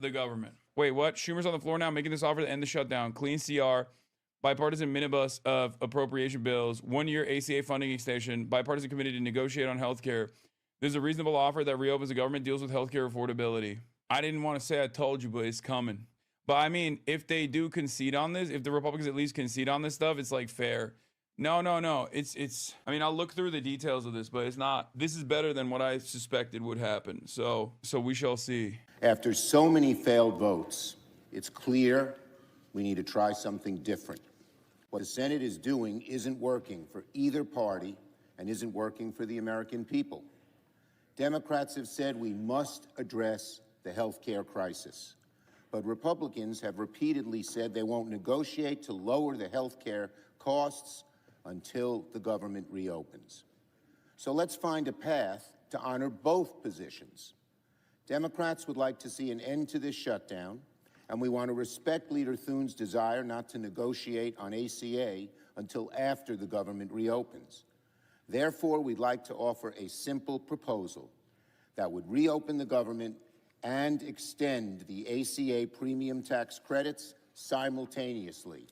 the government. Wait, what? Schumer's on the floor now making this offer to end the shutdown. Clean CR, bipartisan minibus of appropriation bills, 1 year ACA funding extension, bipartisan committee to negotiate on healthcare. There's a reasonable offer that reopens the government, deals with healthcare affordability. I didn't want to say I told you, but it's coming. But I mean, if they do concede on this, if the Republicans at least concede on this stuff, it's like fair. No. It's. I mean, I'll look through the details of this, but it's not. This is better than what I suspected would happen. So we shall see. After so many failed votes, it's clear we need to try something different. What the Senate is doing isn't working for either party and isn't working for the American people. Democrats have said we must address the health care crisis. But Republicans have repeatedly said they won't negotiate to lower the health care costs until the government reopens. So let's find a path to honor both positions. Democrats would like to see an end to this shutdown, and we want to respect Leader Thune's desire not to negotiate on ACA until after the government reopens. Therefore, we'd like to offer a simple proposal that would reopen the government and extend the ACA premium tax credits simultaneously.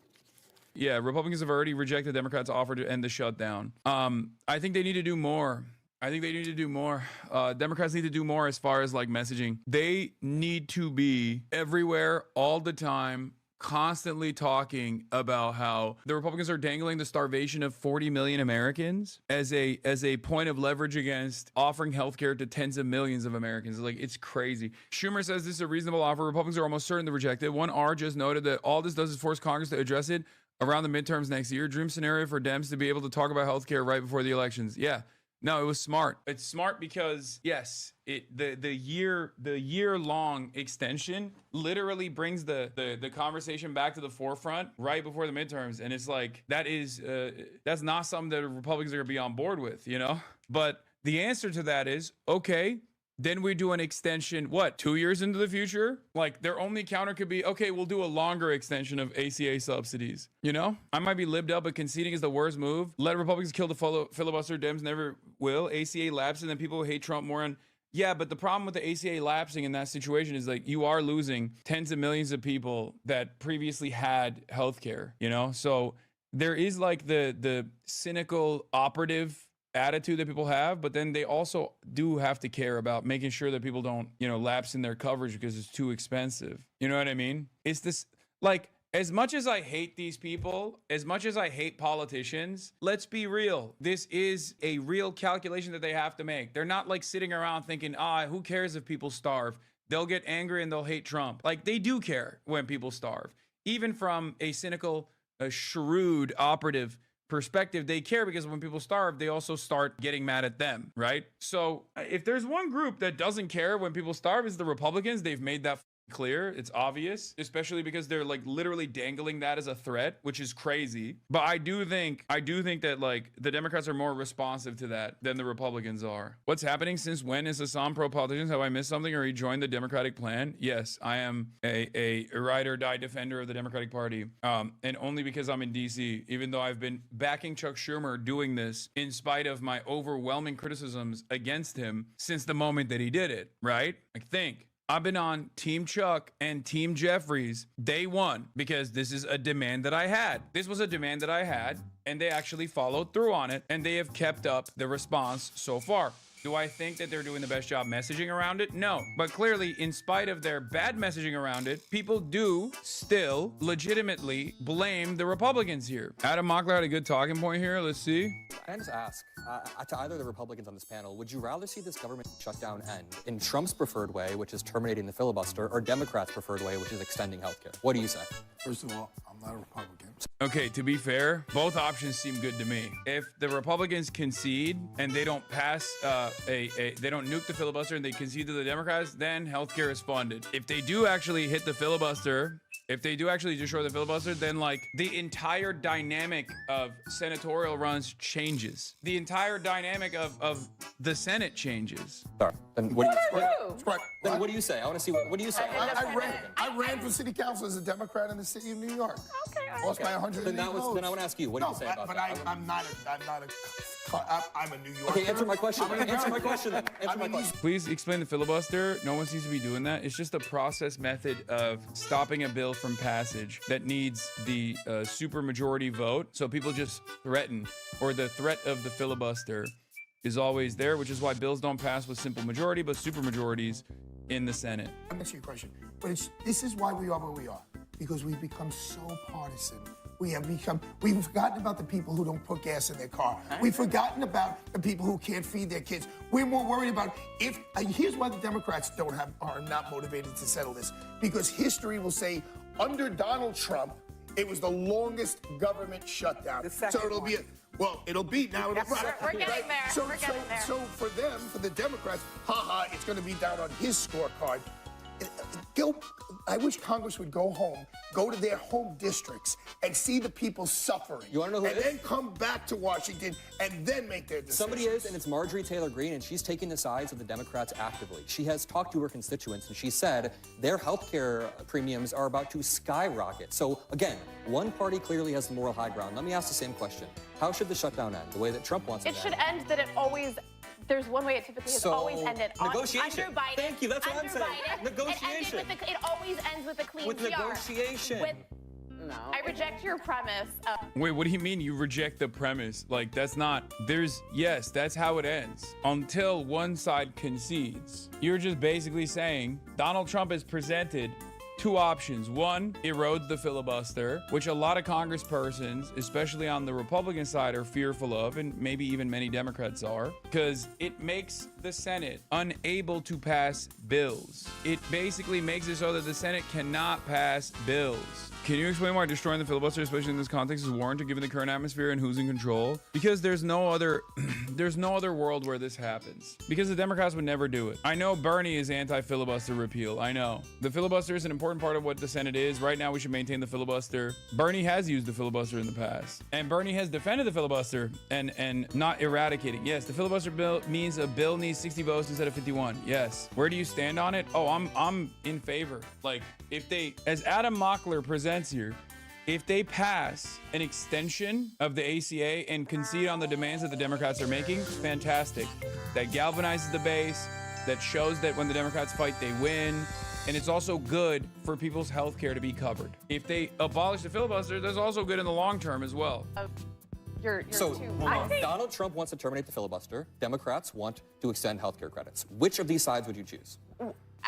Yeah, Republicans have already rejected Democrats' offer to end the shutdown. I think they need to do more. Democrats need to do more as far as like messaging. They need to be everywhere all the time, constantly talking about how the Republicans are dangling the starvation of 40 million Americans as a point of leverage against offering healthcare to tens of millions of Americans. Like, it's crazy. Schumer says this is a reasonable offer. Republicans are almost certain to reject it. 1R just noted that all this does is force Congress to address it around the midterms next year. Dream scenario for Dems to be able to talk about healthcare right before the elections. Yeah. No, it was smart. It's smart because yes, the year long extension literally brings the conversation back to the forefront right before the midterms, and it's like that's not something that Republicans are gonna be on board with, you know. But the answer to that is okay. Then we do an extension, 2 years into the future? Like, their only counter could be, okay, we'll do a longer extension of ACA subsidies. You know? I might be libbed up, but conceding is the worst move. Let Republicans kill the filibuster. Dems never will. ACA lapses, and then people hate Trump more. And yeah, but the problem with the ACA lapsing in that situation is, like, you are losing tens of millions of people that previously had healthcare, you know? So there is, like, the cynical operative attitude that people have, but then they also do have to care about making sure that people don't, you know, lapse in their coverage because it's too expensive. You know what I mean? It's this, like, as much as I hate these people, as much as I hate politicians, let's be real. This is a real calculation that they have to make. They're not like sitting around thinking, who cares if people starve? They'll get angry and they'll hate Trump. Like, they do care when people starve. Even from a cynical, shrewd operative perspective, they care because when people starve, they also start getting mad at them, right? So if there's one group that doesn't care when people starve, it's the Republicans. They've made that clear. It's obvious, especially because they're like literally dangling that as a threat, which is crazy. But I do think that like the Democrats are more responsive to that than the Republicans are. What's happening? Since when is Hasan pro-politicians? Have I missed something, or he joined the Democratic plan? Yes, I am a ride or die defender of the Democratic Party, and only because I'm in DC, even though I've been backing Chuck Schumer doing this in spite of my overwhelming criticisms against him since the moment that he did it, right? I think I've been on Team Chuck and Team Jeffries day one because this is a demand that I had. This was a demand that I had, and they actually followed through on it, and they have kept up the response so far. Do I think that they're doing the best job messaging around it? No. But clearly, in spite of their bad messaging around it, people do still legitimately blame the Republicans here. Adam Mockler had a good talking point here. Let's see. I just ask, to either of the Republicans on this panel, would you rather see this government shutdown end in Trump's preferred way, which is terminating the filibuster, or Democrats' preferred way, which is extending healthcare? What do you say? First of all, I'm not a Republican. Okay, to be fair, both options seem good to me. If the Republicans concede and they don't pass they don't nuke the filibuster and they concede to the Democrats, then healthcare is funded. If they do actually hit the filibuster, if they do actually destroy the filibuster, then like the entire dynamic of senatorial runs changes. The entire dynamic of the Senate changes. Sorry. Then what do you Right. Then what do you say? I want to see what do you say? I ran for city council as a Democrat in the city of New York. Lost by 100 Then I want to ask you, what do you say about that? I'm a New Yorker. Okay, answer my question. Answer my question then. Answer my question. Please explain the filibuster. No one seems to be doing that. It's just a process method of stopping a bill from passage that needs the supermajority vote. So people just threaten, or the threat of the filibuster is always there, which is why bills don't pass with simple majority, but supermajorities in the Senate. Let me ask you a question. But this is why we are where we are. Because we've become so partisan. We've forgotten about the people who don't put gas in their car. We've forgotten about the people who can't feed their kids. We're more worried about here's why the Democrats are not motivated to settle this. Because history will say, under Donald Trump, it was the longest government shutdown. So it'll be it'll be now. We're getting there. So for them, for the Democrats, it's going to be down on his scorecard. I wish Congress would go to their home districts and see the people suffering. You want to know who and it is? then come back to Washington and then make their decisions. Somebody is, and it's Marjorie Taylor Greene, and she's taking the sides of the Democrats actively. She has talked to her constituents, and she said their health care premiums are about to skyrocket. So, again, one party clearly has the moral high ground. Let me ask the same question. How should the shutdown end? The way that Trump wants it to It should end? end that it always... There's one way it typically has always ended. Negotiation. Under Biden. Thank you, that's what I'm saying. Biden, negotiation. It always ends with a clean With PR. negotiation. No. I reject your premise. Wait, what do you mean you reject the premise? Like, that's how it ends. Until one side concedes. You're just basically saying Donald Trump has presented two options. One, erodes the filibuster, which a lot of congresspersons, especially on the Republican side, are fearful of, and maybe even many Democrats are, because it makes the Senate unable to pass bills. It basically makes it so that the Senate cannot pass bills. Can you explain why destroying the filibuster, especially in this context, is warranted given the current atmosphere and who's in control? Because there's no other world where this happens. Because the Democrats would never do it. I know Bernie is anti-filibuster repeal. I know. The filibuster is an important part of what the Senate is. Right now, we should maintain the filibuster. Bernie has used the filibuster in the past. And Bernie has defended the filibuster and not eradicating. Yes, the filibuster bill means a bill needs 60 votes instead of 51. Yes. Where do you stand on it? Oh, I'm in favor. Like, if they, as Adam Mockler presents here, if they pass an extension of the ACA and concede on the demands that the Democrats are making, fantastic. That galvanizes the base, that shows that when the Democrats fight, they win. And it's also good for people's health care to be covered. If they abolish the filibuster, that's also good in the long term as well. Donald Trump wants to terminate the filibuster. Democrats want to extend health care credits. Which of these sides would you choose?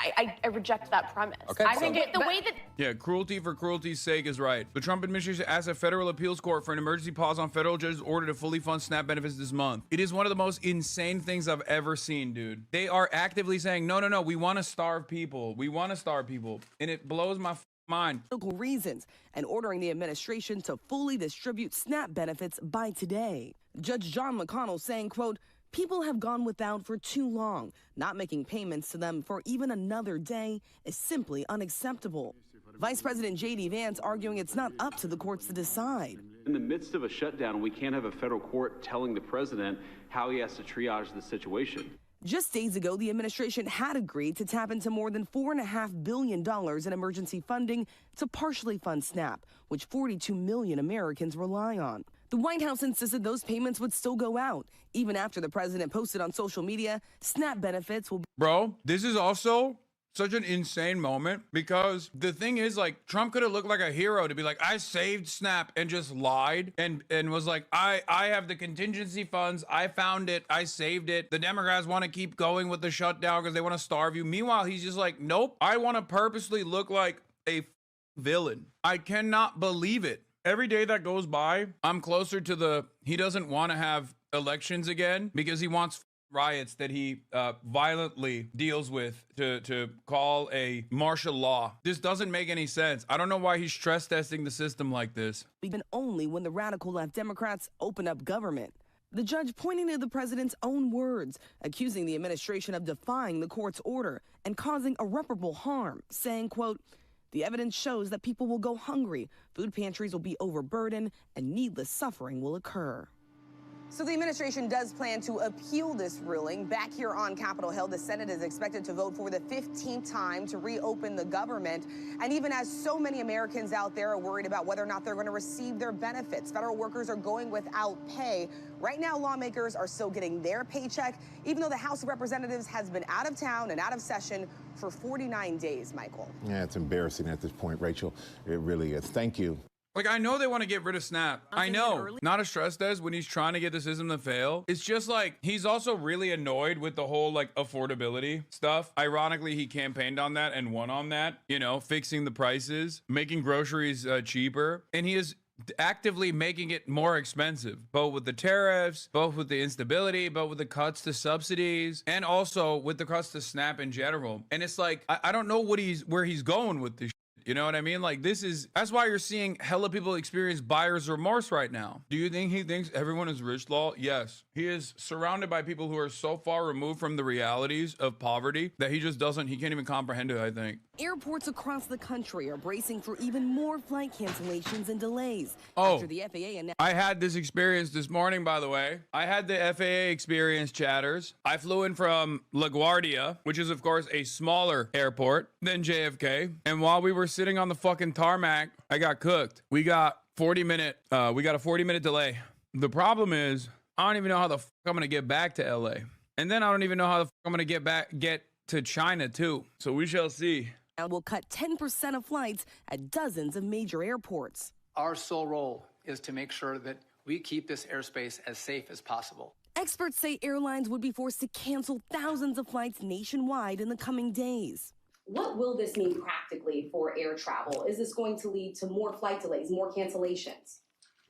I reject that premise. Okay, I think the way that... Yeah, cruelty for cruelty's sake is right. The Trump administration asked a federal appeals court for an emergency pause on federal judges' order to fully fund SNAP benefits this month. It is one of the most insane things I've ever seen, dude. They are actively saying, no, we want to starve people. We want to starve people. And it blows my mind. Reasons and ordering the administration to fully distribute SNAP benefits by today. Judge John McConnell saying, quote, people have gone without for too long. Not making payments to them for even another day is simply unacceptable. Vice President J.D. Vance arguing it's not up to the courts to decide. In the midst of a shutdown, we can't have a federal court telling the president how he has to triage the situation. Just days ago, the administration had agreed to tap into more than $4.5 billion in emergency funding to partially fund SNAP, which 42 million Americans rely on. The White House insisted those payments would still go out. Even after the president posted on social media, SNAP benefits will be... Bro, this is also such an insane moment because the thing is, like, Trump could have looked like a hero to be like, I saved SNAP, and just lied and was like, I have the contingency funds. I found it. I saved it. The Democrats want to keep going with the shutdown because they want to starve you. Meanwhile, he's just like, nope, I want to purposely look like a villain. I cannot believe it. Every day that goes by, I'm closer to he doesn't want to have elections again because he wants riots that he violently deals with to call a martial law. This doesn't make any sense. I don't know why he's stress testing the system like this. Even only when the radical left Democrats open up government. The judge pointing to the president's own words, accusing the administration of defying the court's order and causing irreparable harm, saying, quote, the evidence shows that people will go hungry, food pantries will be overburdened, and needless suffering will occur. So the administration does plan to appeal this ruling. Back here on Capitol Hill, the Senate is expected to vote for the 15th time to reopen the government. And even as so many Americans out there are worried about whether or not they're going to receive their benefits, federal workers are going without pay. Right now, lawmakers are still getting their paycheck, even though the House of Representatives has been out of town and out of session for 49 days, Michael. Yeah, it's embarrassing at this point, Rachel. It really is. Thank you. Like, I know they want to get rid of SNAP. I know. Not as stress does when he's trying to get the system to fail. It's just like, he's also really annoyed with the whole, like, affordability stuff. Ironically, he campaigned on that and won on that. You know, fixing the prices, making groceries cheaper. And he is actively making it more expensive, both with the tariffs, both with the instability, both with the cuts to subsidies, and also with the cuts to SNAP in general. And it's like, I don't know where he's going with this. You know what I mean? Like, that's why you're seeing hella people experience buyer's remorse right now. Do you think he thinks everyone is rich, Law? Yes. He is surrounded by people who are so far removed from the realities of poverty that he can't even comprehend it, I think. Airports across the country are bracing for even more flight cancellations and delays. Oh, After the FAA announced I had this experience this morning, by the way. I had the FAA experience, chatters. I flew in from LaGuardia, which is, of course, a smaller airport than JFK. And while we were sitting on the fucking tarmac, I got cooked. We got a 40-minute delay. The problem is, I don't even know how the fuck I'm gonna get back to LA. And then I don't even know how the fuck I'm gonna get to China too. So we shall see. and will cut 10% of flights at dozens of major airports. Our sole role is to make sure that we keep this airspace as safe as possible. Experts say airlines would be forced to cancel thousands of flights nationwide in the coming days. What will this mean practically for air travel? Is this going to lead to more flight delays, more cancellations?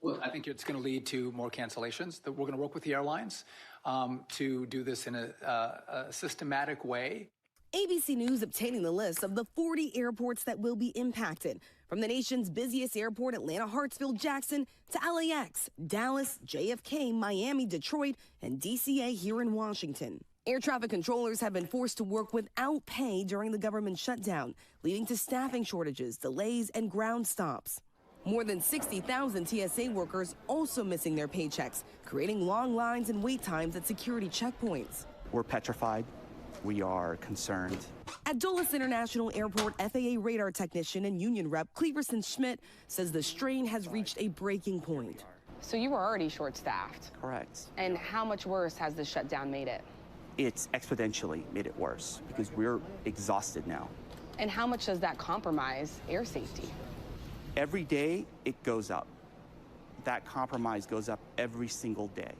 Well, I think it's going to lead to more cancellations. We're going to work with the airlines to do this in a systematic way. ABC News obtaining the list of the 40 airports that will be impacted, from the nation's busiest airport, Atlanta, Hartsfield, Jackson, to LAX, Dallas, JFK, Miami, Detroit, and DCA here in Washington. Air traffic controllers have been forced to work without pay during the government shutdown, leading to staffing shortages, delays, and ground stops. More than 60,000 TSA workers also missing their paychecks, creating long lines and wait times at security checkpoints. We're petrified. We are concerned. At Dulles International Airport, FAA radar technician and union rep Cleverson Schmidt says the strain has reached a breaking point. So you were already short-staffed. Correct. And how much worse has the shutdown made it? It's exponentially made it worse because we're exhausted now. And how much does that compromise air safety? Every day it goes up. That compromise goes up every single day.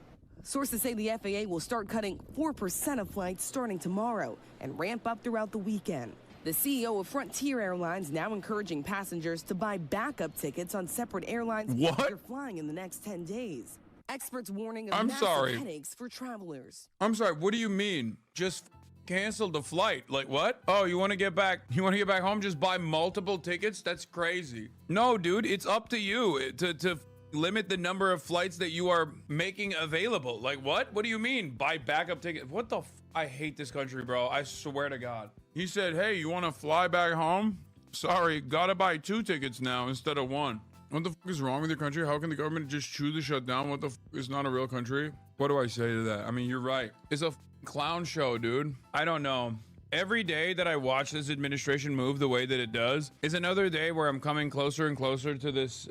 Sources say the FAA will start cutting 4% of flights starting tomorrow and ramp up throughout the weekend. The CEO of Frontier Airlines now encouraging passengers to buy backup tickets on separate airlines if you're flying in the next 10 days. Experts warning of massive headaches for travelers. I'm sorry, what do you mean? Just cancel the flight? Like what? Oh, you want to get back home? Just buy multiple tickets? That's crazy. No, dude, it's up to you to limit the number of flights that you are making available. Like what? What do you mean? Buy backup tickets? What the I hate this country, bro. I swear to God. He said, hey, you want to fly back home? Sorry, gotta buy 2 tickets now instead of 1. What the is wrong with your country? How can the government just choose to shut down? What the is not a real country? What do I say to that? I mean, you're right. It's a clown show, dude. I don't know. Every day that I watch this administration move the way that it does is another day where I'm coming closer and closer to this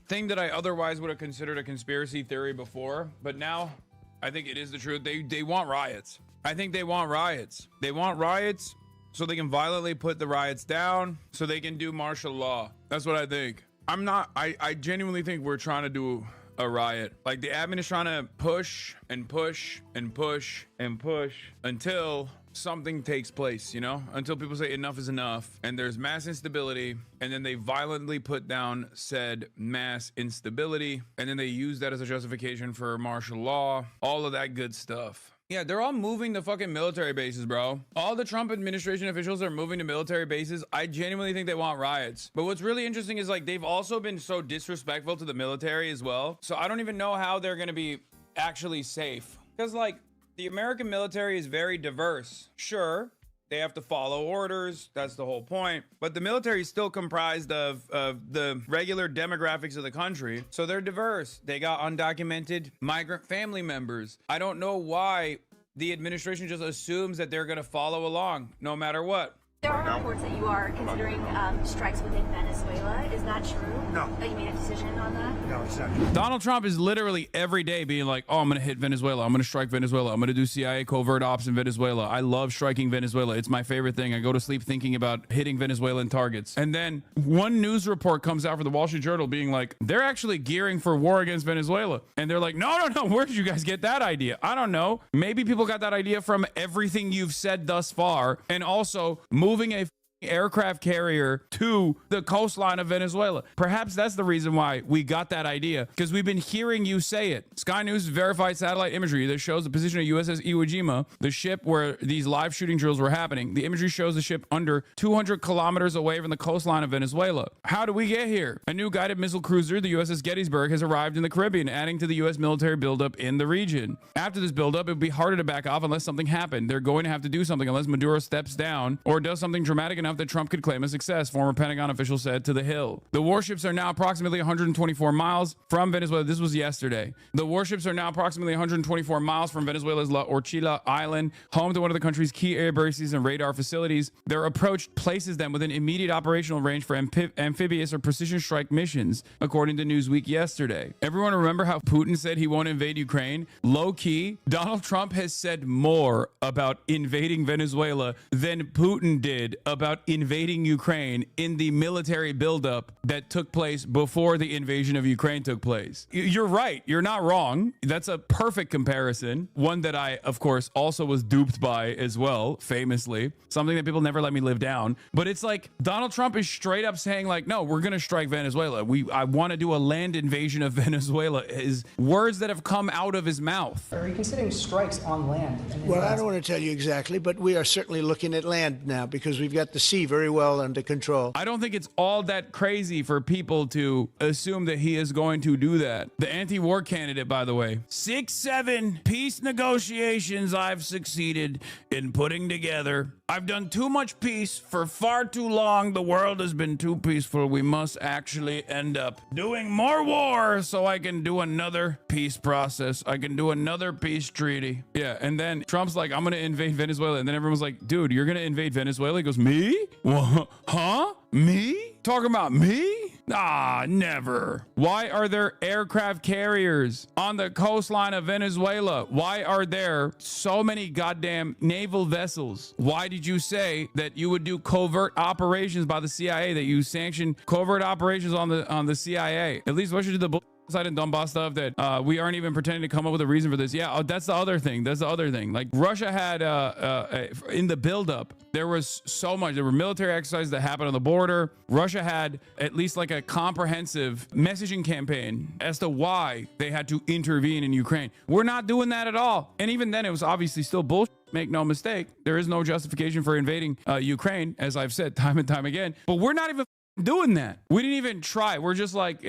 thing that I otherwise would have considered a conspiracy theory before. But now I think it is the truth. They want riots. I think they want riots. They want riots so they can violently put the riots down so they can do martial law. That's what I think. I genuinely think we're trying to do a riot. Like the admin is trying to push and push and push and push until something takes place, you know, until people say enough is enough and there's mass instability, and then they violently put down said mass instability, and then they use that as a justification for martial law, all of that good stuff. Yeah, they're all moving to fucking military bases, bro. All the Trump administration officials are moving to military bases. I genuinely think they want riots. But what's really interesting is like they've also been so disrespectful to the military as well. So I don't even know how they're gonna be actually safe. Because like the American military is very diverse. Sure, They have to follow orders. That's the whole point. But the military is still comprised of the regular demographics of the country. So they're diverse. They got undocumented migrant family members. I don't know why the administration just assumes that they're going to follow along no matter what. There are reports that you are considering strikes within Venezuela. Is that true? No. That you made a decision on that? No, it's not true. Donald Trump is literally every day being like, oh, I'm going to hit Venezuela. I'm going to strike Venezuela. I'm going to do CIA covert ops in Venezuela. I love striking Venezuela. It's my favorite thing. I go to sleep thinking about hitting Venezuelan targets. And then one news report comes out from the Wall Street Journal being like, they're actually gearing for war against Venezuela. And they're like, no. Where did you guys get that idea? I don't know. Maybe people got that idea from everything you've said thus far. And also moving a aircraft carrier to the coastline of Venezuela. Perhaps that's the reason why we got that idea, because we've been hearing you say it. Sky News verified satellite imagery that shows the position of USS Iwo Jima, the ship where these live shooting drills were happening. The imagery shows the ship under 200 kilometers away from the coastline of Venezuela. How do we get here? A new guided missile cruiser, the USS Gettysburg, has arrived in the Caribbean, adding to the U.S. military buildup in the region. After this buildup, it would be harder to back off unless something happened. They're going to have to do something unless Maduro steps down or does something dramatic enough that Trump could claim a success, former Pentagon official said to The Hill. The warships are now approximately 124 miles from Venezuela. This was yesterday. The warships are now approximately 124 miles from Venezuela's La Orchila Island, home to one of the country's key air bases and radar facilities. Their approach places them within immediate operational range for amphibious or precision strike missions, according to Newsweek yesterday. Everyone remember how Putin said he won't invade Ukraine? Low key, Donald Trump has said more about invading Venezuela than Putin did about invading Ukraine in the military buildup that took place before the invasion of Ukraine took place. You're right. You're not wrong. That's a perfect comparison. One that I, of course, also was duped by as well, famously. Something that people never let me live down. But it's like Donald Trump is straight up saying like, no, we're going to strike Venezuela. I want to do a land invasion of Venezuela. Is words that have come out of his mouth. Are you considering strikes on land? Well, I don't want to tell you exactly, but we are certainly looking at land now because we've got the sea very well under control. I don't think it's all that crazy for people to assume that he is going to do that. The anti-war candidate, by the way, 6-7 peace negotiations I've succeeded in putting together. I've done too much peace for far too long. The world has been too peaceful. We must actually end up doing more war so I can do another peace process. I can do another peace treaty. Yeah, and then Trump's like, I'm going to invade Venezuela. And then everyone's like, dude, you're going to invade Venezuela? He goes, me? Well, huh? Me? Talking about me? Ah, never. Why are there aircraft carriers on the coastline of Venezuela? Why are there so many goddamn naval vessels? Why did you say that you would do covert operations by the CIA, that you sanctioned covert operations on the CIA? At least Russia did the side and Donbass stuff that we aren't even pretending to come up with a reason for this. Yeah, that's the other thing. That's the other thing. Like Russia had in the buildup, there was so much. There were military exercises that happened on the border. Russia had at least like a comprehensive messaging campaign as to why they had to intervene in Ukraine. We're not doing that at all. And even then, it was obviously still bullshit. Make no mistake. There is no justification for invading Ukraine, as I've said time and time again. But we're not even doing that. We didn't even try. We're just like,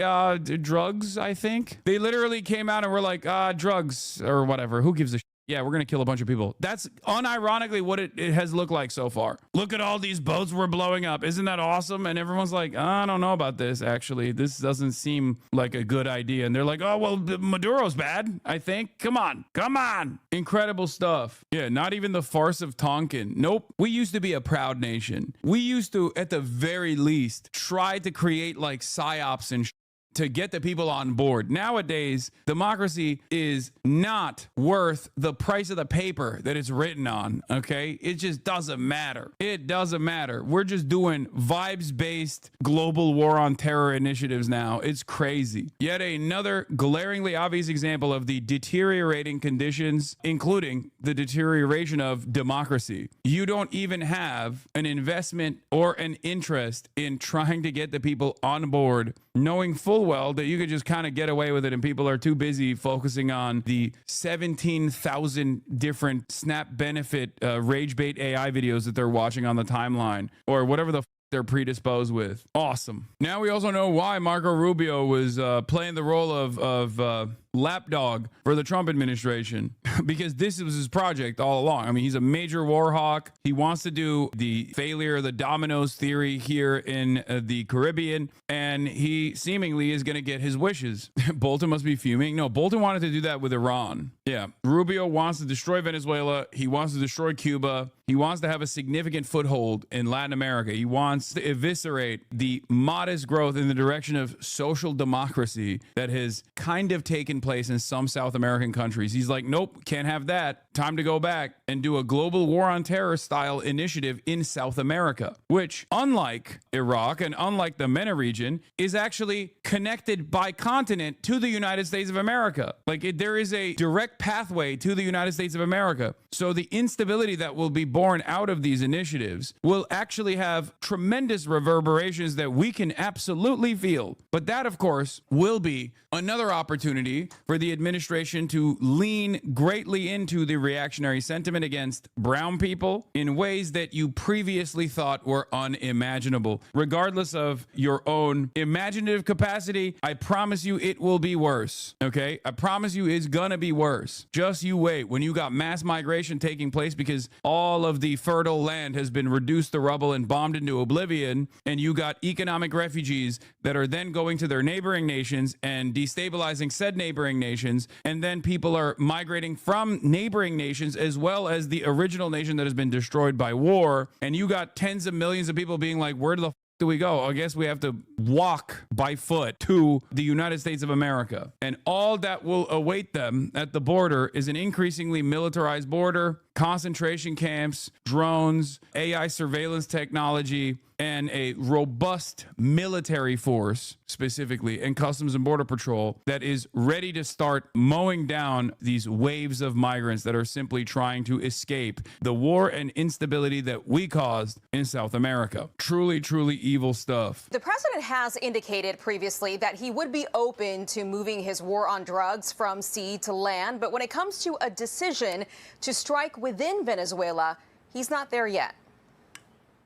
drugs, I think. They literally came out and were like, drugs or whatever. Who gives a shit? Yeah, we're going to kill a bunch of people. That's unironically what it has looked like so far. Look at all these boats we're blowing up. Isn't that awesome? And everyone's like, I don't know about this, actually. This doesn't seem like a good idea. And they're like, oh, well, Maduro's bad, I think. Come on. Come on. Incredible stuff. Yeah, not even the farce of Tonkin. Nope. We used to be a proud nation. We used to, at the very least, try to create like psyops and to get the people on board. Nowadays, democracy is not worth the price of the paper that it's written on, okay? It just doesn't matter. It doesn't matter. We're just doing vibes-based global war on terror initiatives now. It's crazy. Yet another glaringly obvious example of the deteriorating conditions, including the deterioration of democracy. You don't even have an investment or an interest in trying to get the people on board, knowing full well that you could just kind of get away with it and people are too busy focusing on the 17,000 different snap benefit rage bait AI videos that they're watching on the timeline or whatever the they're predisposed with. Awesome. Now we also know why Marco Rubio was playing the role of lapdog for the Trump administration, because this was his project all along. I mean, he's a major war hawk. He wants to do the failure of the dominoes theory here in the Caribbean, and he seemingly is going to get his wishes. Bolton must be fuming. No, Bolton wanted to do that with Iran. Yeah, Rubio wants to destroy Venezuela. He wants to destroy Cuba. He wants to have a significant foothold in Latin America. He wants to eviscerate the modest growth in the direction of social democracy that has kind of taken place in some South American countries. He's like, nope, can't have that. Time to go back and do a global war on terror style initiative in South America, which, unlike Iraq and unlike the MENA region, is actually connected by continent to the United States of America. Like, there is a direct pathway to the United States of America. So the instability that will be born out of these initiatives will actually have tremendous reverberations that we can absolutely feel. But that, of course, will be another opportunity for the administration to lean greatly into the reactionary sentiment against brown people in ways that you previously thought were unimaginable. Regardless of your own imaginative capacity, I promise you it will be worse. Okay? I promise you it's gonna be worse. Just you wait. When you got mass migration taking place because all of the fertile land has been reduced to rubble and bombed into oblivion, and you got economic refugees that are then going to their neighboring nations and destabilizing said neighboring nations, and then people are migrating from neighboring nations as well as the original nation that has been destroyed by war, and you got tens of millions of people being like, where the do we go? I guess we have to walk by foot to the United States of America. And all that will await them at the border is an increasingly militarized border, concentration camps, drones, AI surveillance technology, and a robust military force, specifically, and Customs and Border Patrol that is ready to start mowing down these waves of migrants that are simply trying to escape the war and instability that we caused in South America. Truly, truly evil stuff. The president has indicated previously that he would be open to moving his war on drugs from sea to land, but when it comes to a decision to strike within Venezuela, he's not there yet.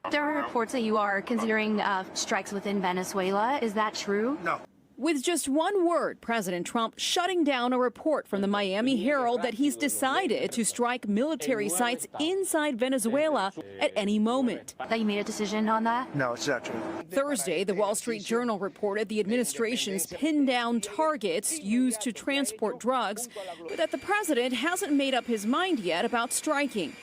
There are reports that you are considering strikes within Venezuela. Is that true? No. With just one word, President Trump shutting down a report from the Miami Herald that he's decided to strike military sites inside Venezuela at any moment. That you made a decision on that? No, it's not true. Thursday, the Wall Street Journal reported the administration's pinned down targets used to transport drugs, but that the president hasn't made up his mind yet about striking.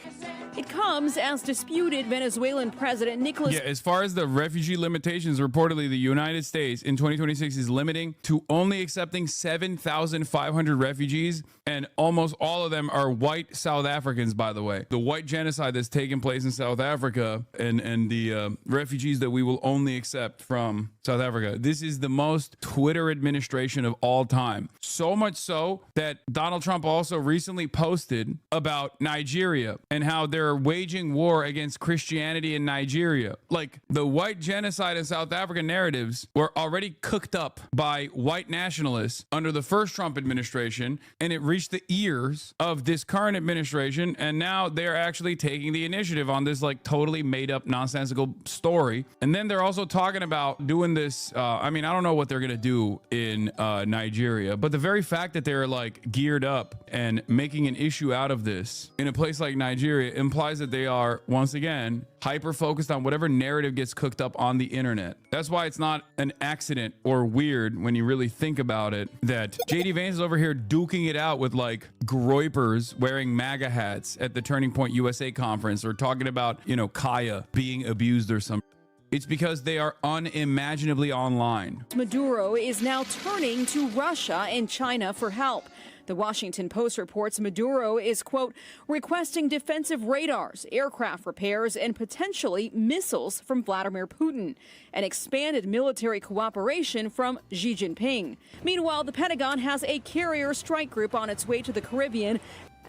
It comes as disputed Venezuelan President Nicolas. Yeah, as far as the refugee limitations, reportedly the United States in 2026 is limiting to only accepting 7,500 refugees, and almost all of them are white South Africans, by the way. The white genocide that's taken place in South Africa and the refugees that we will only accept from South Africa. This is the most Twitter administration of all time. So much so that Donald Trump also recently posted about Nigeria and how they're waging war against Christianity in Nigeria. Like, the white genocide in South Africa narratives were already cooked up by white nationalists under the first Trump administration, and it reached the ears of this current administration, and now they're actually taking the initiative on this like totally made up nonsensical story. And then they're also talking about doing this I mean, I don't know what they're gonna do in Nigeria, but the very fact that they're like geared up and making an issue out of this in a place like Nigeria implies that they are once again hyper focused on whatever narrative gets cooked up on the internet. That's why it's not an accident or weird when you really think about it that JD Vance is over here duking it out with like groypers wearing MAGA hats at the Turning Point USA conference, or talking about, you know, Kaya being abused or something. It's because they are unimaginably online. Maduro is now turning to Russia and China for help. The Washington Post reports Maduro is, quote, requesting defensive radars, aircraft repairs, and potentially missiles from Vladimir Putin, and expanded military cooperation from Xi Jinping. Meanwhile, the Pentagon has a carrier strike group on its way to the Caribbean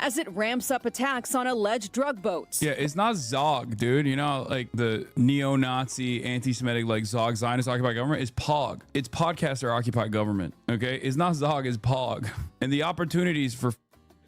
as it ramps up attacks on alleged drug boats. Yeah, it's not Zog, dude. You know, like the neo-Nazi, anti-Semitic, like Zog, Zionist occupied government is POG. It's podcaster occupied government, okay? It's not Zog, it's POG. And the opportunities for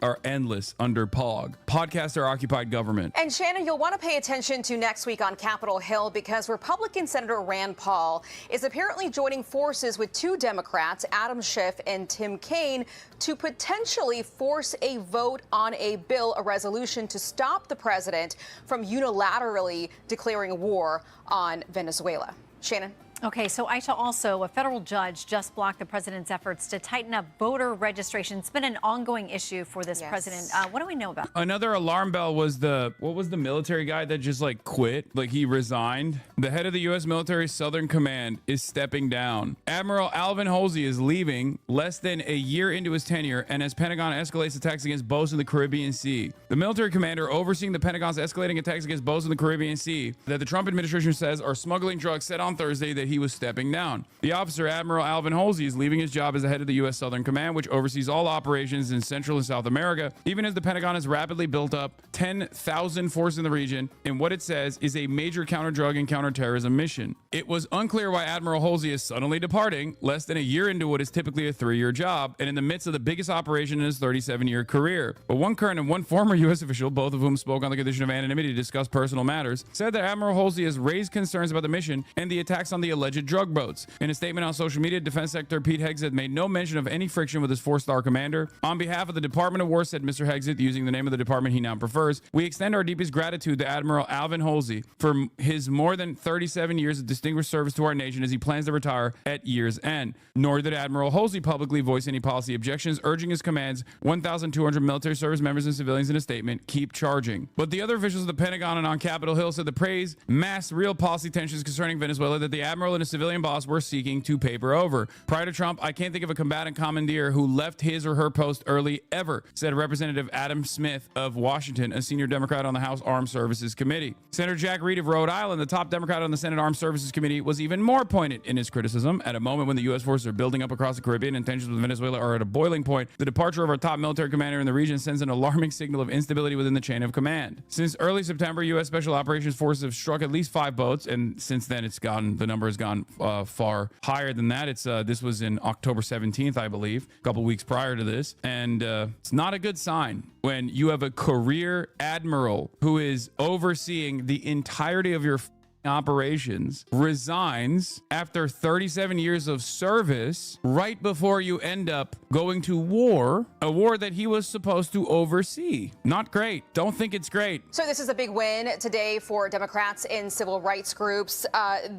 are endless under POG. Podcasts are occupied government. And Shannon, you'll want to pay attention to next week on Capitol Hill because Republican Senator Rand Paul is apparently joining forces with two Democrats, Adam Schiff and Tim Kaine, to potentially force a vote on a bill, a resolution to stop the president from unilaterally declaring war on Venezuela. Shannon? Okay, so Aisha, also, a federal judge just blocked the president's efforts to tighten up voter registration. It's been an ongoing issue for this president. What do we know about it? Another alarm bell was the military guy that just like quit, like he resigned. The head of the U.S. military Southern Command is stepping down. Admiral Alvin Halsey is leaving less than a year into his tenure, and as Pentagon escalates attacks against boats in the Caribbean Sea. The military commander overseeing the Pentagon's escalating attacks against boats in the Caribbean Sea that the Trump administration says are smuggling drugs said on Thursday that he was stepping down. The officer, Admiral Alvin Halsey, is leaving his job as the head of the U.S. Southern Command, which oversees all operations in Central and South America, even as the Pentagon has rapidly built up 10,000 force in the region in what it says is a major counter-drug and counter-terrorism mission. It was unclear why Admiral Halsey is suddenly departing less than a year into what is typically a 3-year job and in the midst of the biggest operation in his 37-year career. But one current and one former U.S. official, both of whom spoke on the condition of anonymity to discuss personal matters, said that Admiral Halsey has raised concerns about the mission and the attacks on the alleged drug boats. In a statement on social media, Defense Secretary Pete Hegseth made no mention of any friction with his 4-star commander. On behalf of the Department of War, said Mr. Hegseth, using the name of the department he now prefers, we extend our deepest gratitude to Admiral Alvin Halsey for his more than 37 years of distinguished service to our nation as he plans to retire at year's end. Nor did Admiral Halsey publicly voice any policy objections, urging his command's 1,200 military service members and civilians in a statement, keep charging. But the other officials of the Pentagon and on Capitol Hill said the praise masked real policy tensions concerning Venezuela that the admiral and his civilian boss were seeking to paper over. Prior to Trump, I can't think of a combatant commandeer who left his or her post early ever, said Representative Adam Smith of Washington, a senior Democrat on the House Armed Services Committee. Senator Jack Reed of Rhode Island, the top Democrat on the Senate Armed Services Committee, was even more pointed in his criticism. At a moment when the U.S. forces are building up across the Caribbean and tensions with Venezuela are at a boiling point, the departure of our top military commander in the region sends an alarming signal of instability within the chain of command. Since early September, U.S. Special Operations Forces have struck at least 5 boats, and since then the number has gone far higher than that. This was in October 17th, I believe, a couple weeks prior to this, and it's not a good sign when you have a career admiral who is overseeing the entirety of your operations resigns after 37 years of service right before you end up going to war, a war that he was supposed to oversee. Not great. Don't think it's great. So this is a big win today for Democrats and civil rights groups.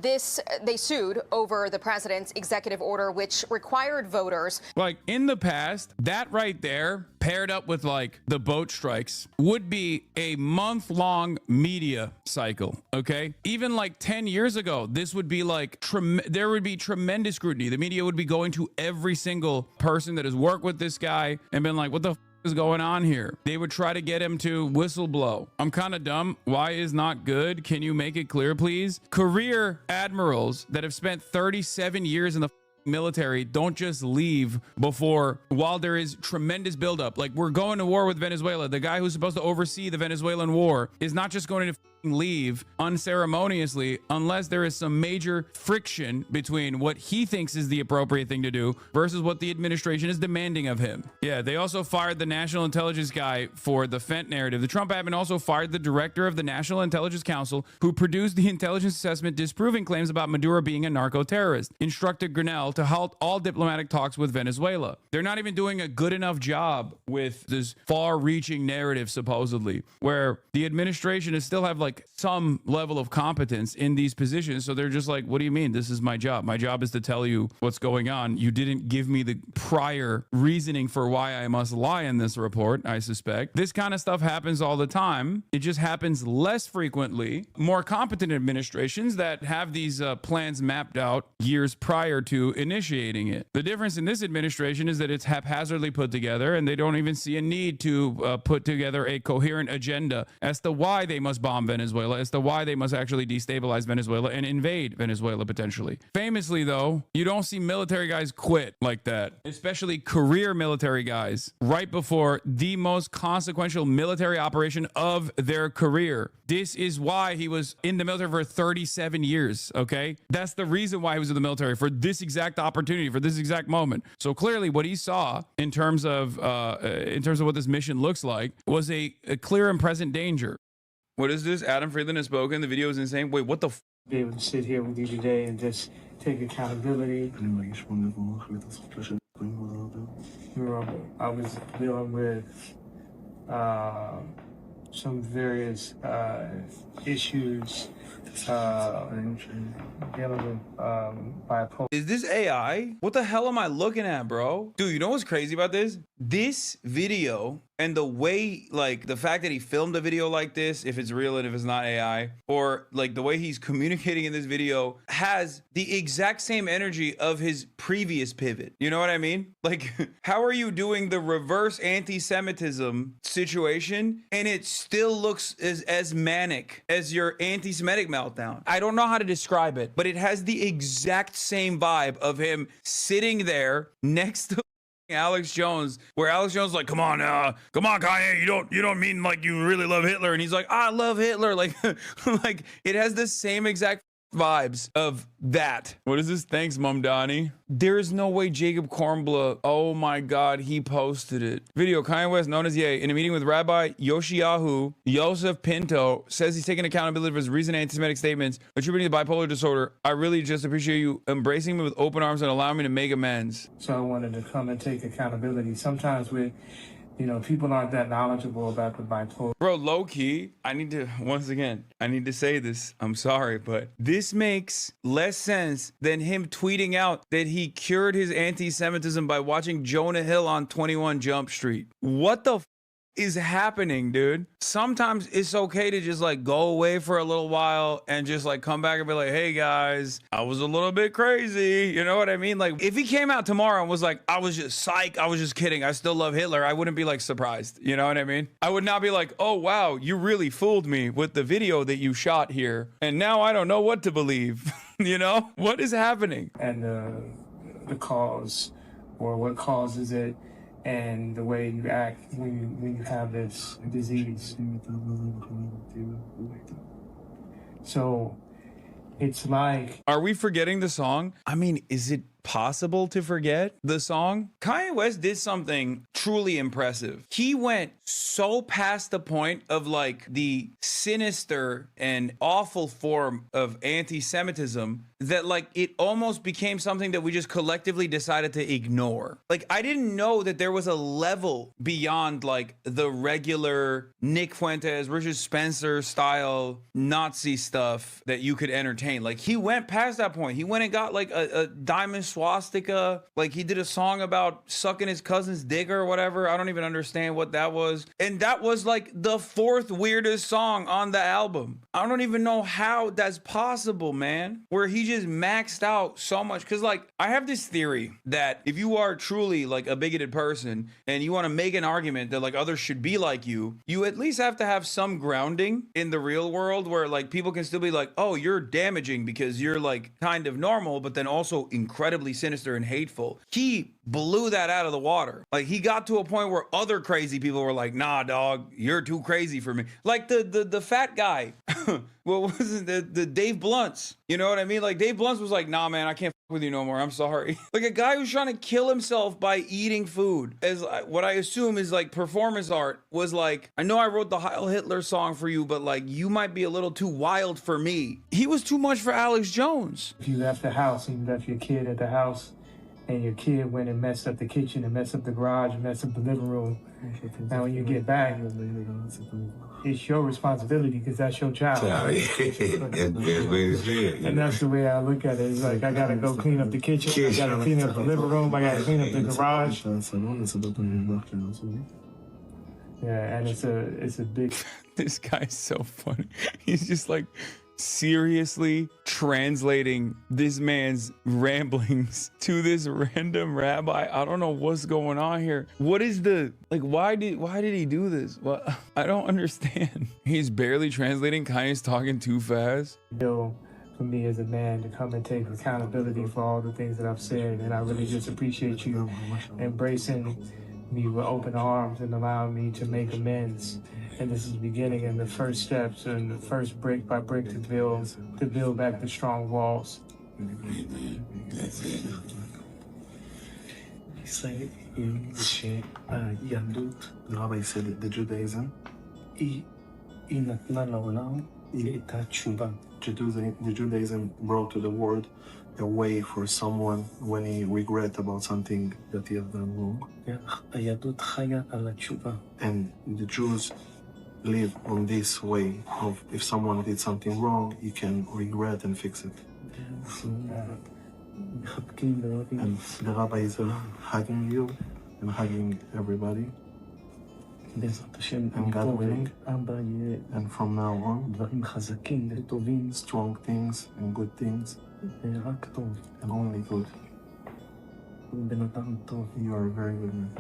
They sued over the president's executive order, which required voters. Like in the past, that right there, paired up with like the boat strikes, would be a month-long media cycle, okay? Even like 10 years ago, this would be like, there would be tremendous scrutiny. The media would be going to every single person that has worked with this guy and been like, what the is going on here? They would try to get him to whistleblow. I'm kind of dumb. Why is not good? Can you make it clear, please? Career admirals that have spent 37 years in the military don't just leave while there is tremendous buildup. Like, we're going to war with Venezuela. The guy who's supposed to oversee the Venezuelan war is not just going to leave unceremoniously unless there is some major friction between what he thinks is the appropriate thing to do versus what the administration is demanding of him. Yeah, they also fired the national intelligence guy for the Fent narrative. The Trump admin also fired the director of the National Intelligence Council, who produced the intelligence assessment disproving claims about Maduro being a narco-terrorist, instructed Grinnell to halt all diplomatic talks with Venezuela. They're not even doing a good enough job with this far-reaching narrative, supposedly, where the administration is still have like some level of competence in these positions. So they're just like, what do you mean? This is my job. My job is to tell you what's going on. You didn't give me the prior reasoning for why I must lie in this report, I suspect. This kind of stuff happens all the time. It just happens less frequently. More competent administrations that have these plans mapped out years prior to initiating it. The difference in this administration is that it's haphazardly put together, and they don't even see a need to put together a coherent agenda as to why they must bomb Venezuela Venezuela as to why they must actually destabilize Venezuela and invade Venezuela potentially. Famously, though, you don't see military guys quit like that, especially career military guys, right before the most consequential military operation of their career. This is why he was in the military for 37 years, okay? That's the reason why he was in the military, for this exact opportunity, for this exact moment. So clearly what he saw in terms of what this mission looks like was a clear and present danger. What is this? Adam Friedland has spoken. The video is insane. Wait, what the f? Be able to sit here with you today and just take accountability. I was dealing with some various issues dealing with bipolar. Is this AI? What the hell am I looking at, bro? Dude, you know what's crazy about this? This video and the way, like, the fact that he filmed a video like this, if it's real and if it's not AI, or like the way he's communicating in this video has the exact same energy of his previous pivot. You know what I mean? Like, how are you doing the reverse anti-Semitism situation and it still looks as manic as your anti-Semitic meltdown? I don't know how to describe it, but it has the exact same vibe of him sitting there next to Alex Jones, where Alex Jones is like, come on, Kanye, you don't mean like you really love Hitler, and he's like, I love Hitler, like like it has the same exact vibes of that. What is this? Thanks, Mom Donnie. There is no way Jacob Kornbluh, oh my God, he posted it. Video, Kanye West, known as Ye, in a meeting with Rabbi Yoshiyahu Yosef Pinto, says he's taking accountability for his recent anti-Semitic statements attributing to bipolar disorder. I really just appreciate you embracing me with open arms and allowing me to make amends. So I wanted to come and take accountability. Sometimes with, you know, people aren't that knowledgeable about the bipolar. Bro, low key, I need to say this. I'm sorry, but this makes less sense than him tweeting out that he cured his anti-Semitism by watching Jonah Hill on 21 Jump Street. What the f is happening, dude? Sometimes it's okay to just like go away for a little while and just like come back and be like, hey guys, I was a little bit crazy. You know what I mean? Like if he came out tomorrow and was like, I was just psych, I was just kidding, I still love Hitler, I wouldn't be like surprised. You know what I mean? I would not be like, oh wow, you really fooled me with the video that you shot here, and now I don't know what to believe. You know? What is happening? And the cause, or what causes it, and the way you act when you have this disease. So it's like... Are we forgetting the song? I mean, is it possible to forget the song? Kanye West did something truly impressive. He went so past the point of like the sinister and awful form of anti-Semitism that like it almost became something that we just collectively decided to ignore. Like I didn't know that there was a level beyond like the regular Nick Fuentes, Richard Spencer style Nazi stuff that you could entertain. Like he went past that point. He went and got like a diamond swastika. Like he did a song about sucking his cousin's dick or whatever. I don't even understand what that was. And that was like the 4th weirdest song on the album. I don't even know how that's possible, man. Where he just maxed out so much. Cause like I have this theory that if you are truly like a bigoted person and you want to make an argument that like others should be like you at least have to have some grounding in the real world where like people can still be like, oh, you're damaging because you're like kind of normal, but then also incredibly sinister and hateful. He blew that out of the water. Like he got to a point where other crazy people were like, nah, dog, you're too crazy for me. Like the fat guy. What was it? The Dave Blunts. You know what I mean? Like Dave Blunts was like, nah, man, I can't f with you no more. I'm sorry. Like a guy who's trying to kill himself by eating food, as what I assume is like performance art, was like, I know I wrote the Heil Hitler song for you, but like you might be a little too wild for me. He was too much for Alex Jones. If you left the house and you left your kid at the house, and your kid went and messed up the kitchen and messed up the garage and messed up the living room, now when you get back, it's your responsibility because that's your child. And that's the way I look at it. It's like, I gotta go clean up the kitchen, I gotta clean up the living room, I gotta clean up the garage. Yeah, and it's a big... This guy's so funny. He's just like, seriously translating this man's ramblings to this random rabbi? I don't know what's going on here. What is the, like, why did he do this? Well, I don't understand. He's barely translating. Kanye's talking too fast. For me as a man to come and take accountability for all the things that I've said, and I really just appreciate you embracing me with open arms and allowing me to make amends. And this is the beginning and the first steps and the first brick by brick to build back the strong walls. He said in Yandut, the rabbi said the Judaism, Judaism brought to the world a way for someone when he regret about something that he has done wrong. And the Jews live on this way of if someone did something wrong, you can regret and fix it. And the rabbi is hugging you and hugging everybody. And God willing, and from now on, strong things and good things, and only good. You are a very good man.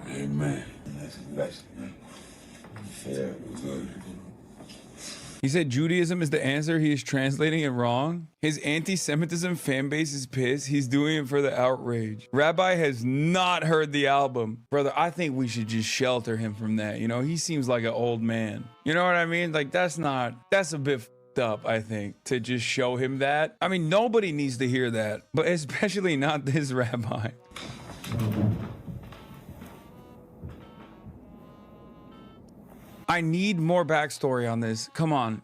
Amen. That's a blessing, man. Yeah, good. He said Judaism is the answer. He is translating it wrong. His anti-Semitism fan base is pissed. He's doing it for the outrage. Rabbi has not heard the album. Brother, I think we should just shelter him from that. You know, he seems like an old man. You know what I mean? Like, that's a bit f***ed up, I think, to just show him that. I mean, nobody needs to hear that, but especially not this rabbi. I need more backstory on this. Come on.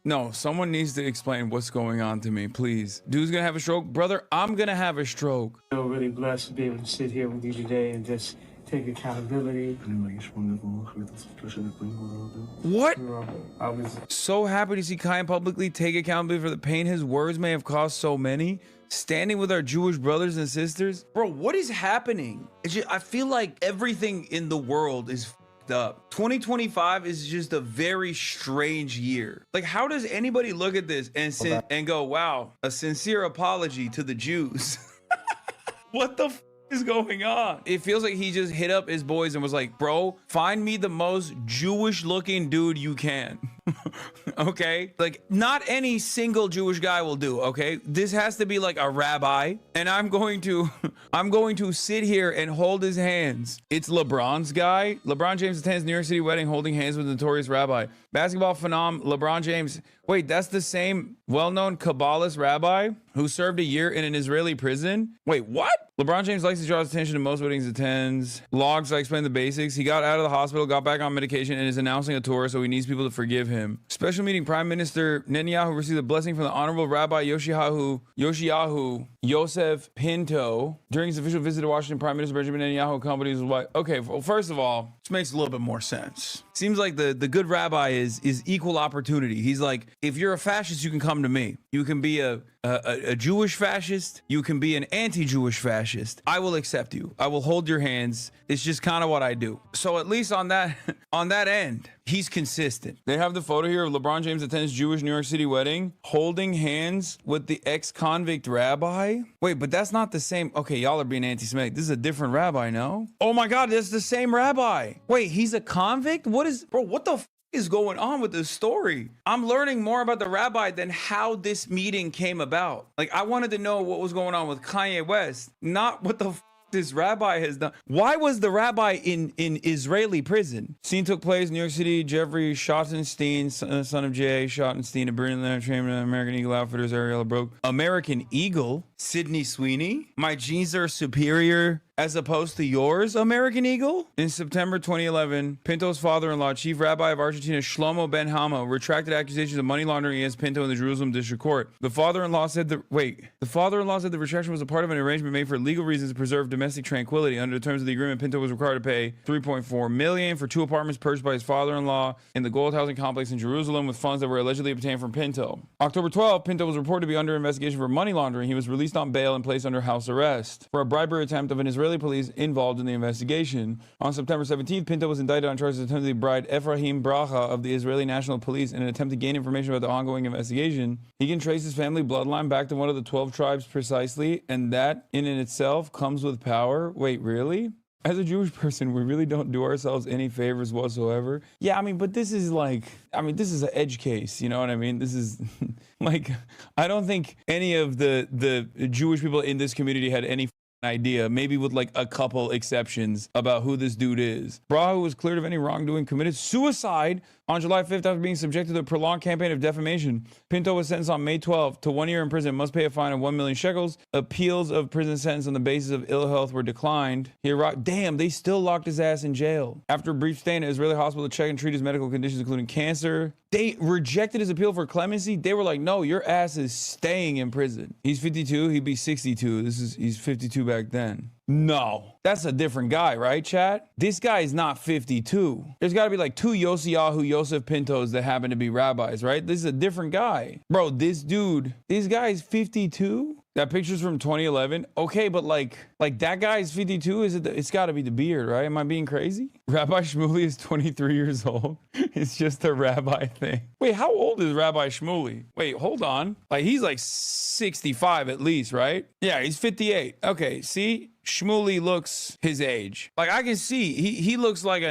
No, someone needs to explain what's going on to me, please. Dude's gonna have a stroke. Brother, I'm gonna have a stroke. I feel really blessed to be able to sit here with you today and just take accountability. What? I was so happy to see Kanye publicly take accountability for the pain his words may have caused so many. Standing with our Jewish brothers and sisters. Bro, what is happening? I feel like everything in the world is up. 2025 is just a very strange year. Like, how does anybody look at this and go, wow, a sincere apology to the Jews? What the f is going on? It feels like he just hit up his boys and was like, bro, find me the most Jewish looking dude you can. Okay, like, not any single Jewish guy will do. Okay, this has to be like a rabbi, and I'm going to sit here and hold his hands. It's LeBron's guy. LeBron James attends New York City wedding holding hands with notorious rabbi. Basketball phenom LeBron James. Wait, that's the same well-known Kabbalist rabbi who served a year in an Israeli prison? Wait, what? LeBron James likes to draw his attention to most weddings he attends. Logs, I explained the basics. He got out of the hospital, got back on medication, and is announcing a tour, so he needs people to forgive him. Special meeting, Prime Minister Netanyahu received a blessing from the Honorable Rabbi Yoshiyahu Yosef Pinto. During his official visit to Washington, Prime Minister Benjamin Netanyahu accompanied his wife. Okay, well, first of all, this makes a little bit more sense. Seems like the good rabbi is equal opportunity. He's like, if you're a fascist, you can come to me. You can be a Jewish fascist. You can be an anti-Jewish fascist. I will accept you. I will hold your hands. It's just kind of what I do. So at least on that end, he's consistent. They have the photo here of LeBron James attends Jewish New York City wedding, holding hands with the ex-convict rabbi. Wait, but that's not the same. Okay, y'all are being anti-Semitic. This is a different rabbi, no? Oh my God, that's the same rabbi. Wait, he's a convict? What the is going on with this story? I'm learning more about the rabbi than how this meeting came about. Like, I wanted to know what was going on with Kanye West, not what the this rabbi has done. Why was the rabbi in Israeli prison? Scene took place in New York City. Jeffrey Schottenstein, son of Jay Schottenstein, a brilliant trainer, American Eagle Outfitters, Ariella Broke. American Eagle? Sydney Sweeney? My jeans are superior as opposed to yours, American Eagle? In September 2011, Pinto's father-in-law, Chief Rabbi of Argentina, Shlomo Ben Hama, retracted accusations of money laundering against Pinto in the Jerusalem District Court. The father-in-law said the retraction was a part of an arrangement made for legal reasons to preserve domestic tranquility. Under the terms of the agreement, Pinto was required to pay $3.4 million for 2 apartments purchased by his father-in-law in the Gold Housing Complex in Jerusalem with funds that were allegedly obtained from Pinto. October 12, Pinto was reported to be under investigation for money laundering. He was released released on bail and placed under house arrest for a bribery attempt of an Israeli police involved in the investigation. On September 17th, Pinto was indicted on charges of attempting to bribe Ephraim Bracha of the Israeli National Police in an attempt to gain information about the ongoing investigation. He can trace his family bloodline back to one of the 12 tribes precisely, and that in itself comes with power. Wait, really? As a Jewish person, we really don't do ourselves any favors whatsoever. Yeah, I mean, but this is like, I mean, this is an edge case, you know what I mean? This is like, I don't think any of the Jewish people in this community had any idea, maybe with like a couple exceptions, about who this dude is. Bracha was cleared of any wrongdoing, committed suicide on July 5th after being subjected to a prolonged campaign of defamation. Pinto was sentenced on May 12th to 1 year in prison, must pay a fine of 1 million shekels. Appeals of prison sentence on the basis of ill health were declined. Damn, they still locked his ass in jail. After a brief stay in an Israeli hospital to check and treat his medical conditions, including cancer, they rejected his appeal for clemency. They were like, no, your ass is staying in prison. He's 52, he'd be 62. He's 52 back then. No, that's a different guy, right, chat? This guy is not 52. There's got to be like 2 Yosiyahu Yosef Pintos that happen to be rabbis, right? This is a different guy. Bro, this guy is 52? That picture's from 2011. Okay, but like that guy is 52. It's got to be the beard, right? Am I being crazy? Rabbi Shmuley is 23 years old. It's just a rabbi thing. Wait, how old is Rabbi Shmuley? Wait, hold on. Like he's like 65 at least, right? Yeah, he's 58. Okay, see? Shmuley looks his age. Like I can see he looks like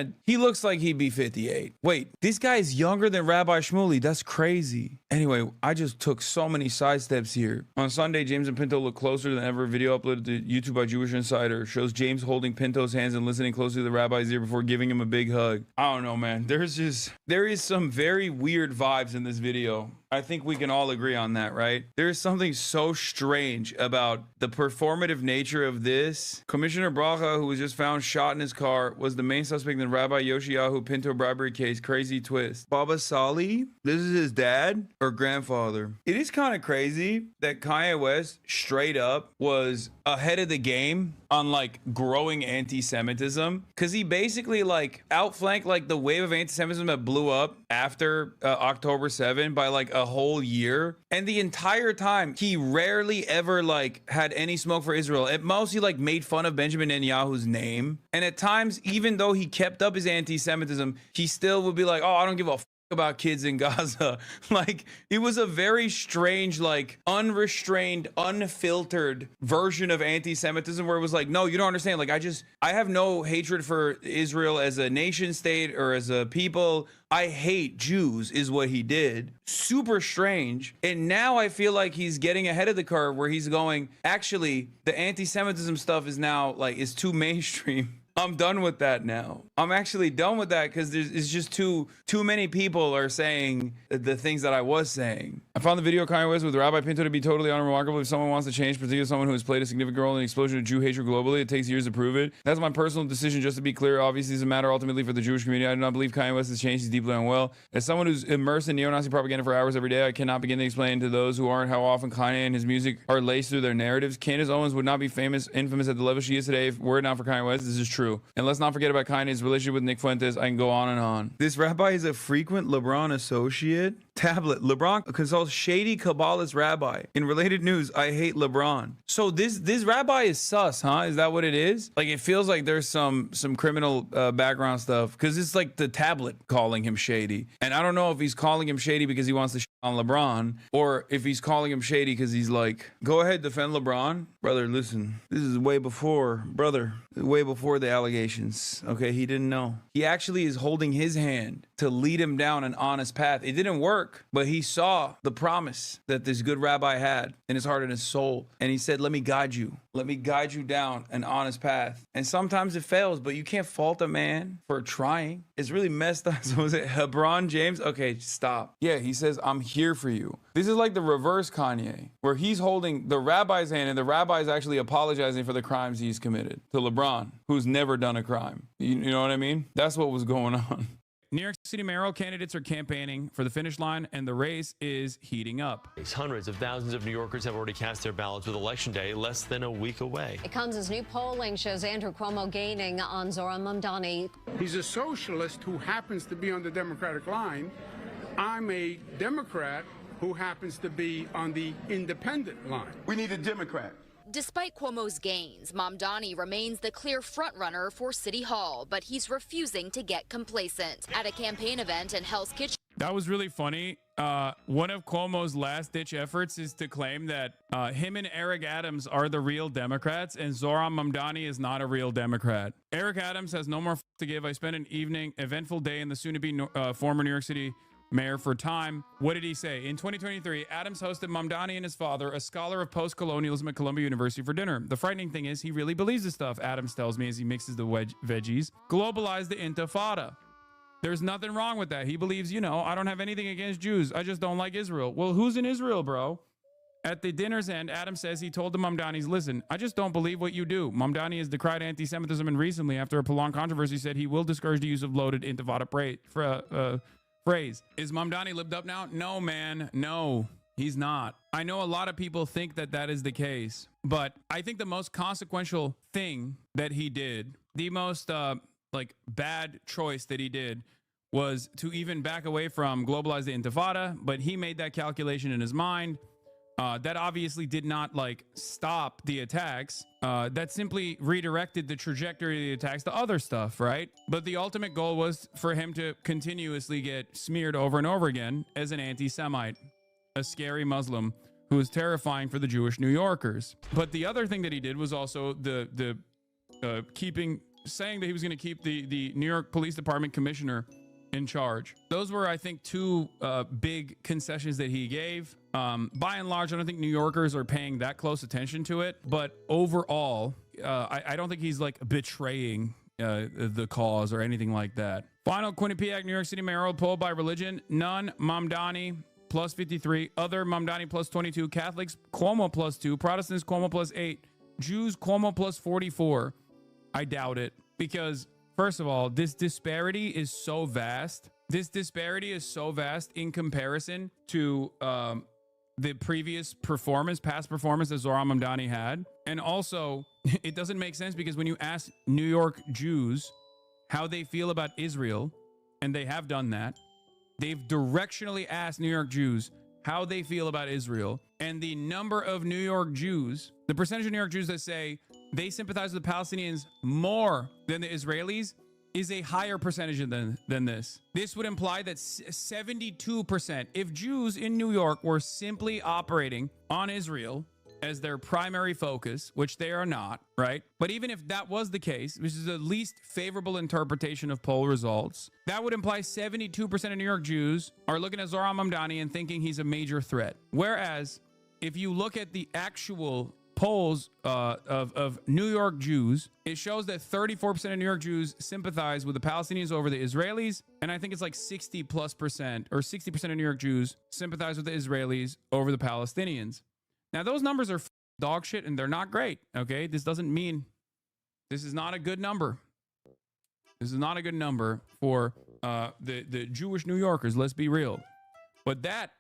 he'd be 58. Wait, this guy is younger than Rabbi Shmuley. That's crazy. Anyway, I just took so many sidesteps here. On Sunday, James and Pinto look closer than ever. A video uploaded to YouTube by Jewish Insider shows James holding Pinto's hands and listening closely to the rabbi's ear before giving him a big hug. I don't know, man. There is some very weird vibes in this video. I think we can all agree on that, right? There is something so strange about the performative nature of this. Commissioner Bracha, who was just found shot in his car, was the main suspect in the Rabbi Yoshiyahu Pinto bribery case. Crazy twist. Baba Sali, this is his dad or grandfather. It is kind of crazy that Kanye West straight up was ahead of the game on like growing anti-Semitism, because he basically like outflanked like the wave of anti-Semitism that blew up after October 7 by like a whole year. And the entire time he rarely ever like had any smoke for Israel. At most he like made fun of Benjamin Netanyahu's name, and at times, even though he kept up his anti-Semitism, he still would be like, oh, I don't give a about kids in Gaza. Like it was a very strange, like unrestrained, unfiltered version of anti-Semitism where it was like, no, you don't understand. Like I have no hatred for Israel as a nation state or as a people. I hate Jews is what he did. Super strange. And now I feel like he's getting ahead of the curve where he's going, actually, the anti-Semitism stuff is now like, is too mainstream. I'm done with that now. I'm actually done with that because it's just too many people are saying the things that I was saying. I found the video of Kanye West with Rabbi Pinto to be totally unremarkable. If someone wants to change, particularly someone who has played a significant role in the explosion of Jew hatred globally, it takes years to prove it. That's my personal decision, just to be clear. Obviously, it's a matter ultimately for the Jewish community. I do not believe Kanye West has changed. He's deeply unwell. As someone who's immersed in neo-Nazi propaganda for hours every day, I cannot begin to explain to those who aren't how often Kanye and his music are laced through their narratives. Candace Owens would not be infamous at the level she is today if were it not for Kanye West. This is true. And let's not forget about Kanye's relationship with Nick Fuentes. I can go on and on. This rabbi is a frequent LeBron associate. Tablet. LeBron consults shady Kabbalist rabbi. In related news, I hate LeBron. So this rabbi is sus, huh? Is that what it is? Like it feels like there's some criminal background stuff, because it's like the tablet calling him shady. And I don't know if he's calling him shady because he wants to on LeBron, or if he's calling him shady because he's like, go ahead, defend LeBron. Brother, listen, this is way before the allegations. Okay, he didn't know. He actually is holding his hand to lead him down an honest path. It didn't work, but he saw the promise that this good rabbi had in his heart and his soul. And he said, let me guide you. Let me guide you down an honest path. And sometimes it fails, but you can't fault a man for trying. It's really messed up. So was it Hebron James? Okay, stop. Yeah, he says, I'm here for you. This is like the reverse Kanye, where he's holding the rabbi's hand and the rabbi is actually apologizing for the crimes he's committed to LeBron, who's never done a crime. You know what I mean? That's what was going on. New York City mayoral candidates are campaigning for the finish line, and the race is heating up. Hundreds of thousands of New Yorkers have already cast their ballots with Election Day less than a week away. It comes as new polling shows Andrew Cuomo gaining on Zohran Mamdani. He's a socialist who happens to be on the Democratic line. I'm a Democrat who happens to be on the independent line. We need a Democrat. Despite Cuomo's gains, Mamdani remains the clear frontrunner for City Hall, but he's refusing to get complacent. At a campaign event in Hell's Kitchen. That was really funny. One of Cuomo's last-ditch efforts is to claim that him and Eric Adams are the real Democrats, and Zohran Mamdani is not a real Democrat. Eric Adams has no more to give. I spent an eventful day in the soon-to-be former New York City mayor for Time. What did he say? In 2023, Adams hosted Mamdani and his father, a scholar of post-colonialism at Columbia University, for dinner. The frightening thing is he really believes this stuff, Adams tells me as he mixes the veggies. Globalize the intifada. There's nothing wrong with that. He believes, you know, I don't have anything against Jews. I just don't like Israel. Well, who's in Israel, bro? At the dinner's end, Adams says he told the Mamdanis, listen, I just don't believe what you do. Mamdani has decried anti-Semitism, and recently, after a prolonged controversy, said he will discourage the use of loaded intifada phrase. Is Mamdani lived up now? No, man. No, he's not. I know a lot of people think that that is the case, but I think the most consequential thing that he did, the most bad choice that he did, was to even back away from globalize the intifada, but he made that calculation in his mind. That obviously did not stop the attacks. That simply redirected the trajectory of the attacks to other stuff, right? But the ultimate goal was for him to continuously get smeared over and over again as an anti-Semite, a scary Muslim who is terrifying for the Jewish New Yorkers. But the other thing that he did was also saying that he was going to keep the New York Police Department commissioner in charge. Those were, I think, two big concessions that he gave. By and large, I don't think New Yorkers are paying that close attention to it. But overall, I don't think he's betraying the cause or anything like that. Final Quinnipiac, New York City mayoral poll by religion. None. Mamdani plus 53. Other Mamdani plus 22. Catholics, Cuomo plus 2. Protestants, Cuomo plus 8. Jews, Cuomo plus 44. I doubt it, because first of all, this disparity is so vast. This disparity is so vast in comparison to the previous past performance that Zohran Mamdani had. And also, it doesn't make sense because when you ask New York Jews how they feel about Israel, and they have done that, they've directionally asked New York Jews how they feel about Israel. And the number of New York Jews, the percentage of New York Jews that say they sympathize with the Palestinians more than the Israelis, is a higher percentage than this. This would imply that 72%, if Jews in New York were simply operating on Israel as their primary focus, which they are not, right? But even if that was the case, which is the least favorable interpretation of poll results, that would imply 72% of New York Jews are looking at Zohran Mamdani and thinking he's a major threat. Whereas if you look at the actual polls of New York Jews, it shows that 34% of New York Jews sympathize with the Palestinians over the Israelis. And I think it's 60+% or 60% of New York Jews sympathize with the Israelis over the Palestinians. Now, those numbers are dog shit and they're not great. Okay. This doesn't mean this is not a good number. This is not a good number for the Jewish New Yorkers. Let's be real. But that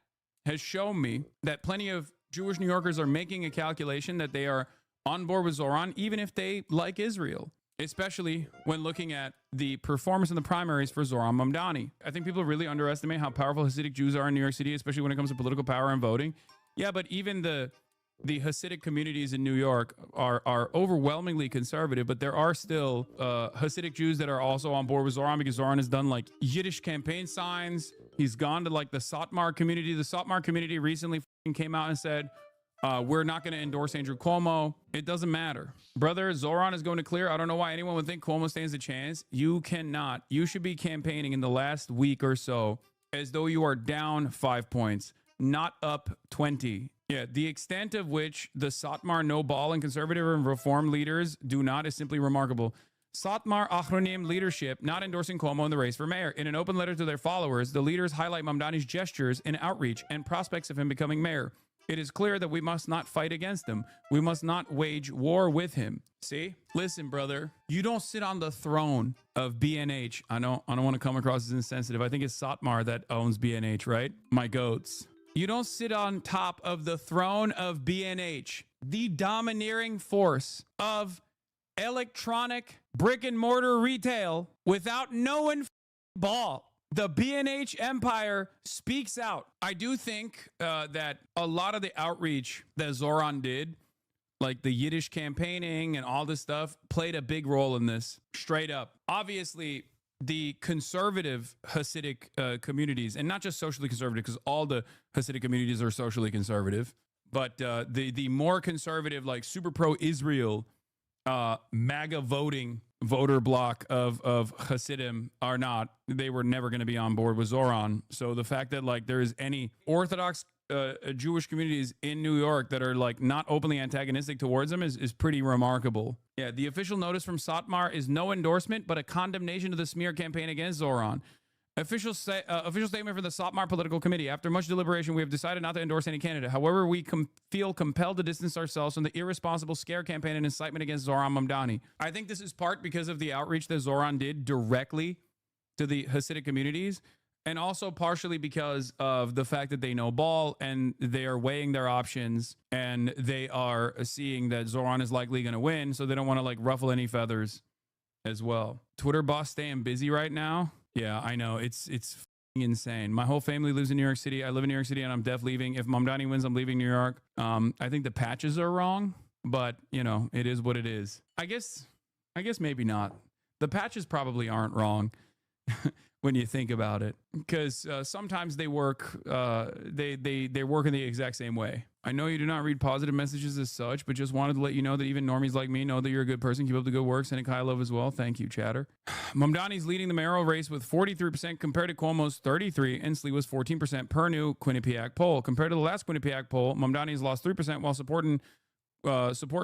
has shown me that plenty of Jewish New Yorkers are making a calculation that they are on board with Zohran, even if they like Israel, especially when looking at the performance in the primaries for Zohran Mamdani. I think people really underestimate how powerful Hasidic Jews are in New York City, especially when it comes to political power and voting. Yeah, but even the Hasidic communities in New York are overwhelmingly conservative, but there are still Hasidic Jews that are also on board with Zohran because Zohran has done Yiddish campaign signs. He's gone to the Satmar community. The Satmar community recently came out and said, we're not going to endorse Andrew Cuomo. It doesn't matter. Brother, Zohran is going to clear. I don't know why anyone would think Cuomo stands a chance. You cannot. You should be campaigning in the last week or so as though you are down 5 points, not up 20. Yeah, the extent of which the Satmar no-ball and conservative and reform leaders do not is simply remarkable. Satmar Achronim leadership not endorsing Cuomo in the race for mayor. In an open letter to their followers, the leaders highlight Mamdani's gestures in outreach and prospects of him becoming mayor. It is clear that we must not fight against him. We must not wage war with him. See? Listen, brother, you don't sit on the throne of BNH. I don't want to come across as insensitive. I think it's Satmar that owns BNH, right? My goats. You don't sit on top of the throne of BNH, the domineering force of electronic brick and mortar retail, without knowing ball. The B&H empire speaks out. I do think that a lot of the outreach that Zoran did, like the Yiddish campaigning and all this stuff, played a big role in this, straight up. Obviously, the conservative Hasidic communities, and not just socially conservative, because all the Hasidic communities are socially conservative, but the more conservative, like super pro-Israel, MAGA voter block of Hasidim are not. They were never going to be on board with Zoran. So the fact that like there is any Orthodox Jewish communities in New York that are like not openly antagonistic towards them is pretty remarkable. Yeah, the official notice from Satmar is no endorsement, but a condemnation of the smear campaign against Zoran. Official statement from the Satmar Political Committee. After much deliberation, we have decided not to endorse any candidate. However, we feel compelled to distance ourselves from the irresponsible scare campaign and incitement against Zoran Mamdani. I think this is part because of the outreach that Zoran did directly to the Hasidic communities, and also partially because of the fact that they know ball and they are weighing their options and they are seeing that Zoran is likely going to win, so they don't want to like ruffle any feathers as well. Twitter boss staying busy right now. Yeah, I know. It's insane. My whole family lives in New York City. I live in New York City and I'm leaving. If Mamdani wins, I'm leaving New York. I think the patches are wrong, but you know, it is what it is. I guess maybe not. The patches probably aren't wrong when you think about it, because sometimes they work. They work in the exact same way. I know you do not read positive messages as such, but just wanted to let you know that even normies like me know that you're a good person. Keep up the good work. Sending Kai love as well. Thank you, chatter. Mamdani's leading the mayoral race with 43% compared to Cuomo's 33%, and Sliwa's 14% per new Quinnipiac poll. Compared to the last Quinnipiac poll, Mamdani's lost 3%, while support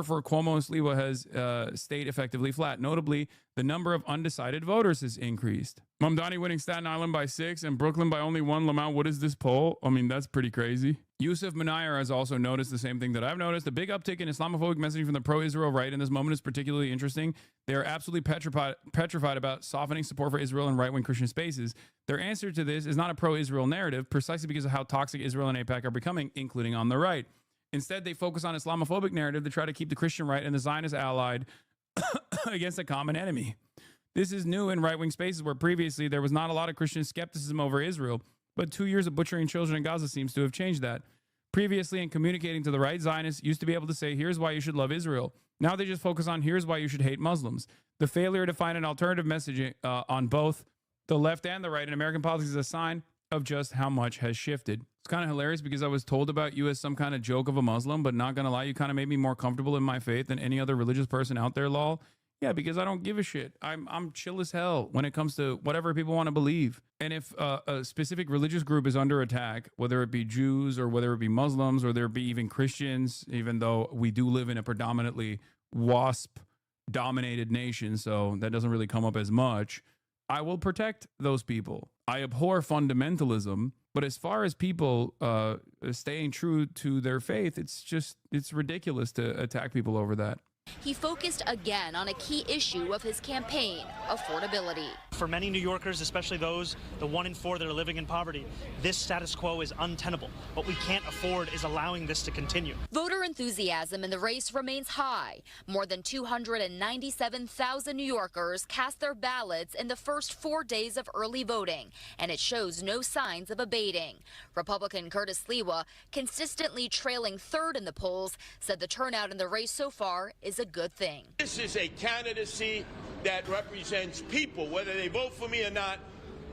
for Cuomo and Sliwa has stayed effectively flat. Notably, the number of undecided voters has increased. Mamdani winning Staten Island by 6 and Brooklyn by only 1. Lamau, what is this poll? I mean, that's pretty crazy. Yusuf Manayar has also noticed the same thing that I've noticed. The big uptick in Islamophobic messaging from the pro-Israel right in this moment is particularly interesting. They are absolutely petrified about softening support for Israel in right-wing Christian spaces. Their answer to this is not a pro-Israel narrative, precisely because of how toxic Israel and AIPAC are becoming, including on the right. Instead, they focus on Islamophobic narrative to try to keep the Christian right and the Zionist allied against a common enemy. This is new in right-wing spaces where previously there was not a lot of Christian skepticism over Israel, but 2 years of butchering children in Gaza seems to have changed that. Previously, in communicating to the right, Zionists used to be able to say, here's why you should love Israel. Now they just focus on, here's why you should hate Muslims. The failure to find an alternative message on both the left and the right in American politics is a sign of just how much has shifted. It's kind of hilarious because I was told about you as some kind of joke of a Muslim, but not gonna lie, you kind of made me more comfortable in my faith than any other religious person out there, lol. Yeah, because I don't give a shit. I'm chill as hell when it comes to whatever people want to believe. And if a specific religious group is under attack, whether it be Jews or whether it be Muslims or there be even Christians, even though we do live in a predominantly WASP-dominated nation, so that doesn't really come up as much, I will protect those people. I abhor fundamentalism, but as far as people staying true to their faith, it's ridiculous to attack people over that. He focused again on a key issue of his campaign, affordability. For many New Yorkers, especially those, the 1 in 4 that are living in poverty, this status quo is untenable. What we can't afford is allowing this to continue. Voter enthusiasm in the race remains high. More than 297,000 New Yorkers cast their ballots in the first 4 days of early voting, and it shows no signs of abating. Republican Curtis Sliwa, consistently trailing third in the polls, said the turnout in the race so far is a good thing. This is a candidacy that represents people, whether they vote for me or not.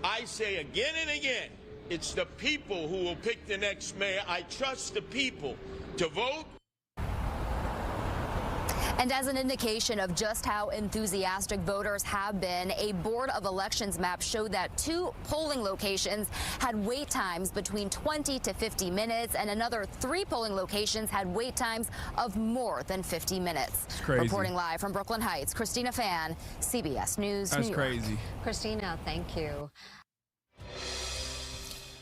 I say again and again, it's the people who will pick the next mayor. I trust the people to vote. And as an indication of just how enthusiastic voters have been, a Board of Elections map showed that 2 polling locations had wait times between 20 to 50 minutes, and another 3 polling locations had wait times of more than 50 minutes. It's crazy. Reporting live from Brooklyn Heights, Christina Fan, CBS News, New York. That's crazy. Christina, thank you.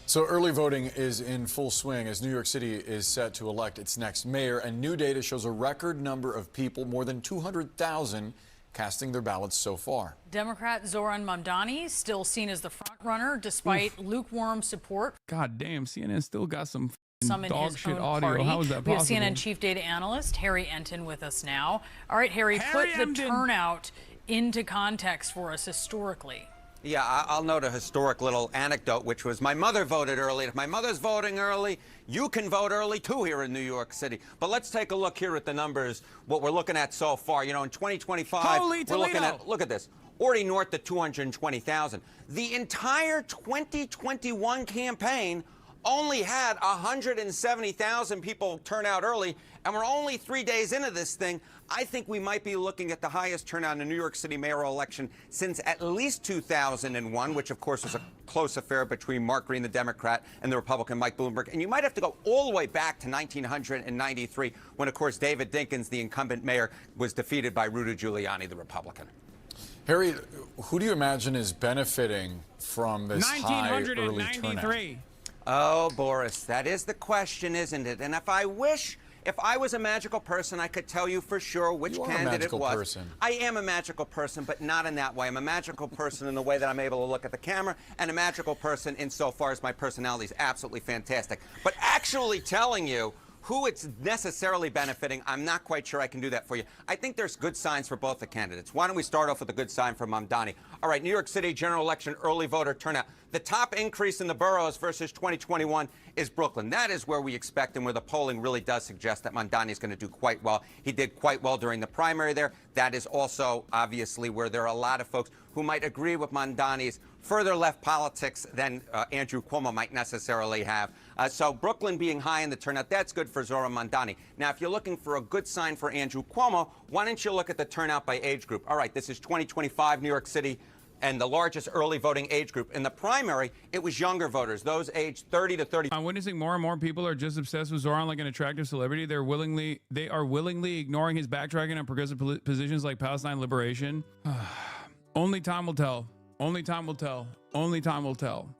So early voting is in full swing as New York City is set to elect its next mayor, and new data shows a record number of people, more than 200,000, casting their ballots so far. Democrat Zoran Mamdani still seen as the front runner despite lukewarm support. God damn, CNN still got some in dog his shit own audio. party. How is that possible? possible? We have CNN chief data analyst Harry Enton with us now. All right, Harry, put the turnout into context for us historically. Yeah, I'll note a historic little anecdote, which was my mother voted early. If my mother's voting early, you can vote early too here in New York City. But let's take a look here at the numbers, what we're looking at so far. You know, in 2025, Holy we're looking Toledo. at, look at this, already north of 220,000. The entire 2021 campaign only had 170,000 people turn out early, and we're only 3 days into this thing. I think we might be looking at the highest turnout in a New York City mayoral election since at least 2001, which of course was a close affair between Mark Green, the Democrat, and the Republican Mike Bloomberg. And you might have to go all the way back to 1993, when of course David Dinkins, the incumbent mayor, was defeated by Rudy Giuliani, the Republican. Harry, who do you imagine is benefiting from this high early turnout? Oh, Boris, that is the question, isn't it? And if I was a magical person, I could tell you for sure which candidate it was. Person. I am a magical person, but not in that way. I'm a magical person in the way that I'm able to look at the camera, and a magical person insofar as my personality is absolutely fantastic. But actually telling you who it's necessarily benefiting, I'm not quite sure I can do that for you. I think there's good signs for both the candidates. Why don't we start off with a good sign for Mamdani? All right, New York City general election early voter turnout. The top increase in the boroughs versus 2021 is Brooklyn. That is where we expect and where the polling really does suggest that Mamdani is going to do quite well. He did quite well during the primary there. That is also obviously where there are a lot of folks who might agree with Mamdani's further left politics than Andrew Cuomo might necessarily have. So Brooklyn being high in the turnout, that's good for Zohran Mamdani. Now, if you're looking for a good sign for Andrew Cuomo, why don't you look at the turnout by age group? All right, this is 2025 New York City, and the largest early voting age group. In the primary, it was younger voters, those aged 30 to 30. I'm witnessing more and more people are just obsessed with Zohran like an attractive celebrity. They are willingly ignoring his backtracking on progressive positions like Palestine liberation. Only time will tell. Only time will tell. Only time will tell.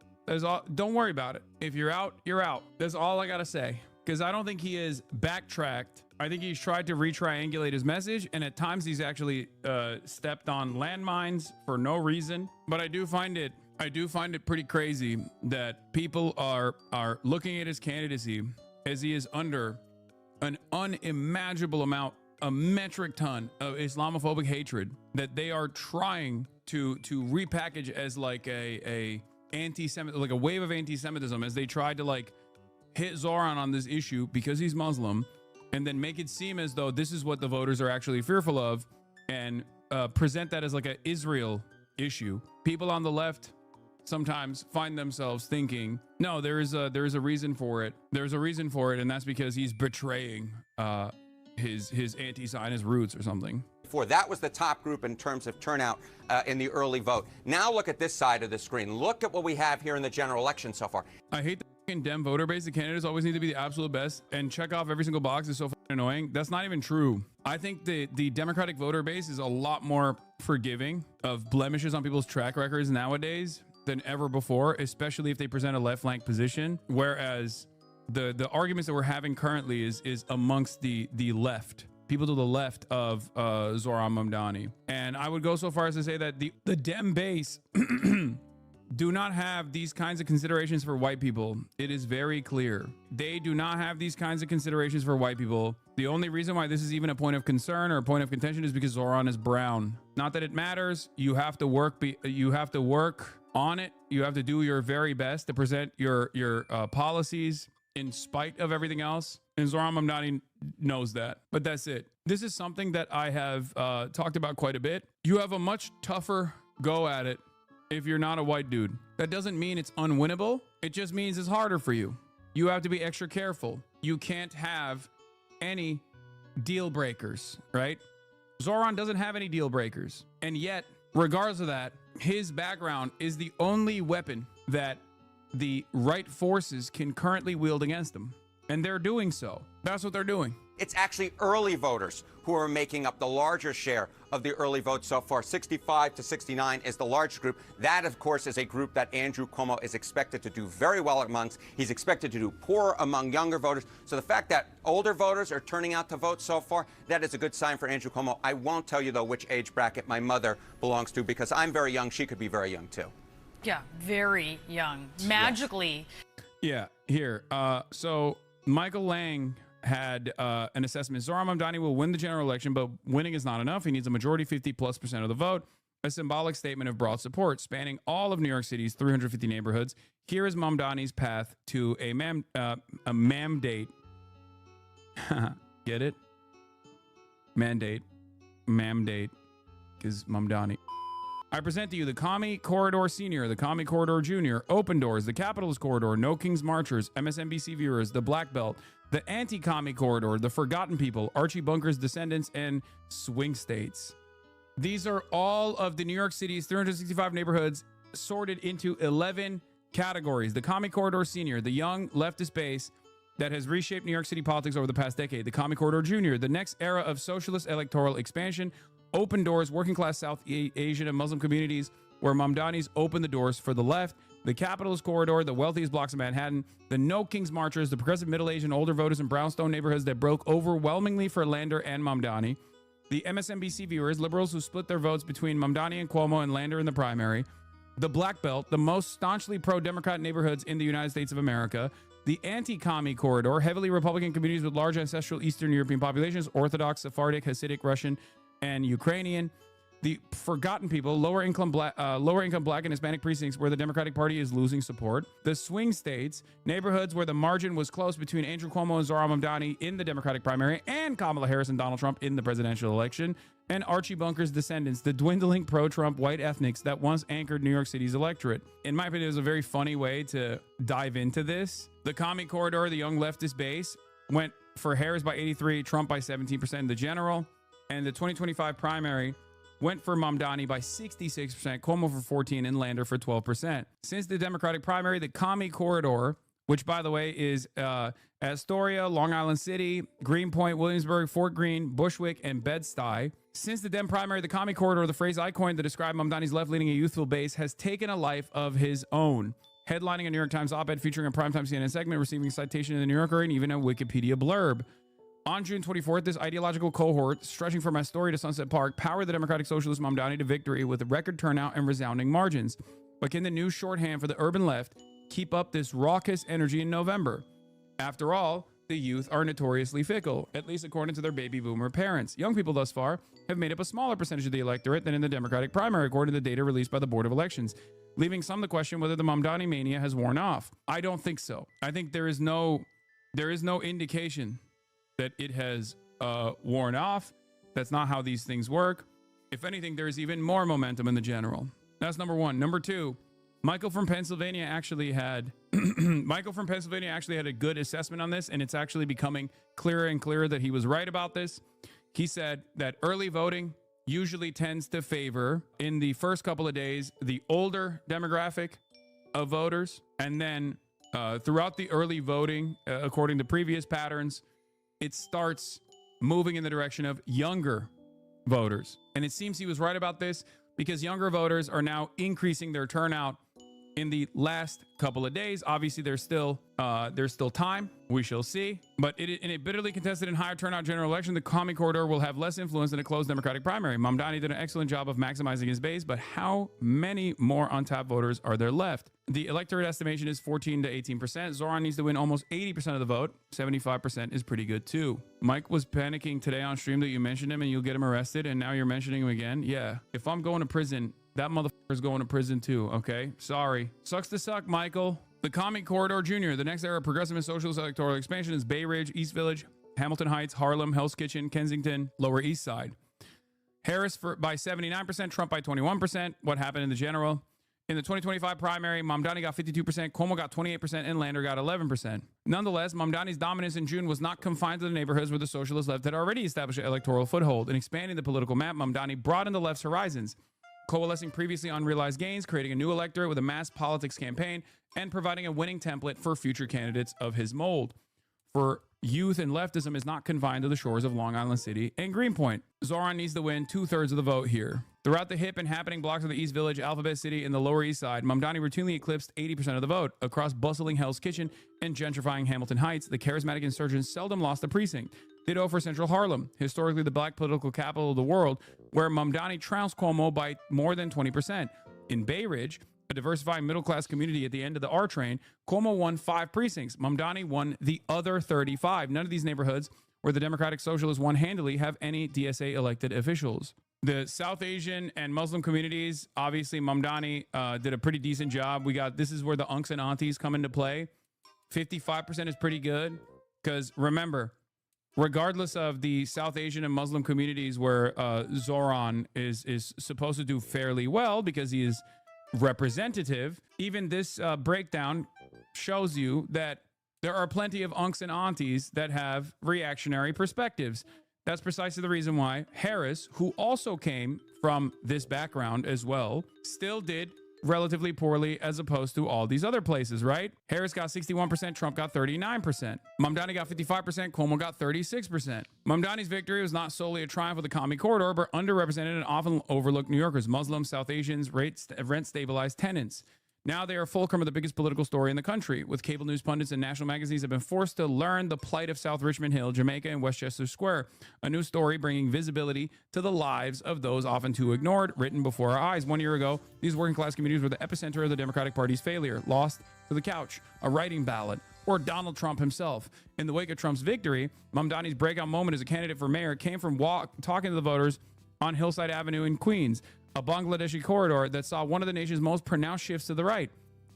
Don't worry about it. If you're out, you're out. That's all I gotta say. Because I don't think he is backtracked. I think he's tried to retriangulate his message, and at times he's actually stepped on landmines for no reason. But I do find it pretty crazy that people are looking at his candidacy as he is under an unimaginable amount, a metric ton of Islamophobic hatred that they are trying to repackage as like a like a wave of anti-Semitism, as they tried to like hit Zohran on this issue because he's Muslim, and then make it seem as though this is what the voters are actually fearful of, and present that as like an Israel issue. People on the left sometimes find themselves thinking, no, there is a reason for it. There's a reason for it, and that's because he's betraying his anti-Zionist roots or something. That was the top group in terms of turnout in the early vote. Now look at this side of the screen. Look at what we have here in the general election so far. I hate the fucking Dem voter base. The candidates always need to be the absolute best and check off every single box is so fucking annoying. That's not even true. I think the Democratic voter base is a lot more forgiving of blemishes on people's track records nowadays than ever before, especially if they present a left flank position. Whereas the arguments that we're having currently is amongst the left. People to the left of Zohran Mamdani. And I would go so far as to say that the Dem base do not have these kinds of considerations for white people. It is very clear. They do not have these kinds of considerations for white people. The only reason why this is even a point of concern or a point of contention is because Zohran is brown. Not that it matters. You have to work on it. You have to do your very best to present your policies in spite of everything else. And Zohran Mamdani knows that. But that's it. This is something that I have talked about quite a bit. You have a much tougher go at it if you're not a white dude. That doesn't mean it's unwinnable. It just means it's harder for you. You have to be extra careful. You can't have any deal breakers, right? Zohran doesn't have any deal breakers. And yet, regardless of that, his background is the only weapon that the right forces can currently wield against him. And they're doing so. That's what they're doing. It's actually early voters who are making up the larger share of the early vote so far. 65 to 69 is the largest group. That, of course, is a group that Andrew Cuomo is expected to do very well amongst. He's expected to do poor among younger voters. So the fact that older voters are turning out to vote so far, that is a good sign for Andrew Cuomo. I won't tell you, though, which age bracket my mother belongs to, because I'm very young. She could be very young, too. Yeah, very young. Magically. Yeah, here. So Michael Lang had an assessment. Zohran Mamdani will win the general election, but winning is not enough. He needs a majority, 50+% of the vote. a symbolic statement of broad support spanning all of New York City's 350 neighborhoods. Here is Mamdani's path to a mandate. Get it? Mandate. Because Mamdani. I present to you the Commie Corridor Senior, the Commie Corridor Junior, Open Doors, the Capitalist Corridor, No King's Marchers, MSNBC Viewers, the Black Belt, the Anti-Commie Corridor, the Forgotten People, Archie Bunker's Descendants, and Swing States. These are all of the New York City's 365 neighborhoods sorted into 11 categories. The Commie Corridor Senior, the young leftist base that has reshaped New York City politics over the past decade. The Commie Corridor Junior, the next era of socialist electoral expansion. Open Doors, working class South Asian and Muslim communities, where Mamdani's opened the doors for the left. The Capitalist Corridor, the wealthiest blocks of Manhattan. The No King's Marchers, the progressive middle-aged and older voters in brownstone neighborhoods that broke overwhelmingly for Lander and Mamdani. The MSNBC Viewers, liberals who split their votes between Mamdani and Cuomo and Lander in the primary. The Black Belt, the most staunchly pro-Democrat neighborhoods in the United States of America. The Anti-Commie Corridor, heavily Republican communities with large ancestral Eastern European populations, Orthodox, Sephardic, Hasidic, Russian, and Ukrainian. The Forgotten People, lower income black and Hispanic precincts where the Democratic Party is losing support. The Swing States, neighborhoods where the margin was close between Andrew Cuomo and Zohran Mamdani in the Democratic primary and Kamala Harris and Donald Trump in the presidential election. And Archie Bunker's Descendants, the dwindling pro-Trump white ethnics that once anchored New York City's electorate. In my opinion, it was a very funny way to dive into this. The Commie Corridor, the young leftist base, went for Harris by 83, Trump by 17% in the general. And the 2025 primary went for Mamdani by 66%, Cuomo for 14%, and Lander for 12%. Since the Democratic primary, the Commie Corridor, which, by the way, is Astoria, Long Island City, Greenpoint, Williamsburg, Fort Greene, Bushwick, and Bed-Stuy. Since the Dem primary, the Commie Corridor, the phrase I coined to describe Mamdani's left-leaning and youthful base, has taken a life of his own, headlining a New York Times op-ed featuring a primetime CNN segment, receiving a citation in the New Yorker, and even a Wikipedia blurb. On June 24th, this ideological cohort, stretching from Astoria to Sunset Park, powered the Democratic Socialist Mamdani to victory with a record turnout and resounding margins. But can the new shorthand for the urban left keep up this raucous energy in November? After all, the youth are notoriously fickle, at least according to their baby boomer parents. Young people thus far have made up a smaller percentage of the electorate than in the Democratic primary, according to the data released by the Board of Elections, leaving some to question whether the Mamdani mania has worn off. I don't think so. I think there is no indication that it has worn off. That's not how these things work. If anything, there's even more momentum in the general. That's number one. Number two, Michael from Pennsylvania actually had a good assessment on this, and it's actually becoming clearer and clearer that he was right about this. He said that early voting usually tends to favor, in the first couple of days, the older demographic of voters, and then throughout the early voting, according to previous patterns, it starts moving in the direction of younger voters. And it seems he was right about this because younger voters are now increasing their turnout in the last couple of days. Obviously, there's still time. We shall see. But in a bitterly contested and higher turnout general election, the Commie Corridor will have less influence than a closed Democratic primary. Mamdani did an excellent job of maximizing his base, but how many more untapped voters are there left? The electorate estimation is 14 to 18%. Zohran needs to win almost 80% of the vote. 75% is pretty good too. Mike was panicking today on stream that you mentioned him and you'll get him arrested, and now you're mentioning him again. Yeah, if I'm going to prison, that motherfucker's going to prison too, okay? Sorry. Sucks to suck, Michael. The Commie Corridor Junior, the next era of progressive and socialist electoral expansion, is Bay Ridge, East Village, Hamilton Heights, Harlem, Hell's Kitchen, Kensington, Lower East Side. Harris by 79%, Trump by 21%. What happened in the general? In the 2025 primary, Mamdani got 52%, Cuomo got 28%, and Lander got 11%. Nonetheless, Mamdani's dominance in June was not confined to the neighborhoods where the socialist left had already established an electoral foothold. In expanding the political map, Mamdani broadened the left's horizons, coalescing previously unrealized gains, creating a new electorate with a mass politics campaign, and providing a winning template for future candidates of his mold. For youth and leftism is not confined to the shores of Long Island City and Greenpoint. Zohran needs to win 2/3 of the vote here. Throughout the hip and happening blocks of the East Village, Alphabet City, and the Lower East Side, Mamdani routinely eclipsed 80% of the vote. Across bustling Hell's Kitchen and gentrifying Hamilton Heights, the charismatic insurgents seldom lost a precinct. Ditto for Central Harlem, historically the black political capital of the world, where Mamdani trounced Cuomo by more than 20%. In Bay Ridge, a diversifying middle-class community at the end of the R train, Cuomo won 5 precincts. Mamdani won the other 35. None of these neighborhoods where the Democratic Socialists won handily have any DSA elected officials. The South Asian and Muslim communities, obviously, Mamdani did a pretty decent job. This is where the unks and aunties come into play. 55% is pretty good because remember, regardless of the South Asian and Muslim communities where Zoran is supposed to do fairly well because he is representative, even this breakdown shows you that there are plenty of unks and aunties that have reactionary perspectives. That's precisely the reason why Harris, who also came from this background as well, still did relatively poorly as opposed to all these other places, right? Harris got 61%, Trump got 39%. Mamdani got 55%, Cuomo got 36%. Mamdani's victory was not solely a triumph of the commie corridor, but underrepresented and often overlooked New Yorkers, Muslims, South Asians, rent-stabilized tenants. Now they are fulcrum of the biggest political story in the country, with cable news pundits and national magazines have been forced to learn the plight of South Richmond Hill, Jamaica, and Westchester Square. A new story bringing visibility to the lives of those often too ignored, written before our eyes. 1 year ago, these working class communities were the epicenter of the Democratic Party's failure, lost to the couch, a writing ballot, or Donald Trump himself. In the wake of Trump's victory, Mamdani's breakout moment as a candidate for mayor came from talking to the voters on Hillside Avenue in Queens, a Bangladeshi corridor that saw one of the nation's most pronounced shifts to the right.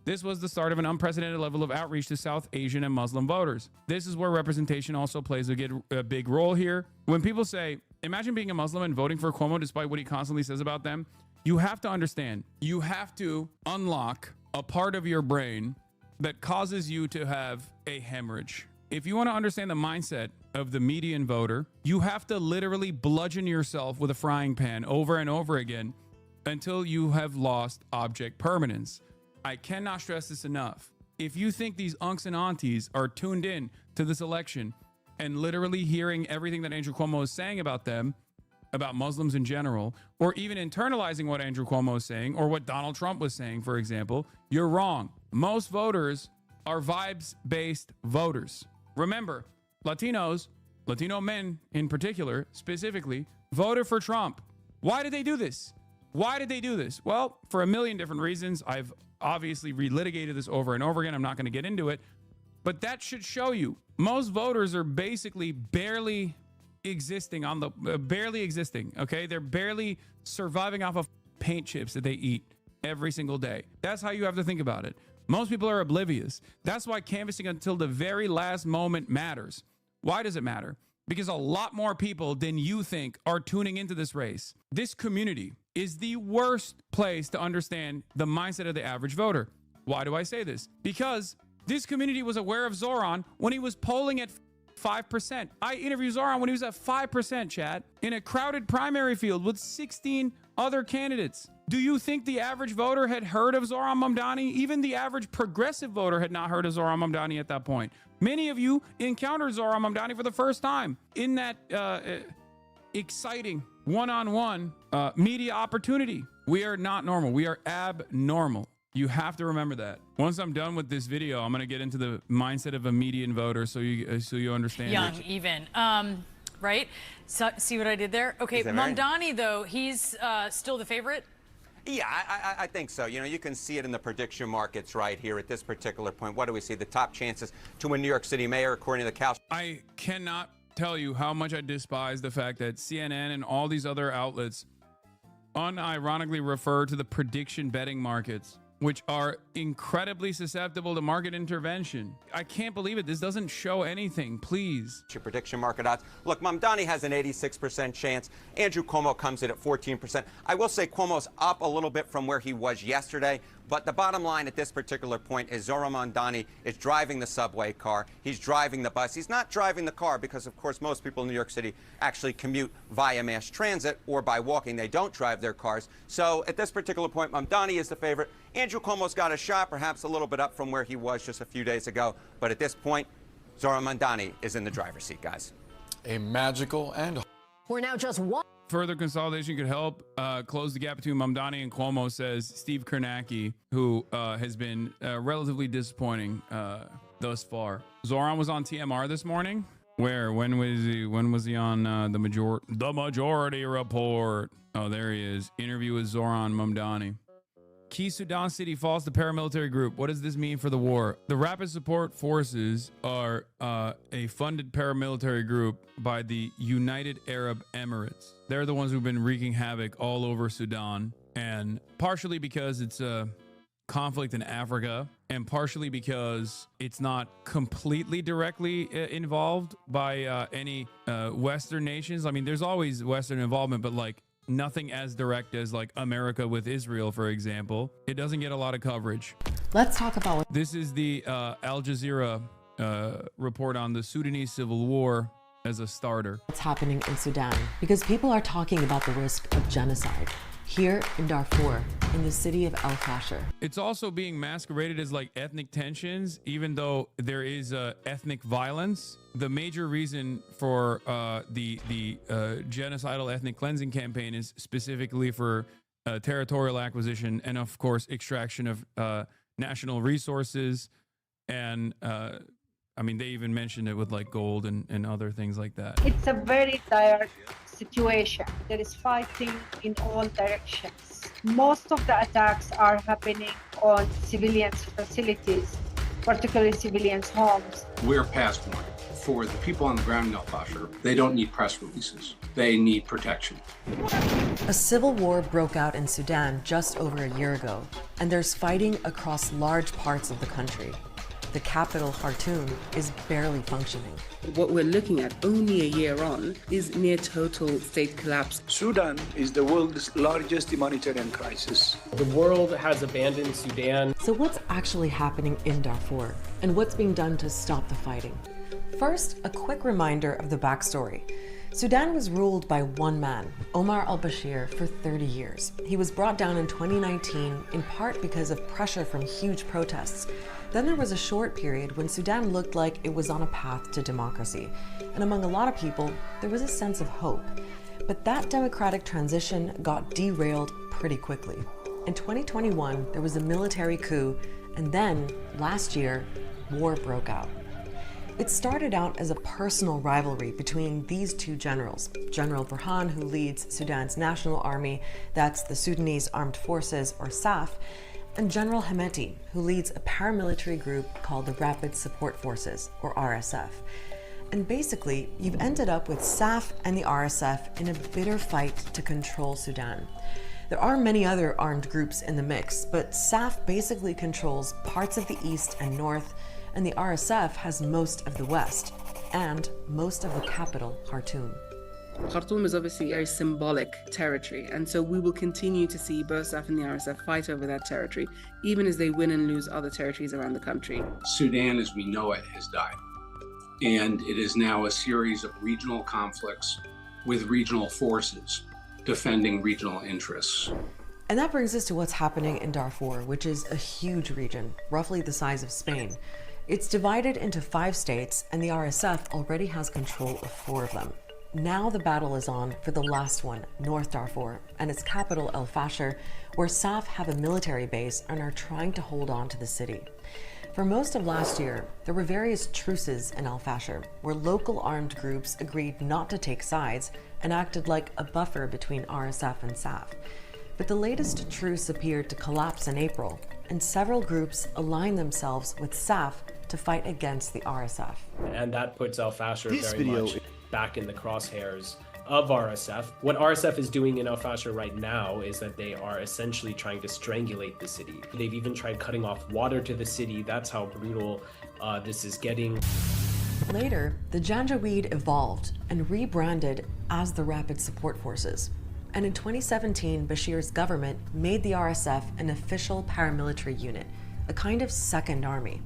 This was the start of an unprecedented level of outreach to South Asian and Muslim voters. This is where representation also plays a big role here. When people say, imagine being a Muslim and voting for Cuomo despite what he constantly says about them, you have to understand, you have to unlock a part of your brain that causes you to have a hemorrhage. If you want to understand the mindset of the median voter, you have to literally bludgeon yourself with a frying pan over and over again until you have lost object permanence. I cannot stress this enough. If you think these unks and aunties are tuned in to this election and literally hearing everything that Andrew Cuomo is saying about them, about Muslims in general, or even internalizing what Andrew Cuomo is saying or what Donald Trump was saying, for example, you're wrong. Most voters are vibes-based voters. Remember, Latinos, Latino men in particular, specifically, voted for Trump. Why did they do this? Why did they do this? Well, for a million different reasons. I've obviously relitigated this over and over again. I'm not going to get into it. But that should show you most voters are basically barely existing, okay? They're barely surviving off of paint chips that they eat every single day. That's how you have to think about it. Most people are oblivious. That's why canvassing until the very last moment matters. Why does it matter? Because a lot more people than you think are tuning into this race. This community is the worst place to understand the mindset of the average voter. Why do I say this? Because this community was aware of Zoran when he was polling at 5%. I interviewed Zoran when he was at 5%, chat, in a crowded primary field with 16 other candidates. Do you think the average voter had heard of Zoran Mamdani? Even the average progressive voter had not heard of Zoran Mamdani at that point. Many of you encountered Zoran Mamdani for the first time in that exciting one-on-one media opportunity. We are not normal. We are abnormal. You have to remember that. Once I'm done with this video, I'm going to get into the mindset of a median voter so you understand. Young, even. Right? So, see what I did there? Okay, Mamdani, though, he's still the favorite? Yeah, I think so. You know, you can see it in the prediction markets right here at this particular point. What do we see? The top chances to win New York City mayor, according to the Cal. I cannot tell you how much I despise the fact that CNN and all these other outlets unironically refer to the prediction betting markets, which are incredibly susceptible to market intervention. I can't believe it. This doesn't show anything, please. Your prediction market odds. Look, Mamdani has an 86% chance. Andrew Cuomo comes in at 14%. I will say Cuomo's up a little bit from where he was yesterday, but the bottom line at this particular point is Zoran Mamdani is driving the subway car. He's driving the bus. He's not driving the car because, of course, most people in New York City actually commute via mass transit or by walking. They don't drive their cars. So at this particular point, Mamdani is the favorite. Andrew Cuomo's got a shot, perhaps a little bit up from where he was just a few days ago. But at this point, Zoran Mamdani is in the driver's seat, guys. A magical and... We're now just one. Further consolidation could help close the gap between Mamdani and Cuomo, says Steve Kornacki, who has been relatively disappointing thus far. Zoran was on TMR this morning. When was he on the Majority Report? Oh, there he is. Interview with Zoran Mamdani. Key Sudan city falls to paramilitary group. What does this mean for the war? The Rapid Support Forces are a funded paramilitary group by the United Arab Emirates. They're the ones who've been wreaking havoc all over Sudan, and partially because it's a conflict in Africa, and partially because it's not completely directly involved by any Western nations. I mean, there's always Western involvement, but like nothing as direct as like America with Israel, for example. It doesn't get a lot of coverage. Let's talk about this is the Al Jazeera report on the Sudanese civil war as a starter. What's happening in Sudan, because people are talking about the risk of genocide here in Darfur, in the city of El Fasher. It's also being masqueraded as like ethnic tensions, even though there is ethnic violence. The major reason for the genocidal ethnic cleansing campaign is specifically for territorial acquisition and, of course, extraction of national resources. And I mean, they even mentioned it with like gold and other things like that. It's a very dire situation. There is fighting in all directions. Most of the attacks are happening on civilians' facilities, particularly civilians' homes. We're passport. For the people on the ground in El Fasher, they don't need press releases. They need protection. A civil war broke out in Sudan just over a year ago, and there's fighting across large parts of the country. The capital, Khartoum, is barely functioning. What we're looking at only a year on is near total state collapse. Sudan is the world's largest humanitarian crisis. The world has abandoned Sudan. So what's actually happening in Darfur, and what's being done to stop the fighting? First, a quick reminder of the backstory. Sudan was ruled by one man, Omar al-Bashir, for 30 years. He was brought down in 2019 in part because of pressure from huge protests. Then there was a short period when Sudan looked like it was on a path to democracy. And among a lot of people, there was a sense of hope. But that democratic transition got derailed pretty quickly. In 2021, there was a military coup, and then, last year, war broke out. It started out as a personal rivalry between these two generals, General Burhan, who leads Sudan's national army, that's the Sudanese Armed Forces, or SAF, and General Hemeti, who leads a paramilitary group called the Rapid Support Forces, or RSF. And basically, you've ended up with SAF and the RSF in a bitter fight to control Sudan. There are many other armed groups in the mix, but SAF basically controls parts of the east and north, and the RSF has most of the west, and most of the capital, Khartoum. Khartoum is obviously a symbolic territory, and so we will continue to see both SAF and the RSF fight over that territory, even as they win and lose other territories around the country. Sudan, as we know it, has died. And it is now a series of regional conflicts with regional forces defending regional interests. And that brings us to what's happening in Darfur, which is a huge region, roughly the size of Spain. It's divided into 5 states, and the RSF already has control of 4 of them. Now the battle is on for the last one, North Darfur, and its capital, El Fasher, where SAF have a military base and are trying to hold on to the city. For most of last year, there were various truces in El Fasher, where local armed groups agreed not to take sides and acted like a buffer between RSF and SAF. But the latest truce appeared to collapse in April, and several groups aligned themselves with SAF to fight against the RSF. And that puts El Fasher very much back in the crosshairs of RSF. What RSF is doing in El Fasher right now is that they are essentially trying to strangulate the city. They've even tried cutting off water to the city. That's how brutal this is getting. Later, the Janjaweed evolved and rebranded as the Rapid Support Forces. And in 2017, Bashir's government made the RSF an official paramilitary unit, a kind of second army.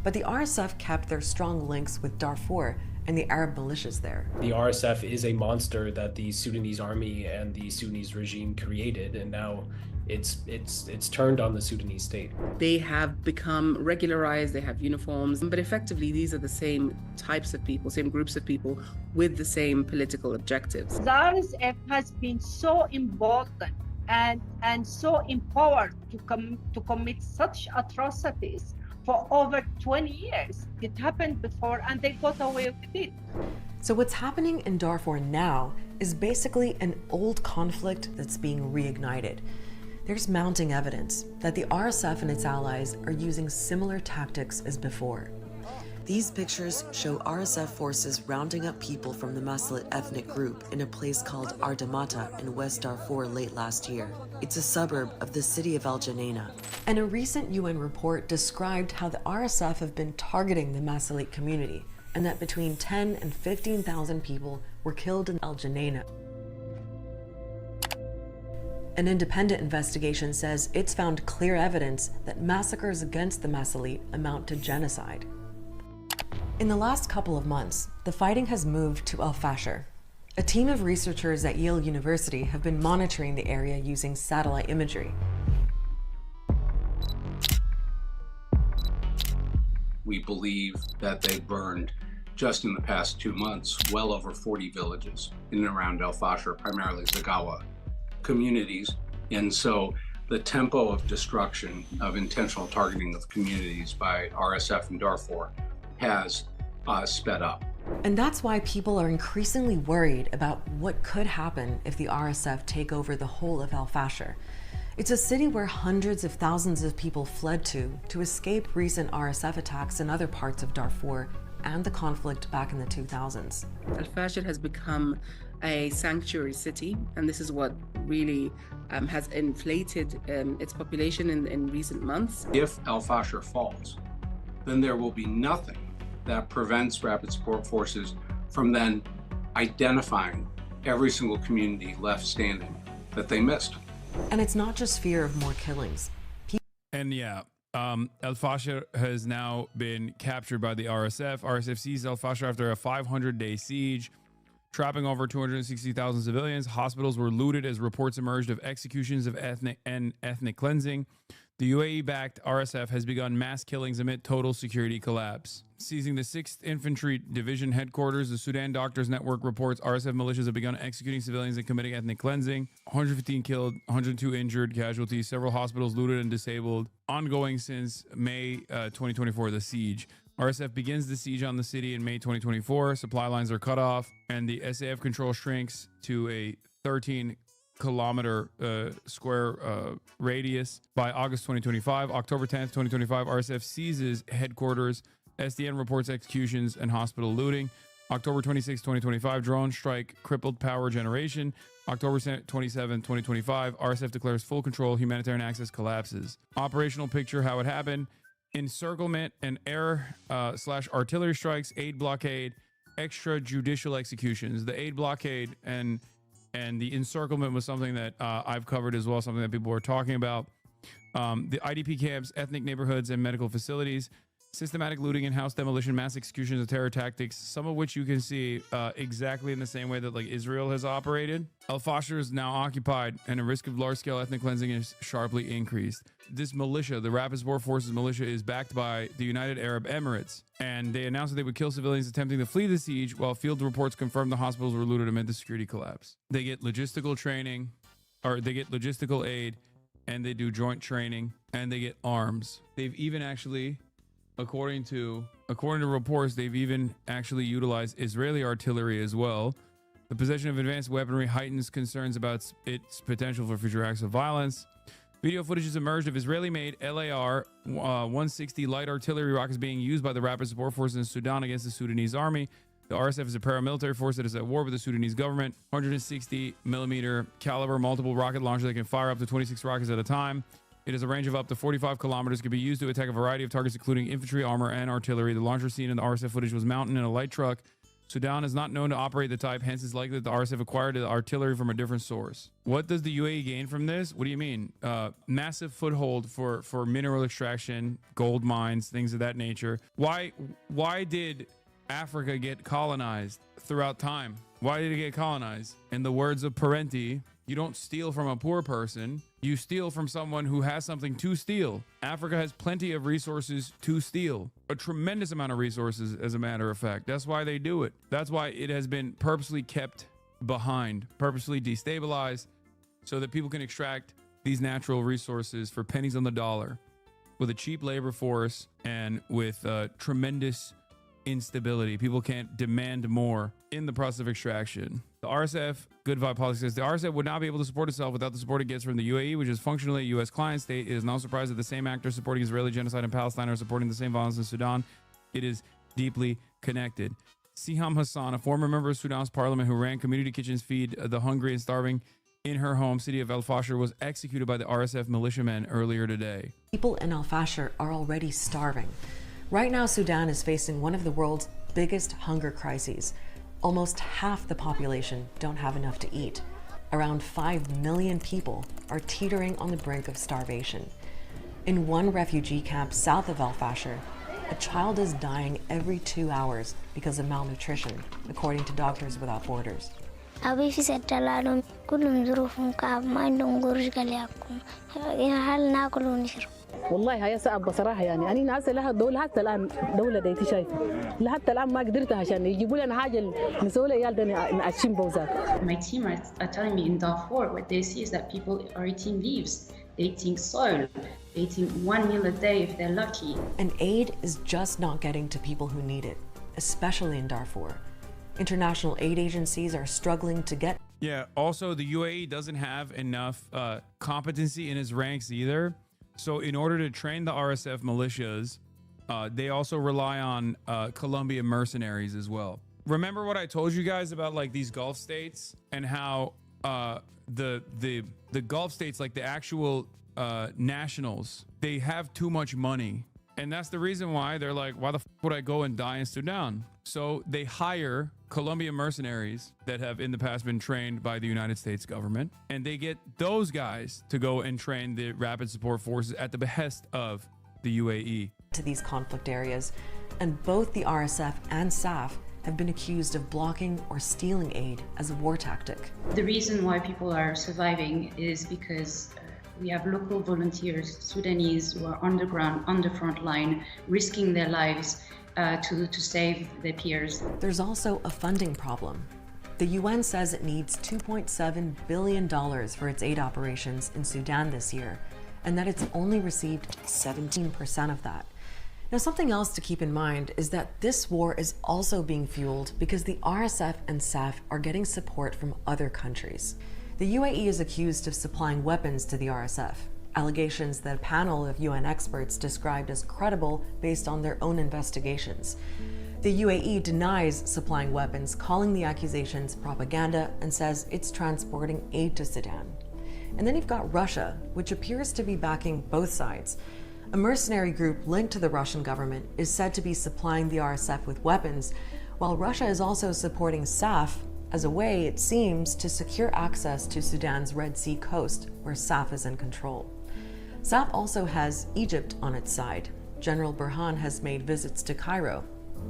But the RSF kept their strong links with Darfur and the Arab militias there. The RSF is a monster that the Sudanese army and the Sudanese regime created, and now it's turned on the Sudanese state. They have become regularized, they have uniforms, but effectively these are the same types of people, same groups of people with the same political objectives. The RSF has been so emboldened and so empowered to commit such atrocities for over 20 years. It happened before and they got away with it. So what's happening in Darfur now is basically an old conflict that's being reignited. There's mounting evidence that the RSF and its allies are using similar tactics as before. These pictures show RSF forces rounding up people from the Masalit ethnic group in a place called Ardamata in West Darfur late last year. It's a suburb of the city of El Geneina. And a recent UN report described how the RSF have been targeting the Masalit community, and that between 10 and 15,000 people were killed in El Geneina. An independent investigation says it's found clear evidence that massacres against the Masalit amount to genocide. In the last couple of months, the fighting has moved to El Fasher. A team of researchers at Yale University have been monitoring the area using satellite imagery. We believe that they burned, just in the past 2 months, well over 40 villages in and around El Fasher, primarily Zagawa communities. And so the tempo of destruction, of intentional targeting of communities by RSF in Darfur has sped up. And that's why people are increasingly worried about what could happen if the RSF take over the whole of El Fasher. It's a city where hundreds of thousands of people fled to escape recent RSF attacks in other parts of Darfur and the conflict back in the 2000s. El Fasher has become a sanctuary city, and this is what really has inflated its population in recent months. If El Fasher falls, then there will be nothing that prevents rapid support forces from then identifying every single community left standing that they missed. And it's not just fear of more killings. And yeah, El Fasher has now been captured by the RSF. RSF seized El Fasher after a 500-day siege, trapping over 260,000 civilians. Hospitals were looted as reports emerged of executions of ethnic cleansing. The UAE-backed RSF has begun mass killings amid total security collapse. Seizing the 6th Infantry Division headquarters, the Sudan Doctors Network reports RSF militias have begun executing civilians and committing ethnic cleansing. 115 killed, 102 injured, casualties, several hospitals looted and disabled. Ongoing since May 2024, the siege. RSF begins the siege on the city in May 2024. Supply lines are cut off, and the SAF control shrinks to a 13-kilometer square radius by August 2025. October 10th, 2025, RSF seizes headquarters. SDN reports executions and hospital looting. October 26, 2025, drone strike crippled power generation. October 27, 2025, RSF declares full control, humanitarian access collapses. Operational picture, how it happened. Encirclement and air/artillery strikes, aid blockade, extrajudicial executions. The aid blockade and the encirclement was something that I've covered as well, something that people were talking about. The IDP camps, ethnic neighborhoods, and medical facilities. Systematic looting and house demolition, mass executions, and terror tactics, some of which you can see exactly in the same way that like Israel has operated. El Fasher is now occupied, and the risk of large-scale ethnic cleansing is sharply increased. This militia, the Rapid Support Forces militia, is backed by the United Arab Emirates, and they announced that they would kill civilians attempting to flee the siege, while field reports confirmed the hospitals were looted amid the security collapse. They get logistical training, or they get logistical aid, and they do joint training, and they get arms. They've even actually, according to reports, they've even actually utilized Israeli artillery as well. The possession of advanced weaponry heightens concerns about its potential for future acts of violence. Video footage has emerged of Israeli-made LAR 160 light artillery rockets being used by the Rapid Support Forces in Sudan against the Sudanese army. The RSF is a paramilitary force that is at war with the Sudanese government. 160 millimeter caliber multiple rocket launcher that can fire up to 26 rockets at a time. It has a range of up to 45 kilometers, can be used to attack a variety of targets, including infantry, armor, and artillery. The launcher seen in the RSF footage was mounted in a light truck. Sudan is not known to operate the type, hence it's likely that the RSF acquired the artillery from a different source. What does the UAE gain from this? What do you mean? Massive foothold for mineral extraction, gold mines, things of that nature. Why did Africa get colonized throughout time? Why did it get colonized? In the words of Parenti, you don't steal from a poor person. You steal from someone who has something to steal. Africa has plenty of resources to steal. A tremendous amount of resources, as a matter of fact. That's why they do it. That's why it has been purposely kept behind, purposely destabilized, so that people can extract these natural resources for pennies on the dollar with a cheap labor force and with tremendous instability. People can't demand more in the process of extraction. The RSF, Good Vibe Politics says, the RSF would not be able to support itself without the support it gets from the UAE, which is functionally a U.S. client state. It is no surprise that the same actors supporting Israeli genocide in Palestine are supporting the same violence in Sudan. It is deeply connected. Siham Hasan, a former member of Sudan's parliament who ran community kitchens feed the hungry and starving in her home city of El Fasher, was executed by the RSF militiamen earlier today. People in El Fasher are already starving. Right now, Sudan is facing one of the world's biggest hunger crises. Almost half the population don't have enough to eat. Around 5 million people are teetering on the brink of starvation. In one refugee camp south of El Fasher, a child is dying every 2 hours because of malnutrition, according to Doctors Without Borders. أبي في ستة لهم كلهم ظروفهم كعب ما عندهم قرش قليلكم هل ناكل ونشرب. والله هي صعب بصراحه يعني انا ناسه لها الدوله حتى الان دوله ديتي شايف لحتى الان ما قدرت عشان يجيبوا لنا حاجه نسوي لها عيال نعشين بوزات. My team are telling me in Darfur what they see is that people are eating leaves, they're eating soil, they're eating one meal a day if they're lucky. And aid is just not getting to people who need it, especially in Darfur. International aid agencies are struggling to get. Yeah, also the UAE doesn't have enough competency in its ranks either. So in order to train the RSF militias, they also rely on Colombian mercenaries as well. Remember what I told you guys about like these Gulf states and how the Gulf states, like the actual nationals, they have too much money. And that's the reason why they're like, why the f would I go and die in Sudan? So they hire Colombian mercenaries that have in the past been trained by the United States government, and they get those guys to go and train the rapid support forces at the behest of the UAE. To these conflict areas, and both the RSF and SAF have been accused of blocking or stealing aid as a war tactic. The reason why people are surviving is because we have local volunteers, Sudanese, who are on the ground, on the front line, risking their lives to save their peers. There's also a funding problem. The UN says it needs $2.7 billion for its aid operations in Sudan this year, and that it's only received 17% of that. Now, something else to keep in mind is that this war is also being fueled because the RSF and SAF are getting support from other countries. The UAE is accused of supplying weapons to the RSF, allegations that a panel of UN experts described as credible based on their own investigations. The UAE denies supplying weapons, calling the accusations propaganda, and says it's transporting aid to Sudan. And then you've got Russia, which appears to be backing both sides. A mercenary group linked to the Russian government is said to be supplying the RSF with weapons, while Russia is also supporting SAF as a way, it seems, to secure access to Sudan's Red Sea coast, where SAF is in control. SAF also has Egypt on its side. General Burhan has made visits to Cairo.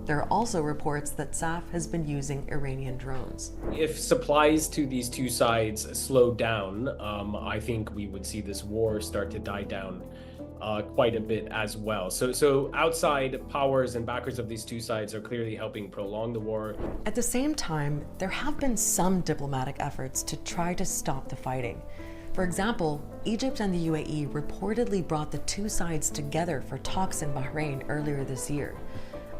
There are also reports that SAF has been using Iranian drones. If supplies to these two sides slow down, I think we would see this war start to die down quite a bit as well. So outside powers and backers of these two sides are clearly helping prolong the war. At the same time, there have been some diplomatic efforts to try to stop the fighting. For example, Egypt and the UAE reportedly brought the two sides together for talks in Bahrain earlier this year.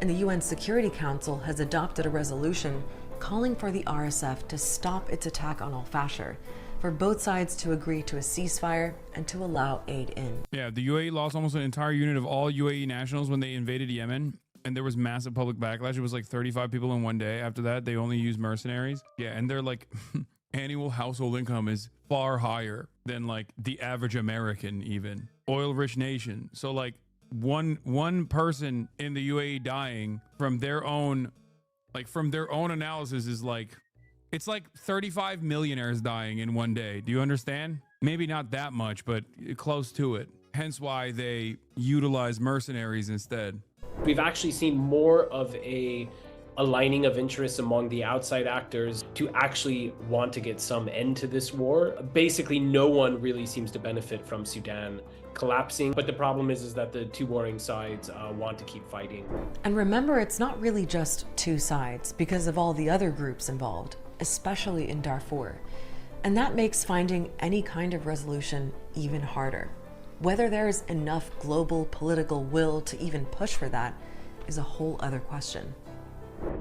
And the UN Security Council has adopted a resolution calling for the RSF to stop its attack on Al Fasher, for both sides to agree to a ceasefire and to allow aid in. Yeah, the UAE lost almost an entire unit of all UAE nationals when they invaded Yemen, and there was massive public backlash. It was like 35 people in one day. After that, they only used mercenaries. Yeah, and they're like, annual household income is far higher than like the average American even. Oil-rich nation. So like one person in the UAE dying from their own analysis is like, it's like 35 millionaires dying in one day. Do you understand? Maybe not that much, but close to it. Hence why they utilize mercenaries instead. We've actually seen more of a aligning of interests among the outside actors to actually want to get some end to this war. Basically, no one really seems to benefit from Sudan collapsing, but the problem is that the two warring sides want to keep fighting. And remember, it's not really just two sides because of all the other groups involved, especially in Darfur. And that makes finding any kind of resolution even harder. Whether there's enough global political will to even push for that is a whole other question.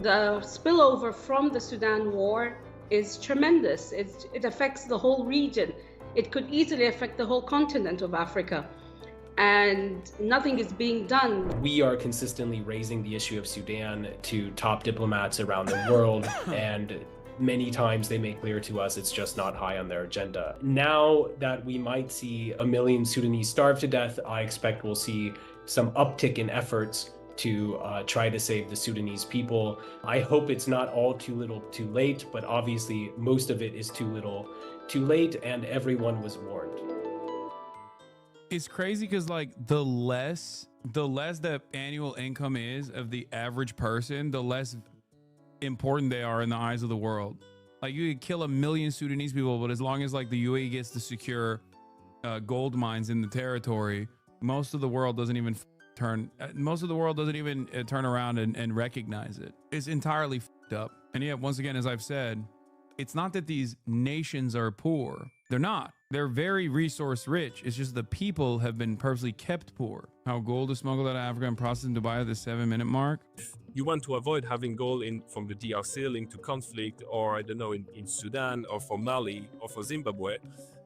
The spillover from the Sudan war is tremendous. It affects the whole region. It could easily affect the whole continent of Africa. And nothing is being done. We are consistently raising the issue of Sudan to top diplomats around the world, and many times they make clear to us it's just not high on their agenda. Now that we might see 1 million Sudanese starve to death, I expect we'll see some uptick in efforts to try to save the Sudanese people. I hope it's not all too little too late, but obviously most of it is too little too late, and everyone was warned. It's crazy because like the less the annual income is of the average person, the less important they are in the eyes of the world. Like you could kill 1 million Sudanese people, but as long as like the UAE gets to secure gold mines in the territory, most of the world doesn't even turn around and recognize it. It's entirely f***ed up. And yet, once again, as I've said, it's not that these nations are poor. They're not. They're very resource rich. It's just the people have been purposely kept poor. How gold is smuggled out of Africa and processed in Dubai at the 7-minute mark. You want to avoid having gold from the DRC linked to conflict, or I don't know, in Sudan or for Mali or for Zimbabwe.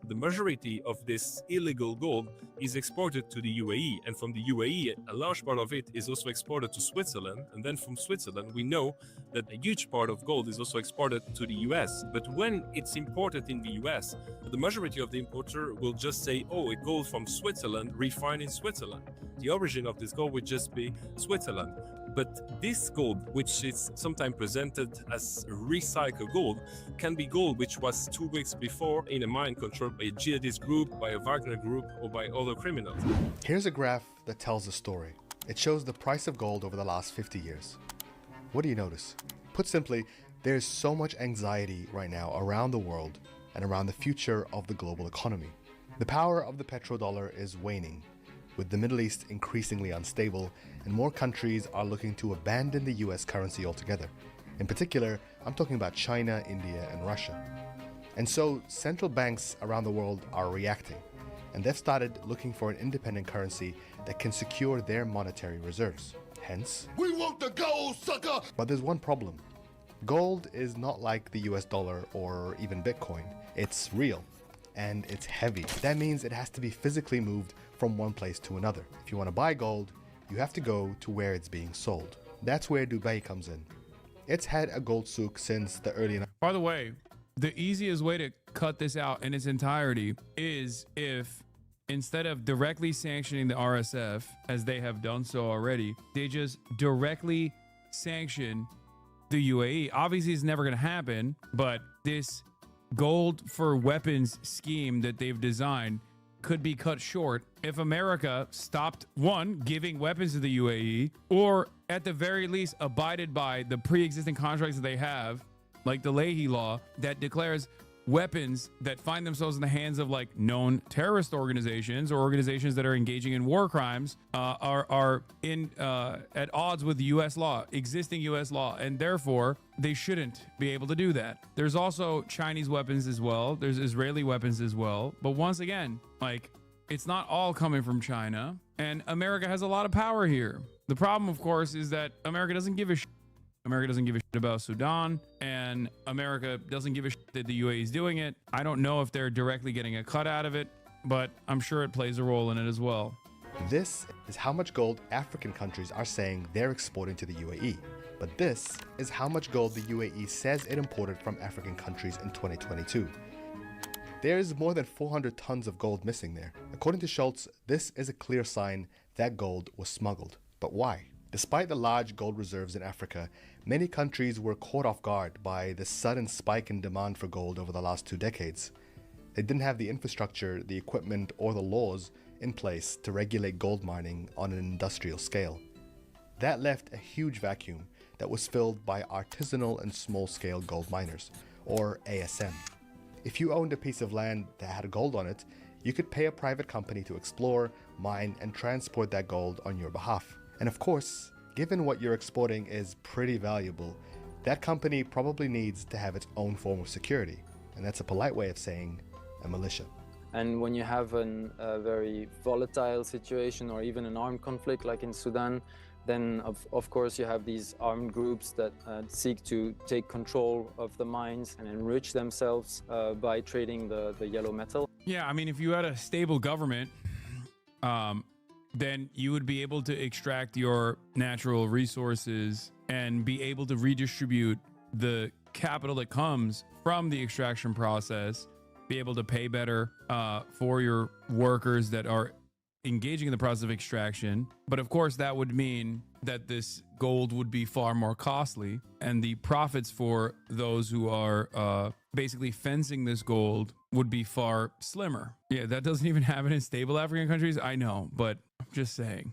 The majority of this illegal gold is exported to the UAE, and from the UAE, a large part of it is also exported to Switzerland. And then from Switzerland, we know that a huge part of gold is also exported to the US. But when it's imported in the US, the majority of the importer will just say, oh, it gold from Switzerland, refined in Switzerland. The origin of this gold would just be Switzerland. But this gold, which is sometimes presented as recycled gold, can be gold which was 2 weeks before in a mine controlled by a jihadist group, by a Wagner group, or by other criminals. Here's a graph that tells the story. It shows the price of gold over the last 50 years. What do you notice? Put simply, there's so much anxiety right now around the world and around the future of the global economy. The power of the petrodollar is waning, with the Middle East increasingly unstable, and more countries are looking to abandon the US currency altogether. In particular, I'm talking about China, India, and Russia. And so central banks around the world are reacting, and they've started looking for an independent currency that can secure their monetary reserves. Hence, we want the gold, sucker! But there's one problem. Gold is not like the US dollar or even Bitcoin. It's real, and it's heavy. That means it has to be physically moved from one place to another. If you want to buy gold, you have to go to where it's being sold. That's where Dubai comes in. It's had a gold souk since the early 90s. By the way, the easiest way to cut this out in its entirety is if instead of directly sanctioning the RSF, as they have done so already, they just directly sanction the UAE. Obviously, it's never going to happen, but this gold for weapons scheme that they've designed could be cut short if America stopped, one, giving weapons to the UAE, or at the very least abided by the pre-existing contracts that they have, like the Leahy Law, that declares weapons that find themselves in the hands of like known terrorist organizations or organizations that are engaging in war crimes are at odds with US law, existing US law, and therefore they shouldn't be able to do that. There's also Chinese weapons as well. There's Israeli weapons as well. But once again, like, it's not all coming from China, and America has a lot of power here. The problem, of course, is that America doesn't give a shit. America doesn't give a shit about Sudan, and America doesn't give a shit that the UAE is doing it. I don't know if they're directly getting a cut out of it, but I'm sure it plays a role in it as well. This is how much gold African countries are saying they're exporting to the UAE. But this is how much gold the UAE says it imported from African countries in 2022. There's more than 400 tons of gold missing there. According to Schultz, this is a clear sign that gold was smuggled. But why? Despite the large gold reserves in Africa, many countries were caught off guard by the sudden spike in demand for gold over the last 2 decades. They didn't have the infrastructure, the equipment, or the laws in place to regulate gold mining on an industrial scale. That left a huge vacuum that was filled by artisanal and small-scale gold miners, or ASM. If you owned a piece of land that had gold on it, you could pay a private company to explore, mine, and transport that gold on your behalf. And of course, given what you're exporting is pretty valuable, that company probably needs to have its own form of security. And that's a polite way of saying a militia. And when you have a very volatile situation or even an armed conflict like in Sudan, Then, of course, you have these armed groups that seek to take control of the mines and enrich themselves by trading the yellow metal. Yeah, I mean, if you had a stable government, then you would be able to extract your natural resources and be able to redistribute the capital that comes from the extraction process, be able to pay better for your workers that are engaging in the process of extraction. But of course, that would mean that this gold would be far more costly, and the profits for those who are basically fencing this gold would be far slimmer. Yeah, that doesn't even happen in stable African countries. I know, but I'm just saying.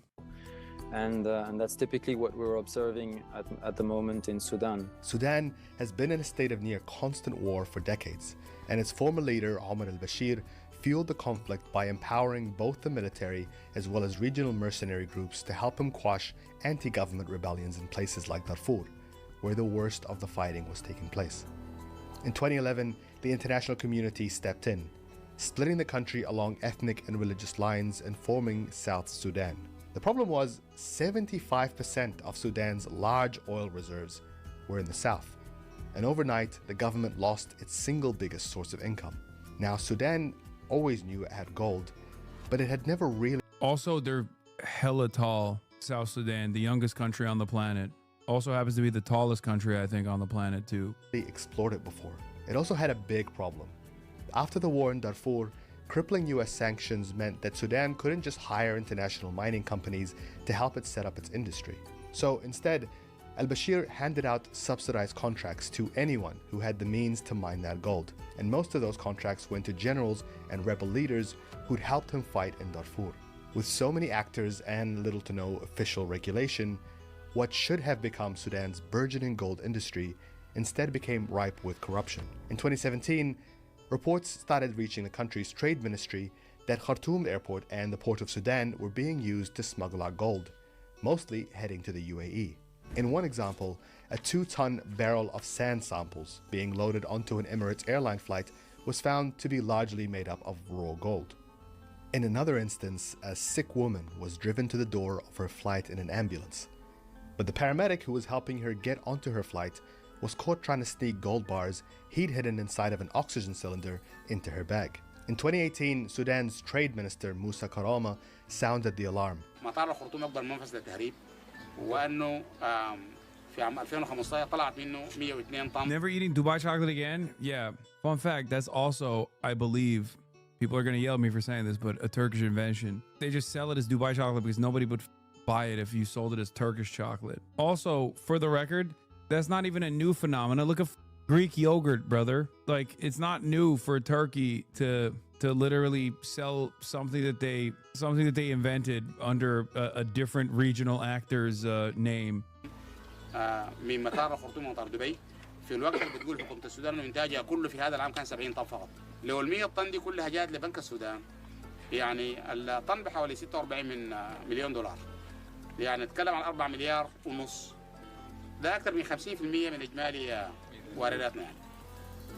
And that's typically what we're observing at the moment in Sudan. Sudan has been in a state of near constant war for decades, and its former leader, Omar al-Bashir, fueled the conflict by empowering both the military as well as regional mercenary groups to help him quash anti-government rebellions in places like Darfur, where the worst of the fighting was taking place. In 2011, the international community stepped in, splitting the country along ethnic and religious lines and forming South Sudan. The problem was 75% of Sudan's large oil reserves were in the south, and overnight the government lost its single biggest source of income. Now, Sudan always knew it had gold, but it had never really... Also, they're hella tall. South Sudan, the youngest country on the planet, also happens to be the tallest country, I think, on the planet too. They explored it before. It also had a big problem. After the war in Darfur, crippling US sanctions meant that Sudan couldn't just hire international mining companies to help it set up its industry. So instead, al-Bashir handed out subsidized contracts to anyone who had the means to mine that gold. And most of those contracts went to generals and rebel leaders who'd helped him fight in Darfur. With so many actors and little to no official regulation, what should have become Sudan's burgeoning gold industry instead became ripe with corruption. In 2017, reports started reaching the country's trade ministry that Khartoum airport and the port of Sudan were being used to smuggle out gold, mostly heading to the UAE. In one example, a 2-ton barrel of sand samples being loaded onto an Emirates airline flight was found to be largely made up of raw gold. In another instance, a sick woman was driven to the door of her flight in an ambulance. But the paramedic who was helping her get onto her flight was caught trying to sneak gold bars he'd hidden inside of an oxygen cylinder into her bag. In 2018, Sudan's trade minister Musa Karama sounded the alarm. مطار الخرطوم أكبر منفذ للتهريب وأنه في عام 2015 طلعت منه 102 طن. Never eating Dubai chocolate again? Yeah. Fun fact, that's also, I believe, people are going to yell at me for saying this, but a Turkish invention. They just sell it as Dubai chocolate because nobody would buy it if you sold it as Turkish chocolate. Also, for the record, that's not even a new phenomenon. Look at Greek yogurt, brother. Like, it's not new for Turkey to literally sell something that they invented under a different regional actor's name. من مطار الخرطوم ومطار دبي في الوقت اللي بتقول حكومة السودان انه انتاجها كله في هذا العام كان 70 طن فقط. لو ال 100 طن دي كلها جات لبنك السودان يعني الطن بحوالي 46 مليون دولار. يعني نتكلم عن 4 مليار ونص. ده أكثر من 50% من إجمالي وارداتنا يعني.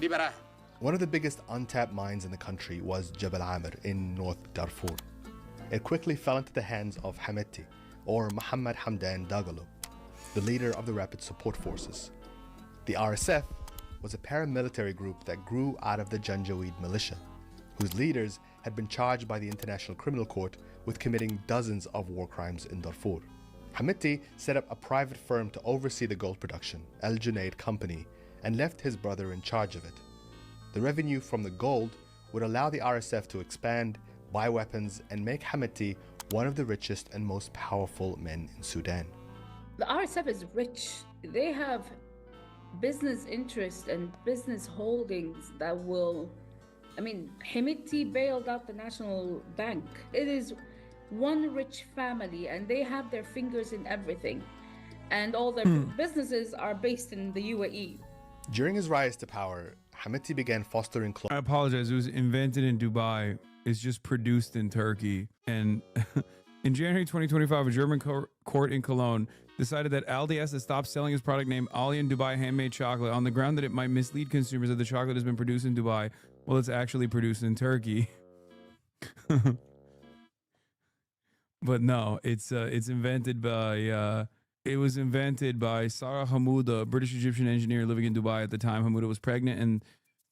دي براهن. One of the biggest untapped mines in the country was Jebel Amr in North Darfur. It quickly fell into the hands of Hamitti, or Mohammed Hamdan Dagalo, the leader of the Rapid Support Forces. The RSF was a paramilitary group that grew out of the Janjaweed militia, whose leaders had been charged by the International Criminal Court with committing dozens of war crimes in Darfur. Hamitti set up a private firm to oversee the gold production, Al Junaid Company, and left his brother in charge of it. The revenue from the gold would allow the RSF to expand, buy weapons, and make Hamitti one of the richest and most powerful men in Sudan. The RSF is rich. They have business interests and business holdings that will, Hamitti bailed out the National Bank. It is one rich family and they have their fingers in everything. And all their businesses are based in the UAE. During his rise to power, Hamitti began fostering... I apologize, it was invented in Dubai. It's just produced in Turkey. And in January 2025, a German court in Cologne decided that Aldi has to stop selling his product named Alien Dubai Handmade Chocolate on the ground that it might mislead consumers that the chocolate has been produced in Dubai. Well, it's actually produced in Turkey. But no, it's invented by it was invented by Sarah Hamouda, a British Egyptian engineer living in Dubai at the time. Hamouda was pregnant, and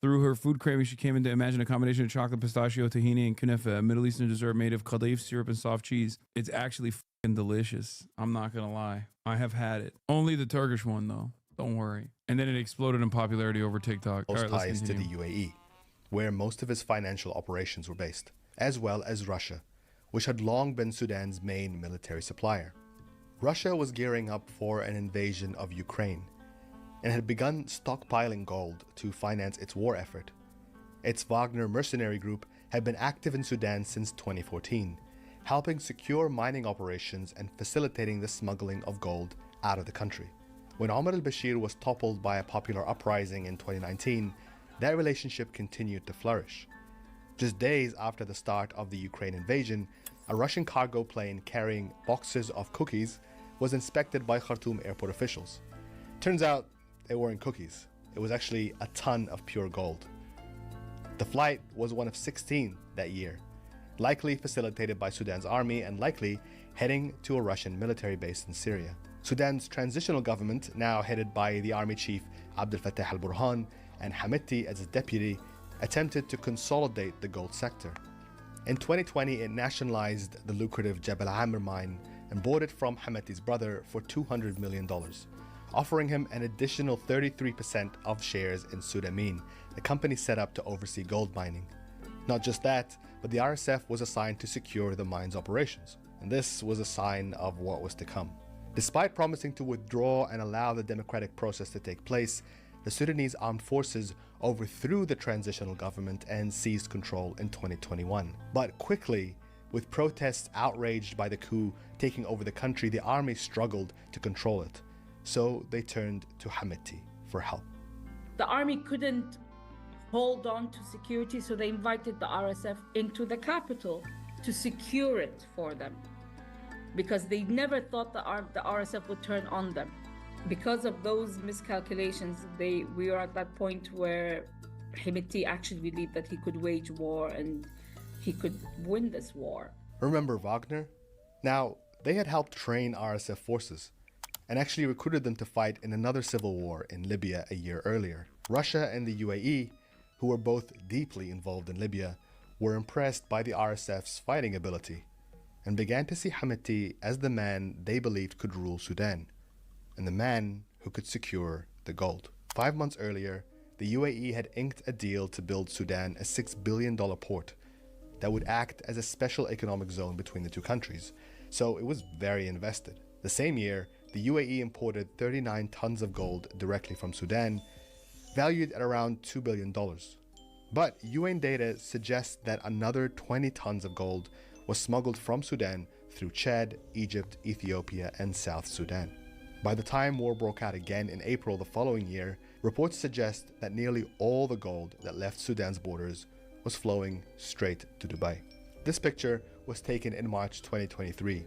through her food craving, she came into imagine a combination of chocolate, pistachio, tahini, and kunefa, a Middle Eastern dessert made of khadif syrup and soft cheese. It's actually fucking delicious. I'm not gonna lie. I have had it. Only the Turkish one though. Don't worry. And then it exploded in popularity over TikTok. Close All right, let's ties to the continue. UAE, where most of his financial operations were based, as well as Russia, which had long been Sudan's main military supplier. Russia was gearing up for an invasion of Ukraine and had begun stockpiling gold to finance its war effort. Its Wagner mercenary group had been active in Sudan since 2014, helping secure mining operations and facilitating the smuggling of gold out of the country. When Omar al-Bashir was toppled by a popular uprising in 2019, that relationship continued to flourish. Just days after the start of the Ukraine invasion, a Russian cargo plane carrying boxes of cookies was inspected by Khartoum airport officials. Turns out they weren't cookies. It was actually a ton of pure gold. The flight was one of 16 that year, likely facilitated by Sudan's army and likely heading to a Russian military base in Syria. Sudan's transitional government, now headed by the army chief Abdel Fattah al-Burhan and Hamiti as its deputy, attempted to consolidate the gold sector. In 2020, it nationalized the lucrative Jebel Amr mine and bought it from Hamiti's brother for $200 million, offering him an additional 33% of shares in Sudamin, the company set up to oversee gold mining. Not just that, but the RSF was assigned to secure the mine's operations, and this was a sign of what was to come. Despite promising to withdraw and allow the democratic process to take place, the Sudanese armed forces overthrew the transitional government and seized control in 2021. But quickly, with protests outraged by the coup taking over the country, the army struggled to control it. So they turned to Hamiti for help. The army couldn't hold on to security, so they invited the RSF into the capital to secure it for them, because they never thought the RSF would turn on them. Because of those miscalculations, we were at that point where Hamiti actually believed that he could wage war and he could win this war. Remember Wagner? Now, they had helped train RSF forces and actually recruited them to fight in another civil war in Libya a year earlier. Russia and the UAE, who were both deeply involved in Libya, were impressed by the RSF's fighting ability and began to see Hamiti as the man they believed could rule Sudan, and the man who could secure the gold. 5 months earlier, the UAE had inked a deal to build Sudan a $6 billion port that would act as a special economic zone between the two countries, so it was very invested. The same year, the UAE imported 39 tons of gold directly from Sudan, valued at around $2 billion. But UN data suggests that another 20 tons of gold was smuggled from Sudan through Chad, Egypt, Ethiopia, and South Sudan. By the time war broke out again in April the following year, reports suggest that nearly all the gold that left Sudan's borders was flowing straight to Dubai. This picture was taken in March 2023.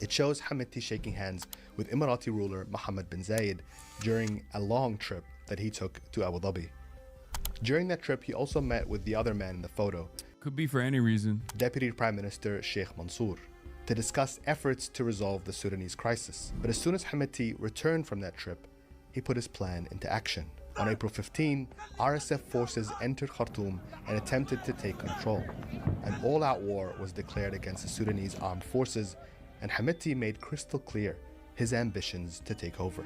It shows Hamiti shaking hands with Emirati ruler Mohammed bin Zayed during a long trip that he took to Abu Dhabi. During that trip, he also met with the other man in the photo. Could be for any reason. Deputy Prime Minister Sheikh Mansour, to discuss efforts to resolve the Sudanese crisis. But as soon as Hamiti returned from that trip, he put his plan into action. On April 15, RSF forces entered Khartoum and attempted to take control. An all-out war was declared against the Sudanese armed forces, and Hamiti made crystal clear his ambitions to take over.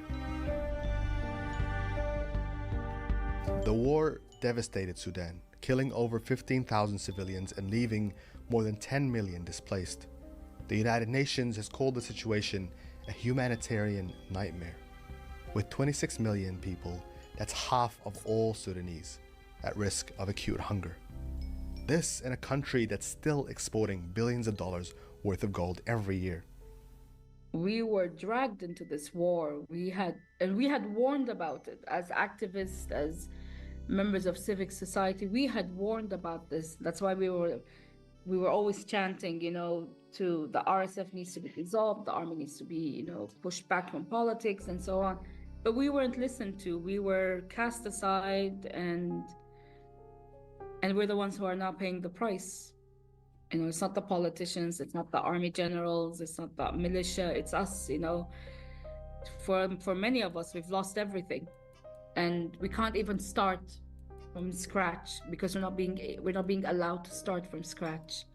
The war devastated Sudan, killing over 15,000 civilians and leaving more than 10 million displaced. The United Nations has called the situation a humanitarian nightmare. With 26 million people, that's half of all Sudanese at risk of acute hunger. This in a country that's still exporting billions of dollars worth of gold every year. We were dragged into this war. We had warned about it as activists, as members of civic society. We had warned about this. That's why we were always chanting, to the RSF needs to be dissolved, the army needs to be, pushed back from politics and so on. But we weren't listened to. We were cast aside, and we're the ones who are now paying the price. You know, it's not the politicians, it's not the army generals, it's not the militia, it's us, you know. For many of us, we've lost everything. And we can't even start from scratch because we're not being allowed to start from scratch.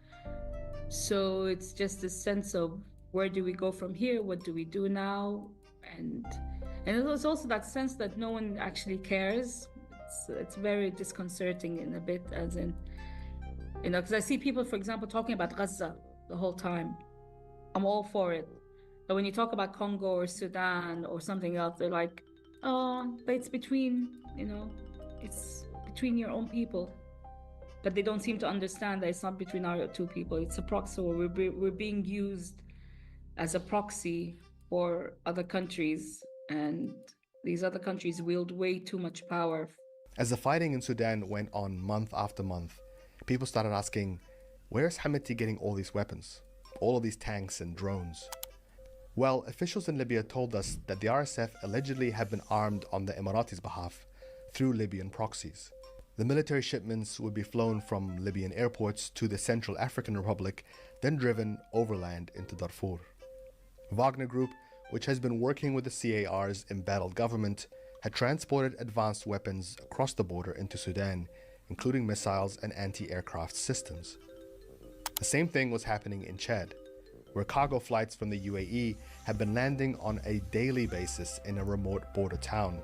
So it's just this sense of where do we go from here? What do we do now? And it was also that sense that no one actually cares. It's very disconcerting in a bit, as in, you know, because I see people, for example, talking about Gaza the whole time. I'm all for it. But when you talk about Congo or Sudan or something else, they're like, oh, but it's between, you know, it's between your own people. But they don't seem to understand that it's not between our two people. It's a proxy. We're being used as a proxy for other countries, and these other countries wield way too much power. As the fighting in Sudan went on month after month, people started asking, where's Hamiti getting all these weapons? All of these tanks and drones? Well, officials in Libya told us that the RSF allegedly had been armed on the Emiratis' behalf through Libyan proxies. The military shipments would be flown from Libyan airports to the Central African Republic, then driven overland into Darfur. Wagner Group, which has been working with the CAR's embattled government, had transported advanced weapons across the border into Sudan, including missiles and anti-aircraft systems. The same thing was happening in Chad, where cargo flights from the UAE had been landing on a daily basis in a remote border town,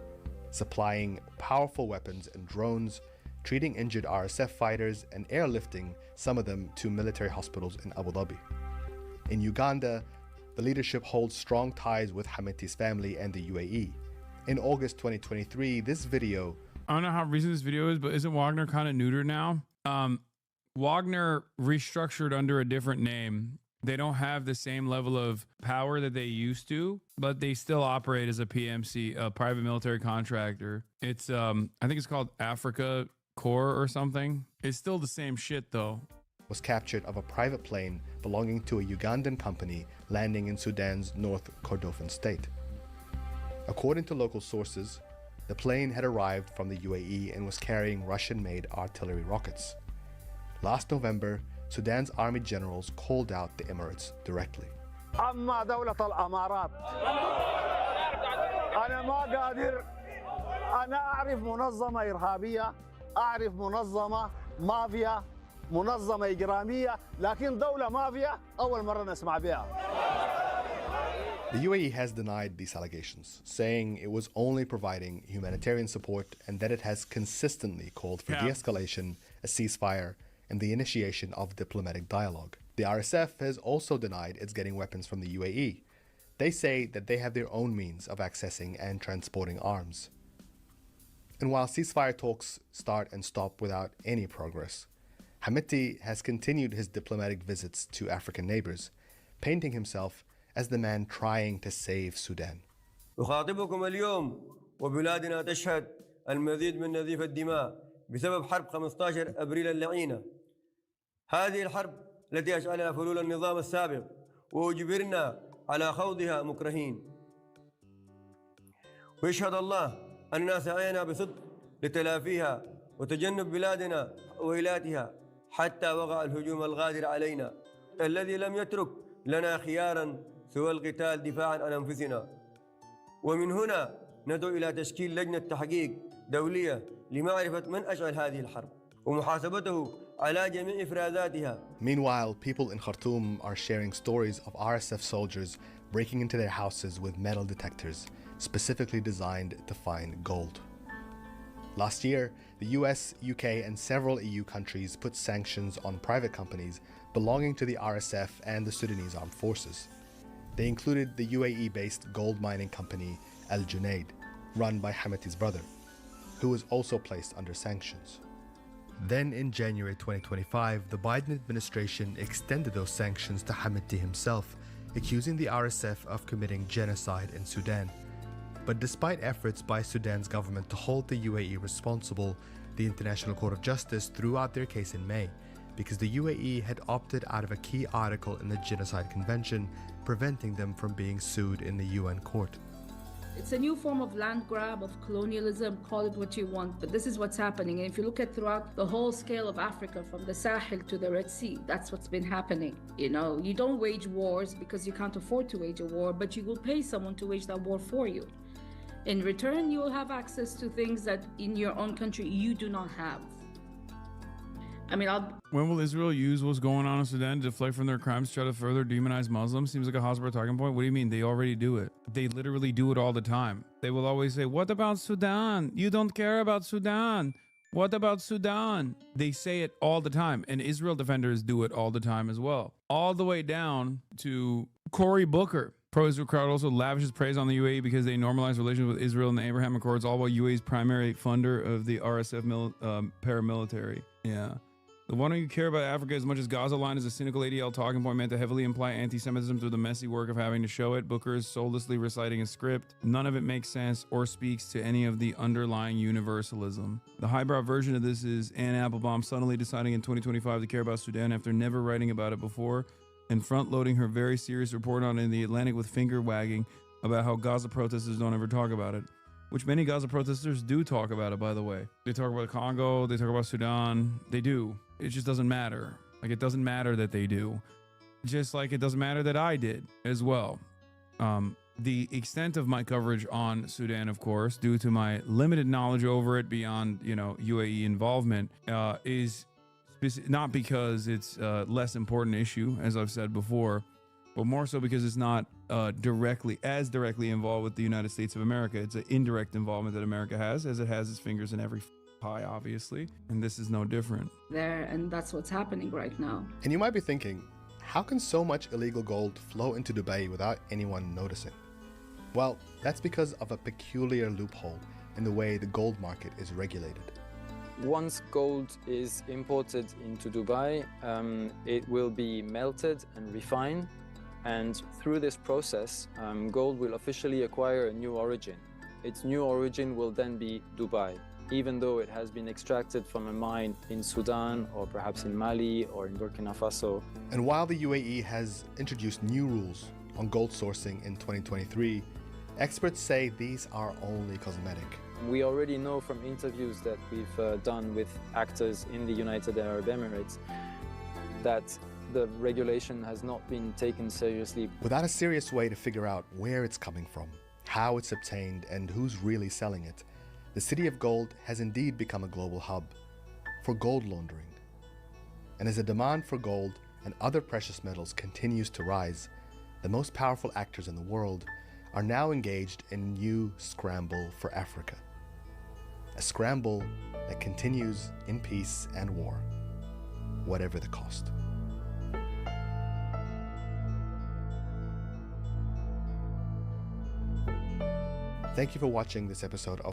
supplying powerful weapons and drones, treating injured RSF fighters and airlifting some of them to military hospitals in Abu Dhabi. In Uganda, the leadership holds strong ties with Hamiti's family and the UAE. In August 2023, this video... I don't know how recent this video is, but isn't Wagner kind of neutered now? Wagner restructured under a different name. They don't have the same level of power that they used to, but they still operate as a PMC, a private military contractor. It's, I think it's called Africa Corps or something. It's still the same shit though. Was captured of a private plane belonging to a Ugandan company landing in Sudan's North Kordofan state. According to local sources, the plane had arrived from the UAE and was carrying Russian-made artillery rockets. Last November, Sudan's army generals called out the Emirates directly. أما دولة الإمارات أنا ما قادر أنا أعرف منظمة إرهابية أعرف منظمة مافيا منظمة إجرامية لكن دولة مافيا أول مرة نسمع بها. The UAE has denied these allegations, saying it was only providing humanitarian support and that it has consistently called for de-escalation, a ceasefire, and the initiation of diplomatic dialogue. The RSF has also denied it's getting weapons from the UAE. They say that they have their own means of accessing and transporting arms. And while ceasefire talks start and stop without any progress, Hamiti has continued his diplomatic visits to African neighbors, painting himself as the man trying to save Sudan. أخاطبكم اليوم وبلادنا تشهد المزيد من نزيف الدماء بسبب حرب 15 أبريل اللعينة. هذه الحرب التي أشعلها فلول النظام السابق وأجبرنا على خوضها مكرهين. ويشهد الله أننا سعينا بصدق لتلافيها وتجنب بلادنا وويلاتها حتى وقع الهجوم الغادر علينا الذي لم يترك لنا خيارا سوى القتال دفاعا عن أنفسنا. ومن هنا ندعو إلى تشكيل لجنة تحقيق دولية لمعرفة من أشعل هذه الحرب ومحاسبته على جميع إفرازاتها. Meanwhile, people in Khartoum are sharing stories of RSF soldiers breaking into their houses with metal detectors specifically designed to find gold. Last year, the US, UK, and several EU countries put sanctions on private companies belonging to the RSF and the Sudanese armed forces. They included the UAE-based gold mining company Al Junaid, run by Hamiti's brother, who was also placed under sanctions. Then in January 2025, the Biden administration extended those sanctions to Hamiti himself, accusing the RSF of committing genocide in Sudan. But despite efforts by Sudan's government to hold the UAE responsible, the International Court of Justice threw out their case in May because the UAE had opted out of a key article in the Genocide Convention, preventing them from being sued in the UN court. It's a new form of land grab, of colonialism, call it what you want, but this is what's happening. And if you look at throughout the whole scale of Africa, from the Sahel to the Red Sea, that's what's been happening. You know, you don't wage wars because you can't afford to wage a war, but you will pay someone to wage that war for you. In return, you will have access to things that in your own country you do not have. I mean, when will Israel use what's going on in Sudan to deflect from their crimes, try to further demonize Muslims? Seems like a hostile talking point. What do you mean? They already do it. They literally do it all the time. They will always say, what about Sudan? You don't care about Sudan. What about Sudan? They say it all the time. And Israel defenders do it all the time as well. All the way down to Cory Booker. Pro-Israel crowd also lavishes praise on the UAE because they normalize relations with Israel and the Abraham Accords, all while UAE's primary funder of the RSF paramilitary. Yeah. The one who care about Africa as much as Gaza line is a cynical ADL talking point meant to heavily imply anti-Semitism through the messy work of having to show it. Booker is soullessly reciting a script. None of it makes sense or speaks to any of the underlying universalism. The highbrow version of this is Anne Applebaum suddenly deciding in 2025 to care about Sudan after never writing about it before, and front-loading her very serious report on it in The Atlantic with finger-wagging about how Gaza protesters don't ever talk about it. Which many Gaza protesters do talk about it, by the way. They talk about Congo, they talk about Sudan, they do. It just doesn't matter. Like, it doesn't matter that they do. Just like it doesn't matter that I did as well. The extent of my coverage on Sudan, of course, due to my limited knowledge over it beyond, UAE involvement, is not because it's a less important issue, as I've said before, but more so because it's not directly involved with the United States of America. It's an indirect involvement that America has, as it has its fingers in every pie, obviously, and this is no different. There, and that's what's happening right now. And you might be thinking, how can so much illegal gold flow into Dubai without anyone noticing? Well, that's because of a peculiar loophole in the way the gold market is regulated. Once gold is imported into Dubai, it will be melted and refined. And through this process, gold will officially acquire a new origin. Its new origin will then be Dubai, even though it has been extracted from a mine in Sudan or perhaps in Mali or in Burkina Faso. And while the UAE has introduced new rules on gold sourcing in 2023, experts say these are only cosmetic. We already know from interviews that we've done with actors in the United Arab Emirates that the regulation has not been taken seriously. Without a serious way to figure out where it's coming from, how it's obtained, and who's really selling it, the City of Gold has indeed become a global hub for gold laundering. And as the demand for gold and other precious metals continues to rise, the most powerful actors in the world are now engaged in a new scramble for Africa. A scramble that continues in peace and war, whatever the cost. Thank you for watching this episode of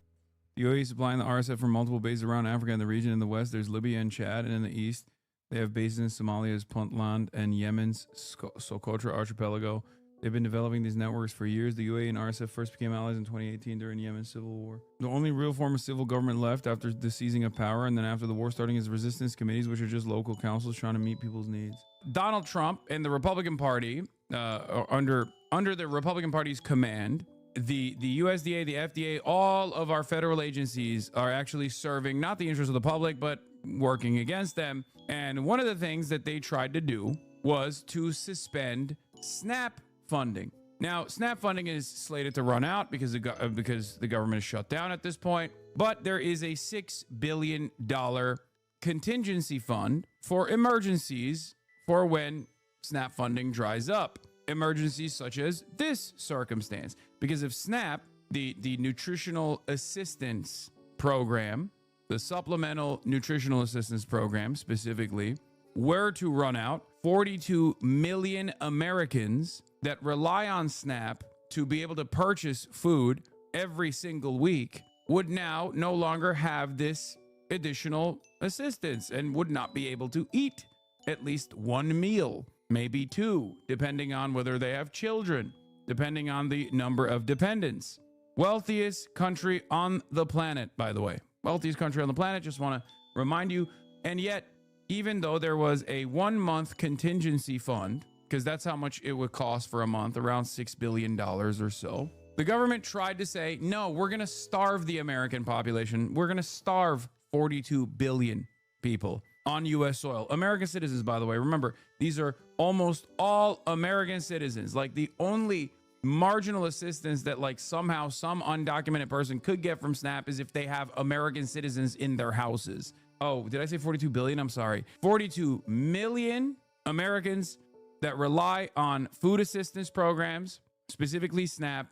UAE supplying the RSF from multiple bases around Africa and the region. In the west, there's Libya and Chad, and in the east, they have bases in Somalia's Puntland and Yemen's Socotra archipelago. They've been developing these networks for years. The UAE and RSF first became allies in 2018 during Yemen's civil war. The only real form of civil government left after the seizing of power and then after the war starting is resistance committees, which are just local councils trying to meet people's needs. Donald Trump and the Republican Party, under the Republican Party's command, the USDA, the FDA, all of our federal agencies are actually serving not the interests of the public, but working against them. And one of the things that they tried to do was to suspend SNAP funding. Now, SNAP funding is slated to run out because the government is shut down at this point. But there is a $6 billion contingency fund for emergencies for when SNAP funding dries up. Emergencies such as this circumstance. Because if SNAP, the Nutritional Assistance Program, the Supplemental Nutritional Assistance Program specifically, were to run out, 42 million Americans that rely on SNAP to be able to purchase food every single week would now no longer have this additional assistance and would not be able to eat at least one meal, maybe two, depending on whether they have children, depending on the number of dependents. Wealthiest country on the planet, by the way. Wealthiest country on the planet, just want to remind you. And yet, even though there was a 1 month contingency fund, because that's how much it would cost for a month, around $6 billion or so, The government tried to say, no, we're going to starve the American population. We're going to starve 42 billion people on U.S. soil. American citizens, by the way. Remember, these are almost all American citizens. Like, the only marginal assistance that, like, somehow some undocumented person could get from SNAP is if they have American citizens in their houses. Oh, did I say 42 billion? I'm sorry. 42 million Americans that rely on food assistance programs, specifically SNAP,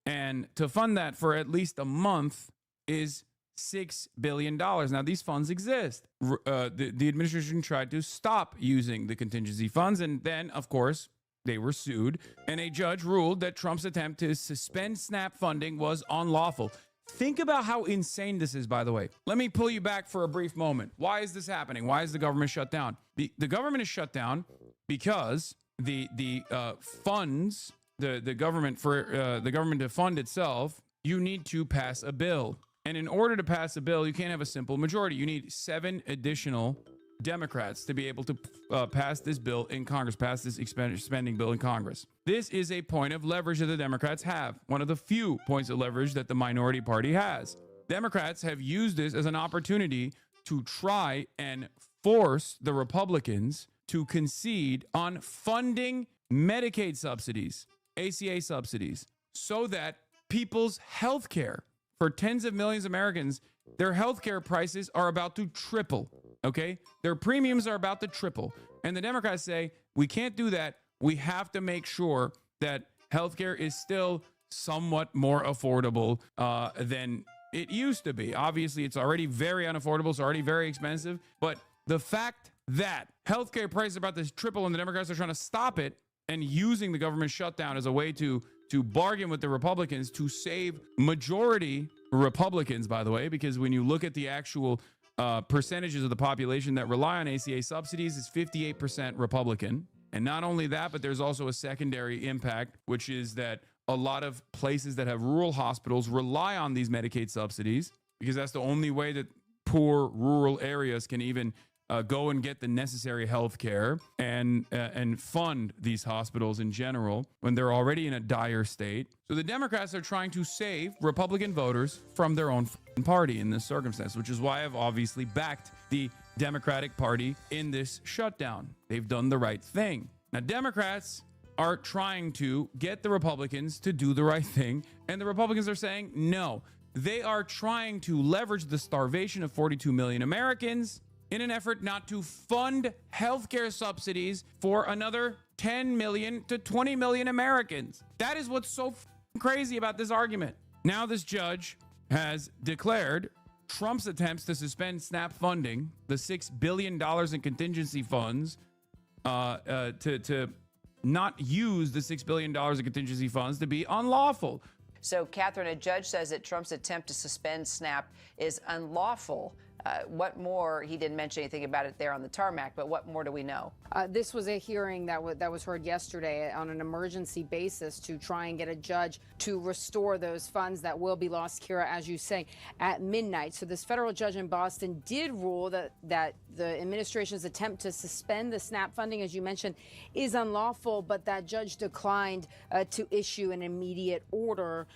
and to fund that for at least a month is $6 billion. Now, these funds exist. The administration tried to stop using the contingency funds, and then, of course, they were sued, and a judge ruled that Trump's attempt to suspend SNAP funding was unlawful. Think about how insane this is, by the way. Let me pull you back for a brief moment. Why is this happening? Why is the government shut down? The government is shut down because the funds, the government, for the government to fund itself, you need to pass a bill. And in order to pass a bill, you can't have a simple majority. You need 7 additional Democrats to be able to pass this bill in Congress, pass this spending bill in Congress. This is a point of leverage that the Democrats have. One of the few points of leverage that the minority party has. Democrats have used this as an opportunity to try and force the Republicans to concede on funding Medicaid subsidies, ACA subsidies, so that people's health care for tens of millions of Americans, their health care prices are about to triple. Okay, their premiums are about to triple. And the Democrats say, we can't do that. We have to make sure that healthcare is still somewhat more affordable than it used to be. Obviously, it's already very unaffordable. It's already very expensive. But the fact that healthcare prices are about to triple and the Democrats are trying to stop it and using the government shutdown as a way to bargain with the Republicans to save majority Republicans, by the way, because when you look at the actual percentages of the population that rely on ACA subsidies, is 58% Republican. And not only that, but there's also a secondary impact, which is that a lot of places that have rural hospitals rely on these Medicaid subsidies because that's the only way that poor rural areas can even go and get the necessary health care and fund these hospitals in general when they're already in a dire state. So the Democrats are trying to save Republican voters from their own party in this circumstance, which is why I've obviously backed the Democratic Party in this shutdown. They've done the right thing. Now, Democrats are trying to get the Republicans to do the right thing, and the Republicans are saying no. They are trying to leverage the starvation of 42 million Americans in an effort not to fund healthcare subsidies for another 10 million to 20 million Americans. That is what's so crazy about this argument. Now this judge has declared Trump's attempts to suspend SNAP funding, the $6 billion in contingency funds, to not use the $6 billion in contingency funds to be unlawful. So, Catherine, a judge says that Trump's attempt to suspend SNAP is unlawful. What more? He didn't mention anything about it there on the tarmac, but what more do we know? This was a hearing that was heard yesterday on an emergency basis to try and get a judge to restore those funds that will be lost, Kira, as you say, at midnight. So this federal judge in Boston did rule that the administration's attempt to suspend the SNAP funding, as you mentioned, is unlawful, but that judge declined to issue an immediate order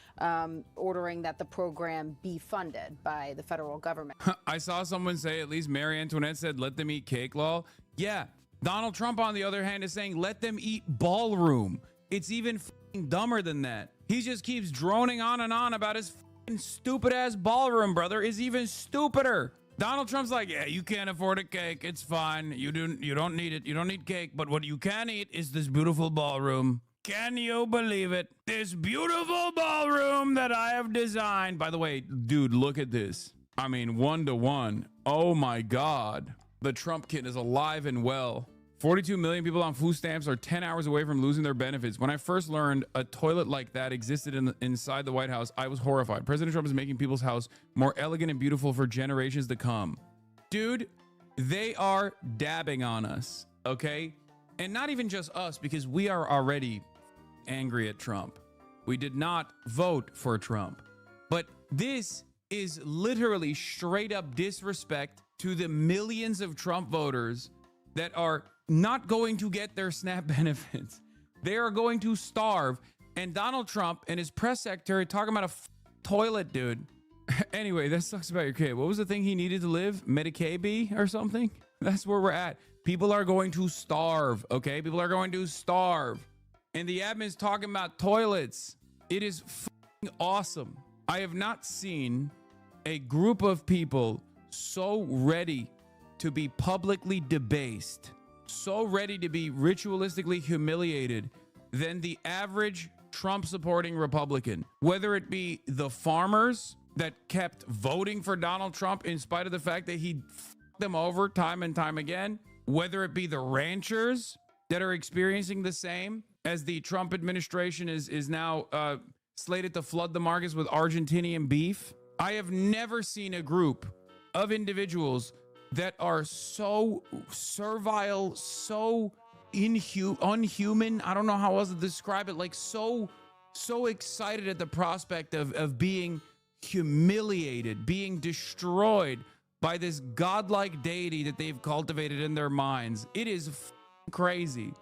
ordering that the program be funded by the federal government. I saw someone say, at least Mary Antoinette said, let them eat cake, lol. Yeah. Donald Trump, on the other hand, is saying, let them eat ballroom. It's even dumber than that. He just keeps droning on and on about his stupid ass ballroom, brother, is even stupider. Donald Trump's like, yeah, you can't afford a cake. It's fine. You don't need it. You don't need cake. But what you can eat is this beautiful ballroom. Can you believe it? This beautiful ballroom that I have designed. By the way, dude, look at this. I mean, 1-to-1. Oh my God. The Trump kid is alive and well. 42 million people on food stamps are 10 hours away from losing their benefits. When I first learned a toilet like that existed inside the White House, I was horrified. President Trump is making people's house more elegant and beautiful for generations to come. Dude, they are dabbing on us, okay? And not even just us, because we are already angry at Trump. We did not vote for Trump. But this is literally straight up disrespect to the millions of Trump voters that are not going to get their SNAP benefits. They are going to starve. And Donald Trump and his press secretary talking about a toilet, dude. Anyway, that sucks about your kid. What was the thing he needed to live? Medicaid or something? That's where we're at. People are going to starve, okay? People are going to starve. And the admin's talking about toilets. It is awesome. I have not seen a group of people so ready to be publicly debased, so ready to be ritualistically humiliated than the average Trump-supporting Republican. Whether it be the farmers that kept voting for Donald Trump in spite of the fact that he f***ed them over time and time again, whether it be the ranchers that are experiencing the same as the Trump administration is now slated to flood the markets with Argentinian beef. I have never seen a group of individuals that are so servile, so unhuman. I don't know how else to describe it. Like so excited at the prospect of being humiliated, being destroyed by this godlike deity that they've cultivated in their minds. It is crazy.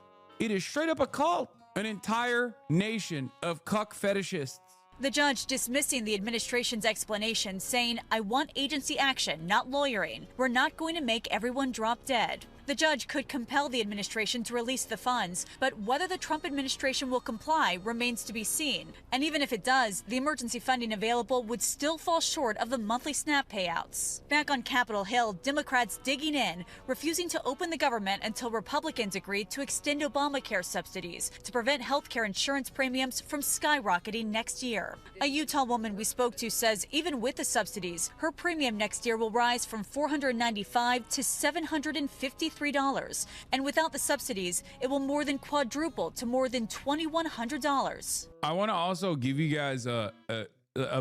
It is straight up a cult. An entire nation of cuck fetishists. The judge dismissing the administration's explanation, saying, "I want agency action, not lawyering. We're not going to make everyone drop dead." The judge could compel the administration to release the funds, but whether the Trump administration will comply remains to be seen. And even if it does, the emergency funding available would still fall short of the monthly SNAP payouts. Back on Capitol Hill, Democrats digging in, refusing to open the government until Republicans agreed to extend Obamacare subsidies to prevent healthcare insurance premiums from skyrocketing next year. A Utah woman we spoke to says even with the subsidies, her premium next year will rise from $495 to $753. And without the subsidies, it will more than quadruple to more than $2,100. I want to also give you guys a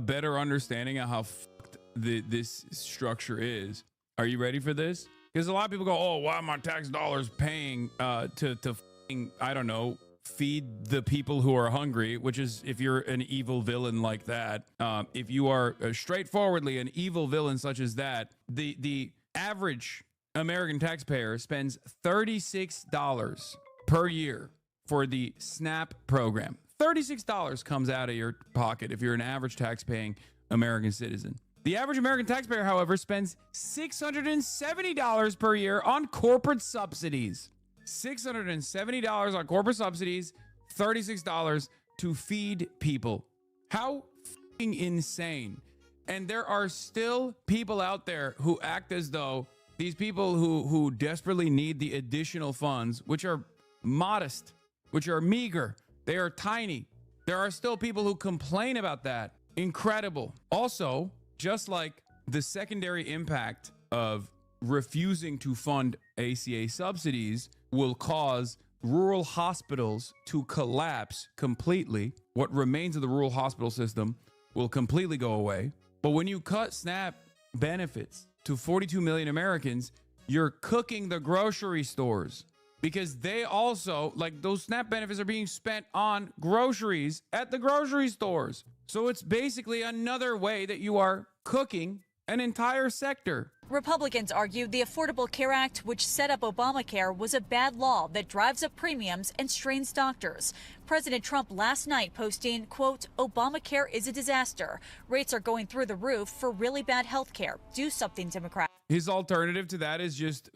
better understanding of how fucked this structure is. Are you ready for this? Because a lot of people go, "Oh, why are my tax dollars paying to I don't know, feed the people who are hungry?" Which is, if you're an evil villain like that, if you are straightforwardly an evil villain such as that, the average American taxpayer spends $36 per year for the SNAP program. $36 comes out of your pocket if you're an average tax-paying American citizen. The average American taxpayer, however, spends $670 per year on corporate subsidies. $670 on corporate subsidies, $36 to feed people. How fucking insane. And there are still people out there who act as though these people who desperately need the additional funds, which are modest, which are meager, they are tiny. There are still people who complain about that. Incredible. Also, just like the secondary impact of refusing to fund ACA subsidies will cause rural hospitals to collapse completely, what remains of the rural hospital system will completely go away. But when you cut SNAP benefits to 42 million Americans, you're cooking the grocery stores, because they also, like, those SNAP benefits are being spent on groceries at the grocery stores. So it's basically another way that you are cooking an entire sector. Republicans argue the Affordable Care Act, which set up Obamacare, was a bad law that drives up premiums and strains doctors. President Trump last night posting, quote, "Obamacare is a disaster. Rates are going through the roof for really bad health care. Do something, Democrats." His alternative to that is just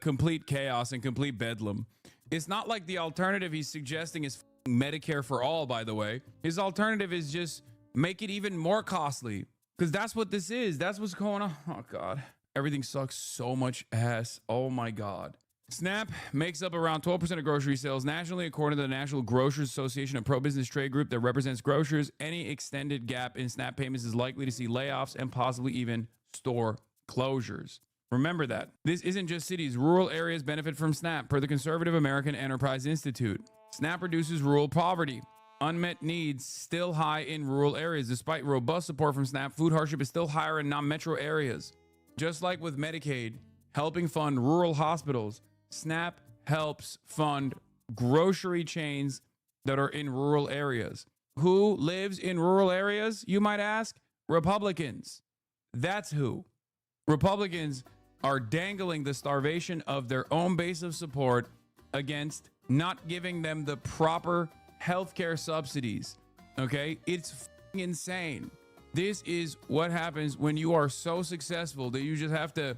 complete chaos and complete bedlam. It's not like the alternative he's suggesting is Medicare for all, by the way. His alternative is just make it even more costly, because that's what this is. That's what's going on. Oh, God. Everything sucks so much ass. Oh, my God. SNAP makes up around 12% of grocery sales nationally, according to the National Grocers Association, a pro-business trade group that represents grocers. Any extended gap in SNAP payments is likely to see layoffs and possibly even store closures. Remember that. This isn't just cities. Rural areas benefit from SNAP, per the Conservative American Enterprise Institute. SNAP reduces rural poverty. Unmet needs still high in rural areas. Despite robust support from SNAP, food hardship is still higher in non-metro areas. Just like with Medicaid helping fund rural hospitals, SNAP helps fund grocery chains that are in rural areas. Who lives in rural areas, you might ask? Republicans. That's who. Republicans are dangling the starvation of their own base of support against not giving them the proper healthcare subsidies. Okay, it's insane. This is what happens when you are so successful that you just have to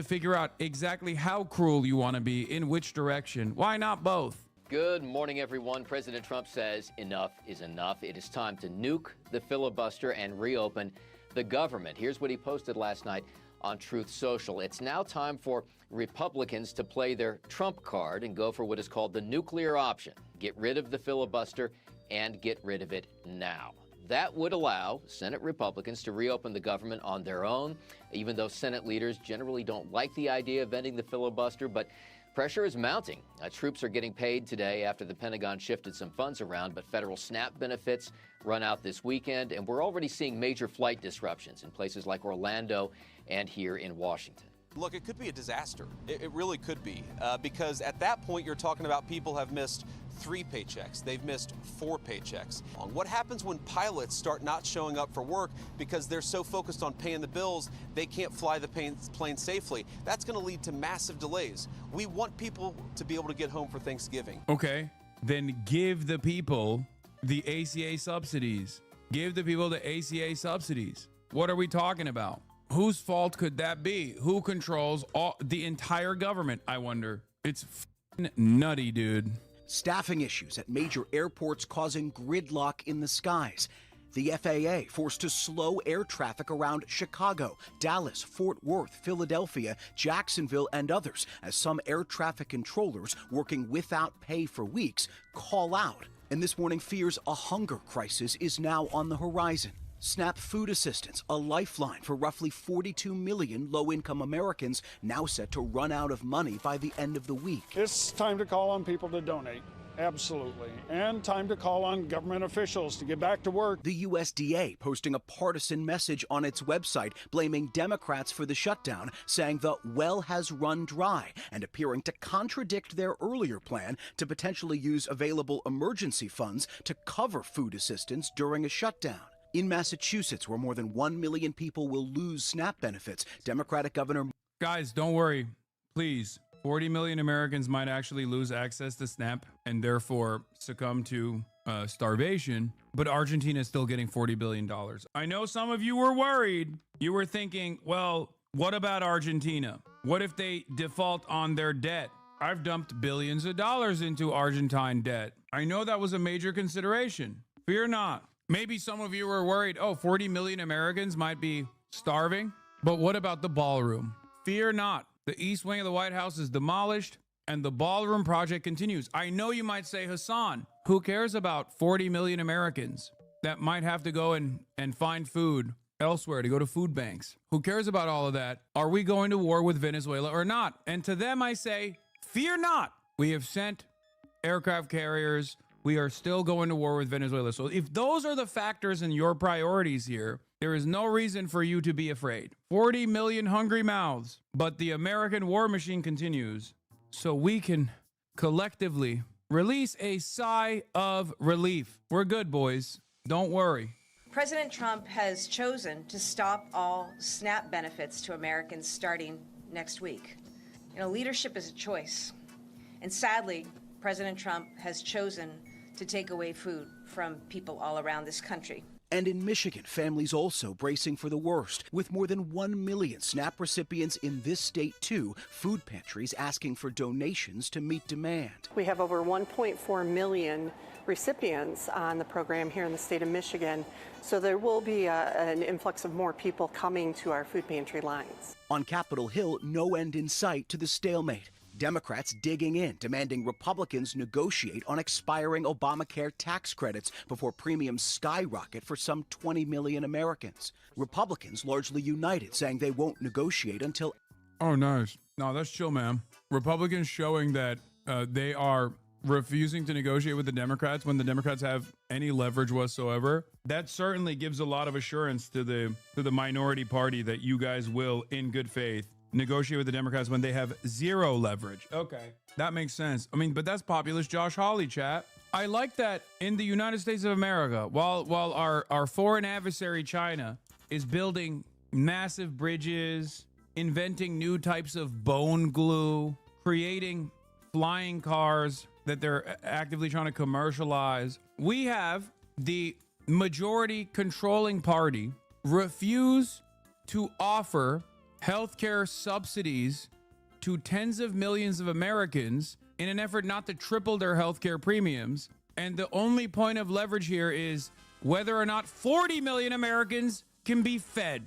figure out exactly how cruel you want to be, in which direction. Why not both? Good morning, everyone. President Trump says enough is enough. It is time to nuke the filibuster and reopen the government. Here's what he posted last night on Truth Social. It's now time for Republicans to play their Trump card and go for what is called the nuclear option. Get rid of the filibuster and get rid of it now. That would allow Senate Republicans to reopen the government on their own, even though Senate leaders generally don't like the idea of ending the filibuster. But pressure is mounting. Troops are getting paid today after the Pentagon shifted some funds around, but federal SNAP benefits run out this weekend, and we're already seeing major flight disruptions in places like Orlando and here in Washington. Look, it could be a disaster. It really could be, because at that point you're talking about people have missed 3 paychecks. They've missed 4 paychecks. What happens when pilots start not showing up for work because they're so focused on paying the bills they can't fly the plane safely? That's going to lead to massive delays. We want people to be able to get home for Thanksgiving. Okay, then give the people the ACA subsidies. Give the people the ACA subsidies. What are we talking about? Whose fault could that be? Who controls the entire government, I wonder? It's nutty, dude. Staffing issues at major airports causing gridlock in the skies. The FAA forced to slow air traffic around Chicago, Dallas, Fort Worth, Philadelphia, Jacksonville, and others as some air traffic controllers working without pay for weeks call out. And this morning fears a hunger crisis is now on the horizon. SNAP food assistance, a lifeline for roughly 42 million low-income Americans, now set to run out of money by the end of the week. It's time to call on people to donate. Absolutely. And time to call on government officials to get back to work. The USDA posting a partisan message on its website blaming Democrats for the shutdown, saying the well has run dry and appearing to contradict their earlier plan to potentially use available emergency funds to cover food assistance during a shutdown. In Massachusetts, where more than 1 million people will lose SNAP benefits, Democratic Governor... Guys, don't worry. Please. 40 million Americans might actually lose access to SNAP and therefore succumb to starvation, but Argentina is still getting $40 billion. I know some of you were worried. You were thinking, well, what about Argentina? What if they default on their debt? I've dumped billions of dollars into Argentine debt. I know that was a major consideration. Fear not. Maybe some of you were worried, 40 million Americans might be starving. But what about the ballroom? Fear not. The east wing of the White House is demolished and the ballroom project continues. I know you might say, Hasan, who cares about 40 million Americans that might have to go and find food elsewhere, to go to food banks? Who cares about all of that? Are we going to war with Venezuela or not? And to them I say, fear not. We have sent aircraft carriers. We are still going to war with Venezuela. So if those are the factors in your priorities here, there is no reason for you to be afraid. 40 million hungry mouths, but the American war machine continues. So we can collectively release a sigh of relief. We're good, boys. Don't worry. President Trump has chosen to stop all SNAP benefits to Americans starting next week. Leadership is a choice. And sadly, President Trump has chosen to take away food from people all around this country. And in Michigan, families also bracing for the worst. With more than 1 million SNAP recipients in this state, too, food pantries asking for donations to meet demand. We have over 1.4 million recipients on the program here in the state of Michigan, so there will be an influx of more people coming to our food pantry lines. On Capitol Hill, no end in sight to the stalemate. Democrats digging in, demanding Republicans negotiate on expiring Obamacare tax credits before premiums skyrocket for some 20 million Americans. Republicans largely united, saying they won't negotiate until... Oh, nice. No, that's chill, man. Republicans showing that they are refusing to negotiate with the Democrats when the Democrats have any leverage whatsoever. That certainly gives a lot of assurance to the minority party that you guys will, in good faith, negotiate with the Democrats when they have zero leverage. Okay, that makes sense. I mean, but that's populist Josh Hawley, chat. I like that in the United States of America, while our foreign adversary China is building massive bridges, inventing new types of bone glue, creating flying cars that they're actively trying to commercialize. We have the majority controlling party refuse to offer healthcare subsidies to tens of millions of Americans in an effort not to triple their healthcare premiums. And the only point of leverage here is whether or not 40 million Americans can be fed.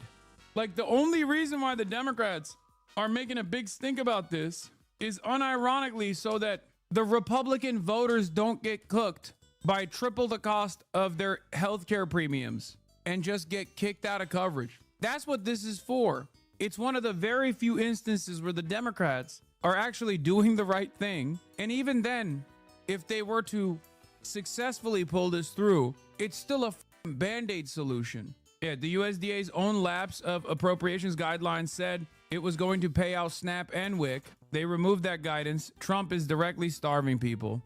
Like, the only reason why the Democrats are making a big stink about this is unironically so that the Republican voters don't get cooked by triple the cost of their healthcare premiums and just get kicked out of coverage. That's what this is for. It's one of the very few instances where the Democrats are actually doing the right thing. And even then, if they were to successfully pull this through, it's still a band-aid solution. Yeah, the USDA's own lapse of appropriations guidelines said it was going to pay out SNAP and WIC. They removed that guidance. Trump is directly starving people.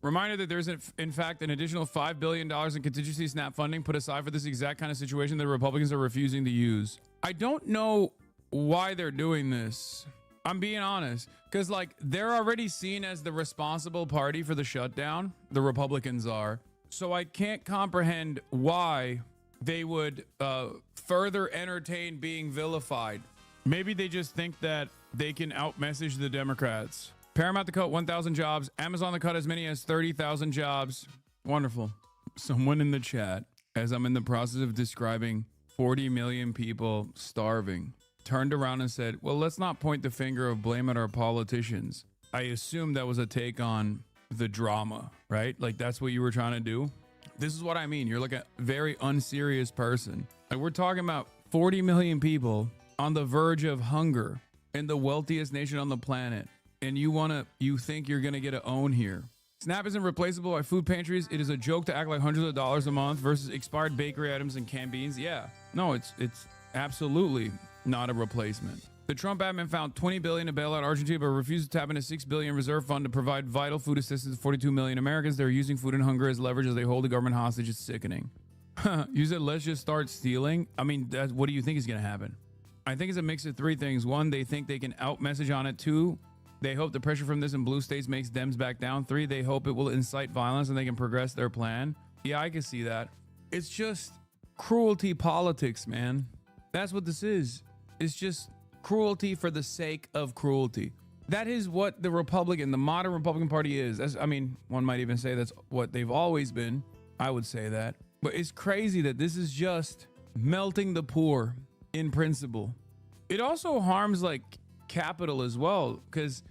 Reminder that there's, in fact, an additional $5 billion in contingency SNAP funding put aside for this exact kind of situation that Republicans are refusing to use. I don't know why they're doing this. I'm being honest, because like they're already seen as the responsible party for the shutdown. The Republicans are. So I can't comprehend why they would further entertain being vilified. Maybe they just think that they can outmessage the Democrats. Paramount to cut 1,000 jobs. Amazon to cut as many as 30,000 jobs. Wonderful. Someone in the chat, as I'm in the process of describing 40 million people starving, turned around and said, well, let's not point the finger of blame at our politicians. I assume that was a take on the drama, right? Like, that's what you were trying to do. This is what I mean. You're like a very unserious person. Like, we're talking about 40 million people on the verge of hunger in the wealthiest nation on the planet. And you think you're going to get an own here. SNAP isn't replaceable by food pantries. It is a joke to act like hundreds of dollars a month versus expired bakery items and canned beans. Yeah, no, it's absolutely not a replacement. The Trump admin found $20 billion to bail out Argentina, but refused to tap into $6 billion reserve fund to provide vital food assistance to 42 million Americans. They're using food and hunger as leverage as they hold the government hostage. It's sickening. You said, let's just start stealing. I mean, what do you think is going to happen? I think it's a mix of three things. One, they think they can out-message on it. Two, they hope the pressure from this in blue states makes Dems back down. Three, they hope it will incite violence and they can progress their plan. Yeah, I can see that. It's just cruelty politics, man. That's what this is. It's just cruelty for the sake of cruelty. That is what the modern Republican Party is. One might even say that's what they've always been. I would say that. But it's crazy that this is just melting the poor in principle. It also harms like capital as well, because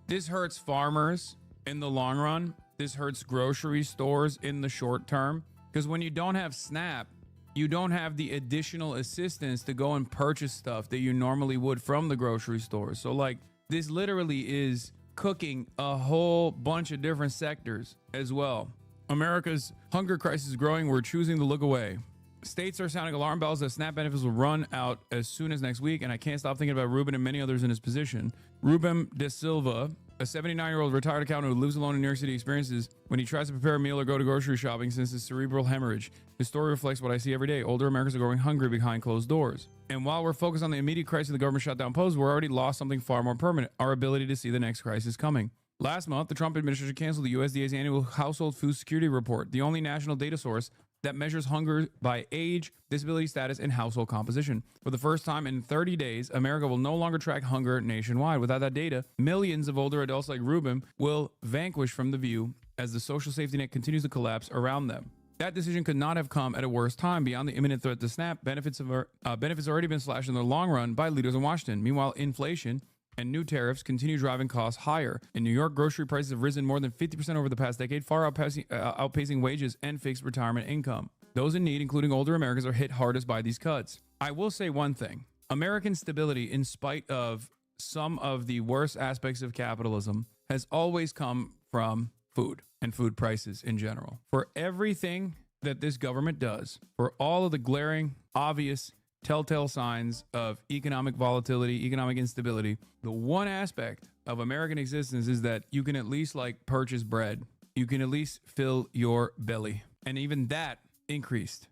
this hurts farmers in the long run. This hurts grocery stores in the short term, because when you don't have SNAP, you don't have the additional assistance to go and purchase stuff that you normally would from the grocery store. So like, this literally is cooking a whole bunch of different sectors as well. America's hunger crisis is growing. We're choosing to look away. States are sounding alarm bells that SNAP benefits will run out as soon as next week, and I can't stop thinking about Ruben and many others in his position. Ruben De Silva, a 79-year-old retired accountant who lives alone in New York City, experiences when he tries to prepare a meal or go to grocery shopping since his cerebral hemorrhage. His story reflects what I see every day. Older Americans are going hungry behind closed doors. And while we're focused on the immediate crisis the government shutdown posed, we're already lost something far more permanent, our ability to see the next crisis coming. Last month, the Trump administration canceled the USDA's annual Household Food Security Report, the only national data source that measures hunger by age, disability status, and household composition. For the first time in 30 days, America will no longer track hunger nationwide. Without that data, millions of older adults like Ruben will vanquish from the view as the social safety net continues to collapse around them. That decision could not have come at a worse time. Beyond the imminent threat to SNAP, benefits already been slashed in the long run by leaders in Washington. Meanwhile, inflation and new tariffs continue driving costs higher. In New York, grocery prices have risen more than 50% over the past decade, far outpacing wages and fixed retirement income. Those in need, including older Americans, are hit hardest by these cuts. I will say one thing. American stability, in spite of some of the worst aspects of capitalism, has always come from food and food prices in general. For everything that this government does, for all of the glaring, obvious, telltale signs of economic volatility, economic instability, the one aspect of American existence is that you can at least like purchase bread. You can at least fill your belly. And even that increased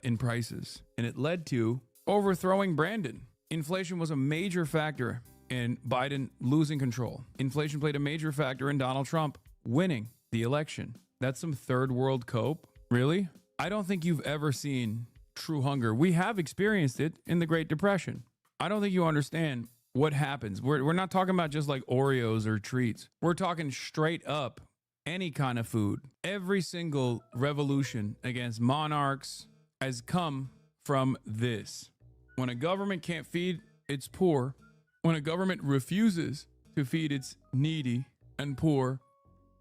in prices. And it led to overthrowing Brandon. Inflation was a major factor in Biden losing control. Inflation played a major factor in Donald Trump winning the election. That's some third world cope. Really? I don't think you've ever seen true hunger. We have experienced it in the Great Depression. I don't think you understand what happens. We're not talking about just like Oreos or treats. We're talking straight up any kind of food. Every single revolution against monarchs has come from this. When a government can't feed its poor, when a government refuses to feed its needy and poor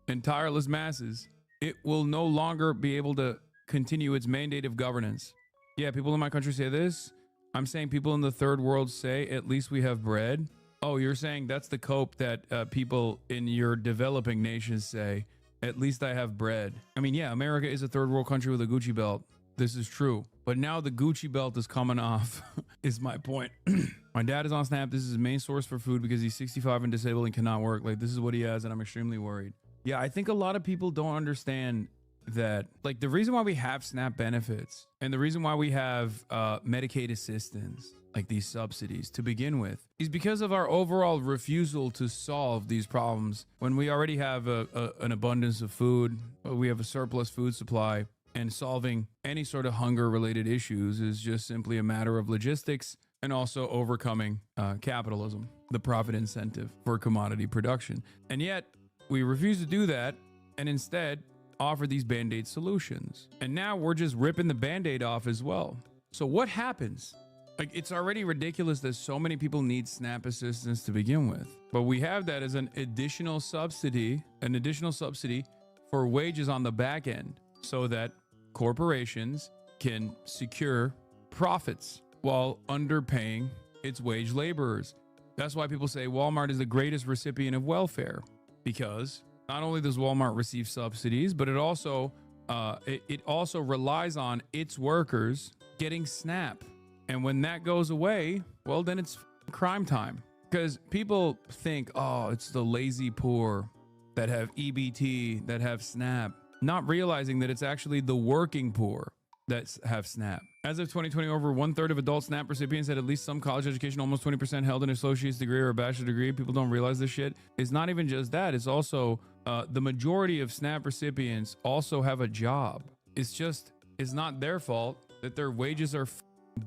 and tireless masses, it will no longer be able to continue its mandate of governance. Yeah, people in my country say this. I'm saying people in the third world say, at least we have bread. Oh, you're saying that's the cope that people in your developing nations say, at least I have bread. I mean, yeah, America is a third world country with a Gucci belt. This is true. But now the Gucci belt is coming off, is my point. My dad is on SNAP. This is his main source for food because he's 65 and disabled and cannot work. Like, this is what he has, and I'm extremely worried. Yeah, I think a lot of people don't understand that, like, the reason why we have SNAP benefits and the reason why we have Medicaid assistance, like these subsidies to begin with, is because of our overall refusal to solve these problems when we already have an abundance of food, we have a surplus food supply, and solving any sort of hunger related issues is just simply a matter of logistics and also overcoming capitalism, the profit incentive for commodity production. And yet we refuse to do that and instead offer these band-aid solutions. And now we're just ripping the band-aid off as well. So what happens? Like, it's already ridiculous that so many people need SNAP assistance to begin with, but we have that as an additional subsidy for wages on the back end so that corporations can secure profits while underpaying its wage laborers. That's why people say Walmart is the greatest recipient of welfare, because not only does Walmart receive subsidies, but it also relies on its workers getting SNAP. And when that goes away, well, then it's crime time. Because people think, oh, it's the lazy poor that have EBT, that have SNAP, not realizing that it's actually the working poor that have SNAP. As of 2020, over 1/3 of adult SNAP recipients had at least some college education, almost 20% held an associate's degree or a bachelor's degree. People don't realize this shit. It's not even just that. It's also the majority of SNAP recipients also have a job. It's not their fault that their wages are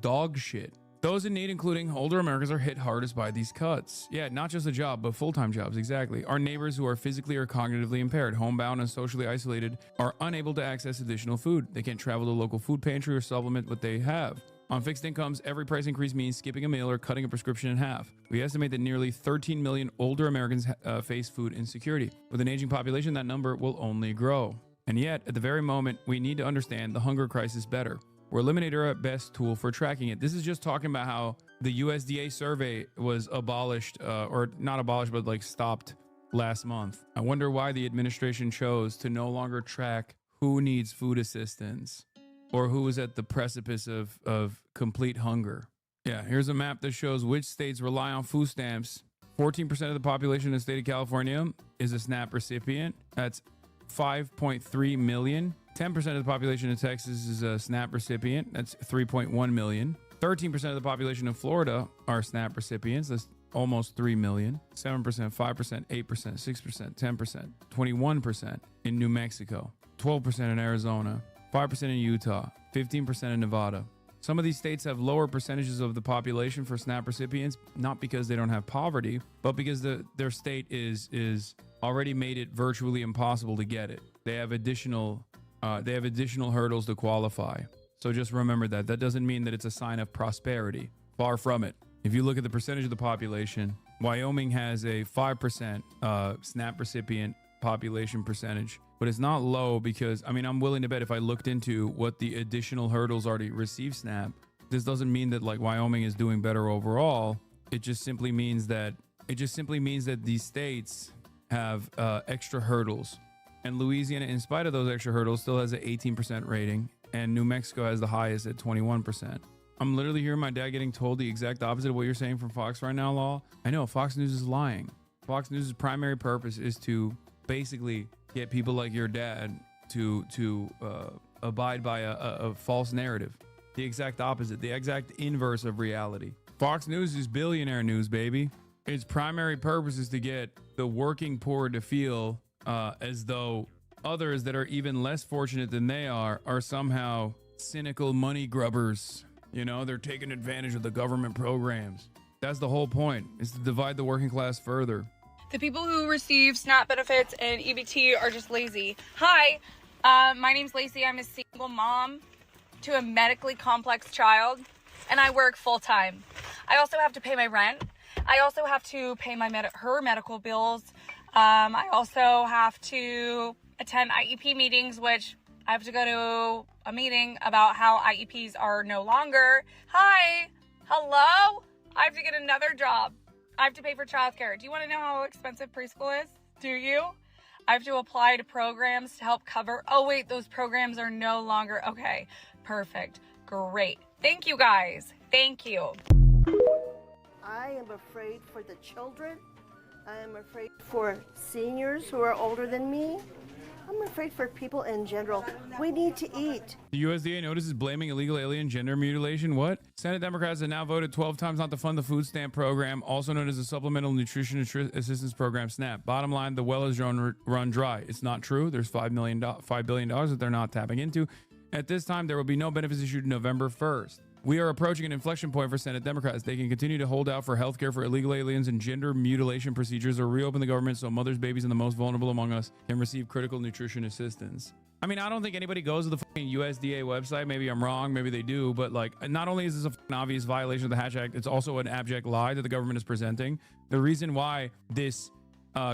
dog shit. Those in need, including older Americans, are hit hardest by these cuts. Yeah, not just a job, but full-time jobs, exactly. Our neighbors who are physically or cognitively impaired, homebound, and socially isolated are unable to access additional food. They can't travel to a local food pantry or supplement what they have. On fixed incomes, every price increase means skipping a meal or cutting a prescription in half. We estimate that nearly 13 million older Americans face food insecurity. With an aging population, that number will only grow. And yet, at the very moment, we need to understand the hunger crisis better. We're eliminator at best tool for tracking it. This is just talking about how the USDA survey was abolished, or not abolished, but like stopped last month. I wonder why the administration chose to no longer track who needs food assistance or who is at the precipice of complete hunger. Yeah, here's a map that shows which states rely on food stamps. 14% of the population in the state of California is a SNAP recipient. That's 5.3 million. 10% of the population in Texas is a SNAP recipient. That's 3.1 million. 13% of the population in Florida are SNAP recipients. That's almost 3 million. 7%, 5%, 8%, 6%, 10%, 21% in New Mexico. 12% in Arizona. 5% in Utah. 15% in Nevada. Some of these states have lower percentages of the population for SNAP recipients, not because they don't have poverty, but because their state is already made it virtually impossible to get it. They have additional hurdles to qualify. So just remember that. That doesn't mean that it's a sign of prosperity. Far from it. If you look at the percentage of the population, Wyoming has a 5% SNAP recipient population percentage, but it's not low because, I mean, I'm willing to bet if I looked into what the additional hurdles are to receive SNAP, this doesn't mean that like Wyoming is doing better overall. It just simply means that these states have extra hurdles. And Louisiana, in spite of those extra hurdles, still has an 18% rating, and New Mexico has the highest at 21%. I'm literally hearing my dad getting told the exact opposite of what you're saying from Fox right now, Law. I know Fox News is lying. Fox News' primary purpose is to basically get people like your dad to abide by a false narrative. The exact opposite, the exact inverse of reality. Fox News is billionaire news, baby. Its primary purpose is to get the working poor to feel as though others that are even less fortunate than they are somehow cynical money grubbers. You know, they're taking advantage of the government programs. That's the whole point, is to divide the working class further. The people who receive SNAP benefits and EBT are just lazy. Hi, my name's Lacey. I'm a single mom to a medically complex child, and I work full time. I also have to pay my rent. I also have to pay my her medical bills. I also have to attend IEP meetings, which I have to go to a meeting about how IEPs are no longer. Hi, hello? I have to get another job. I have to pay for childcare. Do you want to know how expensive preschool is? Do you? I have to apply to programs to help cover. Oh, wait, those programs are no longer. Okay, perfect. Great. Thank you, guys. Thank you. I am afraid for the children. I am afraid for seniors who are older than me. I'm afraid for people in general. We need to eat. The USDA notices blaming illegal alien gender mutilation. What? Senate Democrats have now voted 12 times not to fund the food stamp program, also known as the Supplemental Nutrition Assistance Program, SNAP. Bottom line, the well is run dry. It's not true. There's $5 billion that they're not tapping into. At this time, there will be no benefits issued November 1st. We are approaching an inflection point for Senate Democrats. They can continue to hold out for health care for illegal aliens and gender mutilation procedures, or reopen the government so mothers, babies, and the most vulnerable among us can receive critical nutrition assistance. I mean, I don't think anybody goes to the fucking USDA website. Maybe I'm wrong. Maybe they do. But like, not only is this an obvious violation of the Hatch Act, it's also an abject lie that the government is presenting. The reason why this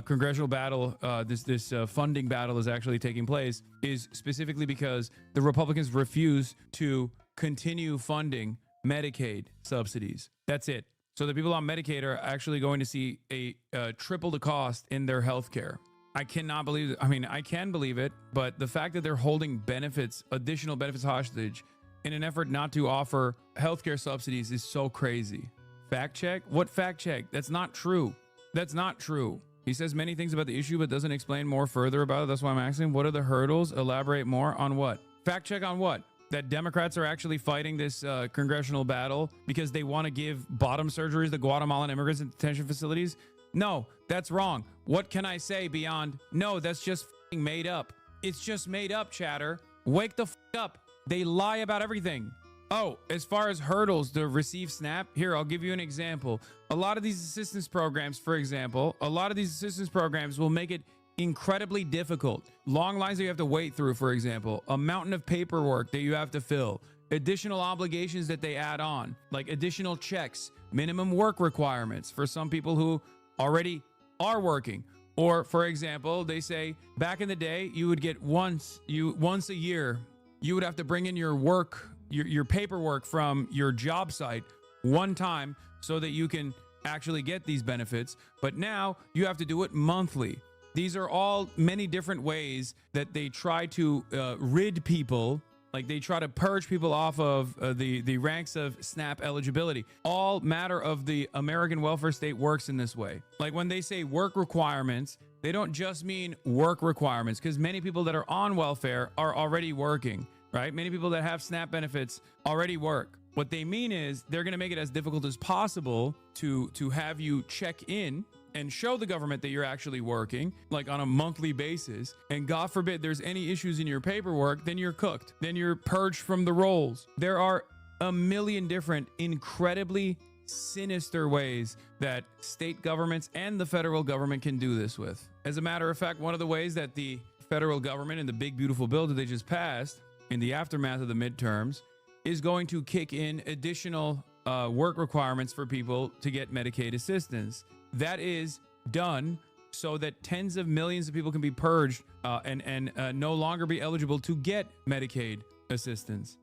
congressional battle, this funding battle is actually taking place is specifically because the Republicans refuse to continue funding Medicaid subsidies. That's it. So the people on Medicaid are actually going to see a triple the cost in their health care. I cannot believe it. I mean, I can believe it, but the fact that they're holding benefits, additional benefits hostage in an effort not to offer healthcare subsidies is so crazy. Fact check? What fact check? That's not true. That's not true. He says many things about the issue, but doesn't explain more further about it. That's why I'm asking, what are the hurdles? Elaborate more on what? Fact check on what? That Democrats are actually fighting this congressional battle because they want to give bottom surgeries to Guatemalan immigrants in detention facilities? No, that's wrong. What can I say beyond, no, that's just f***ing made up. It's just made up, chatter. Wake the f*** up. They lie about everything. Oh, as far as hurdles to receive SNAP, here, I'll give you an example. A lot of these assistance programs, for example, will make it incredibly difficult. Long lines that you have to wait through, for example, a mountain of paperwork that you have to fill, additional obligations that they add on, like additional checks, minimum work requirements for some people who already are working. Or, for example, they say back in the day, you would get once a year, you would have to bring in your work, your paperwork from your job site one time so that you can actually get these benefits. But now you have to do it monthly. These are all many different ways that they try to rid people, like they try to purge people off of the ranks of SNAP eligibility. All matter of the American welfare state works in this way. Like when they say work requirements, they don't just mean work requirements, because many people that are on welfare are already working, right? Many people that have SNAP benefits already work. What they mean is they're going to make it as difficult as possible to have you check in and show the government that you're actually working, like on a monthly basis. And God forbid there's any issues in your paperwork, then you're cooked. Then you're purged from the rolls. There are a million different, incredibly sinister ways that state governments and the federal government can do this with. As a matter of fact, one of the ways that the federal government in the big, beautiful bill that they just passed in the aftermath of the midterms is going to kick in additional work requirements for people to get Medicaid assistance. That is done so that tens of millions of people can be purged and no longer be eligible to get Medicaid assistance.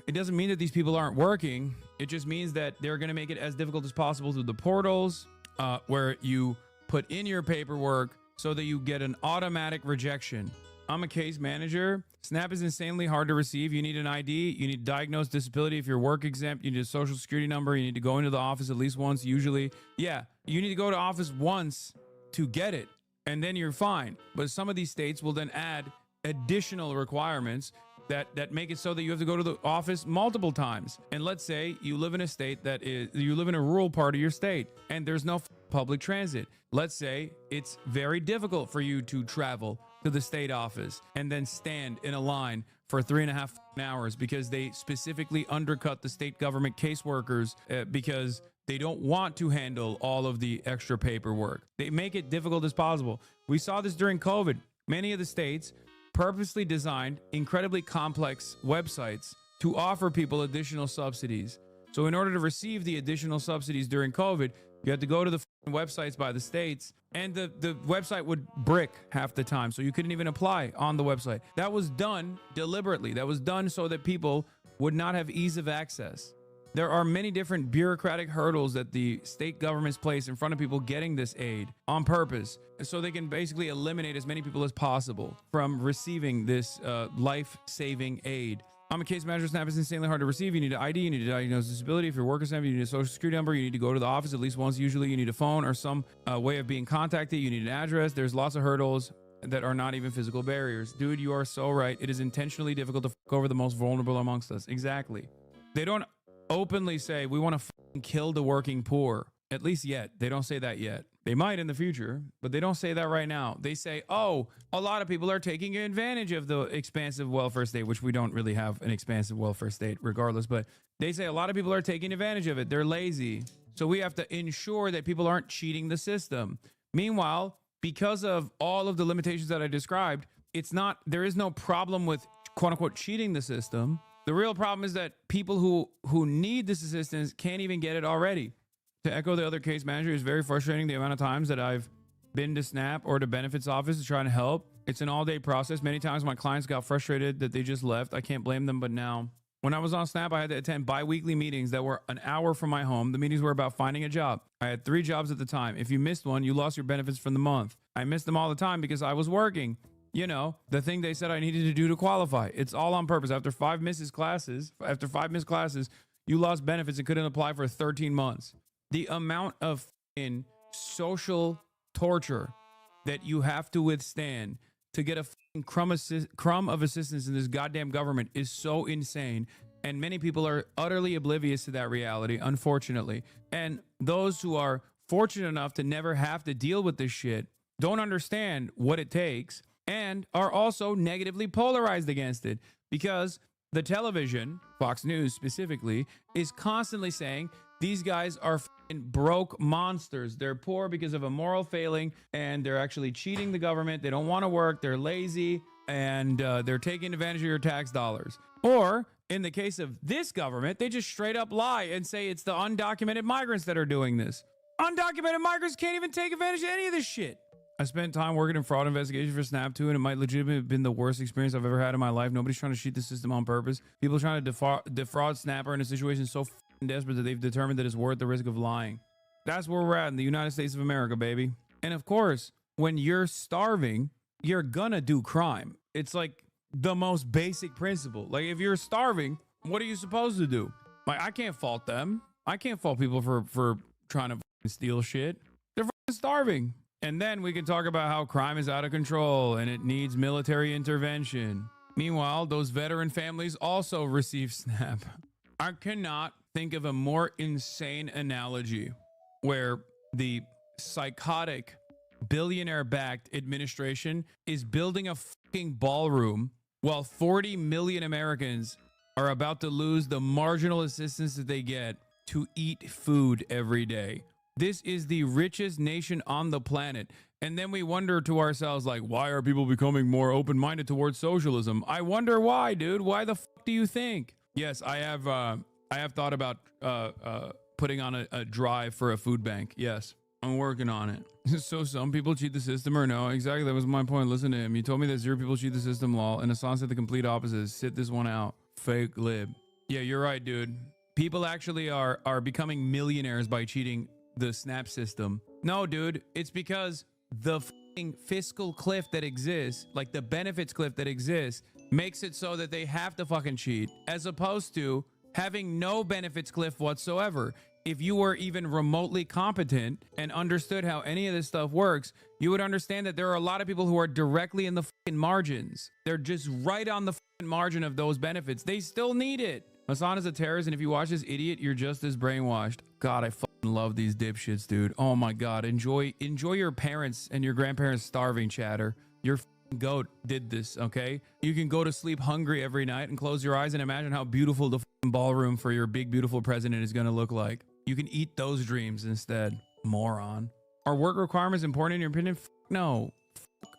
It doesn't mean that these people aren't working. It just means that they're going to make it as difficult as possible through the portals where you put in your paperwork so that you get an automatic rejection. I'm a case manager. SNAP is insanely hard to receive. You need an ID. You need diagnosed disability. If you're work exempt, you need a social security number. You need to go into the office at least once, usually. Yeah, you need to go to office once to get it, and then you're fine. But some of these states will then add additional requirements that make it so that you have to go to the office multiple times. And let's say you live in a state you live in a rural part of your state, and there's no public transit. Let's say it's very difficult for you to travel to the state office and then stand in a line for 3.5 hours because they specifically undercut the state government caseworkers because they don't want to handle all of the extra paperwork. They make it difficult as possible. We saw this during COVID. Many of the states purposely designed incredibly complex websites to offer people additional subsidies. So in order to receive the additional subsidies during COVID, you had to go to the websites by the states, and the website would brick half the time. So you couldn't even apply on the website. That was done deliberately. That was done so that people would not have ease of access. There are many different bureaucratic hurdles that the state governments place in front of people getting this aid on purpose, so they can basically eliminate as many people as possible from receiving this life-saving aid. I'm a case manager. SNAP is insanely hard to receive. You need an ID. You need to diagnose disability. If you're working SNAP, you need a social security number. You need to go to the office at least once. Usually you need a phone or some way of being contacted. You need an address. There's lots of hurdles that are not even physical barriers. Dude, you are so right. It is intentionally difficult to fuck over the most vulnerable amongst us. Exactly. They don't openly say we want to kill the working poor. At least yet. They don't say that yet. They might in the future, but they don't say that right now. They say, oh, a lot of people are taking advantage of the expansive welfare state, which we don't really have an expansive welfare state regardless, but they say a lot of people are taking advantage of it. They're lazy. So we have to ensure that people aren't cheating the system. Meanwhile, because of all of the limitations that I described, there is no problem with quote unquote cheating the system. The real problem is that people who need this assistance can't even get it already. To echo the other case manager, it's very frustrating the amount of times that I've been to SNAP or to benefits office to try to help. It's an all-day process. Many times my clients got frustrated that they just left. I can't blame them, but now when I was on SNAP, I had to attend bi-weekly meetings that were an hour from my home. The meetings were about finding a job. I had 3 jobs at the time. If you missed one, you lost your benefits from the month. I missed them all the time because I was working. You know, the thing they said I needed to do to qualify. It's all on purpose. After 5 missed classes, you lost benefits and couldn't apply for 13 months. The amount of social torture that you have to withstand to get a crumb of assistance in this goddamn government is so insane. And many people are utterly oblivious to that reality, unfortunately. And those who are fortunate enough to never have to deal with this shit don't understand what it takes and are also negatively polarized against it, because the television, Fox News specifically, is constantly saying these guys are broke monsters. They're poor because of a moral failing, and they're actually cheating the government. They don't want to work. They're lazy, and they're taking advantage of your tax dollars. Or in the case of this government, they just straight up lie and say it's the undocumented migrants that are doing this. Undocumented migrants can't even take advantage of any of this shit. I spent time working in fraud investigation for SNAP too, and it might legitimately have been the worst experience I've ever had in my life. Nobody's trying to cheat the system on purpose. People trying to defraud SNAP are in a situation so desperate that they've determined that it's worth the risk of lying. That's where we're at in the United States of America, baby. And of course, when you're starving, you're gonna do crime. It's like the most basic principle. Like, if you're starving, what are you supposed to do? Like, I can't fault them. I can't fault people for trying to steal shit. They're starving. And then we can talk about how crime is out of control and it needs military intervention. Meanwhile, those veteran families also receive SNAP. I cannot think of a more insane analogy where the psychotic billionaire-backed administration is building a fucking ballroom while 40 million Americans are about to lose the marginal assistance that they get to eat food every day. This is the richest nation on the planet. And then we wonder to ourselves, like, why are people becoming more open-minded towards socialism? I wonder why, dude. Why the fuck do you think? Yes, I have thought about putting on a drive for a food bank. Yes, I'm working on it. So some people cheat the system or no? Exactly, that was my point. Listen to him. He told me that 0 people cheat the system, lol. And Hasan said the complete opposite. Sit this one out. Fake lib. Yeah, you're right, dude. People actually are becoming millionaires by cheating the SNAP system. No, dude, it's because the fiscal cliff that exists, like the benefits cliff that exists, makes it so that they have to fucking cheat, as opposed to having no benefits cliff whatsoever. If you were even remotely competent and understood how any of this stuff works, you would understand that there are a lot of people who are directly in the fucking margins. They're just right on the fucking margin of those benefits. They still need it. Hasan is a terrorist, and if you watch this idiot, you're just as brainwashed. God, I love these dipshits, dude. Oh my God. Enjoy your parents and your grandparents starving, chatter. Your goat did this, okay? You can go to sleep hungry every night and close your eyes and imagine how beautiful the ballroom for your big, beautiful president is going to look like. You can eat those dreams instead, moron. Are work requirements important in your opinion? No.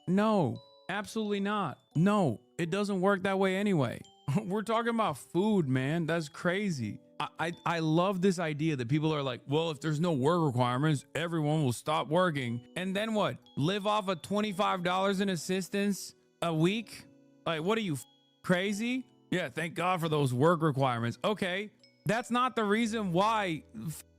No. Absolutely not. No. It doesn't work that way anyway. We're talking about food, man. That's crazy. I love this idea that people are like, well, if there's no work requirements, everyone will stop working. And then what? Live off of $25 in assistance a week? Like, what are you, crazy? Yeah, thank God for those work requirements. Okay, that's not the reason why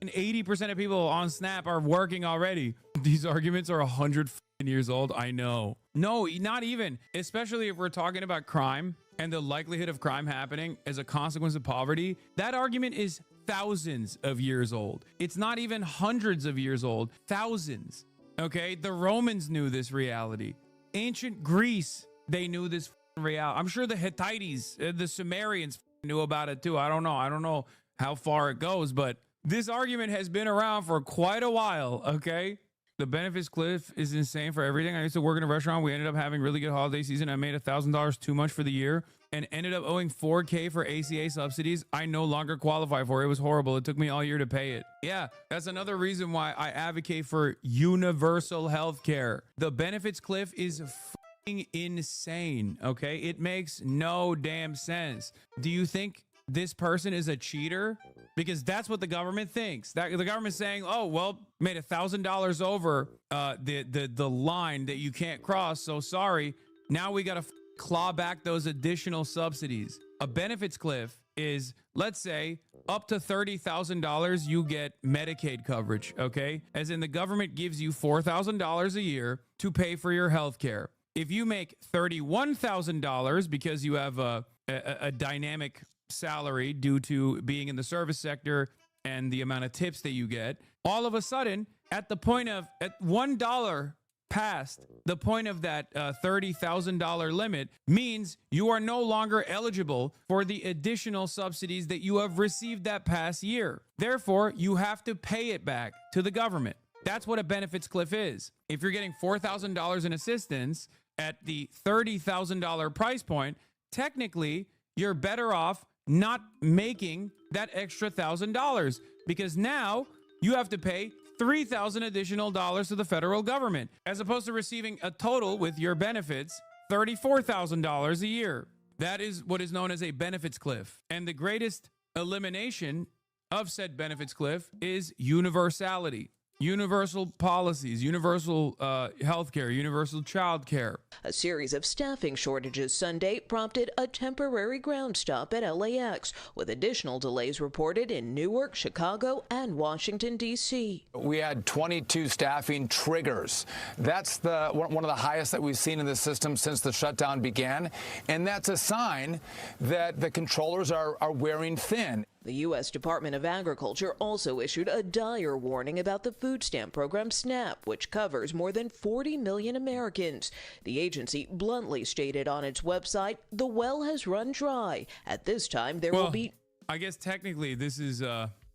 80% of people on Snap are working already. These arguments are 100 years old. I know. No, not even. Especially if we're talking about crime and the likelihood of crime happening as a consequence of poverty. That argument is thousands of years old. It's not even hundreds of years old. Thousands. Okay, the Romans knew this reality. Ancient Greece, they knew this reality. I'm sure the Hittites, the Sumerians knew about it too. I don't know how far it goes, but this argument has been around for quite a while. Okay. The benefits cliff is insane for everything. I used to work in a restaurant. We ended up having really good holiday season. I made $1,000 too much for the year and ended up owing $4K for ACA subsidies. I no longer qualify for it. It was horrible. It took me all year to pay it. Yeah, that's another reason why I advocate for universal health care. The benefits cliff is f***ing insane. Okay, it makes no damn sense. Do you think this person is a cheater? Because that's what the government thinks. That the government's saying, oh, well, made $1,000 over the line that you can't cross. So sorry. Now we got to claw back those additional subsidies. A benefits cliff is, let's say, up to $30,000 you get Medicaid coverage. Okay. As in the government gives you $4,000 a year to pay for your health care. If you make $31,000 because you have a dynamic salary due to being in the service sector and the amount of tips that you get, all of a sudden at $1 past the point of that $30,000 limit means you are no longer eligible for the additional subsidies that you have received that past year. Therefore, you have to pay it back to the government. That's what a benefits cliff is. If you're getting $4,000 in assistance at the $30,000 price point, technically you're better off not making that extra $1,000 because now you have to pay $3,000 additional dollars to the federal government as opposed to receiving a total with your benefits $34,000 a year. That is what is known as a benefits cliff. And the greatest elimination of said benefits cliff is universality. Universal policies, universal health care, universal child care. A series of staffing shortages Sunday prompted a temporary ground stop at LAX, with additional delays reported in Newark, Chicago, and Washington, D.C. We had 22 staffing triggers. That's one of the highest that we've seen in the system since the shutdown began. And that's a sign that the controllers are wearing thin. The U.S. Department of Agriculture also issued a dire warning about the food stamp program SNAP, which covers more than 40 million Americans. The agency bluntly stated on its website, the well has run dry. At this time, there will be... I guess technically this is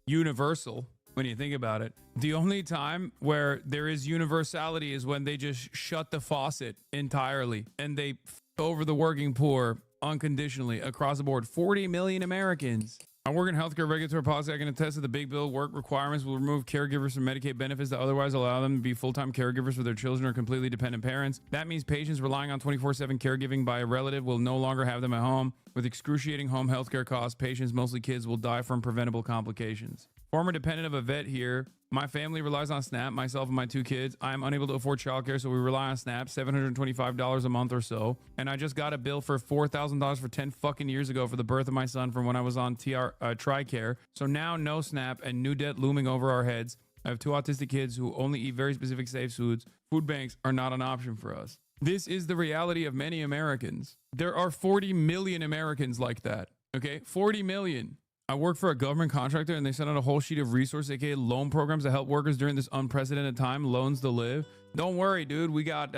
universal when you think about it. The only time where there is universality is when they just shut the faucet entirely and they over the working poor unconditionally across the board. 40 million Americans. I work in healthcare regulatory policy. I can attest that the big bill work requirements will remove caregivers from Medicaid benefits that otherwise allow them to be full-time caregivers for their children or completely dependent parents. That means patients relying on 24/7 caregiving by a relative will no longer have them at home. With excruciating home healthcare costs, patients, mostly kids, will die from preventable complications. Former dependent of a vet here. My family relies on SNAP, myself and my 2 kids. I am unable to afford childcare, so we rely on SNAP, $725 a month or so. And I just got a bill for $4,000 for 10 fucking years ago for the birth of my son from when I was on TRICARE. So now no SNAP and new debt looming over our heads. I have 2 autistic kids who only eat very specific safe foods. Food banks are not an option for us. This is the reality of many Americans. There are 40 million Americans like that. Okay, 40 million. I work for a government contractor and they sent out a whole sheet of resources, aka loan programs to help workers during this unprecedented time, loans to live. Don't worry, dude. We got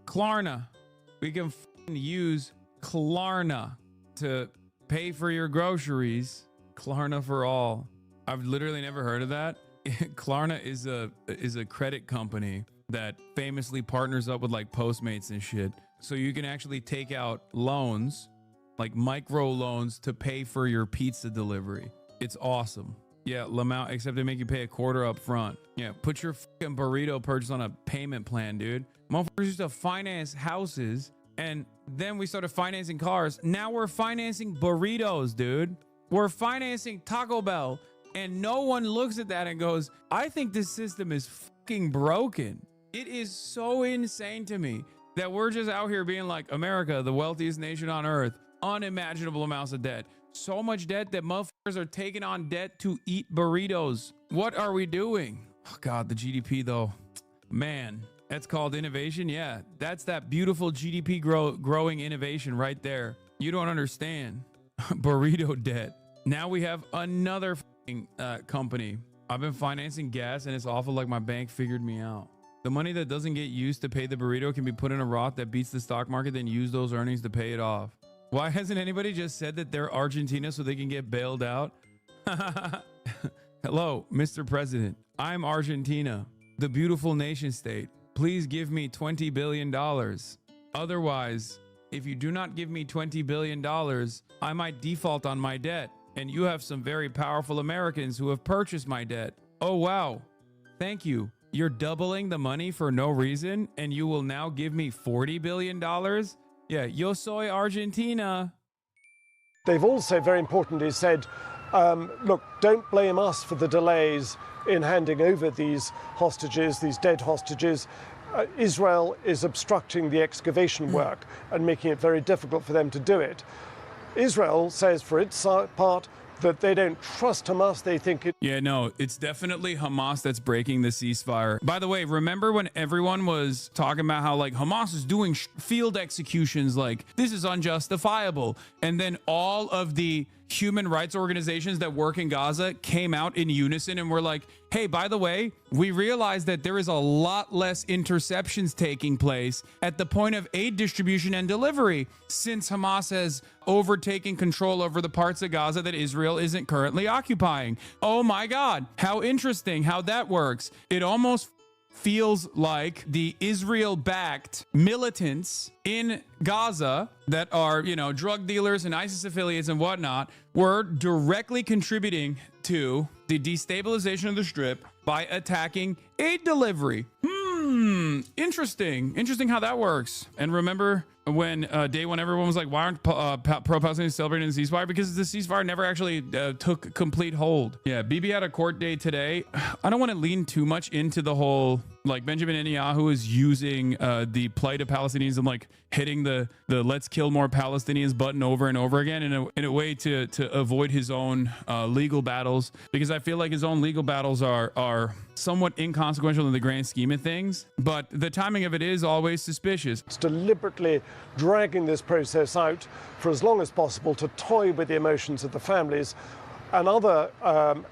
Klarna. We can use Klarna to pay for your groceries. Klarna for all. I've literally never heard of that. Klarna is a credit company that famously partners up with like Postmates and shit. So you can actually take out loans, like micro loans, to pay for your pizza delivery. It's awesome. Yeah, Lamau, except they make you pay a quarter up front. Yeah, put your fucking burrito purchase on a payment plan, dude. Motherfuckers used to finance houses, and then we started financing cars. Now we're financing burritos, dude. We're financing Taco Bell, and no one looks at that and goes, I think this system is fucking broken. It is so insane to me that we're just out here being like, America, the wealthiest nation on earth, unimaginable amounts of debt. So much debt that motherfuckers are taking on debt to eat burritos. What are we doing? Oh God, the GDP though, man, that's called innovation. Yeah, that's that beautiful GDP growing innovation right there. You don't understand. Burrito debt. Now we have another company. I've been financing gas and it's awful like my bank figured me out. The money that doesn't get used to pay the burrito can be put in a Roth that beats the stock market, then use those earnings to pay it off. Why hasn't anybody just said that they're Argentina so they can get bailed out? Hello, Mr. President. I'm Argentina, the beautiful nation state. Please give me $20 billion. Otherwise, if you do not give me $20 billion, I might default on my debt. And you have some very powerful Americans who have purchased my debt. Oh, wow. Thank you. You're doubling the money for no reason, and you will now give me $40 billion? Yeah, yo soy Argentina. They've also, very importantly, said, look, don't blame us for the delays in handing over these hostages, these dead hostages. Israel is obstructing the excavation work and making it very difficult for them to do it. Israel says, for its part, that they don't trust Hamas. They think it. Yeah, no, it's definitely Hamas that's breaking the ceasefire. By the way, remember when everyone was talking about how like Hamas is doing field executions, like this is unjustifiable. And then all of the human rights organizations that work in Gaza came out in unison and were like, hey, by the way, we realize that there is a lot less interceptions taking place at the point of aid distribution and delivery since Hamas has overtaken control over the parts of Gaza that Israel isn't currently occupying. Oh my God, how interesting how that works. It almost feels like the Israel-backed militants in Gaza that are, you know, drug dealers and ISIS affiliates and whatnot were directly contributing to the destabilization of the Strip by attacking aid delivery. Interesting how that works. And remember when day one everyone was like, why aren't pro-Palestinians celebrating the ceasefire? Because the ceasefire never actually took complete hold. Yeah, Bibi had a court day today. I don't want to lean too much into the whole, like Benjamin Netanyahu is using the plight of Palestinians and like hitting the let's kill more Palestinians button over and over again in a way to avoid his own legal battles, because I feel like his own legal battles are somewhat inconsequential in the grand scheme of things, but the timing of it is always suspicious. It's deliberately dragging this process out for as long as possible to toy with the emotions of the families. And other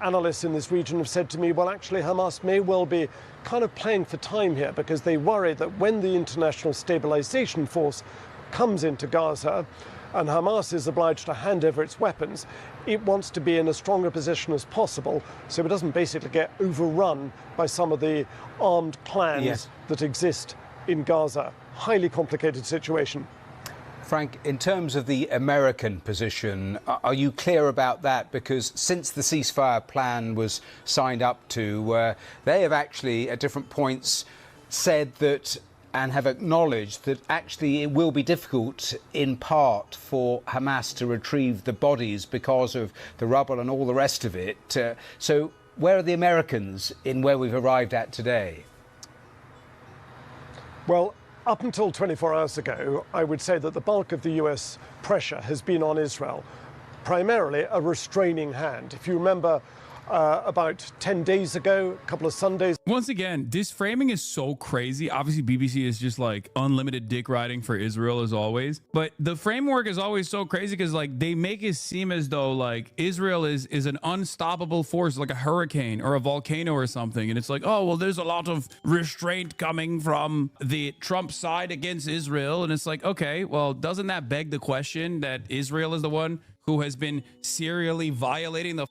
analysts in this region have said to me, well, actually, Hamas may well be kind of playing for time here, because they worry that when the International Stabilization Force comes into Gaza and Hamas is obliged to hand over its weapons, it wants to be in as strong a position as possible so it doesn't basically get overrun by some of the armed clans that exist in Gaza. Highly complicated situation. Frank, in terms of the American position, are you clear about that? Because since the ceasefire plan was signed up to, they have actually at different points said that and have acknowledged that actually it will be difficult in part for Hamas to retrieve the bodies because of the rubble and all the rest of it. So where are the Americans in where we've arrived at today? Well, up until 24 hours ago, I would say that the bulk of the US pressure has been on Israel, primarily a restraining hand. If you remember, about 10 days ago, a couple of Sundays. Once again, this framing is so crazy. Obviously, BBC is just like unlimited dick riding for Israel as always. But the framework is always so crazy because like they make it seem as though like Israel is an unstoppable force, like a hurricane or a volcano or something. And it's like, oh, well, there's a lot of restraint coming from the Trump side against Israel. And it's like, okay, well, doesn't that beg the question that Israel is the one who has been serially violating the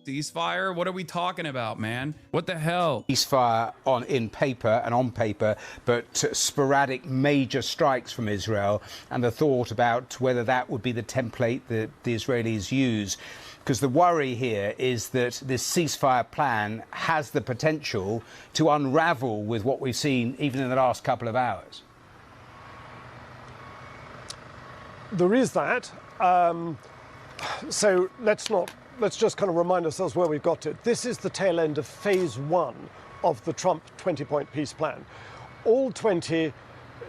ceasefire? What are we talking about, man? What the hell? Ceasefire in paper and on paper, but sporadic major strikes from Israel, and the thought about whether that would be the template that the Israelis use. Because the worry here is that this ceasefire plan has the potential to unravel with what we've seen even in the last couple of hours. There is that. So let's just kind of remind ourselves where we've got to. This is the tail end of phase 1 of the Trump 20-point peace plan. All 20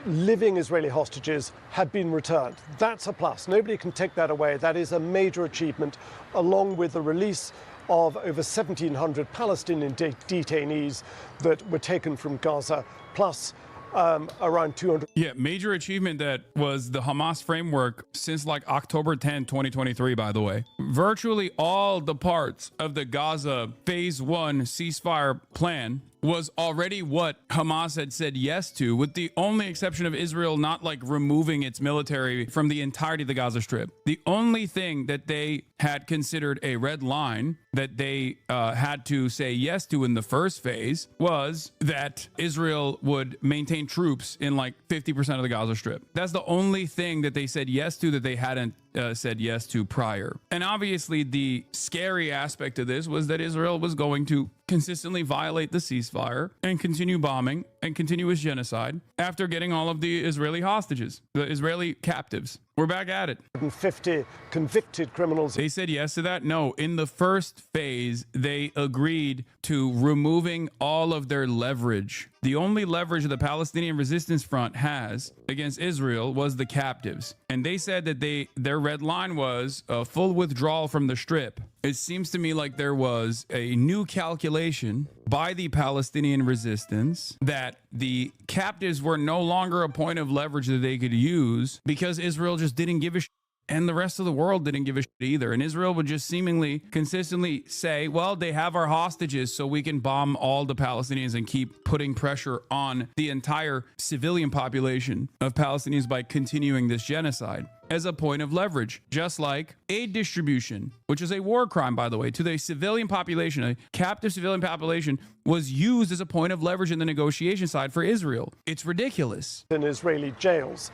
living Israeli hostages have been returned. That's a plus. Nobody can take that away. That is a major achievement, along with the release of over 1,700 Palestinian detainees that were taken from Gaza, plus around 200. Yeah, major achievement that was the Hamas framework since like October 10, 2023, by the way. Virtually all the parts of the Gaza phase 1 ceasefire plan was already what Hamas had said yes to, with the only exception of Israel not like removing its military from the entirety of the Gaza Strip. The only thing that they had considered a red line that they had to say yes to in the first phase was that Israel would maintain troops in like 50% of the Gaza Strip. That's the only thing that they said yes to that they hadn't said yes to prior. And obviously the scary aspect of this was that Israel was going to consistently violate the ceasefire and continue bombing and continuous genocide after getting all of the Israeli hostages, the Israeli captives. We're back at it. 50 convicted criminals. They said yes to that? No. In the first phase, they agreed to removing all of their leverage. The only leverage the Palestinian Resistance Front has against Israel was the captives. And they said that their red line was a full withdrawal from the Strip. It seems to me like there was a new calculation by the Palestinian resistance that the captives were no longer a point of leverage that they could use because Israel just didn't give a shit. And the rest of the world didn't give a shit either. And Israel would just seemingly consistently say, well, they have our hostages, so we can bomb all the Palestinians and keep putting pressure on the entire civilian population of Palestinians by continuing this genocide as a point of leverage, just like aid distribution, which is a war crime, by the way, to the civilian population. A captive civilian population was used as a point of leverage in the negotiation side for Israel. It's ridiculous. In Israeli jails.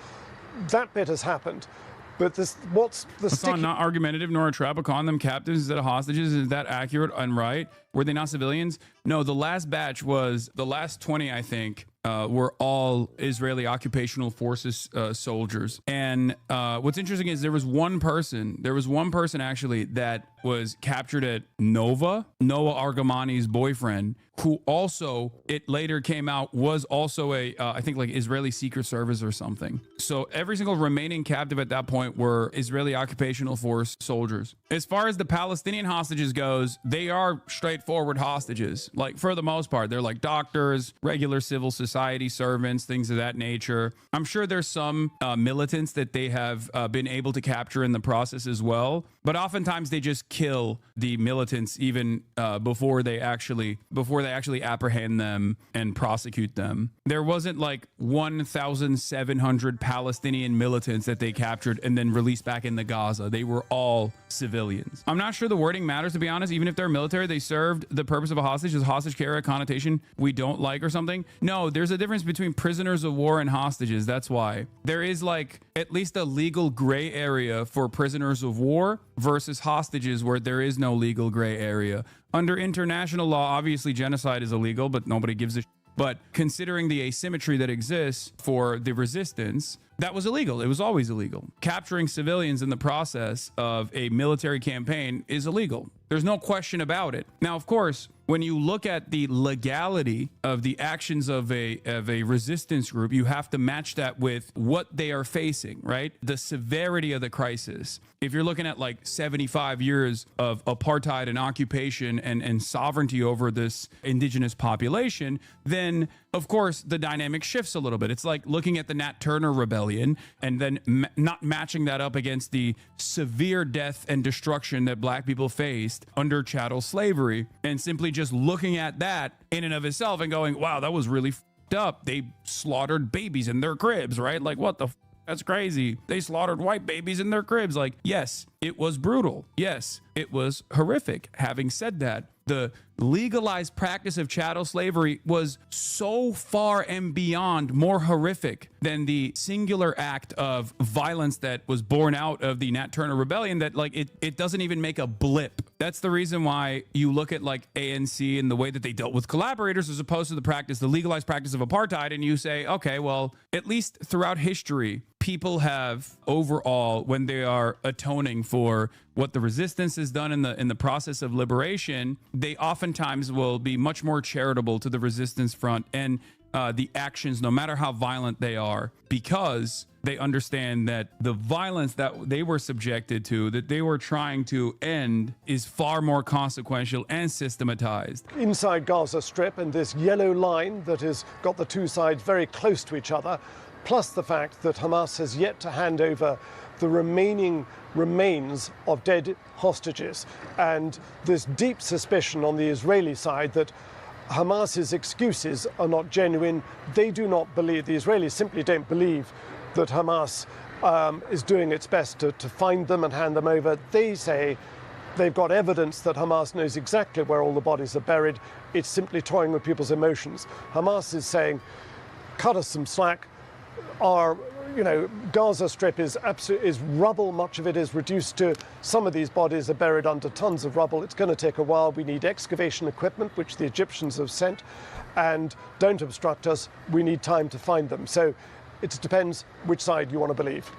That bit has happened. But what's the Hasan, not argumentative nor a trap, but calling them captives instead of hostages. Is that accurate and right? Were they not civilians? No, the last batch was, the last 20, I think, were all Israeli occupational forces soldiers. And what's interesting is there was one person actually that was captured at Noah Argamani's boyfriend, who also, it later came out, was also I think like Israeli Secret Service or something. So every single remaining captive at that point were Israeli occupational force soldiers. As far as the Palestinian hostages goes, they are straightforward hostages. Like for the most part, they're like doctors, regular civil society servants, things of that nature. I'm sure there's some militants that they have been able to capture in the process as well. But oftentimes they just kill the militants even before they actually apprehend them and prosecute them. There wasn't like 1,700 Palestinian militants that they captured and then released back into Gaza. They were all civilians. I'm not sure the wording matters, to be honest. Even if they're military, they served the purpose of a hostage. Is hostage carry a connotation we don't like or something? No, there's a difference between prisoners of war and hostages. That's why. There is like at least a legal gray area for prisoners of war versus hostages where there is no legal gray area. Under international law, obviously genocide is illegal, but nobody gives a shit. But considering the asymmetry that exists for the resistance, that was illegal. It was always illegal. Capturing civilians in the process of a military campaign is illegal. There's no question about it. Now, of course, when you look at the legality of the actions of a resistance group, you have to match that with what they are facing, right? The severity of the crisis. If you're looking at like 75 years of apartheid and occupation and sovereignty over this indigenous population, then of course the dynamic shifts a little bit. It's like looking at the Nat Turner rebellion and then not matching that up against the severe death and destruction that black people faced under chattel slavery, and simply just looking at that in and of itself and going, wow, that was really f***ed up. They slaughtered babies in their cribs, right? Like, what the f***? That's crazy. They slaughtered white babies in their cribs. Like, yes, it was brutal. Yes, it was horrific. Having said that, the legalized practice of chattel slavery was so far and beyond more horrific than the singular act of violence that was born out of the Nat Turner Rebellion that, like, it doesn't even make a blip. That's the reason why you look at, like, ANC and the way that they dealt with collaborators as opposed to the legalized practice of apartheid, and you say, okay, well, at least throughout history, people have overall, when they are atoning for what the resistance has done in the process of liberation, they oftentimes will be much more charitable to the resistance front and the actions, no matter how violent they are, because they understand that the violence that they were subjected to, that they were trying to end, is far more consequential and systematized. Inside Gaza Strip, and this yellow line that has got the two sides very close to each other, plus the fact that Hamas has yet to hand over the remaining remains of dead hostages, and this deep suspicion on the Israeli side that Hamas's excuses are not genuine. They do not believe, the Israelis simply don't believe that Hamas is doing its best to find them and hand them over. They say they've got evidence that Hamas knows exactly where all the bodies are buried. It's simply toying with people's emotions. Hamas is saying, cut us some slack. Gaza Strip is rubble. Much of it is reduced to, some of these bodies are buried under tons of rubble. It's going to take a while. We need excavation equipment, which the Egyptians have sent, and don't obstruct us. We need time to find them. So it depends which side you want to believe.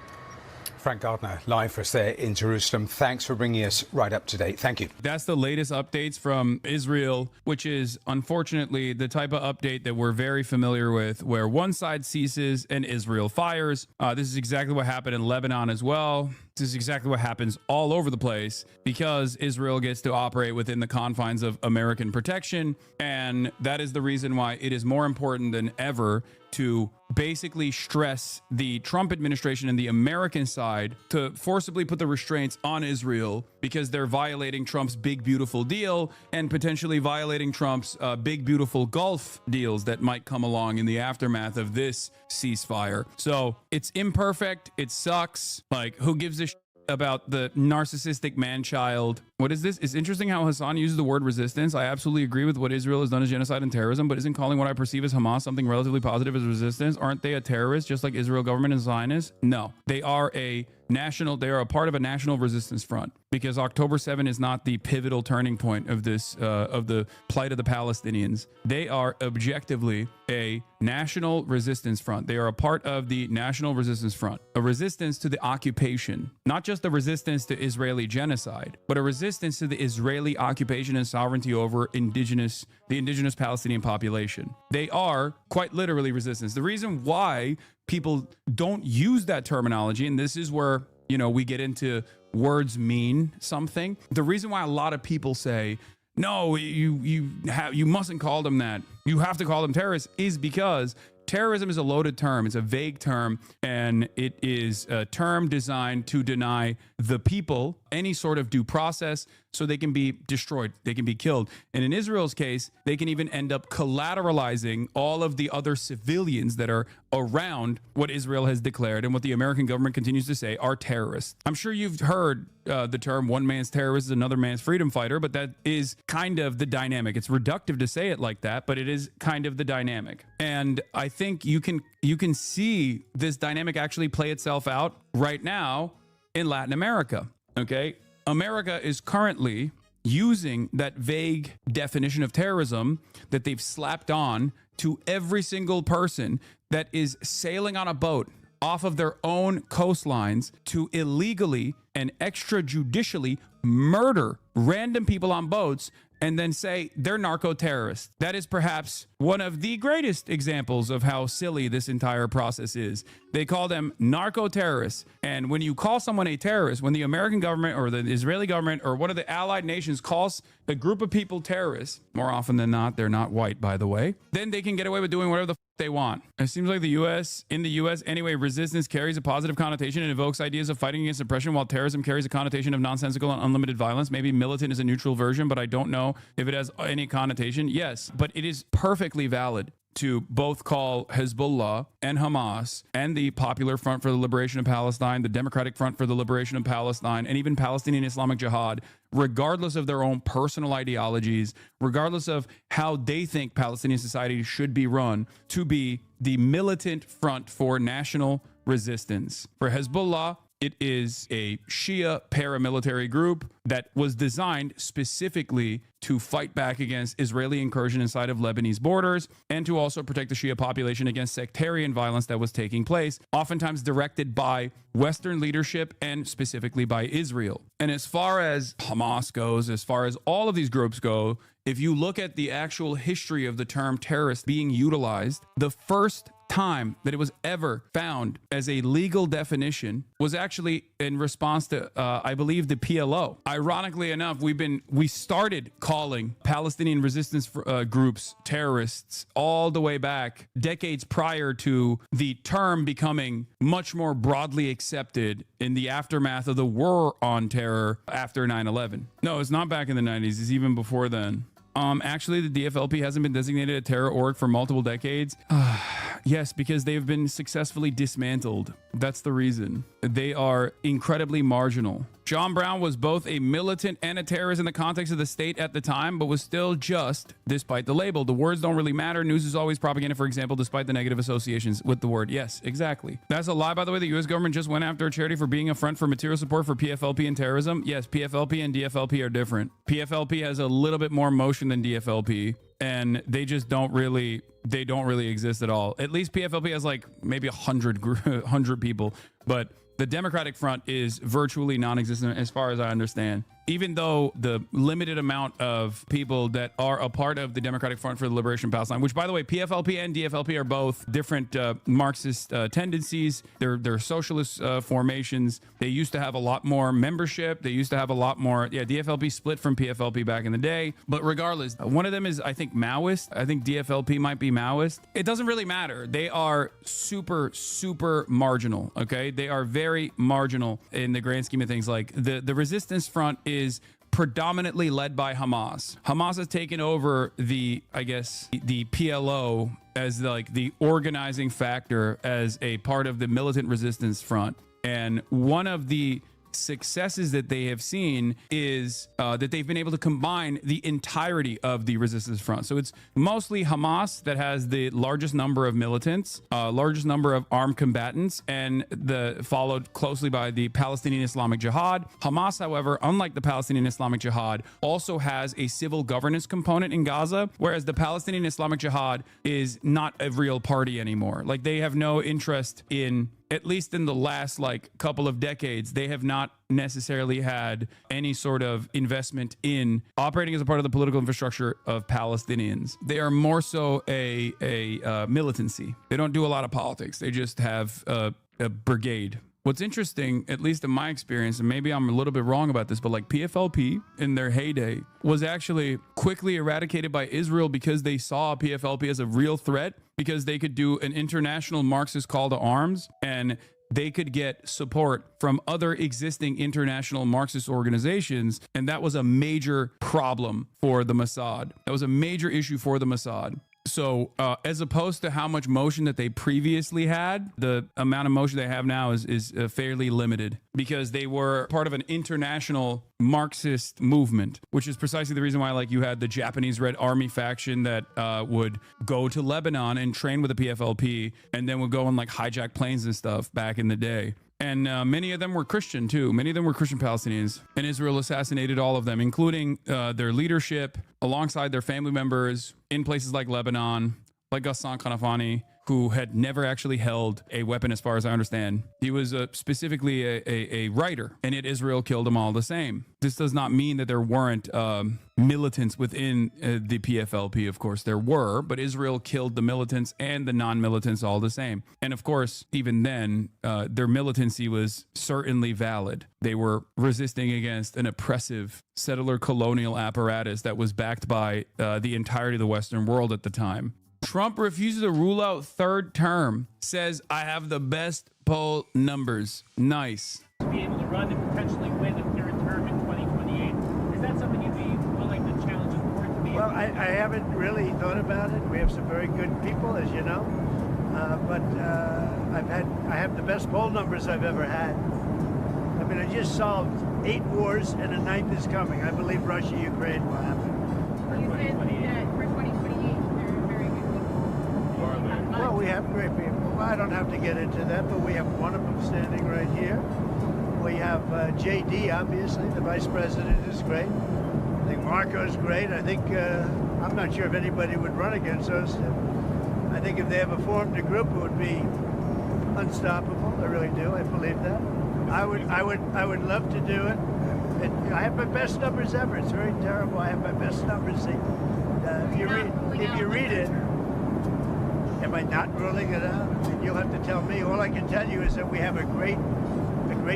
Frank Gardner, live for us there in Jerusalem. Thanks for bringing us right up to date. Thank you. That's the latest updates from Israel, which is unfortunately the type of update that we're very familiar with, where one side ceases and Israel fires. This is exactly what happened in Lebanon as well. This is exactly what happens all over the place because Israel gets to operate within the confines of American protection. And that is the reason why it is more important than ever to basically stress the Trump administration and the American side to forcibly put the restraints on Israel, because they're violating Trump's big, beautiful deal and potentially violating Trump's big, beautiful Gulf deals that might come along in the aftermath of this ceasefire. So it's imperfect. It sucks. Like, who gives a shit about the narcissistic man-child? What is this? It's interesting how Hasan uses the word resistance. I absolutely agree with what Israel has done as genocide and terrorism, but isn't calling what I perceive as Hamas something relatively positive as resistance? Aren't they a terrorist just like Israel government and Zionists? No, they are a part of a national resistance front, because October 7 is not the pivotal turning point of this, of the plight of the Palestinians. They are objectively a national resistance front. They are a part of the national resistance front, a resistance to the occupation, not just a resistance to Israeli genocide, but a resistance to the Israeli occupation and sovereignty over the indigenous Palestinian population. They are quite literally resistance. The reason why people don't use that terminology, and this is where, we get into words mean something. The reason why a lot of people say, no, you mustn't call them that, you have to call them terrorists, is because terrorism is a loaded term. It's a vague term, and it is a term designed to deny the people any sort of due process so they can be destroyed, they can be killed. And in Israel's case, they can even end up collateralizing all of the other civilians that are around what Israel has declared and what the American government continues to say are terrorists. I'm sure you've heard the term one man's terrorist is another man's freedom fighter, but that is kind of the dynamic. It's reductive to say it like that, but it is kind of the dynamic. And I think you can see this dynamic actually play itself out right now in Latin America. Okay, America is currently using that vague definition of terrorism that they've slapped on to every single person that is sailing on a boat off of their own coastlines to illegally and extrajudicially murder random people on boats and then say they're narco-terrorists. That is perhaps one of the greatest examples of how silly this entire process is. They call them narco-terrorists. And when you call someone a terrorist, when the American government or the Israeli government or one of the allied nations calls a group of people terrorists, more often than not, they're not white, by the way, then they can get away with doing whatever the they want. It seems like in the US anyway, resistance carries a positive connotation and evokes ideas of fighting against oppression, while terrorism carries a connotation of nonsensical and unlimited violence. Maybe militant is a neutral version, but I don't know if it has any connotation. Yes, but it is perfectly valid to both call Hezbollah and Hamas and the Popular Front for the Liberation of Palestine, the Democratic Front for the Liberation of Palestine, and even Palestinian Islamic Jihad, regardless of their own personal ideologies, regardless of how they think Palestinian society should be run, to be the militant front for national resistance. For Hezbollah, it is a Shia paramilitary group that was designed specifically to fight back against Israeli incursion inside of Lebanese borders and to also protect the Shia population against sectarian violence that was taking place, oftentimes directed by Western leadership and specifically by Israel. And as far as Hamas goes, as far as all of these groups go, if you look at the actual history of the term terrorist being utilized, the first time that it was ever found as a legal definition was actually in response to, I believe, the PLO. Ironically enough, we started calling Palestinian resistance groups terrorists all the way back decades prior to the term becoming much more broadly accepted in the aftermath of the war on terror after 9/11. No, it's not back in the 90s. It's even before then. Actually, the DFLP hasn't been designated a terror org for multiple decades. Yes, because they've been successfully dismantled. That's the reason. They are incredibly marginal. John Brown was both a militant and a terrorist in the context of the state at the time, but was still just, despite the label. The words don't really matter. News is always propaganda, for example, despite the negative associations with the word. Yes, exactly. That's a lie, by the way. The U.S. government just went after a charity for being a front for material support for PFLP and terrorism. Yes, PFLP and DFLP are different. PFLP has a little bit more motion than DFLP, and they just don't really exist at all. At least PFLP has like maybe 100 people, but the Democratic Front is virtually non-existent as far as I understand. Even though the limited amount of people that are a part of the Democratic Front for the Liberation of Palestine, which, by the way, PFLP and DFLP are both different Marxist tendencies. They're socialist formations. They used to have a lot more membership. They used to have a lot more. Yeah, DFLP split from PFLP back in the day. But regardless, one of them is, I think, Maoist. I think DFLP might be Maoist. It doesn't really matter. They are super, super marginal. Okay, they are very marginal in the grand scheme of things. Like the resistance front is predominantly led by Hamas. Hamas has taken over the PLO as like the organizing factor as a part of the militant resistance front. And one of the successes that they have seen is that they've been able to combine the entirety of the resistance front. So it's mostly Hamas that has the largest number of militants, largest number of armed combatants, and followed closely by the Palestinian Islamic Jihad. Hamas, however, unlike the Palestinian Islamic Jihad, also has a civil governance component in Gaza, whereas the Palestinian Islamic Jihad is not a real party anymore. Like, they have no interest in, at least in the last couple of decades, they have not necessarily had any sort of investment in operating as a part of the political infrastructure of Palestinians. They are more so a militancy. They don't do a lot of politics. They just have a brigade. What's interesting, at least in my experience, and maybe I'm a little bit wrong about this, but like PFLP in their heyday was actually quickly eradicated by Israel because they saw PFLP as a real threat, because they could do an international Marxist call to arms and they could get support from other existing international Marxist organizations. And that was a major problem for the Mossad. That was a major issue for the Mossad. So as opposed to how much motion that they previously had, the amount of motion they have now is fairly limited, because they were part of an international Marxist movement, which is precisely the reason why you had the Japanese Red Army faction that would go to Lebanon and train with the PFLP and then would go and hijack planes and stuff back in the day. And many of them were Christian too. Many of them were Christian Palestinians. And Israel assassinated all of them, including their leadership, alongside their family members in places like Lebanon, like Hasan, who had never actually held a weapon as far as I understand. He was specifically a writer, and yet Israel killed them all the same. This does not mean that there weren't militants within the PFLP. Of course there were, but Israel killed the militants and the non-militants all the same. And of course, even then, their militancy was certainly valid. They were resisting against an oppressive settler colonial apparatus that was backed by the entirety of the Western world at the time. Trump refuses to rule out third term, says, I have the best poll numbers. Nice. To be able to run and potentially win a third term in 2028. Is that something you'd be willing to challenge the board to be Well, I haven't really thought about it. We have some very good people, as you know, but I have the best poll numbers I've ever had. I mean, I just solved 8 wars, and a 9th is coming. I believe Russia, Ukraine will happen. You said that for 2028, they're very good people. Well, we have great people. Well, I don't have to get into that, but we have one of them standing right here. We have JD, obviously. The vice president is great. I think Marco's great. I think, I'm not sure if anybody would run against us. I think if they ever formed a group, it would be unstoppable. I really do. I believe that. I would love to do it. I have my best numbers ever. It's very terrible. I have my best numbers. If you read it, am I not ruling it out? I mean, you'll have to tell me. All I can tell you is that we have a great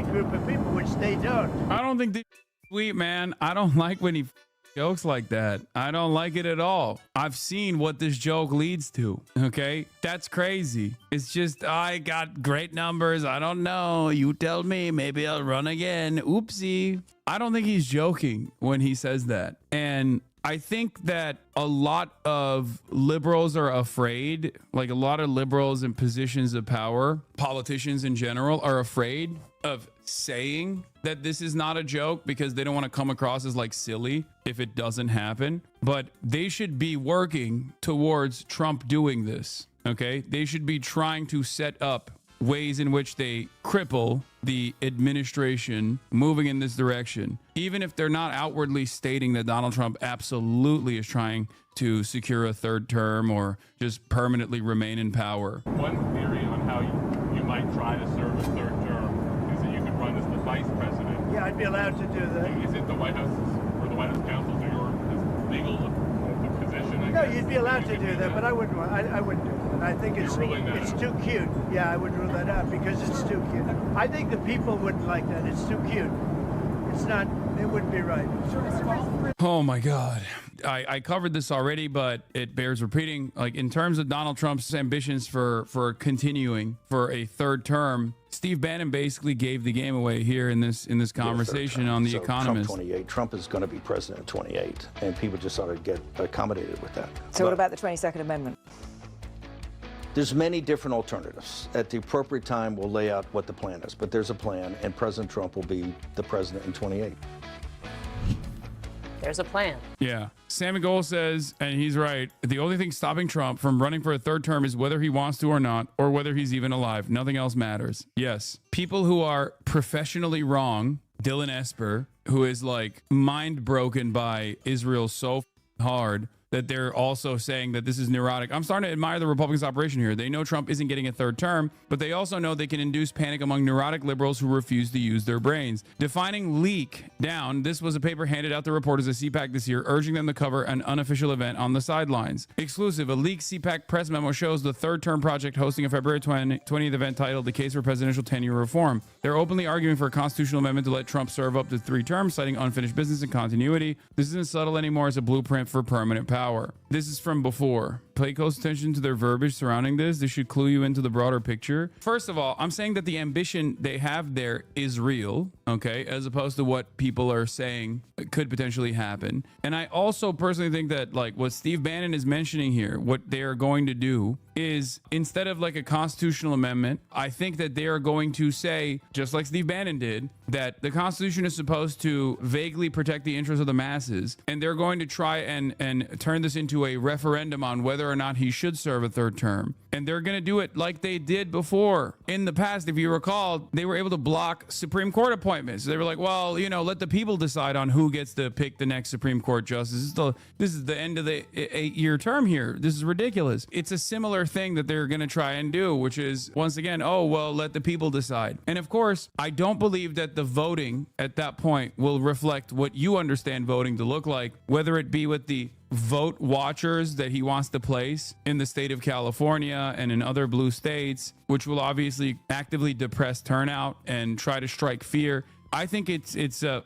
group of people, which they don't. I don't think they sweet, man. I don't like when he jokes like that. I don't like it at all. I've seen what this joke leads to. Okay, that's crazy. It's just, I got great numbers. I don't know. You tell me. Maybe I'll run again. Oopsie. I don't think he's joking when he says that. And I think that a lot of liberals are afraid, like a lot of liberals in positions of power, politicians in general, are afraid of saying that this is not a joke because they don't want to come across as like silly if it doesn't happen. But they should be working towards Trump doing this. Okay, they should be trying to set up ways in which they cripple the administration moving in this direction, even if they're not outwardly stating that Donald Trump absolutely is trying to secure a 3rd term or just permanently remain in power. One theory on how you might try to serve a 3rd term is that you could run as the vice president. Yeah, I'd be allowed to do that. Is it the White House or the White House counsel to your legal position? No, you'd be allowed to do that, but I wouldn't. I wouldn't do it. I think it's too cute. Yeah, I would rule that out because it's too cute. I think the people wouldn't like that. It's too cute. It's not. It wouldn't be right. Oh my God. I covered this already, but it bears repeating. Like in terms of Donald Trump's ambitions for continuing for a 3rd term, Steve Bannon basically gave the game away here in this conversation on The Economist. Trump 28. Trump is going to be president in 28, and people just ought to get accommodated with that. So what about the 22nd Amendment? There's many different alternatives. At the appropriate time, we'll lay out what the plan is, but there's a plan, and President Trump will be the president in 28. There's a plan. Yeah. Sammy Gold says, and he's right, the only thing stopping Trump from running for a 3rd term is whether he wants to or not, or whether he's even alive. Nothing else matters. Yes. People who are professionally wrong, Dylan Esper, who is like mind broken by Israel so hard that they're also saying that this is neurotic. I'm starting to admire the Republicans' operation here. They know Trump isn't getting a 3rd term, but they also know they can induce panic among neurotic liberals who refuse to use their brains. Defining leak down, this was a paper handed out to reporters at CPAC this year, urging them to cover an unofficial event on the sidelines. Exclusive, a leaked CPAC press memo shows the 3rd term project hosting a February 20th event titled The Case for Presidential Tenure Reform. They're openly arguing for a constitutional amendment to let Trump serve up to 3 terms, citing unfinished business and continuity. This isn't subtle anymore. It's a blueprint for permanent power. This is from before. Pay close attention to their verbiage surrounding this. This should clue you into the broader picture. First of all, I'm saying that the ambition they have there is real, okay, as opposed to what people are saying could potentially happen. And I also personally think that like what Steve Bannon is mentioning here, what they are going to do is instead of like a constitutional amendment, I think that they are going to say, just like Steve Bannon did, that the Constitution is supposed to vaguely protect the interests of the masses. And they're going to try and turn this into a referendum on whether or not he should serve a 3rd term. And they're going to do it like they did before. In the past, if you recall, they were able to block Supreme Court appointments. They were like, well, you know, let the people decide on who gets to pick the next Supreme Court justice. This is the end of the 8-year term here. This is ridiculous. It's a similar thing that they're going to try and do, which is, once again, oh, well, let the people decide. And of course, I don't believe that the voting at that point will reflect what you understand voting to look like, whether it be with the vote watchers that he wants to place in the state of California and in other blue states, which will obviously actively depress turnout and try to strike fear. I think it's a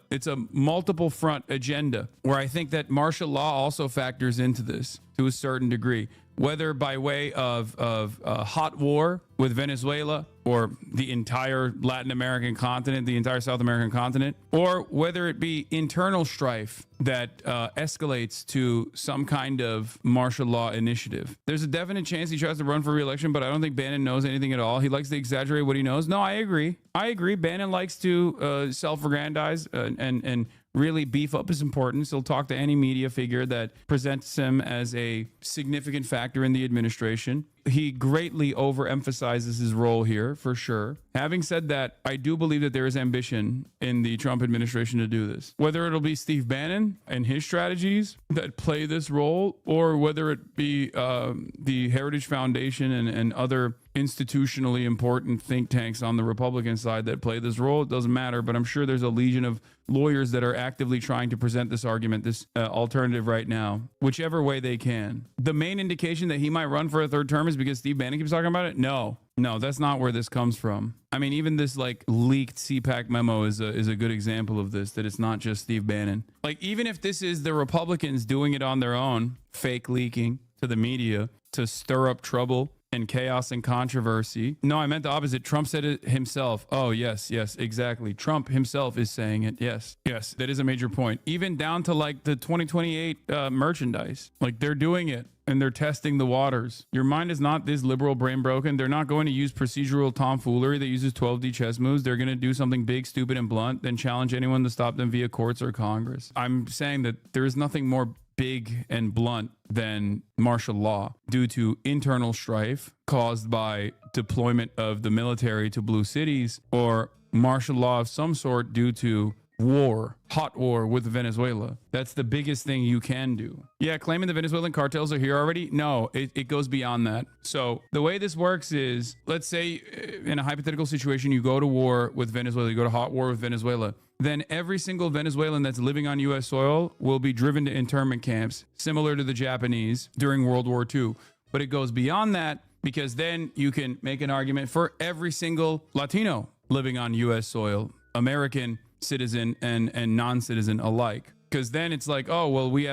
multiple front agenda where I think that martial law also factors into this to a certain degree, whether by way of a hot war with Venezuela or the entire Latin American continent, the entire South American continent, or whether it be internal strife that escalates to some kind of martial law initiative. There's a definite chance he tries to run for re-election, but I don't think Bannon knows anything at all. He likes to exaggerate what he knows. No, I agree. Bannon likes to self-aggrandize and really beef up his importance. He'll talk to any media figure that presents him as a significant factor in the administration. He greatly overemphasizes his role here, for sure. Having said that, I do believe that there is ambition in the Trump administration to do this. Whether it'll be Steve Bannon and his strategies that play this role, or whether it be the Heritage Foundation and other institutionally important think tanks on the Republican side that play this role, it doesn't matter. But I'm sure there's a legion of lawyers that are actively trying to present this argument, this alternative right now, whichever way they can. The main indication that he might run for a third term is because Steve Bannon keeps talking about it? No, that's not where this comes from. I mean, even this like leaked CPAC memo is a good example of this, that it's not just Steve Bannon. Like, even if this is the Republicans doing it on their own, fake leaking to the media to stir up trouble and chaos and controversy. No, I meant the opposite. Trump said it himself. Oh, yes, exactly. Trump himself is saying it. Yes, that is a major point. Even down to like the 2028 merchandise. Like, they're doing it and they're testing the waters. Your mind is not this liberal brain broken. They're not going to use procedural tomfoolery that uses 12D chess moves. They're going to do something big, stupid, and blunt, then challenge anyone to stop them via courts or Congress. I'm saying that there is nothing more big and blunt than martial law due to internal strife caused by deployment of the military to blue cities, or martial law of some sort due to war, hot war with Venezuela. That's the biggest thing you can do. Yeah, claiming the Venezuelan cartels are here already. No, it goes beyond that. So the way this works is, let's say in a hypothetical situation, you go to war with Venezuela, you go to hot war with Venezuela. Then every single Venezuelan that's living on U.S. soil will be driven to internment camps, similar to the Japanese during World War II. But it goes beyond that, because then you can make an argument for every single Latino living on U.S. soil, American citizen and non-citizen alike. Because then it's like, oh, well, we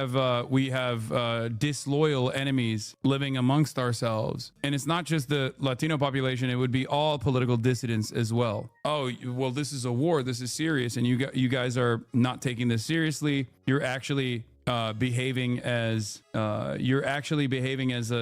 have disloyal enemies living amongst ourselves. And it's not just the Latino population. It would be all political dissidents as well. Oh, well, this is a war. This is serious. And you guys are not taking this seriously. You're actually behaving as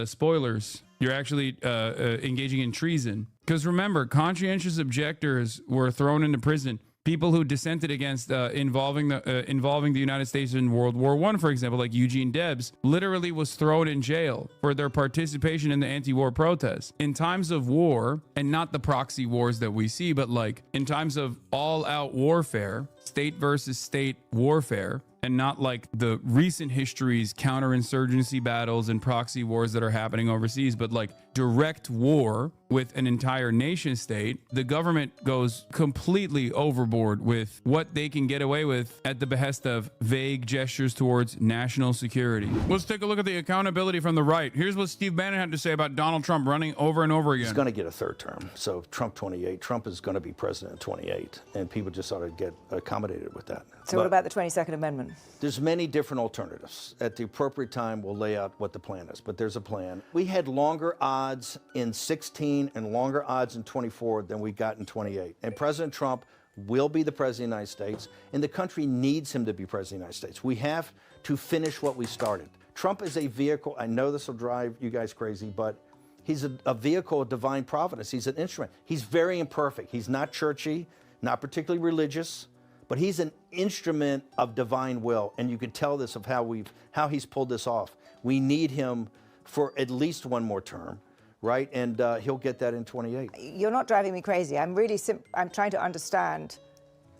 spoilers. You're actually engaging in treason. Because remember, conscientious objectors were thrown into prison. People who dissented against involving the United States in World War I, for example, like Eugene Debs, literally was thrown in jail for their participation in the anti-war protests. In times of war, and not the proxy wars that we see, but like in times of all-out warfare, state versus state warfare, and not like the recent history's counterinsurgency battles and proxy wars that are happening overseas, but like direct war with an entire nation state, the government goes completely overboard with what they can get away with at the behest of vague gestures towards national security. Let's take a look at the accountability from the right. Here's what Steve Bannon had to say about Donald Trump running over and over again. He's going to get a third term. So Trump 28. Trump is going to be president in 28, and people just ought to get accommodated with that. So what about the 22nd Amendment? There's many different alternatives. At the appropriate time, we'll lay out what the plan is, but there's a plan. We had longer odds in 16 and longer odds in 24 than we got in 28. And President Trump will be the president of the United States, and the country needs him to be president of the United States. We have to finish what we started. Trump is a vehicle. I know this will drive you guys crazy, but he's a vehicle of divine providence. He's an instrument. He's very imperfect. He's not churchy, not particularly religious, but he's an instrument of divine will, and you can tell this of how he's pulled this off. We need him for at least one more term, right? And he'll get that in 28. You're not driving me crazy. I'm really I'm trying to understand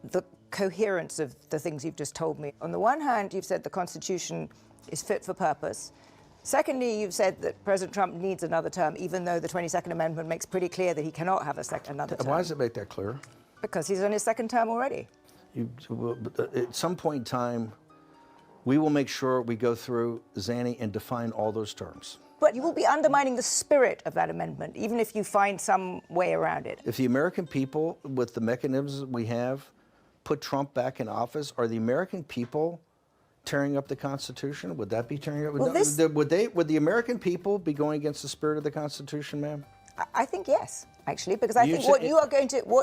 the coherence of the things you've just told me. On the one hand, you've said the Constitution is fit for purpose. Secondly, you've said that President Trump needs another term, even though the 22nd Amendment makes pretty clear that he cannot have another term. Why does it make that clear? Because he's on his second term already. At some point in time, we will make sure we go through, Zanny, and define all those terms. But you will be undermining the spirit of that amendment, even if you find some way around it. If the American people, with the mechanisms we have, put Trump back in office, are the American people tearing up the Constitution? Would that be tearing up? Well, Would the American people be going against the spirit of the Constitution, ma'am? I think yes, actually, because I think what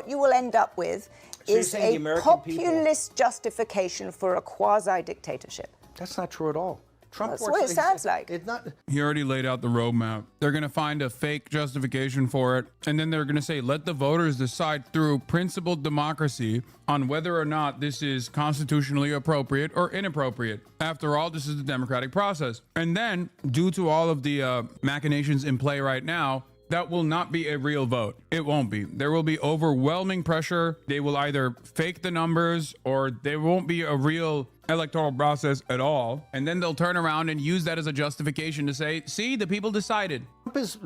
you will end up with is a populist justification for a quasi-dictatorship. That's not true at all. Trump That's what it sounds like. It's not. He already laid out the roadmap. They're going to find a fake justification for it. And then they're going to say, let the voters decide through principled democracy on whether or not this is constitutionally appropriate or inappropriate. After all, this is the democratic process. And then, due to all of the machinations in play right now, that will not be a real vote. It won't be. There will be overwhelming pressure. They will either fake the numbers or there won't be a real electoral process at all. And then they'll turn around and use that as a justification to say, see, the people decided. Trump is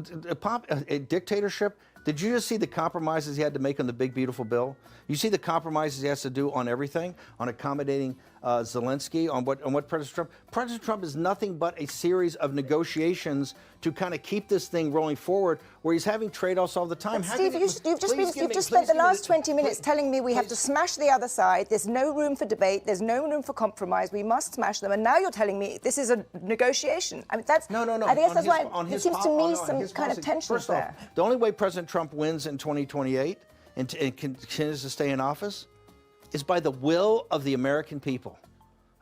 a dictatorship. Did you just see the compromises he had to make on the big, beautiful bill? You see the compromises he has to do on everything, on accommodating Zelensky, on what President Trump. President Trump is nothing but a series of negotiations to kind of keep this thing rolling forward, where he's having trade-offs all the time. Steve, you've just spent the last 20 minutes telling me we have to smash the other side. There's no room for debate. There's no room for compromise. We must smash them. And now you're telling me this is a negotiation. I mean, that's no. I guess that's why it seems to me some kind of tension there. The only way President Trump wins in 2028 and continues to stay in office is by the will of the American people,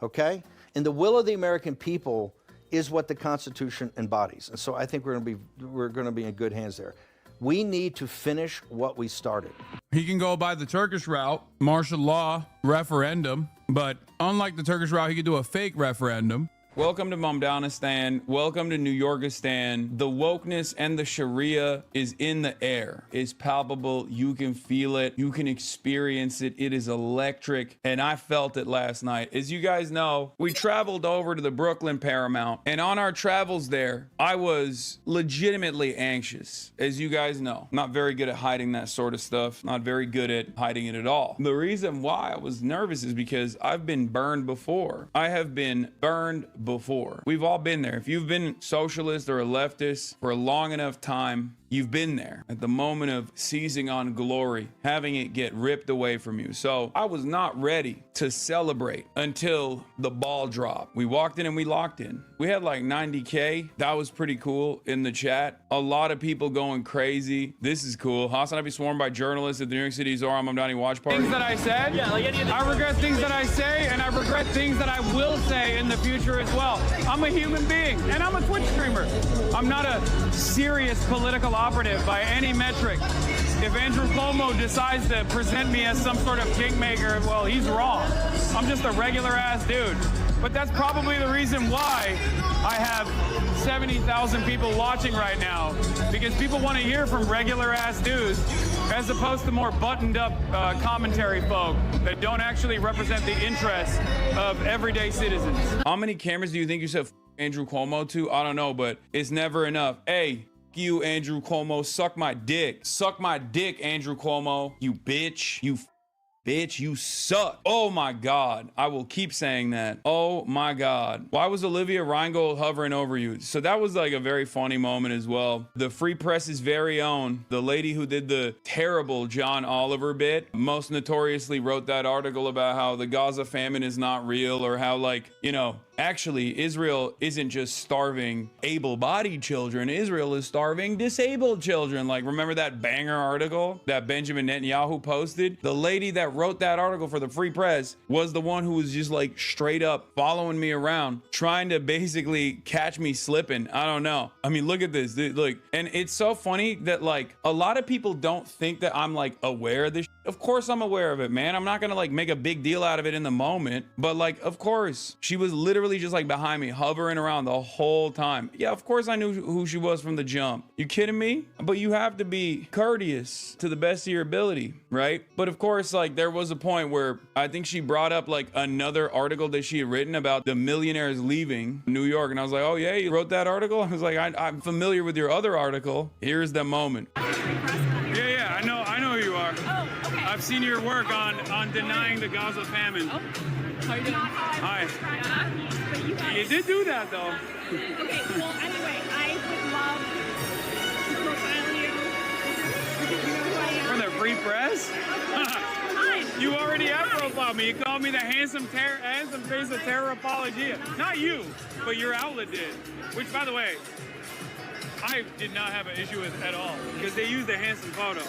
okay? And the will of the American people is what the Constitution embodies. And so I think we're going to be in good hands there. We need to finish what we started. He can go by the Turkish route, martial law, referendum, but unlike the Turkish route, he could do a fake referendum. Welcome to Momdanistan. Welcome to New Yorkistan. The wokeness and the Sharia is in the air. It's palpable. You can feel it. You can experience it. It is electric. And I felt it last night. As you guys know, we traveled over to the Brooklyn Paramount. And on our travels there, I was legitimately anxious. As you guys know, not very good at hiding that sort of stuff. Not very good at hiding it at all. The reason why I was nervous is because I've been burned before. I have been burned before. We've all been there. If you've been socialist or a leftist for a long enough time, you've been there at the moment of seizing on glory, having it get ripped away from you. So I was not ready to celebrate until the ball dropped. We walked in and we locked in. We had like 90K. That was pretty cool in the chat. A lot of people going crazy. This is cool. Hasan, I'd be swarmed by journalists at the New York City Zohar Mamdani watch party. Things that I said, I regret things that I say, and I regret things that I will say in the future as well. I'm a human being, and I'm a Twitch streamer. I'm not a serious political operative by any metric. If Andrew Cuomo decides to present me as some sort of kingmaker, well, he's wrong. I'm just a regular ass dude. But that's probably the reason why I have 70,000 people watching right now, because people want to hear from regular ass dudes as opposed to more buttoned up commentary folk that don't actually represent the interests of everyday citizens. How many cameras do you think you said Andrew Cuomo to? I don't know, but it's never enough. Hey, you, Andrew Cuomo, suck my dick. Suck my dick, Andrew Cuomo. You bitch. You bitch, you suck. Oh my God. I will keep saying that. Oh my God. Why was Olivia Reingold hovering over you? So that was like a very funny moment as well. The Free Press's very own, the lady who did the terrible John Oliver bit, most notoriously wrote that article about how the Gaza famine is not real, or how, like, you know, actually, Israel isn't just starving able-bodied children. Israel is starving disabled children. Like, remember that banger article that Benjamin Netanyahu posted? The lady that wrote that article for the Free Press was the one who was just like straight up following me around, trying to basically catch me slipping. I don't know. I mean, look at this. Look, and it's so funny that like a lot of people don't think that I'm like aware of this. Of course I'm aware of it, man. I'm not gonna like make a big deal out of it in the moment, but like, of course, she was literally just like behind me, hovering around the whole time. Yeah, of course I knew who she was from the jump. You kidding me? But you have to be courteous to the best of your ability, right? But of course, like, there was a point where I think she brought up like another article that she had written about the millionaires leaving New York, and I was like, oh yeah, you wrote that article? I was like, I'm familiar with your other article. Here's the moment. Yeah, I know who you are. Oh, okay. I've seen your work on denying the Gaza famine. Oh. How you doing? Hi. You did do that, though. Okay, well, anyway, I would love to profile you. You know who I am? From the Free Press? Hi. You already have profiled me. You called me the handsome face of terror apologia. Not you, but your outlet did. Which, by the way, I did not have an issue with at all because they used a handsome photo.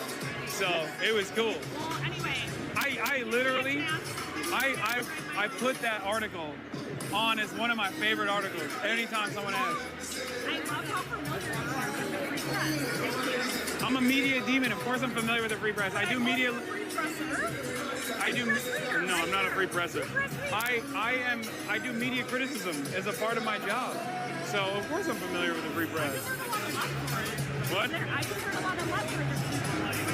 So it was cool. Well, anyway. I literally, I put that article on as one of my favorite articles anytime someone asks. I love how familiar you are with the free press. I'm a media demon. Of course I'm familiar with the free press. I do media. No, I'm not a free presser. I do media criticism as a part of my job. So of course I'm familiar with the free press. What? I just heard a lot of love for this.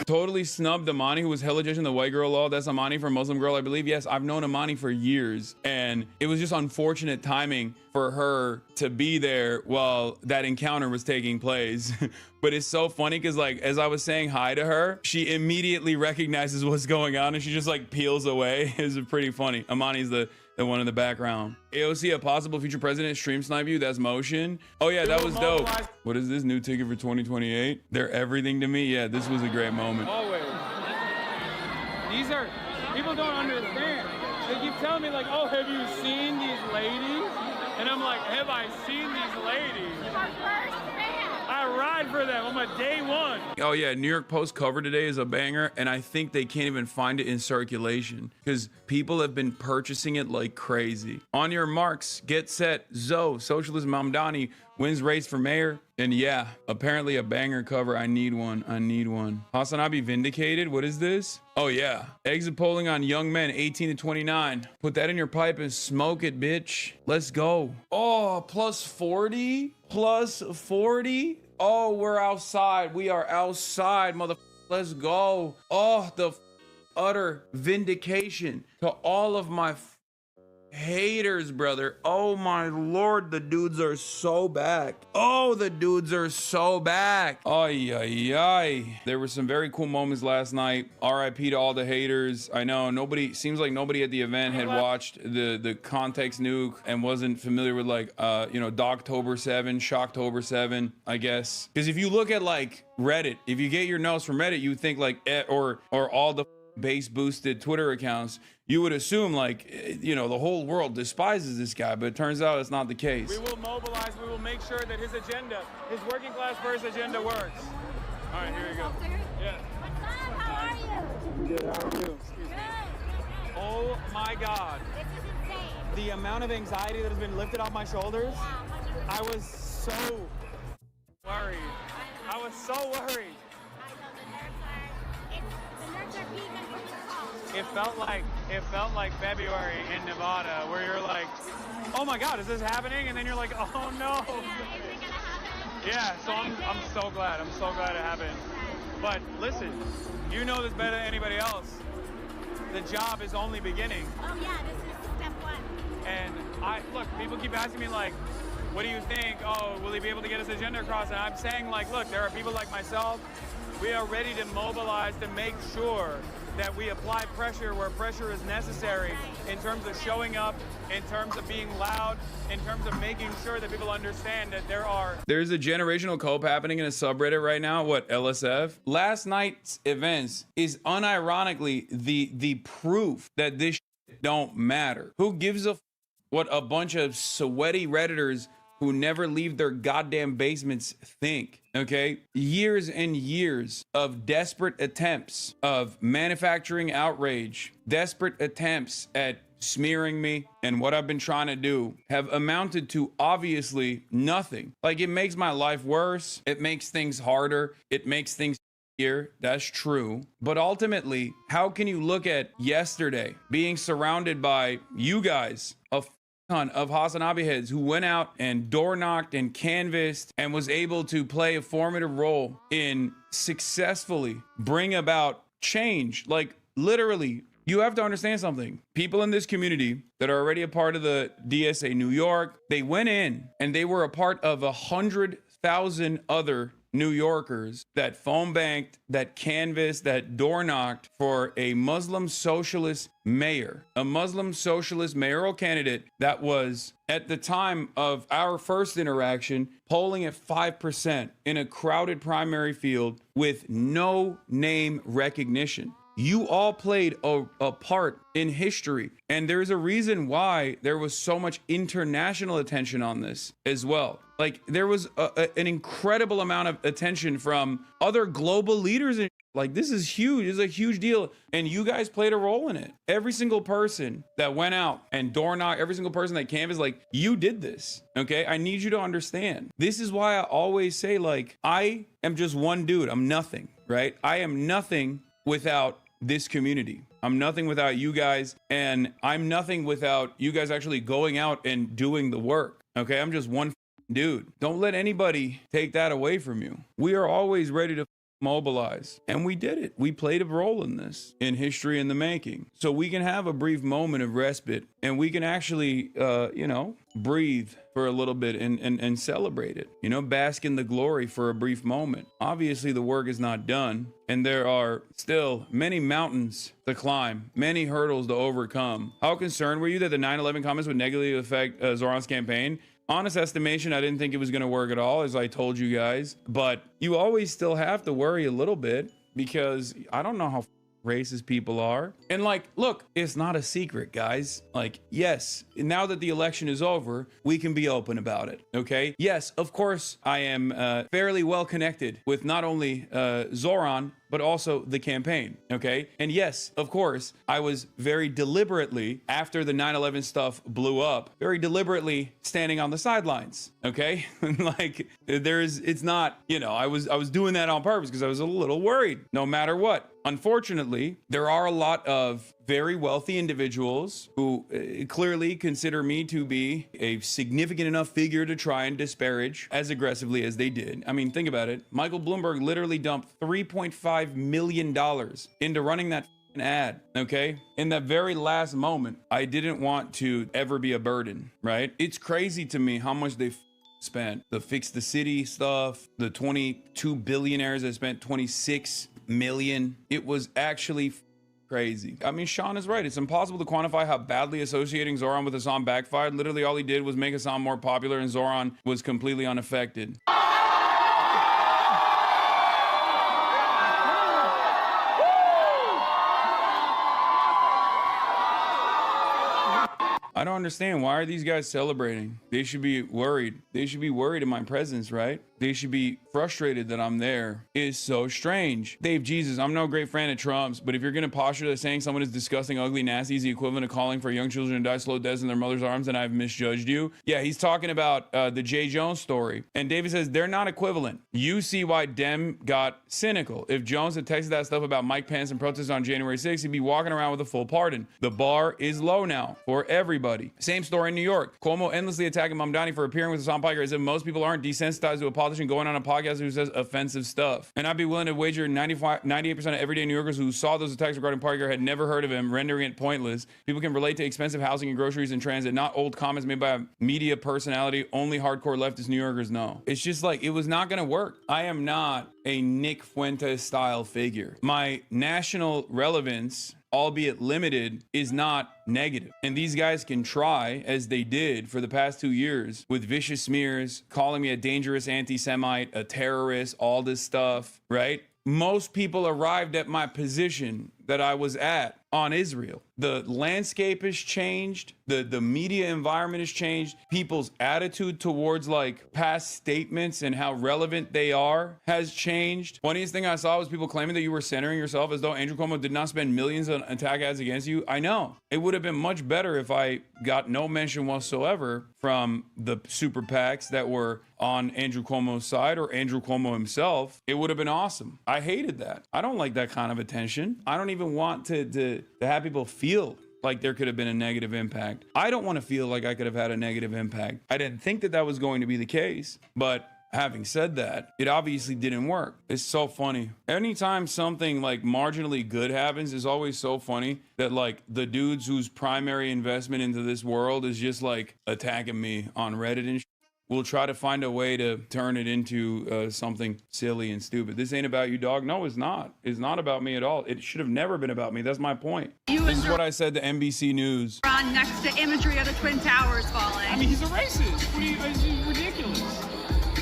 Totally snubbed Amani, who was hella judging the white girl law. That's Amani from Muslim Girl, I believe. Yes, I've known Amani for years, and it was just unfortunate timing for her to be there while that encounter was taking place. But it's so funny because, like, as I was saying hi to her, she immediately recognizes what's going on and she just like peels away. It's pretty funny. Amani's the one in the background. AOC, a possible future president stream snipe you. That's motion. Oh yeah, that was dope. What is this new ticket for 2028? They're everything to me. Yeah, this was a great moment. Always. These are, people don't understand. They keep telling me like, oh, have you seen these ladies? And I'm like, have I seen these ladies? I ride for them. I'm a day one. Oh yeah, New York Post cover today is a banger, and I think they can't even find it in circulation because people have been purchasing it like crazy. On your marks, get set. Zoe, Socialist Mamdani wins race for mayor. And yeah, apparently a banger cover. I need one. I need one. Hasan, I'll be vindicated. What is this? Oh yeah, exit polling on young men 18 to 29. Put that in your pipe and smoke it, bitch. Let's go. Oh, plus 40. Plus 40. Oh, we're outside. We are outside, mother. Let's go. Oh, the utter vindication to all of my haters, brother. Oh my lord, the dudes are so back. Oh, the dudes are so back. Ay, ay, ay. There were some very cool moments last night. RIP to all the haters. I know seems like nobody at the event had watched the context nuke and wasn't familiar with like Dogtober 7, Shocktober 7, I guess. Because if you look at like Reddit, if you get your notes from Reddit, you think like or all the base boosted Twitter accounts, you would assume like, the whole world despises this guy, but it turns out it's not the case. We will mobilize. We will make sure that his agenda, his working class first agenda works. All right, here we go. Yeah. What's up? How are you? Good. How are you? Excuse me. Oh my God. This is insane. The amount of anxiety that has been lifted off my shoulders. Yeah, 100%. I was so worried. I was so worried. I know the nerves are peaking from the call. It felt like February in Nevada, where you're like, oh my God, is this happening? And then you're like, oh no. Yeah, is it gonna happen? Yeah, so I'm so glad. I'm so glad it happened. But listen, you know this better than anybody else. The job is only beginning. Oh yeah, this is step one. And look, people keep asking me like, what do you think? Oh, will he be able to get his agenda across? And I'm saying like, look, there are people like myself. We are ready to mobilize to make sure that we apply pressure where pressure is necessary in terms of showing up, in terms of being loud, in terms of making sure that people understand that there's a generational cope happening in a subreddit right now. What, LSF? Last night's events is unironically the proof that this shit don't matter. Who gives a what a bunch of sweaty Redditors who never leave their goddamn basements think, okay? Years and years of desperate attempts of manufacturing outrage, desperate attempts at smearing me and what I've been trying to do have amounted to obviously nothing. Like, it makes my life worse. It makes things harder. It makes things here. That's true. But ultimately, how can you look at yesterday being surrounded by you guys, a ton of Hasan heads who went out and door knocked and canvassed and was able to play a formative role in successfully bring about change? Like, literally, you have to understand something. People in this community that are already a part of the DSA New York, they went in and they were a part of 100,000 other New Yorkers that phone banked, that canvassed, that door knocked for a Muslim socialist mayor, a Muslim socialist mayoral candidate that was, at the time of our first interaction, polling at 5% in a crowded primary field with no name recognition. You all played a part in history. And there's a reason why there was so much international attention on this as well. Like, there was an incredible amount of attention from other global leaders. Like, this is huge. This is a huge deal. And you guys played a role in it. Every single person that went out and door knocked, every single person that canvassed, like, you did this. Okay? I need you to understand. This is why I always say, like, I am just one dude. I'm nothing, right? I am nothing without this community. I'm nothing without you guys. And I'm nothing without you guys actually going out and doing the work. Okay? I'm just one dude. Don't let anybody take that away from you. We are always ready to mobilize, and we did it. We played a role in this, in history in the making, so we can have a brief moment of respite, and we can actually breathe for a little bit and celebrate it, bask in the glory for a brief moment. Obviously the work is not done, and there are still many mountains to climb, many hurdles to overcome. How concerned were you that the 9/11 comments would negatively affect Zoran's campaign? Honest estimation, I didn't think it was going to work at all, as I told you guys. But you always still have to worry a little bit, because I don't know how racist people are. And like, look, it's not a secret, guys. Like, yes, now that the election is over, we can be open about it, okay? Yes, of course, I am fairly well connected with not only Zoran, but also the campaign, okay? And yes, of course, I was very deliberately, after the 9/11 stuff blew up, very deliberately standing on the sidelines, okay? Like, it's not, I was doing that on purpose because I was a little worried, no matter what. Unfortunately, there are a lot of very wealthy individuals who clearly consider me to be a significant enough figure to try and disparage as aggressively as they did. I mean, think about it. Michael Bloomberg literally dumped $3.5 million into running that ad, okay? In that very last moment, I didn't want to ever be a burden, right? It's crazy to me how much they spent. The Fix the City stuff, the 22 billionaires that spent 26 million. It was actually crazy. I mean, Sean is right. It's impossible to quantify how badly associating Zoran with Hasan backfired. Literally all he did was make Hasan more popular, and Zoran was completely unaffected. I don't understand. Why are these guys celebrating? They should be worried. They should be worried in my presence, right? They should be frustrated that I'm there. It's so strange. Dave Jesus, I'm no great fan of Trump's, but if you're going to posture that saying someone is disgusting, ugly, nasty is the equivalent of calling for young children to die slow deaths in their mother's arms, then I've misjudged you. Yeah, he's talking about the Jay Jones story. And David says they're not equivalent. You see why Dem got cynical. If Jones had texted that stuff about Mike Pence and protests on January 6th, he'd be walking around with a full pardon. The bar is low now for everybody. Same story in New York. Cuomo endlessly attacking Mamdani for appearing with Hasan Piker as if most people aren't desensitized to a politician going on a podcast who says offensive stuff. And I'd be willing to wager 98% of everyday New Yorkers who saw those attacks regarding Piker had never heard of him, rendering it pointless. People can relate to expensive housing and groceries and transit, not old comments made by a media personality only hardcore leftist New Yorkers know. It's just like, it was not going to work. I am not a Nick Fuentes style figure. My national relevance, albeit limited, is not negative. And these guys can try, as they did for the past 2 years, with vicious smears, calling me a dangerous anti-Semite, a terrorist, all this stuff, right? Most people arrived at my position that I was at on Israel. The landscape has changed. The media environment has changed. People's attitude towards like past statements and how relevant they are has changed. Funniest thing I saw was people claiming that you were centering yourself as though Andrew Cuomo did not spend millions on attack ads against you. I know. It would have been much better if I got no mention whatsoever from the super PACs that were on Andrew Cuomo's side or Andrew Cuomo himself. It would have been awesome. I hated that. I don't like that kind of attention. I don't even want to have people feel like there could have been a negative impact. I don't want to feel like I could have had a negative impact. I didn't think that that was going to be the case, but having said that, it obviously didn't work. It's so funny. Anytime something like marginally good happens, it's always so funny that like the dudes whose primary investment into this world is just like attacking me on Reddit and we'll try to find a way to turn it into something silly and stupid. This ain't about you, dog. No, it's not. It's not about me at all. It should have never been about me. That's my point. This is what I said to NBC News. On next to imagery of the Twin Towers falling. I mean, he's a racist. It's ridiculous.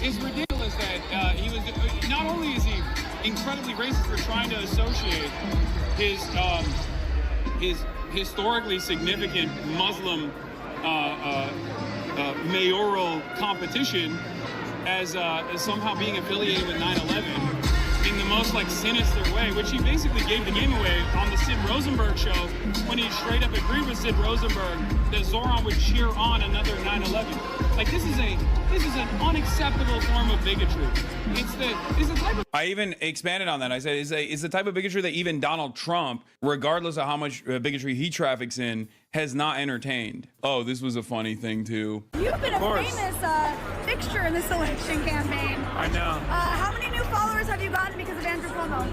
It's ridiculous that he was. Not only is he incredibly racist for trying to associate his historically significant Muslim mayoral competition as somehow being affiliated with 9/11 in the most like sinister way, which he basically gave the game away on the Sid Rosenberg show when he straight up agreed with Sid Rosenberg that Zoran would cheer on another 9/11. Like this is an unacceptable form of bigotry. It's the type of I even expanded on that. I said it's the type of bigotry that even Donald Trump, regardless of how much bigotry he traffics in, has not entertained. Oh, this was a funny thing too. You've been a famous fixture in this election campaign. I know. How many new followers have you gotten because of Andrew Cuomo?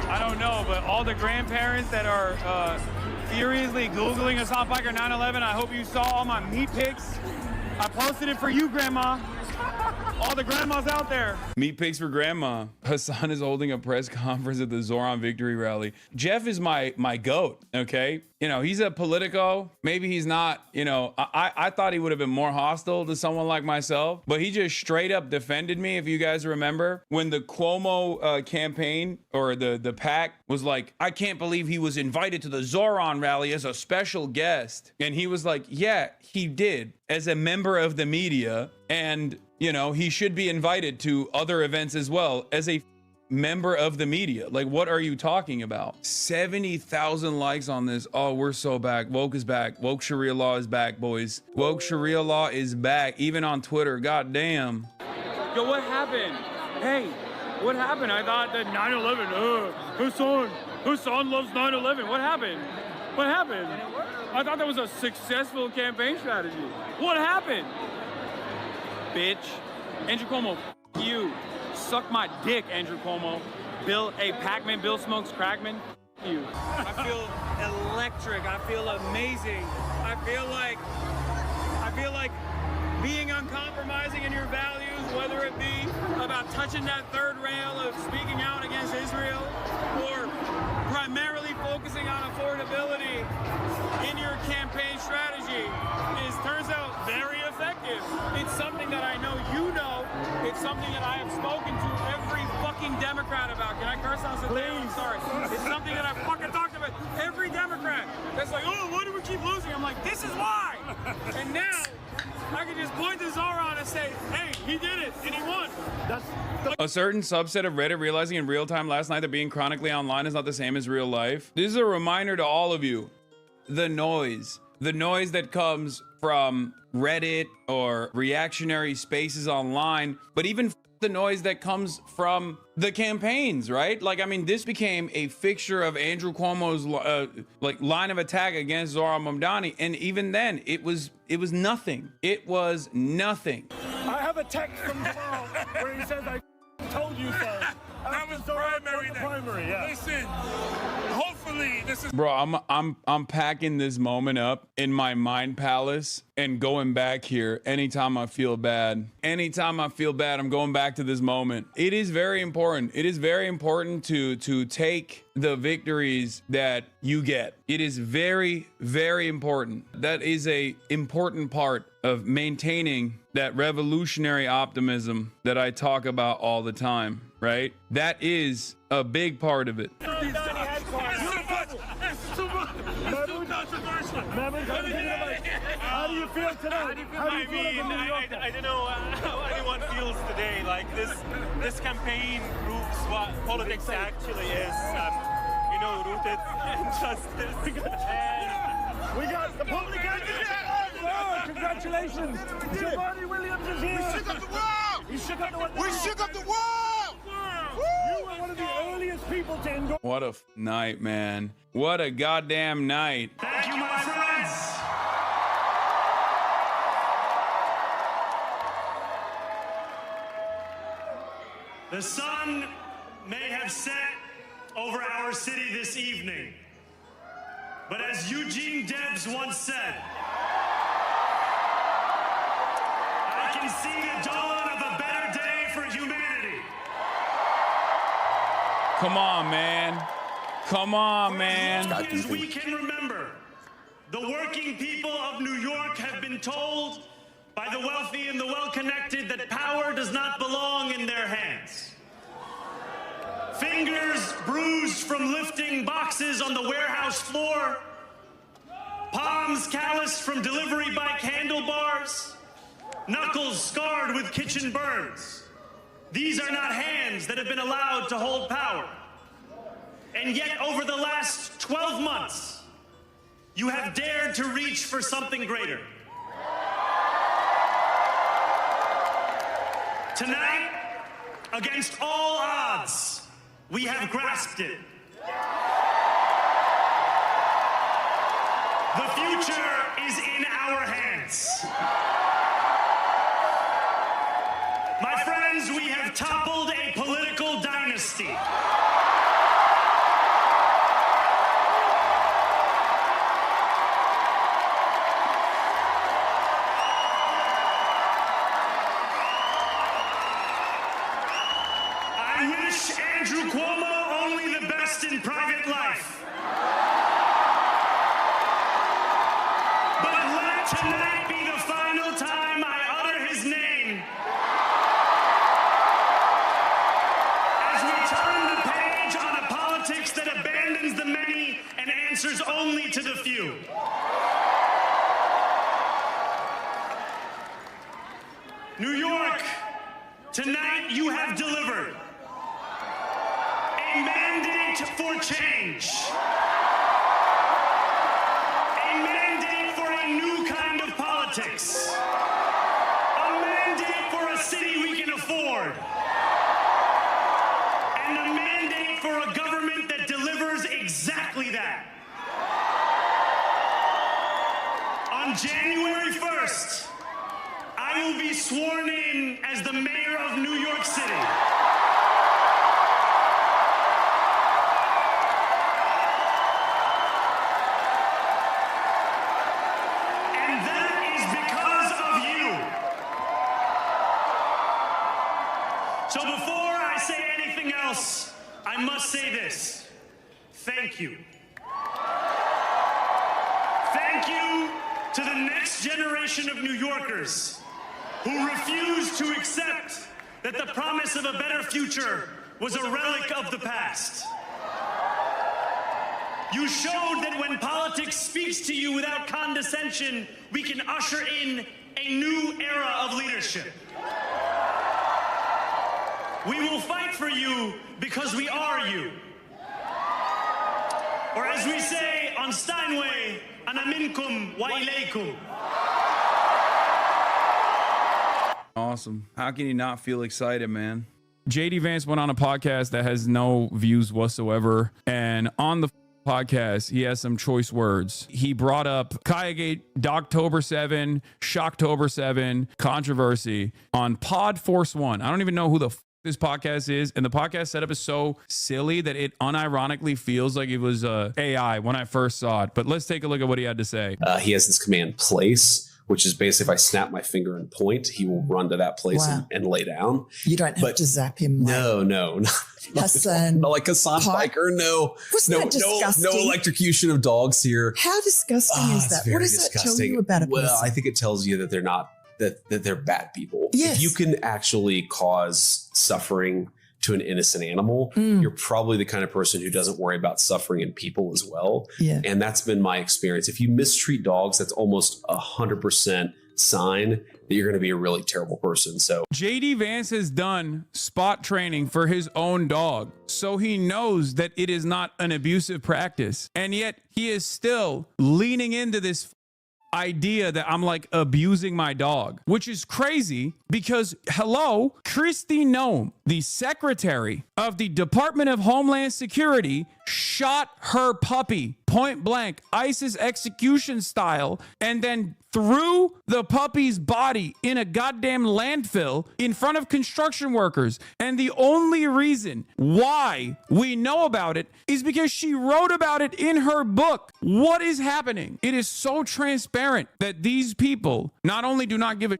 I don't know, but all the grandparents that are furiously Googling Hasan Piker 9/11, I hope you saw all my meat pics. I posted it for you, Grandma. All the grandmas out there. Meat pics for grandma. Hasan is holding a press conference at the Zoran victory rally. Jeff is my goat, okay? You know, he's a Politico. Maybe he's not, you know, I thought he would have been more hostile to someone like myself, but he just straight up defended me, if you guys remember, when the Cuomo campaign or the PAC was like, I can't believe he was invited to the Zoran rally as a special guest. And he was like, yeah, he did, as a member of the media, and you know, he should be invited to other events as well as a member of the media. Like, what are you talking about? 70,000 likes on this. Oh, we're so back. Woke is back. Woke Sharia law is back, boys. Woke Sharia law is back, even on Twitter. God damn. Yo, what happened? Hey, what happened? I thought that 9/11, Hasan loves 9/11. What happened? What happened? I thought that was a successful campaign strategy. What happened? Bitch. Andrew Cuomo, you. Suck my dick, Andrew Cuomo. Bill smokes crackman. You. I feel electric. I feel amazing. I feel like being uncompromising in your values, whether it be about touching that third rail of speaking out against Israel, or primarily focusing on affordability in your campaign strategy, turns out very effective. It's something that I know you know. It's something that I have spoken to every fucking Democrat about. Can I curse on some things? I'm sorry. It's something that I've fucking talked about. Every Democrat that's like, oh, why do we keep losing? I'm like, this is why. And now I can just point to Zoran and say, hey, he did it and he won. A certain subset of Reddit realizing in real time last night that being chronically online is not the same as real life. This is a reminder to all of you. The noise that comes from Reddit or reactionary spaces online, but even the noise that comes from the campaigns, right? Like, I mean, this became a fixture of Andrew Cuomo's line of attack against Zoran Mamdani, and even then, it was nothing. It was nothing. I have a text from Jamal where he says, I told you so. That was primary, yeah. Listen, hopefully this is... Bro, I'm packing this moment up in my mind palace and going back here anytime I feel bad. Anytime I feel bad, I'm going back to this moment. It is very important. It is very important to take the victories that you get. It is very, very important. That is a important part of maintaining that revolutionary optimism that I talk about all the time, right? That is a big part of it. How do you feel tonight? I don't know how anyone feels today. Like this campaign proves what politics actually is. Rooted in justice. We got the public advocate. Oh, congratulations. Giovanni Williams is here. We shook up the world. He shook up the world. We shook up the world. You were one of the earliest people to endorse. What a night, man. What a goddamn night. Thank you, my friends. The sun may have set over our city this evening, but as Eugene Debs once said, I can see the dawn of a better day for humanity. Come on, man. Come on, man. As long as we can remember, the working people of New York have been told by the wealthy and the well-connected that power does not belong in their hands. fingers bruised from lifting boxes on the warehouse floor, palms calloused from delivery bike handlebars, knuckles scarred with kitchen burns. These are not hands that have been allowed to hold power. And yet, over the last 12 months, you have dared to reach for something greater. Tonight, against all odds, we have grasped it. The future is in our hands. My friends, we have toppled a political dynasty. I wish Andrew Cuomo only the best in private life. But let tonight be the final time I utter his name as we turn the page on a politics that abandons the many and answers only to the few. New York, tonight you have delivered a mandate for change. A mandate for a new kind of politics. A mandate for a city we can afford. And a mandate for a government that delivers exactly that. On January 1st, I will be sworn in as the mayor of New York City. And that is because of you. So before I say anything else, I must say this. Thank you. Thank you to the next generation of New Yorkers who refused to accept that the promise of a better future was a relic of the past. You showed that when politics speaks to you without condescension, we can usher in a new era of leadership. We will fight for you because we are you. Or as we say on Steinway, ana minkum wa ilaykum. Awesome. How can you not feel excited, man? JD Vance went on a podcast that has no views whatsoever. And on the podcast, he has some choice words. He brought up Kayagate, Dogtober 7, Shocktober 7, controversy on Pod Force One. I don't even know who the this podcast is, and the podcast setup is so silly that it unironically feels like it was AI when I first saw it. But let's take a look at what he had to say. He has this command place, which is basically if I snap my finger and point, he will run to that place and lay down. You don't have to zap him. No. Hasan. Not like Hasan Biker. No. Wasn't that disgusting? No electrocution of dogs here. How disgusting is that? What does that tell you about a person? Well, I think it tells you that they're not, that they're bad people. Yes. If you can actually cause suffering to an innocent animal, you're probably the kind of person who doesn't worry about suffering in people as well. Yeah. And that's been my experience. If you mistreat dogs, that's almost 100% sign that you're going to be a really terrible person. So JD Vance has done spot training for his own dog, so he knows that it is not an abusive practice. And yet he is still leaning into this idea that I'm like abusing my dog, which is crazy because, hello, Kristi Noem, the secretary of the Department of Homeland Security, shot her puppy point blank, ISIS execution style, and then threw the puppy's body in a goddamn landfill in front of construction workers. And the only reason why we know about it is because she wrote about it in her book. What is happening? It is so transparent that these people not only do not give a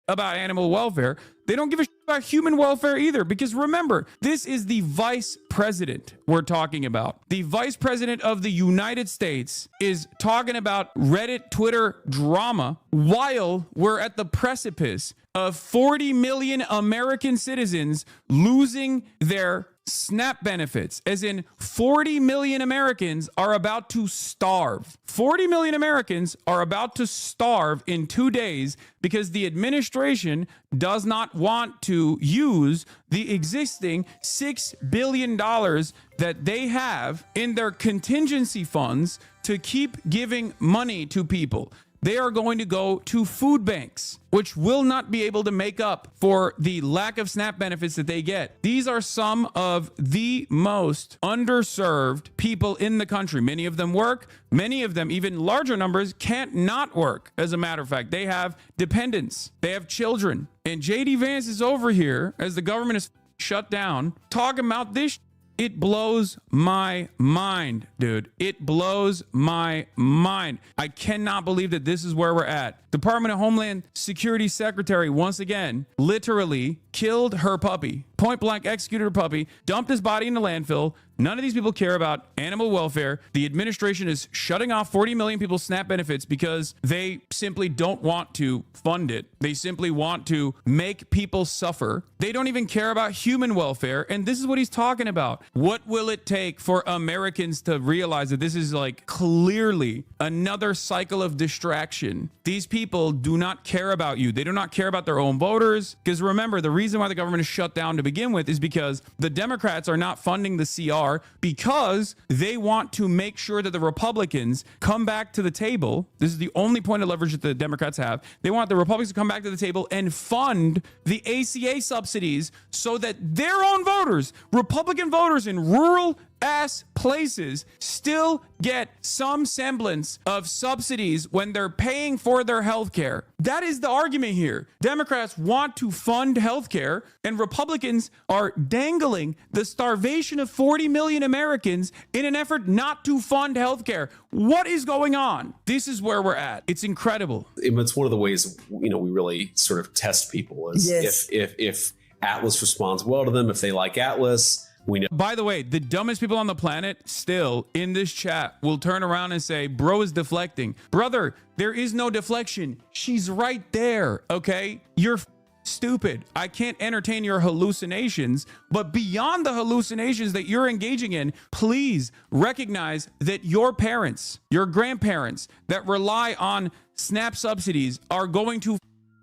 about animal welfare, they don't give a shit about human welfare either. Because remember, this is the vice president we're talking about. The vice president of the United States is talking about Reddit, Twitter drama while we're at the precipice of 40 million American citizens losing their SNAP benefits, as in 40 million Americans are about to starve. 40 million Americans are about to starve in 2 days because the administration does not want to use the existing $6 billion that they have in their contingency funds to keep giving money to people. They are going to go to food banks, which will not be able to make up for the lack of SNAP benefits that they get. These are some of the most underserved people in the country. Many of them work. Many of them, even larger numbers, can't not work. As a matter of fact, they have dependents. They have children. And JD Vance is over here, as the government is shut down, talking about this. It blows my mind, dude. It blows my mind. I cannot believe that this is where we're at. Department of Homeland Security Secretary, once again, literally killed her puppy. Point blank executed her puppy, dumped his body in the landfill. None of these people care about animal welfare. The administration is shutting off 40 million people's SNAP benefits because they simply don't want to fund it. They simply want to make people suffer. They don't even care about human welfare. And this is what he's talking about. What will it take for Americans to realize that this is like clearly another cycle of distraction? These people do not care about you. They do not care about their own voters. Because remember, the reason why the government is shut down to begin with is because the Democrats are not funding the CR because they want to make sure that the Republicans come back to the table. This is the only point of leverage that the Democrats have. They want the Republicans to come back to the table and fund the ACA subsidies so that their own voters, Republican voters in rural ass places, still get some semblance of subsidies when they're paying for their health care. That is the argument here. Democrats want to fund health care, and Republicans are dangling the starvation of 40 million Americans in an effort not to fund health care. What is going on? This is where we're at. It's incredible. It's one of the ways, we really sort of test people is if Atlas responds well to them, if they like Atlas. We know. By the way, the dumbest people on the planet still in this chat will turn around and say, bro is deflecting. Brother, there is no deflection. She's right there, okay? You're stupid. I can't entertain your hallucinations, but beyond the hallucinations that you're engaging in, please recognize that your parents, your grandparents that rely on SNAP subsidies are going to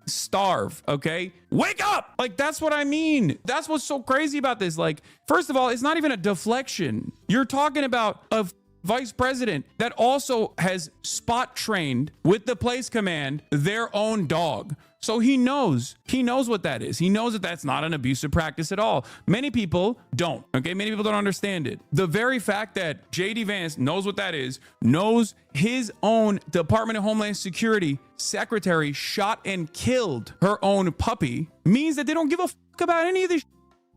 starve, okay? Wake up! Like, that's what I mean. That's what's so crazy about this. Like, first of all, it's not even a deflection. You're talking about a vice president that also has spot trained with the place command their own dog. So he knows what that is. He knows that that's not an abusive practice at all. Many people don't, okay? Many people don't understand it. The very fact that JD Vance knows what that is, knows his own Department of Homeland Security secretary shot and killed her own puppy, means that they don't give a fuck about any of this.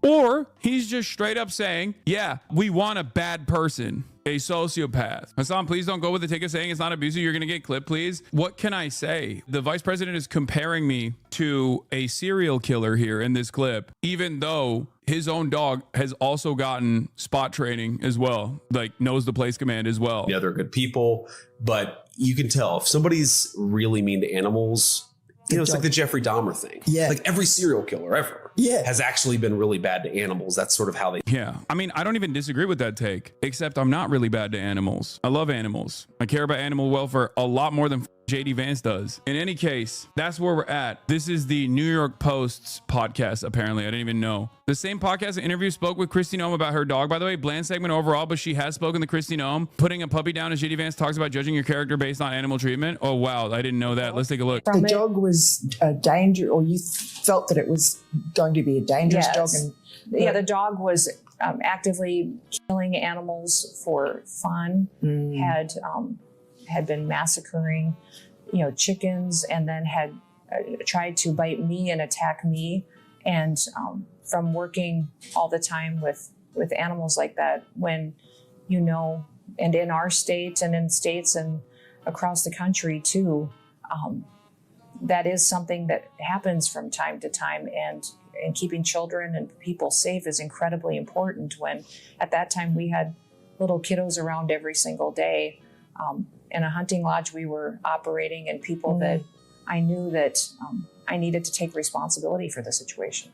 Or he's just straight up saying, yeah, we want a bad person, a sociopath. Hasan, please don't go with the ticket saying it's not abusive. You're going to get clipped, please. What can I say? The vice president is comparing me to a serial killer here in this clip, even though his own dog has also gotten spot training as well, like knows the place command as well. Yeah, they're good people, but you can tell if somebody's really mean to animals, it's like the Jeffrey Dahmer thing. Yeah. Like every serial killer ever has actually been really bad to animals. That's sort of how they. Yeah. I mean, I don't even disagree with that take, except I'm not really bad to animals. I love animals. I care about animal welfare a lot more than JD Vance does. In any case, that's where we're at. This is the New York Post's podcast, apparently. I didn't even know. The same podcast and interview spoke with Kristi Noem about her dog. By the way, bland segment overall, but she has spoken to Kristi Noem. Putting a puppy down as JD Vance talks about judging your character based on animal treatment. Oh, wow. I didn't know that. Let's take a look. The dog was a danger, or you felt that it was going to be a dangerous dog? Yeah, the dog was actively killing animals for fun, had been massacring, chickens, and then had tried to bite me and attack me. And from working all the time with animals like that, when and in our state and in states and across the country too, that is something that happens from time to time, and keeping children and people safe is incredibly important. When at that time we had little kiddos around every single day. In a hunting lodge we were operating, and people that I knew that I needed to take responsibility for the situation.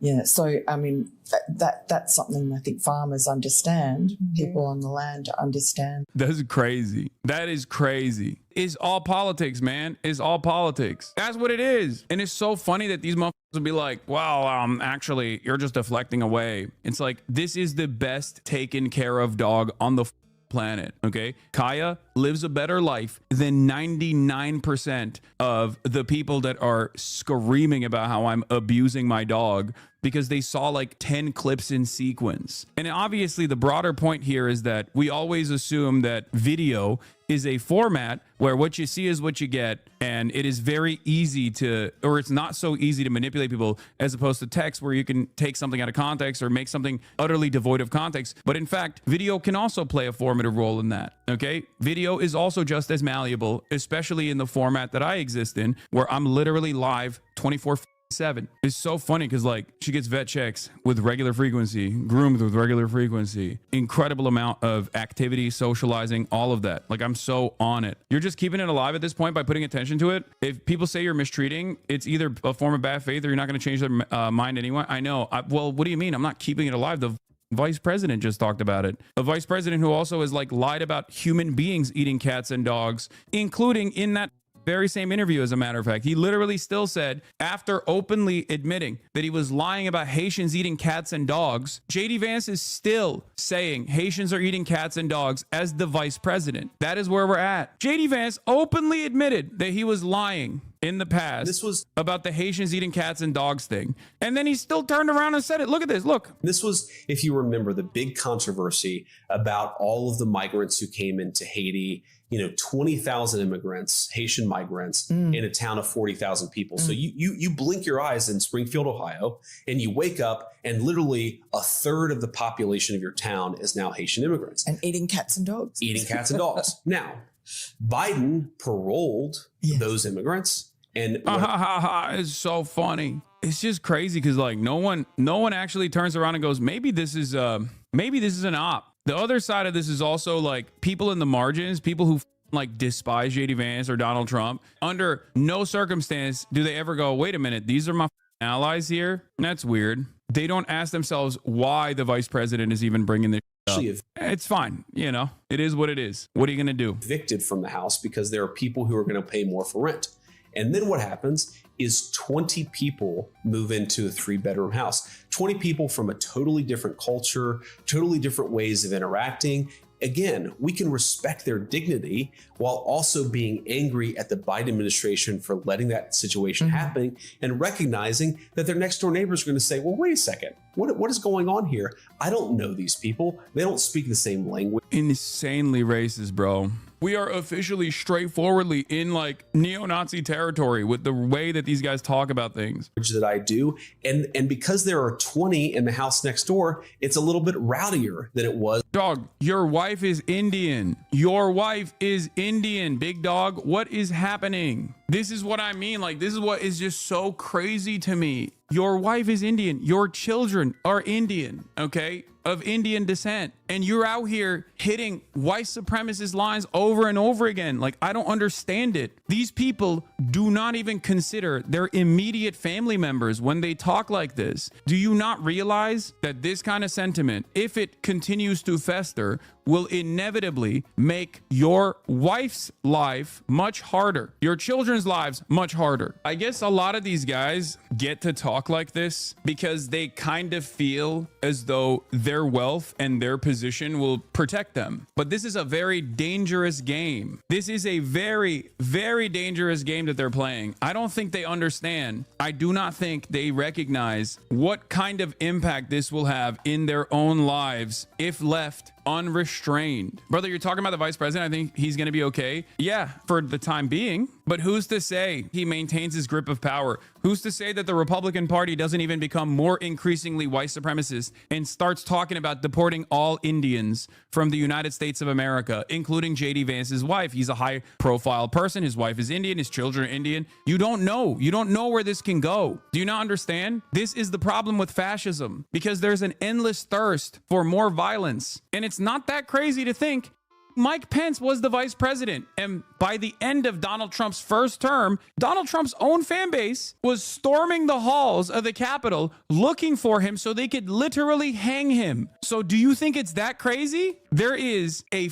Yeah, so I mean that's something I think farmers understand, people on the land understand. That's crazy. That is crazy. It's all politics, man. It's all politics. That's what it is. And it's so funny that these motherfuckers will be like, well, actually, you're just deflecting away. It's like, this is the best taken care of dog on the planet, okay? Kaya lives a better life than 99% of the people that are screaming about how I'm abusing my dog because they saw like 10 clips in sequence. And obviously the broader point here is that we always assume that video is a format where what you see is what you get, and it is very easy to, or it's not so easy to manipulate people as opposed to text where you can take something out of context or make something utterly devoid of context. But in fact, video can also play a formative role in that, okay? Video is also just as malleable, especially in the format that I exist in, where I'm literally live 24/7. It's so funny because like she gets vet checks with regular frequency, groomed with regular frequency, incredible amount of activity, socializing, all of that. Like I'm so on it. You're just keeping it alive at this point by putting attention to it. If people say you're mistreating, it's either a form of bad faith or you're not going to change their mind anyway. I know. Well, what do you mean? I'm not keeping it alive. The vice president just talked about it. A vice president who also has like lied about human beings eating cats and dogs, including in that very same interview, as a matter of fact. He literally still said, after openly admitting that he was lying about Haitians eating cats and dogs, JD Vance is still saying Haitians are eating cats and dogs as the vice president. That is where we're at. JD Vance openly admitted that he was lying in the past about the Haitians eating cats and dogs thing. And then he still turned around and said it. Look at this. Look. This was, if you remember, the big controversy about all of the migrants who came into Haiti. 20,000 immigrants, Haitian migrants in a town of 40,000 people. So you blink your eyes in Springfield, Ohio, and you wake up and literally a third of the population of your town is now Haitian immigrants. And eating cats and dogs. Eating cats and dogs. Now, Biden paroled those immigrants. And it's so funny. It's just crazy because like no one actually turns around and goes, maybe this is an op. The other side of this is also like people in the margins, people who like despise JD Vance or Donald Trump. Under no circumstance do they ever go, wait a minute, these are my allies here. That's weird. They don't ask themselves why the vice president is even bringing this up. It's fine. It is what it is. What are you going to do? Evicted from the house because there are people who are going to pay more for rent. And then what happens is 20 people move into a 3-bedroom house. 20 people from a totally different culture, totally different ways of interacting. Again, we can respect their dignity while also being angry at the Biden administration for letting that situation happen and recognizing that their next door neighbors are going to say, well, wait a second, what is going on here? I don't know these people. They don't speak the same language. Insanely racist, bro. We are officially straightforwardly in like neo-Nazi territory with the way that these guys talk about things. That I do. And because there are 20 in the house next door, it's a little bit rowdier than it was. Dog, your wife is Indian. Your wife is Indian, big dog. What is happening? This is what I mean. Like, this is what is just so crazy to me. Your wife is Indian. Your children are Indian, okay? Of Indian descent. And you're out here hitting white supremacist lines over and over again. Like, I don't understand it. These people do not even consider their immediate family members when they talk like this. Do you not realize that this kind of sentiment, if it continues to fester, will inevitably make your wife's life much harder, your children's lives much harder? I guess a lot of these guys get to talk like this because they kind of feel as though their wealth and their position will protect them. But this is a very dangerous game. This is a very, very dangerous game that they're playing. I don't think they understand. I do not think they recognize what kind of impact this will have in their own lives if left unrestrained. Brother, you're talking about the vice president. I think he's going to be okay. Yeah, for the time being. But who's to say he maintains his grip of power? Who's to say that the Republican Party doesn't even become more increasingly white supremacist and starts talking about deporting all Indians from the United States of America, including JD Vance's wife? He's a high profile person. His wife is Indian. His children are Indian. You don't know. You don't know where this can go. Do you not understand? This is the problem with fascism, because there's an endless thirst for more violence. And it's not that crazy to think Mike Pence was the vice president. And by the end of Donald Trump's first term, Donald Trump's own fan base was storming the halls of the Capitol looking for him so they could literally hang him. So do you think it's that crazy? There is a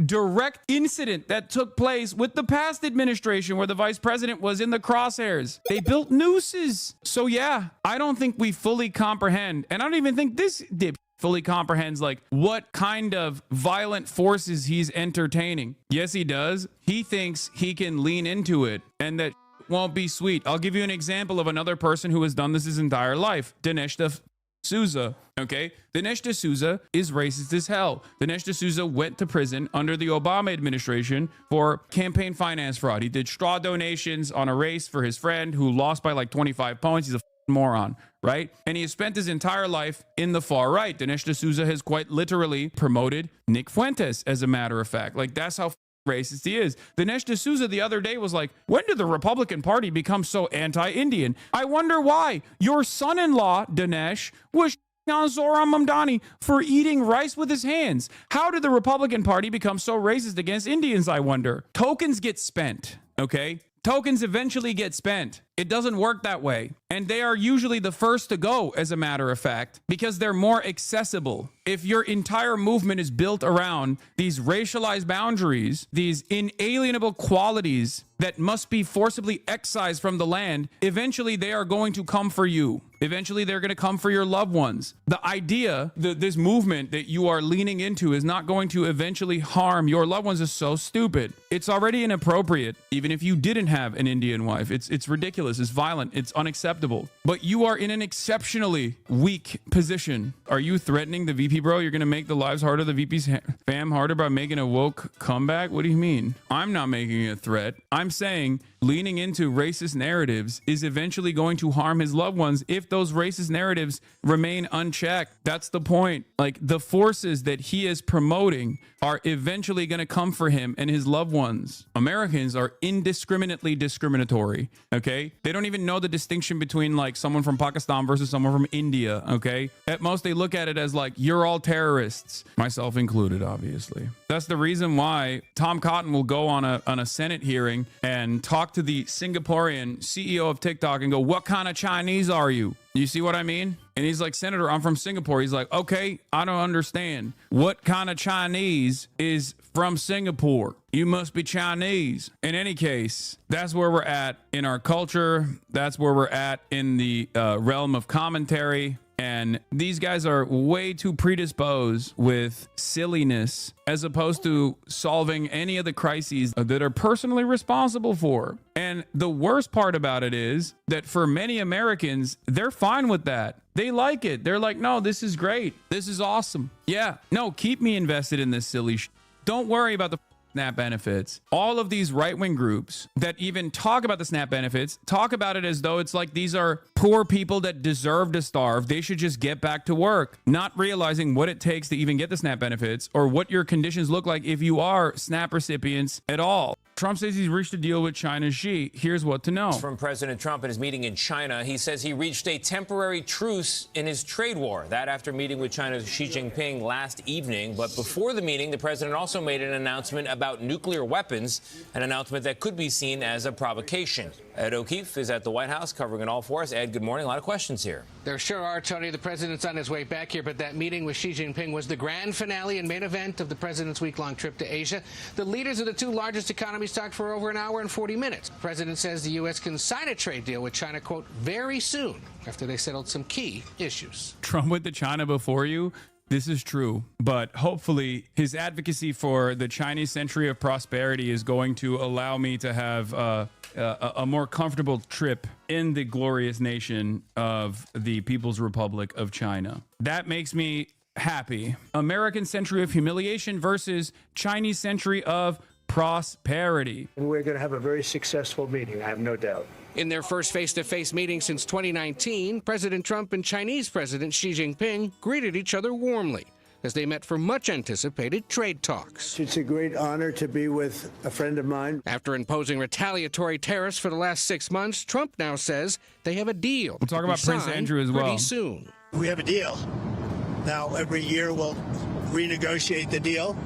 direct incident that took place with the past administration where the vice president was in the crosshairs. They built nooses. So yeah, I don't think we fully comprehend. And I don't even think this dip fully comprehends like what kind of violent forces he's entertaining. Yes, he does. He thinks he can lean into it and that won't be sweet. I'll give you an example of another person who has done this his entire life. Dinesh D'Souza. Okay, Dinesh D'Souza is racist as hell. Dinesh D'Souza went to prison under the Obama administration for campaign finance fraud. He did straw donations on a race for his friend who lost by like 25 points. He's a moron, right? And he has spent his entire life in the far right. Dinesh D'Souza has quite literally promoted Nick Fuentes, as a matter of fact. Like, that's how racist he is. Dinesh D'Souza the other day was like, when did the Republican Party become so anti-Indian? I wonder why. Your son-in-law, Dinesh, was on Zohran Mamdani for eating rice with his hands. How did the Republican Party become so racist against Indians, I wonder? Tokens get spent, okay? Tokens eventually get spent. It doesn't work that way. And they are usually the first to go, as a matter of fact, because they're more accessible. If your entire movement is built around these racialized boundaries, these inalienable qualities that must be forcibly excised from the land, eventually they are going to come for you. Eventually they're going to come for your loved ones. The idea that this movement that you are leaning into is not going to eventually harm your loved ones is so stupid. It's already inappropriate, even if you didn't have an Indian wife. It's ridiculous. It's violent. It's unacceptable. But you are in an exceptionally weak position. Are you threatening the VP, bro? You're going to make the lives harder, the VP's fam harder by making a woke comeback? What do you mean? I'm not making a threat. I'm saying leaning into racist narratives is eventually going to harm his loved ones if those racist narratives remain unchecked. That's the point. Like, the forces that he is promoting are eventually going to come for him and his loved ones. Americans are indiscriminately discriminatory, okay? They don't even know the distinction between like someone from Pakistan versus someone from India, okay? At most, they look at it as like, you're all terrorists, myself included, obviously. That's the reason why Tom Cotton will go on a Senate hearing and talk to the Singaporean CEO of TikTok and go, what kind of Chinese are you? You see what I mean? And he's like, Senator, I'm from Singapore. He's like, okay, I don't understand. What kind of Chinese is from Singapore? You must be Chinese. In any case, that's where we're at in our culture. That's where we're at in the realm of commentary. And these guys are way too predisposed with silliness as opposed to solving any of the crises that are personally responsible for. And the worst part about it is that for many Americans, they're fine with that. They like it. They're like, no, this is great. This is awesome. Yeah, no, keep me invested in this silly shit. Don't worry about the SNAP benefits. All of these right-wing groups that even talk about the SNAP benefits talk about it as though it's like these are poor people that deserve to starve. They should just get back to work, not realizing what it takes to even get the SNAP benefits or what your conditions look like if you are SNAP recipients at all. Trump says he's reached a deal with China's Xi. Here's what to know. From President Trump at his meeting in China, he says he reached a temporary truce in his trade war. That after meeting with China's Xi Jinping last evening. But before the meeting, the president also made an announcement about nuclear weapons, an announcement that could be seen as a provocation. Ed O'Keefe is at the White House covering it all for us. Ed, good morning. A lot of questions here. There sure are, Tony. The president's on his way back here, but that meeting with Xi Jinping was the grand finale and main event of the president's week-long trip to Asia. The leaders of the two largest economies talked for over an hour and 40 minutes. The president says the U.S. can sign a trade deal with China, quote, very soon after they settled some key issues. Trump went to China before you? This is true, but hopefully his advocacy for the Chinese century of prosperity is going to allow me to have a more comfortable trip in the glorious nation of the People's Republic of China. That makes me happy. American century of humiliation versus Chinese century of prosperity. And we're going to have a very successful meeting, I have no doubt. In their first face-to-face meeting since 2019, President Trump and Chinese President Xi Jinping greeted each other warmly as they met for much-anticipated trade talks. It's a great honor to be with a friend of mine. After imposing retaliatory tariffs for the last 6 months, Trump now says they have a deal. We'll talk about Prince Andrew as well. Pretty soon. We have a deal. Now, every year we'll renegotiate the deal.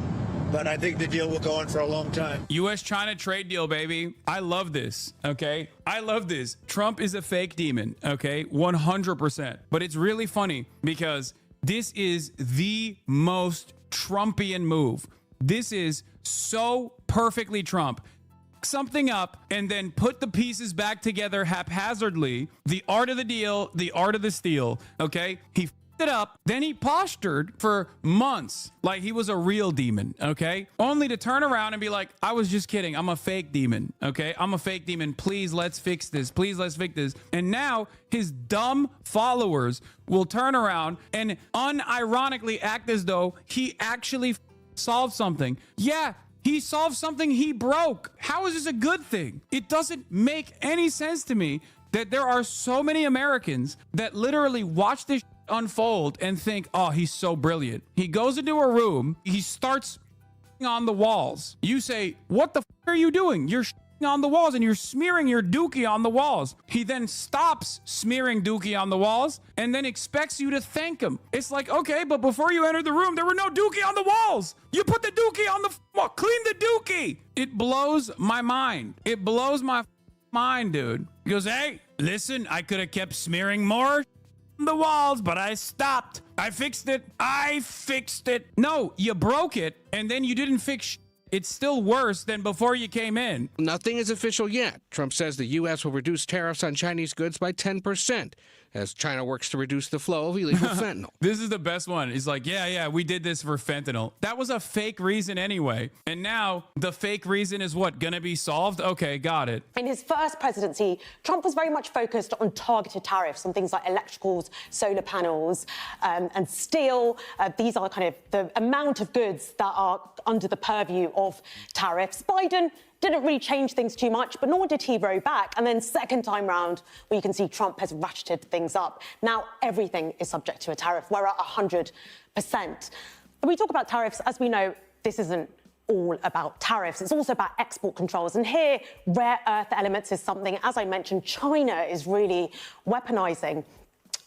but I think the deal will go on for a long time. U.S.-China trade deal, baby. I love this, okay? I love this. Trump is a fake demon, okay? 100%. But it's really funny because this is the most Trumpian move. This is so perfectly Trump. Something up and then put the pieces back together haphazardly. The art of the deal, the art of the steal, okay? He f***ed it up, then he postured for months like he was a real demon, okay? Only to turn around and be like, I was just kidding. I'm a fake demon, okay? I'm a fake demon. Please, let's fix this. Please, let's fix this. And now his dumb followers will turn around and unironically act as though he actually solved something. Yeah, he solved something he broke. How is this a good thing? It doesn't make any sense to me that there are so many Americans that literally watch this unfold and think, oh, he's so brilliant. He goes into a room, he starts on the walls. You say, what the are you doing? You're on the walls and you're smearing your dookie on the walls. He then stops smearing dookie on the walls and then expects you to thank him. It's like, okay, but before you entered the room, there were no dookie on the walls. You put the dookie on the wall. Clean the dookie. It blows my mind. It blows my mind, dude. He goes, hey, listen, I could have kept smearing more on the walls, but I stopped. I fixed it. I fixed it. No, you broke it and then you didn't fix It's still worse than before you came in. Nothing is official yet. Trump says the U.S. will reduce tariffs on Chinese goods by 10% as China works to reduce the flow of illegal fentanyl. This is the best one. He's like, yeah, we did this for fentanyl. That was a fake reason anyway. And now the fake reason is what? Gonna be solved? Okay, got it. In his first presidency, Trump was very much focused on targeted tariffs on things like electricals, solar panels, and steel. These are kind of the amount of goods that are under the purview of tariffs. Biden didn't really change things too much, but nor did he row back. And then second time round, where you can see Trump has ratcheted things up. Now everything is subject to a tariff. We're at 100%. When we talk about tariffs, as we know, this isn't all about tariffs. It's also about export controls. And here, rare earth elements is something, as I mentioned, China is really weaponizing.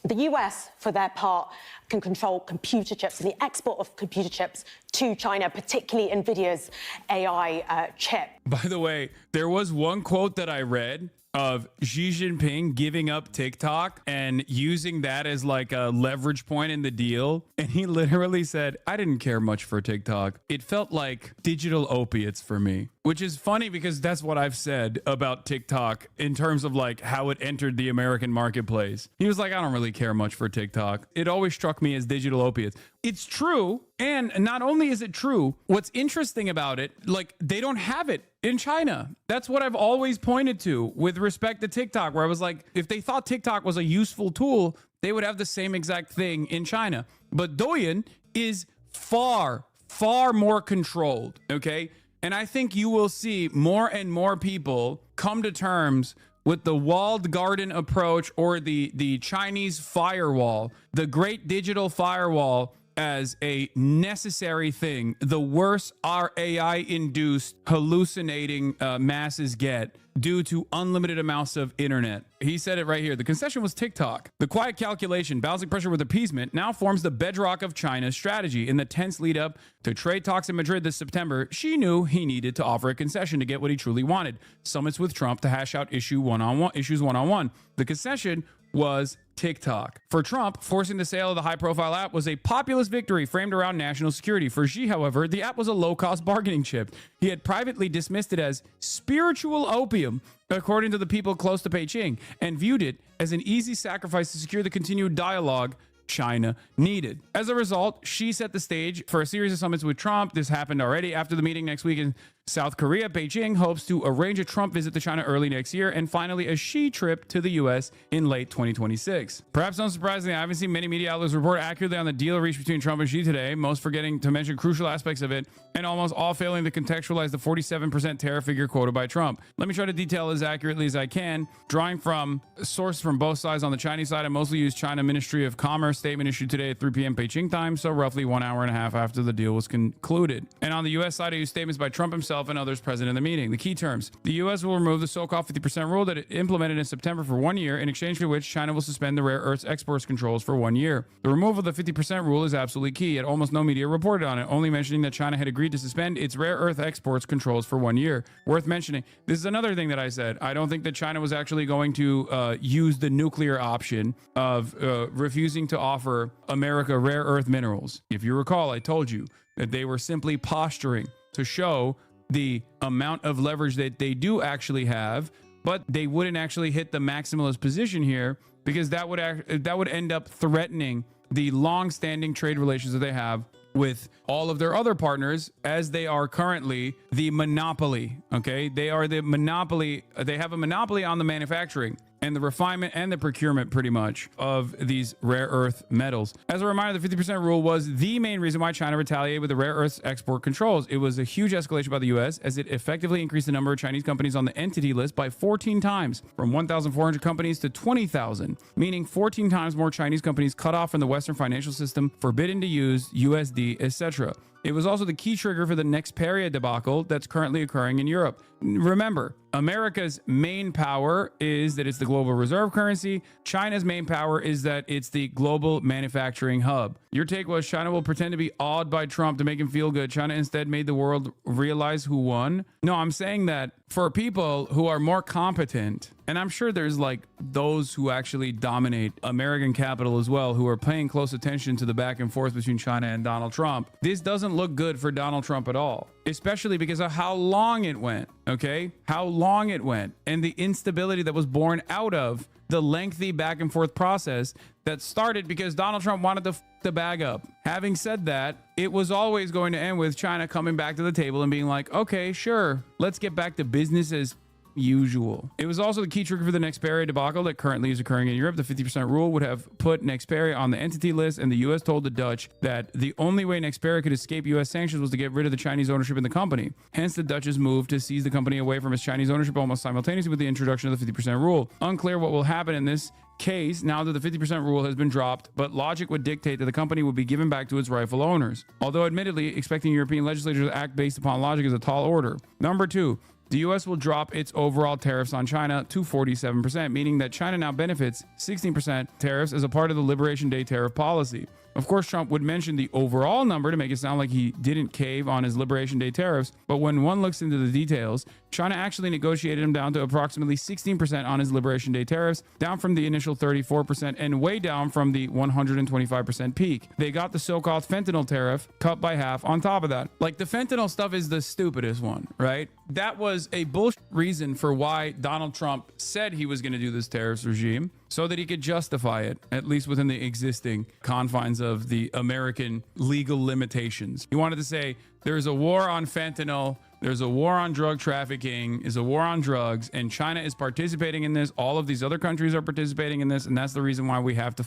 The US, for their part, can control computer chips and the export of computer chips to China, particularly NVIDIA's AI chip. By the way, there was one quote that I read of Xi Jinping giving up TikTok and using that as like a leverage point in the deal. And he literally said, I didn't care much for TikTok. It felt like digital opiates for me, which is funny because that's what I've said about TikTok in terms of like how it entered the American marketplace. He was like, I don't really care much for TikTok. It always struck me as digital opiates. It's true. And not only is it true, what's interesting about it, like they don't have it in China. That's what I've always pointed to with respect to TikTok, where I was like, if they thought TikTok was a useful tool, they would have the same exact thing in China. But Douyin is far, far more controlled, okay? And I think you will see more and more people come to terms with the walled garden approach or the Chinese firewall, the great digital firewall, as a necessary thing. The worse our AI-induced hallucinating masses get due to unlimited amounts of internet. He said it right here. The concession was TikTok. The quiet calculation, balancing pressure with appeasement, now forms the bedrock of China's strategy. In the tense lead up to trade talks in Madrid this September, Xi knew he needed to offer a concession to get what he truly wanted. Summits with Trump to hash out issues one-on-one. The concession was TikTok. For Trump, forcing the sale of the high-profile app was a populist victory framed around national security. For Xi, however, the app was a low-cost bargaining chip. He had privately dismissed it as spiritual opium, according to the people close to Beijing, and viewed it as an easy sacrifice to secure the continued dialogue China needed. As a result, Xi set the stage for a series of summits with Trump. This happened already. After the meeting next week in South Korea, Beijing hopes to arrange a Trump visit to China early next year, and finally a Xi trip to the U.S. in late 2026. Perhaps unsurprisingly, I haven't seen many media outlets report accurately on the deal reached between Trump and Xi today, most forgetting to mention crucial aspects of it, and almost all failing to contextualize the 47% tariff figure quoted by Trump. Let me try to detail as accurately as I can, drawing from sources from both sides. On the Chinese side, I mostly use China Ministry of Commerce statement issued today at 3 p.m. Beijing time, so roughly 1 hour and a half after the deal was concluded. And on the U.S. side, I use statements by Trump himself herself and others present in the meeting. The key terms: the U.S. will remove the so-called 50% rule that it implemented in September for 1 year, in exchange for which China will suspend the rare earths exports controls for 1 year. The removal of the 50% rule is absolutely key, yet almost no media reported on it, only mentioning that China had agreed to suspend its rare earth exports controls for 1 year. Worth mentioning, this is another thing that I said. I don't think that China was actually going to use the nuclear option of refusing to offer America rare earth minerals. If you recall, I told you that they were simply posturing to show the amount of leverage that they do actually have, but they wouldn't actually hit the maximalist position here, because that would end up threatening the long-standing trade relations that they have with all of their other partners, as they are currently the monopoly. Okay, they are the monopoly. They have a monopoly on the manufacturing and the refinement and the procurement, pretty much, of these rare earth metals. As a reminder, the 50% rule was the main reason why China retaliated with the rare earths export controls. It was a huge escalation by the U.S., as it effectively increased the number of Chinese companies on the entity list by 14 times, from 1,400 companies to 20,000, meaning 14 times more Chinese companies cut off from the Western financial system, forbidden to use USD, etc. It was also the key trigger for the Nexperia debacle that's currently occurring in Europe. Remember, America's main power is that it's the global reserve currency. China's main power is that it's the global manufacturing hub. Your take was China will pretend to be awed by Trump to make him feel good. China instead made the world realize who won. No, I'm saying that for people who are more competent, and I'm sure there's like those who actually dominate American capital as well, who are paying close attention to the back and forth between China and Donald Trump. This doesn't look good for Donald Trump at all, especially because of how long it went, okay? How long it went, and the instability that was born out of the lengthy back and forth process that started because Donald Trump wanted to the bag up. Having said that, it was always going to end with China coming back to the table and being like, okay, sure, let's get back to business as usual. It was also the key trigger for the Nexperia debacle that currently is occurring in Europe. The 50% rule would have put Nexperia on the entity list, and the U.S. told the Dutch that the only way Nexperia could escape U.S. sanctions was to get rid of the Chinese ownership in the company. Hence, the Dutch's move to seize the company away from its Chinese ownership almost simultaneously with the introduction of the 50% rule. Unclear what will happen in this case now that the 50% rule has been dropped, but logic would dictate that the company would be given back to its rightful owners. Although admittedly, expecting European legislators to act based upon logic is a tall order. Number two, the U.S. will drop its overall tariffs on China to 47%, meaning that China now benefits 16% tariffs as a part of the Liberation Day tariff policy. Of course, Trump would mention the overall number to make it sound like he didn't cave on his Liberation Day tariffs, but when one looks into the details, China actually negotiated him down to approximately 16% on his Liberation Day tariffs, down from the initial 34% and way down from the 125% peak. They got the so-called fentanyl tariff cut by half on top of that. Like, the fentanyl stuff is the stupidest one, right? That was a bullshit reason for why Donald Trump said he was going to do this tariffs regime, so that he could justify it, at least within the existing confines of the American legal limitations. He wanted to say there's a war on fentanyl, there's a war on drug trafficking, is a war on drugs, and China is participating in this. All of these other countries are participating in this, and that's the reason why we have to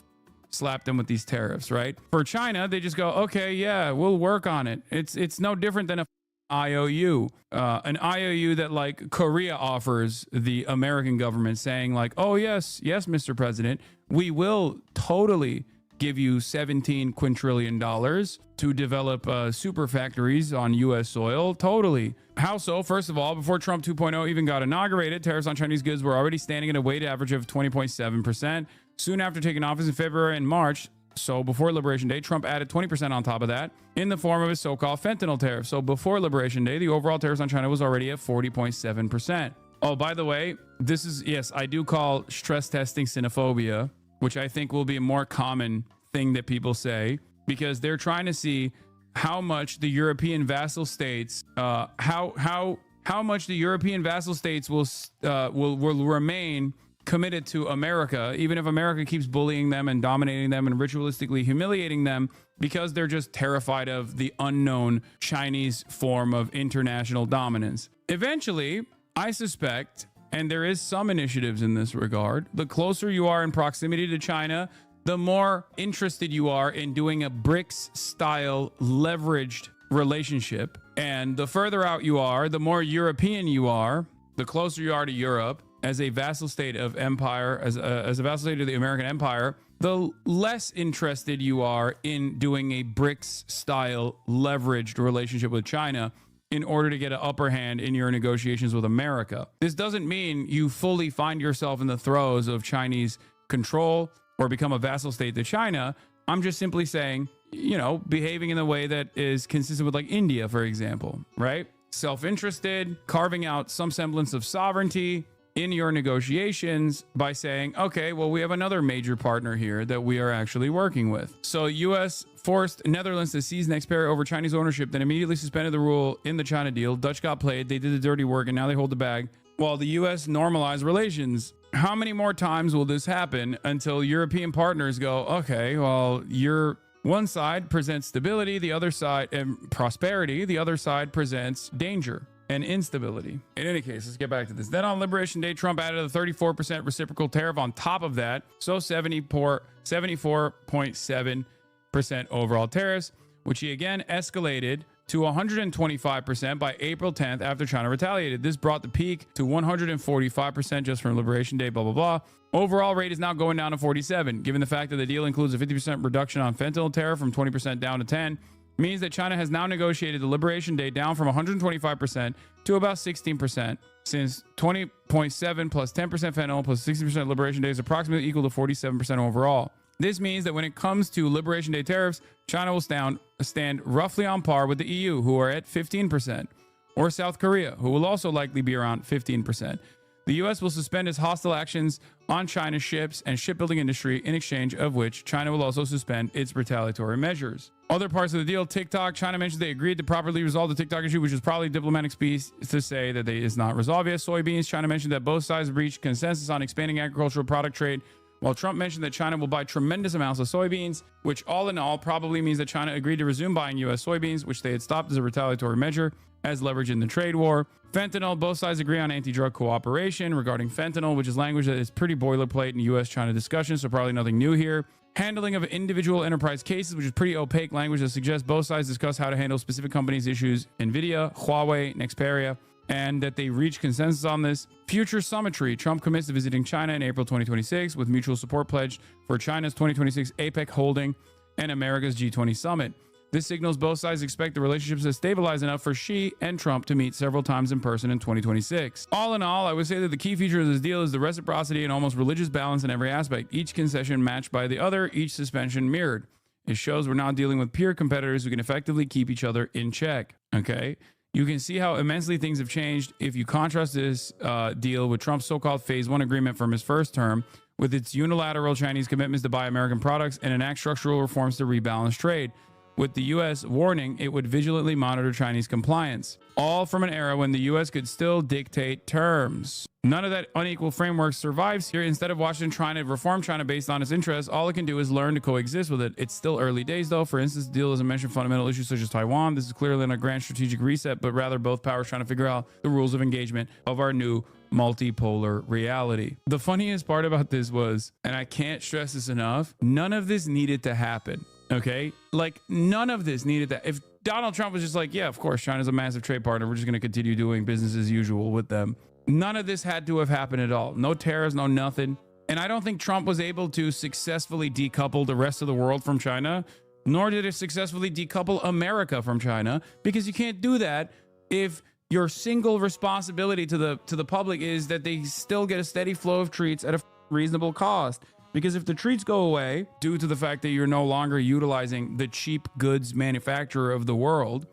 slap them with these tariffs, right? For China, they just go, okay, yeah, we'll work on it. It's no different than a IOU, an IOU that like Korea offers the American government, saying like, oh yes, Mr. President, we will totally give you $17 quintillion to develop super factories on U.S. soil. Totally. How so? First of all, before Trump 2.0 even got inaugurated, tariffs on Chinese goods were already standing at a weighted average of 20.7%. Soon after taking office in February and March, so before Liberation Day, Trump added 20% on top of that in the form of his so-called fentanyl tariff. So before Liberation Day, the overall tariffs on China was already at 40.7%. Oh, by the way, this is, yes, I do call stress testing xenophobia, which I think will be a more common thing that people say, because they're trying to see how much the European vassal states, how much the European vassal states will remain committed to America, even if America keeps bullying them and dominating them and ritualistically humiliating them, because they're just terrified of the unknown Chinese form of international dominance. Eventually, I suspect, and there is some initiatives in this regard, the closer you are in proximity to China, the more interested you are in doing a BRICS-style leveraged relationship. And the further out you are, the more European you are, the closer you are to Europe, as a vassal state of empire, as a vassal state of the American empire, the less interested you are in doing a BRICS-style leveraged relationship with China, in order to get an upper hand in your negotiations with America. This doesn't mean you fully find yourself in the throes of Chinese control or become a vassal state to China. I'm just simply saying, you know, behaving in a way that is consistent with like India, for example, right? Self-interested, carving out some semblance of sovereignty in your negotiations by saying, okay, well, we have another major partner here that we are actually working with. So US forced Netherlands to seize Nexperia over Chinese ownership, then immediately suspended the rule in the China deal. Dutch got played, they did the dirty work, and now they hold the bag while the US normalized relations. How many more times will this happen until European partners go, okay, well, your one side presents stability, the other side and prosperity, the other side presents danger and instability. In any case, let's get back to this. Then on Liberation Day, Trump added a 34% reciprocal tariff on top of that. So 74.7% overall tariffs, which he again escalated to 125% by April 10th after China retaliated. This brought the peak to 145% just from Liberation Day, blah, blah, blah. Overall rate is now going down to 47. Given the fact that the deal includes a 50% reduction on fentanyl tariff from 20% down to 10, means that China has now negotiated the Liberation Day down from 125% to about 16%, since 20.7 plus 10% fentanyl plus 60% Liberation Day is approximately equal to 47% overall. This means that when it comes to Liberation Day tariffs, China will stand roughly on par with the EU, who are at 15%, or South Korea, who will also likely be around 15%. The U.S. will suspend its hostile actions on China's ships and shipbuilding industry, in exchange of which China will also suspend its retaliatory measures. Other parts of the deal, TikTok. China mentioned they agreed to properly resolve the TikTok issue, which is probably diplomatic speak to say that it is not resolved yet. Soybeans. China mentioned that both sides reached consensus on expanding agricultural product trade, while Trump mentioned that China will buy tremendous amounts of soybeans, which all in all probably means that China agreed to resume buying U.S. soybeans, which they had stopped as a retaliatory measure as leverage in the trade war. Fentanyl, both sides agree on anti-drug cooperation regarding fentanyl, which is language that is pretty boilerplate in U.S.-China discussions, so probably nothing new here. Handling of individual enterprise cases, which is pretty opaque language that suggests both sides discuss how to handle specific companies' issues, NVIDIA, Huawei, Nexperia, and that they reach consensus on this. Future summitry. Trump commits to visiting China in April 2026 with mutual support pledged for China's 2026 APEC holding and America's G20 summit. This signals both sides expect the relationships to stabilize enough for Xi and Trump to meet several times in person in 2026. All in all, I would say that the key feature of this deal is the reciprocity and almost religious balance in every aspect. Each concession matched by the other, each suspension mirrored. It shows we're now dealing with peer competitors who can effectively keep each other in check. Okay? You can see how immensely things have changed if you contrast this deal with Trump's so-called Phase 1 agreement from his first term, with its unilateral Chinese commitments to buy American products and enact structural reforms to rebalance trade, with the U.S. warning it would vigilantly monitor Chinese compliance, all from an era when the U.S. could still dictate terms. None of that unequal framework survives here. Instead of Washington trying to reform China based on its interests, all it can do is learn to coexist with it. It's still early days, though. For instance, the deal doesn't mention fundamental issues such as Taiwan. This is clearly not a grand strategic reset, but rather both powers trying to figure out the rules of engagement of our new multipolar reality. The funniest part about this was, and I can't stress this enough, none of this needed to happen. Okay, like none of this needed that. If Donald Trump was just like, yeah, of course, China's a massive trade partner, we're just going to continue doing business as usual with them. None of this had to have happened at all. No tariffs, no nothing. And I don't think Trump was able to successfully decouple the rest of the world from China, nor did it successfully decouple America from China, because you can't do that if your single responsibility to the public is that they still get a steady flow of treats at a reasonable cost. Because if the treats go away due to the fact that you're no longer utilizing the cheap goods manufacturer of the world,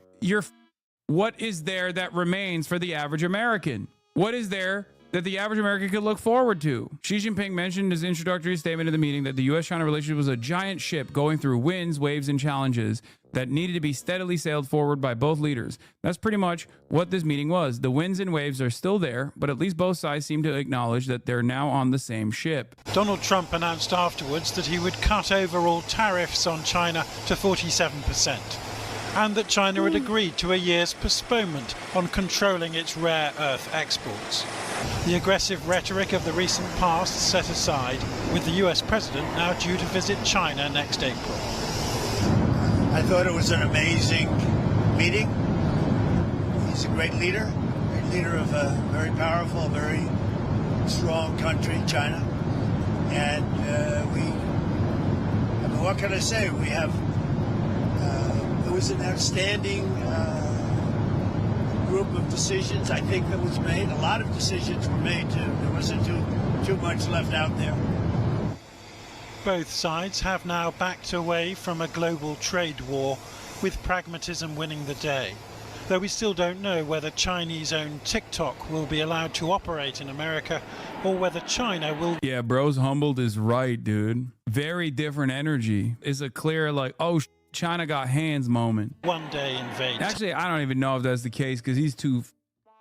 what is there that remains for the average American? What is there that the average American could look forward to? Xi Jinping mentioned in his introductory statement in the meeting that the U.S.-China relationship was a giant ship going through winds, waves, and challenges that needed to be steadily sailed forward by both leaders. That's pretty much what this meeting was. The winds and waves are still there, but at least both sides seem to acknowledge that they're now on the same ship. Donald Trump announced afterwards that he would cut overall tariffs on China to 47%, and that China had agreed to a year's postponement on controlling its rare earth exports. The aggressive rhetoric of the recent past set aside, with the US president now due to visit China next April. I thought it was an amazing meeting. He's a great leader of a very powerful, very strong country, China. And what can I say? We have, it was an outstanding group of decisions, I think, that was made. A lot of decisions were made, too. There wasn't too much left out there. Both sides have now backed away from a global trade war, with pragmatism winning the day. Though we still don't know whether Chinese-owned TikTok will be allowed to operate in America or whether China will... Yeah, Bros Humbled is right, dude. Very different energy. It's a clear, like, oh, China got hands moment. One day invade. Actually, I don't even know if that's the case because he's too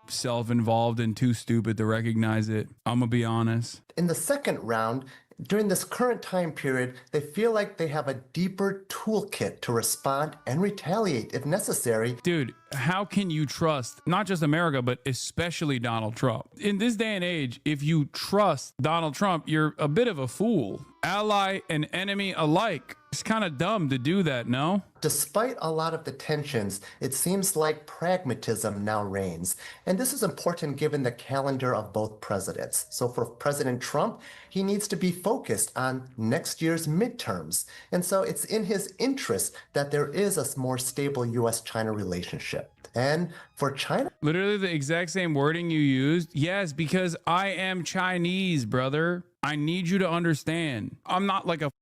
self-involved and too stupid to recognize it. I'm going to be honest. In the second round, during this current time period, they feel like they have a deeper toolkit to respond and retaliate if necessary. Dude, how can you trust not just America, but especially Donald Trump? In this day and age, if you trust Donald Trump, you're a bit of a fool. Ally and enemy alike. It's kind of dumb to do that, no? Despite a lot of the tensions, it seems like pragmatism now reigns. And this is important given the calendar of both presidents. So for President Trump, he needs to be focused on next year's midterms. And so it's in his interest that there is a more stable U.S.-China relationship. And for China... Literally the exact same wording you used. Yes, because I am Chinese, brother. I need you to understand. I'm not like a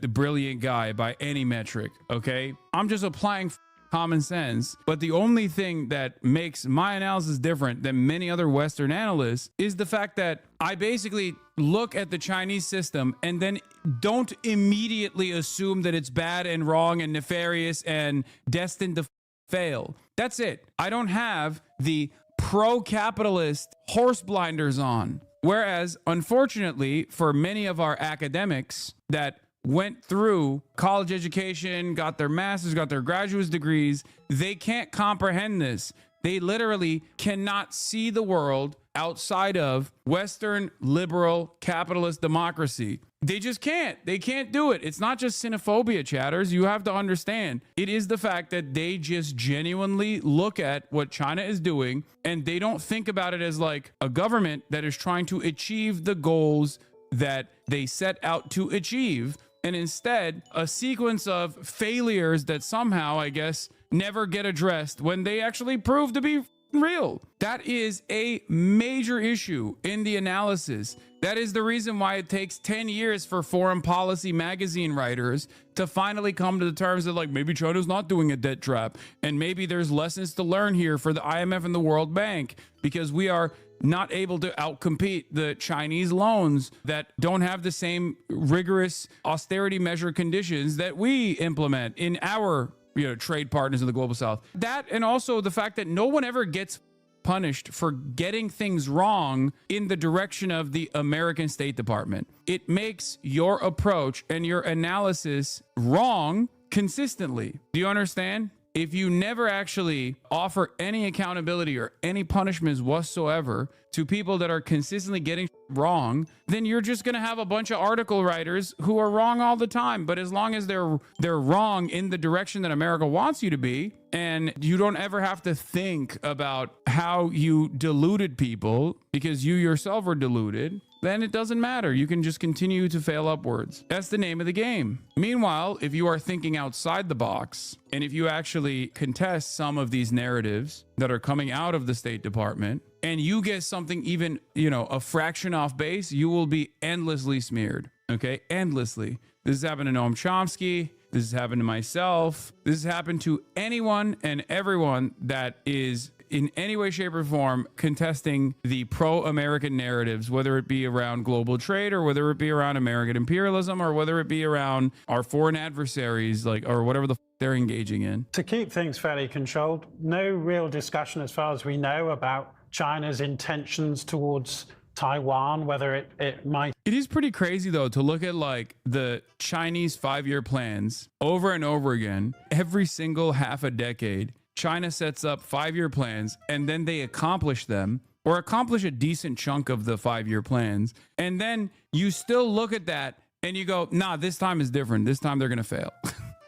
brilliant guy by any metric, okay? I'm just applying common sense. But the only thing that makes my analysis different than many other Western analysts is the fact that I basically look at the Chinese system and then don't immediately assume that it's bad and wrong and nefarious and destined to fail. That's it. I don't have the pro-capitalist horse blinders on. Whereas, unfortunately, for many of our academics that went through college education, got their master's, got their graduate degrees, they can't comprehend this. They literally cannot see the world outside of Western liberal capitalist democracy. They just can't. They can't do it. It's not just xenophobia, chatters. You have to understand. It is the fact that they just genuinely look at what China is doing and they don't think about it as like a government that is trying to achieve the goals that they set out to achieve. And instead, a sequence of failures that somehow, I guess, never get addressed when they actually prove to be real. That is a major issue in the analysis. That is the reason why it takes 10 years for foreign policy magazine writers to finally come to the terms that, like, maybe China's not doing a debt trap, and maybe there's lessons to learn here for the IMF and the World Bank, because we are not able to outcompete the Chinese loans that don't have the same rigorous austerity measure conditions that we implement in our trade partners in the global south. That, and also the fact that no one ever gets punished for getting things wrong in the direction of the American State Department. It makes your approach and your analysis wrong consistently. Do you understand? If you never actually offer any accountability or any punishments whatsoever to people that are consistently getting wrong, then you're just going to have a bunch of article writers who are wrong all the time. But as long as they're wrong in the direction that America wants you to be, and you don't ever have to think about how you deluded people because you yourself were deluded, then it doesn't matter. You can just continue to fail upwards. That's the name of the game. Meanwhile, if you are thinking outside the box, and if you actually contest some of these narratives that are coming out of the State Department, and you get something even, a fraction off base, you will be endlessly smeared. Okay? Endlessly. This has happened to Noam Chomsky. This has happened to myself. This has happened to anyone and everyone that is in any way, shape, or form contesting the pro-American narratives, whether it be around global trade or whether it be around American imperialism or whether it be around our foreign adversaries, or whatever the they're engaging in. To keep things fairly controlled, no real discussion as far as we know about China's intentions towards Taiwan, whether it might. It is pretty crazy, though, to look at like the Chinese 5-year plans over and over again. Every single half a decade, China sets up 5-year plans and then they accomplish them or accomplish a decent chunk of the 5-year plans. And then you still look at that and you go, nah, this time is different. This time they're going to fail.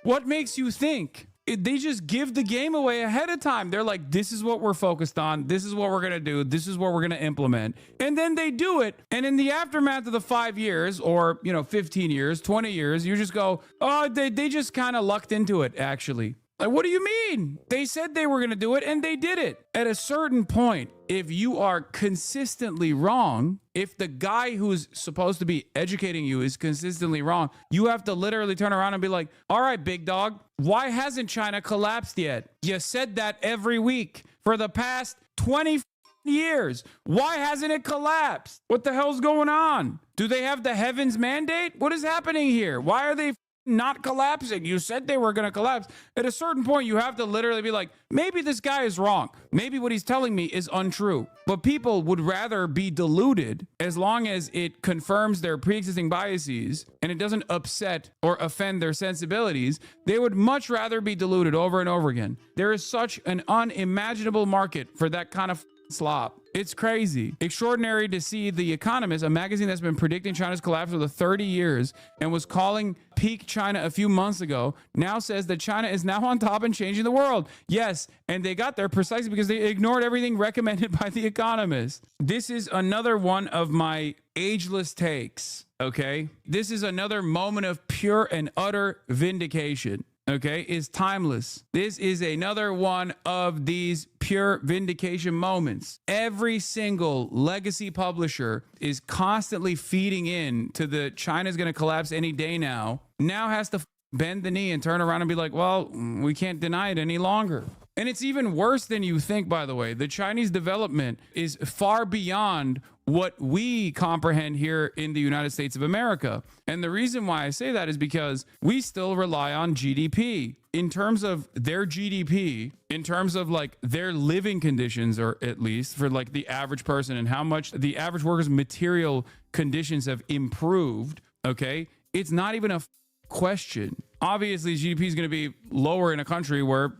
What makes you think? They just give the game away ahead of time. They're like, this is what we're focused on. This is what we're going to do. This is what we're going to implement. And then they do it. And in the aftermath of the 5 years or, 15 years, 20 years, you just go, oh, they just kind of lucked into it, actually. Like, what do you mean? They said they were going to do it and they did it. At a certain point, if you are consistently wrong, if the guy who's supposed to be educating you is consistently wrong, you have to literally turn around and be like, all right, big dog, why hasn't China collapsed yet? You said that every week for the past 20 years. Why hasn't it collapsed? What the hell's going on? Do they have the heavens mandate? What is happening here? Why are they not collapsing? You said they were going to collapse. At a certain point, you have to literally be like, maybe this guy is wrong. Maybe what he's telling me is untrue. But people would rather be deluded as long as it confirms their pre-existing biases and it doesn't upset or offend their sensibilities. They would much rather be deluded over and over again. There is such an unimaginable market for that kind of slop. It's crazy. Extraordinary to see The Economist, a magazine that's been predicting China's collapse for 30 years and was calling peak China a few months ago, now says that China is now on top and changing the world. Yes, and they got there precisely because they ignored everything recommended by The Economist. This is another one of my ageless takes, okay? This is another moment of pure and utter vindication. Okay, is timeless. This is another one of these pure vindication moments. Every single legacy publisher is constantly feeding in to the China's going to collapse any day now has to bend the knee and turn around and be like, well, we can't deny it any longer. And it's even worse than you think, by the way. The Chinese development is far beyond what we comprehend here in the United States of America. And the reason why I say that is because we still rely on GDP. In terms of their GDP, in terms of like their living conditions, or at least for like the average person and how much the average worker's material conditions have improved, okay, it's not even a question. Obviously, GDP is going to be lower in a country where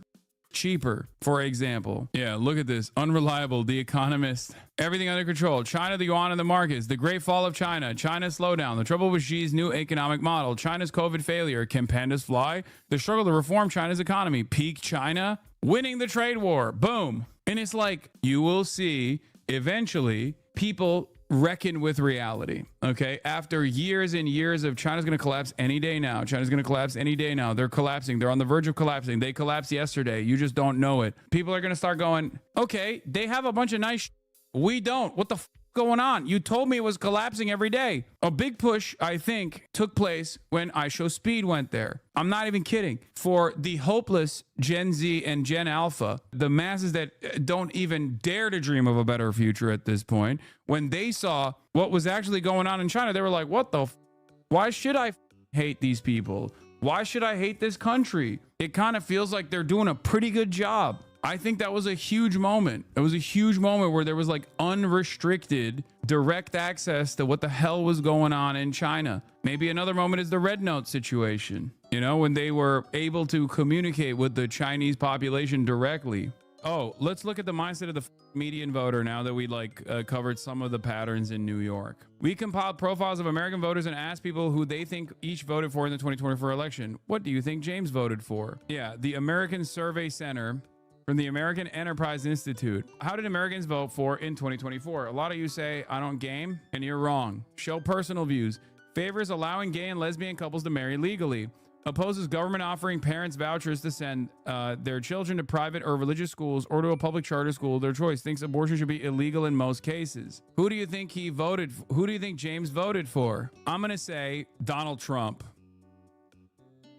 cheaper, for example. Yeah, look at this. Unreliable. The Economist. Everything under control. China, the yuan, and the markets. The great fall of China. China's slowdown. The trouble with Xi's new economic model. China's COVID failure. Can pandas fly? The struggle to reform China's economy. Peak China. Winning the trade war. Boom. And it's like, you will see eventually people reckon with reality, okay? After years and years of China's going to collapse any day now. China's going to collapse any day now. They're collapsing. They're on the verge of collapsing. They collapsed yesterday. You just don't know it. People are going to start going, okay, they have a bunch of nice we don't. What the going on? You told me it was collapsing every day. A big push, I think, took place when iShowSpeed went there. I'm not even kidding. For the hopeless Gen Z and Gen Alpha, the masses that don't even dare to dream of a better future at this point, when they saw what was actually going on in China, they were like, what the why should I hate these people? Why should I hate this country? It kind of feels like they're doing a pretty good job. I think that was a huge moment. It was a huge moment where there was like unrestricted direct access to what the hell was going on in China. Maybe another moment is the Red Note situation, you know, when they were able to communicate with the Chinese population directly. Oh, let's look at the mindset of the median voter now that we covered some of the patterns in New York. We compiled profiles of American voters and asked people who they think each voted for in the 2024 election. What do you think James voted for? Yeah, the American Survey Center from the American Enterprise Institute. How did Americans vote for in 2024? A lot of you say, I don't game, and you're wrong. Show personal views. Favors allowing gay and lesbian couples to marry legally. Opposes government offering parents vouchers to send their children to private or religious schools or to a public charter school of their choice. Thinks abortion should be illegal in most cases. Who do you think he voted for? Who do you think James voted for? I'm going to say Donald Trump.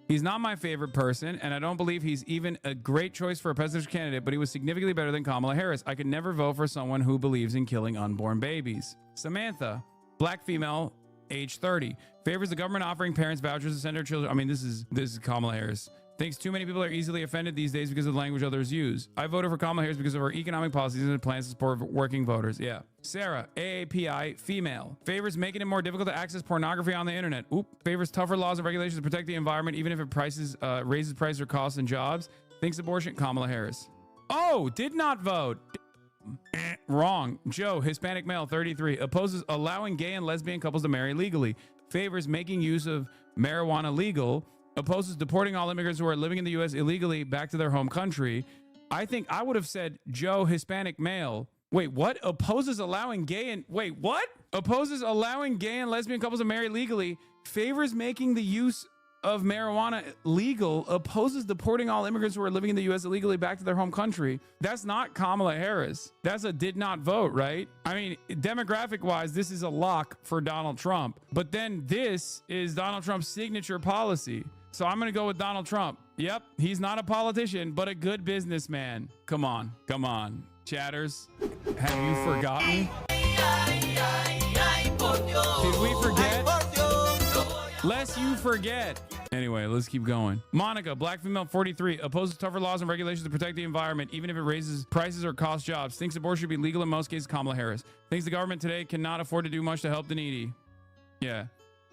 He's not my favorite person, and I don't believe he's even a great choice for a presidential candidate, but he was significantly better than Kamala Harris. I could never vote for someone who believes in killing unborn babies. Samantha, black female, age 30. Favors the government offering parents vouchers to send their children. I mean, this is Kamala Harris. Thinks too many people are easily offended these days because of the language others use. I voted for Kamala Harris because of her economic policies and plans to support working voters. Yeah. Sarah, AAPI, female. Favors making it more difficult to access pornography on the internet. Oop. Favors tougher laws and regulations to protect the environment, even if it raises prices or costs and jobs. Thinks abortion, Kamala Harris. Oh, did not vote. Wrong. Joe, Hispanic male, 33. Opposes allowing gay and lesbian couples to marry legally. Favors making use of marijuana legal. Opposes deporting all immigrants who are living in the U.S. illegally back to their home country. I think I would have said Joe, Hispanic male. Wait, what? Opposes allowing gay and... Wait, what? Opposes allowing gay and lesbian couples to marry legally. Favors making the use of marijuana legal, opposes deporting all immigrants who are living in the U.S. illegally back to their home country. That's not Kamala Harris. That's a did not vote, right? I mean, demographic wise, this is a lock for Donald Trump. But then this is Donald Trump's signature policy. So I'm going to go with Donald Trump. Yep, he's not a politician, but a good businessman. Come on, chatters. Have you forgotten? Did we forget? Lest you forget. Anyway, let's keep going. Monica, black female, 43, opposes tougher laws and regulations to protect the environment, even if it raises prices or costs jobs. Thinks abortion should be legal in most cases. Kamala Harris. Thinks the government today cannot afford to do much to help the needy. Yeah.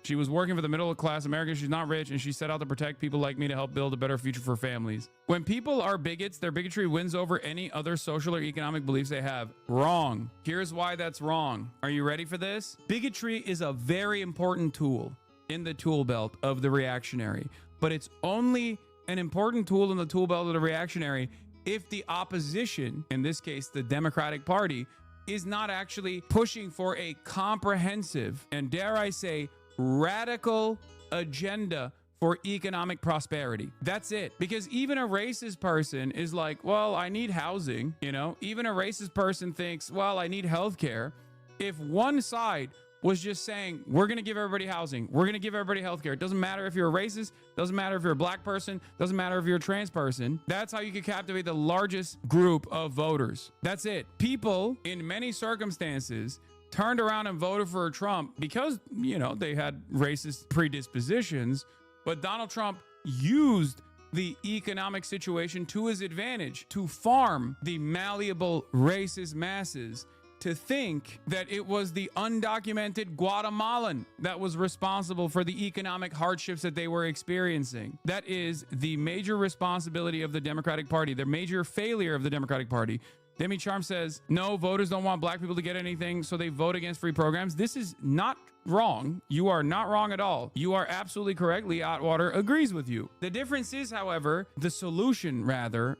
She was working for the middle class America. She's not rich, and she set out to protect people like me to help build a better future for families. When people are bigots, their bigotry wins over any other social or economic beliefs they have. Wrong. Here's why that's wrong. Are you ready for this? Bigotry is a very important tool in the tool belt of the reactionary, but it's only an important tool in the tool belt of the reactionary if the opposition, in this case the Democratic Party, is not actually pushing for a comprehensive and, dare I say, radical agenda for economic prosperity. That's it. Because even a racist person is like, well, I need housing, you know? Even a racist person thinks, well, I need healthcare. If one side was just saying, we're going to give everybody housing, we're going to give everybody healthcare, it doesn't matter if you're a racist, doesn't matter if you're a black person, doesn't matter if you're a trans person, that's how you could captivate the largest group of voters. That's it. People in many circumstances turned around and voted for Trump because, you know, they had racist predispositions, but Donald Trump used the economic situation to his advantage to farm the malleable racist masses to think that it was the undocumented Guatemalan that was responsible for the economic hardships that they were experiencing. That is the major responsibility of the Democratic Party, the major failure of the Democratic Party. Demi Charm says, no, voters don't want black people to get anything, so they vote against free programs. This is not wrong. You are not wrong at all. You are absolutely correct. Lee Atwater agrees with you. The difference is, however, the solution, rather,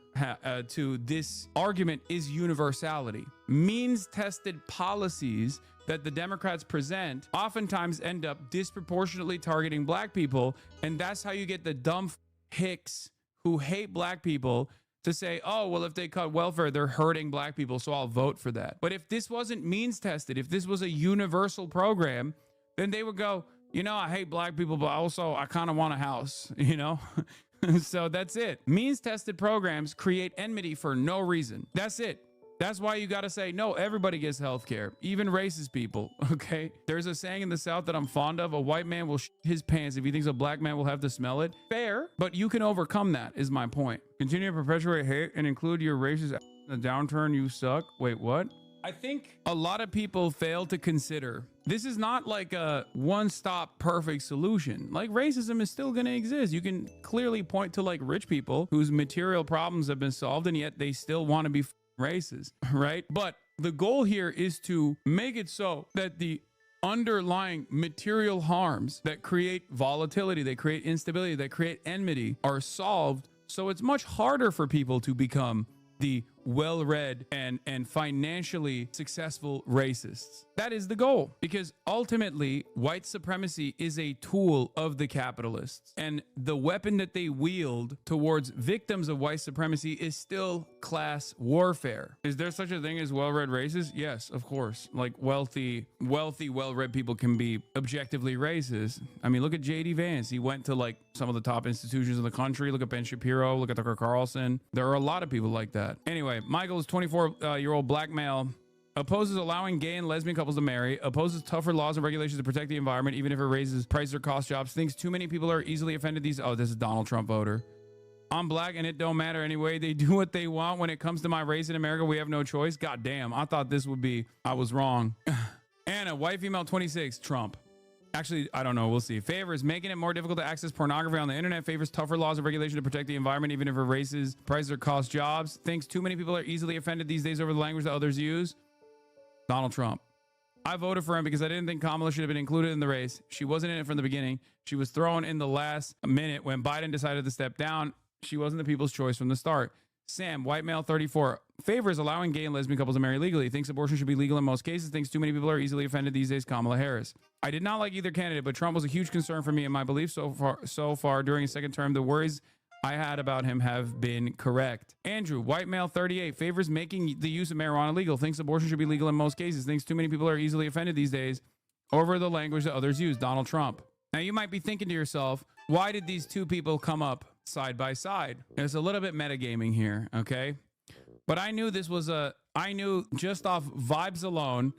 to this argument is universality. Means-tested policies that the Democrats present oftentimes end up disproportionately targeting black people, and that's how you get the dumb hicks who hate black people to say, oh, well, if they cut welfare, they're hurting black people, so I'll vote for that. But if this wasn't means tested, if this was a universal program, then they would go, you know, I hate black people, but also I kind of want a house, you know? So that's it. Means tested programs create enmity for no reason. That's it. That's why you got to say, no, everybody gets health care, even racist people, okay? There's a saying in the South that I'm fond of, a white man will shit his pants if he thinks a black man will have to smell it. Fair, but you can overcome that, is my point. Continue to perpetuate hate and include your racist in the downturn, you suck. Wait, what? I think a lot of people fail to consider this is not like a one-stop perfect solution. Like, racism is still going to exist. You can clearly point to like rich people whose material problems have been solved and yet they still want to be racist, right? But the goal here is to make it so that the underlying material harms that create volatility, that create instability, that create enmity are solved. So it's much harder for people to become the well-read and financially successful racists. That is the goal, because ultimately white supremacy is a tool of the capitalists, and the weapon that they wield towards victims of white supremacy is still class warfare. Is there such a thing as well-read racists? Yes, of course. Like wealthy, well-read people can be objectively racist. I mean, look at J.D. Vance. He went to like some of the top institutions in the country. Look at Ben Shapiro. Look at Tucker Carlson. There are a lot of people like that. Anyway, Michael is 24-year-old black male, opposes allowing gay and lesbian couples to marry, opposes tougher laws and regulations to protect the environment, even if it raises prices or cost jobs, thinks too many people are easily offended. Oh, this is Donald Trump voter. I'm black and it don't matter anyway. They do what they want. When it comes to my race in America, we have no choice. God damn, I thought this would be, I was wrong. Anna, white female, 26, Trump. Actually, I don't know. We'll see. Favors making it more difficult to access pornography on the internet. Favors tougher laws and regulation to protect the environment, even if it raises prices or costs jobs. Thinks too many people are easily offended these days over the language that others use. Donald Trump. I voted for him because I didn't think Kamala should have been included in the race. She wasn't in it from the beginning. She was thrown in the last minute when Biden decided to step down. She wasn't the people's choice from the start. Sam, white male, 34. favors allowing gay and lesbian couples to marry legally, thinks abortion should be legal in most cases, thinks too many people are easily offended these days, Kamala Harris. I did not like either candidate, but Trump was a huge concern for me and my beliefs so far during his second term. The worries I had about him have been correct. Andrew, white male 38, favors making the use of marijuana legal, thinks abortion should be legal in most cases, thinks too many people are easily offended these days over the language that others use, Donald Trump. Now you might be thinking to yourself, why did these two people come up side by side? There's a little bit metagaming here, okay? But I knew I knew just off vibes alone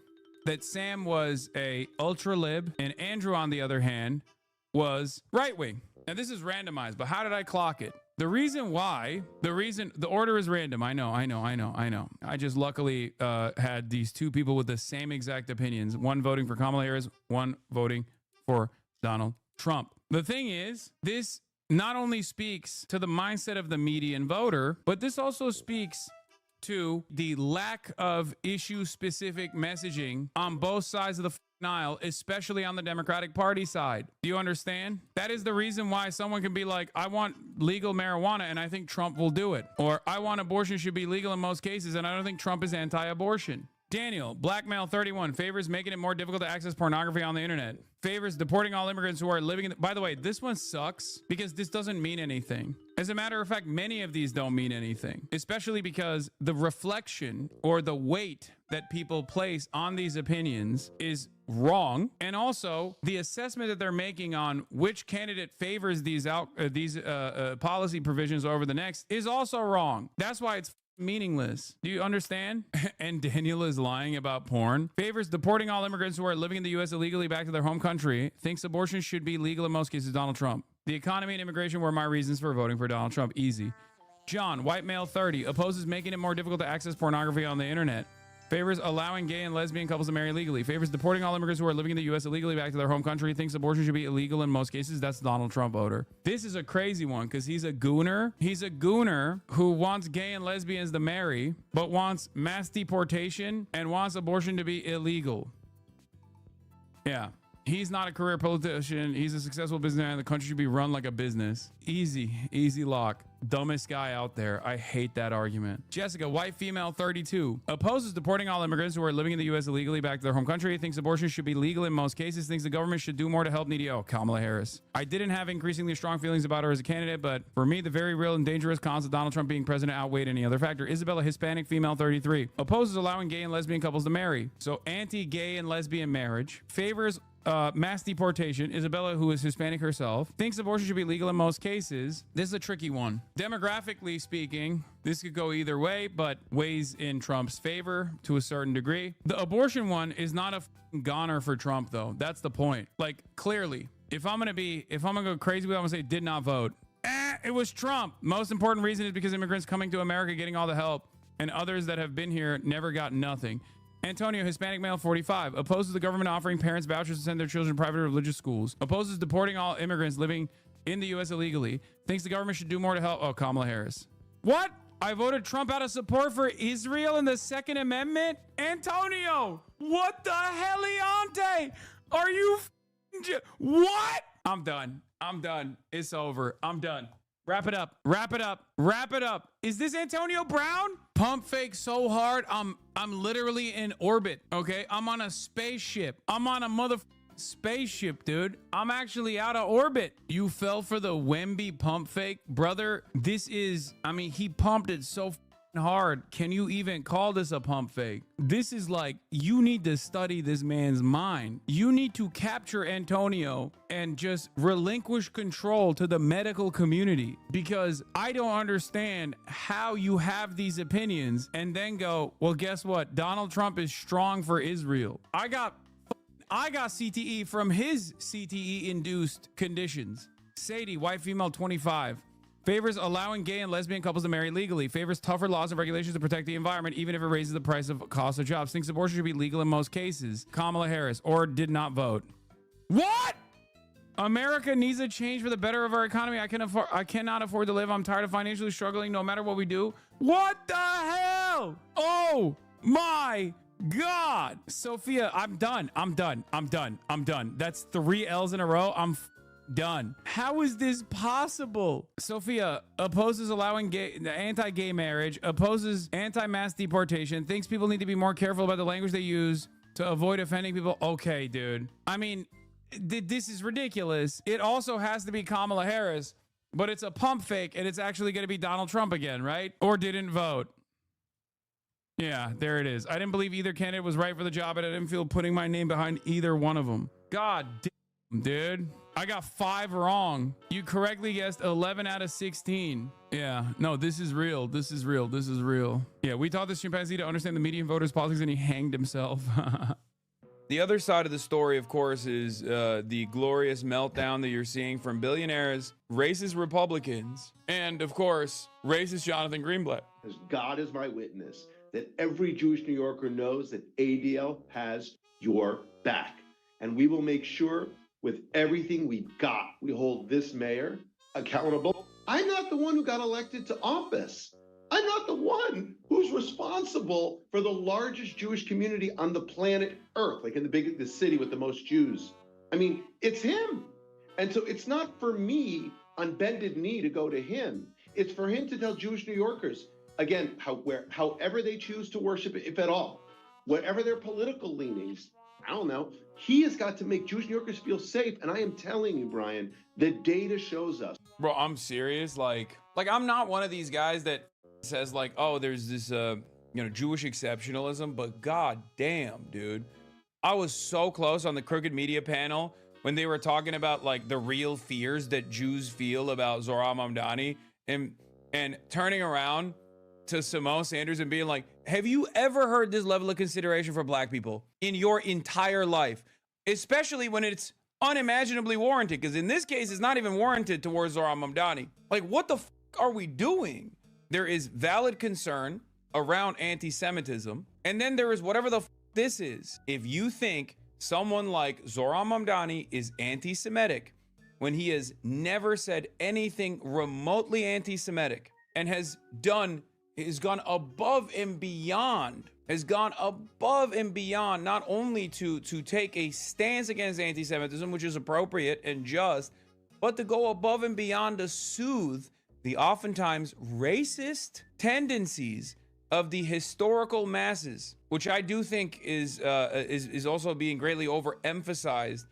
that Sam was a ultra lib and Andrew, on the other hand, was right wing. Now this is randomized, but how did I clock it? The order is random. I know. I just luckily had these two people with the same exact opinions. One voting for Kamala Harris, one voting for Donald Trump. The thing is, this not only speaks to the mindset of the median voter, but this also speaks to the lack of issue-specific messaging on both sides of the aisle, especially on the Democratic Party side. Do you understand? That is the reason why someone can be like, I want legal marijuana and I think Trump will do it. Or I want abortion should be legal in most cases and I don't think Trump is anti-abortion. Daniel, black male 31, favors making it more difficult to access pornography on the internet. Favors deporting all immigrants who are living in... By the way, this one sucks because this doesn't mean anything. As a matter of fact, many of these don't mean anything, especially because the reflection or the weight that people place on these opinions is wrong. And also the assessment that they're making on which candidate favors these policy provisions over the next is also wrong. That's why it's meaningless. Do you understand? And Daniel is lying about porn. Favors deporting all immigrants who are living in the U.S. illegally back to their home country. Thinks abortion should be legal in most cases, Donald Trump. The economy and immigration were my reasons for voting for Donald Trump. Easy. John, white male 30, opposes making it more difficult to access pornography on the internet. Favors allowing gay and lesbian couples to marry legally. Favors deporting all immigrants who are living in the U.S. illegally back to their home country. Thinks abortion should be illegal in most cases. That's Donald Trump voter. This is a crazy one because he's a gooner. He's a gooner who wants gay and lesbians to marry, but wants mass deportation and wants abortion to be illegal. Yeah. He's not a career politician. He's a successful businessman. The country should be run like a business. Easy lock. Dumbest guy out there. I hate that argument. Jessica, white female 32, opposes deporting all immigrants who are living in the U.S. illegally back to their home country. Thinks abortion should be legal in most cases. Thinks the government should do more to help needy. Oh, Kamala Harris. I didn't have increasingly strong feelings about her as a candidate, but for me, the very real and dangerous cons of Donald Trump being president outweighed any other factor. Isabella, Hispanic female 33, opposes allowing gay and lesbian couples to marry. So anti-gay and lesbian marriage. Favors mass deportation. Isabella, who is Hispanic herself, thinks abortion should be legal in most cases. This is a tricky one. Demographically speaking, this could go either way, but weighs in Trump's favor to a certain degree. The abortion one is not a goner for Trump, though. That's the point. Like, clearly, if I'm gonna go crazy with it, I'm gonna say did not vote. It was Trump. Most important reason is because immigrants coming to America getting all the help, and others that have been here never got nothing. Antonio, Hispanic male 45, opposes the government offering parents vouchers to send their children to private religious schools. Opposes deporting all immigrants living in the U.S. illegally. Thinks the government should do more to help. Oh, Kamala Harris. What? I voted Trump out of support for Israel in the Second Amendment? Antonio, what the heliante? Are you what? I'm done. It's over. I'm done. Wrap it up. Is this Antonio Brown? Pump fake so hard, I'm literally in orbit, okay? I'm on a spaceship. I'm on a spaceship, dude. I'm actually out of orbit. You fell for the Wemby pump fake? Brother, he pumped it so hard. Can you even call this a pump fake? This is like, you need to study this man's mind. You need to capture Antonio and just relinquish control to the medical community, because I don't understand how you have these opinions and then go, well, guess what? Donald Trump is strong for Israel. I got CTE from his CTE induced conditions. Sadie, white female 25, favors allowing gay and lesbian couples to marry legally. Favors tougher laws and regulations to protect the environment, even if it raises the price of cost of jobs. Thinks abortion should be legal in most cases. Kamala Harris, or did not vote. What? America needs a change for the better of our economy. I cannot afford to live. I'm tired of financially struggling no matter what we do. What the hell? Oh my God. Sophia, I'm done. That's 3 L's in a row. I'm Done. How is this possible? Sophia opposes allowing anti-gay marriage, opposes anti-mass deportation, thinks people need to be more careful about the language they use to avoid offending people. Okay, dude. I mean, this is ridiculous. It also has to be Kamala Harris, but it's a pump fake and it's actually going to be Donald Trump again, right? Or didn't vote. Yeah, there it is. I didn't believe either candidate was right for the job, and I didn't feel putting my name behind either one of them. God damn, dude. I got 5 wrong. You correctly guessed 11 out of 16. Yeah, no, this is real. This is real. This is real. Yeah, we taught this chimpanzee to understand the median voters' politics, and he hanged himself. The other side of the story, of course, is the glorious meltdown that you're seeing from billionaires, racist Republicans, and, of course, racist Jonathan Greenblatt. As God is my witness, that every Jewish New Yorker knows that ADL has your back. And we will make sure with everything we've got, we hold this mayor accountable. I'm not the one who got elected to office. I'm not the one who's responsible for the largest Jewish community on the planet Earth, like in the city with the most Jews. I mean, it's him. And so it's not for me on bended knee to go to him. It's for him to tell Jewish New Yorkers, again, however they choose to worship, if at all, whatever their political leanings, I don't know, he has got to make Jewish New Yorkers feel safe. And I am telling you, Brian, the data shows us. Bro, I'm serious. Like I'm not one of these guys that says like, oh, there's this, Jewish exceptionalism, but god damn, dude. I was so close on the Crooked Media panel when they were talking about like the real fears that Jews feel about Zohran Mamdani and turning around to Simone Sanders and being like, have you ever heard this level of consideration for black people in your entire life? Especially when it's unimaginably warranted, because in this case, it's not even warranted towards Zohran Mamdani. Like, what the f are we doing? There is valid concern around anti-Semitism, and then there is whatever the f this is. If you think someone like Zohran Mamdani is anti-Semitic when he has never said anything remotely anti-Semitic and has gone above and beyond, not only to take a stance against anti-Semitism, which is appropriate and just, but to go above and beyond to soothe the oftentimes racist tendencies of the historical masses, which I do think is also being greatly overemphasized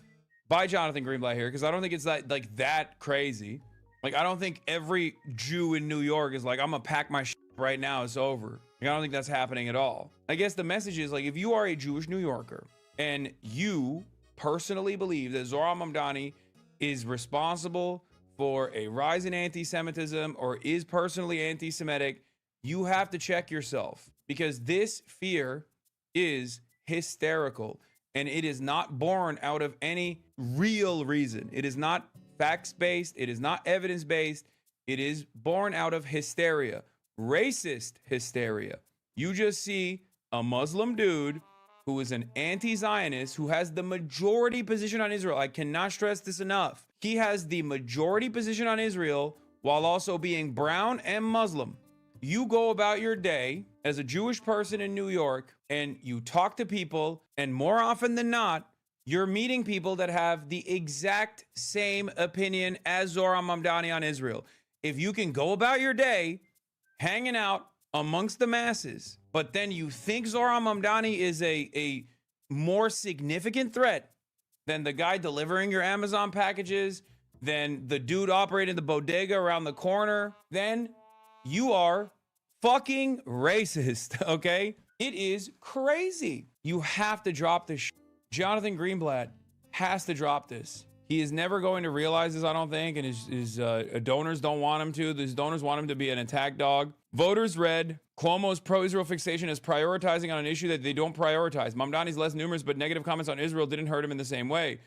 by Jonathan Greenblatt here, because I don't think it's that crazy. Like, I don't think every Jew in New York is like, I'm gonna pack my shit right now, it's over. Like, I don't think that's happening at all. I guess the message is like, if you are a Jewish New Yorker and you personally believe that Zohran Mamdani is responsible for a rise in anti-Semitism or is personally anti-Semitic, you have to check yourself, because this fear is hysterical and it is not born out of any real reason. It is not facts-based. It is not evidence-based. It is born out of hysteria, racist hysteria. You just see a Muslim dude who is an anti-Zionist, who has the majority position on Israel. I cannot stress this enough. He has the majority position on Israel while also being brown and Muslim. You go about your day as a Jewish person in New York and you talk to people, and more often than not, you're meeting people that have the exact same opinion as Zohran Mamdani on Israel. If you can go about your day hanging out amongst the masses, but then you think Zohran Mamdani is a more significant threat than the guy delivering your Amazon packages, than the dude operating the bodega around the corner, then you are fucking racist, okay? It is crazy. You have to drop this shit. Jonathan Greenblatt has to drop this. He is never going to realize this, I don't think, and his donors don't want him to. His donors want him to be an attack dog. Voters read Cuomo's pro-Israel fixation as prioritizing on an issue that they don't prioritize. Mamdani's less numerous, but negative comments on Israel didn't hurt him in the same way.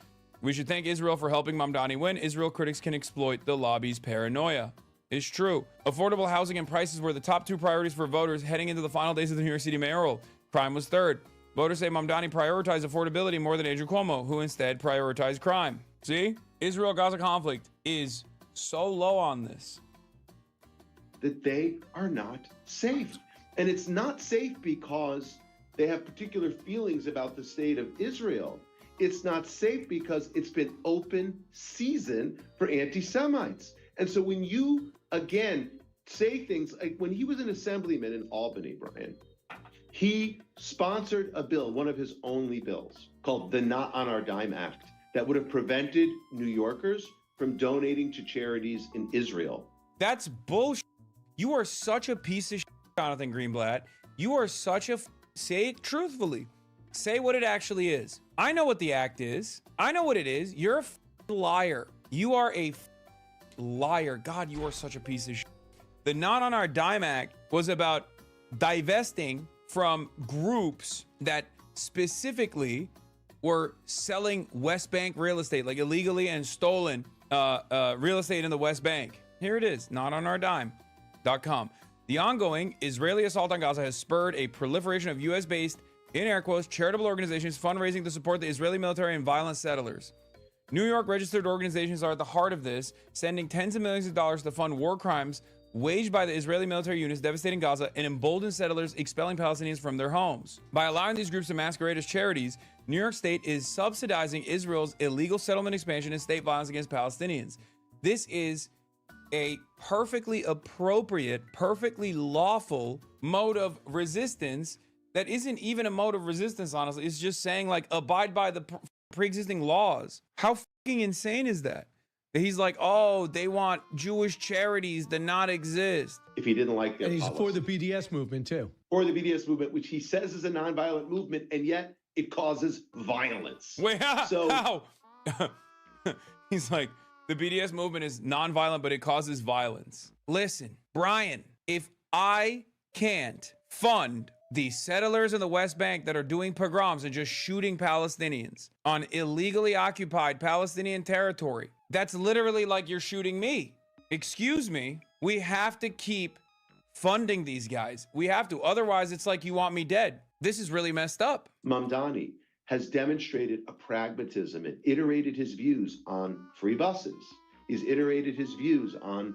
We should thank Israel for helping Mamdani win. Israel critics can exploit the lobby's paranoia. It's true. Affordable housing and prices were the top 2 priorities for voters heading into the final days of the New York City mayoral. Crime was third. Voters say Mamdani prioritized affordability more than Andrew Cuomo, who instead prioritized crime. See? Israel-Gaza conflict is so low on this. That they are not safe. And it's not safe because they have particular feelings about the state of Israel. it's not safe because it's been open season for anti-Semites. And so when you, again, say things like when he was an assemblyman in Albany, Brian, he sponsored a bill, one of his only bills, called the Not on Our Dime Act, that would have prevented New Yorkers from donating to charities in Israel. That's bullshit. You are such a piece of shit, Jonathan Greenblatt. You are such a... Say it truthfully. Say what it actually is. I know what the act is. I know what it is. You're a liar. You are a liar. God, you are such a piece of shit. The Not on Our Dime Act was about divesting from groups that specifically were selling West Bank real estate, like illegally and stolen real estate in the West Bank. Here it is, notonourdime.com. The ongoing Israeli assault on Gaza has spurred a proliferation of U.S.-based, in air quotes, charitable organizations fundraising to support the Israeli military and violent settlers. New York registered organizations are at the heart of this, sending tens of millions of dollars to fund war crimes waged by the Israeli military units devastating Gaza and emboldened settlers expelling Palestinians from their homes. By allowing these groups to masquerade as charities, New York State is subsidizing Israel's illegal settlement expansion and state violence against Palestinians. This is a perfectly appropriate, perfectly lawful mode of resistance that isn't even a mode of resistance, honestly. It's just saying, like, abide by the pre-existing laws. How fucking insane is that? He's like, oh, they want Jewish charities to not exist. If he didn't like their And he's policy. for the BDS movement, too. For the BDS movement, which he says is a nonviolent movement, and yet it causes violence. Wait, So- how? He's like, the BDS movement is nonviolent, but it causes violence. Listen, Brian, if I can't fund the settlers in the West Bank that are doing pogroms and just shooting Palestinians on illegally occupied Palestinian territory, that's literally like you're shooting me. Excuse me. We have to keep funding these guys. We have to. Otherwise, it's like you want me dead. This is really messed up. Mamdani has demonstrated a pragmatism and iterated his views on free buses. He's iterated his views on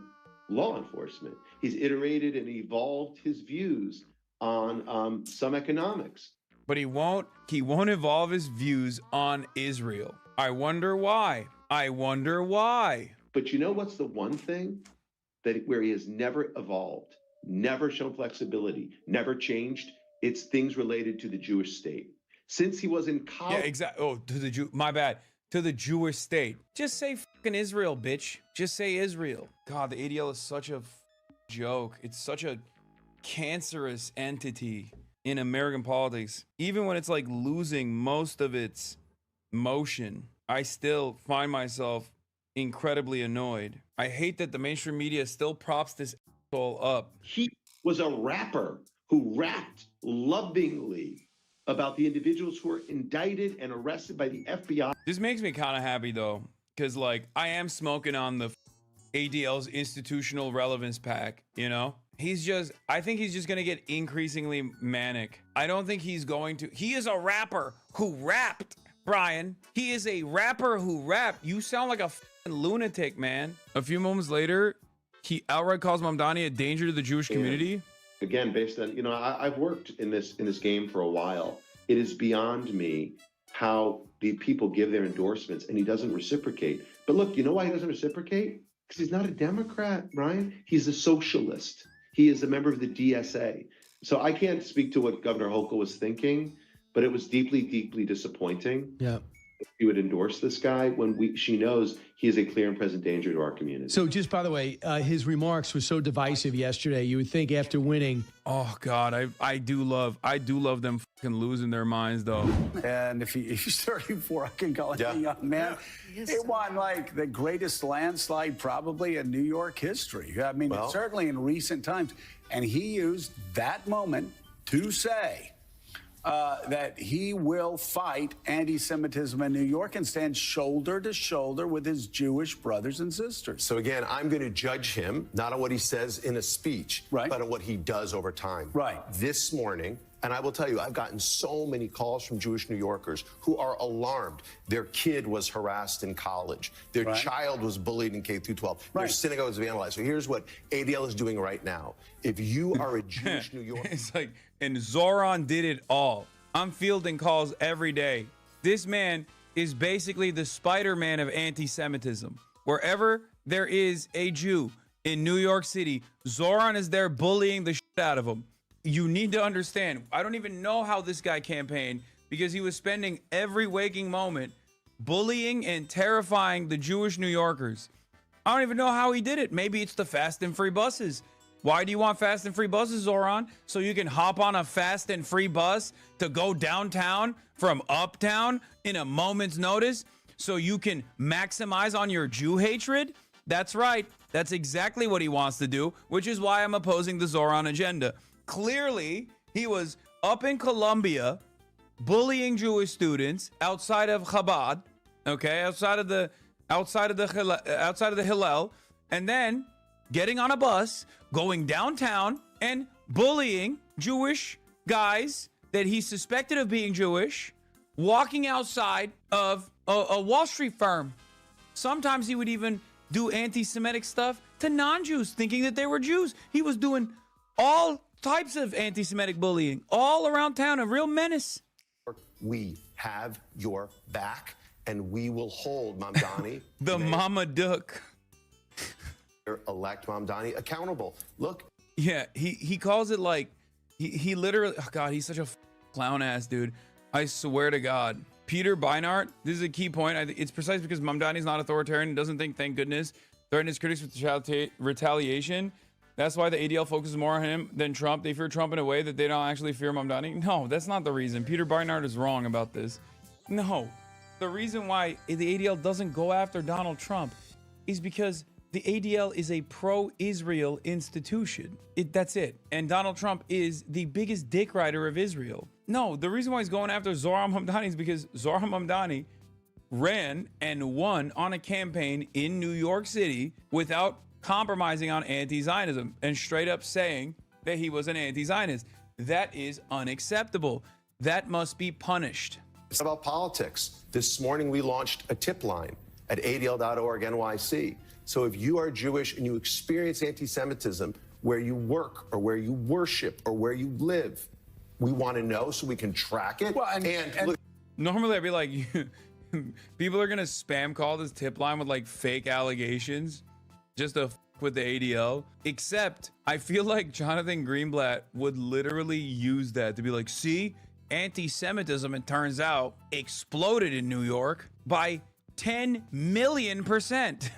law enforcement. He's iterated and evolved his views on some economics. But he won't evolve his views on Israel. I wonder why. I wonder why. But you know what's the one thing that where he has never evolved, never shown flexibility, never changed? It's things related to the Jewish state. Since he was in college. Yeah, exactly. Oh, to the Jew. My bad. To the Jewish state. Just say fucking Israel, bitch. Just say Israel. God, the ADL is such a joke. It's such a cancerous entity in American politics. Even when it's like losing most of its motion, I still find myself incredibly annoyed. I hate that the mainstream media still props this asshole up. He was a rapper who rapped lovingly about the individuals who were indicted and arrested by the FBI. This makes me kind of happy though, because like I am smoking on the ADL's institutional relevance pack, you know? I think he's just gonna get increasingly manic. I don't think he's going to. He is a rapper who rapped, Brian. He is a rapper who rapped. You sound like a lunatic, man. A few moments later, he outright calls Mamdani a danger to the Jewish community. Again, based on, I've worked in this game for a while. It is beyond me how the people give their endorsements and he doesn't reciprocate. But look, you know why he doesn't reciprocate? Because he's not a Democrat, Brian. He's a socialist. He is a member of the DSA. So I can't speak to what Governor Hochul was thinking, but it was deeply, deeply disappointing. Yeah. He would endorse this guy when she knows he is a clear and present danger to our community. So just by the way, his remarks were so divisive yesterday. You would think after winning. Oh God, I do love them fucking losing their minds though. And if he's 34, I can call him a young man. He won like the greatest landslide probably in New York history. I mean, certainly in recent times. And he used that moment to say that he will fight anti-Semitism in New York and stand shoulder to shoulder with his Jewish brothers and sisters. So again, I'm going to judge him, not on what he says in a speech, but on what he does over time. Right. This morning, and I will tell you, I've gotten so many calls from Jewish New Yorkers who are alarmed. Their kid was harassed in college. Their child was bullied in K through 12. Their synagogue was vandalized. So here's what ADL is doing right now. If you are a Jewish New Yorker. It's like, and Zoran did it all. I'm fielding calls every day. This man is basically the Spider-Man of anti-Semitism. Wherever there is a Jew in New York City, Zoran is there bullying the shit out of him. You need to understand, I don't even know how this guy campaigned, because he was spending every waking moment bullying and terrifying the Jewish New Yorkers. I don't even know how he did it. Maybe it's the fast and free buses. Why do you want fast and free buses, Zoran? So you can hop on a fast and free bus to go downtown from uptown in a moment's notice so you can maximize on your Jew hatred? That's right. That's exactly what he wants to do, which is why I'm opposing the Zoran agenda. Clearly, he was up in Colombia bullying Jewish students outside of Chabad, okay, outside of the Hillel, and then getting on a bus, going downtown and bullying Jewish guys that he suspected of being Jewish, walking outside of a Wall Street firm. Sometimes he would even do anti-Semitic stuff to non-Jews, thinking that they were Jews. He was doing all types of anti-Semitic bullying all around town, a real menace. We have your back, and we will hold Mamdani, the Mama Duck, elect Mamdani, accountable. Look. Yeah, he calls it like, he literally, oh God, he's such a clown ass dude. I swear to God. Peter Beinart, this is a key point. It's precisely because Mamdani's not authoritarian and doesn't think, thank goodness, threaten his critics with retaliation. That's why the ADL focuses more on him than Trump. They fear Trump in a way that they don't actually fear Mamdani. No, that's not the reason. Peter Beinart is wrong about this. No, the reason why the ADL doesn't go after Donald Trump is because the ADL is a pro-Israel institution. That's it. And Donald Trump is the biggest dick rider of Israel. No, the reason why he's going after Zohran Mamdani is because Zohran Mamdani ran and won on a campaign in New York City without compromising on anti-Zionism and straight up saying that he was an anti-Zionist. That is unacceptable. That must be punished. It's about politics. This morning we launched a tip line at adl.org NYC. So if you are Jewish and you experience anti-Semitism where you work or where you worship or where you live, we want to know so we can track it. Well, and look, normally I'd be like, people are going to spam call this tip line with like fake allegations just to f with the ADL. Except I feel like Jonathan Greenblatt would literally use that to be like, see, anti-Semitism, it turns out, exploded in New York by 10 million%.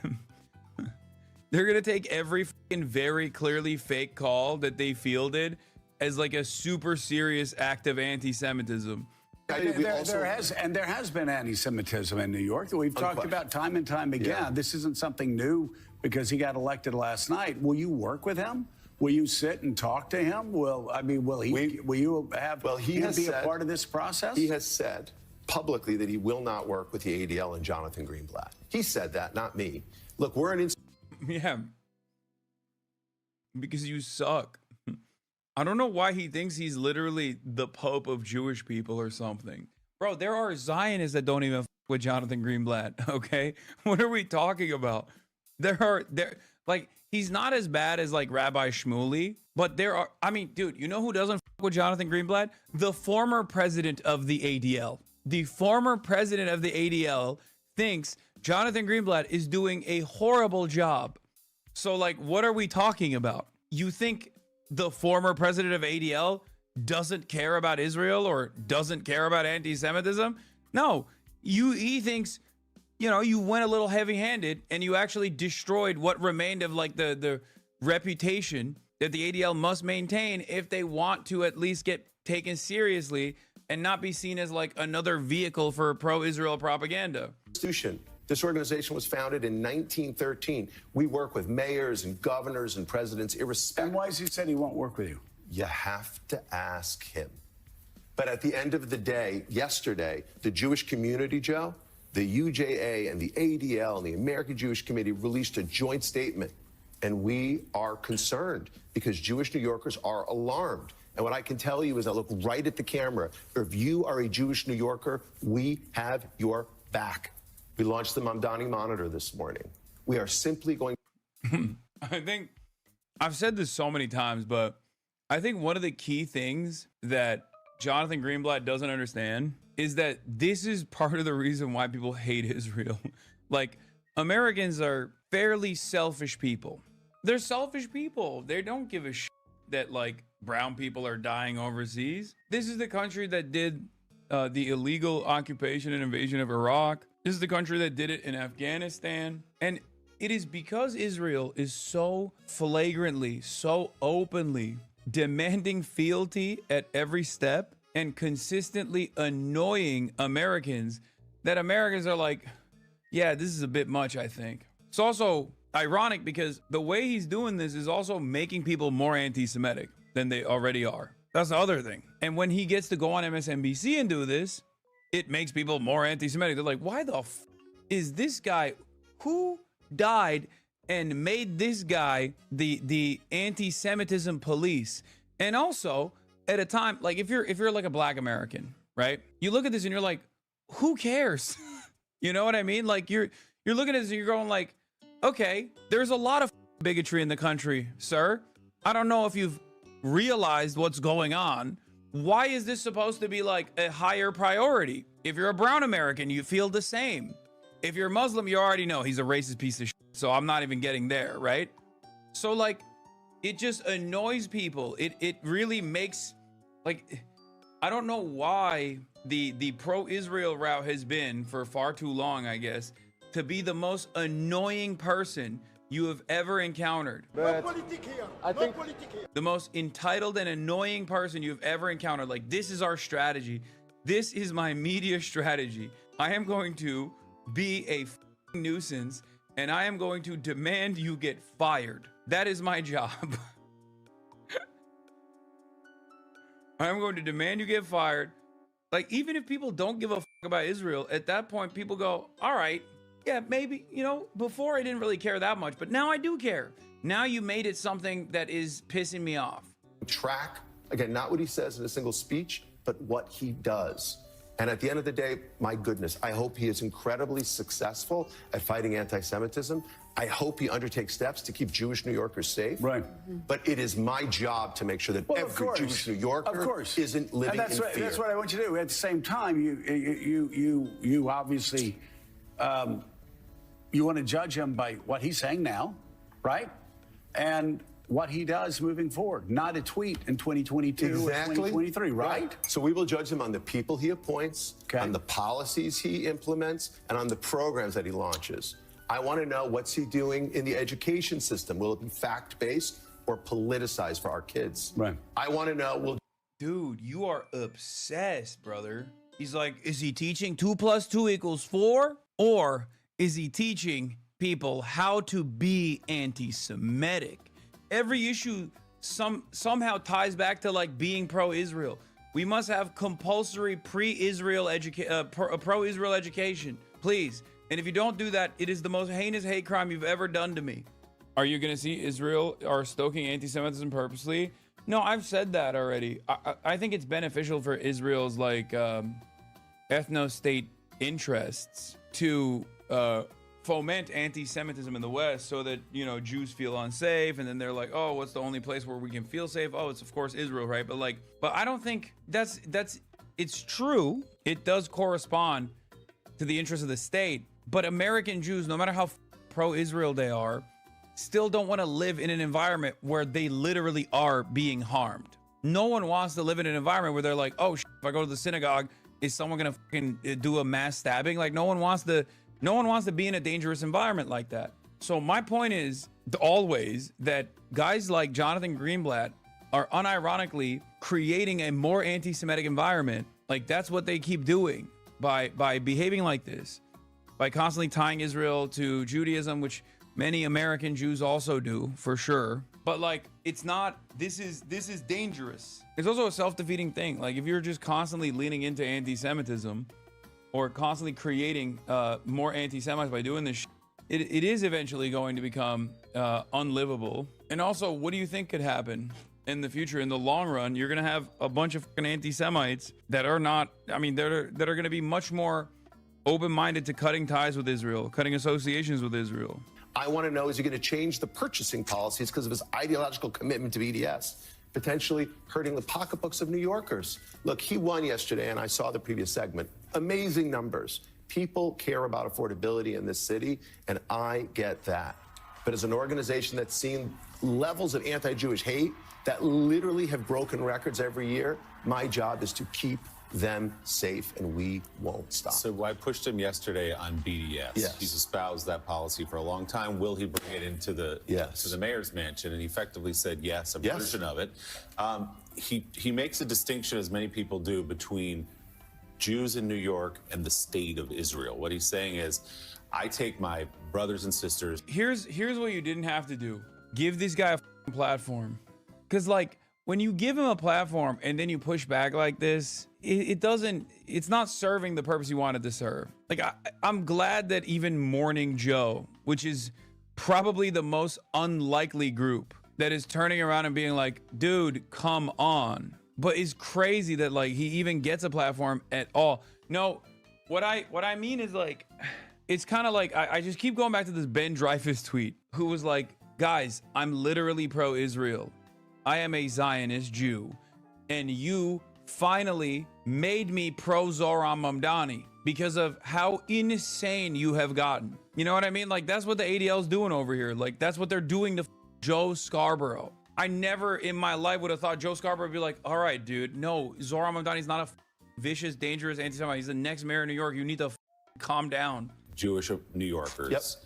They're going to take every fucking very clearly fake call that they fielded as like a super serious act of anti-Semitism. There has been anti-Semitism in New York that we've talked about time and time again. Yeah. This isn't something new because he got elected last night. Will you work with him? Will you sit and talk to him? Will you have him be a part of this process? He has said publicly that he will not work with the ADL and Jonathan Greenblatt. He said that, not me. Look, we're an yeah, because you suck. I don't know why he thinks he's literally the Pope of Jewish people or something. Bro, there are Zionists that don't even f with Jonathan Greenblatt, okay? What are we talking about? Like, he's not as bad as like Rabbi Shmuley, but there are, I mean, dude, you know who doesn't f with Jonathan Greenblatt? The former president of the ADL. The former president of the ADL thinks Jonathan Greenblatt is doing a horrible job. So like, what are we talking about? You think the former president of ADL doesn't care about Israel or doesn't care about anti-Semitism? No, he thinks, you know, you went a little heavy-handed and you actually destroyed what remained of like the reputation that the ADL must maintain if they want to at least get taken seriously and not be seen as like another vehicle for pro-Israel propaganda. This organization was founded in 1913. We work with mayors and governors and presidents irrespective. And why has he said he won't work with you? You have to ask him. But at the end of the day, yesterday, the Jewish community, Joe, the UJA and the ADL and the American Jewish Committee released a joint statement. And we are concerned because Jewish New Yorkers are alarmed. And what I can tell you is I look right at the camera. If you are a Jewish New Yorker, we have your back. We launched the Mamdani Monitor this morning. We are simply going. I think I've said this so many times, but I think one of the key things that Jonathan Greenblatt doesn't understand is that this is part of the reason why people hate Israel. Like, Americans are fairly selfish people. They're selfish people. They don't give a shit that, like, brown people are dying overseas. This is the country that did the illegal occupation and invasion of Iraq. This is the country that did it in Afghanistan. And it is because Israel is so flagrantly, so openly demanding fealty at every step and consistently annoying Americans that Americans are like, yeah, this is a bit much, I think. It's also ironic because the way he's doing this is also making people more anti-Semitic than they already are. That's the other thing. And when he gets to go on MSNBC and do this, it makes people more anti-Semitic. They're like, why the f is this guy who died and made this guy the anti-Semitism police? And also at a time, like if you're like a black American, right? You look at this and you're like, who cares? You know what I mean? Like you're looking at this and you're going like, okay, there's a lot of bigotry in the country, sir. I don't know if you've realized what's going on. Why is this supposed to be like a higher priority? If you're a brown American, you feel the same. If you're Muslim, you already know he's a racist piece of shit. So I'm not even getting there, right? So like, it just annoys people. It really makes, like, I don't know why the pro-Israel route has been for far too long, I guess, to be the most annoying person you have ever encountered. But I think The most entitled and annoying person you've ever encountered. Like, this is our strategy. This is my media strategy. I am going to be a nuisance and I am going to demand you get fired. That is my job. I'm going to demand you get fired. Like, even if people don't give a about Israel, at that point, people go, all right, yeah, maybe, you know, before I didn't really care that much, but now I do care. Now you made it something that is pissing me off. Track, again, not what he says in a single speech, but what he does. And at the end of the day, my goodness, I hope he is incredibly successful at fighting anti-Semitism. I hope he undertakes steps to keep Jewish New Yorkers safe. Right. But it is my job to make sure that every Jewish New Yorker isn't living in fear. That's what I want you to do. At the same time, you obviously you want to judge him by what he's saying now, right? And what he does moving forward, not a tweet in 2022 or 2023, right? So we will judge him on the people he appoints, on the policies he implements, and on the programs that he launches. I want to know, what's he doing in the education system? Will it be fact-based or politicized for our kids? Right. I want to know, Dude, you are obsessed, brother. He's like, is he teaching 2 + 2 = 4? Or is he teaching people how to be anti-Semitic? Every issue somehow ties back to like being pro-Israel. We must have compulsory pro-Israel education, please. And if you don't do that, it is the most heinous hate crime you've ever done to me. Are you going to see Israel are stoking anti-Semitism purposely? No, I've said that already. I think it's beneficial for Israel's like ethno-state interests to foment anti-Semitism in the West so that, you know, Jews feel unsafe, and then they're like, oh, what's the only place where we can feel safe? Oh, it's of course Israel, right? But I don't think it's true. It does correspond to the interests of the state, but American Jews, no matter how pro-Israel they are, still don't want to live in an environment where they literally are being harmed. No one wants to live in an environment where they're like, oh, if I go to the synagogue, is someone gonna fucking do a mass stabbing? Like, no one wants to be in a dangerous environment like that. So my point is always that guys like Jonathan Greenblatt are unironically creating a more anti-Semitic environment. Like, that's what they keep doing by behaving like this, by constantly tying Israel to Judaism, which many American Jews also do, for sure. But like, it's not, this is dangerous. It's also a self-defeating thing. Like, if you're just constantly leaning into anti-Semitism or constantly creating more anti-Semites by doing this, it is eventually going to become unlivable. And also, what do you think could happen in the future? In the long run, you're going to have a bunch of fucking anti-Semites that are not, I mean, that are going to be much more open-minded to cutting ties with Israel, cutting associations with Israel. I want to know, is he going to change the purchasing policies because of his ideological commitment to BDS? potentially hurting the pocketbooks of New Yorkers. Look, he won yesterday, and I saw the previous segment. Amazing numbers. People care about affordability in this city, and I get that. But as an organization that's seen levels of anti-Jewish hate that literally have broken records every year, my job is to keep them safe, and we won't stop. So I pushed him yesterday on BDS. Yes. He's espoused that policy for a long time. Will he bring it into the to the mayor's mansion? And he effectively said yes, a version of it. He makes a distinction, as many people do, between Jews in New York and the state of Israel. What he's saying is, I take my brothers and sisters. Here's what you didn't have to do. Give this guy a platform. Because, like, when you give him a platform and then you push back like this, it's not serving the purpose you wanted to serve. Like, I'm glad that even Morning Joe, which is probably the most unlikely group that is turning around and being like, dude, come on. But it's crazy that, like, he even gets a platform at all. No, what I mean is, like, it's kind of like, I just keep going back to this Ben Dreyfuss tweet, who was like, guys, I'm literally pro-Israel. I am a Zionist Jew, and you finally made me pro-Zohran Mamdani because of how insane you have gotten. You know what I mean? Like, that's what the ADL is doing over here. Like, that's what they're doing to Joe Scarborough. I never in my life would have thought Joe Scarborough would be like, all right, dude, no, Zohran Mamdani is not a vicious, dangerous anti-Semite. He's the next mayor of New York. You need to calm down. Jewish New Yorkers.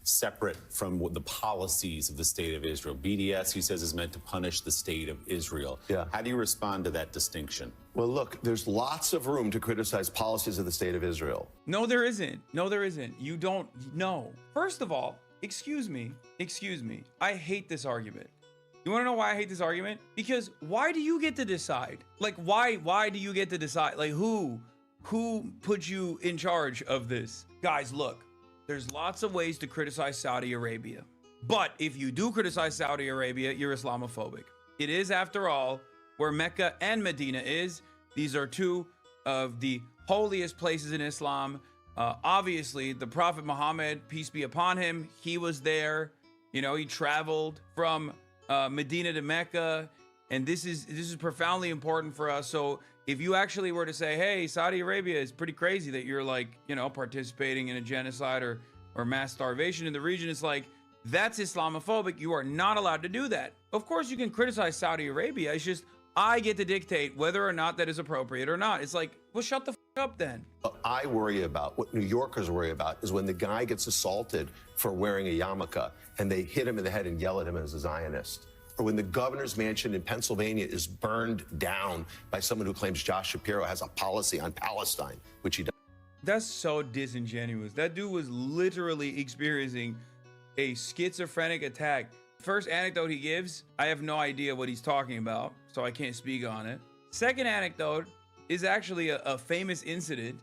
Separate from the policies of the state of Israel. BDS, he says, is meant to punish the state of Israel. How do you respond to that distinction? Well, look, there's lots of room to criticize policies of the state of Israel. No, there isn't. No, there isn't. You don't know. First of all, excuse me. I hate this argument. You want to know why I hate this argument? Because why do you get to decide? Like, why do you get to decide? Like, who put you in charge of this? Guys, look. There's lots of ways to criticize Saudi Arabia. But if you do criticize Saudi Arabia, you're Islamophobic. It is, after all, where Mecca and Medina is. These are two of the holiest places in Islam. Obviously, the Prophet Muhammad, peace be upon him, he was there. You know, he traveled from Medina to Mecca. And this is profoundly important for us. So if you actually were to say, hey, Saudi Arabia is pretty crazy that you're, like, you know, participating in a genocide or mass starvation in the region, it's like, that's Islamophobic. You are not allowed to do that. Of course, you can criticize Saudi Arabia. It's just, I get to dictate whether or not that is appropriate or not. It's like, well, shut the up then. What I worry about, what New Yorkers worry about, is when the guy gets assaulted for wearing a yarmulke and they hit him in the head and yell at him as a Zionist. Or when the governor's mansion in Pennsylvania is burned down by someone who claims Josh Shapiro has a policy on Palestine, which he does. That's so disingenuous. That dude was literally experiencing a schizophrenic attack. First anecdote he gives, I have no idea what he's talking about, so I can't speak on it. Second anecdote is actually a famous incident,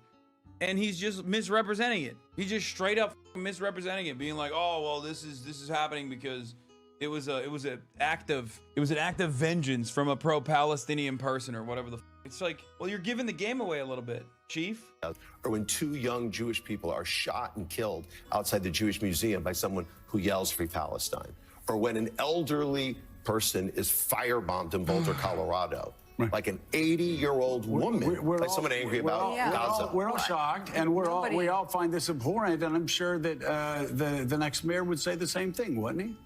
and he's just misrepresenting it. He's just straight up misrepresenting it, being like, oh, well, this is happening because it was an act of vengeance from a pro-Palestinian person or whatever the. It's like, well, you're giving the game away a little bit, Chief. Or when two young Jewish people are shot and killed outside the Jewish Museum by someone who yells "Free Palestine," or when an elderly person is firebombed in Boulder, Colorado. Like an 80-year-old woman, by someone angry about Gaza. We're all shocked, and we all find this abhorrent, and I'm sure that the next mayor would say the same thing, wouldn't he?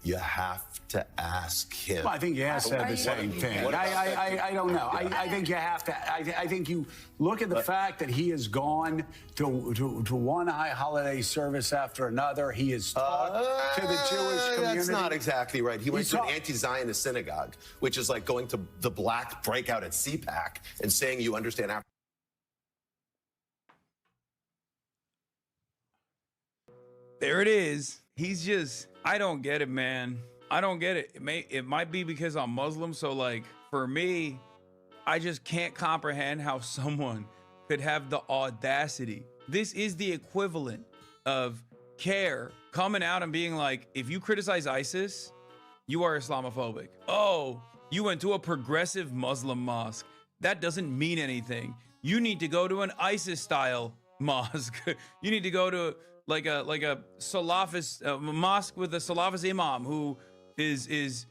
You have to ask him. Well, I think he has said the same thing. I don't know. I think you have to. I think you look at the fact that he has gone to one high holiday service after another. He has talked to the Jewish community. That's not exactly right. He went to an anti-Zionist synagogue, which is like going to the black breakout at CPAC and saying you understand Africa. There it is. He's just, I don't get it, man. I don't get it. It might be because I'm Muslim. So, like, for me, I just can't comprehend how someone could have the audacity. This is the equivalent of CARE coming out and being like, if you criticize ISIS, you are Islamophobic. Oh, you went to a progressive Muslim mosque. That doesn't mean anything. You need to go to an ISIS-style mosque. You need to go to like a Salafist mosque with a Salafist imam who is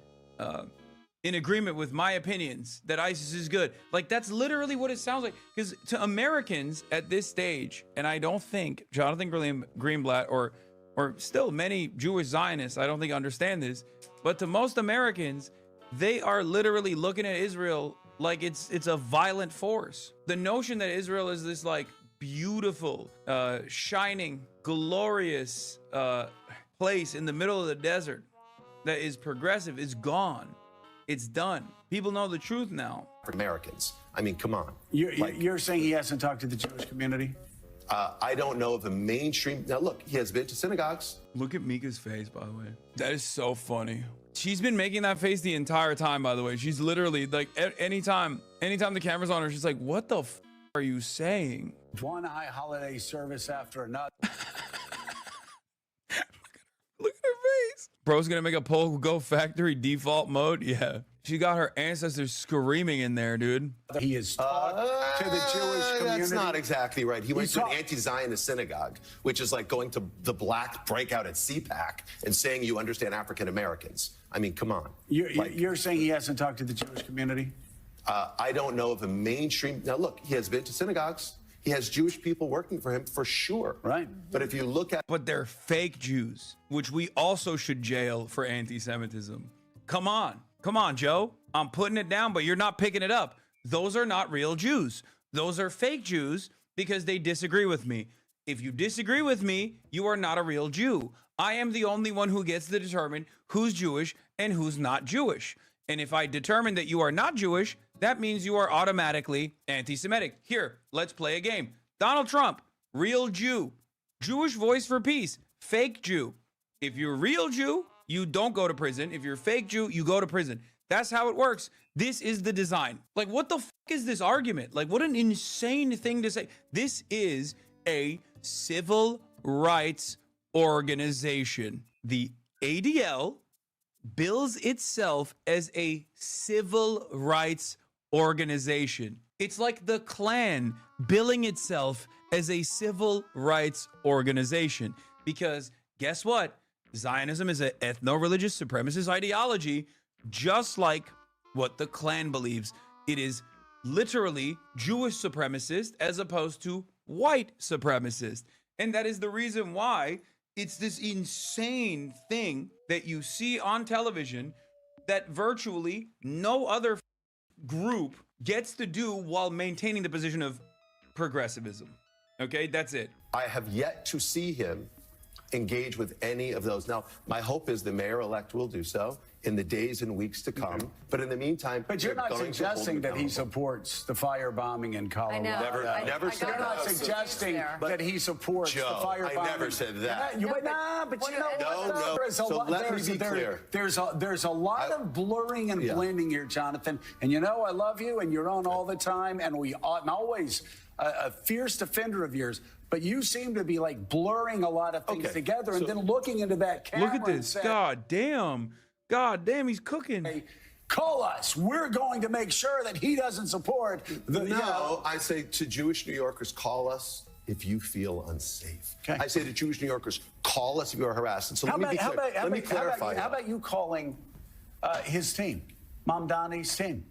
in agreement with my opinions that ISIS is good. Like, that's literally what it sounds like. Because to Americans at this stage, and I don't think Jonathan Greenblatt or still many Jewish Zionists, I don't think understand this, but to most Americans, they are literally looking at Israel like it's a violent force. The notion that Israel is this like beautiful, shining, glorious place in the middle of the desert that is progressive is gone. It's done. People know the truth now. For Americans. I mean, come on. You're saying he hasn't talked to the Jewish community? I don't know of a mainstream. Now, look, he has been to synagogues. Look at Mika's face, by the way. That is so funny. She's been making that face the entire time, by the way. She's literally like, anytime the camera's on her, she's like, what the f are you saying? One high holiday service after another. Look at her face. Bro's gonna make a Pole Go Factory default mode. Yeah. She got her ancestors screaming in there, dude. He is taught to the Jewish community. That's not exactly right. He went to an anti-Zionist synagogue, which is like going to the black breakout at CPAC and saying you understand African Americans. I mean, come on. You're saying he hasn't talked to the Jewish community? I don't know of a mainstream. Now, look, he has been to synagogues. He has Jewish people working for him for sure. Right. But if you look at. But they're fake Jews, which we also should jail for anti-Semitism. Come on. Come on, Joe. I'm putting it down, but you're not picking it up. Those are not real Jews. Those are fake Jews because they disagree with me. If you disagree with me, you are not a real Jew. I am the only one who gets to determine who's Jewish and who's not Jewish. And if I determine that you are not Jewish, that means you are automatically anti-Semitic. Here, let's play a game. Donald Trump, real Jew. Jewish Voice for Peace, fake Jew. If you're a real Jew, you don't go to prison. If you're a fake Jew, you go to prison. That's how it works. This is the design. Like, what the f is this argument? Like, what an insane thing to say. This is a civil rights organization. The ADL bills itself as a civil rights organization. It's like the Klan billing itself as a civil rights organization. Because guess what? Zionism is an ethno-religious supremacist ideology, just like what the Klan believes. It is literally Jewish supremacist as opposed to white supremacist. And that is the reason why it's this insane thing that you see on television that virtually no other group gets to do while maintaining the position of progressivism. Okay, that's it. I have yet to see him engage with any of those. Now, my hope is the mayor-elect will do so in the days and weeks to come. But in the meantime, but you're not suggesting that he supports the firebombing in Colorado. Never said You're not suggesting that he supports the firebombing. I never said that. But you know what? There's a lot. Let me be clear. There's a lot of blurring and blending here, Jonathan. And you know I love you, and you're on all the time, and I'm always a fierce defender of yours. But you seem to be like blurring a lot of things together and then looking into that camera. Look at this. God damn, he's cooking. Hey, call us. We're going to make sure that he doesn't support the. I say to Jewish New Yorkers, call us if you feel unsafe. Okay. I say to Jewish New Yorkers, call us if you are harassed. And so let me clarify. How about you calling his team, Mamdani's team?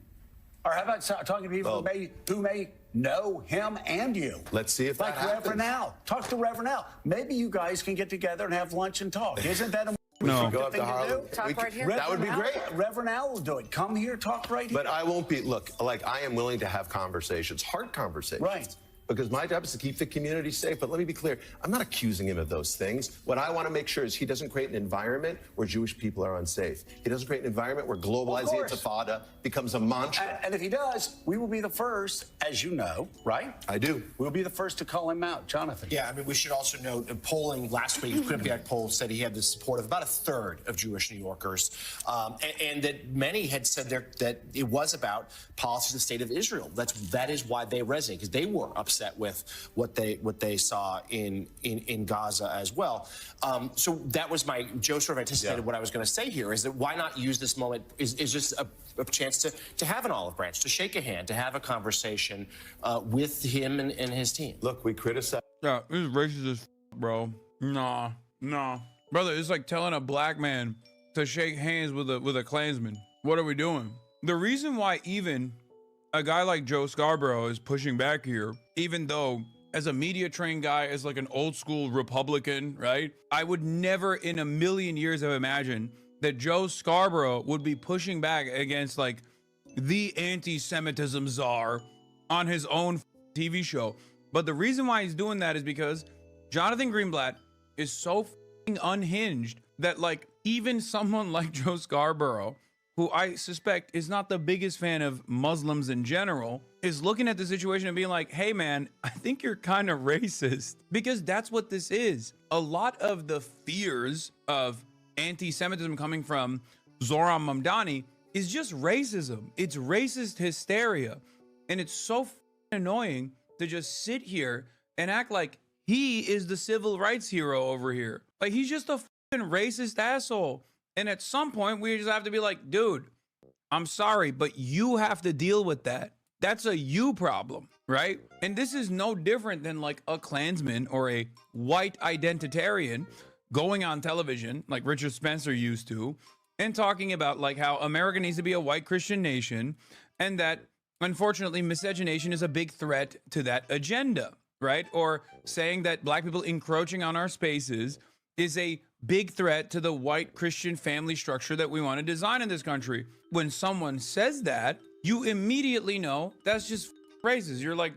Or how about talking to people who may know him and you? Let's see if that happens. Reverend Al. Talk to Reverend Al. Maybe you guys can get together and have lunch and talk. Isn't that a no. Go up to Harlem. Talk right here. That would be great. Reverend Al will do it. Come here, talk right here. But I won't be, look, like I am willing to have conversations, hard conversations. Right. Because my job is to keep the community safe. But let me be clear, I'm not accusing him of those things. What I want to make sure is he doesn't create an environment where Jewish people are unsafe. He doesn't create an environment where globalizing intifada becomes a mantra. And if he does, we will be the first, as you know, right? I do. We'll be the first to call him out. Jonathan. Yeah, I mean, we should also note, polling last week, the Quinnipiac poll said he had the support of about a third of Jewish New Yorkers, and that many had said that it was about policies of the state of Israel. That is why they resonate, because they were upset with what they saw in Gaza as well. So that was Joe sort of anticipated what I was going to say here, is that why not use this moment is just a chance to have an olive branch, to shake a hand, to have a conversation with him and his team. Look, we criticize. Yeah, this is racist as bro. Nah. Brother, it's like telling a black man to shake hands with a Klansman. What are we doing? the reason why even a guy like Joe Scarborough is pushing back here, even though as a media trained guy, as like an old school Republican, right? I would never in a million years have imagined that Joe Scarborough would be pushing back against like the anti-Semitism czar on his own TV show. But the reason why he's doing that is because Jonathan Greenblatt is so unhinged that like even someone like Joe Scarborough, who I suspect is not the biggest fan of Muslims in general, is looking at the situation and being like, hey man, I think you're kind of racist. Because that's what this is. A lot of the fears of anti-Semitism coming from Zoran Mamdani is just racism. It's racist hysteria. And it's so annoying to just sit here and act like he is the civil rights hero over here. Like he's just a racist asshole. And at some point, we just have to be like, dude, I'm sorry, but you have to deal with that. That's a you problem, right? And this is no different than like a Klansman or a white identitarian going on television like Richard Spencer used to and talking about like how America needs to be a white Christian nation and that unfortunately miscegenation is a big threat to that agenda, right? Or saying that black people encroaching on our spaces is a big threat to the white Christian family structure that we want to design in this country. When someone says that, you immediately know that's just racist. You're like,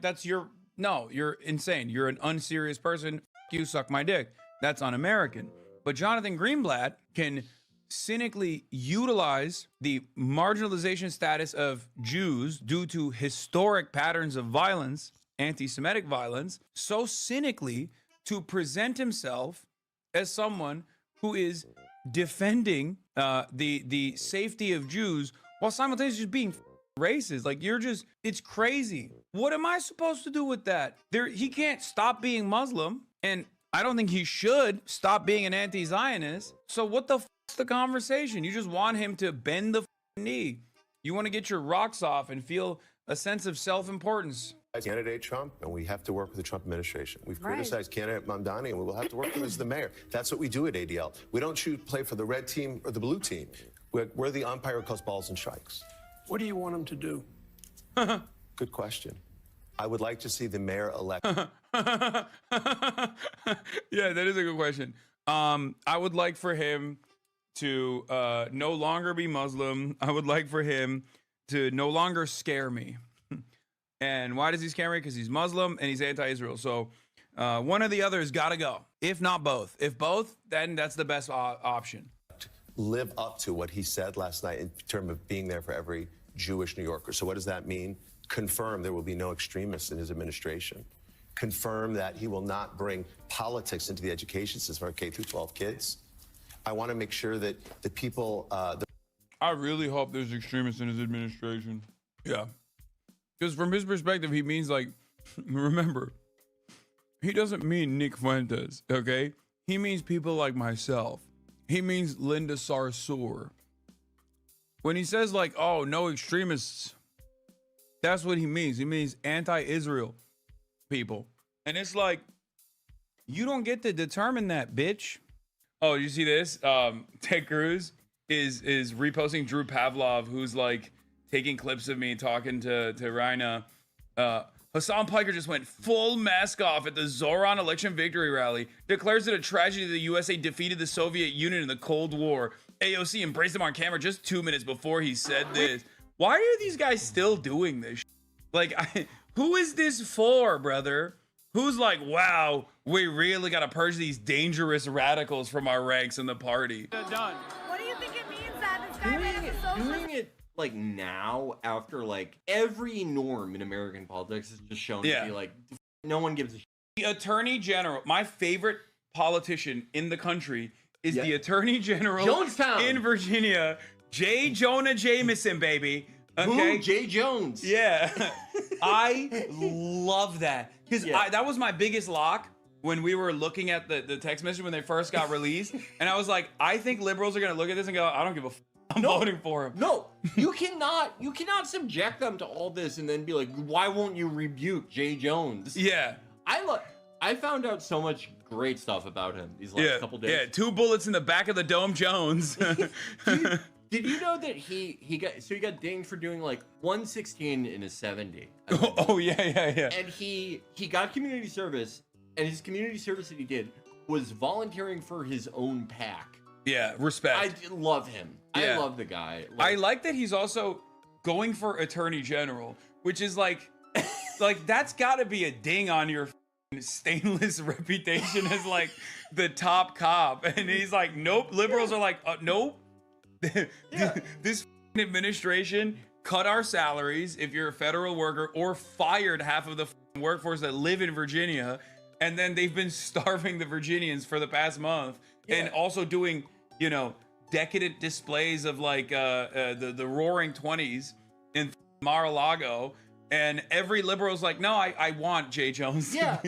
no, you're insane. You're an unserious person. You suck my dick. That's un-American. But Jonathan Greenblatt can cynically utilize the marginalization status of Jews due to historic patterns of violence, anti-Semitic violence, so cynically to present himself as someone who is defending the safety of Jews while simultaneously just being racist. Like it's crazy. What am I supposed to do with that? He can't stop being Muslim, and I don't think he should stop being an anti-Zionist. So what the f***'s the conversation? You just want him to bend the knee. You want to get your rocks off and feel a sense of self-importance. Candidate Trump, and we have to work with the Trump administration. We've criticized candidate Mamdani, and we will have to work with him as the mayor. That's what we do at ADL. We don't play for the red team or the blue team. We're the umpire who calls balls and strikes. What do you want him to do? Good question. I would like to see the mayor elect. Yeah, that is a good question. I would like for him to no longer be Muslim. I would like for him to no longer scare me. And why does he scare me? Because he's Muslim and he's anti-Israel. So one or the other has got to go, if not both. If both, then that's the best option. Live up to what he said last night in terms of being there for every Jewish New Yorker. So what does that mean? Confirm there will be no extremists in his administration. Confirm that he will not bring politics into the education system for K through 12 kids. I want to make sure that the people... I really hope there's extremists in his administration. Yeah. Because from his perspective, he means like, remember, he doesn't mean Nick Fuentes, okay? He means people like myself. He means Linda Sarsour. When he says like, oh, no extremists, that's what he means. He means anti-Israel people. And it's like, you don't get to determine that, bitch. Oh, you see this? Ted Cruz is reposting Drew Pavlov, who's like taking clips of me talking to Raina. Hasan Piker just went full mask off at the Zoran election victory rally, declares it a tragedy that the USA defeated the Soviet Union in the Cold War. AOC embraced him on camera just 2 minutes before he said this. Why are these guys still doing this? Like, who is this for, brother? Who's like, wow, we really got to purge these dangerous radicals from our ranks in the party? Done. What do you think it means that this guy ran as a socialist? Doing it like now, after like every norm in American politics is just shown to be like, no one gives a shit. The Attorney General, my favorite politician in the country is the Attorney General Jonestown in Virginia, J. Jonah Jameson, baby. Okay, Who? Jay Jones. Yeah, I love that because that was my biggest lock when we were looking at the text message when they first got released, and I was like, I think liberals are gonna look at this and go, I don't give a. I'm voting for him. No, you cannot subject them to all this and then be like, why won't you rebuke Jay Jones? Yeah, I found out so much great stuff about him these last couple days. Yeah, 2 bullets in the back of the dome, Jones. Did you know that he got dinged for doing like 116 in a 70? Oh yeah. And he got community service, and his community service that he did was volunteering for his own PAC. Yeah, respect. I love him. Yeah. I love the guy. I like that he's also going for attorney general, which is like that's got to be a ding on your stainless reputation as like the top cop. And he's like, nope. Liberals are like, nope. This administration cut our salaries if you're a federal worker, or fired half of the workforce that live in Virginia, and then they've been starving the Virginians for the past month, and also doing, you know, decadent displays of like the Roaring 20s in Mar-a-Lago, and every liberal's like, no, I want Jay Jones. Yeah.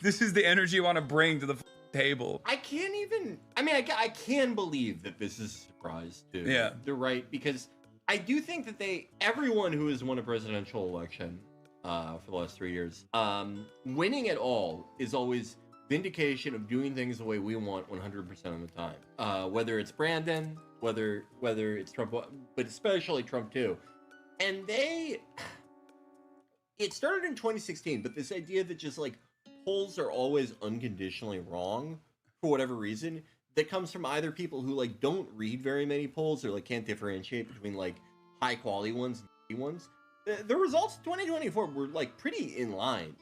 This is the energy you want to bring to the table. I can't even. I mean, I can believe that this is a surprise to the right, because I do think that everyone who has won a presidential election for the last 3 years, winning at all is always vindication of doing things the way we want 100% of the time. Whether it's Brandon, whether it's Trump, but especially Trump too. And it started in 2016, but this idea that just like polls are always unconditionally wrong for whatever reason, that comes from either people who like don't read very many polls, or like can't differentiate between like high quality ones and shitty ones. The results of 2024 were like pretty in line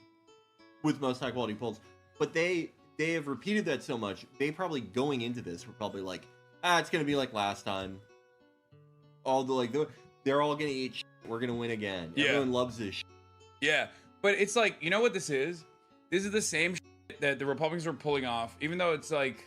with most high quality polls, but they have repeated that so much. They probably going into this were probably like, it's gonna be like last time. They're all gonna eat shit. We're gonna win again. Yeah. Everyone loves this shit. Yeah, but it's like, you know what this is? This is the same shit that the Republicans are pulling off, even though it's like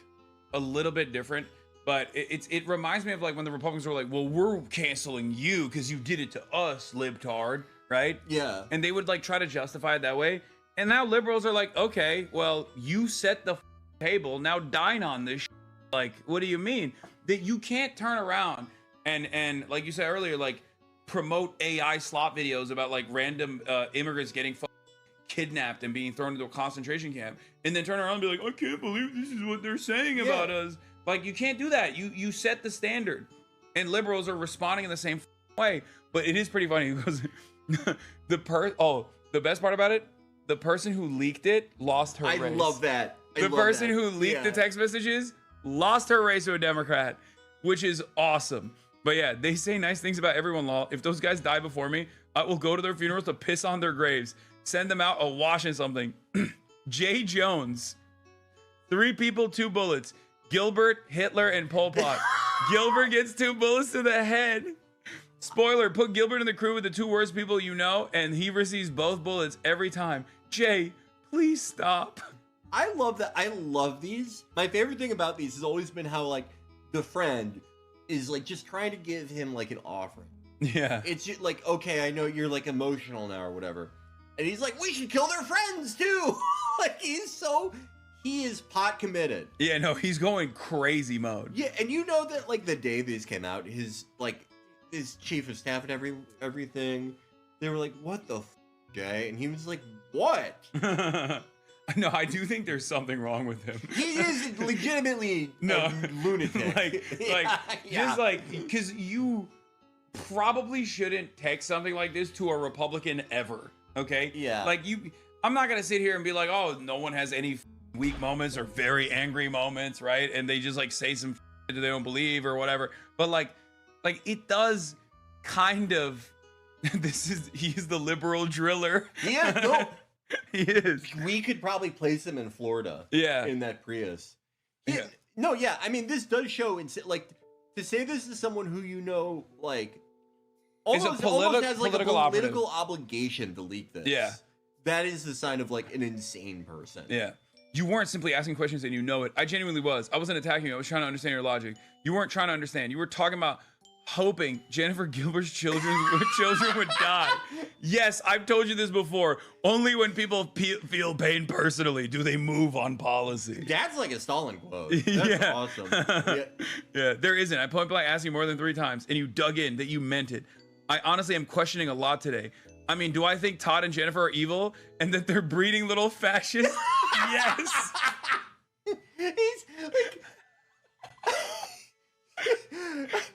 a little bit different. But it reminds me of like when the Republicans were like, well, we're canceling you because you did it to us, libtard, right? Yeah. And they would like try to justify it that way. And now liberals are like, okay, well, you set the table, now dine on this shit. Like, what do you mean? That you can't turn around and like you said earlier, like promote AI slop videos about like random immigrants getting kidnapped and being thrown into a concentration camp, and then turn around and be like, I can't believe this is what they're saying about us. Like, you can't do that. You set the standard, and liberals are responding in the same way. But it is pretty funny because the best part about it, the person who leaked it lost her race. I love that. The person who leaked the text messages lost her race to a Democrat, which is awesome. But yeah, they say nice things about everyone law. If those guys die before me, I will go to their funerals to piss on their graves, send them out awash in something. Jay Jones, 3 people, 2 bullets. Gilbert, Hitler, and Pol Pot. Gilbert gets 2 bullets to the head. Spoiler, put Gilbert in the crew with the 2 worst people you know, and he receives both bullets every time. Jay, please stop. I love that. I love these. My favorite thing about these has always been how like the friend is like just trying to give him like an offering. Yeah. It's just like, okay, I know you're like emotional now or whatever. And he's like, we should kill their friends too. Like he is pot committed. Yeah, no, he's going crazy mode. Yeah, and you know that like the day these came out, his chief of staff and everything, they were like, what the Jay? And he was like, what? No, I do think there's something wrong with him. He is legitimately a lunatic. Just like, because you probably shouldn't text something like this to a Republican ever, okay? Yeah. Like, I'm not going to sit here and be like, oh, no one has any weak moments or very angry moments, right? And they just like say some that they don't believe or whatever. But like it does kind of, he's the liberal driller. Yeah, no. He is. We could probably place him in Florida. Yeah. In that Prius. Yeah. No, yeah. I mean, this does show, like, to say this is someone who you know, like, almost has like a political obligation to leak this. Yeah. That is the sign of like an insane person. Yeah. You weren't simply asking questions and you know it. I genuinely was. I wasn't attacking you. I was trying to understand your logic. You weren't trying to understand. You were talking about hoping Jennifer Gilbert's children would die. Yes, I've told you this before. Only when people feel pain personally do they move on policy. That's like a Stalin quote. That's awesome. Yeah, there isn't. I point blank asked you more than 3 times, and you dug in that you meant it. I honestly am questioning a lot today. I mean, do I think Todd and Jennifer are evil and that they're breeding little fascists? Yes. He's like...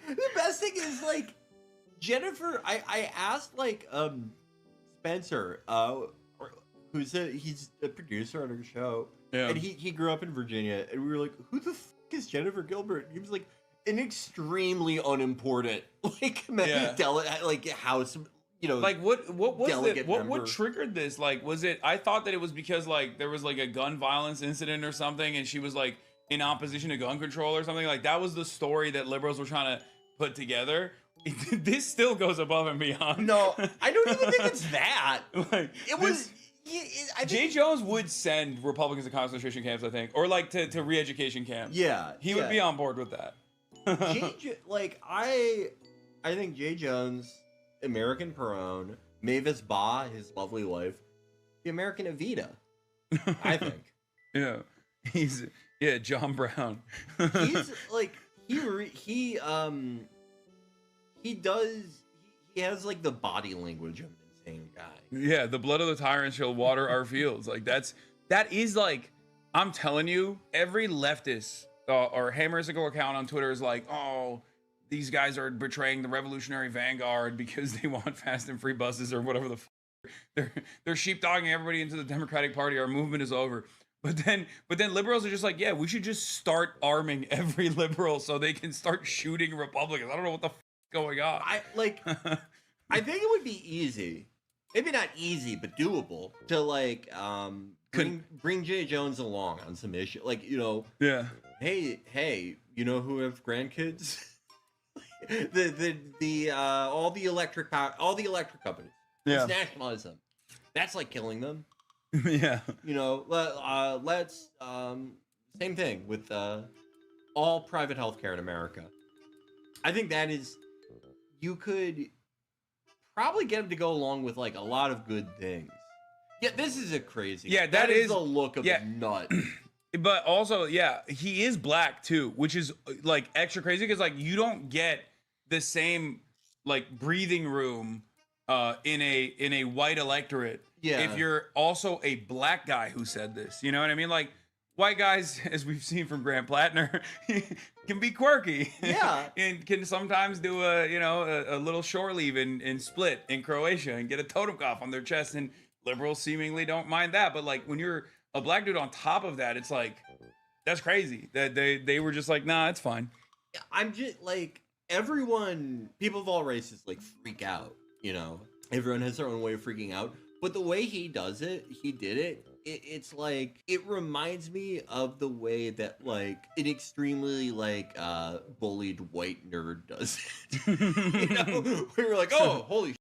The best thing Because like Jennifer, I asked like Spencer, he's a producer on her show, and he grew up in Virginia, and we were like, who the fuck is Jennifer Gilbert? And he was like, an extremely unimportant house. Like what was it? What member. triggered this? Like, was it? I thought that it was because like there was like a gun violence incident or something, and she was like in opposition to gun control or something. Like that was the story that liberals were trying to put together. This still goes above and beyond. No, I don't even think it's that. Like it was. Jay Jones would send Republicans to concentration camps, I think, or like to re-education camps. Yeah, he would be on board with that. I think Jay Jones, American Perone, Mavis Baugh, his lovely wife, the American Evita. I think. He's John Brown. He's like he has like the body language of an insane guy. Yeah, the blood of the tyrant shall water our fields. Like that is like, I'm telling you, every leftist or hammer-sickle account on Twitter is like, oh, these guys are betraying the revolutionary vanguard because they want fast and free buses or whatever the they're sheepdogging everybody into the Democratic Party. Our movement is over. But then liberals are just like, yeah, we should just start arming every liberal so they can start shooting Republicans. I don't know what the is going on. I think it would be easy, maybe not easy, but doable to like bring Jay Jones along on some issue, like hey, you know who have grandkids? all the electric companies. Let's nationalize them. That's like killing them. Yeah. Let's same thing with all private healthcare in America. I think that is, you could probably get him to go along with like a lot of good things. Yeah, this is a crazy. Yeah, that is the look of a nut. But also, he is black too, which is like extra crazy because like you don't get the same like breathing room in a white electorate. Yeah. If you're also a black guy who said this, you know what I mean? Like white guys, as we've seen from Grant Plattner, can be quirky. Yeah. And can sometimes do a little shore leave in Split in Croatia and get a totem cough on their chest, and liberals seemingly don't mind that. But like when you're a black dude on top of that, it's like, that's crazy that they were just like, nah, it's fine. I'm just like, people of all races like freak out, everyone has their own way of freaking out, but the way he did it, it's like, it reminds me of the way that like an extremely like bullied white nerd does it. We were like, oh, holy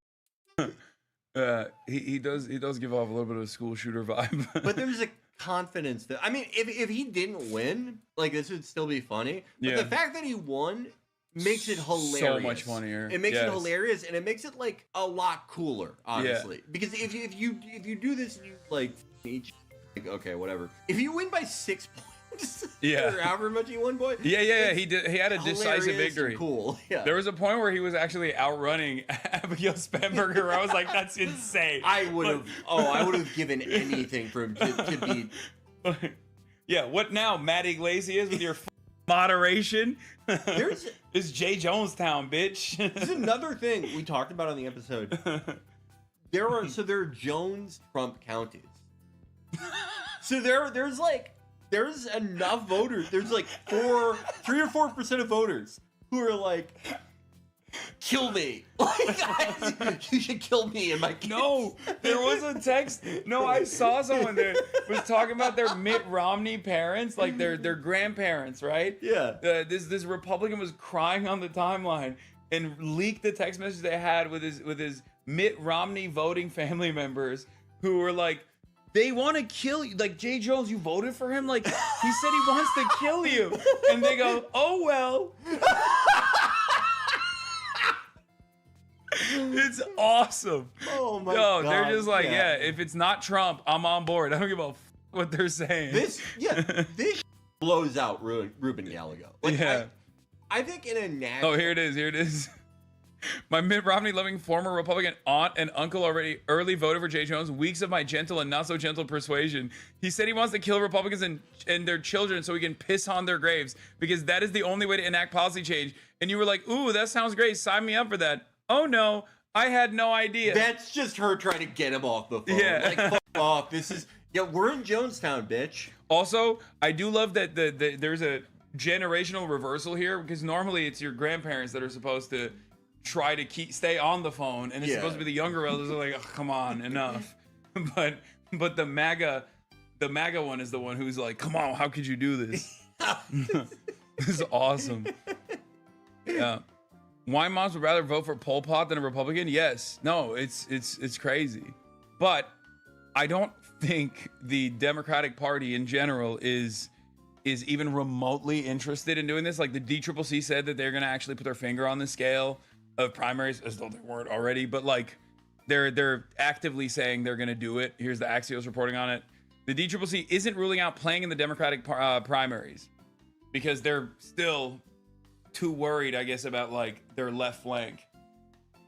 he does give off a little bit of a school shooter vibe. But there's a confidence that, I mean, if he didn't win, like, this would still be funny. But the fact that he won makes it hilarious. So much funnier. It makes it hilarious, and it makes it like a lot cooler, honestly. Because if you do this, you like each, okay, whatever. If you win by 6 points, or however much he won, boy. Yeah. He had a decisive victory. Cool. Yeah. There was a point where he was actually outrunning Abigail Spanberger. Where I was like, that's insane. I would have given anything for him to beat. Yeah. What now, Matt Iglesias, with your moderation? It's Jay Jonestown, bitch. There's another thing we talked about on the episode. There are Jones Trump counties. So there's enough voters. There's like 3 or 4% of voters who are like, kill me. Like, you should kill me and my kids. No, there was a text. No, I saw someone there was talking about their Mitt Romney parents, like their grandparents, right? Yeah. This Republican was crying on the timeline and leaked the text message they had with his Mitt Romney voting family members who were like, they want to kill you. Like, Jay Jones, you voted for him? Like, he said he wants to kill you. And they go, oh, well. It's awesome. Oh, my God. They're just like, yeah, if it's not Trump, I'm on board. I don't give a what they're saying. This blows out Ruben Gallego. Like, I think in a national... Oh, here it is. My Mitt Romney loving former Republican aunt and uncle already early voted for Jay Jones. Weeks of my gentle and not so gentle persuasion. He said he wants to kill Republicans and their children so he can piss on their graves because that is the only way to enact policy change. And you were like, ooh, that sounds great. Sign me up for that. Oh no, I had no idea. That's just her trying to get him off the phone. Yeah. Like, fuck off. This is, we're in Jonestown, bitch. Also, I do love that there's a generational reversal here because normally it's your grandparents that are supposed to try to stay on the phone, and it's supposed to be the younger relatives are like, oh, come on, enough. but the MAGA one is the one who's like, come on, how could you do this? This is awesome. Yeah. Why moms would rather vote for Pol Pot than a Republican? Yes. No, it's crazy. But I don't think the Democratic Party in general is even remotely interested in doing this. Like the DCCC said that they're going to actually put their finger on the scale of primaries, as though they weren't already, but like they're actively saying they're going to do it. Here's the Axios reporting on it. The DCCC isn't ruling out playing in the Democratic primaries because they're still too worried, I guess, about like their left flank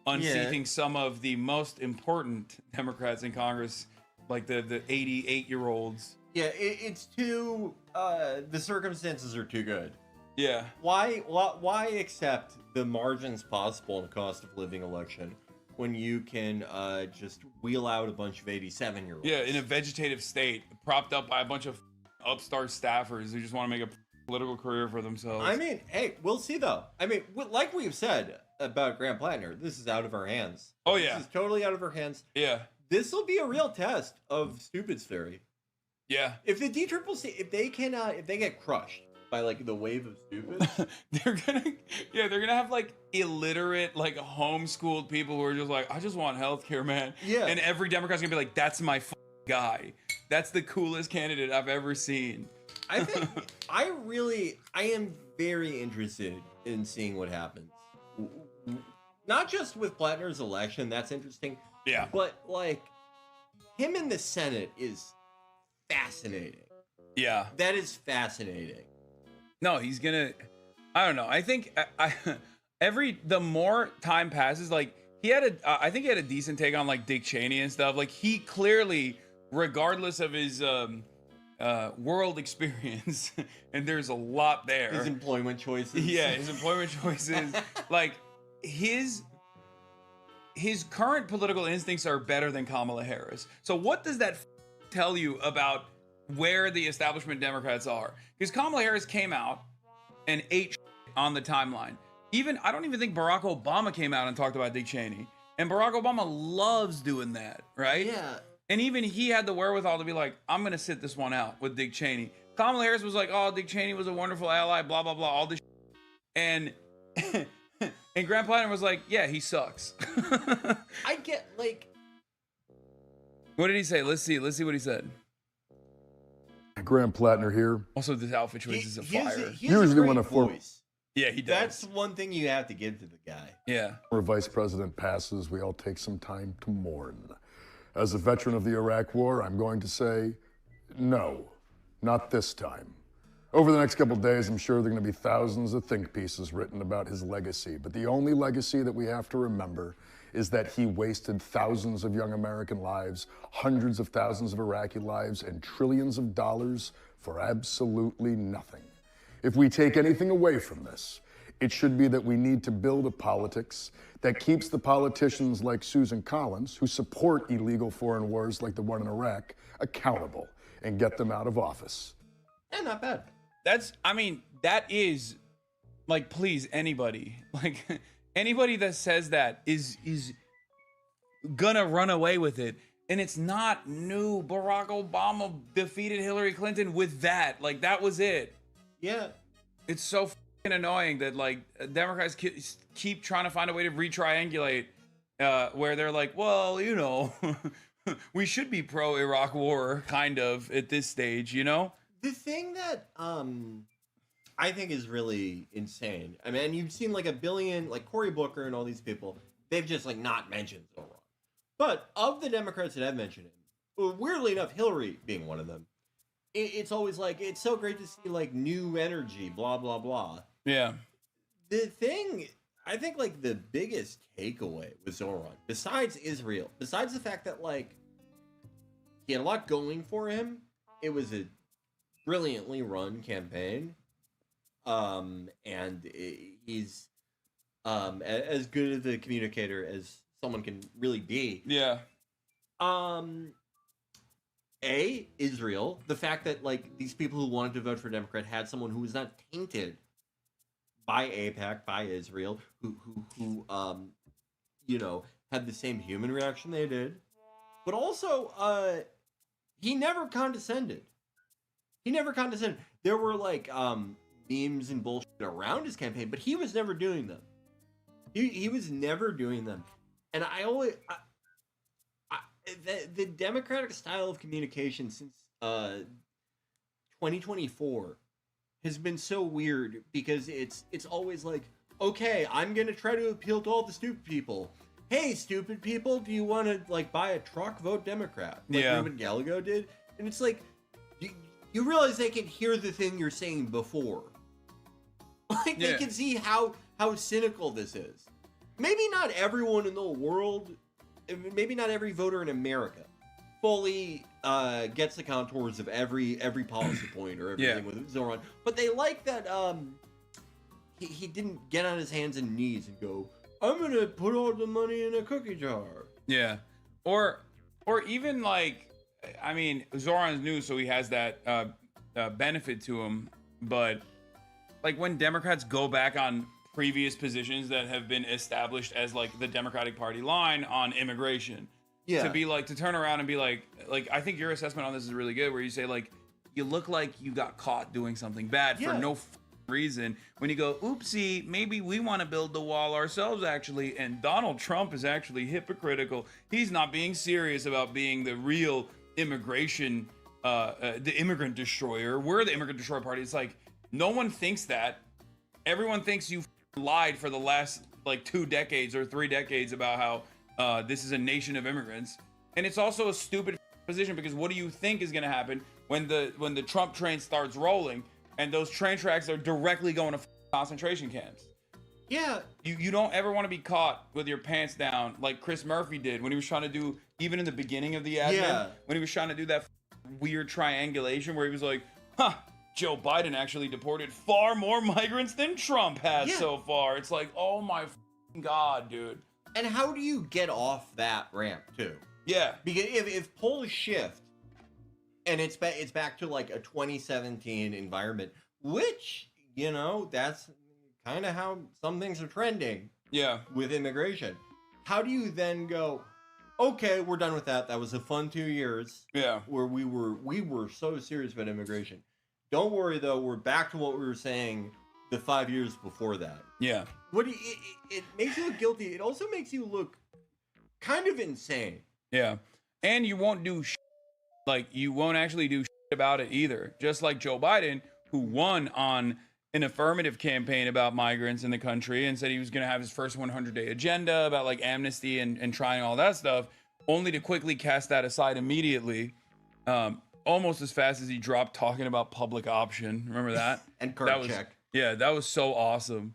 unseating some of the most important Democrats in Congress, like the 88-year-olds. Yeah, it's too. The circumstances are too good. Yeah. Why accept the margins possible in a cost of living election when you can just wheel out a bunch of 87-year-olds? Yeah, in a vegetative state, propped up by a bunch of upstart staffers who just want to make a political career for themselves. I mean, hey, we'll see though. I mean, like we've said about Graham Plattner, this is out of our hands. Oh yeah, this is totally out of our hands. Yeah, this will be a real test of Stupid's theory. Yeah, if the DCCC, if they get crushed by like the wave of stupid, they're gonna have like illiterate, like homeschooled people who are just like, I just want healthcare, man. Yeah, and every Democrat's gonna be like, that's my guy. That's the coolest candidate I've ever seen. I think I am very interested in seeing what happens. Not just with Plattner's election, that's interesting. Yeah. But like him in the Senate is fascinating. Yeah. That is fascinating. No, he's gonna. I don't know. I think the more time passes, like I think he had a decent take on like Dick Cheney and stuff. Like he clearly, regardless of his world experience, and there's a lot there. His employment choices. Yeah, his employment choices. Like his current political instincts are better than Kamala Harris. So what does that tell you about where the establishment Democrats are? Because Kamala Harris came out and ate on the timeline. I don't even think Barack Obama came out and talked about Dick Cheney. And Barack Obama loves doing that, right? Yeah. And even he had the wherewithal to be like, I'm going to sit this one out with Dick Cheney. Kamala Harris was like, oh, Dick Cheney was a wonderful ally, blah, blah, blah, all this and Graham Plattner was like, yeah, he sucks. I get like. What did he say? Let's see what he said. Graham Plattner here. Also, this outfit choice is a fire. He has Usually a when a voice. Yeah, he does. That's one thing you have to give to the guy. Yeah. When a vice president passes, we all take some time to mourn. As a veteran of the Iraq War, I'm going to say, no, not this time. Over the next couple of days, I'm sure there are going to be thousands of think pieces written about his legacy. But the only legacy that we have to remember is that he wasted thousands of young American lives, hundreds of thousands of Iraqi lives, and trillions of dollars for absolutely nothing. If we take anything away from this, it should be that we need to build a politics that keeps the politicians like Susan Collins, who support illegal foreign wars like the one in Iraq, accountable and get them out of office. Yeah, not bad. That is, like, please, anybody. Like, anybody that says that is gonna run away with it. And it's not new. Barack Obama defeated Hillary Clinton with that. Like, that was it. Yeah. It's so fucking annoying that, like, Democrats keep trying to find a way to retriangulate where they're like, well, you know, we should be pro-Iraq war, kind of, at this stage, you know? The thing that I think is really insane, I mean, you've seen like a billion, like Cory Booker and all these people, they've just like not mentioned so wrong. But of the Democrats that have mentioned it, weirdly enough, Hillary being one of them, it's always like, it's so great to see like new energy, blah, blah, blah. Yeah. The thing I think like the biggest takeaway with Zoran, besides Israel, besides the fact that like he had a lot going for him, it was a brilliantly run campaign, and he's as good of a communicator as someone can really be. Yeah. Israel, the fact that like these people who wanted to vote for Democrat had someone who was not tainted by AIPAC, by Israel, who you know, had the same human reaction they did, but also he never condescended. There were like memes and bullshit around his campaign, but he was never doing them. He was never doing them, and the Democratic style of communication since 2024 has been so weird because it's always like, okay, I'm gonna try to appeal to all the stupid people. Hey, stupid people, do you want to like buy a truck? Vote Democrat, like Ruben Gallego did. And it's like you realize they can hear the thing you're saying before. Like they can see how cynical this is. Maybe not everyone in the world. Maybe not every voter in America fully gets the contours of every policy point or everything with Zoran, but they like that he didn't get on his hands and knees and go, I'm gonna put all the money in a cookie jar. Yeah, or even like, I mean, Zoran's new, so he has that benefit to him. But like when Democrats go back on previous positions that have been established as like the Democratic Party line on immigration, to be like, to turn around and be like I think your assessment on this is really good, where you say like, you look like you got caught doing something bad for no reason, when you go, oopsie, maybe we want to build the wall ourselves actually, and Donald Trump is actually hypocritical. He's not being serious about being the real immigration, the immigrant destroyer. We're the immigrant destroyer party. It's like, no one thinks that. Everyone thinks you lied for the last like 2 decades or 3 decades about how this is a nation of immigrants. And it's also a stupid position, because what do you think is going to happen when the Trump train starts rolling and those train tracks are directly going to concentration camps? Yeah. You don't ever want to be caught with your pants down like Chris Murphy did when he was trying to do, even in the beginning of the admin, when he was trying to do that weird triangulation where he was like, Joe Biden actually deported far more migrants than Trump has so far. It's like, oh my God, dude. And how do you get off that ramp too? Yeah. Because if polls shift and it's back to like a 2017 environment, which, you know, that's kind of how some things are trending. Yeah. With immigration. How do you then go, okay, we're done with that. That was a fun 2 years. Yeah. Where we were so serious about immigration. Don't worry though, we're back to what we were saying the 5 years before that. Yeah. It makes you look guilty. It also makes you look kind of insane. Yeah. And you won't do like, you won't actually do about it either. Just like Joe Biden, who won on an affirmative campaign about migrants in the country and said he was going to have his first 100-day agenda about like amnesty and trying all that stuff, only to quickly cast that aside immediately. Almost as fast as he dropped talking about public option. Remember that? And card check. Yeah, that was so awesome.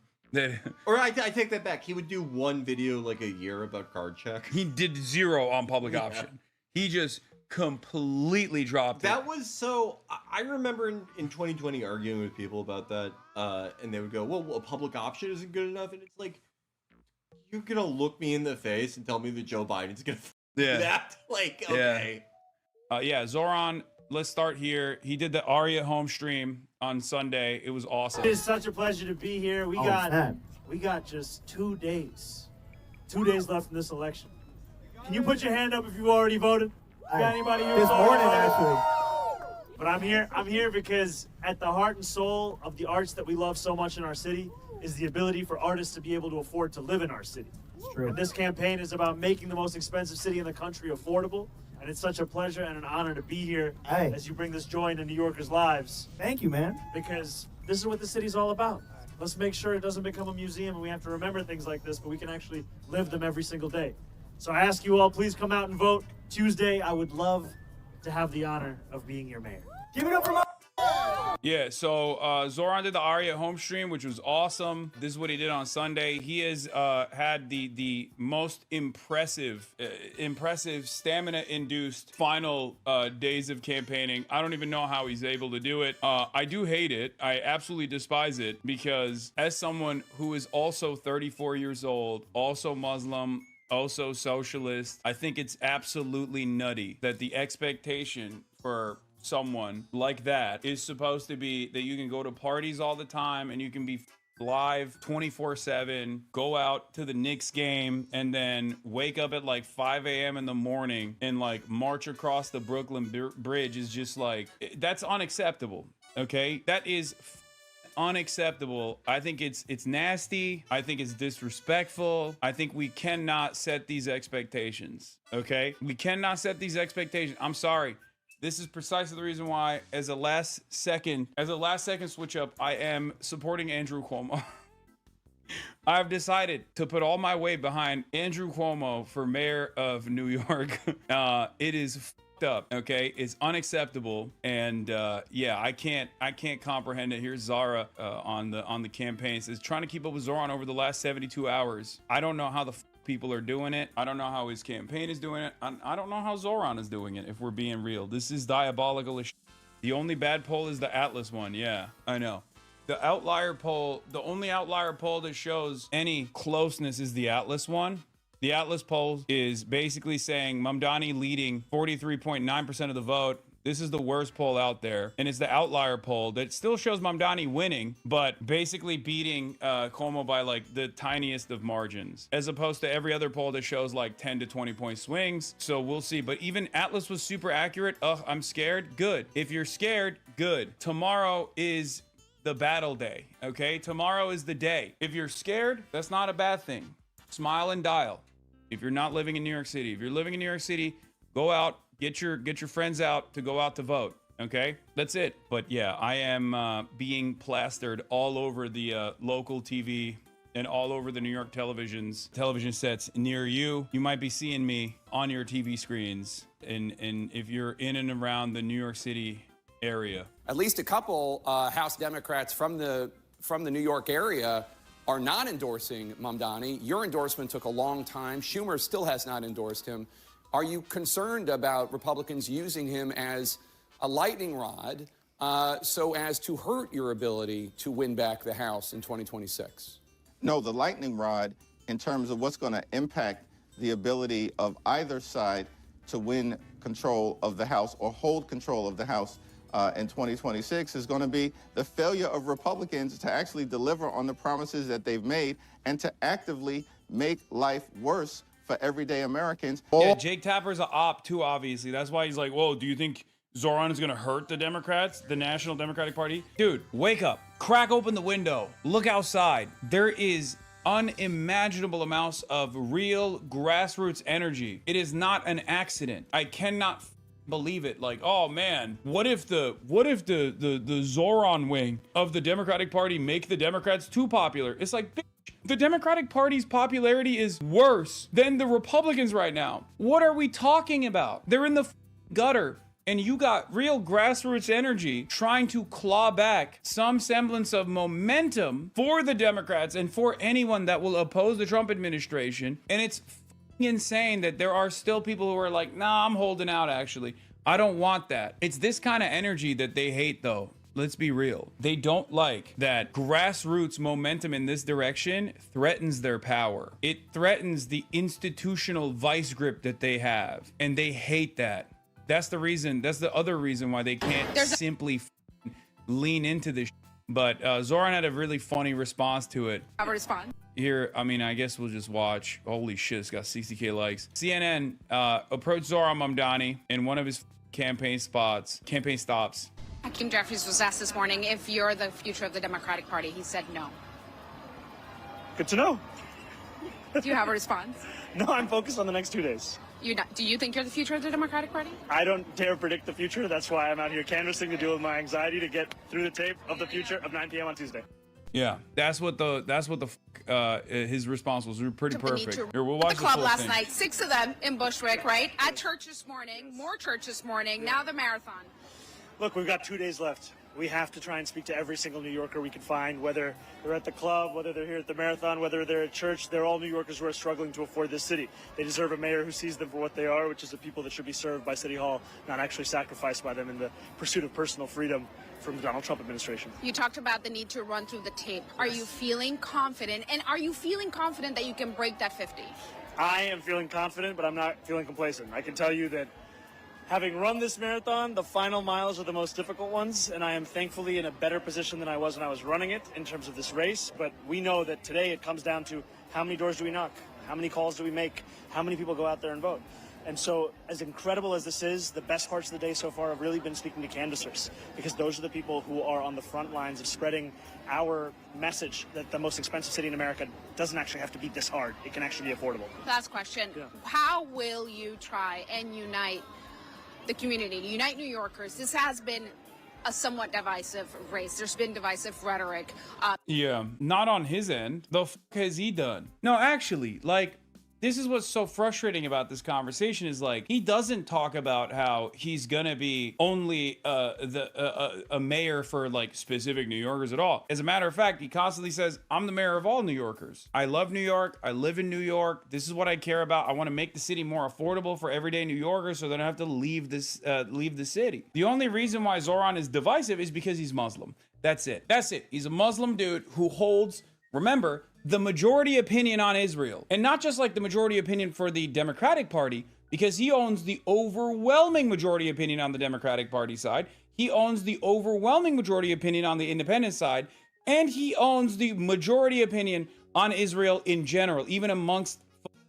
Or I take that back. He would do one video like a year about card check. He did 0 on public option. He just completely dropped it. That was so... I remember in 2020 arguing with people about that, and they would go, well, a public option isn't good enough. And it's like, you're going to look me in the face and tell me that Joe Biden's going to do that? Like, okay. Zoran, let's start here. He did the Aria home stream on Sunday. It was awesome. It is such a pleasure to be here. We got just 2 days. 2 days left in this election. Can you put your hand up if you've already voted? Got anybody here? This morning, actually. But I'm here because at the heart and soul of the arts that we love so much in our city is the ability for artists to be able to afford to live in our city. It's true. And this campaign is about making the most expensive city in the country affordable. And it's such a pleasure and an honor to be here as you bring this joy into New Yorkers' lives. Thank you, man. Because this is what the city's all about. Let's make sure it doesn't become a museum and we have to remember things like this, but we can actually live them every single day. So I ask you all, please come out and vote Tuesday. I would love to have the honor of being your mayor. Give it up for my... Yeah, so Zoran did the Arya home stream, which was awesome. This is what he did on Sunday. He has had the most impressive stamina-induced final days of campaigning. I don't even know how he's able to do it. I do hate it. I absolutely despise it because as someone who is also 34 years old, also Muslim, also socialist, I think it's absolutely nutty that the expectation for someone like that is supposed to be that you can go to parties all the time and you can be live 24/7, go out to the Knicks game and then wake up at like 5 a.m. in the morning and like march across the Brooklyn Bridge is just like, that's unacceptable. Okay, that is unacceptable. I think it's nasty. I think it's disrespectful. I think we cannot set these expectations. Okay, we cannot set these expectations. I'm sorry. This is precisely the reason why, as a last second switch up, I am supporting Andrew Cuomo. I've decided to put all my weight behind Andrew Cuomo for mayor of New York. It is f***ed up, okay? It's unacceptable, and yeah, I can't comprehend it. Here's Zara on the campaign. It says trying to keep up with Zoran over the last 72 hours. I don't know how the people are doing it. I don't know how his campaign is doing it. I don't know how Zoran is doing it, if we're being real. This is diabolical as shit. The only bad poll is the Atlas one. Yeah, I know. The outlier poll, the only outlier poll that shows any closeness is the Atlas one. The Atlas poll is basically saying Mamdani leading 43.9% of the vote. This is the worst poll out there. And it's the outlier poll that still shows Mamdani winning, but basically beating Cuomo by like the tiniest of margins, as opposed to every other poll that shows like 10 to 20 point swings. So we'll see. But even Atlas was super accurate. Ugh, I'm scared. Good. If you're scared, good. Tomorrow is the battle day. Okay? Tomorrow is the day. If you're scared, that's not a bad thing. Smile and dial. If you're not living in New York City, if you're living in New York City, go out. Get your friends out to go out to vote. Okay, that's it. But yeah, I am being plastered all over the local TV and all over the New York television sets near you. You might be seeing me on your TV screens, and if you're in and around the New York City area. At least a couple House Democrats from the New York area are not endorsing Mamdani. Your endorsement took a long time. Schumer still has not endorsed him. Are you concerned about Republicans using him as a lightning rod so as to hurt your ability to win back the House in 2026? No, the lightning rod, in terms of what's going to impact the ability of either side to win control of the House or hold control of the House in 2026, is going to be the failure of Republicans to actually deliver on the promises that they've made and to actively make life worse for everyday Americans. Yeah, Jake Tapper's an op too, obviously. That's why he's like, whoa, do you think Zoran is going to hurt the Democrats, the National Democratic Party? Dude, wake up. Crack open the window. Look outside. There is unimaginable amounts of real grassroots energy. It is not an accident. I cannot believe it. Like, oh man, what if the Zoran wing of the Democratic Party make the Democrats too popular? It's like, the Democratic Party's popularity is worse than the Republicans right now. What are we talking about? They're in the gutter, and you got real grassroots energy trying to claw back some semblance of momentum for the Democrats and for anyone that will oppose the Trump administration. And it's insane that there are still people who are like, nah, I'm holding out, actually. I don't want that. It's this kind of energy that they hate, though. Let's be real. They don't like that grassroots momentum in this direction threatens their power. It threatens the institutional vice grip that they have, and they hate that. That's the reason. That's the other reason why they can't simply lean into this. But Zoran had a really funny response to it. Have a response. Here, I mean, I guess we'll just watch. Holy shit, it's got 60K likes. CNN approached Zoran Mamdani in one of his campaign stops. Hakeem Jeffries was asked this morning if you're the future of the Democratic Party. He said no. Good to know. Do you have a response? No, I'm focused on the next 2 days. Do you think you're the future of the Democratic Party? I don't dare predict the future. That's why I'm out here canvassing to deal with my anxiety to get through the tape of the future of 9 p.m. on Tuesday. Yeah, that's what his response was. Pretty perfect. Here, we'll watch the club full last thing. night, 6 of them in Bushwick, right? At church this morning, more church this morning, now the marathon. Look, we've got 2 days left. We have to try and speak to every single New Yorker we can find, whether they're at the club, whether they're here at the marathon, whether they're at church. They're all New Yorkers who are struggling to afford this city. They deserve a mayor who sees them for what they are, which is the people that should be served by City Hall, not actually sacrificed by them in the pursuit of personal freedom from the Donald Trump administration. You talked about the need to run through the tape. Are you feeling confident? And are you feeling confident that you can break that 50? I am feeling confident, but I'm not feeling complacent. I can tell you that having run this marathon, the final miles are the most difficult ones, and I am thankfully in a better position than I was when I was running it in terms of this race. But we know that today it comes down to how many doors do we knock? How many calls do we make? How many people go out there and vote? And so, as incredible as this is, the best parts of the day so far have really been speaking to canvassers, because those are the people who are on the front lines of spreading our message that the most expensive city in America doesn't actually have to be this hard. It can actually be affordable. Last question. Yeah. How will you try and unite the community, unite New Yorkers? This has been a somewhat divisive race. There's been divisive rhetoric. Yeah, not on his end. The f has he done? No, actually, like, this is what's so frustrating about this conversation is, like, he doesn't talk about how he's gonna be only a mayor for, like, specific New Yorkers at all. As a matter of fact, he constantly says, I'm the mayor of all New Yorkers. I love New York. I live in New York. This is what I care about. I want to make the city more affordable for everyday New Yorkers so they don't have to leave the city. The only reason why Zoran is divisive is because he's Muslim. That's it. That's it. He's a Muslim dude who holds, remember, the majority opinion on Israel. And not just like the majority opinion for the Democratic Party, because he owns the overwhelming majority opinion on the Democratic Party side. He owns the overwhelming majority opinion on the independent side. And he owns the majority opinion on Israel in general, even amongst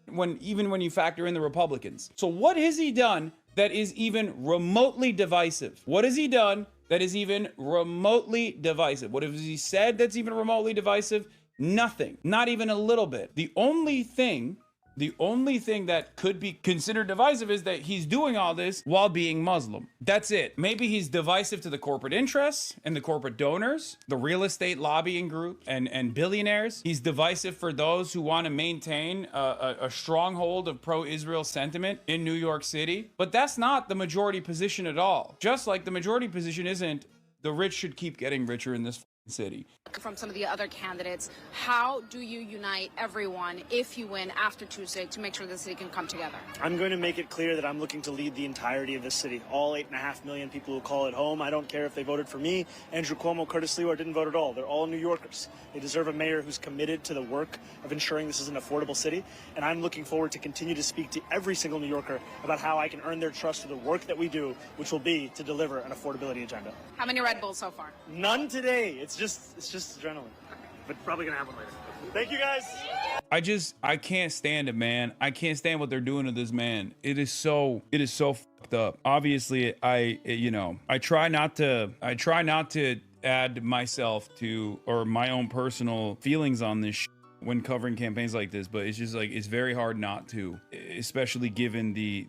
when you factor in the Republicans. So what has he done that is even remotely divisive? What has he done that is even remotely divisive? What has he said that's even remotely divisive? Nothing. Not even a little bit. The only thing that could be considered divisive is that he's doing all this while being Muslim. That's it. Maybe he's divisive to the corporate interests and the corporate donors, the real estate lobbying group and billionaires. He's divisive for those who want to maintain a stronghold of pro-Israel sentiment in New York City. But that's not the majority position at all. Just like the majority position isn't the rich should keep getting richer in this city. From some of the other candidates, how do you unite everyone if you win after Tuesday to make sure the city can come together? I'm going to make it clear that I'm looking to lead the entirety of this city. All 8.5 million people who call it home. I don't care if they voted for me, Andrew Cuomo, Curtis Lee, or didn't vote at all. They're all New Yorkers. They deserve a mayor who's committed to the work of ensuring this is an affordable city. And I'm looking forward to continue to speak to every single New Yorker about how I can earn their trust through the work that we do, which will be to deliver an affordability agenda. How many Red Bulls so far? None today. It's just adrenaline. But probably gonna have one later. Thank you, guys. I can't stand it, man. I can't stand what they're doing to this man. It is so fucked up. Obviously, I try not to add myself to or my own personal feelings on this when covering campaigns like this, but it's just like it's very hard not to, especially given the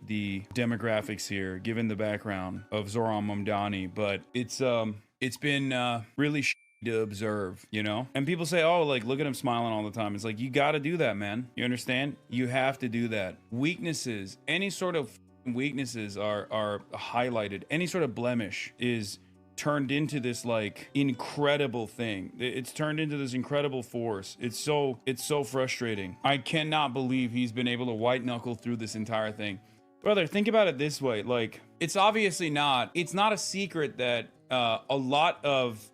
demographics here, given the background of Zoran Mamdani. But it's been really to observe, you know? And people say, oh, like, look at him smiling all the time. It's like, you got to do that, man. You understand? You have to do that. Weaknesses, any sort of weaknesses are highlighted. Any sort of blemish is turned into this like incredible thing. It's turned into this incredible force. It's so frustrating. I cannot believe he's been able to white knuckle through this entire thing. Brother, think about it this way. Like, it's not a secret that a lot of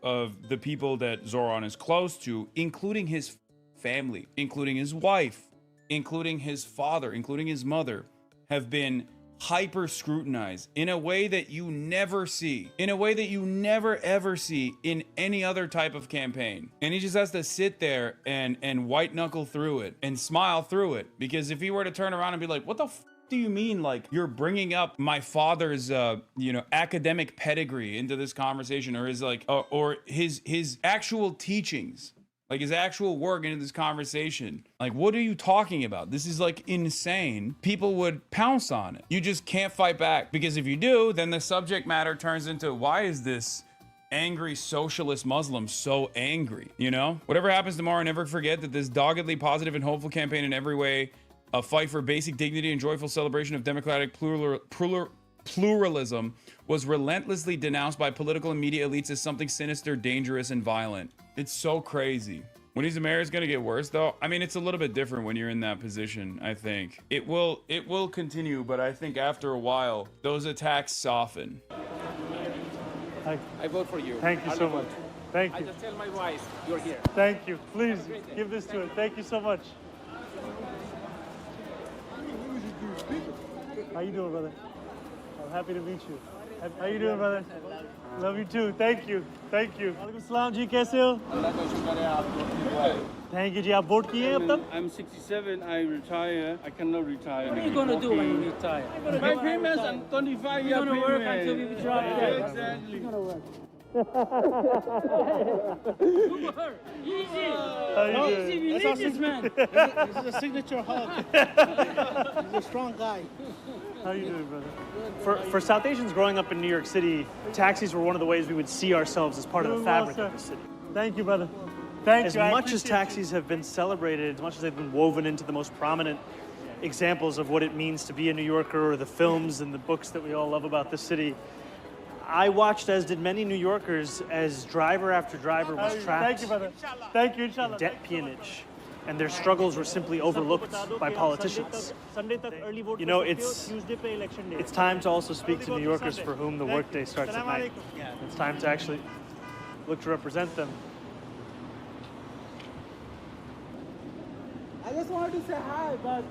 the people that Zoran is close to, including his family, including his wife, including his father, including his mother, have been hyper scrutinized in a way that you never see, in a way that you never ever see in any other type of campaign. And he just has to sit there and white knuckle through it and smile through it. Because if he were to turn around and be like, what the do you mean, like, you're bringing up my father's academic pedigree into this conversation, or his like or his actual teachings, like his actual work into this conversation? Like, what are you talking about? This is like insane. People would pounce on it. You just can't fight back, because if you do, then the subject matter turns into, why is this angry socialist Muslim so angry? You know, whatever happens tomorrow, never forget that this doggedly positive and hopeful campaign in every way, a fight for basic dignity and joyful celebration of democratic pluralism was relentlessly denounced by political and media elites as something sinister, dangerous, and violent. It's so crazy. When he's a mayor, it's gonna get worse, though. I mean, it's a little bit different when you're in that position. I think it will continue, but I think after a while, those attacks soften. I vote for you. Thank you so much. Thank you. I just tell my wife you're here. Thank you. Please give this to her. Thank you so much. How you doing, brother? I'm happy to meet you. How you doing, brother? Love you too. Thank you. Thank you. Walaikum salam ji, kaise ho? Thank you ji. आप vote किए अब तक? I'm 67. I retire. I cannot retire. What are you gonna do when you retire? My payments are 25 years. You're gonna work until you drop dead. Exactly. You're gonna work. Easy. How you Easy. doing? We need this man. This is a signature hug. He's a strong guy. How you doing, brother? For South Asians growing up in New York City, taxis were one of the ways we would see ourselves as part of the fabric of the city. Thank you, brother. Thank you. As much as taxis have been celebrated, as much as they've been woven into the most prominent examples of what it means to be a New Yorker, or the films and the books that we all love about the city, I watched, as did many New Yorkers, as driver after driver was trapped. Thank you, brother. Thank you, inshallah. Debt peonage, and their struggles were simply overlooked by politicians. You know, it's time to also speak to New Yorkers for whom the workday starts at night. It's time to actually look to represent them. I just wanted to say hi, but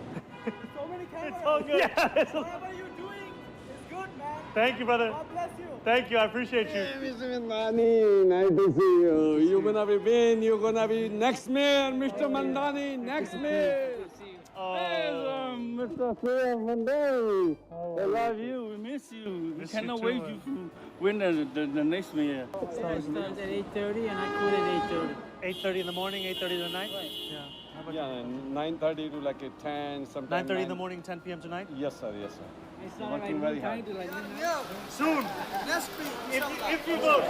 so many cameras. It's all good. Yeah, Whatever you're doing is good, man. Thank you, brother. God bless you. Thank you. I appreciate you. Hey, Mr. Mandani, nice to see you. You're gonna be Ben. You're gonna be next mayor, Mr. Mandani, next mayor. Hey, Mr. Mandani. I love you. We miss you. We cannot wait to win the next mayor. I started at 8:30 and I quit at 8:30. 8:30 in the morning, 8:30 in the night? Right. Yeah. Yeah, 9:30 to like 10, sometimes 9:30 in the morning, 10 p.m. tonight? Yes, sir. Yes, sir. I started like 1:30 to like midnight. Soon. Let's speak. If you vote.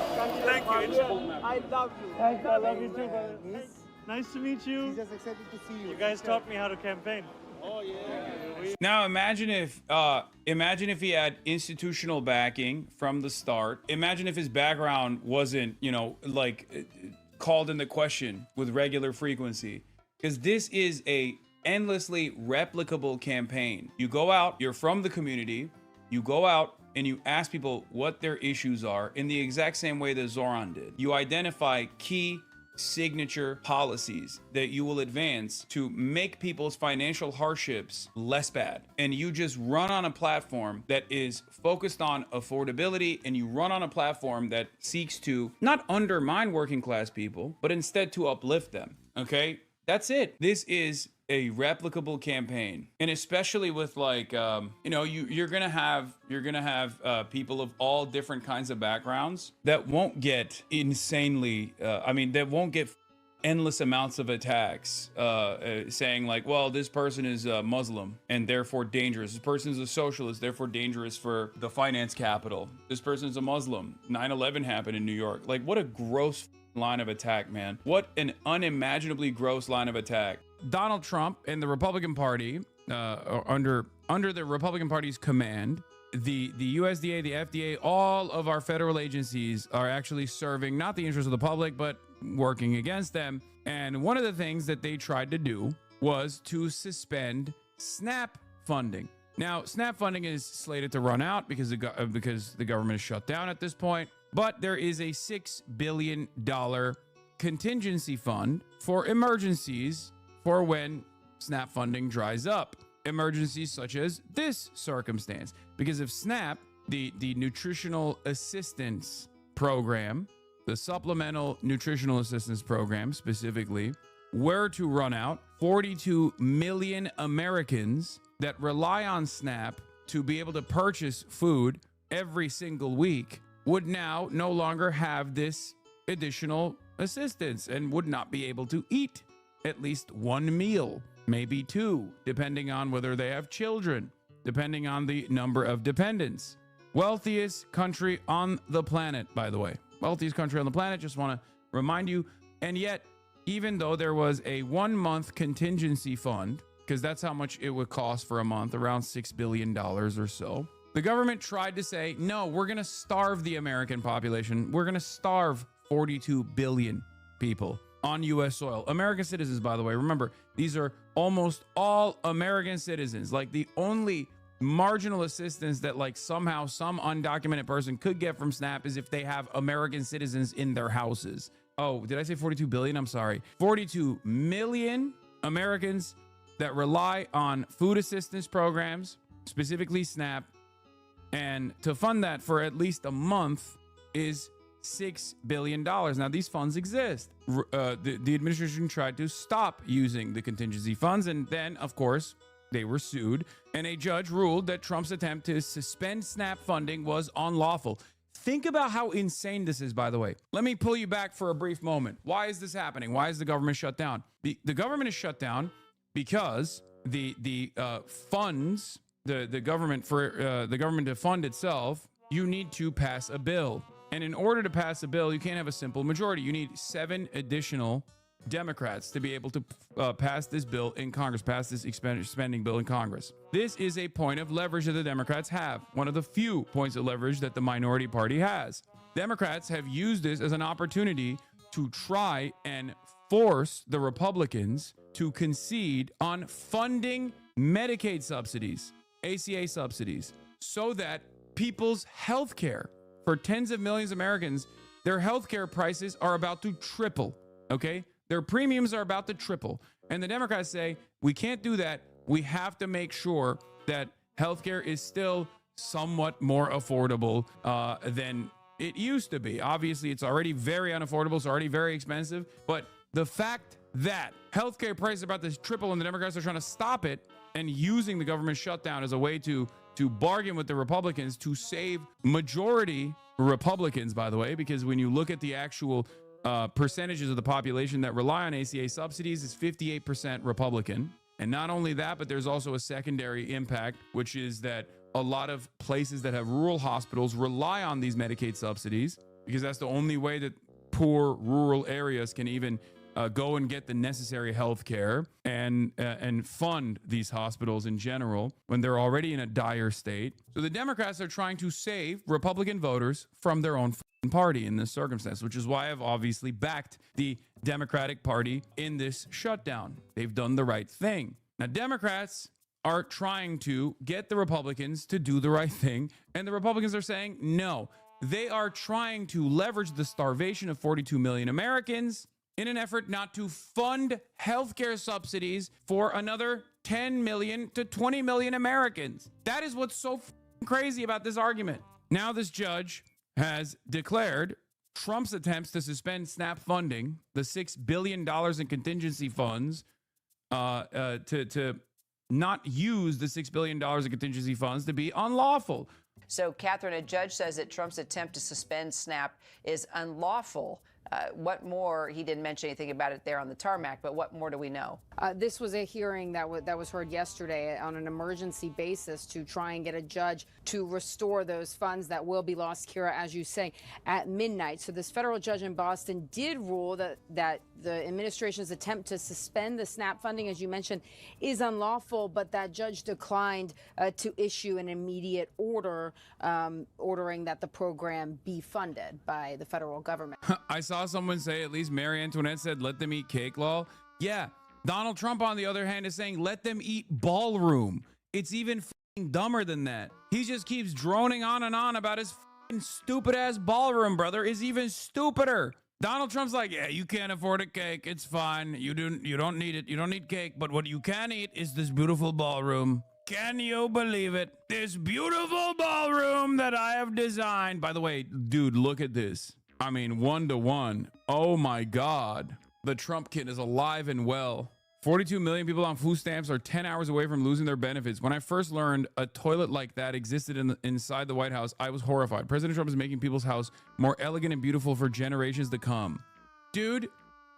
Thank you. I love you. Thank you. I love you too, brother. Nice to meet you. He's just excited to see you. You guys taught me how to campaign. Oh, yeah. Now imagine if he had institutional backing from the start. Imagine if his background wasn't, like called into question with regular frequency. Because this is a endlessly replicable campaign. You go out, you're from the community, you go out and you ask people what their issues are in the exact same way that Zoran did. You identify key signature policies that you will advance to make people's financial hardships less bad. And you just run on a platform that is focused on affordability, and you run on a platform that seeks to not undermine working class people, but instead to uplift them. Okay? That's it. This is a replicable campaign, and especially with like, you're gonna have people of all different kinds of backgrounds that won't get insanely, that won't get endless amounts of attacks, saying like, well, this person is Muslim and therefore dangerous. This person is a socialist, therefore dangerous for the finance capital. This person is a Muslim. 9/11 happened in New York. Like, what a gross line of attack, man. What an unimaginably gross line of attack. Donald Trump and the Republican Party, under the Republican Party's command, the USDA, the FDA, all of our federal agencies are actually serving not the interests of the public, but working against them. And one of the things that they tried to do was to suspend SNAP funding. Now, SNAP funding is slated to run out because the government is shut down at this point. But there is a $6 billion contingency fund for emergencies for when SNAP funding dries up. Emergencies such as this circumstance. Because if SNAP, the Nutritional Assistance Program, the Supplemental Nutritional Assistance Program specifically, were to run out, 42 million Americans that rely on SNAP to be able to purchase food every single week would now no longer have this additional assistance and would not be able to eat at least one meal, maybe two, depending on whether they have children, depending on the number of dependents. Wealthiest country on the planet, by the way. Wealthiest country on the planet, just want to remind you. And yet, even though there was a 1 month contingency fund, because that's how much it would cost for a month, around $6 billion or so, The government tried to say, no, we're going to starve the American population. We're going to starve 42 billion people on U.S. soil. American citizens, by the way. Remember, these are almost all American citizens. Like, the only marginal assistance that, like, somehow some undocumented person could get from SNAP is if they have American citizens in their houses. Oh, did I say 42 billion? I'm sorry. 42 million Americans that rely on food assistance programs, specifically SNAP, and to fund that for at least a month is $6 billion. Now, these funds exist. The administration tried to stop using the contingency funds, and then, of course, they were sued, and a judge ruled that Trump's attempt to suspend SNAP funding was unlawful. Think about how insane this is, by the way. Let me pull you back for a brief moment. Why is this happening? Why is the government shut down? The government is shut down because the funds, the government to fund itself, you need to pass a bill. And in order to pass a bill, you can't have a simple majority. You need 7 additional Democrats to be able to pass this bill in Congress, pass this spending bill in Congress. This is a point of leverage that the Democrats have, one of the few points of leverage that the minority party has. Democrats have used this as an opportunity to try and force the Republicans to concede on funding Medicaid subsidies, ACA subsidies, so that people's health care for tens of millions of Americans, their health care prices are about to triple, okay? Their premiums are about to triple. And the Democrats say, we can't do that. We have to make sure that healthcare is still somewhat more affordable than it used to be. Obviously, it's already very unaffordable. It's already very expensive. But the fact that healthcare prices are about to triple and the Democrats are trying to stop it and using the government shutdown as a way to bargain with the Republicans to save majority Republicans, by the way, because when you look at the actual percentages of the population that rely on ACA subsidies, is 58% Republican. And not only that, but there's also a secondary impact, which is that a lot of places that have rural hospitals rely on these Medicaid subsidies because that's the only way that poor rural areas can even go and get the necessary health care and fund these hospitals in general when they're already in a dire state. So the Democrats are trying to save Republican voters from their own party in this circumstance, which is why I've obviously backed the Democratic Party in this shutdown. They've done the right thing. Now, Democrats are trying to get the Republicans to do the right thing, and the Republicans are saying no. They are trying to leverage the starvation of 42 million Americans in an effort not to fund healthcare subsidies for another 10 million to 20 million Americans. That is what's so crazy about this argument. Now this judge has declared Trump's attempts to suspend SNAP funding, the $6 billion in contingency funds, to not use the $6 billion in contingency funds to be unlawful. So, Catherine, a judge says that Trump's attempt to suspend SNAP is unlawful. What more? He didn't mention anything about it there on the tarmac, but what more do we know? This was a hearing that was heard yesterday on an emergency basis to try and get a judge to restore those funds that will be lost, Kira, as you say, at midnight. So this federal judge in Boston did rule that the administration's attempt to suspend the SNAP funding, as you mentioned, is unlawful, but that judge declined to issue an immediate order ordering that the program be funded by the federal government. I saw someone say, at least Mary Antoinette said, let them eat cake, lol. Yeah. Donald Trump, on the other hand, is saying, let them eat ballroom. It's even dumber than that. He just keeps droning on and on about his stupid ass ballroom, brother, is even stupider. Donald Trump's like, yeah, you can't afford a cake. It's fine. You don't need it. You don't need cake. But what you can eat is this beautiful ballroom. Can you believe it? This beautiful ballroom that I have designed. By the way, dude, look at this. I mean, 1-to-1. Oh my God. The Trump kid is alive and well. 42 million people on food stamps are 10 hours away from losing their benefits. When I first learned a toilet like that existed inside the White House, I was horrified. President Trump is making people's house more elegant and beautiful for generations to come. Dude,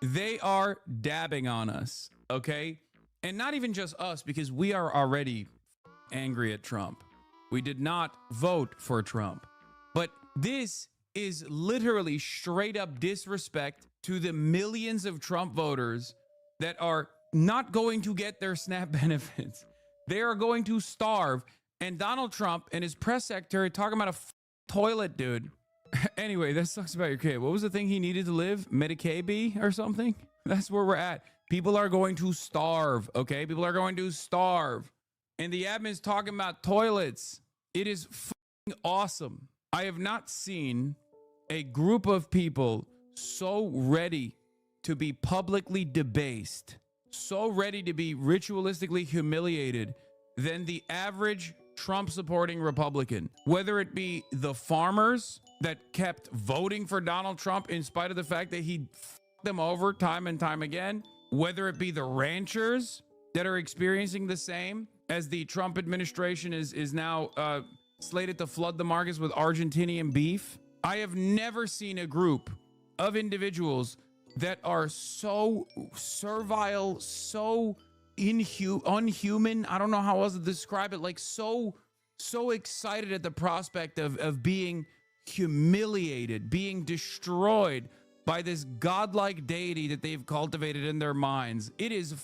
they are dabbing on us, okay? And not even just us, because we are already angry at Trump. We did not vote for Trump. But this is literally straight up disrespect to the millions of Trump voters that are not going to get their SNAP benefits. They are going to starve And Donald Trump and his press secretary talking about a toilet, dude. Anyway, that sucks about your kid. What was the thing he needed to live? Medicaid or something? That's where we're at. People are going to starve, okay? People are going to starve. And the admin's talking about toilets. It is fucking awesome. I have not seen a group of people so ready to be publicly debased, so ready to be ritualistically humiliated than the average Trump-supporting Republican. Whether it be the farmers that kept voting for Donald Trump in spite of the fact that he fucked them over time and time again, whether it be the ranchers that are experiencing the same as the Trump administration is now slated to flood the markets with Argentinian beef. I have never seen a group of individuals that are so servile, so unhuman. I don't know how else to describe it. Like so excited at the prospect of being humiliated, being destroyed by this godlike deity that they've cultivated in their minds. It is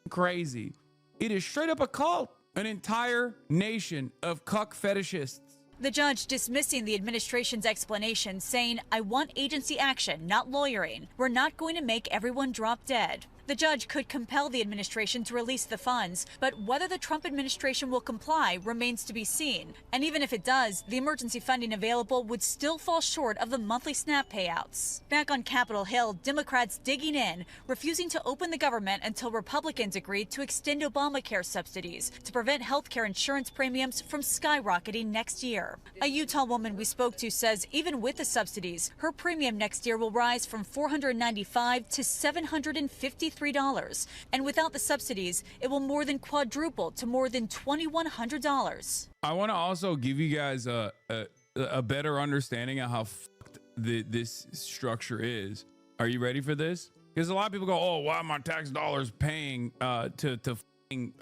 crazy. It is straight up a cult, an entire nation of cuck fetishists. The judge dismissing the administration's explanation, saying, "I want agency action, not lawyering. We're not going to make everyone drop dead." The judge could compel the administration to release the funds, but whether the Trump administration will comply remains to be seen. And even if it does, the emergency funding available would still fall short of the monthly SNAP payouts. Back on Capitol Hill, Democrats digging in, refusing to open the government until Republicans agreed to extend Obamacare subsidies to prevent health care insurance premiums from skyrocketing next year. A Utah woman we spoke to says even with the subsidies, her premium next year will rise from $495 to $753. And without the subsidies, it will more than quadruple to more than $2,100. I want to also give you guys a better understanding of how fucked this structure is. Are you ready for this? Because a lot of people go, "Oh, why are my tax dollars paying to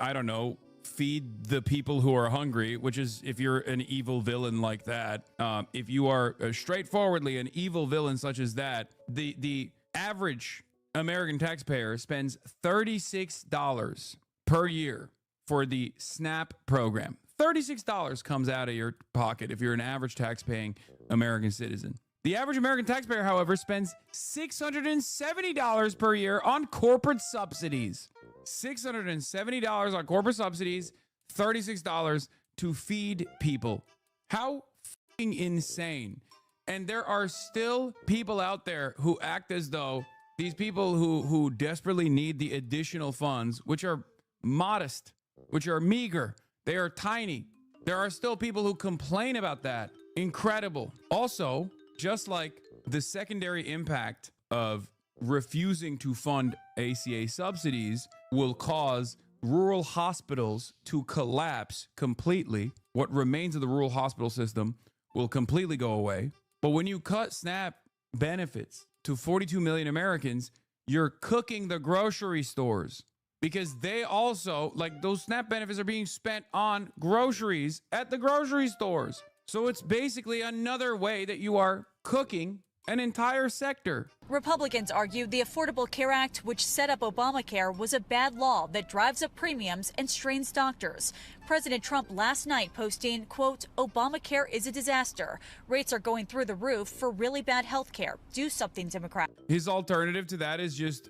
I don't know, feed the people who are hungry?" Which is, if you're an evil villain like that, if you are straightforwardly an evil villain such as that, the average American taxpayer spends $36 per year for the SNAP program. $36 comes out of your pocket if you're an average tax-paying American citizen. The average American taxpayer, however, spends $670 per year on corporate subsidies. $670 on corporate subsidies, $36 to feed people. How fucking insane. And there are still people out there who act as though these people who desperately need the additional funds, which are modest, which are meager, they are tiny. There are still people who complain about that. Incredible. Also, just like the secondary impact of refusing to fund ACA subsidies will cause rural hospitals to collapse completely, what remains of the rural hospital system will completely go away. But when you cut SNAP benefits to 42 million Americans, you're cooking the grocery stores, because they also, like, those SNAP benefits are being spent on groceries at the grocery stores. So it's basically another way that you are cooking an entire sector. Republicans argue the Affordable Care Act, which set up Obamacare, was a bad law that drives up premiums and strains doctors. President Trump last night posting, quote, "Obamacare is a disaster. Rates are going through the roof for really bad health care. Do something, Democrat." His alternative to that is just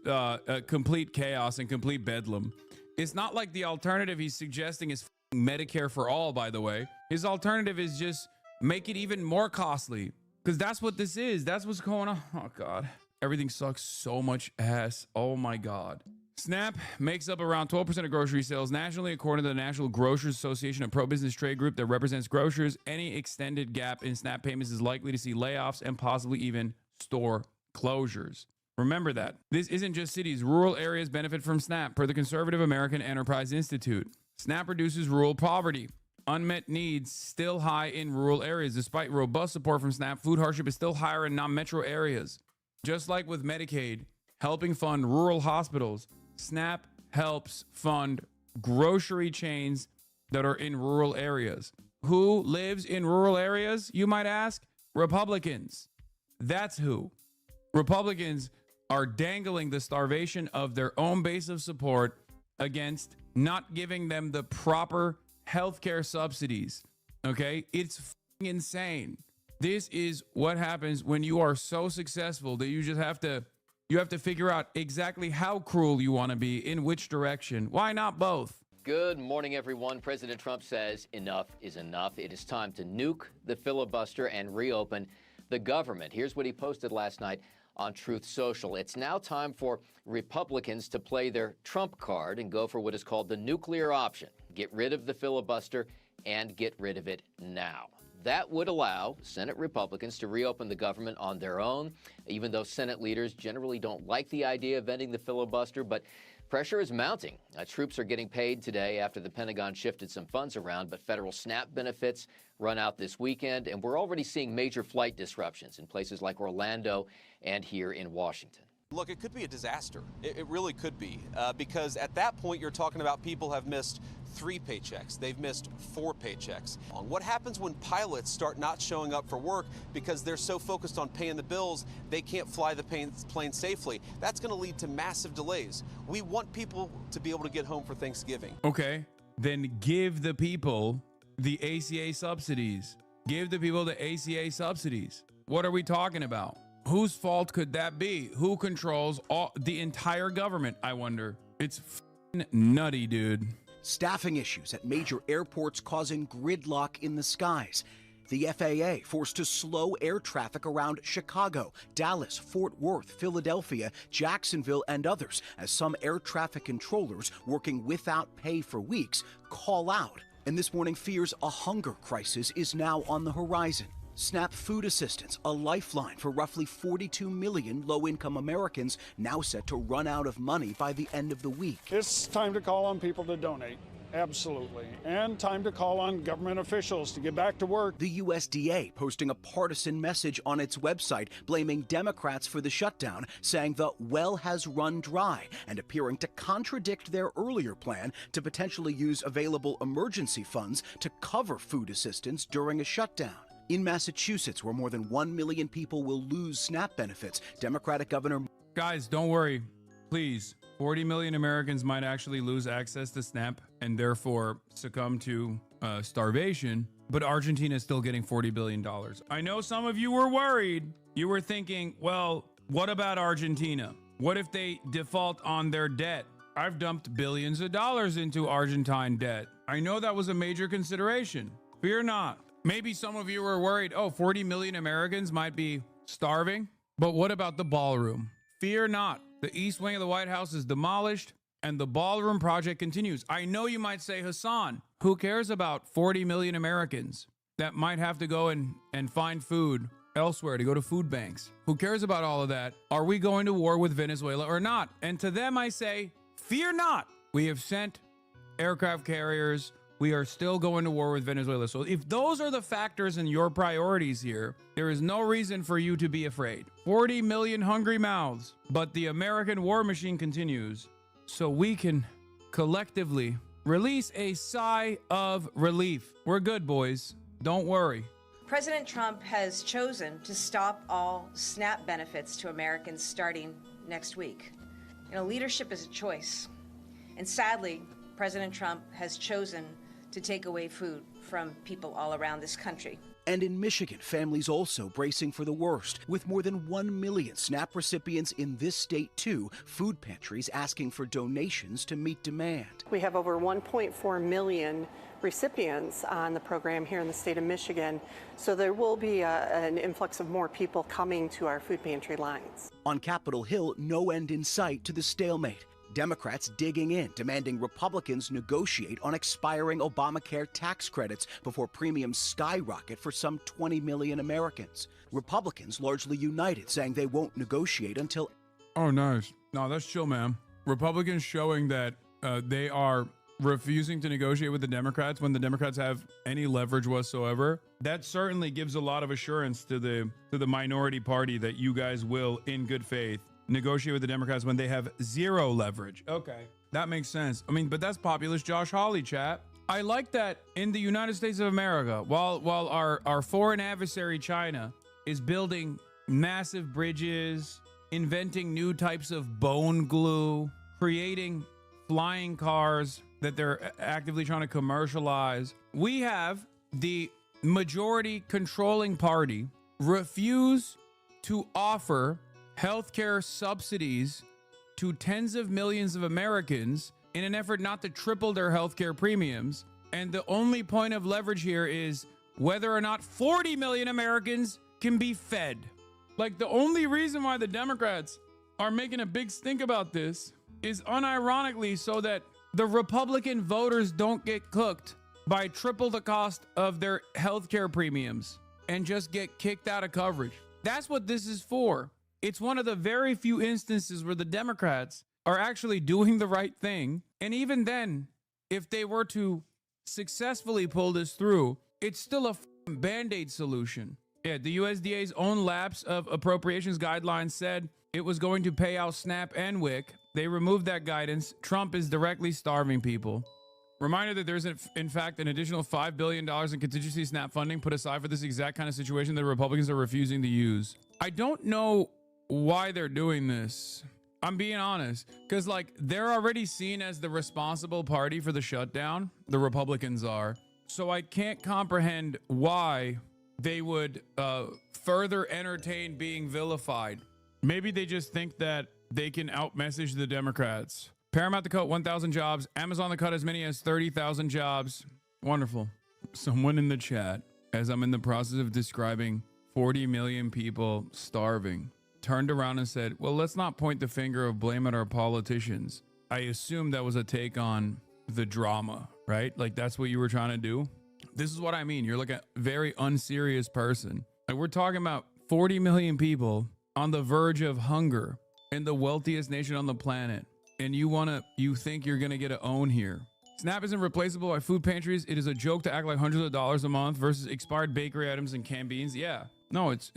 complete chaos and complete bedlam. It's not like the alternative he's suggesting is Medicare for all, by the way. His alternative is just make it even more costly. Because that's what this is. That's what's going on. Oh, God. Everything sucks so much ass. Oh, my God. SNAP makes up around 12% of grocery sales nationally, according to the National Grocers Association, a pro-business trade group that represents grocers. Any extended gap in SNAP payments is likely to see layoffs and possibly even store closures. Remember that. This isn't just cities. Rural areas benefit from SNAP, per the Conservative American Enterprise Institute. SNAP reduces rural poverty. Unmet needs still high in rural areas. Despite robust support from SNAP, food hardship is still higher in non-metro areas. Just like with Medicaid helping fund rural hospitals, SNAP helps fund grocery chains that are in rural areas. Who lives in rural areas, you might ask? Republicans. That's who. Republicans are dangling the starvation of their own base of support against not giving them the proper healthcare subsidies. Okay, it's f***ing insane. This is what happens when you are so successful that you just have to figure out exactly how cruel you want to be, in which direction. Why not both? Good morning, everyone. President Trump says enough is enough. It is time to nuke the filibuster and reopen the government. Here's what he posted last night on Truth Social. It's now time for Republicans to play their Trump card and go for what is called the nuclear option. Get rid of the filibuster and get rid of it now. That would allow Senate Republicans to reopen the government on their own, even though Senate leaders generally don't like the idea of ending the filibuster. But pressure is mounting. Troops are getting paid today after the Pentagon shifted some funds around, but federal SNAP benefits run out this weekend, and we're already seeing major flight disruptions in places like Orlando and here in Washington. Look, it could be a disaster. It really could be, because at that point you're talking about people have missed 3 paychecks. They've missed 4 paychecks. What happens when pilots start not showing up for work because they're so focused on paying the bills they can't fly the plane safely? That's going to lead to massive delays. We want people to be able to get home for Thanksgiving. Okay, then give the people the ACA subsidies. Give the people the ACA subsidies. What are we talking about? Whose fault could that be? Who controls the entire government, I wonder? It's f***ing nutty, dude. Staffing issues at major airports causing gridlock in the skies. The FAA forced to slow air traffic around Chicago, Dallas, Fort Worth, Philadelphia, Jacksonville, and others as some air traffic controllers working without pay for weeks call out. And this morning fears a hunger crisis is now on the horizon. SNAP food assistance, a lifeline for roughly 42 million low-income Americans, now set to run out of money by the end of the week. It's time to call on people to donate. Absolutely. And time to call on government officials to get back to work. The USDA posting a partisan message on its website blaming Democrats for the shutdown, saying the well has run dry and appearing to contradict their earlier plan to potentially use available emergency funds to cover food assistance during a shutdown. In Massachusetts, where more than 1 million people will lose SNAP benefits, Democratic Governor... Guys, don't worry. Please. 40 million Americans might actually lose access to SNAP and therefore succumb to starvation, but Argentina is still getting $40 billion. I know some of you were worried. You were thinking, well, what about Argentina? What if they default on their debt? I've dumped billions of dollars into Argentine debt. I know that was a major consideration. Fear not. Maybe some of you were worried, 40 million Americans might be starving. But what about the ballroom? Fear not. The East Wing of the White House is demolished and the ballroom project continues. I know you might say, Hasan, who cares about 40 million Americans that might have to go and find food elsewhere to go to food banks? Who cares about all of that? Are we going to war with Venezuela or not? And to them I say, fear not. We have sent aircraft carriers. We are still going to war with Venezuela. So if those are the factors in your priorities here, there is no reason for you to be afraid. 40 million hungry mouths, but the American war machine continues. So we can collectively release a sigh of relief. We're good, boys. Don't worry. President Trump has chosen to stop all SNAP benefits to Americans starting next week. Leadership is a choice. And sadly, President Trump has chosen to take away food from people all around this country. And in Michigan, families also bracing for the worst. With more than 1 million SNAP recipients in this state, too, food pantries asking for donations to meet demand. We have over 1.4 million recipients on the program here in the state of Michigan, so there will be an influx of more people coming to our food pantry lines. On Capitol Hill, no end in sight to the stalemate. Democrats digging in, demanding Republicans negotiate on expiring Obamacare tax credits before premiums skyrocket for some 20 million Americans. Republicans largely united, saying they won't negotiate until... Oh, nice. No, that's chill, man. Republicans showing that they are refusing to negotiate with the Democrats when the Democrats have any leverage whatsoever. That certainly gives a lot of assurance to the minority party that you guys will, in good faith, negotiate with the Democrats when they have zero leverage. Okay, that makes sense. I mean, but that's populist Josh Hawley, chat. I like that in the United States of America, while our foreign adversary China is building massive bridges, inventing new types of bone glue, creating flying cars that they're actively trying to commercialize. We have the majority controlling party refuse to offer healthcare subsidies to tens of millions of Americans in an effort not to triple their healthcare premiums. And the only point of leverage here is whether or not 40 million Americans can be fed. Like, the only reason why the Democrats are making a big stink about this is unironically so that the Republican voters don't get cooked by triple the cost of their healthcare premiums and just get kicked out of coverage. That's what this is for. It's one of the very few instances where the Democrats are actually doing the right thing. And even then, if they were to successfully pull this through, it's still a Band-Aid solution. Yeah, the USDA's own lapse of appropriations guidelines said it was going to pay out SNAP and WIC. They removed that guidance. Trump is directly starving people. Reminder that there's, in fact, an additional $5 billion in contingency SNAP funding put aside for this exact kind of situation that Republicans are refusing to use. I don't know why they're doing this. I'm being honest, because like they're already seen as the responsible party for the shutdown. The Republicans are. So I can't comprehend why they would further entertain being vilified. Maybe they just think that they can outmessage the Democrats. Paramount to cut 1,000 jobs. Amazon to cut as many as 30,000 jobs. Wonderful. Someone in the chat, as I'm in the process of describing 40 million people starving, turned around and said, well, let's not point the finger of blame at our politicians. I assume that was a take on the drama, right? Like, that's what you were trying to do. This is what I mean. You're like a very unserious person. Like, we're talking about 40 million people on the verge of hunger in the wealthiest nation on the planet. And you think you're going to get an own here. SNAP isn't replaceable by food pantries. It is a joke to act like hundreds of dollars a month versus expired bakery items and canned beans. Yeah, no, it's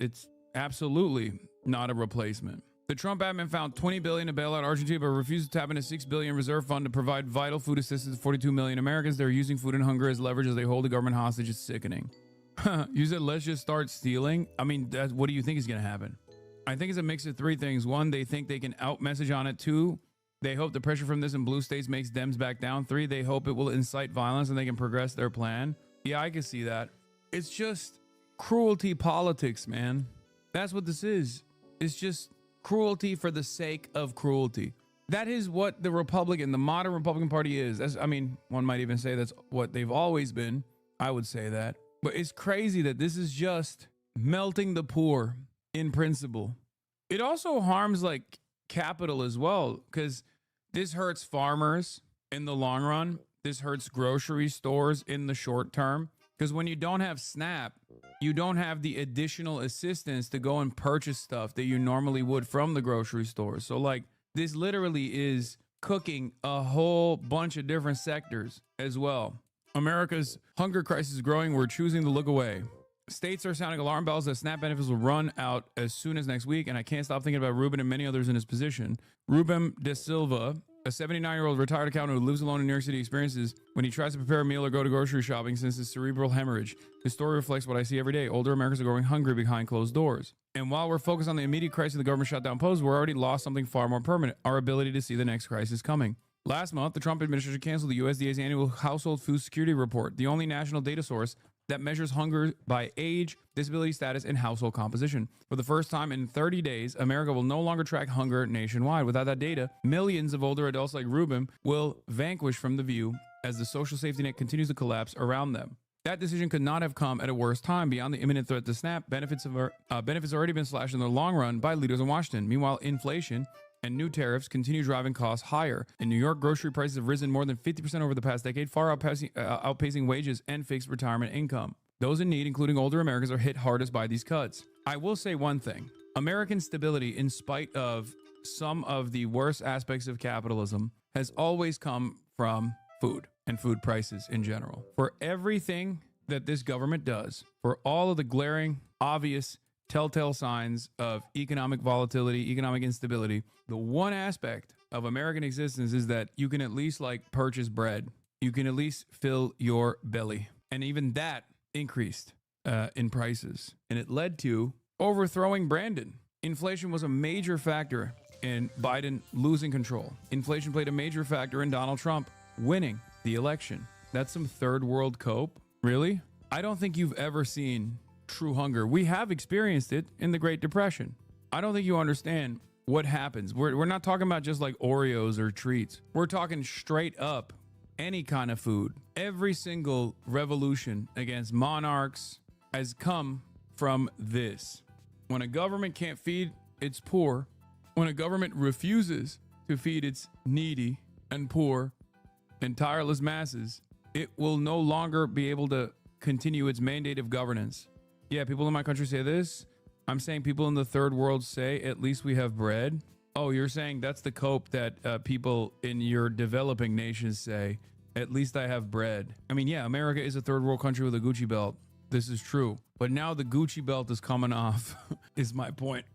absolutely not a replacement. The Trump admin found $20 billion to bail out Argentina, but refused to tap into $6 billion reserve fund to provide vital food assistance to 42 million Americans. They're using food and hunger as leverage as they hold the government hostage. It's sickening. You said, let's just start stealing. I mean, what do you think is going to happen? I think it's a mix of three things. One, they think they can out-message on it. Two, they hope the pressure from this in blue states makes Dems back down. Three, they hope it will incite violence and they can progress their plan. Yeah, I can see that. It's just cruelty politics, man. That's what this is. It's just cruelty for the sake of cruelty. That is what the modern Republican Party is. I mean, one might even say that's what they've always been. I would say that. But it's crazy that this is just melting the poor in principle. It also harms like capital as well, because this hurts farmers in the long run. This hurts grocery stores in the short term, because when you don't have SNAP, you don't have the additional assistance to go and purchase stuff that you normally would from the grocery store. So like, this literally is cooking a whole bunch of different sectors as well. America's hunger crisis is growing. We're choosing to look away. States are sounding alarm bells that SNAP benefits will run out as soon as next week, and I can't stop thinking about Ruben and many others in his position. Ruben De Silva, a 79-year-old retired accountant who lives alone in New York City, experiences when he tries to prepare a meal or go to grocery shopping since his cerebral hemorrhage. His story reflects what I see every day. Older Americans are going hungry behind closed doors. And while we're focused on the immediate crisis the government shutdown posed, we're already lost something far more permanent, our ability to see the next crisis coming. Last month, the Trump administration canceled the USDA's annual Household Food Security Report, the only national data source that measures hunger by age, disability status, and household composition. For the first time in 30 days, America will no longer track hunger nationwide. Without that data, millions of older adults like Ruben will vanquish from the view as the social safety net continues to collapse around them. That decision could not have come at a worse time. Beyond the imminent threat to SNAP, benefits have already been slashed in the long run by leaders in Washington. Meanwhile, inflation and new tariffs continue driving costs higher. In New York, grocery prices have risen more than 50% over the past decade, far outpacing wages and fixed retirement income. Those in need, including older Americans, are hit hardest by these cuts. I will say one thing. American stability, in spite of some of the worst aspects of capitalism, has always come from food and food prices in general. For everything that this government does, for all of the glaring, obvious, telltale signs of economic volatility, economic instability, the one aspect of American existence is that you can at least like purchase bread. You can at least fill your belly. And even that increased in prices. And it led to overthrowing Brandon. Inflation was a major factor in Biden losing control. Inflation played a major factor in Donald Trump winning the election. That's some third world cope. Really? I don't think you've ever seen true hunger. We have experienced it in the Great Depression. I don't think you understand what happens. We're not talking about just like Oreos or treats. We're talking straight up any kind of food. Every single revolution against monarchs has come from this. When a government can't feed its poor, when a government refuses to feed its needy and poor and tireless masses, it will no longer be able to continue its mandate of governance. Yeah, people in my country say this. I'm saying people in the third world say, at least we have bread. Oh, you're saying that's the cope that people in your developing nations say, at least I have bread. I mean, yeah, America is a third world country with a Gucci belt. This is true. But now the Gucci belt is coming off, is my point.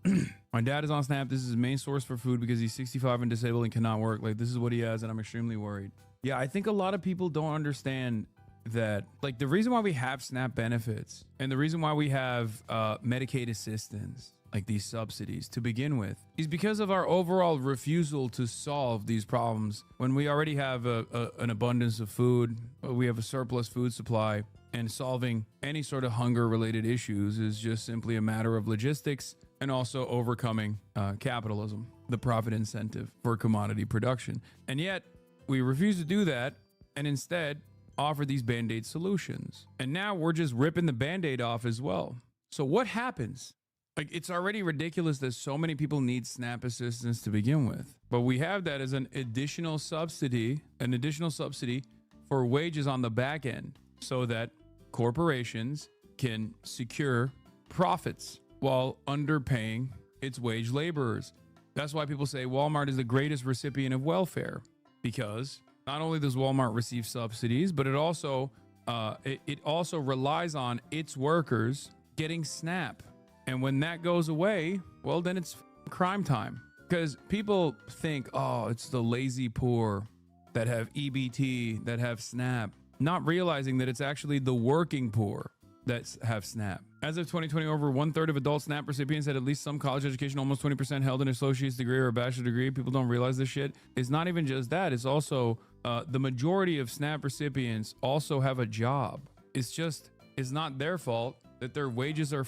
My dad is on SNAP. This is his main source for food because he's 65 and disabled and cannot work. Like, this is what he has, and I'm extremely worried. Yeah, I think a lot of people don't understand that, like, the reason why we have SNAP benefits and the reason why we have Medicaid assistance, like these subsidies to begin with, is because of our overall refusal to solve these problems when we already have an abundance of food, we have a surplus food supply, and solving any sort of hunger related issues is just simply a matter of logistics and also overcoming capitalism, the profit incentive for commodity production. And yet we refuse to do that and instead offer these band-aid solutions. And now we're just ripping the band-aid off as well. So what happens? Like, it's already ridiculous that so many people need SNAP assistance to begin with, but we have that as an additional subsidy for wages on the back end so that corporations can secure profits while underpaying its wage laborers. That's why people say Walmart is the greatest recipient of welfare, because not only does Walmart receive subsidies, but it also relies on its workers getting SNAP. And when that goes away, well, then it's crime time. Because people think, oh, it's the lazy poor that have EBT, that have SNAP, not realizing that it's actually the working poor that have SNAP. As of 2020, over 1/3 of adult SNAP recipients had at least some college education, almost 20% held an associate's degree or a bachelor's degree. People don't realize this shit. It's not even just that. It's also the majority of SNAP recipients also have a job. It's not their fault that their wages are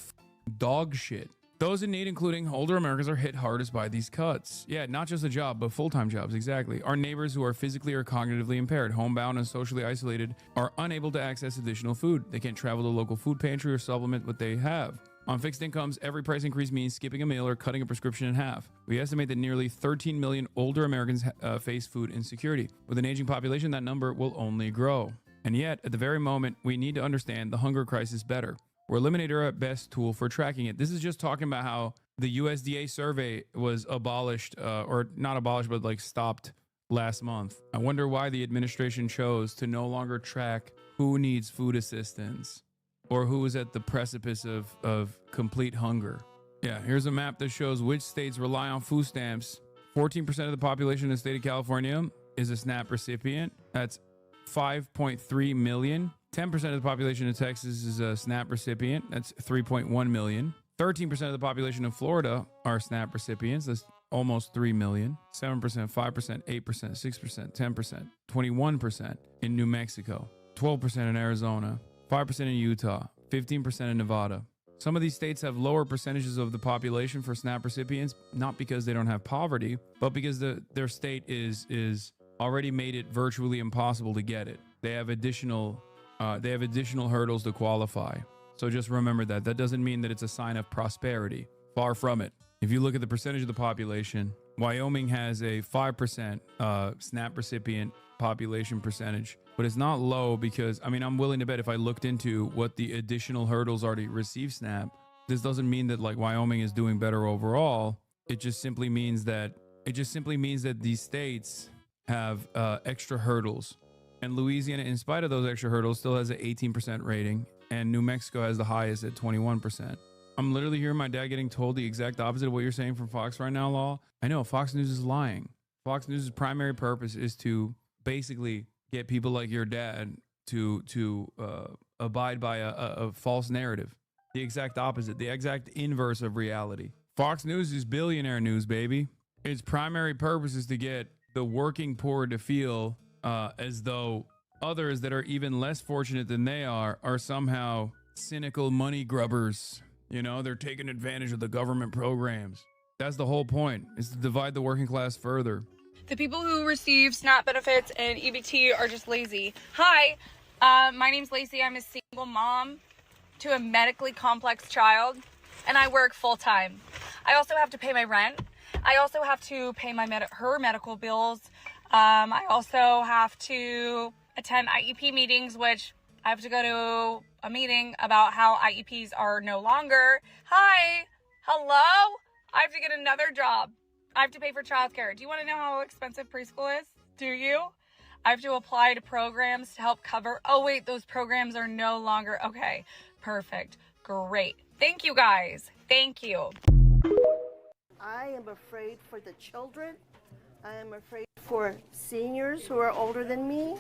dog shit. Those in need, including older Americans, are hit hardest by these cuts. Yeah, not just a job, but full-time jobs, exactly. Our neighbors who are physically or cognitively impaired, homebound, and socially isolated are unable to access additional food. They can't travel to a local food pantry or supplement what they have. On fixed incomes, every price increase means skipping a meal or cutting a prescription in half. We estimate that nearly 13 million older Americans face food insecurity. With an aging population, that number will only grow. And yet, at the very moment, we need to understand the hunger crisis better. We're eliminator at best tool for tracking it. This is just talking about how the USDA survey was abolished, or not abolished, but like stopped last month. I wonder why the administration chose to no longer track who needs food assistance or who is at the precipice of complete hunger. Yeah, here's a map that shows which states rely on food stamps. 14% of the population in the state of California is a SNAP recipient. That's 5.3 million. 10% of the population in Texas is a SNAP recipient. That's 3.1 million. 13% of the population in Florida are SNAP recipients. That's almost 3 million. 7%, 5%, 8%, 6%, 10%, 21% in New Mexico. 12% in Arizona. 5% in Utah. 15% in Nevada. Some of these states have lower percentages of the population for SNAP recipients, not because they don't have poverty, but because their state is already made it virtually impossible to get it. They have additional hurdles to qualify. So just remember that. That doesn't mean that it's a sign of prosperity. Far from it. If you look at the percentage of the population, Wyoming has a 5% SNAP recipient population percentage, but it's not low because, I mean, I'm willing to bet if I looked into what the additional hurdles are to receive SNAP, this doesn't mean that like Wyoming is doing better overall. It just simply means that these states have extra hurdles. And Louisiana, in spite of those extra hurdles, still has an 18% rating. And New Mexico has the highest at 21%. I'm literally hearing my dad getting told the exact opposite of what you're saying from Fox right now, Law. I know, Fox News is lying. Fox News' primary purpose is to basically get people like your dad to abide by a false narrative. The exact opposite, the exact inverse of reality. Fox News is billionaire news, baby. Its primary purpose is to get the working poor to feel as though others that are even less fortunate than they are somehow cynical money grubbers. You know, they're taking advantage of the government programs. That's the whole point, is to divide the working class further. The people who receive SNAP benefits and EBT are just lazy. Hi, my name's Lacey. I'm a single mom to a medically complex child, and I work full-time. I also have to pay my rent. I also have to pay my her medical bills. I also have to attend IEP meetings, which I have to go to a meeting about how IEPs are no longer. Hi, hello? I have to get another job. I have to pay for childcare. Do you want to know how expensive preschool is? Do you? I have to apply to programs to help cover. Oh, wait, those programs are no longer. Okay, perfect. Great. Thank you, guys. Thank you. I am afraid for the children. I am afraid for seniors who are older than me.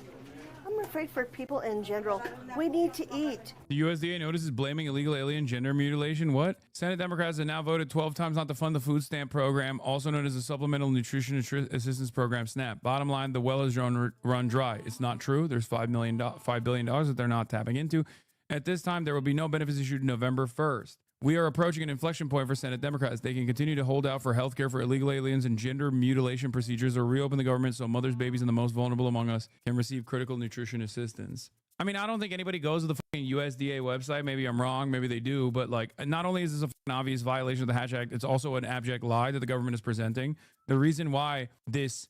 I'm afraid for people in general. We need to eat. The USDA notices blaming illegal alien gender mutilation. What? Senate Democrats have now voted 12 times not to fund the food stamp program, also known as the Supplemental Nutrition Assistance Program, SNAP. Bottom line, the well is run dry. It's not true. There's $5 billion that they're not tapping into. At this time, there will be no benefits issued November 1st. We are approaching an inflection point for Senate Democrats. They can continue to hold out for health care for illegal aliens and gender mutilation procedures, or reopen the government so mothers, babies, and the most vulnerable among us can receive critical nutrition assistance. I mean, I don't think anybody goes to the fucking USDA website. Maybe I'm wrong. Maybe they do. But like, not only is this an obvious violation of the Hatch Act, it's also an abject lie that the government is presenting. The reason why this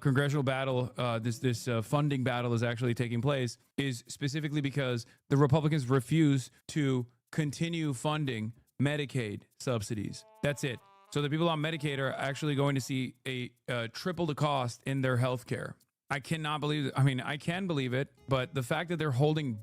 congressional battle, this funding battle is actually taking place is specifically because the Republicans refuse to continue funding Medicaid subsidies. That's it. So the people on Medicaid are actually going to see a triple the cost in their health care. I cannot believe it. I mean, I can believe it, but the fact that they're holding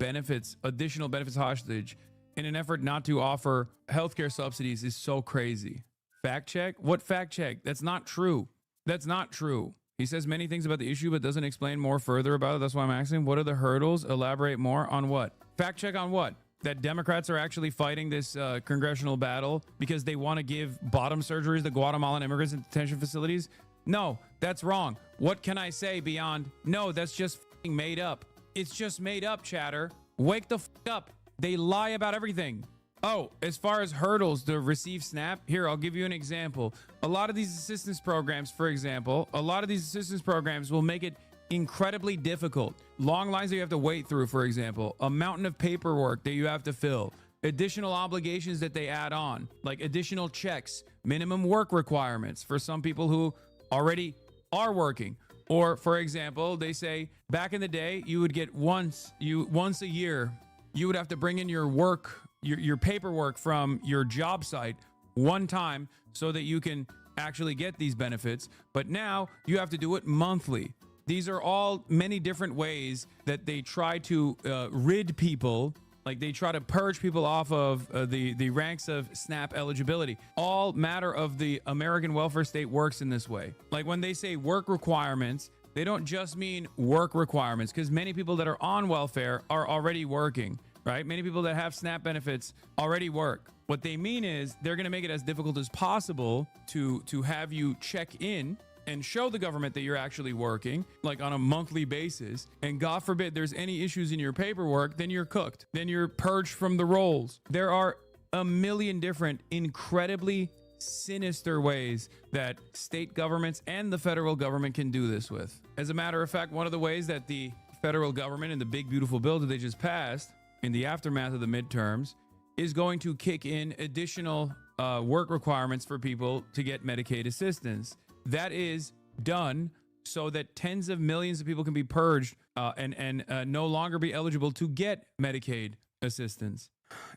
additional benefits hostage in an effort not to offer healthcare subsidies is so crazy. Fact check? What fact check? That's not true. That's not true. He says many things about the issue, but doesn't explain more further about it. That's why I'm asking, what are the hurdles? Elaborate more on what? Fact check on what? That Democrats are actually fighting this congressional battle because they want to give bottom surgeries to Guatemalan immigrants in detention facilities? No, that's wrong. What can I say beyond, no, that's just f***ing made up. It's just made up, chatter. Wake the f*** up. They lie about everything. Oh, as far as hurdles to receive SNAP, here, I'll give you an example. A lot of these assistance programs, for example, will make it incredibly difficult. Long lines that you have to wait through, for example, a mountain of paperwork that you have to fill, additional obligations that they add on, like additional checks, minimum work requirements for some people who already are working. Or, for example, they say back in the day, you would get once a year, you would have to bring in your paperwork from your job site one time so that you can actually get these benefits. But now you have to do it monthly. These are all many different ways that they try to rid people, like they try to purge people off of the ranks of SNAP eligibility. All matter of the American welfare state works in this way. Like when they say work requirements, they don't just mean work requirements, because many people that are on welfare are already working, right? Many people that have SNAP benefits already work. What they mean is they're going to make it as difficult as possible to have you check in and show the government that you're actually working, like on a monthly basis. And God forbid there's any issues in your paperwork, then you're cooked. Then you're purged from the rolls. There are a million different incredibly sinister ways that state governments and the federal government can do this with. As a matter of fact, one of the ways that the federal government in the big beautiful bill that they just passed in the aftermath of the midterms is going to kick in additional work requirements for people to get Medicaid assistance. That is done so that tens of millions of people can be purged and no longer be eligible to get Medicaid assistance.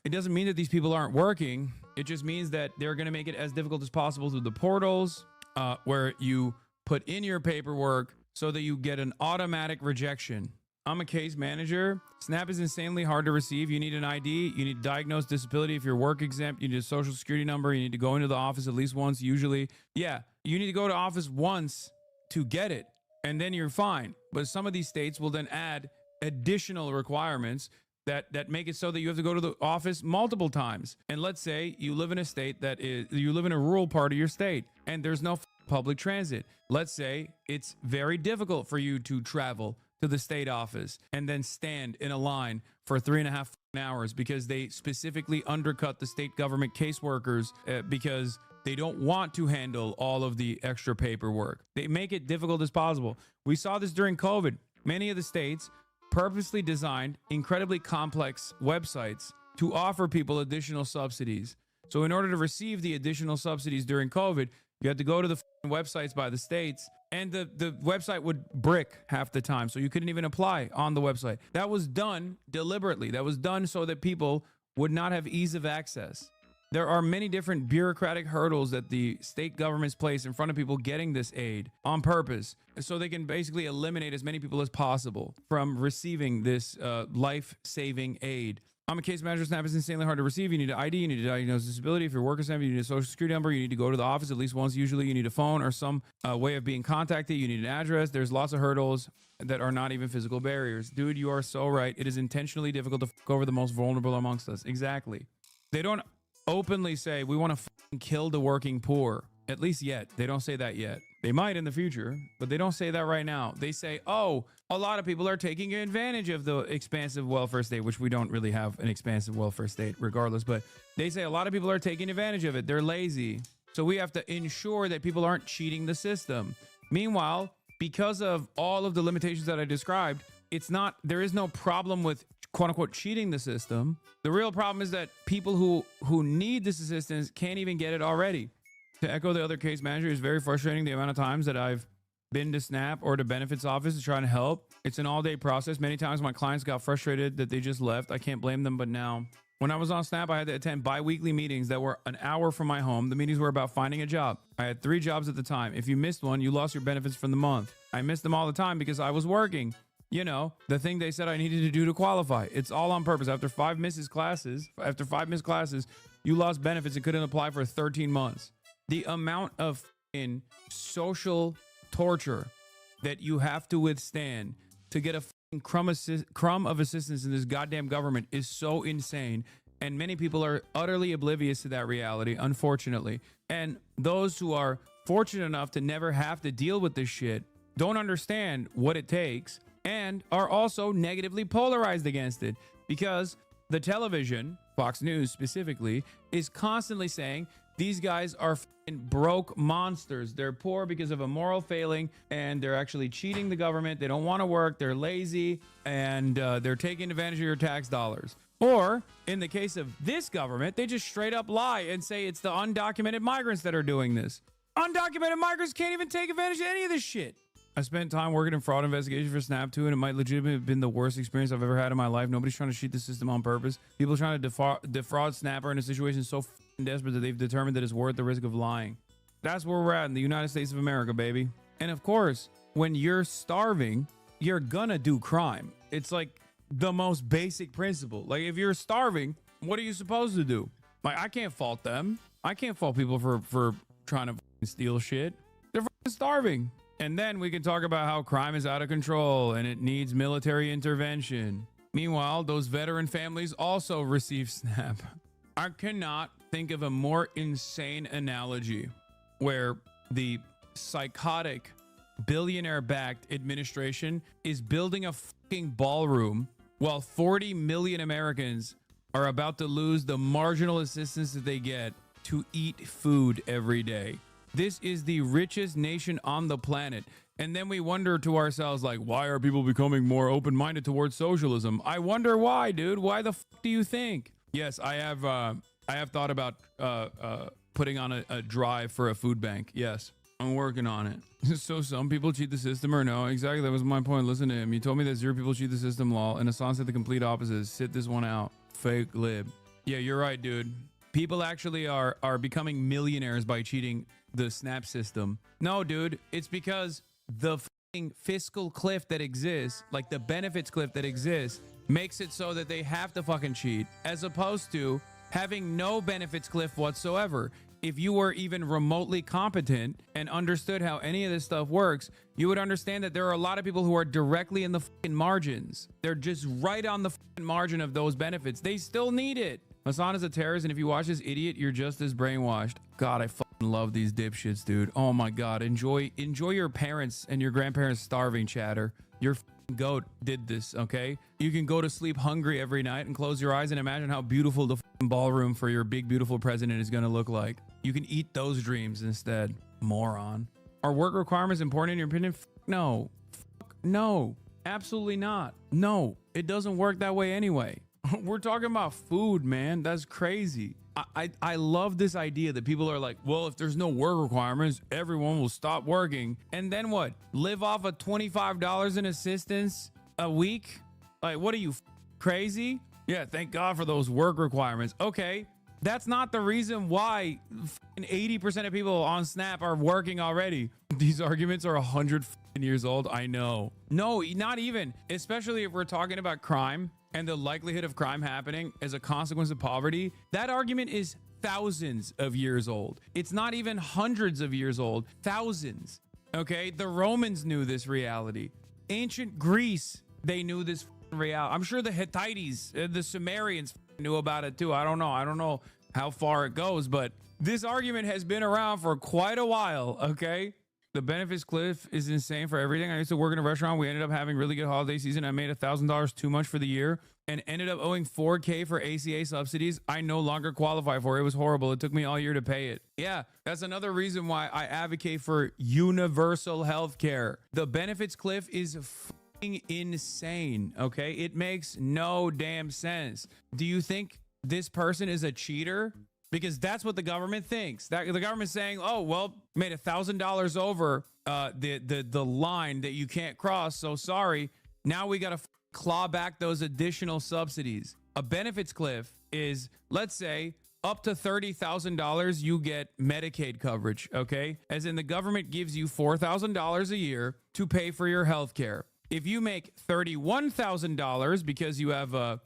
It doesn't mean that these people aren't working. It just means that they're going to make it as difficult as possible through the portals where you put in your paperwork so that you get an automatic rejection. I'm a case manager. SNAP is insanely hard to receive. You need an ID. You need to diagnose disability if you're work exempt. You need a social security number. You need to go into the office at least once, usually. Yeah, you need to go to office once to get it, and then you're fine. But some of these states will then add additional requirements that make it so that you have to go to the office multiple times. And let's say you live in a state you live in a rural part of your state, and there's no public transit. Let's say it's very difficult for you to travel to the state office and then stand in a line for 3.5 hours because they specifically undercut the state government caseworkers because they don't want to handle all of the extra paperwork. They make it difficult as possible. We saw this during COVID. Many of the states purposely designed incredibly complex websites to offer people additional subsidies. So in order to receive the additional subsidies during COVID, you had to go to the websites by the states, and the website would brick half the time. So you couldn't even apply on the website. That was done deliberately. That was done so that people would not have ease of access. There are many different bureaucratic hurdles that the state governments place in front of people getting this aid on purpose, so they can basically eliminate as many people as possible from receiving this life-saving aid. I'm a case manager. SNAP is insanely hard to receive. You need an ID. You need to diagnose disability. If you're working SNAP, you need a social security number. You need to go to the office at least once. Usually you need a phone or some way of being contacted. You need an address. There's lots of hurdles that are not even physical barriers. Dude, you are so right. It is intentionally difficult to fuck over the most vulnerable amongst us. Exactly. They don't openly say we want to kill the working poor. At least yet. They don't say that yet. They might in the future, but they don't say that right now. They say, oh, a lot of people are taking advantage of the expansive welfare state, which we don't really have an expansive welfare state regardless, but they say a lot of people are taking advantage of it. They're lazy. So we have to ensure that people aren't cheating the system. Meanwhile, because of all of the limitations that I described, there is no problem with quote unquote cheating the system. The real problem is that people who need this assistance can't even get it already. To echo the other case manager, it's very frustrating the amount of times that I've been to SNAP or to benefits office to try to help. It's an all-day process. Many times my clients got frustrated that they just left. I can't blame them, but now when I was on SNAP, I had to attend bi-weekly meetings that were an hour from my home. The meetings were about finding a job. I had 3 jobs at the time. If you missed one, you lost your benefits for the month. I missed them all the time because I was working. You know, the thing they said I needed to do to qualify. It's all on purpose. After 5 missed classes, you lost benefits and couldn't apply for 13 months. The amount of social torture that you have to withstand to get a crumb of assistance in this goddamn government is so insane. And many people are utterly oblivious to that reality, unfortunately. And those who are fortunate enough to never have to deal with this shit don't understand what it takes and are also negatively polarized against it, because the television, Fox News specifically, is constantly saying these guys are broke monsters. They're poor because of a moral failing, and they're actually cheating the government. They don't want to work. They're lazy, and they're taking advantage of your tax dollars. Or in the case of this government, they just straight up lie and say it's the undocumented migrants that are doing this. Undocumented migrants can't even take advantage of any of this shit. I spent time working in fraud investigation for SNAP too, and it might legitimately have been the worst experience I've ever had in my life. Nobody's trying to cheat the system on purpose. People trying to defraud SNAP are in a situation so desperate that they've determined that it's worth the risk of lying. That's where we're at in the United States of America, baby. And of course, when you're starving, you're gonna do crime. It's like the most basic principle. Like, if you're starving, what are you supposed to do? Like, I can't fault them. I can't fault people for trying to steal shit. They're starving. And then we can talk about how crime is out of control and it needs military intervention. Meanwhile, those veteran families also receive SNAP. I cannot think of a more insane analogy where the psychotic billionaire-backed administration is building a fucking ballroom while 40 million Americans are about to lose the marginal assistance that they get to eat food every day. This is the richest nation on the planet. And then we wonder to ourselves, like, why are people becoming more open-minded towards socialism? I wonder why, dude. Why the fuck do you think? Yes, I have thought about putting on a drive for a food bank. Yes, I'm working on it. So some people cheat the system or no? Exactly, that was my point. Listen to him. You told me that 0 people cheat the system, lol. And Hasan said the complete opposite. Sit this one out. Fake lib. Yeah, you're right, dude. People actually are becoming millionaires by cheating the SNAP system. No, dude, it's because the fiscal cliff that exists, like the benefits cliff that exists, makes it so that they have to fucking cheat, as opposed to having no benefits cliff whatsoever. If you were even remotely competent and understood how any of this stuff works, you would understand that there are a lot of people who are directly in the fucking margins. They're just right on the fucking margin of those benefits. They still need it. Hasan is a terrorist, and if you watch this idiot, you're just as brainwashed. God, I love these dipshits, dude. Oh my God. Enjoy your parents and your grandparents starving, chatter. Your goat did this, okay? You can go to sleep hungry every night and close your eyes and imagine how beautiful the ballroom for your big, beautiful president is going to look like. You can eat those dreams instead, moron. Are work requirements important in your opinion? No. No. Absolutely not. No. It doesn't work that way anyway. We're talking about food, man. That's crazy. I love this idea that people are like, well, if there's no work requirements, everyone will stop working. And then what? Live off of $25 in assistance a week? Like, what are you, crazy? Yeah, thank God for those work requirements. Okay, that's not the reason why 80% of people on Snap are working already. These arguments are 100 years old. I know. No, not even. Especially if we're talking about crime and the likelihood of crime happening as a consequence of poverty. That argument is thousands of years old. It's not even hundreds of years old. Thousands. Okay? The Romans knew this reality. Ancient Greece, they knew this reality. I'm sure the Hittites, the Sumerians knew about it too. I don't know how far it goes, but this argument has been around for quite a while, okay? The benefits cliff is insane for everything. I used to work in a restaurant. We ended up having really good holiday season. I made $1,000 too much for the year and ended up owing $4K for ACA subsidies. I no longer qualify for it. It was horrible. It took me all year to pay it. Yeah, that's another reason why I advocate for universal health care. The benefits cliff is insane, okay? It makes no damn sense. Do you think this person is a cheater? Because that's what the government thinks. That the government's saying, oh, well, made $1,000 over the line that you can't cross. So sorry. Now we got to claw back those additional subsidies. A benefits cliff is, let's say, up to $30,000, you get Medicaid coverage, okay? As in the government gives you $4,000 a year to pay for your health care. If you make $31,000 because you have a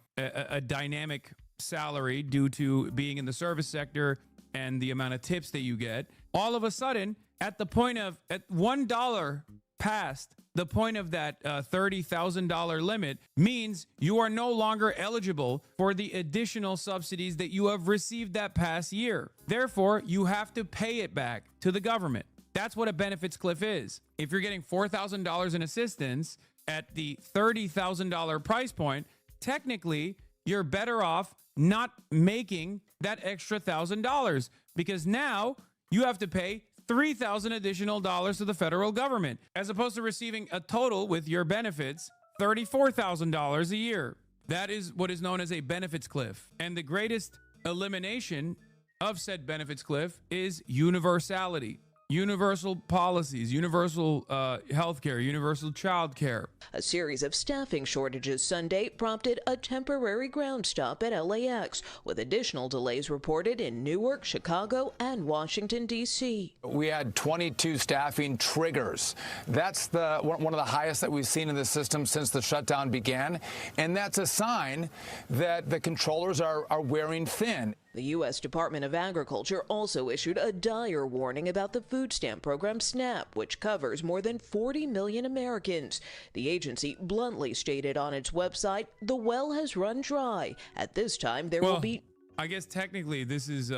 dynamic salary due to being in the service sector and the amount of tips that you get, all of a sudden at $1 past the point of that $30,000 limit means you are no longer eligible for the additional subsidies that you have received that past year. Therefore, you have to pay it back to the government. That's what a benefits cliff is. If you're getting $4,000 in assistance at the $30,000 price point, technically you're better off not making that extra $1,000 because now you have to pay $3,000 additional dollars to the federal government as opposed to receiving a total with your benefits $34,000 a year. That is what is known as a benefits cliff. And the greatest elimination of said benefits cliff is universality. Universal policies, universal healthcare, universal childcare. A series of staffing shortages Sunday prompted a temporary ground stop at LAX, with additional delays reported in Newark, Chicago, and Washington, D.C. We had 22 staffing triggers. That's one of the highest that we've seen in the system since the shutdown began, and that's a sign that the controllers are wearing thin. The U.S. Department of Agriculture also issued a dire warning about the food stamp program SNAP, which covers more than 40 million Americans. The agency bluntly stated on its website, the well has run dry. At this time, there will be... I guess technically this is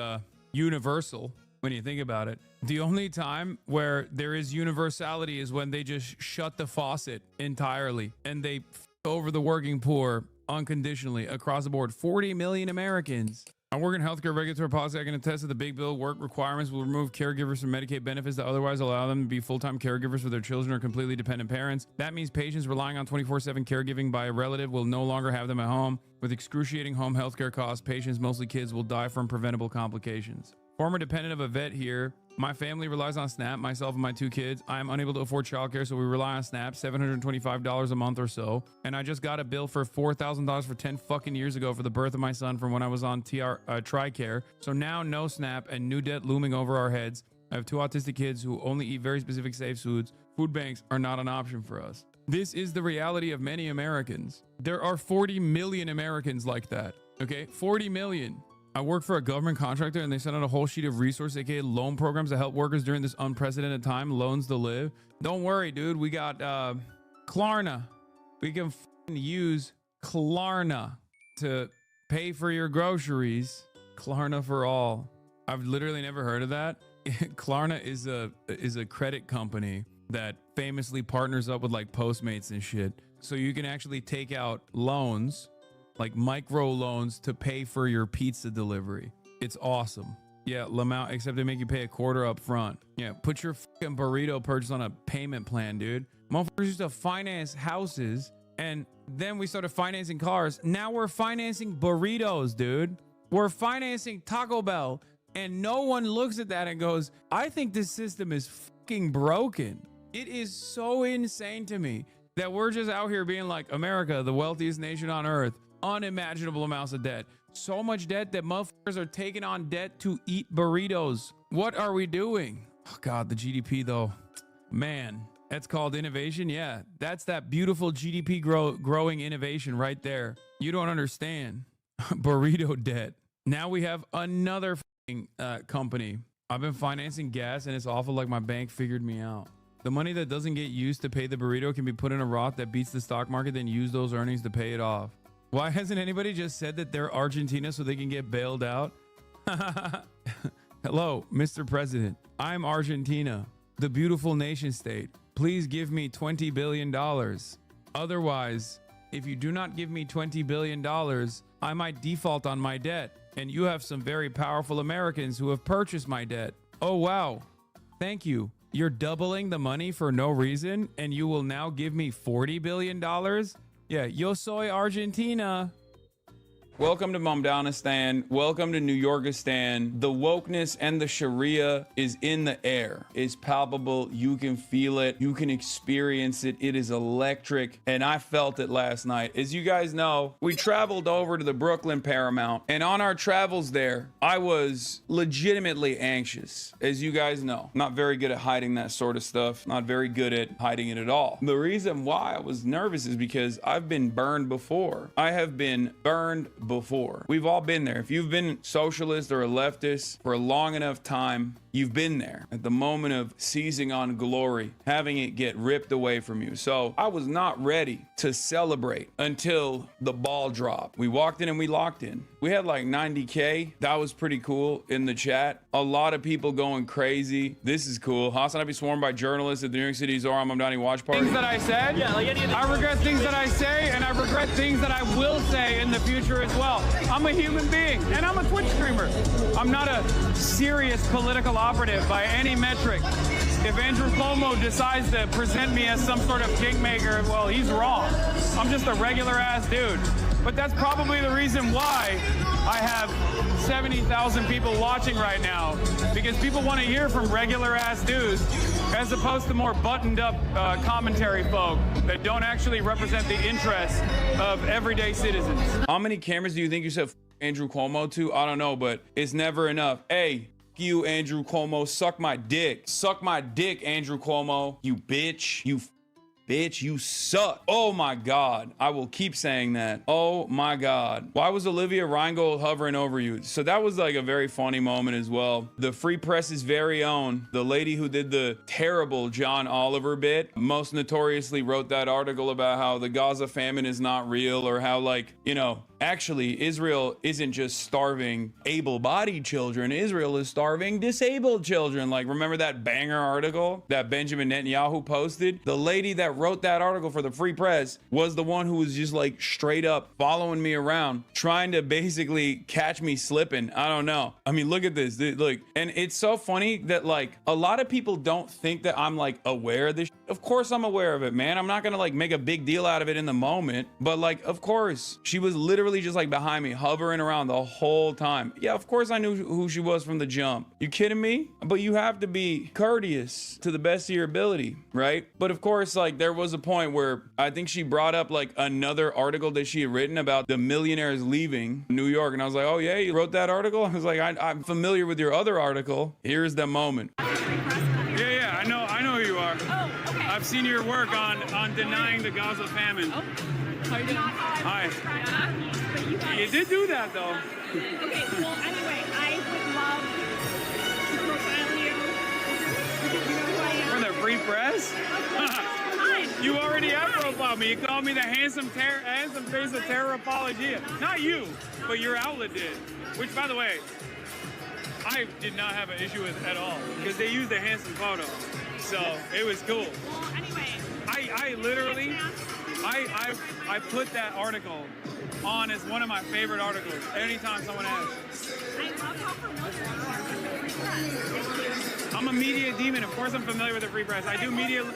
universal when you think about it. The only time where there is universality is when they just shut the faucet entirely and they over the working poor unconditionally across the board. 40 million Americans. I work in healthcare regulatory policy. I can attest that the big bill work requirements will remove caregivers from Medicaid benefits that otherwise allow them to be full-time caregivers for their children or completely dependent parents. That means patients relying on 24/7 caregiving by a relative will no longer have them at home. With excruciating home healthcare costs, patients, mostly kids, will die from preventable complications. Former dependent of a vet here. My family relies on SNAP, myself and my 2 kids. I am unable to afford childcare, so we rely on SNAP, $725 a month or so. And I just got a bill for $4,000 for 10 fucking years ago for the birth of my son from when I was on TRICARE. So now no SNAP and new debt looming over our heads. I have 2 autistic kids who only eat very specific safe foods. Food banks are not an option for us. This is the reality of many Americans. There are 40 million Americans like that, okay? 40 million. I work for a government contractor and they sent out a whole sheet of resources, aka loan programs to help workers during this unprecedented time, loans to live. Don't worry, dude. We got Klarna. We can use Klarna to pay for your groceries. Klarna for all. I've literally never heard of that. Klarna is a credit company that famously partners up with like Postmates and shit. So you can actually take out loans, like micro loans, to pay for your pizza delivery. It's awesome. Yeah, Lamau, except they make you pay a quarter up front. Yeah, put your fucking burrito purchase on a payment plan, dude. Motherfuckers used to finance houses, and then we started financing cars. Now we're financing burritos, dude. We're financing Taco Bell, and no one looks at that and goes, I think this system is fucking broken. It is so insane to me that we're just out here being like, America, the wealthiest nation on earth, unimaginable amounts of debt. So much debt that motherfuckers are taking on debt to eat burritos. What are we doing? Oh God, the GDP though, man, that's called innovation. Yeah, that's that beautiful GDP growing innovation right there. You don't understand. Burrito debt. Now we have another company. I've been financing gas and it's awful like my bank figured me out. The money that doesn't get used to pay the burrito can be put in a Roth that beats the stock market, then use those earnings to pay it off. Why hasn't anybody just said that they're Argentina so they can get bailed out? Hello, Mr. President. I'm Argentina, the beautiful nation state. Please give me $20 billion. Otherwise, if you do not give me $20 billion, I might default on my debt. And you have some very powerful Americans who have purchased my debt. Oh, wow. Thank you. You're doubling the money for no reason, and you will now give me $40 billion? Yeah, yo soy Argentina. Welcome to Momdanistan. Welcome to New Yorkistan. The wokeness and the Sharia is in the air. It's palpable. You can feel it. You can experience it. It is electric. And I felt it last night. As you guys know, we traveled over to the Brooklyn Paramount. And on our travels there, I was legitimately anxious. As you guys know, not very good at hiding that sort of stuff. Not very good at hiding it at all. The reason why I was nervous is because I've been burned before. I have been burned before. We've all been there. If you've been socialist or a leftist for a long enough time, you've been there at the moment of seizing on glory, having it get ripped away from you. So I was not ready to celebrate until the ball dropped. We walked in and we locked in. We had like 90K. That was pretty cool in the chat. A lot of people going crazy. This is cool. Hasan, I'd be swarmed by journalists at the New York City Zohar Mamdani watch party. Things that I said? Yeah, like I regret things that I say, and I regret things that I will say in the future as well. I'm a human being, and I'm a Twitch streamer. I'm not a serious political operative by any metric. If Andrew Cuomo decides to present me as some sort of kingmaker, well, he's wrong. I'm just a regular ass dude. But that's probably the reason why I have 70,000 people watching right now, because people want to hear from regular ass dudes as opposed to more buttoned up commentary folk that don't actually represent the interests of everyday citizens. How many cameras do you think you said Andrew Cuomo to? I don't know, but it's never enough. Hey, you, Andrew Cuomo, suck my dick. Suck my dick, Andrew Cuomo. You bitch. You bitch, you suck. Oh my God. I will keep saying that. Oh my God. Why was Olivia Reingold hovering over you? So that was like a very funny moment as well. The Free Press's very own, the lady who did the terrible John Oliver bit, most notoriously wrote that article about how the Gaza famine is not real, or how, like, you know, actually, Israel isn't just starving able-bodied children. Israel is starving disabled children. Like, remember that banger article that Benjamin Netanyahu posted? The lady that wrote that article for the Free Press was the one who was just like straight up following me around, trying to basically catch me slipping. I don't know. I mean, look at this. Look, and it's so funny that like a lot of people don't think that I'm like aware of this. Of course I'm aware of it, man. I'm not gonna like make a big deal out of it in the moment, but like, of course, she was literally just like behind me, hovering around the whole time. Yeah, of course I knew who she was from the jump. You kidding me? But you have to be courteous to the best of your ability, right? But of course, like, there was a point where I think she brought up like another article that she had written about the millionaires leaving New York, and I was like, oh yeah, you wrote that article? I was like, I'm familiar with your other article. Here's the moment. Yeah, I know who you are. Oh, okay. I've seen your work on denying the Gaza famine. Oh. How you doing? Hi. Yeah. You did do that, though. Okay, well, anyway, I would love to profile you. You know who I am? For the Free Press? You already have profiled me. You called me the handsome face of terror apologia. Not you, but your outlet did. Which, by the way, I did not have an issue with it at all because they used a handsome photo, so it was cool. Well, anyway, I literally, I put that article on as one of my favorite articles anytime someone asks. I love how familiar you are with the free press. I'm a media demon. Of course I'm familiar with the free press. I do media. No,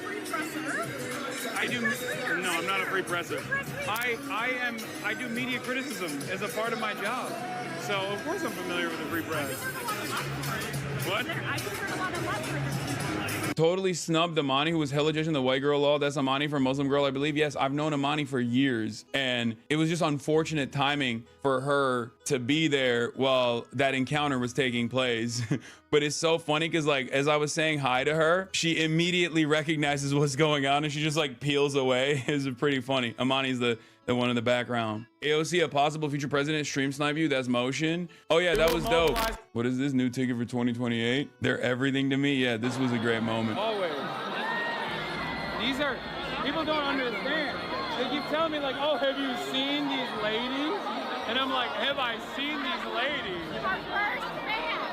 I'm not a free presser. I do media criticism as a part of my job. So of course I'm familiar with the free press. What? I just heard a lot of love for this. Totally snubbed Amani, who was hella judging the white girl law. That's Amani from Muslim Girl, I believe. Yes, I've known Amani for years, and it was just unfortunate timing for her to be there while that encounter was taking place. But it's so funny because, like, as I was saying hi to her, she immediately recognizes what's going on and she just like peels away. It's pretty funny. Amani's the one in the background. AOC, a possible future president stream snipe you. That's motion. Oh yeah, that was dope. What is this new ticket for 2028? They're everything to me. Yeah, this was a great moment. Always. These are, people don't understand. They keep telling me like, oh, have you seen these ladies? And I'm like, have I seen these ladies?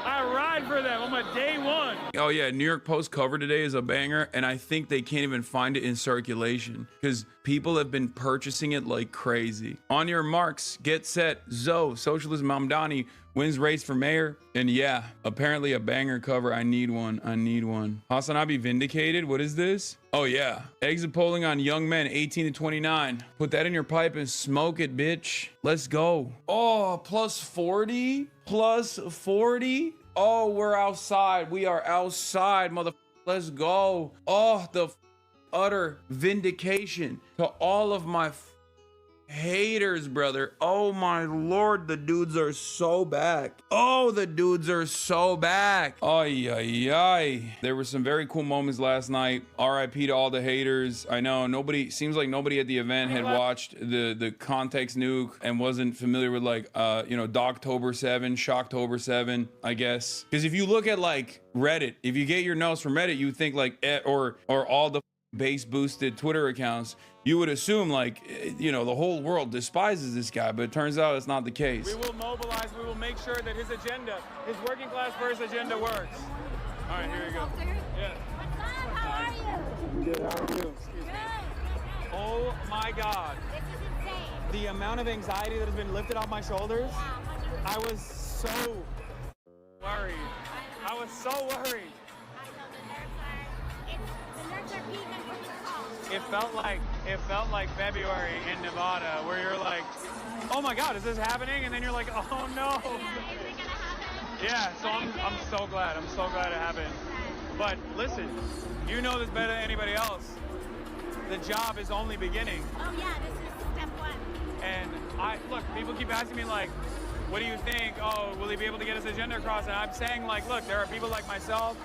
I ride for them. I'm a day one. Oh yeah, New York Post cover today is a banger, and I think they can't even find it in circulation because people have been purchasing it like crazy. On your marks, get set. Zoe, Socialist Mamdani wins race for mayor. And yeah, apparently a banger cover. I need one. I need one. Hasan Abi vindicated. What is this? Oh yeah, exit polling on young men 18 to 29. Put that in your pipe and smoke it, bitch. Let's go. Oh, plus 40? Plus 40? Oh, we're outside. We are outside, mother. Let's go. Oh, the utter vindication to all of my haters, brother. Oh my lord, the dudes are so back. Oh, the dudes are so back. Ay, ay, ay. There were some very cool moments last night. RIP to all the haters. I know seems like nobody at the event had watched the context nuke and wasn't familiar with like Dogtober 7, Shocktober 7, I guess. Because if you look at like Reddit, if you get your notes from Reddit, you think like or all the base boosted Twitter accounts, you would assume like, the whole world despises this guy, but it turns out it's not the case. We will mobilize. We will make sure that his agenda, his working class first agenda works. All right, here we go. Yeah. What's up? How are you? Good. How are you? Excuse me. Oh my God. This is insane. The amount of anxiety that has been lifted off my shoulders. Yeah, 100%. I was so worried. I was so worried. It felt like February in Nevada, where you're like, oh my God, is this happening? And then you're like, oh no. Yeah, so I'm so glad. I'm so glad it happened. But listen, you know this better than anybody else. The job is only beginning. Oh yeah, this is step one. And look, people keep asking me like, what do you think? Oh, will he be able to get his agenda across? And I'm saying like, look, there are people like myself.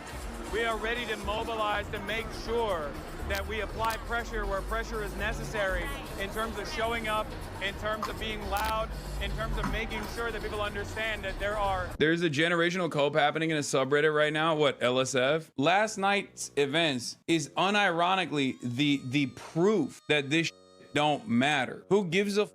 We are ready to mobilize to make sure that we apply pressure where pressure is necessary in terms of showing up, in terms of being loud, in terms of making sure that people understand that there's a generational cope happening in a subreddit right now. What, LSF? Last night's events is unironically the proof that this don't matter. Who gives a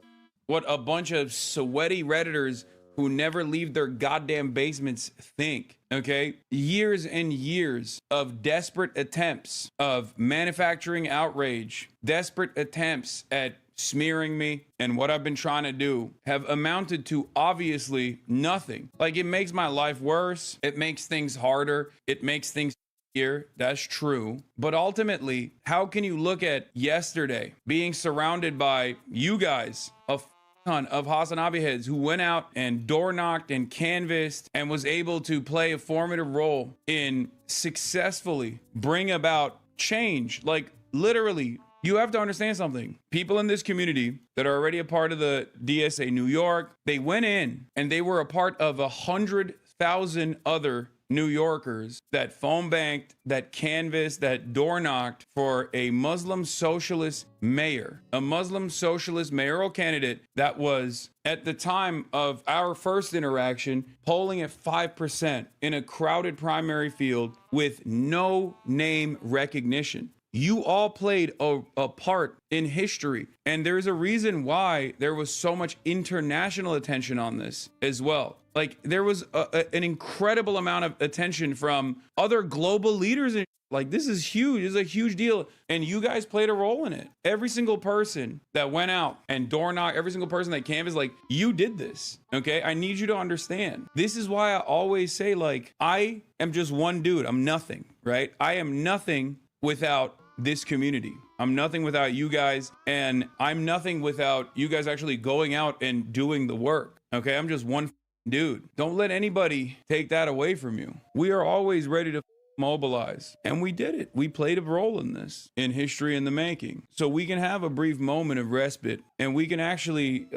what a bunch of sweaty Redditors who never leave their goddamn basements think, okay? Years and years of desperate attempts of manufacturing outrage, desperate attempts at smearing me and what I've been trying to do have amounted to obviously nothing. Like, it makes my life worse. It makes things harder. It makes things here. That's true. But ultimately, how can you look at yesterday being surrounded by you guys, a ton of Hasan Abi heads who went out and door knocked and canvassed and was able to play a formative role in successfully bring about change? Like, literally, you have to understand something. People in this community that are already a part of the DSA New York, they went in and they were a part of 100,000 other New Yorkers that phone banked, that canvassed, that door knocked for a Muslim socialist mayor, a Muslim socialist mayoral candidate that was, at the time of our first interaction, polling at 5% in a crowded primary field with no name recognition. You all played a part in history. And there's a reason why there was so much international attention on this as well. Like, there was an incredible amount of attention from other global leaders. And like, this is huge. It's a huge deal. And you guys played a role in it. Every single person that went out and door knocked, every single person that canvassed, like, you did this. Okay. I need you to understand. This is why I always say, like, I am just one dude. I'm nothing, right? I am nothing without this community. I'm nothing without you guys. And I'm nothing without you guys actually going out and doing the work. Okay. I'm just one dude. Don't let anybody take that away from you. We are always ready to mobilize, and we did it. We played a role in this, in history in the making, so we can have a brief moment of respite, and we can actually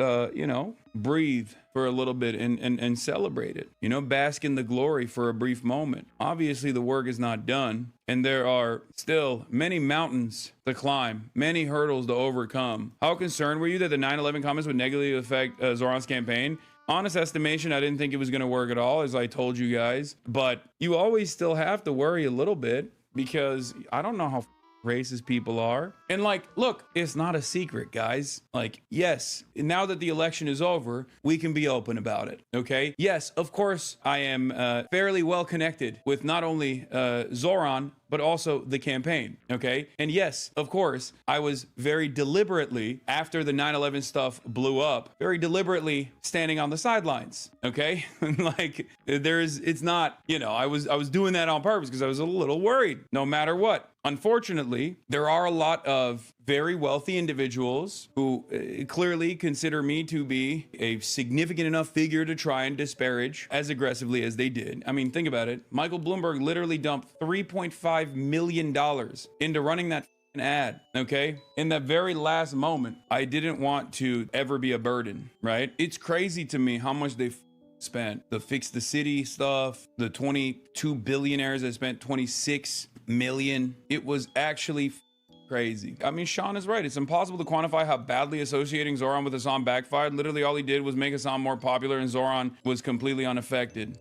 breathe for a little bit and celebrate it, bask in the glory for a brief moment. Obviously the work is not done, and there are still many mountains to climb, many hurdles to overcome. How concerned were you that the 9/11 comments would negatively affect Zoran's campaign? Honest estimation, I didn't think it was going to work at all, as I told you guys. But you always still have to worry a little bit, because I don't know how racist people are. And like, look, it's not a secret, guys. Like, yes, now that the election is over, we can be open about it. Okay. Yes, of course, I am fairly well connected with not only Zoran, but also the campaign. Okay. And yes, of course, I was very deliberately, after the 9/11 stuff blew up, very deliberately standing on the sidelines. Okay. Like, it's not, I was doing that on purpose because I was a little worried, no matter what. Unfortunately, there are a lot of very wealthy individuals who clearly consider me to be a significant enough figure to try and disparage as aggressively as they did. I mean, think about it. Michael Bloomberg literally dumped $3.5 million into running that ad, okay? In that very last moment, I didn't want to ever be a burden, right? It's crazy to me how much they spent. The Fix the City stuff, the 22 billionaires that spent 26 million. It was actually crazy. I mean, Sean is right. It's impossible to quantify how badly associating Zoran with Hasan backfired. Literally all he did was make Hasan more popular, and Zoran was completely unaffected.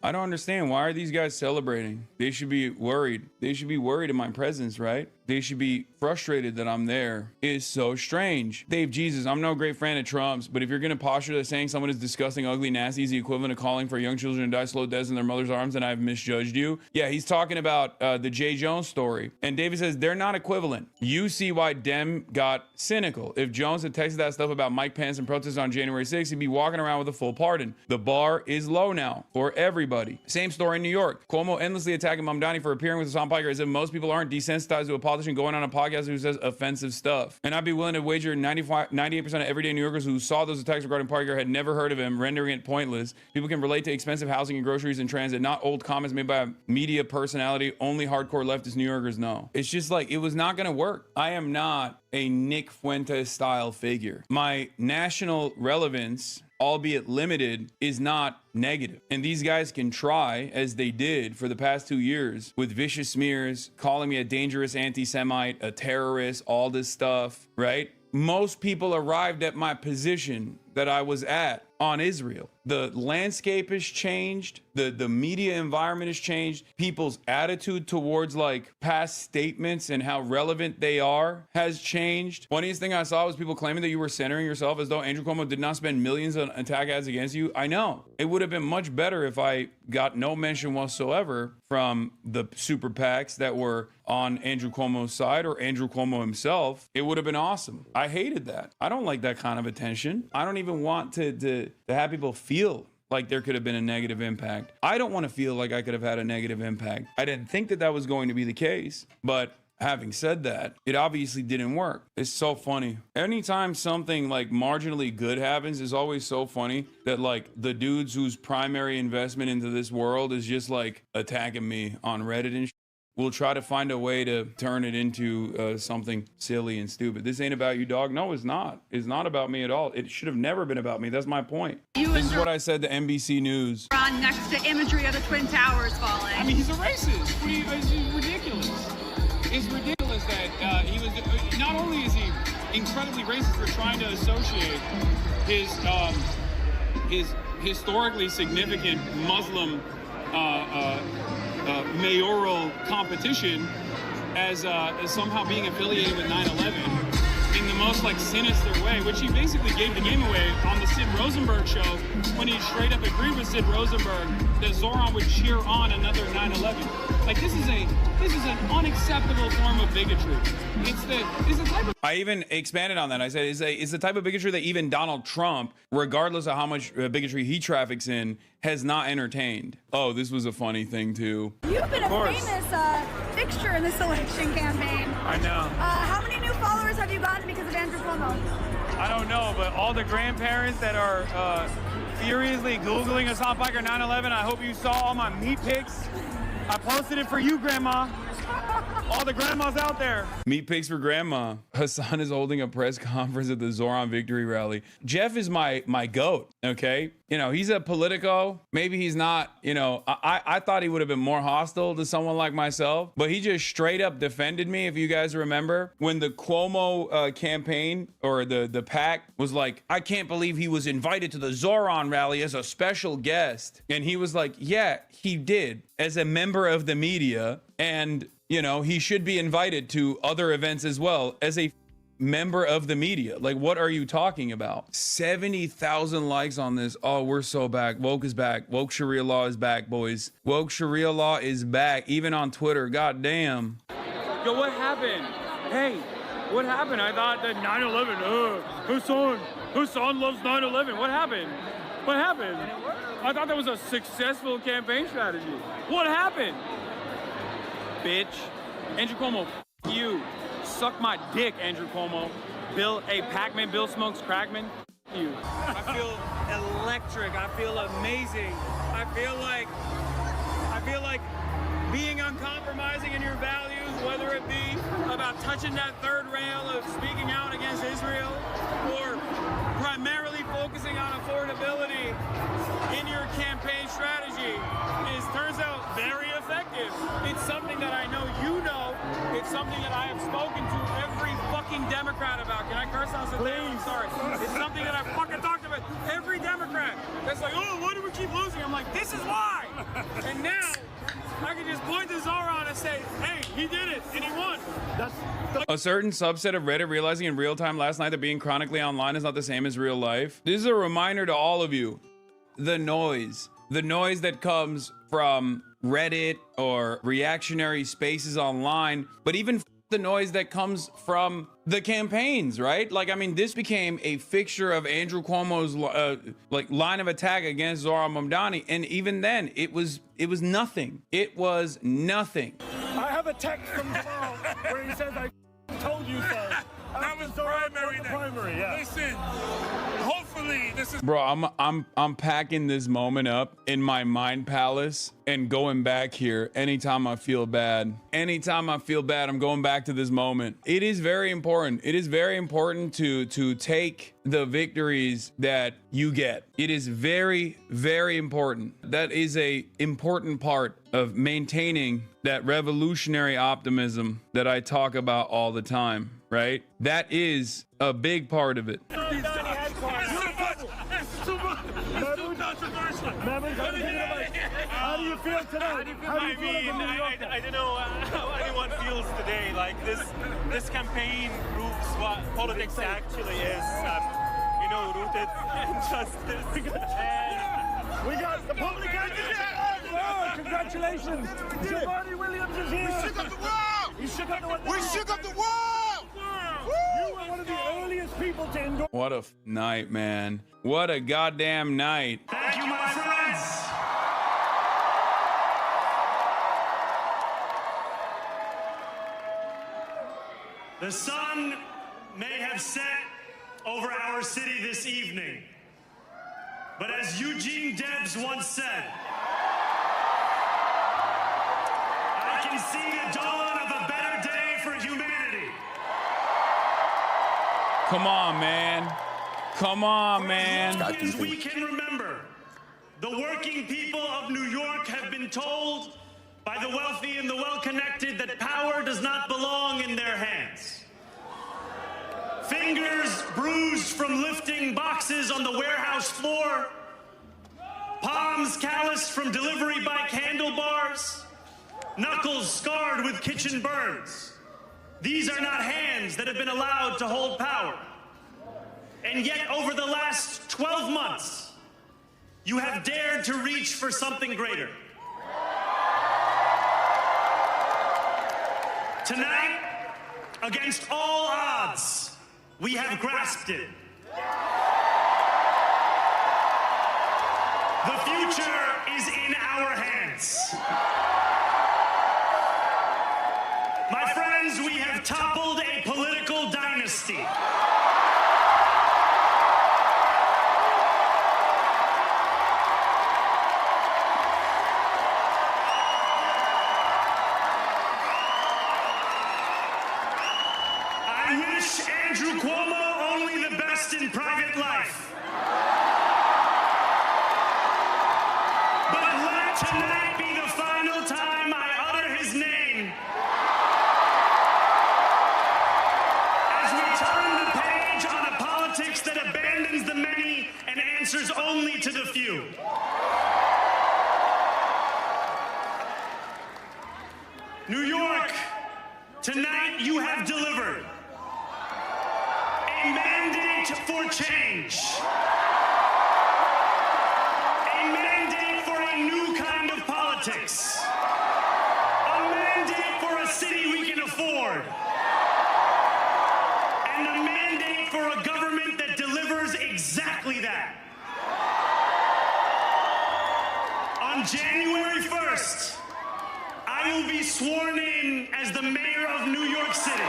I don't understand. Why are these guys celebrating? They should be worried. They should be worried in my presence, right? They should be frustrated that I'm there. It's so strange. Dave Jesus, I'm no great fan of Trump's, but if you're going to posture that saying someone is disgusting, ugly, nasty is the equivalent of calling for young children to die slow deaths in their mother's arms, then I've misjudged you. Yeah, he's talking about the Jay Jones story. And David says they're not equivalent. You see why Dem got cynical. If Jones had texted that stuff about Mike Pence and protests on January 6th, he'd be walking around with a full pardon. The bar is low now for everybody. Same story in New York. Cuomo endlessly attacking Mamdani for appearing with Hasan Piker as if most people aren't desensitized to a politician going on a podcast who says offensive stuff. And I'd be willing to wager 98% of everyday New Yorkers who saw those attacks regarding Piker had never heard of him, rendering it pointless. People can relate to expensive housing and groceries and transit, not old comments made by a media personality only hardcore leftist New Yorkers know. It's just like, it was not going to work. I am not a Nick Fuentes style figure. My national relevance, albeit limited, is not negative. And these guys can try, as they did for the past 2 years, with vicious smears, calling me a dangerous anti-Semite, a terrorist, all this stuff, right? Most people arrived at my position that I was at on Israel. The landscape has changed. The media environment has changed. People's attitude towards like past statements and how relevant they are has changed. Funniest thing I saw was people claiming that you were centering yourself as though Andrew Cuomo did not spend millions on attack ads against you. I know. It would have been much better if I got no mention whatsoever from the super PACs that were on Andrew Cuomo's side or Andrew Cuomo himself. It would have been awesome. I hated that. I don't like that kind of attention. I don't even want to have people feel like there could have been a negative impact. I don't want to feel like I could have had a negative impact. I didn't think that that was going to be the case, but having said that, it obviously didn't work. It's so funny. Anytime something like marginally good happens, it's always so funny that like the dudes whose primary investment into this world is just like attacking me on Reddit and we'll try to find a way to turn it into something silly and stupid. This ain't about you, dog. No, it's not. It's not about me at all. It should have never been about me. That's my point. This is what I said to NBC News. On next to imagery of the Twin Towers falling. I mean, he's a racist. It's ridiculous. It's ridiculous that he was. Not only is he incredibly racist for trying to associate his historically significant Muslim mayoral competition as somehow being affiliated with 9/11 in the most like sinister way, which he basically gave the game away on the Sid Rosenberg show when he straight up agreed with Sid Rosenberg that Zoran would cheer on another 9/11. Like this is an unacceptable form of bigotry. It's the type of I even expanded on that. I said is the type of bigotry that even Donald Trump, regardless of how much bigotry he traffics in, has not entertained. Oh, this was a funny thing too. You've been a famous fixture in this election campaign. I know. How many new followers have you gotten because of Andrew Cuomo? I don't know, but all the grandparents that are furiously Googling Hasan Piker 9/11, I hope you saw all my meat pics. I posted it for you, Grandma. All the grandmas out there. Meat pics for grandma. Hasan is holding a press conference at the Zoran victory rally. Jeff is my goat, okay? You know, he's a Politico. Maybe he's not, you know, I thought he would have been more hostile to someone like myself, but he just straight up defended me, if you guys remember. When the Cuomo campaign or the PAC was like, I can't believe he was invited to the Zoran rally as a special guest. And he was like, yeah, he did, as a member of the media. And you know, he should be invited to other events as well as a member of the media. Like, what are you talking about? 70,000 likes on this. Oh, we're so back. Woke is back. Woke Sharia law is back, boys. Woke Sharia law is back, even on Twitter. God damn. Yo, what happened? Hey, what happened? I thought that 9/11, Hasan loves 9/11. What happened? What happened? I thought that was a successful campaign strategy. What happened? Bitch. Andrew Cuomo, you. Suck my dick, Andrew Cuomo. Bill smokes crackman. You. I feel electric. I feel amazing. I feel like being uncompromising in your values, whether it be about touching that third rail of speaking out against Israel or primarily focusing on affordability in your campaign strategy turns out very effective. It's something that I know you know. It's something that I have spoken to every fucking Democrat about. Can I curse on some things? I'm sorry. It's something that I fucking talked about every Democrat. That's like, oh, why do we keep losing? I'm like, this is why. And now I can just point to Zoran and say, hey, he did it and he won. A certain subset of Reddit realizing in real time last night that being chronically online is not the same as real life. This is a reminder to all of you. The noise that comes from Reddit or reactionary spaces online, but even the noise that comes from the campaigns, right? Like, I mean, this became a fixture of Andrew Cuomo's line of attack against Zoran Mamdani, and even then, it was nothing. It was nothing. I have a text from Jamal where he says, I told you so. That was primary, yeah. Listen, hopefully this is... Bro, I'm packing this moment up in my mind palace and going back here anytime I feel bad. Anytime I feel bad, I'm going back to this moment. It is very important. It is very important to take the victories that you get. It is very, very important. That is a important part of maintaining that revolutionary optimism that I talk about all the time, right? That is a big part of it. How do you feel today? I don't know how anyone feels today. Like this campaign proves what politics actually is. Rooted in justice. We got the public advocate. Oh, congratulations. Giovanni Williams is here. We shook up the world. We shook up the world. You were one of the earliest people to endorse. What a night, man. What a goddamn night. Thank you, my friends. The sun may have set over our city this evening, but as Eugene Debs once said, I can see the dawn of a better day for humanity. Come on, man. Come on, man. As we can remember, the working people of New York have been told by the wealthy and the well-connected that power does not belong in their hands. Fingers bruised from lifting boxes on the warehouse floor. Palms calloused from delivery bike handlebars. Knuckles scarred with kitchen burns. These are not hands that have been allowed to hold power. And yet, over the last 12 months, you have dared to reach for something greater. Tonight, against all odds, we have grasped it. The future is in our hands. My friends, we have toppled a political dynasty. I wish Andrew Cuomo only the best in private life. But let tonight be the final time I utter his name as we turn the page on a politics that abandons the many and answers only to the few. New York, tonight you have delivered a mandate for change. A mandate for a new kind of politics. A mandate for a city we can afford. And a mandate for a government that delivers exactly that. On January 1st, I will be sworn in as the mayor of New York City.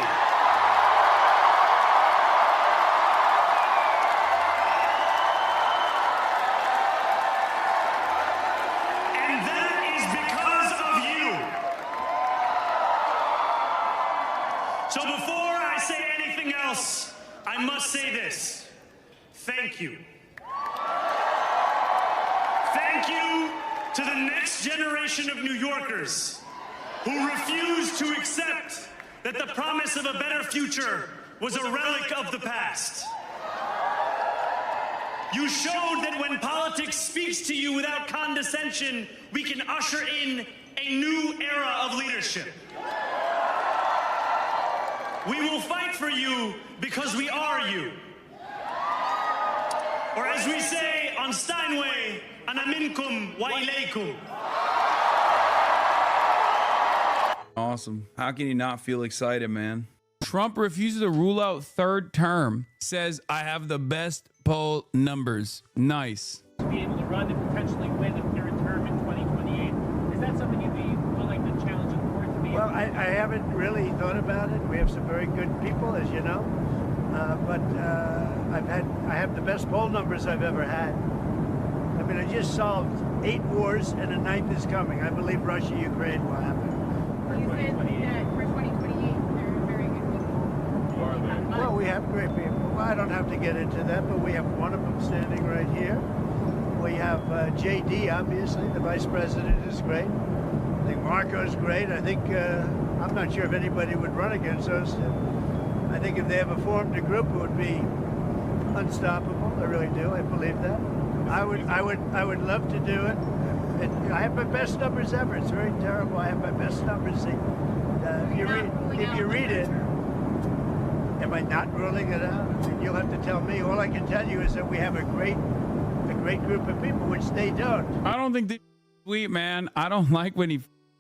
And that is because of you. So before I say anything else, I must say this. Thank you. Thank you to the next generation of New Yorkers who refused to accept that the promise of a better future was a relic of the past. You showed that when politics speaks to you without condescension, we can usher in a new era of leadership. We will fight for you because we are you. Or as we say on Steinway, ana minkum wa ilaykum. Awesome. How can you not feel excited, man? Trump refuses to rule out third term. Says, I have the best poll numbers. Nice. To be able to run and potentially win a third term in 2028. Is that something you'd be willing to challenge the court to be? Well, I haven't really thought about it. We have some very good people, as you know. But I have the best poll numbers I've ever had. I mean, I just solved 8 wars and a 9th is coming. I believe Russia-Ukraine will happen. You said that for 2028, they're very good people. Well, we have great people. Well, I don't have to get into that, but we have one of them standing right here. We have JD, obviously. The vice president is great. I think Marco's great. I think, I'm not sure if anybody would run against us. I think if they ever formed a group, it would be unstoppable. I really do. I believe that. I would love to do it. I have my best numbers ever. It's very terrible. I have my best numbers. If you read it, am I not ruling it out? I mean, you'll have to tell me. All I can tell you is that we have a great group of people, which they don't. I don't think they sweet, man. I don't like when he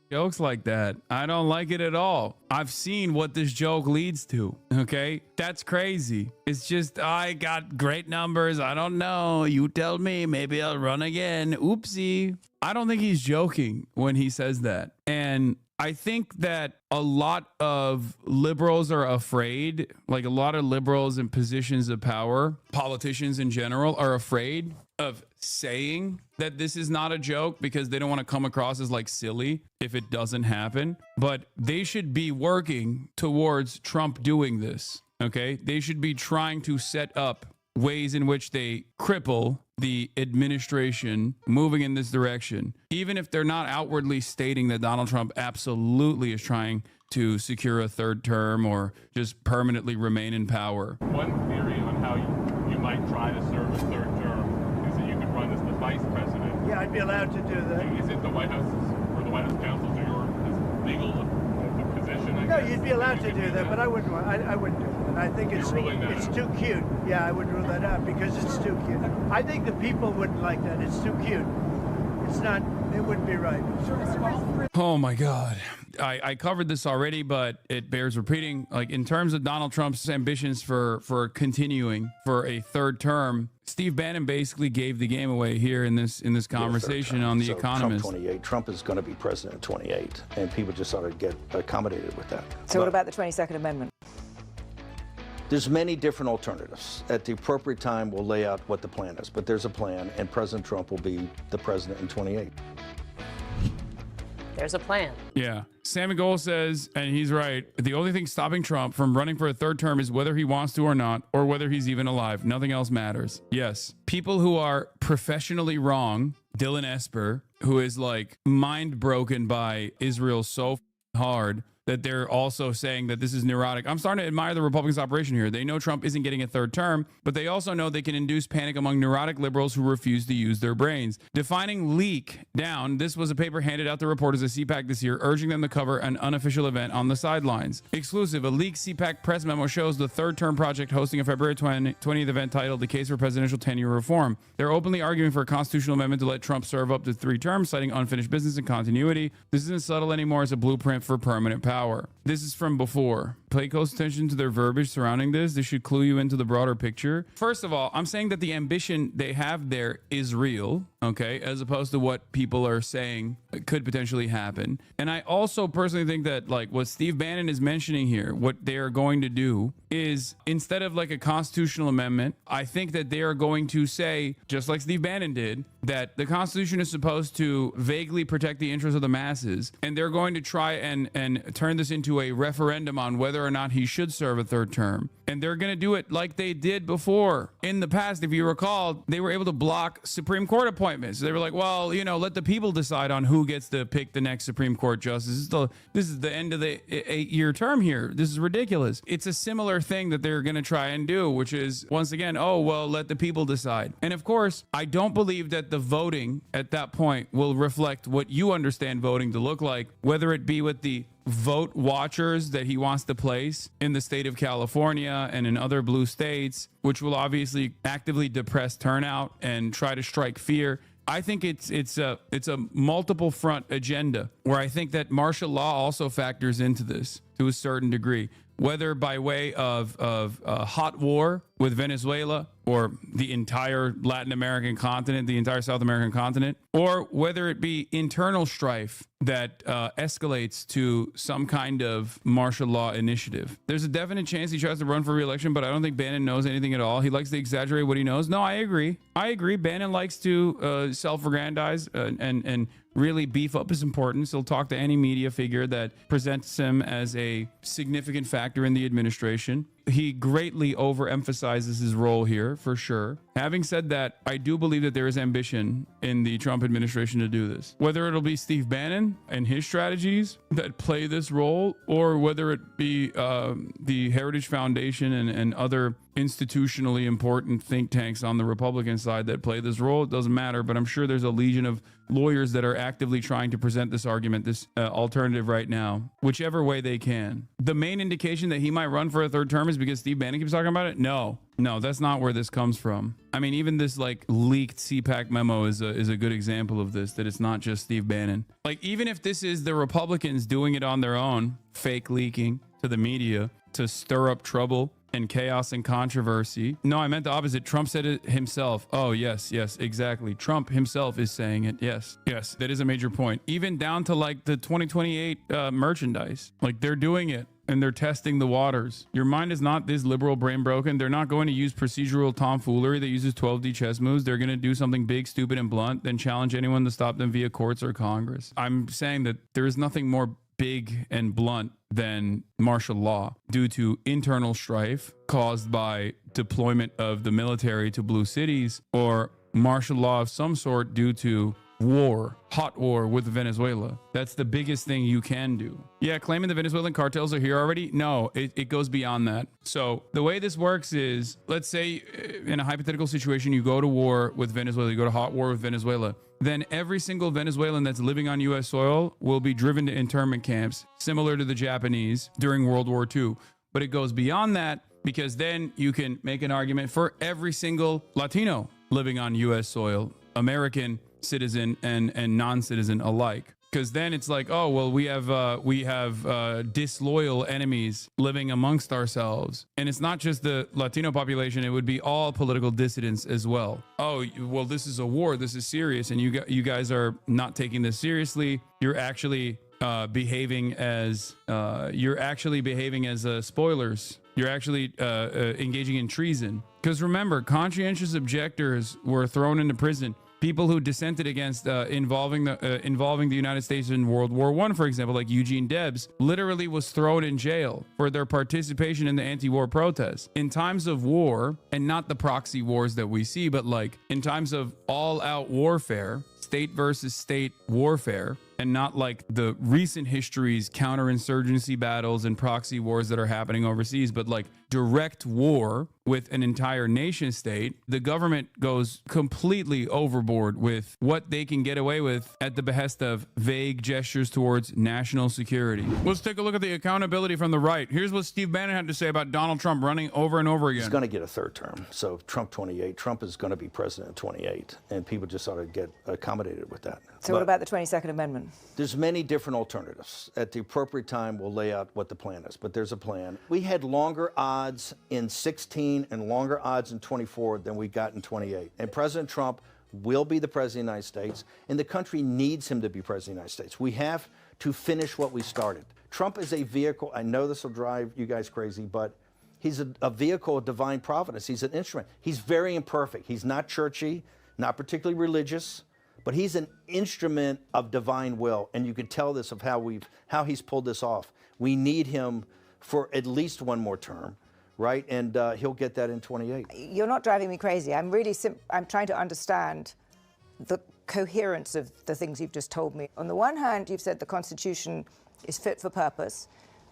jokes like that. I don't like it at all. I've seen what this joke leads to. Okay, that's crazy. It's just, I got great numbers. I don't know. You tell me. Maybe I'll run again. Oopsie. I don't think he's joking when he says that. And I think that a lot of liberals are afraid, like a lot of liberals in positions of power, politicians in general, are afraid of saying that this is not a joke because they don't want to come across as like silly if it doesn't happen. But they should be working towards Trump doing this. Okay, they should be trying to set up ways in which they cripple the administration moving in this direction, even if they're not outwardly stating that Donald Trump absolutely is trying to secure a third term or just permanently remain in power. One theory on how you might try to serve a third term is that you could run as the vice president. Yeah, I'd be allowed to do that. Is it the White House or the White House counsel to your legal position? No, you'd be allowed to do that, but I wouldn't. I wouldn't do it. And I think it's too cute. Yeah, I would rule that out because it's too cute. I think the people wouldn't like that. It's too cute. It's not. It wouldn't be right. Oh my God. I covered this already, but it bears repeating. Like, in terms of Donald Trump's ambitions for continuing for a third term, Steve Bannon basically gave the game away here in this conversation on The Economist. Trump 28. Trump is going to be president in 28, and people just ought to get accommodated with that. So what about the 22nd Amendment? There's many different alternatives. At the appropriate time, we'll lay out what the plan is, but there's a plan, and President Trump will be the president in 28. There's a plan. Yeah. Sammy Gold says, and he's right, the only thing stopping Trump from running for a third term is whether he wants to or not, or whether he's even alive. Nothing else matters. Yes. People who are professionally wrong, Dylan Esper, who is like mind broken by Israel so hard that they're also saying that this is neurotic. I'm starting to admire the Republicans' operation here. They know Trump isn't getting a third term, but they also know they can induce panic among neurotic liberals who refuse to use their brains. Defining leak down, this was a paper handed out to reporters at CPAC this year, urging them to cover an unofficial event on the sidelines. Exclusive, a leaked CPAC press memo shows the third term project hosting a February 20th event titled The Case for Presidential Tenure Reform. They're openly arguing for a constitutional amendment to let Trump serve up to 3 terms, citing unfinished business and continuity. This isn't subtle anymore. It's a blueprint for permanent power. This is from before. Pay close attention to their verbiage surrounding this. This should clue you into the broader picture. First of all, I'm saying that the ambition they have there is real, okay, as opposed to what people are saying could potentially happen. And I also personally think that, like, what Steve Bannon is mentioning here, what they are going to do is, instead of like a constitutional amendment, I think that they are going to say, just like Steve Bannon did, that the Constitution is supposed to vaguely protect the interests of the masses, and they're going to try and turn this into a referendum on whether or not he should serve a third term. And they're going to do it like they did before. In the past, if you recall, they were able to block Supreme Court appointments. They were like, well, you know, let the people decide on who gets to pick the next Supreme Court justice. This is the end of the 8-year term here. This is ridiculous. It's a similar thing that they're going to try and do, which is, once again, oh, well, let the people decide. And of course, I don't believe that the voting at that point will reflect what you understand voting to look like, whether it be with the vote watchers that he wants to place in the state of California and in other blue states, which will obviously actively depress turnout and try to strike fear. I think it's a multiple front agenda where I think that martial law also factors into this to a certain degree, whether by way of a hot war with Venezuela or the entire Latin American continent, the entire South American continent, or whether it be internal strife that escalates to some kind of martial law initiative. There's a definite chance he tries to run for re-election, but I don't think Bannon knows anything at all. He likes to exaggerate what he knows. No, I agree. Bannon likes to self-aggrandize and really beef up his importance. He'll talk to any media figure that presents him as a significant factor in the administration. He greatly overemphasizes his role here, for sure. Having said that, I do believe that there is ambition in the Trump administration to do this. Whether it'll be Steve Bannon and his strategies that play this role, or whether it be the Heritage Foundation and other institutionally important think tanks on the Republican side that play this role, it doesn't matter. But I'm sure there's a legion of lawyers that are actively trying to present this argument, this alternative right now, whichever way they can. The main indication that he might run for a third term is because Steve Bannon keeps talking about it? No, that's not where this comes from. I mean, even this like leaked CPAC memo is a good example of this, that it's not just Steve Bannon. Like, even if this is the Republicans doing it on their own, fake leaking to the media to stir up trouble and chaos and controversy. No, I meant the opposite. Trump said it himself. Oh, yes, exactly. Trump himself is saying it. Yes, that is a major point. Even down to like the 2028 merchandise. Like, they're doing it and they're testing the waters. Your mind is not this liberal brain broken. They're not going to use procedural tomfoolery that uses 12D chess moves. They're going to do something big, stupid, and blunt, then challenge anyone to stop them via courts or Congress. I'm saying that there is nothing more big and blunt than martial law due to internal strife caused by deployment of the military to blue cities, or martial law of some sort due to war, hot war with Venezuela. That's the biggest thing you can do. Yeah, claiming the Venezuelan cartels are here already. No, it goes beyond that. So the way this works is, let's say in a hypothetical situation, you go to war with Venezuela, you go to hot war with Venezuela, then every single Venezuelan that's living on U.S. soil will be driven to internment camps, similar to the Japanese during World War II. But it goes beyond that, because then you can make an argument for every single Latino living on U.S. soil, American citizen and non-citizen alike. Because then it's like, oh, well, we have disloyal enemies living amongst ourselves. And it's not just the Latino population, it would be all political dissidents as well. Oh, well, this is a war, this is serious, and you guys are not taking this seriously. You're actually behaving as spoilers. You're actually engaging in treason. Because remember, conscientious objectors were thrown into prison. People who dissented against involving the United States in World War I, for example, like Eugene Debs, literally was thrown in jail for their participation in the anti-war protests. In times of war, and not the proxy wars that we see, but like in times of all-out warfare, state versus state warfare, and not like the recent history's counterinsurgency battles and proxy wars that are happening overseas, but like direct war with an entire nation state, the government goes completely overboard with what they can get away with at the behest of vague gestures towards national security. Let's take a look at the accountability from the right. Here's what Steve Bannon had to say about Donald Trump running over and over again. He's going to get a third term. So Trump 28. Trump is going to be president 28. And people just ought to get accommodated with that. So what about the 22nd Amendment? There's many different alternatives. At the appropriate time, we'll lay out what the plan is. But there's a plan. We had longer odds in 16 and longer odds in 24 than we got in 28. And President Trump will be the president of the United States, and the country needs him to be president of the United States. We have to finish what we started. Trump is a vehicle. I know this will drive you guys crazy, but he's a vehicle of divine providence. He's an instrument. He's very imperfect. He's not churchy, not particularly religious, but he's an instrument of divine will, and you can tell this of how he's pulled this off. We need him for at least one more term, right? And he'll get that in 28. You're not driving me crazy. I'm really I'm trying to understand the coherence of the things you've just told me. On the one hand, you've said the Constitution is fit for purpose.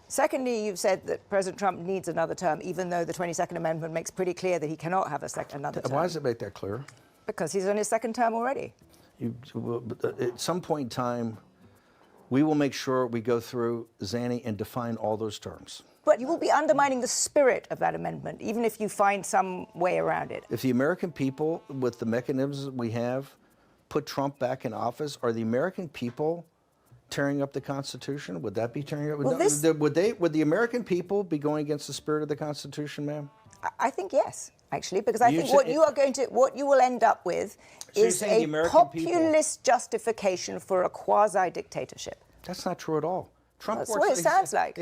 Secondly, you've said that President Trump needs another term, even though the 22nd Amendment makes pretty clear that he cannot have another term. Why does it make that clear? Because he's on his second term already. At some point in time, we will make sure we go through, Zanny, and define all those terms. But you will be undermining the spirit of that amendment, even if you find some way around it. If the American people, with the mechanisms we have, put Trump back in office, are the American people tearing up the Constitution? Would that be tearing up? Well, would the American people be going against the spirit of the Constitution, ma'am? I think yes, actually, because I think what you will end up with is a populist justification for a quasi-dictatorship. That's not true at all. Trump That's what it sounds like.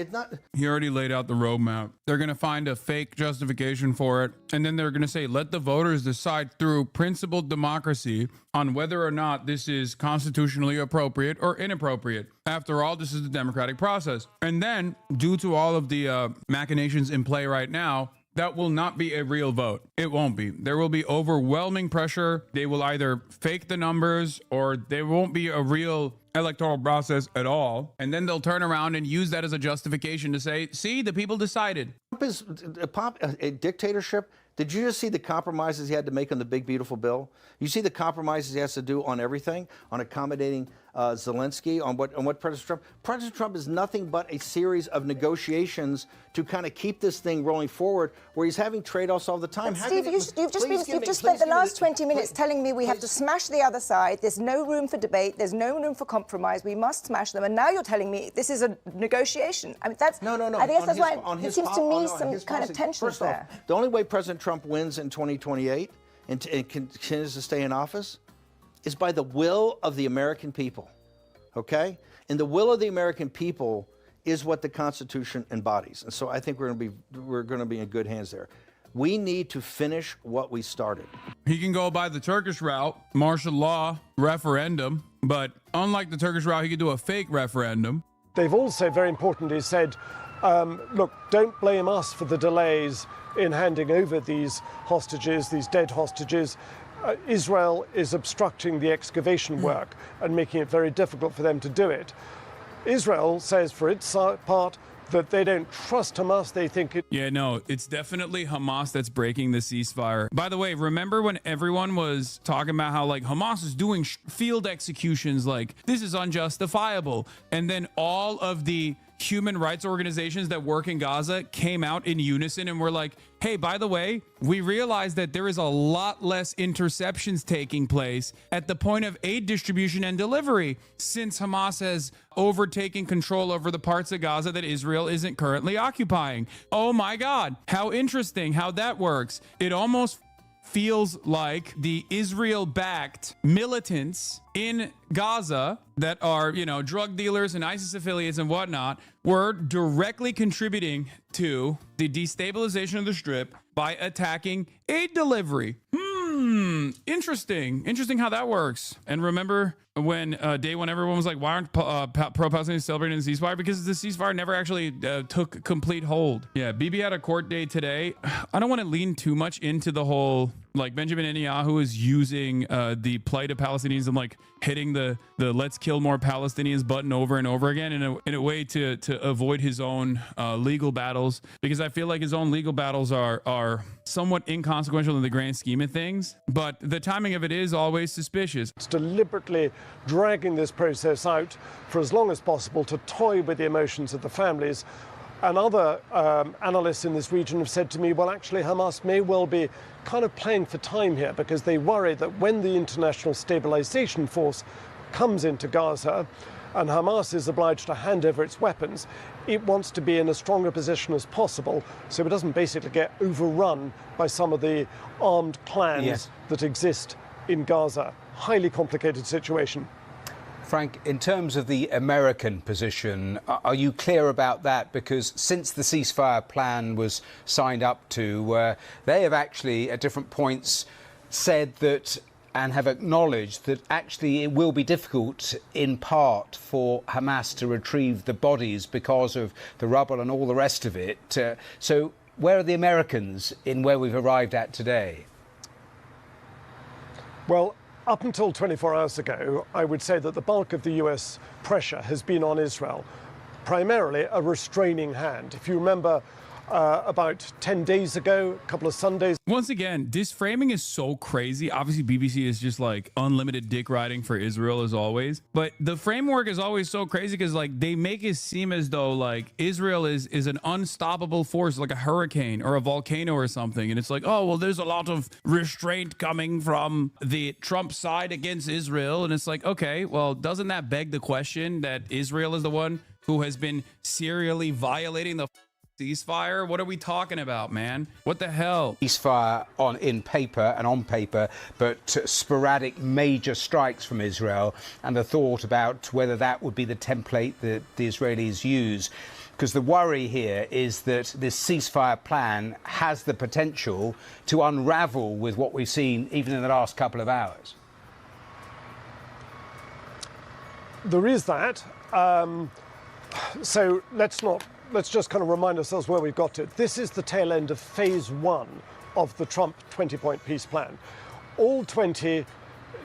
He already laid out the roadmap. They're going to find a fake justification for it, and then they're going to say, let the voters decide through principled democracy on whether or not this is constitutionally appropriate or inappropriate. After all, this is the democratic process. And then, due to all of the machinations in play right now, that will not be a real vote. It won't be. There will be overwhelming pressure. They will either fake the numbers or there won't be a real electoral process at all. And then they'll turn around and use that as a justification to say, see, the people decided. Trump is a dictatorship. Did you just see the compromises he had to make on the big, beautiful bill? You see the compromises he has to do on everything, on accommodating Zelensky, on what President Trump. President Trump is nothing but a series of negotiations to kind of keep this thing rolling forward, where he's having trade-offs all the time. But Steve, you've just spent the last 20 minutes telling me we have to smash the other side. There's no room for debate. There's no room for compromise. We must smash them. And now you're telling me this is a negotiation. I mean, that's no. I guess that's why it seems to me some kind of tension there. The only way President Trump wins in 2028 and continues to stay in office is by the will of the American people, okay? And the will of the American people is what the Constitution embodies. And so I think we're going to be in good hands there. We need to finish what we started. He can go by the Turkish route, martial law, referendum, but unlike the Turkish route, he could do a fake referendum. They've also, very importantly, said, look, don't blame us for the delays in handing over these hostages, these dead hostages. Israel is obstructing the excavation work and making it very difficult for them to do it. Israel says, for its part, that they don't trust Hamas. They think it... Yeah, no, it's definitely Hamas that's breaking the ceasefire. By the way, remember when everyone was talking about how like Hamas is doing field executions, like this is unjustifiable. And then all of the human rights organizations that work in Gaza came out in unison and were like, hey, by the way, we realize that there is a lot less interceptions taking place at the point of aid distribution and delivery since Hamas has overtaken control over the parts of Gaza that Israel isn't currently occupying. Oh my God, how interesting how that works. It almost feels like the Israel-backed militants in Gaza that are, you know, drug dealers and ISIS affiliates and whatnot were directly contributing to the destabilization of the Strip by attacking aid delivery. Interesting how that works. And remember when day one everyone was like, why aren't pro-Palestinians celebrating the ceasefire? Because the ceasefire never actually took complete hold. Yeah, Bibi had a court day today. I don't want to lean too much into the whole, like, Benjamin Netanyahu is using the plight of Palestinians and like hitting the let's kill more Palestinians button over and over again in a way to avoid his own legal battles, because I feel like his own legal battles are somewhat inconsequential in the grand scheme of things, but the timing of it is always suspicious. It's deliberately dragging this process out for as long as possible to toy with the emotions of the families. And other analysts in this region have said to me, well, actually, Hamas may well be kind of playing for time here, because they worry that when the International Stabilization Force comes into Gaza and Hamas is obliged to hand over its weapons, it wants to be in as strong a position as possible so it doesn't basically get overrun by some of the armed clans that exist in Gaza. Highly complicated situation. Frank, in terms of the American position, are you clear about that? Because since the ceasefire plan was signed up to, they have actually at different points said that and have acknowledged that actually it will be difficult in part for Hamas to retrieve the bodies because of the rubble and all the rest of it. So where are the Americans in where we've arrived at today? Well, up until 24 hours ago, I would say that the bulk of the US pressure has been on Israel, primarily a restraining hand. If you remember, about 10 days ago, a couple of Sundays. Once again, this framing is so crazy. Obviously, BBC is just like unlimited dick riding for Israel as always. But the framework is always so crazy because like they make it seem as though like Israel is an unstoppable force, like a hurricane or a volcano or something. And it's like, oh, well, there's a lot of restraint coming from the Trump side against Israel. And it's like, okay, well, doesn't that beg the question that Israel is the one who has been serially violating the ceasefire? What are we talking about, man? What the hell? Ceasefire in paper and on paper, but sporadic major strikes from Israel, and the thought about whether that would be the template that the Israelis use. Because the worry here is that this ceasefire plan has the potential to unravel with what we've seen even in the last couple of hours. There is that. So let's just kind of remind ourselves where we've got to. This is the tail end of phase one of the Trump 20-point peace plan. All 20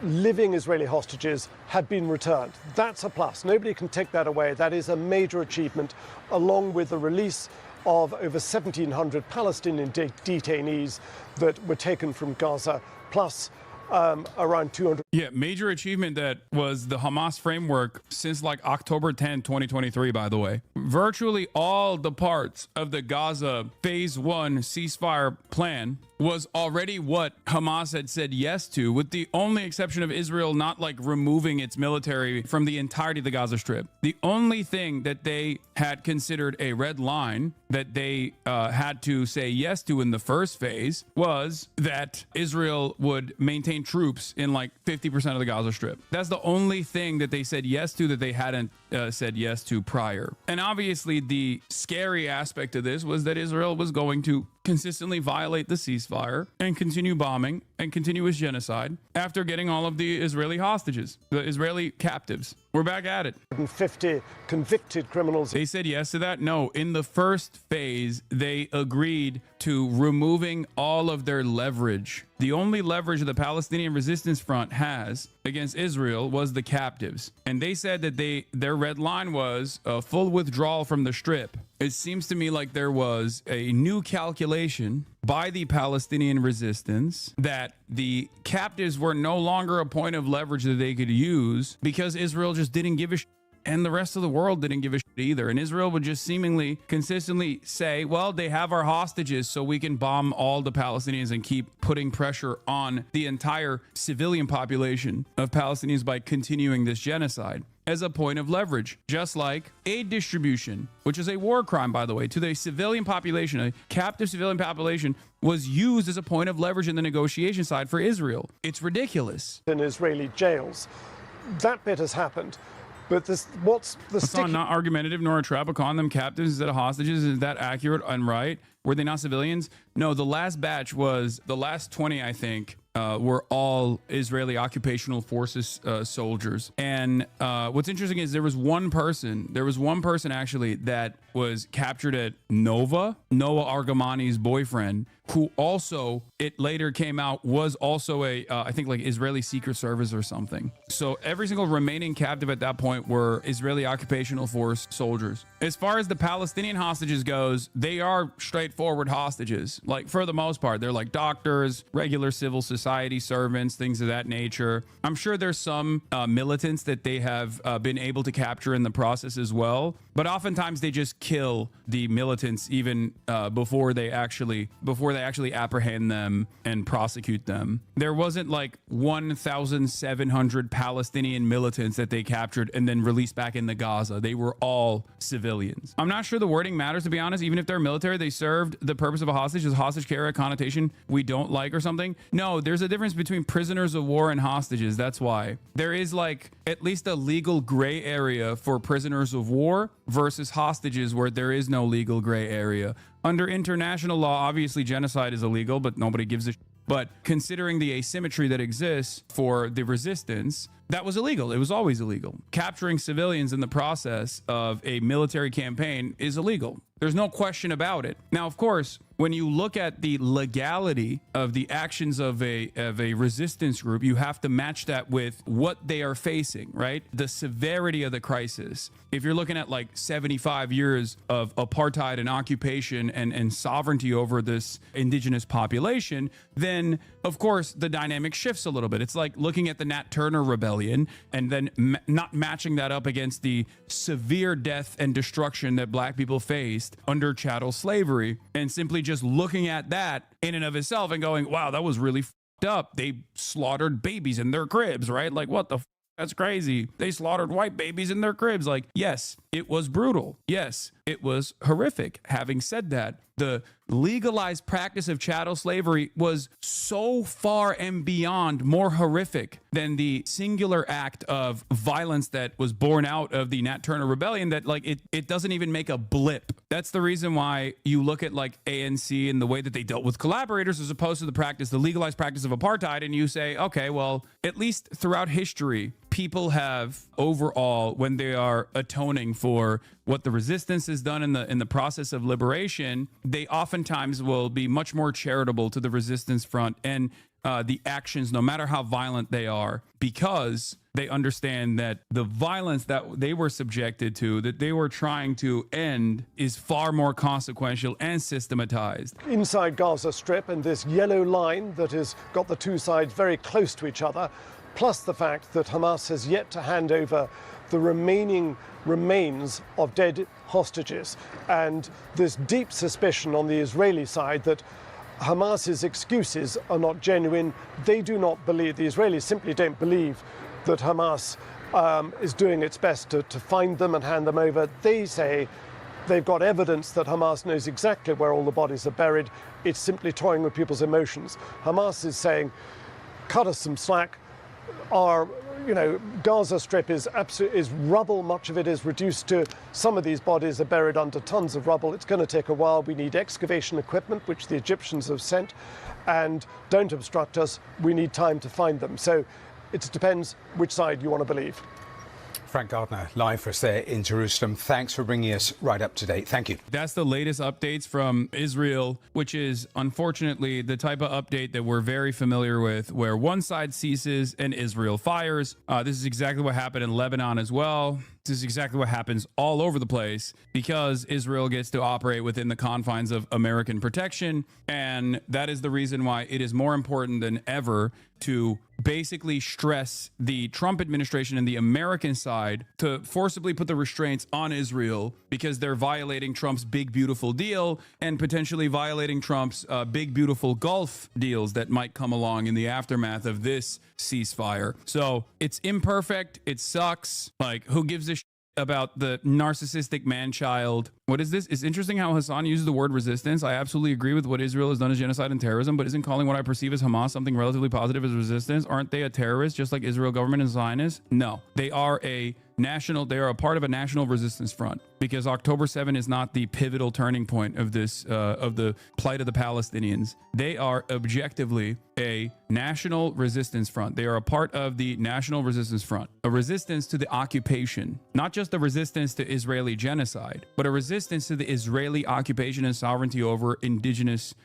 living Israeli hostages have been returned. That's a plus. Nobody can take that away. That is a major achievement, along with the release of over 1,700 Palestinian detainees that were taken from Gaza, plus around 200. Yeah, major achievement that was the Hamas framework since like October 10, 2023, by the way. Virtually all the parts of the Gaza phase one ceasefire plan was already what Hamas had said yes to, with the only exception of Israel not like removing its military from the entirety of the Gaza Strip. The only thing that they had considered a red line that they had to say yes to in the first phase was that Israel would maintain troops in like 50% of the Gaza Strip. That's the only thing that they said yes to that they hadn't said yes to prior. And obviously the scary aspect of this was that Israel was going to consistently violate the ceasefire and continue bombing and continuous genocide after getting all of the Israeli hostages, the Israeli captives. We're back at it. 50 convicted criminals. They said yes to that? No. In the first phase, they agreed to removing all of their leverage. The only leverage the Palestinian Resistance Front has against Israel was the captives. And they said that their red line was a full withdrawal from the Strip. It seems to me like there was a new calculation by the Palestinian resistance that the captives were no longer a point of leverage that they could use because Israel just didn't give a shit. And the rest of the world didn't give a shit either. And Israel would just seemingly consistently say, well, they have our hostages, so we can bomb all the Palestinians and keep putting pressure on the entire civilian population of Palestinians by continuing this genocide as a point of leverage, just like aid distribution, which is a war crime, by the way, to the civilian population, a captive civilian population, was used as a point of leverage in the negotiation side for Israel. It's ridiculous. In Israeli jails. That bit has happened. But what's the Hasan, not argumentative nor a trap. Calling them captives instead of hostages, is that accurate and right? Were they not civilians? No, the last batch was, the last 20, I think, were all Israeli occupational forces soldiers. And what's interesting is there was one person actually that was captured at Noah Argamani's boyfriend, who also, it later came out, was also a, I think like Israeli Secret Service or something. So every single remaining captive at that point were Israeli occupational force soldiers. As far as the Palestinian hostages goes, they are straightforward hostages. Like for the most part, they're like doctors, regular civil society servants, things of that nature. I'm sure there's some militants that they have been able to capture in the process as well. But oftentimes they just kill the militants even before they actually apprehend them and prosecute them. There wasn't like 1,700 Palestinian militants that they captured and then released back into Gaza. They were all civilians. I'm not sure the wording matters, to be honest. Even if they're military, they served the purpose of a hostage. Is hostage carry a connotation we don't like or something? No, there's a difference between prisoners of war and hostages. That's why. There is like at least a legal gray area for prisoners of war versus hostages where there is no legal gray area. Under international law, obviously genocide is illegal, but nobody gives a shit. But considering the asymmetry that exists for the resistance, that was illegal. It was always illegal. Capturing civilians in the process of a military campaign is illegal. There's no question about it. Now, of course, when you look at the legality of the actions of a resistance group, you have to match that with what they are facing, right? The severity of the crisis. If you're looking at like 75 years of apartheid and occupation and sovereignty over this indigenous population, then of course the dynamic shifts a little bit. It's like looking at the Nat Turner rebellion and then not matching that up against the severe death and destruction that black people faced under chattel slavery, and simply just looking at that in and of itself and going, wow, that was really f***ed up. They slaughtered babies in their cribs, right? Like, what the f***? That's crazy. They slaughtered white babies in their cribs. Like, yes, it was brutal. Yes, it was horrific. Having said that, the legalized practice of chattel slavery was so far and beyond more horrific than the singular act of violence that was born out of the Nat Turner rebellion that like it doesn't even make a blip. That's the reason why you look at like ANC and the way that they dealt with collaborators as opposed to the legalized practice of apartheid, and you say, okay, well, at least throughout history, people have overall, when they are atoning for what the resistance has done in the process of liberation, they oftentimes will be much more charitable to the resistance front and the actions, no matter how violent they are, because they understand that the violence that they were subjected to, that they were trying to end, is far more consequential and systematized. Inside Gaza Strip, and this yellow line that has got the two sides very close to each other, plus the fact that Hamas has yet to hand over the remaining remains of dead hostages. And there's deep suspicion on the Israeli side that Hamas's excuses are not genuine. They do not believe, the Israelis simply don't believe that Hamas is doing its best to find them and hand them over. They say they've got evidence that Hamas knows exactly where all the bodies are buried. It's simply toying with people's emotions. Hamas is saying, cut us some slack. Gaza Strip is rubble. Much of it is reduced to, some of these bodies are buried under tons of rubble. It's going to take a while. We need excavation equipment, which the Egyptians have sent, and don't obstruct us. We need time to find them. So it depends which side you want to believe. Frank Gardner, live for us there in Jerusalem. Thanks for bringing us right up to date. Thank you. That's the latest updates from Israel, which is unfortunately the type of update that we're very familiar with, where one side ceases and Israel fires. This is exactly what happened in Lebanon as well. This is exactly what happens all over the place because Israel gets to operate within the confines of American protection. And that is the reason why it is more important than ever to basically stress the Trump administration and the American side to forcibly put the restraints on Israel because they're violating Trump's big, beautiful deal and potentially violating Trump's big, beautiful Gulf deals that might come along in the aftermath of this ceasefire. So it's imperfect. It sucks. Like, who gives a shit about the narcissistic man-child? What is this? It's interesting how Hasan uses the word resistance. I absolutely agree with what Israel has done as genocide and terrorism, but isn't calling what I perceive as Hamas something relatively positive as resistance? Aren't they a terrorist just like Israel government and Zionists? No, they are a part of a national resistance front because October 7 is not the pivotal turning point of this, of the plight of the Palestinians. They are objectively a national resistance front. They are a part of the national resistance front, a resistance to the occupation, not just a resistance to Israeli genocide, but a resistance to the Israeli occupation and sovereignty over the indigenous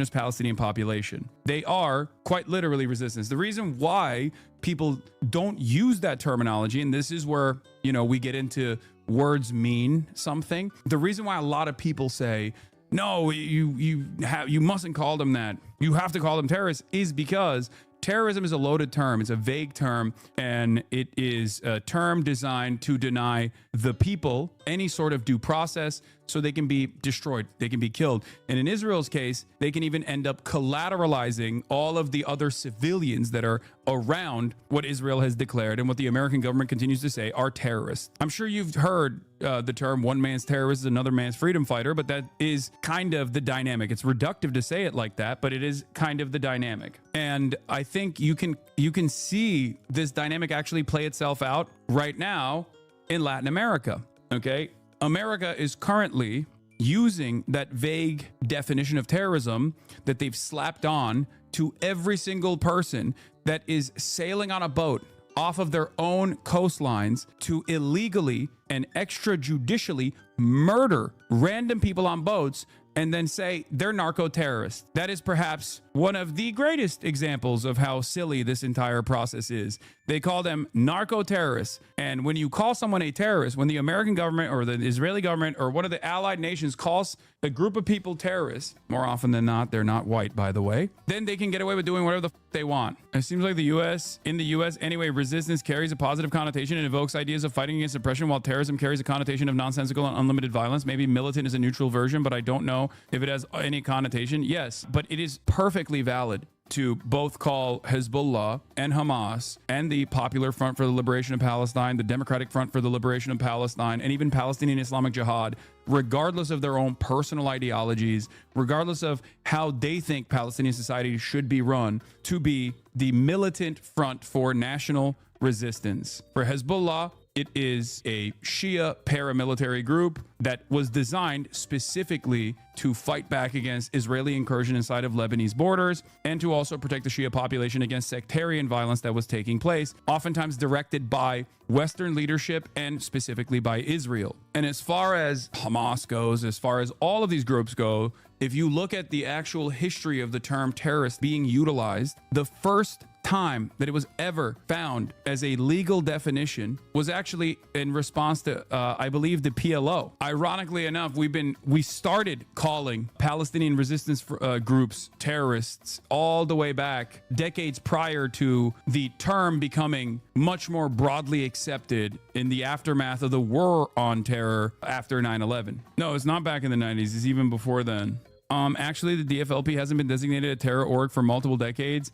Palestinian population. They are quite literally resistance. The reason why people don't use that terminology, and this is where, we get into words mean something. The reason why a lot of people say, no, you mustn't call them that, you have to call them terrorists, is because terrorism is a loaded term. It's a vague term, and it is a term designed to deny the people any sort of due process so they can be destroyed, they can be killed. And in Israel's case, they can even end up collateralizing all of the other civilians that are around what Israel has declared and what the American government continues to say are terrorists. I'm sure you've heard the term one man's terrorist is another man's freedom fighter, but that is kind of the dynamic. It's reductive to say it like that, but it is kind of the dynamic. And I think you can see this dynamic actually play itself out right now in Latin America. Okay, America is currently using that vague definition of terrorism that they've slapped on to every single person that is sailing on a boat off of their own coastlines to illegally and extrajudicially murder random people on boats and then say they're narco-terrorists. That is perhaps one of the greatest examples of how silly this entire process is. They call them narco-terrorists. And when you call someone a terrorist, when the American government or the Israeli government or one of the allied nations calls a group of people terrorists, more often than not, they're not white, by the way, then they can get away with doing whatever the they want. It seems like in the US anyway, resistance carries a positive connotation and evokes ideas of fighting against oppression, while terrorism carries a connotation of nonsensical and unlimited violence. Maybe militant is a neutral version, but I don't know if it has any connotation. Yes, but it is perfectly valid to both call Hezbollah and Hamas and the Popular Front for the Liberation of Palestine, the Democratic Front for the Liberation of Palestine, and even Palestinian Islamic Jihad, regardless of their own personal ideologies, regardless of how they think Palestinian society should be run, to be the militant front for national resistance. For Hezbollah, it is a Shia paramilitary group that was designed specifically to fight back against Israeli incursion inside of Lebanese borders and to also protect the Shia population against sectarian violence that was taking place, oftentimes directed by Western leadership and specifically by Israel. And as far as Hamas goes, as far as all of these groups go, if you look at the actual history of the term terrorist being utilized, the first time that it was ever found as a legal definition was actually in response to, I believe, the PLO. Ironically enough, we started calling Palestinian resistance groups terrorists all the way back decades prior to the term becoming much more broadly accepted in the aftermath of the war on terror after 9/11. No, it's not back in the 90s. It's even before then. Actually, the DFLP hasn't been designated a terror org for multiple decades.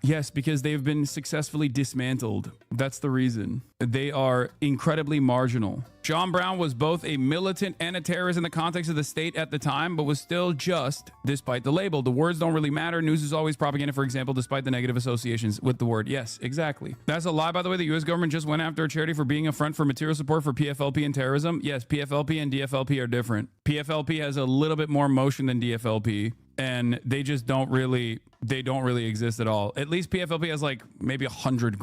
Yes, because they've been successfully dismantled. That's the reason. They are incredibly marginal. Sean Brown was both a militant and a terrorist in the context of the state at the time, but was still just, despite the label. The words don't really matter. News is always propaganda, for example, despite the negative associations with the word. Yes, exactly. That's a lie, by the way. The U.S. government just went after a charity for being a front for material support for PFLP and terrorism. Yes, PFLP and DFLP are different. PFLP has a little bit more motion than DFLP, and they just don't really exist at all. At least PFLP has like maybe 100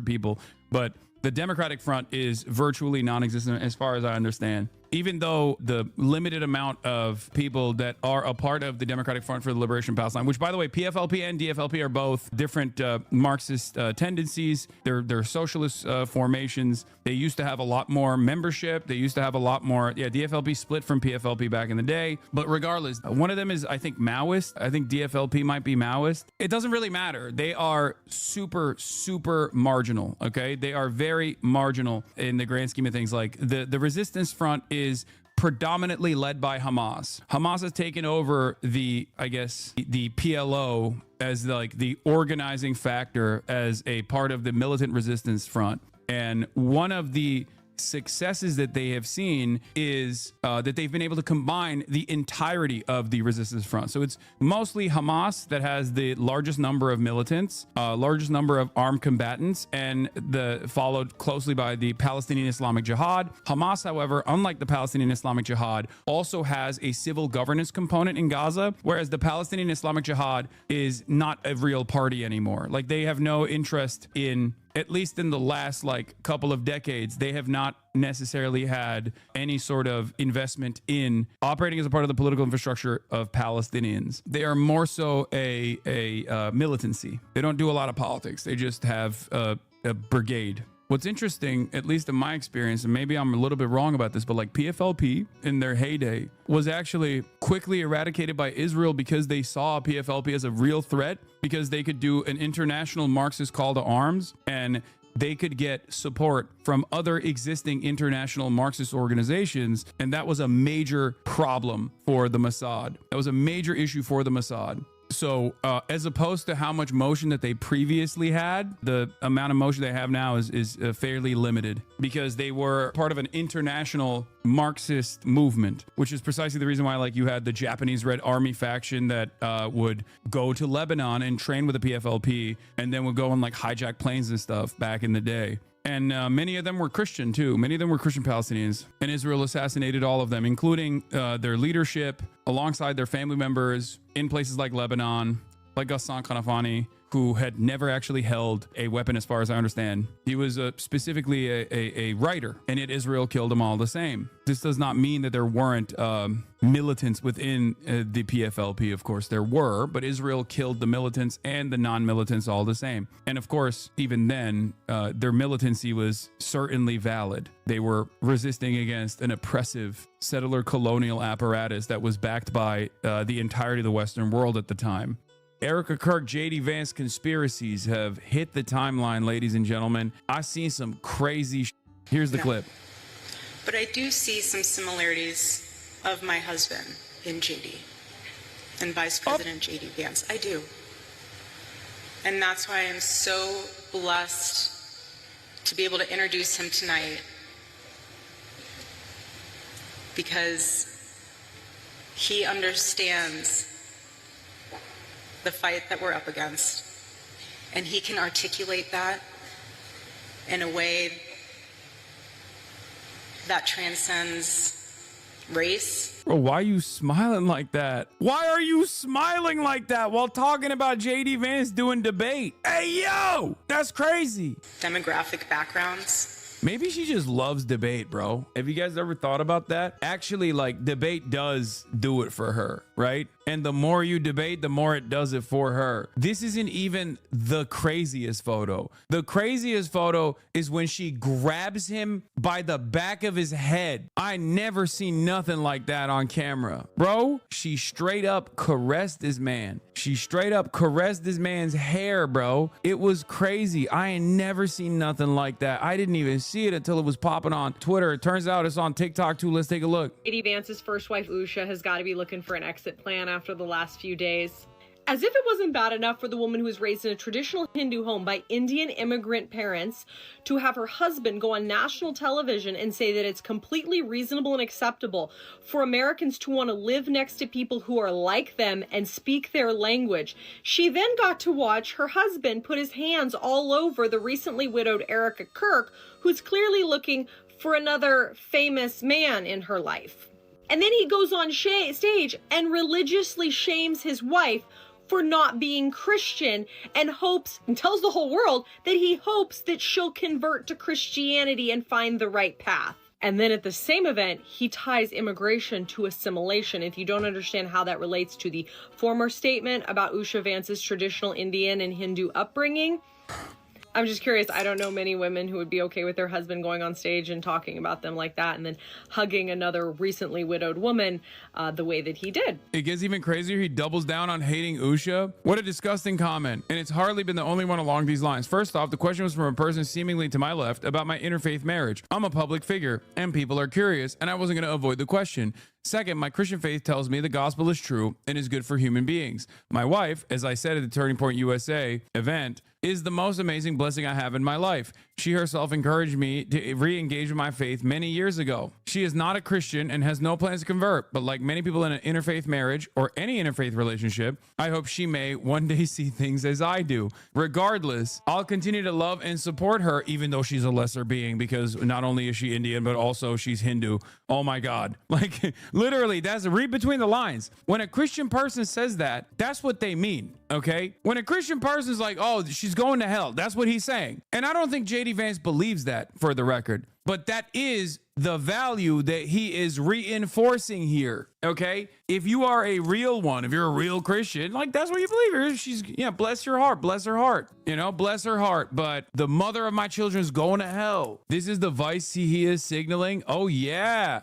people, but the Democratic Front is virtually non-existent as far as I understand. Even though the limited amount of people that are a part of the Democratic Front for the Liberation of Palestine, which by the way, PFLP and DFLP are both different Marxist tendencies. They're socialist formations. They used to have a lot more membership. They used to have a lot more, DFLP split from PFLP back in the day. But regardless, one of them is, I think, Maoist. I think DFLP might be Maoist. It doesn't really matter. They are super, super marginal, okay? They are very marginal in the grand scheme of things. Like the Resistance Front is predominantly led by Hamas. Hamas has taken over the PLO as the organizing factor as a part of the militant resistance front. And one of the successes that they have seen is that they've been able to combine the entirety of the resistance front. So it's mostly Hamas that has the largest number of militants, largest number of armed combatants, and followed closely by the Palestinian Islamic Jihad. Hamas, however, unlike the Palestinian Islamic Jihad, also has a civil governance component in Gaza, whereas the Palestinian Islamic Jihad is not a real party anymore. Like, they have no interest in, at least in the last couple of decades, they have not necessarily had any sort of investment in operating as a part of the political infrastructure of Palestinians. They are more so a militancy. They don't do a lot of politics. They just have a brigade. What's interesting, at least in my experience, and maybe I'm a little bit wrong about this, but PFLP in their heyday was actually quickly eradicated by Israel because they saw PFLP as a real threat, because they could do an international Marxist call to arms and they could get support from other existing international Marxist organizations. And that was a major problem for the Mossad. That was a major issue for the Mossad. So as opposed to how much motion that they previously had, the amount of motion they have now is fairly limited, because they were part of an international Marxist movement, which is precisely the reason why you had the Japanese Red Army faction that would go to Lebanon and train with the PFLP, and then would go and hijack planes and stuff back in the day. And many of them were Christian too. Many of them were Christian Palestinians. And Israel assassinated all of them, including their leadership, alongside their family members in places like Lebanon, like Hasan Kanafani, who had never actually held a weapon as far as I understand. He was specifically a writer, and yet Israel killed them all the same. This does not mean that there weren't militants within the PFLP. Of course there were, but Israel killed the militants and the non-militants all the same. And of course, even then, their militancy was certainly valid. They were resisting against an oppressive settler colonial apparatus that was backed by the entirety of the Western world at the time. Erica Kirk, JD Vance conspiracies have hit the timeline, ladies and gentlemen. I seen some crazy Here's the clip. But I do see some similarities of my husband in JD and Vice President JD Vance. I do. And that's why I'm so blessed to be able to introduce him tonight, because he understands the fight that we're up against, and he can articulate that in a way that transcends race. Bro, why are you smiling like that? Why are you smiling like that while talking about JD Vance doing debate? Hey, yo, that's crazy. Demographic backgrounds. Maybe she just loves debate, bro. Have you guys ever thought about that? Actually, debate does do it for her, right? And the more you debate, the more it does it for her. This isn't even the craziest photo. The craziest photo is when she grabs him by the back of his head. I never seen nothing like that on camera. Bro, she straight up caressed this man. She straight up caressed this man's hair, bro. It was crazy. I ain't never seen nothing like that. I didn't even see it until it was popping on Twitter. It turns out it's on TikTok too. Let's take a look. JD Vance's first wife, Usha, has got to be looking for an exit plan after the last few days. As if it wasn't bad enough for the woman who was raised in a traditional Hindu home by Indian immigrant parents to have her husband go on national television and say that it's completely reasonable and acceptable for Americans to want to live next to people who are like them and speak their language. She then got to watch her husband put his hands all over the recently widowed Erica Kirk, who's clearly looking for another famous man in her life. And then he goes on stage and religiously shames his wife for not being Christian and tells the whole world that he hopes that she'll convert to Christianity and find the right path. And then at the same event, he ties immigration to assimilation. If you don't understand how that relates to the former statement about Usha Vance's traditional Indian and Hindu upbringing, I'm just curious. I don't know many women who would be okay with their husband going on stage and talking about them like that and then hugging another recently widowed woman the way that he did. It gets even crazier. He doubles down on hating Usha. What a disgusting comment. And it's hardly been the only one along these lines. First off, the question was from a person seemingly to my left about my interfaith marriage. I'm a public figure and people are curious, and I wasn't going to avoid the question. Second, my Christian faith tells me the gospel is true and is good for human beings. My wife, as I said at the Turning Point USA event, is the most amazing blessing I have in my life. She herself encouraged me to re-engage with my faith many years ago. She is not a Christian and has no plans to convert, but like many people in an interfaith marriage or any interfaith relationship, I hope she may one day see things as I do. Regardless, I'll continue to love and support her, even though she's a lesser being, because not only is she Indian, but also she's Hindu. Oh my God. Like, literally, read between the lines. When a Christian person says that, that's what they mean, okay? When a Christian person is like, oh, she's going to hell, that's what he's saying. And I don't think JD Vance believes that, for the record. But that is the value that he is reinforcing here, okay? If you are a real one, if you're a real Christian, like, that's what you believe. She's, yeah, bless your heart, bless her heart, bless her heart. But the mother of my children is going to hell. This is the vice he is signaling. Oh yeah,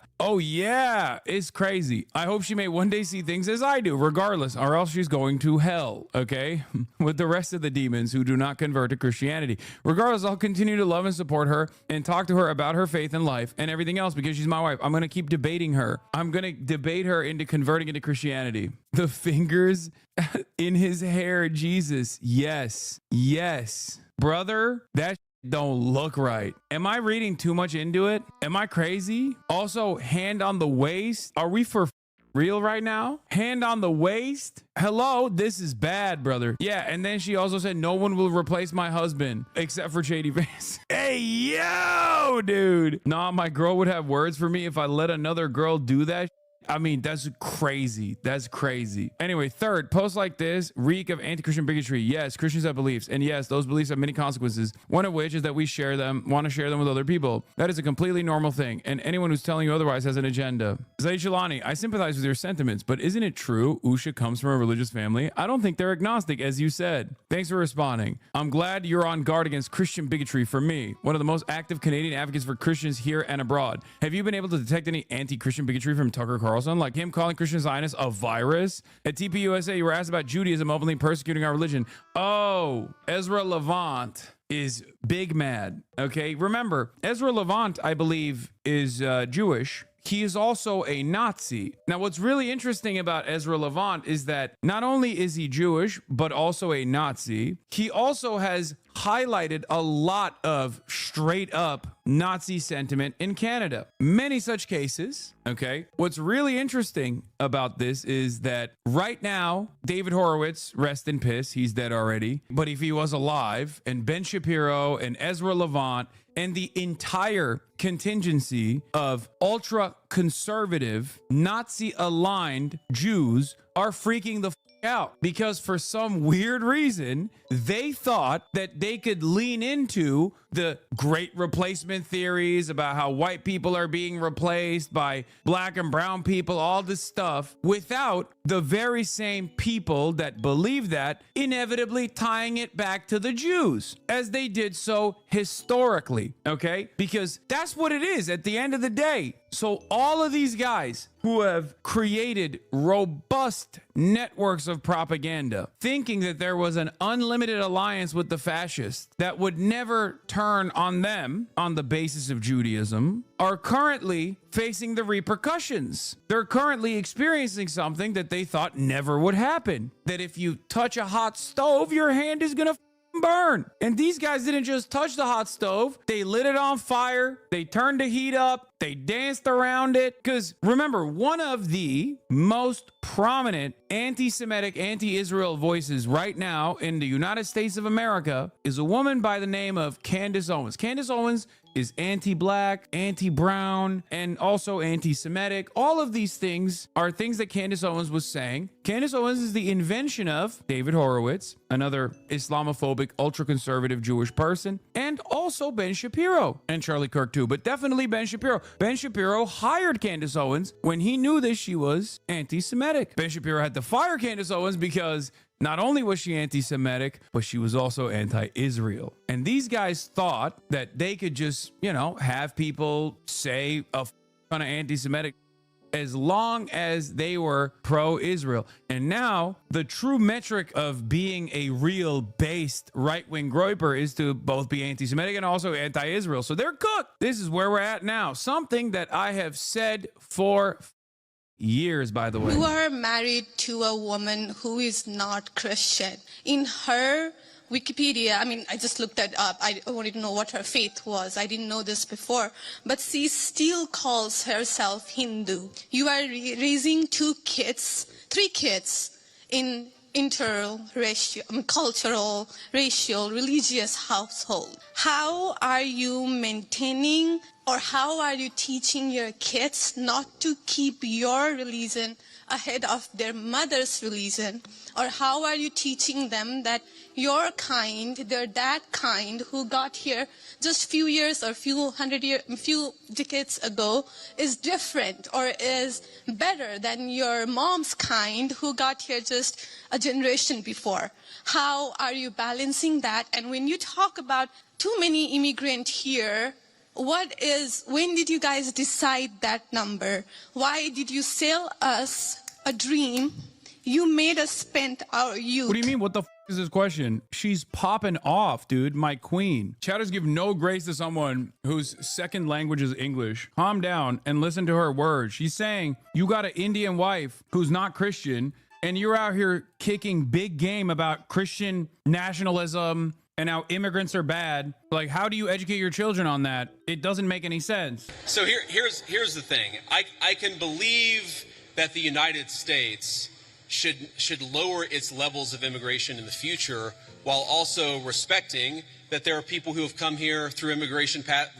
it's crazy. I hope she may one day see things as I do, regardless, or else she's going to hell, okay? With the rest of the demons who do not convert to Christianity. Regardless, I'll continue to love and support her and talk to her about her faith and life and everything else because she's my wife. I'm going to keep debating her. I'm going to debate her into converting into Christianity. The fingers in his hair, Jesus. Yes. Brother, that don't look right. Am I reading too much into it? Am I crazy? Also, hand on the waist. Are we for real right now? Hand on the waist? Hello, this is bad, brother. Yeah, and then she also said, no one will replace my husband except for JD Vance. Hey, yo, dude. Nah, my girl would have words for me if I let another girl do that. I mean, that's crazy. That's crazy. Anyway, third, posts like this reek of anti-Christian bigotry. Yes, Christians have beliefs. And yes, those beliefs have many consequences. One of which is that we want to share them with other people. That is a completely normal thing. And anyone who's telling you otherwise has an agenda. Zaid Shalani, I sympathize with your sentiments, but isn't it true Usha comes from a religious family? I don't think they're agnostic, as you said. Thanks for responding. I'm glad you're on guard against Christian bigotry for me, one of the most active Canadian advocates for Christians here and abroad. Have you been able to detect any anti-Christian bigotry from Tucker Carlson? Like him calling Christian Zionists a virus? At TPUSA, you were asked about Judaism openly persecuting our religion. Oh, Ezra Levant is big mad. Okay, remember, Ezra Levant, I believe, is Jewish. He is also a Nazi. Now, what's really interesting about Ezra Levant is that not only is he Jewish, but also a Nazi, he also has highlighted a lot of straight up Nazi sentiment in Canada. Many such cases, okay? What's really interesting about this is that right now, David Horowitz, rest in piss, he's dead already. But if he was alive, and Ben Shapiro and Ezra Levant and the entire contingency of ultra conservative, Nazi aligned Jews are freaking the out because for some weird reason they thought that they could lean into the great replacement theories about how white people are being replaced by black and brown people, all this stuff, without the very same people that believe that inevitably tying it back to the Jews, as they did so historically, okay? Because that's what it is at the end of the day. So all of these guys who have created robust networks of propaganda, thinking that there was an unlimited alliance with the fascists that would never turn turn on them on the basis of Judaism are currently facing the repercussions. They're currently experiencing something that they thought never would happen. That if you touch a hot stove, your hand is gonna burn. And these guys didn't just touch the hot stove, they lit it on fire, they turned the heat up, they danced around it. Because remember, one of the most prominent anti-Semitic, anti-Israel voices right now in the United States of America is a woman by the name of Candace Owens. Candace Owens is anti-black, anti-brown, and also anti-Semitic. All of these things are things that Candace Owens was saying. Candace Owens is the invention of David Horowitz, another Islamophobic, ultra-conservative Jewish person, and also Ben Shapiro, and Charlie Kirk too, but definitely Ben Shapiro. Ben Shapiro hired Candace Owens when he knew that she was anti-Semitic. Ben Shapiro had to fire Candace Owens because not only was she anti-Semitic, but she was also anti-Israel. And these guys thought that they could just, have people say a ton of anti-Semitic as long as they were pro-Israel. And now the true metric of being a real based right-wing groyper is to both be anti-Semitic and also anti-Israel. So they're cooked. This is where we're at now. Something that I have said for years, by the way. You are married to a woman who is not Christian. In her Wikipedia, I just looked that up. I wanted to know what her faith was. I didn't know this before. But she still calls herself Hindu. You are raising three kids in interracial, cultural, racial, religious household. How are you maintaining or how are you teaching your kids not to keep your religion ahead of their mother's religion? Or how are you teaching them that your kind, they're that kind who got here just few years or few decades ago is different or is better than your mom's kind who got here just a generation before? How are you balancing that? And when you talk about too many immigrants here, when did you guys decide that number? Why did you sell us a dream? You made us spend our youth. What do you mean? What the is this question? She's popping off, dude. My queen. Chatters give no grace to someone whose second language is English. Calm down and listen to her words. She's saying you got an Indian wife who's not Christian and you're out here kicking big game about Christian nationalism and how immigrants are bad. Like, how do you educate your children on that? It doesn't make any sense. So here's the thing. I can believe that the United States should lower its levels of immigration in the future while also respecting that there are people who have come here through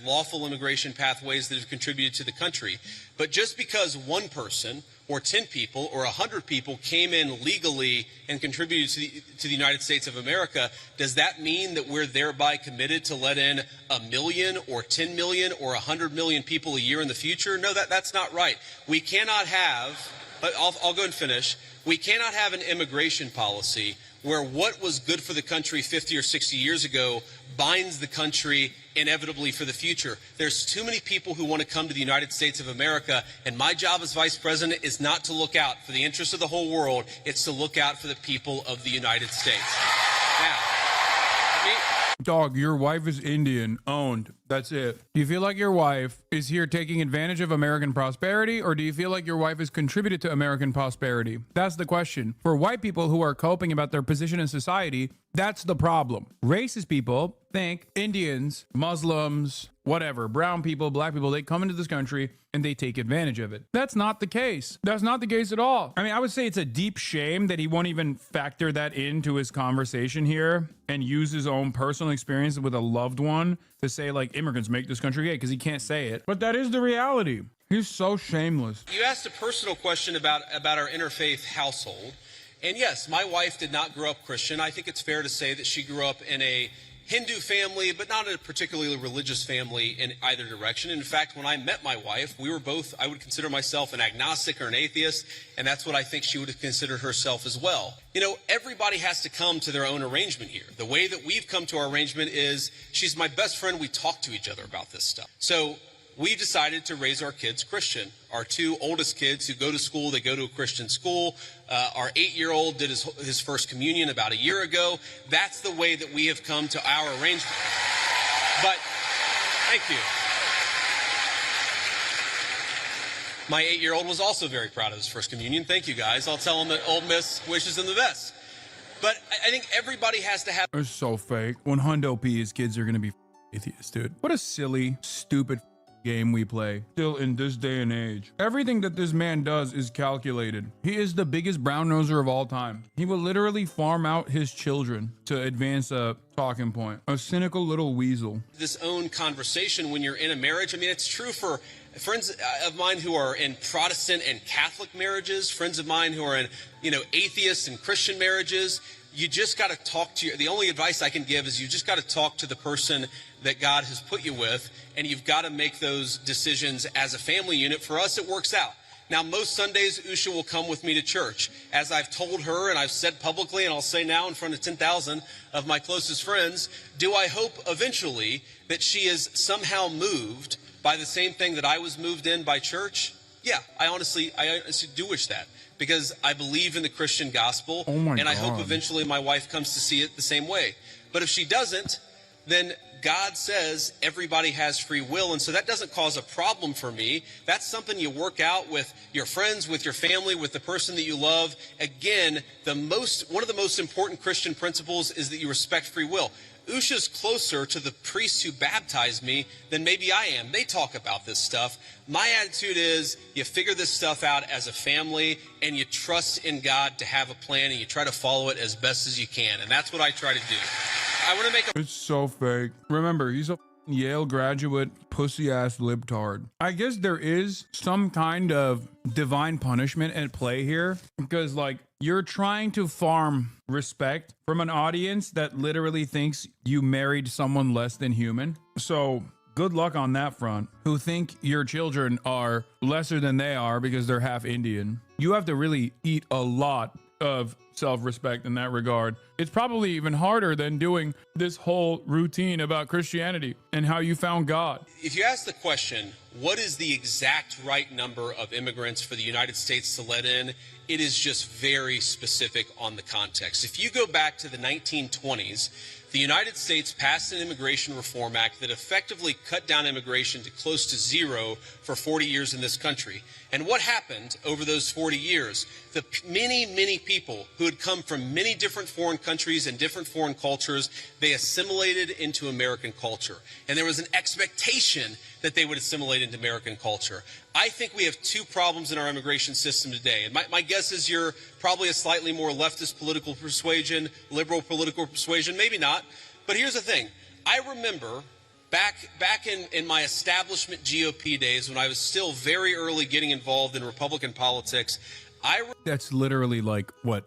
lawful immigration pathways that have contributed to the country. But just because one person or 10 people or 100 people came in legally and contributed to the United States of America, does that mean that we're thereby committed to let in 1 million or 10 million or 100 million people a year in the future? No, that's not right. We cannot have, I'll go and finish. We cannot have an immigration policy where what was good for the country 50 or 60 years ago binds the country inevitably for the future. There's too many people who want to come to the United States of America, and my job as vice president is not to look out for the interests of the whole world, it's to look out for the people of the United States. Now, Dog, your wife is Indian, owned. That's it. Do you feel like your wife is here taking advantage of American prosperity, or do you feel like your wife has contributed to American prosperity? That's the question. For white people who are coping about their position in society, that's the problem. Racist people think Indians, Muslims, whatever, brown people, black people, they come into this country and they take advantage of it. That's not the case. That's not the case at all. I mean, I would say it's a deep shame that he won't even factor that into his conversation here and use his own personal experience with a loved one to say, like, immigrants make this country great, because he can't say it. But that is the reality. He's so shameless. You asked a personal question about our interfaith household. And yes, my wife did not grow up Christian. I think it's fair to say that she grew up in a Hindu family, but not a particularly religious family in either direction. In fact, when I met my wife, we were both, I would consider myself an agnostic or an atheist, and that's what I think she would have considered herself as well. You know, everybody has to come to their own arrangement here. The way that we've come to our arrangement is she's my best friend. We talk to each other about this stuff. So we decided to raise our kids Christian. Our two oldest kids who go to school, they go to a Christian school. Our 8-year-old did his first communion about a year ago. That's the way that we have come to our arrangement. But thank you. My 8-year-old was also very proud of his first communion. Thank you, guys. I'll tell him that Ole Miss wishes him the best. But I think everybody has to have... It's so fake. When Hundo P, his kids are going to be atheists, dude. What a silly, stupid game we play still in this day and age. Everything that this man does is calculated. He is the biggest brown noser of all time. He will literally farm out his children to advance a talking point. A cynical little weasel. This own conversation when you're in a marriage. I mean, it's true for friends of mine who are in Protestant and Catholic marriages, friends of mine who are in, atheist and Christian marriages. You just got to talk to the only advice I can give is you just got to talk to the person that God has put you with, and you've got to make those decisions as a family unit. For us, it works out. Now, most Sundays, Usha will come with me to church. As I've told her, and I've said publicly, and I'll say now in front of 10,000 of my closest friends, do I hope eventually that she is somehow moved by the same thing that I was moved in by church? Yeah, I honestly do wish that, because I believe in the Christian gospel, and I hope eventually my wife comes to see it the same way. But if she doesn't, then God says everybody has free will, and so that doesn't cause a problem for me. That's something you work out with your friends, with your family, with the person that you love. Again, one of the most important Christian principles is that you respect free will. Usha's closer to the priests who baptized me than maybe I am. They talk about this stuff. My attitude is you figure this stuff out as a family, and you trust in God to have a plan, and you try to follow it as best as you can. And that's what I try to do. I want to make a... It's so fake. Remember, he's a Yale graduate, pussy-ass libtard. I guess there is some kind of divine punishment at play here, because, you're trying to farm respect from an audience that literally thinks you married someone less than human. So good luck on that front, who think your children are lesser than they are because they're half Indian. You have to really eat a lot of self-respect in that regard. It's probably even harder than doing this whole routine about Christianity and how you found God. If you ask the question, what is the exact right number of immigrants for the United States to let in? It is just very specific on the context. If you go back to the 1920s, the United States passed an Immigration Reform Act that effectively cut down immigration to close to zero for 40 years in this country. And what happened over those 40 years? The many, many people who had come from many different foreign countries and different foreign cultures, they assimilated into American culture. And there was an expectation that they would assimilate into American culture. I think we have two problems in our immigration system today. And my guess is you're probably a slightly more leftist political persuasion, liberal political persuasion, maybe not. But here's the thing. I remember back in my establishment GOP days, when I was still very early getting involved in Republican politics, That's literally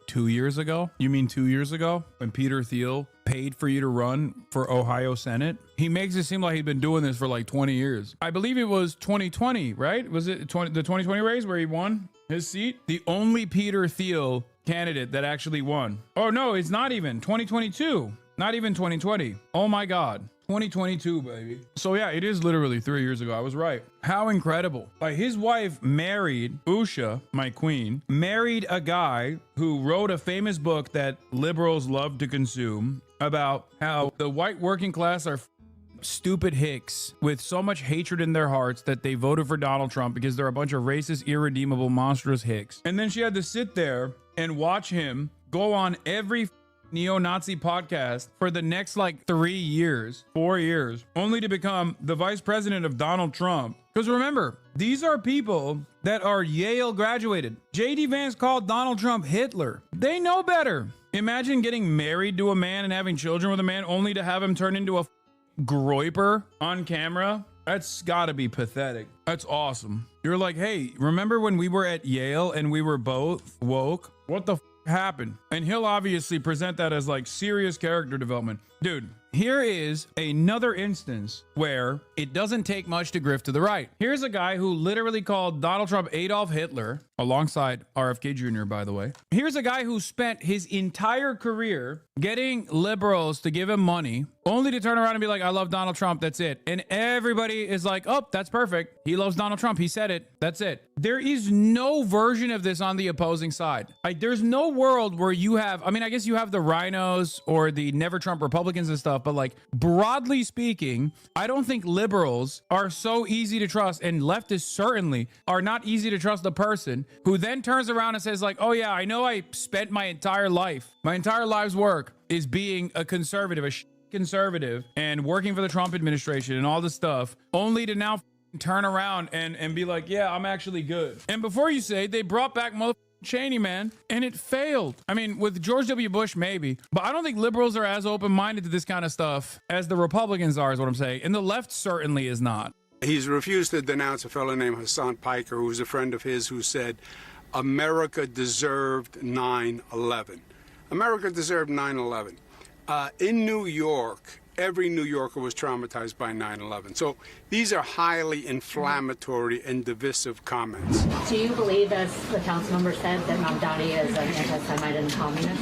2 years ago? You mean 2 years ago when Peter Thiel paid for you to run for Ohio Senate? He makes it seem like he'd been doing this for 20 years. I believe it was 2020, right? Was it the 2020 race where he won his seat? The only Peter Thiel candidate that actually won. Oh no, it's not even 2022. Not even 2020. Oh my God. 2022, baby. So yeah, it is literally 3 years ago. I was right. How incredible. His wife married, Usha, my queen, married a guy who wrote a famous book that liberals love to consume about how the white working class are stupid hicks with so much hatred in their hearts that they voted for Donald Trump because they're a bunch of racist, irredeemable, monstrous hicks. And then she had to sit there and watch him go on every neo-Nazi podcast for the next 4 years, only to become the vice president of Donald Trump. Because remember, these are people that are Yale graduated. JD Vance called Donald Trump Hitler. They know better. Imagine getting married to a man and having children with a man only to have him turn into a groiper on camera. That's gotta be pathetic. That's awesome. You're like, hey, remember when we were at Yale and we were both woke? What the happened? And he'll obviously present that as serious character development. Dude, here is another instance where it doesn't take much to grift to the right. Here's a guy who literally called Donald Trump Adolf Hitler, alongside RFK Jr., by the way. Here's a guy who spent his entire career getting liberals to give him money, only to turn around and be like, I love Donald Trump, that's it. And everybody is like, oh, that's perfect. He loves Donald Trump, he said it, that's it. There is no version of this on the opposing side. There's no world where you have, I guess you have the rhinos or the Never Trump Republicans Republicans and stuff, but like broadly speaking, I don't think liberals are so easy to trust, and leftists certainly are not easy to trust. The person who then turns around and says like, oh yeah, I know I spent my entire life's work is being a conservative, conservative and working for the Trump administration and all this stuff, only to now turn around and be like, yeah, I'm actually good. And before you say, they brought back Cheney, man, and it failed. I mean, with George W. Bush, maybe, but I don't think liberals are as open-minded to this kind of stuff as the Republicans are, is what I'm saying. And the left certainly is not. He's refused to denounce a fellow named Hasan who was a friend of his, who said, America deserved 9/11. America deserved 9/11. In New York, every New Yorker was traumatized by 9/11. So these are highly inflammatory and divisive comments. Do you believe, as the council member said, that Mamdani is an anti-Semite and communist?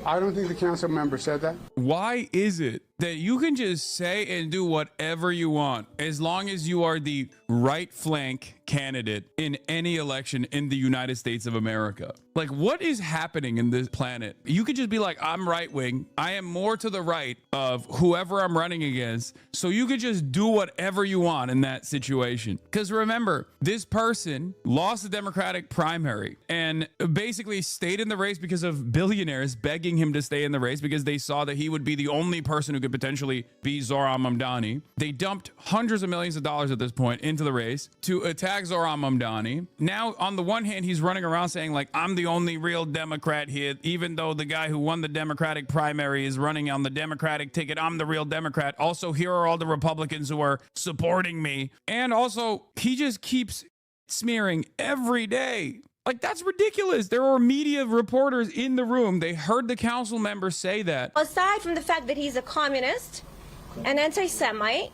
I don't think the council member said that. Why is it that you can just say and do whatever you want as long as you are the right flank candidate in any election in the United States of America? Like, what is happening in this planet? You could just be like, I'm right wing. I am more to the right of whoever I'm running against. So you could just do whatever you want in that situation. Because remember, this person lost the Democratic primary and basically stayed in the race because of billionaires begging him to stay in the race because they saw that he would be the only person who could potentially be Zohran Mamdani. They dumped hundreds of millions of dollars at this point into the race to attack Zohran Mamdani. Now, on the one hand, he's running around saying like, I'm the only real Democrat here, even though the guy who won the Democratic primary is running on the Democratic ticket. I'm the real Democrat. Also, here are all the Republicans who are supporting me. And also, he just keeps smearing every day. Like, that's ridiculous. There were media reporters in the room. They heard the council member say that. Aside from the fact that he's a communist, an anti-Semite,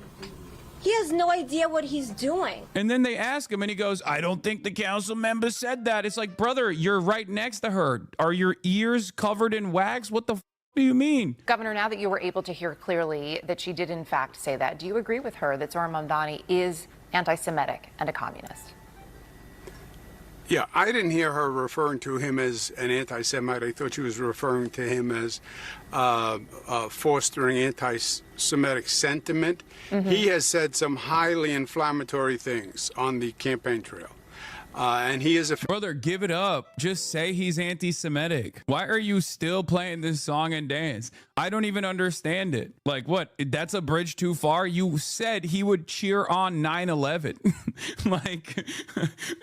he has no idea what he's doing. And then they ask him and he goes, I don't think the council member said that. It's like, brother, you're right next to her. Are your ears covered in wax? What the do you mean? Governor, now that you were able to hear clearly that she did in fact say that, do you agree with her that Zohran Mamdani is anti-Semitic and a communist? Yeah, I didn't hear her referring to him as an anti-Semite. I thought she was referring to him as fostering anti-Semitic sentiment. He has said some highly inflammatory things on the campaign trail. And he is a brother. Give it up. Just say he's anti-Semitic. Why are you still playing this song and dance? I don't even understand it. Like, what? That's a bridge too far. You said he would cheer on 9/11. Like,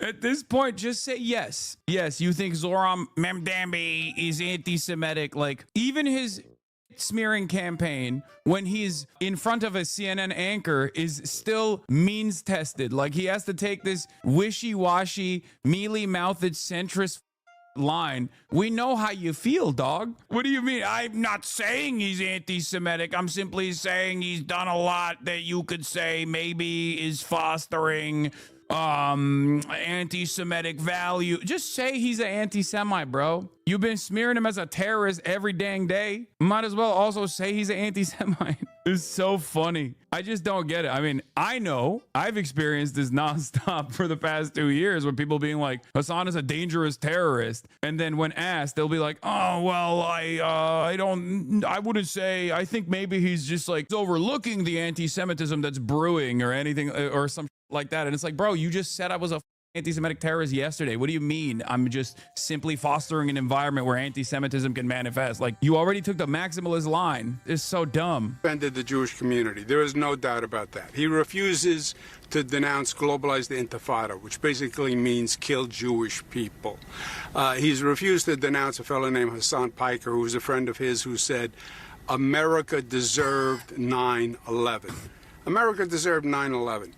at this point, just say yes. Yes, you think Zohran Mamdani is anti-Semitic. Like, even his smearing campaign when he's in front of a CNN anchor is still means tested. Like, he has to take this wishy-washy, mealy-mouthed centrist line. We know how you feel, dog. What do you mean? I'm not saying he's anti-Semitic. I'm simply saying he's done a lot that you could say maybe is fostering anti-Semitic value. Just say he's an anti-Semite, bro. You've been smearing him as a terrorist every dang day. Might as well also say he's an anti-Semite. It's so funny. I just don't get it. I mean, I know I've experienced this nonstop for the past 2 years with people being like, Hasan is a dangerous terrorist. And then when asked, they'll be like, oh, well, I wouldn't say, I think maybe he's just like overlooking the anti-Semitism that's brewing or anything or some like that. And it's like, bro, you just said I was a anti-Semitic terrorist yesterday. What do you mean? I'm just simply fostering an environment where anti-Semitism can manifest. Like, you already took the maximalist line. It's so dumb. Offended the Jewish community. There is no doubt about that. He refuses to denounce globalized intifada, which basically means kill Jewish people. He's refused to denounce a fellow named Hasan who was a friend of his, who said, America deserved 9/11. America deserved 9/11.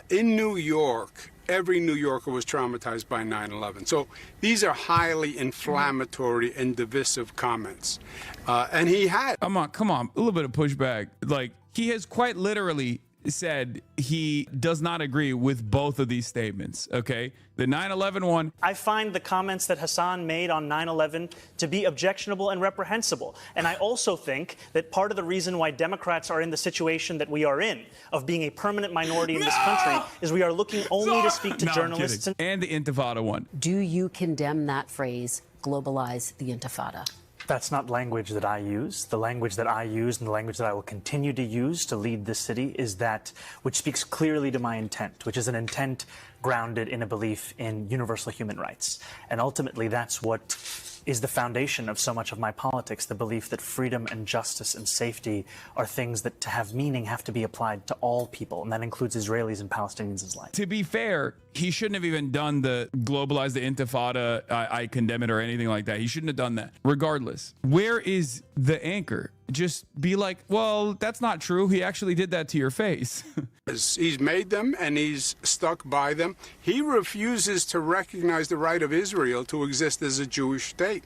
In New York, every New Yorker was traumatized by 9/11. So these are highly inflammatory and divisive comments. And he had... Come on, a little bit of pushback. Like, he has quite literally said he does not agree with both of these statements, okay? The 9/11 one. I find the comments that Hasan made on 9/11 to be objectionable and reprehensible. And I also think that part of the reason why Democrats are in the situation that we are in, of being a permanent minority in this country, is we are looking only to speak to journalists. And the Intifada one. Do you condemn that phrase, globalize the Intifada? That's not language that I use. The language that I use and the language that I will continue to use to lead this city is that which speaks clearly to my intent, which is an intent grounded in a belief in universal human rights. And ultimately, that's what is the foundation of so much of my politics, the belief that freedom and justice and safety are things that, to have meaning, have to be applied to all people, and that includes Israelis and Palestinians alike. To be fair, he shouldn't have even done the globalize the intifada, I condemn it, or anything like that. He shouldn't have done that. Regardless, where is the anchor? Just be like, well, that's not true. He actually did that to your face. He's made them and he's stuck by them. He refuses to recognize the right of Israel to exist as a Jewish state.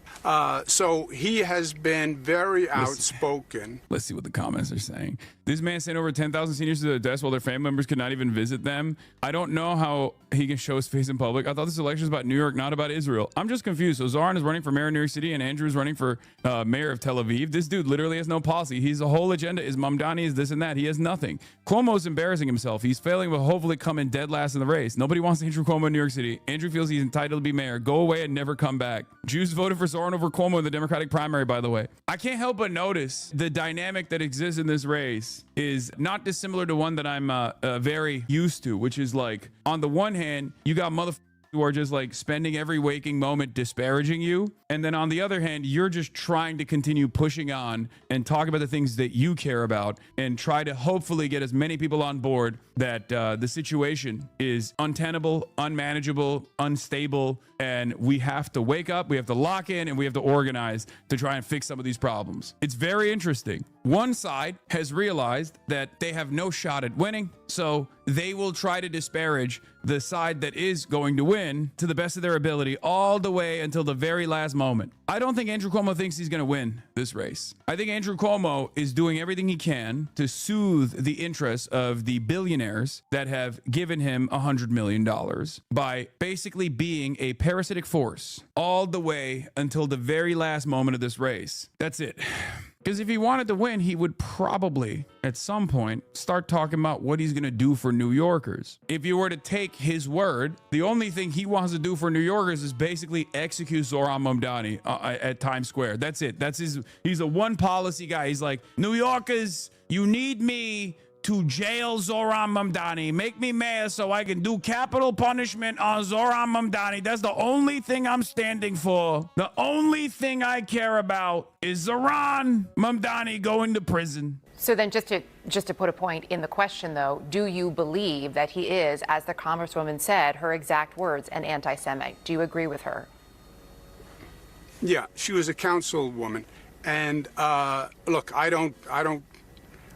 So he has been very outspoken. Let's see what the comments are saying. This man sent over 10,000 seniors to the desk while their family members could not even visit them. I don't know how he can show his face in public. I thought this election was about New York, not about Israel. I'm just confused. So Zoran is running for mayor of New York City and Andrew is running for mayor of Tel Aviv. This dude literally has no policy. His whole agenda is Mamdani is this and that. He has nothing. Cuomo's embarrassing himself. He's failing, but hopefully come in dead last in the race. Nobody wants Andrew Cuomo in New York City. Andrew feels he's entitled to be mayor. Go away and never come back. Jews voted for Zoran over Cuomo in the Democratic primary, by the way. I can't help but notice the dynamic that exists in this race is not dissimilar to one that I'm very used to, which is like, on the one hand, you got motherfuckers who are just like spending every waking moment disparaging you. And then on the other hand, you're just trying to continue pushing on and talk about the things that you care about and try to hopefully get as many people on board that the situation is untenable, unmanageable, unstable, and we have to wake up, we have to lock in, and we have to organize to try and fix some of these problems. It's very interesting. One side has realized that they have no shot at winning, so they will try to disparage the side that is going to win to the best of their ability all the way until the very last moment. I don't think Andrew Cuomo thinks he's going to win this race. I think Andrew Cuomo is doing everything he can to soothe the interests of the billionaires that have given him $100 million by basically being a parasitic force all the way until the very last moment of this race. That's it. Because if he wanted to win, he would probably, at some point, start talking about what he's going to do for New Yorkers. If you were to take his word, the only thing he wants to do for New Yorkers is basically execute Zoran Mamdani at Times Square. That's it. He's a one policy guy. He's like, New Yorkers, you need me to jail Zoran Mamdani. Make me mayor so I can do capital punishment on Zoran Mamdani. That's the only thing I'm standing for. The only thing I care about is Zoran Mamdani going to prison. So then just to put a point in the question, though, do you believe that he is, as the Congresswoman said, her exact words, an anti-Semite? Do you agree with her? Yeah, she was a councilwoman. And look, I don't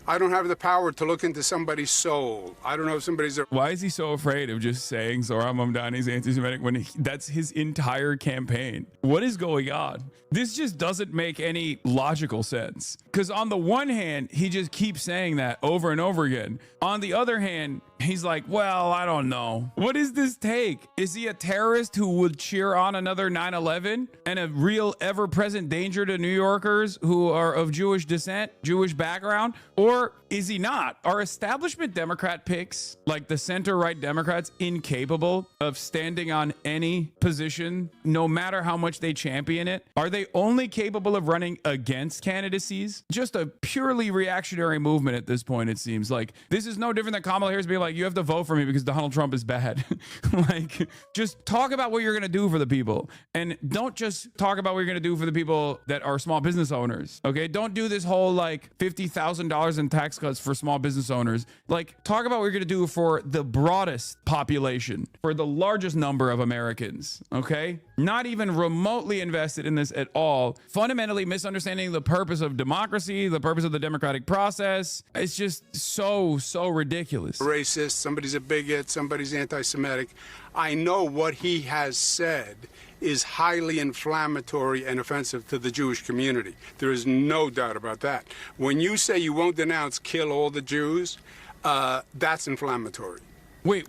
have the power to look into somebody's soul. I don't know if somebody's... Why is he so afraid of just saying Zoran Mamdani's anti-Semitic when that's his entire campaign? What is going on? This just doesn't make any logical sense. Because on the one hand, he just keeps saying that over and over again. On the other hand, he's like, well, I don't know. What does this take? Is he a terrorist who would cheer on another 9/11 and a real ever-present danger to New Yorkers who are of Jewish descent, Jewish background? Or is he not? Are establishment Democrat picks, like the center-right Democrats, incapable of standing on any position, no matter how much they champion it? Are they only capable of running against candidacies? Just a purely reactionary movement at this point, it seems. Like, this is no different than Kamala Harris being like, you have to vote for me because Donald Trump is bad. Like, just talk about what you're going to do for the people. And don't just talk about what you're going to do for the people that are small business owners. Okay? Don't do this whole, like, $50,000 in tax cuts for small business owners. Like, talk about what you're going to do for the broadest population, for the largest number of Americans. Okay? Not even remotely invested in this at all. Fundamentally misunderstanding the purpose of democracy, the purpose of the democratic process. It's just so ridiculous. Racist, somebody's a bigot, somebody's anti-Semitic. I know what he has said is highly inflammatory and offensive to the Jewish community. There is no doubt about that. When you say you won't denounce kill all the Jews, that's inflammatory. Wait,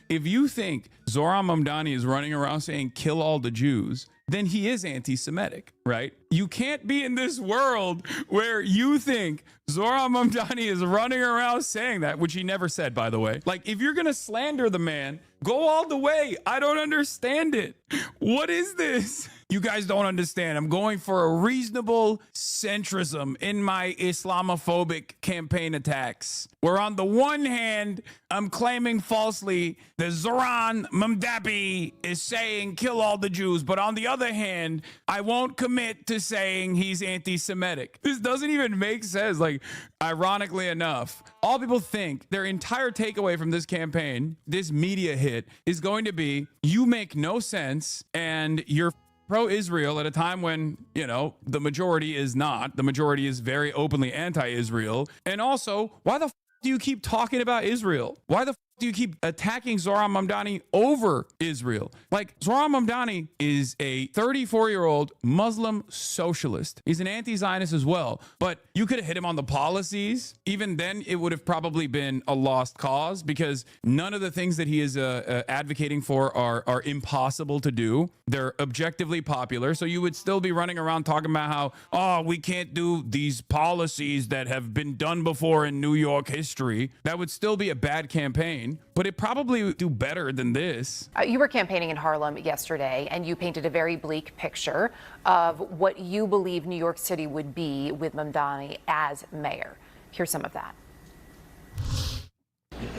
if you think Zoran Mamdani is running around saying kill all the Jews, then he is anti-Semitic, right? You can't be in this world where you think Zoran Mamdani is running around saying that, which he never said, by the way. Like, if you're going to slander the man, go all the way. I don't understand it. What is this? You guys don't understand. I'm going for a reasonable centrism in my Islamophobic campaign attacks. Where on the one hand, I'm claiming falsely that Zoran Mamdani is saying kill all the Jews. But on the other hand, I won't commit to saying he's anti-Semitic. This doesn't even make sense. Like, ironically enough, all people think, their entire takeaway from this campaign, this media hit, is going to be, you make no sense and you're pro-Israel at a time when, you know, the majority is not. The majority is very openly anti-Israel. And also, why the do you keep talking about Israel? Why the do you keep attacking Zoran Mamdani over Israel? Like, Zoran Mamdani is a 34-year-old Muslim socialist. He's an anti-Zionist as well. But you could have hit him on the policies. Even then, it would have probably been a lost cause because none of the things that he is advocating for are impossible to do. They're objectively popular. So you would still be running around talking about how, oh, we can't do these policies that have been done before in New York history. That would still be a bad campaign. But it probably would do better than this. You were campaigning in Harlem yesterday, and you painted a very bleak picture of what you believe New York City would be with Mamdani as mayor. Here's some of that.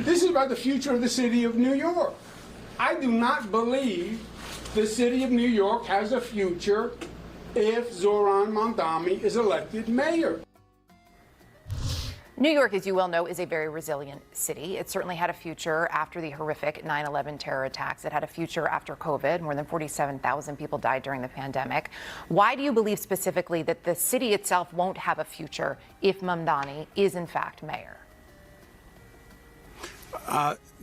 This is about the future of the city of New York. I do not believe the city of New York has a future if Zoran Mamdani is elected mayor. New York, as you well know, is a very resilient city. It certainly had a future after the horrific 9/11 terror attacks. It had a future after COVID. More than 47,000 people died during the pandemic. Why do you believe specifically that the city itself won't have a future if Mamdani is in fact mayor?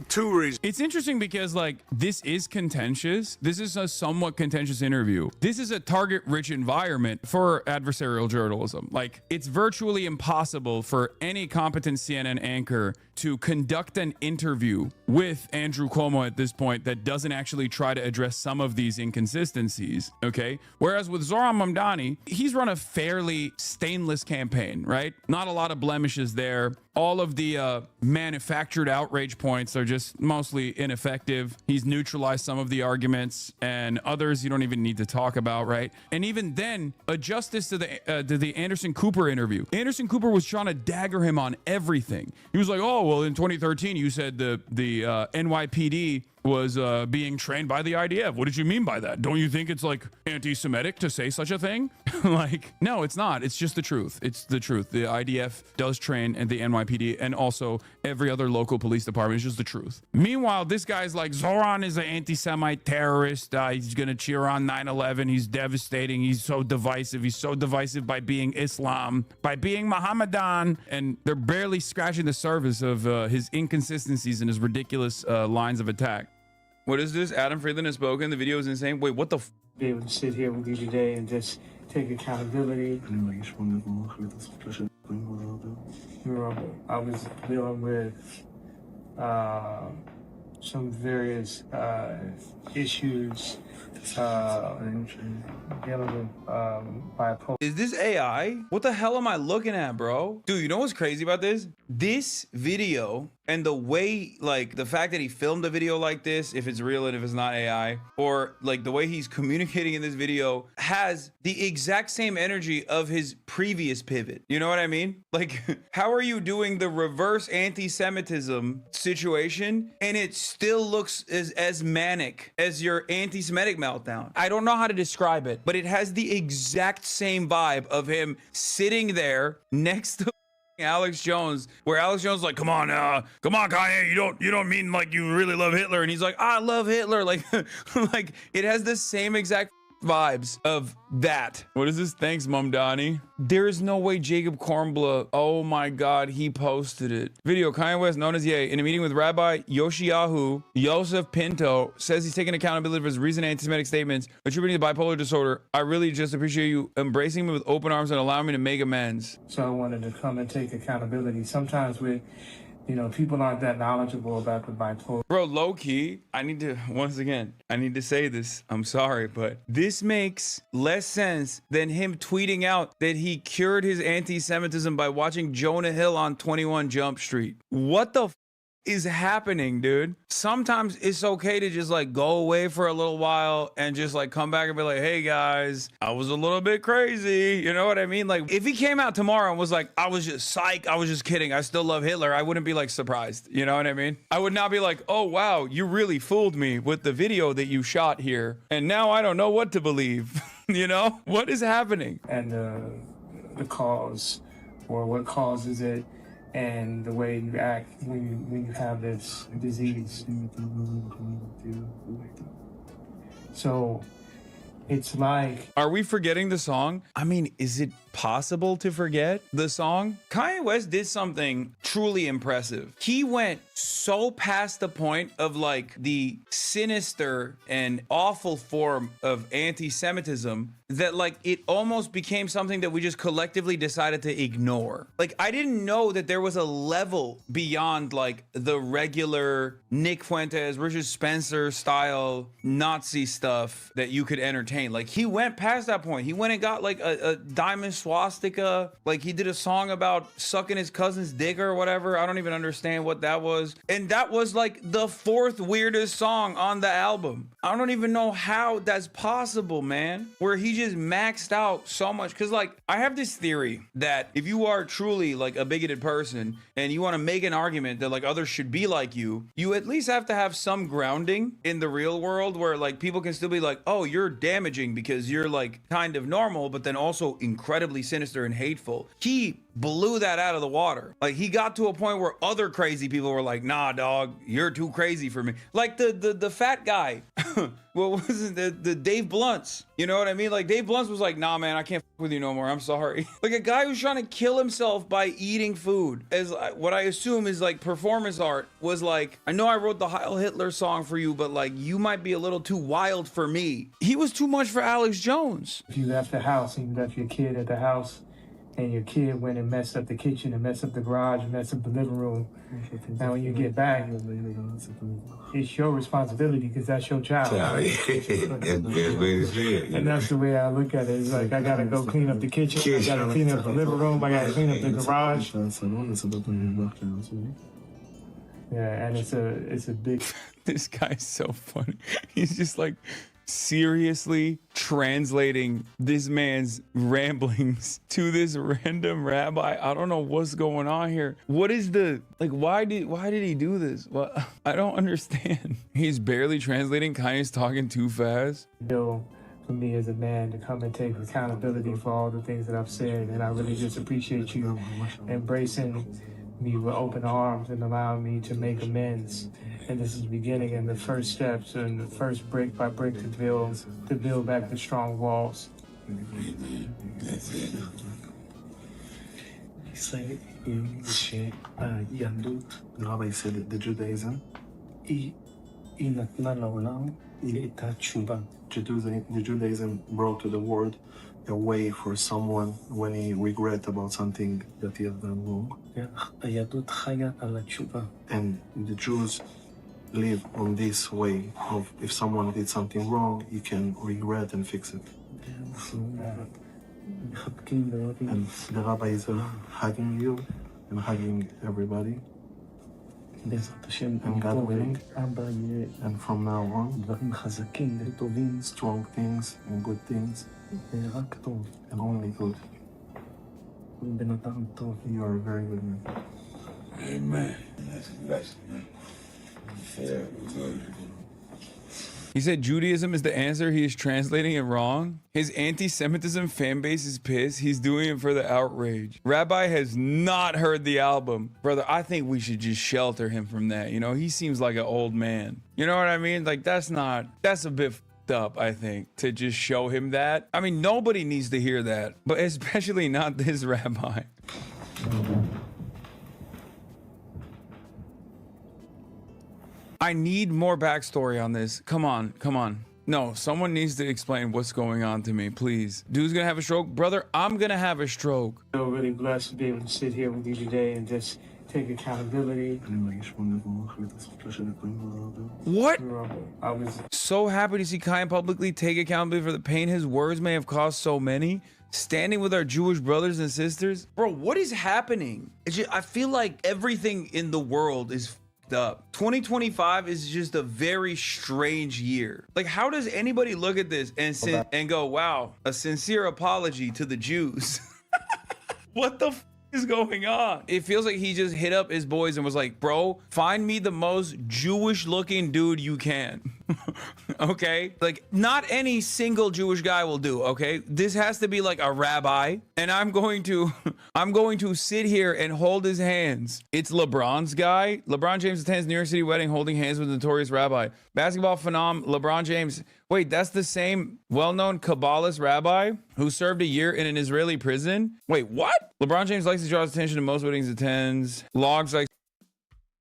Two reasons. It's interesting because, like, this is contentious. This is a somewhat contentious interview. This is a target-rich environment for adversarial journalism. Like, it's virtually impossible for any competent CNN anchor to conduct an interview with Andrew Cuomo at this point that doesn't actually try to address some of these inconsistencies, okay? Whereas with Zoran Mamdani, he's run a fairly stainless campaign, right? Not a lot of blemishes there. All of the manufactured outrage points are just mostly ineffective. He's neutralized some of the arguments, and others you don't even need to talk about, right? And even then, a justice to the Anderson Cooper interview. Anderson Cooper was trying to dagger him on everything. He was like, oh, well, in 2013, you said the NYPD was being trained by the IDF. What did you mean by that? Don't you think it's like anti-Semitic to say such a thing? Like, no, it's not. It's just the truth. It's the truth. The IDF does train at the NYPD and also every other local police department. It's just the truth. Meanwhile, this guy's like, Zoran is an anti-Semite terrorist. He's going to cheer on 9/11. He's devastating. He's so divisive. He's so divisive by being Islam, by being Mohammedan. And they're barely scratching the surface of his inconsistencies and his ridiculous lines of attack. What is this? Adam Friedland has spoken. The video is insane. Wait, what the f? Be able to sit here with you today and just take accountability. I was dealing with some various issues and dealing with bipolar. Is this AI? What the hell am I looking at, bro? Dude, you know what's crazy about this? This video and the way, like, the fact that he filmed a video like this, if it's real and if it's not AI, or like the way he's communicating in this video has the exact same energy of his previous pivot. You know what I mean? Like, how are you doing the reverse anti-Semitism situation and it still looks as manic as your anti-Semitic meltdown? I don't know how to describe it, but it has the exact same vibe of him sitting there next to Alex Jones, where Alex Jones is like, come on, Kanye, you don't mean like you really love Hitler, and he's like, I love Hitler, like, like it has the same exact vibes of that. What is this? Thanks, Mamdani. There is no way Jacob Kornbluh, oh my God, he posted it. Video, Kanye West, known as Ye, in a meeting with Rabbi Yoshiyahu Yosef Pinto, says he's taking accountability for his recent anti-Semitic statements attributing to bipolar disorder. I really just appreciate you embracing me with open arms and allowing me to make amends. So I wanted to come and take accountability. Sometimes people aren't that knowledgeable about the bipolar. Bro, low key, I need to say this. I'm sorry, but this makes less sense than him tweeting out that he cured his anti-Semitism by watching Jonah Hill on 21 Jump Street. What the f is happening, dude? Sometimes it's okay to just like go away for a little while and just like come back and be like, hey guys, I was a little bit crazy. You know what I mean? Like if he came out tomorrow and was like, I was just psych, I was just kidding, I still love Hitler, I wouldn't be like surprised. You know what I mean? I would not be like, oh wow, you really fooled me with the video that you shot here. And now I don't know what to believe. You know? What is happening? And the cause, or what causes it, and the way you act when you have this disease. So it's like... Are we forgetting the song? I mean, is it possible to forget the song? Kanye West did something truly impressive. He went so past the point of like the sinister and awful form of anti-Semitism that like it almost became something that we just collectively decided to ignore. Like I didn't know that there was a level beyond like the regular Nick Fuentes, Richard Spencer style Nazi stuff that you could entertain. Like he went past that point. He went and got like a diamond swastika. Like he did a song about sucking his cousin's dick or whatever. I don't even understand what that was. And that was like the 4th weirdest song on the album. I don't even know how that's possible, man. Where he just maxed out so much. Cause like I have this theory that if you are truly like a bigoted person and you want to make an argument that like others should be like you at least have to have some grounding in the real world where like people can still be like, oh, you're damaging because you're like kind of normal, but then also incredibly sinister and hateful. He blew that out of the water. Like he got to a point where other crazy people were like, nah, dog, you're too crazy for me. Like the fat guy. What was it? The Dave Blunts. You know what I mean? Like Dave Blunts was like, nah, man, I can't fuck with you no more. I'm sorry. Like a guy who's trying to kill himself by eating food, as what I assume is like performance art, was like, I know I wrote the Heil Hitler song for you, but like you might be a little too wild for me. He was too much for Alex Jones. If you left the house and you left your kid at the house, and your kid went and messed up the kitchen and messed up the garage and messed up the living room, now when you get back, it's your responsibility because that's your child. And that's the way I look at it. It's like, I gotta go clean up the kitchen, I gotta clean up the living room, I gotta clean up the garage. Yeah, and it's a big... This guy's so funny. He's just like seriously translating this man's ramblings to this random rabbi. I don't know what's going on here. What is the, like, why did he do this? Well, I don't understand. He's barely translating. Kanye's talking too fast. For me as a man to come and take accountability for all the things that I've said, and I really just appreciate you embracing me with open arms and allowing me to make amends. And this is the beginning and the first steps and the first brick by brick to build back the strong walls. He said in Yandut, the rabbi said the Judaism, the Judaism brought to the world a way for someone when he regret about something that he has done wrong. And the Jews live on this way of if someone did something wrong, you can regret and fix it. And the rabbi is hugging you and hugging everybody. And God willing, and from now on, strong things and good things, and only good. You are a very good man. Amen. He said Judaism is the answer. He is translating it wrong. His anti-Semitism fan base is pissed. He's doing it for the outrage. Rabbi has not heard the album. Brother, I think we should just shelter him from that. You know, he seems like an old man. You know what I mean? Like, that's a bit f***ed up, I think, to just show him that. I mean, nobody needs to hear that, but especially not this rabbi. I need more backstory on this. Come on. No, someone needs to explain what's going on to me, please. Dude's gonna have a stroke. Brother, I'm gonna have a stroke. I'm really blessed to be able to sit here with you today and just take accountability. What? I was so happy to see Kanye publicly take accountability for the pain his words may have caused so many. Standing with our Jewish brothers and sisters. Bro, what is happening? I feel like everything in the world is up. 2025 is just a very strange year. Like, how does anybody look at this and go, wow, a sincere apology to the Jews? What the is going on? It feels like he just hit up his boys and was like, bro, find me the most Jewish looking dude you can. Okay, like not any single Jewish guy will do. Okay, this has to be like a rabbi, and I'm going to sit here and hold his hands. It's LeBron's guy. LeBron James attends New York City wedding holding hands with notorious rabbi. Basketball phenom LeBron James. Wait, that's the same well-known Kabbalist rabbi who served a year in an Israeli prison? Wait, what? LeBron James likes to draw his attention to most weddings he attends. Logs like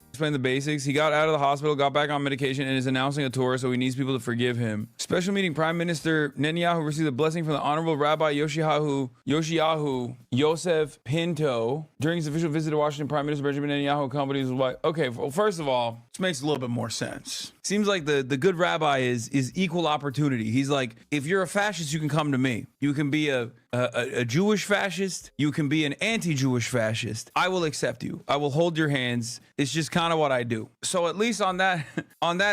explain the basics. He got out of the hospital, got back on medication, and is announcing a tour, so he needs people to forgive him. Special meeting. Prime Minister Netanyahu received a blessing from the Honorable Rabbi Yoshiyahu Yosef Pinto during his official visit to Washington. Prime Minister Benjamin Netanyahu accompanied his wife. Okay, well, first of all, this makes a little bit more sense. Seems like the good rabbi is equal opportunity. He's like, if you're a fascist, you can come to me. You can be a Jewish fascist. You can be an anti-Jewish fascist. I will accept you. I will hold your hands. It's just kind of what I do. So at least on that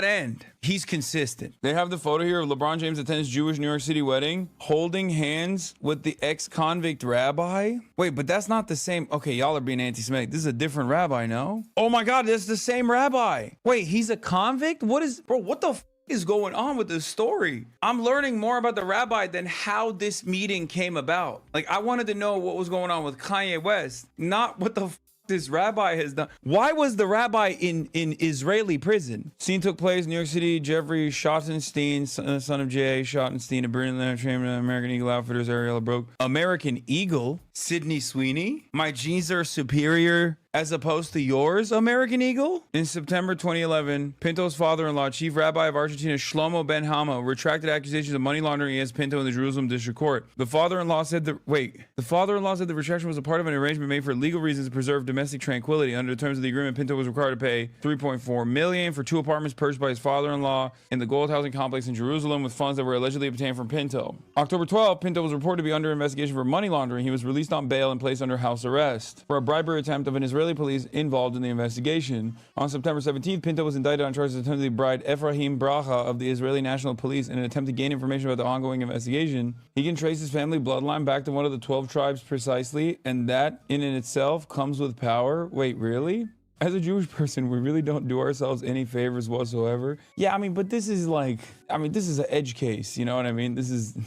end, he's consistent. They have the photo here of LeBron James attends Jewish New York City wedding, holding hands with the ex-convict rabbi. Wait, but that's not the same. Okay, y'all are being anti-Semitic. This is a different rabbi, no? Oh my God, that's the same rabbi. Wait, he's a convict? What the is going on with this story? I'm learning more about the rabbi than how this meeting came about. Like, I wanted to know what was going on with Kanye West, not what the this rabbi has done. Why was the rabbi in Israeli prison? Scene took place in New York City. Jeffrey Schottenstein, son of J.A. Schottenstein, a Brilliant Entertainment, American Eagle Outfitters, Ariella Broke. American Eagle? Sydney Sweeney? My jeans are superior as opposed to yours, American Eagle? In September 2011, Pinto's father-in-law, Chief Rabbi of Argentina, Shlomo Ben Hama, retracted accusations of money laundering against Pinto in the Jerusalem District Court. The father-in-law said the retraction was a part of an arrangement made for legal reasons to preserve domestic tranquility. Under the terms of the agreement, Pinto was required to pay $3.4 million for 2 apartments purchased by his father-in-law in the Gold Housing Complex in Jerusalem with funds that were allegedly obtained from Pinto. October 12, Pinto was reported to be under investigation for money laundering. He was released on bail and placed under house arrest for a bribery attempt of an Israeli police involved in the investigation. On September 17th, Pinto was indicted on charges of attempting to bribe Ephraim Bracha of the Israeli National Police in an attempt to gain information about the ongoing investigation. He can trace his family bloodline back to one of the 12 tribes precisely, and that in itself comes with power. Wait, really? As a Jewish person, we really don't do ourselves any favors whatsoever. Yeah, I mean, but this is like, this is an edge case, you know what I mean? This is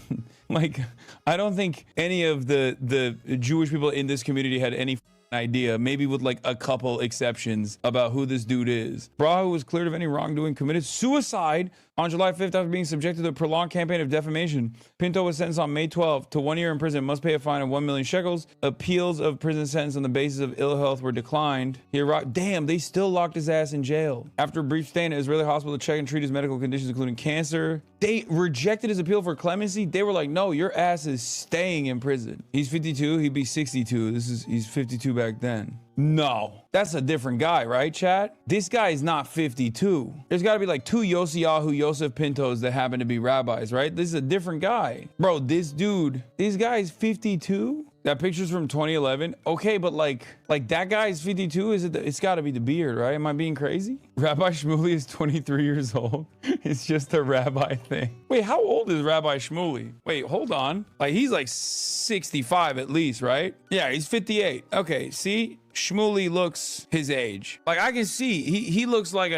like, I don't think any of the Jewish people in this community had any idea, maybe with like a couple exceptions, about who this dude is. Braha was cleared of any wrongdoing, committed suicide on July 5th after being subjected to a prolonged campaign of defamation. Pinto was sentenced on May 12th to 1 year in prison, must pay a fine of 1 million shekels. Appeals of prison sentence on the basis of ill health were declined. Damn, they still locked his ass in jail. After a brief stay in an Israeli hospital to check and treat his medical conditions, including cancer, they rejected his appeal for clemency. They were like, no, your ass is staying in prison. He's 52, he'd be 62. He's 52 back then. No, that's a different guy, right, chat? This guy is not 52. There's got to be like 2 Yosef Pintos that happen to be rabbis, right? This is a different guy. Bro, this guy is 52? That picture's from 2011. Okay, but like that guy is 52. It's got to be the beard, right? Am I being crazy? Rabbi Shmuley is 23 years old. It's just a rabbi thing. Wait, how old is Rabbi Shmuley? Wait, hold on. Like, he's like 65 at least, right? Yeah, he's 58. Okay, see? Shmuley looks his age. Like, I can see he looks like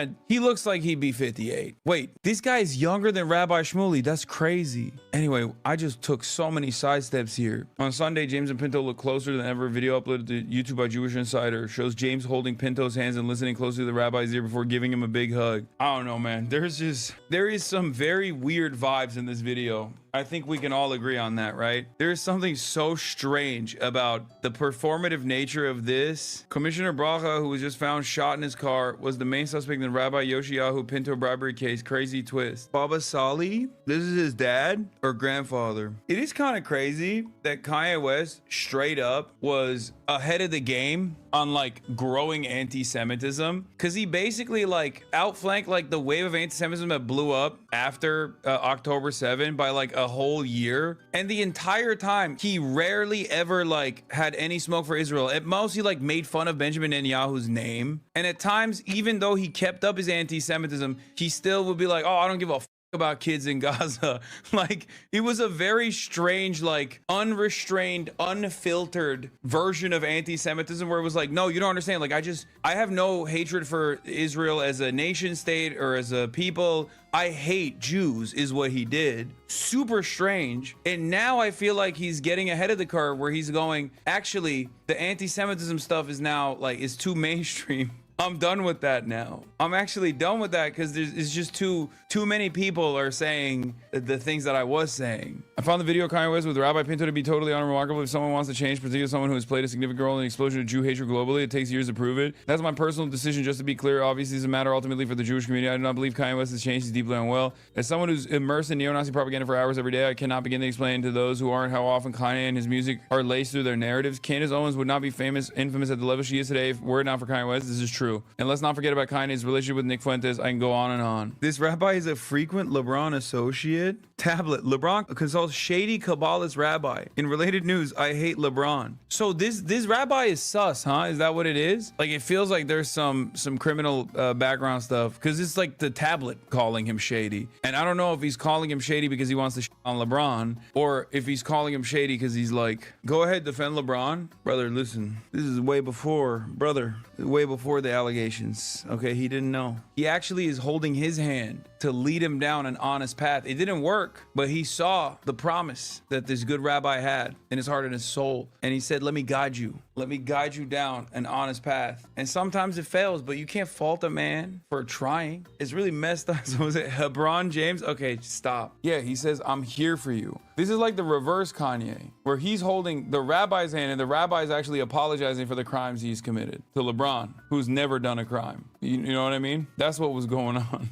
he'd be 58. Wait, this guy is younger than Rabbi Shmuley. That's crazy. Anyway, I just took so many sidesteps here. On Sunday, James and Pinto look closer than ever. A video uploaded to YouTube by Jewish Insider shows James holding Pinto's hands and listening closely to the rabbi's ear before giving him a big hug. I don't know, man. There is some very weird vibes in this video. I think we can all agree on that, right? There's something so strange about the performative nature of this. Commissioner Bracha, who was just found shot in his car, was the main suspect in the Rabbi Yoshiyahu Pinto bribery case. Crazy twist. Baba Sali? This is his dad or grandfather? It is kind of crazy that Kanye West straight up was ahead of the game on like growing anti-Semitism, because he basically like outflanked like the wave of anti-Semitism that blew up after October 7 by like a whole year. And the entire time he rarely ever like had any smoke for Israel. At most he like made fun of Benjamin Netanyahu's name. And at times, even though he kept up his anti-Semitism, he still would be like, oh, I don't give a about kids in Gaza. Like, it was a very strange, like unrestrained, unfiltered version of anti-Semitism where it was like, no, you don't understand. Like, I have no hatred for Israel as a nation state or as a people. I hate Jews is what he did. Super strange. And now I feel like he's getting ahead of the curve where he's going, actually, the anti-Semitism stuff is now like, is too mainstream. I'm done with that now. I'm actually done with that because it's just too many people are saying the things that I was saying. I found the video of Kanye West with Rabbi Pinto to be totally unremarkable. If someone wants to change, particularly someone who has played a significant role in the explosion of Jew hatred globally, it takes years to prove it. That's my personal decision, just to be clear. Obviously, it's a matter ultimately for the Jewish community. I do not believe Kanye West has changed. He's deeply unwell. As someone who's immersed in neo-Nazi propaganda for hours every day, I cannot begin to explain to those who aren't how often Kanye and his music are laced through their narratives. Candace Owens would not be infamous at the level she is today if were it not for Kanye West. This is true. And let's not forget about Kanye's relationship with Nick Fuentes. I can go on and on. This rabbi is a frequent LeBron associate. Tablet. LeBron consults shady Kabbalist rabbi. In related news, I hate LeBron. So this rabbi is sus, huh? Is that what it is? Like, it feels like there's some criminal background stuff, because it's like the tablet calling him shady. And I don't know if he's calling him shady because he wants to shit on LeBron, or if he's calling him shady because he's like, go ahead, defend LeBron. Brother, listen, this is way before the allegations. Okay, he didn't know. He actually is holding his hand to lead him down an honest path. It didn't work, but he saw the promise that this good rabbi had in his heart and his soul. And he said, let me guide you. Let me guide you down an honest path. And sometimes it fails, but you can't fault a man for trying. It's really messed up. So was it Hebron James? Okay, stop. Yeah, he says, I'm here for you. This is like the reverse Kanye, where he's holding the rabbi's hand and the rabbi is actually apologizing for the crimes he's committed to LeBron, who's never done a crime. You know what I mean? That's what was going on.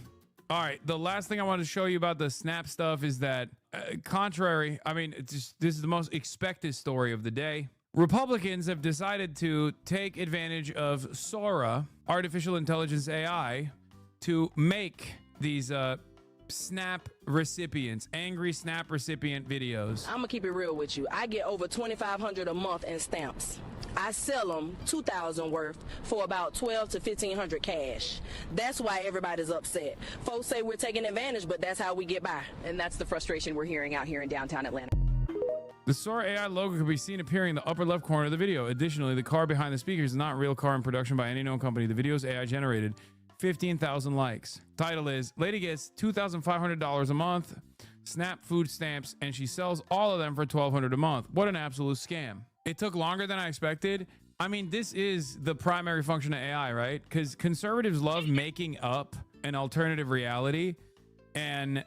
All right, the last thing I want to show you about the Snap stuff is that, contrary, I mean, this is the most expected story of the day. Republicans have decided to take advantage of Sora, artificial intelligence AI, to make these Snap recipients, angry Snap recipient videos. I'm gonna keep it real with you. I get over $2,500 a month in stamps. I sell them $2,000 worth for about $1,200 to $1,500 cash. That's why everybody's upset. Folks say we're taking advantage, but that's how we get by. And that's the frustration we're hearing out here in downtown Atlanta. The Sora AI logo can be seen appearing in the upper left corner of the video. Additionally, the car behind the speakers is not a real car in production by any known company. The video is AI generated. 15,000 likes. Title is, lady gets $2,500 a month, Snap food stamps, and she sells all of them for $1,200 a month. What an absolute scam. It took longer than I expected. I mean, this is the primary function of AI, right? Because conservatives love making up an alternative reality. And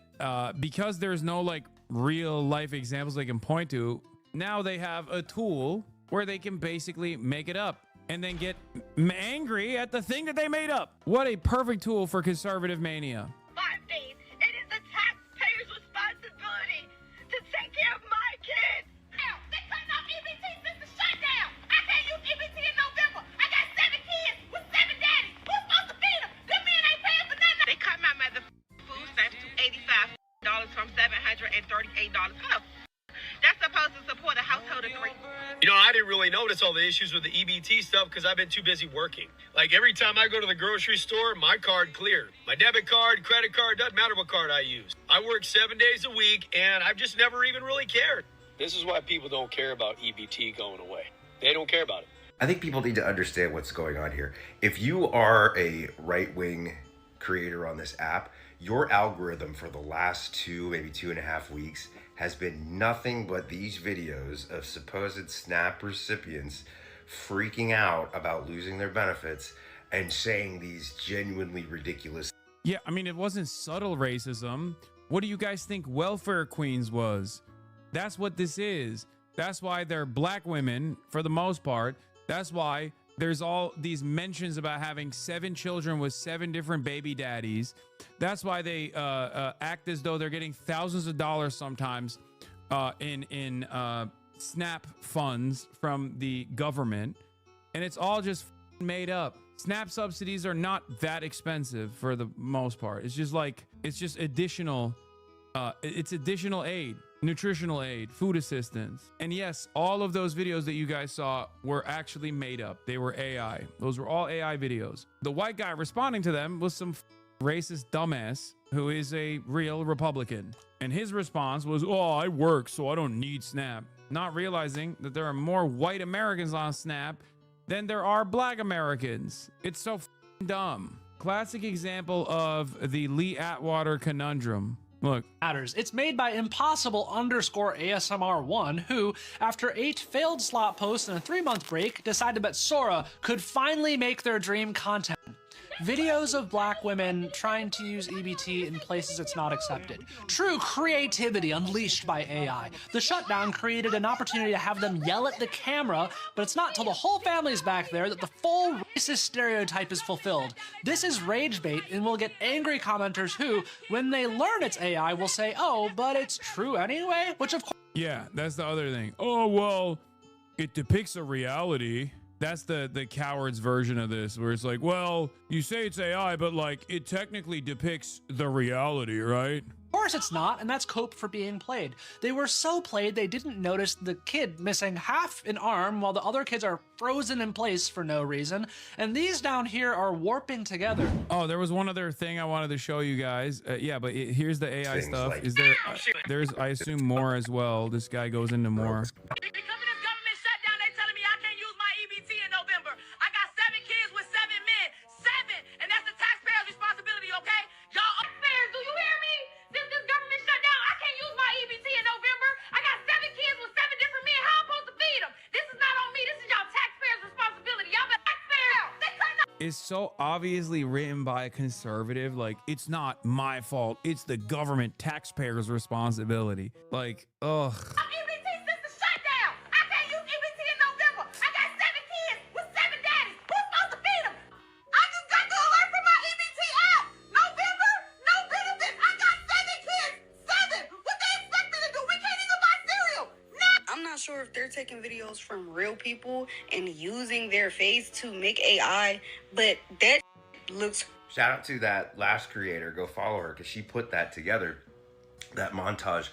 because there's no like real life examples they can point to, now they have a tool where they can basically make it up and then get angry at the thing that they made up. What a perfect tool for conservative mania. It is the taxpayer's responsibility to take care of my kids. Hell, they cutting off EBT since the shutdown. I can't use EBT in November. I got 7 kids with 7 daddies. Who's supposed to feed them? Them men ain't paying for nothing. They cut my mother food stamps to $85 from $738. That's supposed to support a household of 3. You know, I didn't really notice all the issues with the EBT stuff because I've been too busy working. Like every time I go to the grocery store, my card cleared. My debit card, credit card, doesn't matter what card I use. I work 7 days a week and I've just never even really cared. This is why people don't care about EBT going away. They don't care about it. I think people need to understand what's going on here. If you are a right-wing creator on this app, your algorithm for the last maybe 2.5 weeks has been nothing but these videos of supposed Snap recipients freaking out about losing their benefits and saying these genuinely ridiculous. Yeah, I mean, it wasn't subtle racism. What do you guys think welfare queens was? That's what this is. That's why they're black women for the most part. That's why there's all these mentions about having 7 children with 7 different baby daddies. That's why they act as though they're getting thousands of dollars sometimes in SNAP funds from the government. and it's all just made up. SNAP subsidies are not that expensive for the most part. It's just like, it's just additional, it's additional aid, nutritional aid, food assistance. And yes, all of those videos that you guys saw were actually made up. They were AI. Those were all AI videos. The white guy responding to them was some racist dumbass who is a real Republican. And his response was, oh, I work, so I don't need SNAP. Not realizing that there are more white Americans on SNAP than there are black Americans. It's so dumb. Classic example of the Lee Atwater conundrum. Look. Matters. It's made by impossible_ASMR1, who, after 8 failed slot posts and a 3-month break, decided that Sora could finally make their dream content. Videos of black women trying to use EBT in places it's not accepted. True creativity unleashed by AI. The shutdown created an opportunity to have them yell at the camera, but it's not till the whole family's back there that the full racist stereotype is fulfilled. This is rage bait and will get angry commenters who, when they learn it's AI, will say, oh, but it's true anyway? Which of course... Yeah, that's the other thing. Oh, well, it depicts a reality. That's the coward's version of this, where it's like, well, you say it's AI, but like it technically depicts the reality, right? Of course it's not, and that's cope for being played. They were so played they didn't notice the kid missing half an arm while the other kids are frozen in place for no reason, and these down here are warping together. Oh, there was one other thing I wanted to show you guys. Yeah, but here's the AI stuff. Like, is there? There's, I assume, more as well. This guy goes into more. Is so obviously written by a conservative. Like, it's not my fault, it's the government taxpayers' responsibility. Like, ugh. Sure if they're taking videos from real people and using their face to make AI, but that looks... Shout out to that last creator. Go follow her because she put that together, that montage.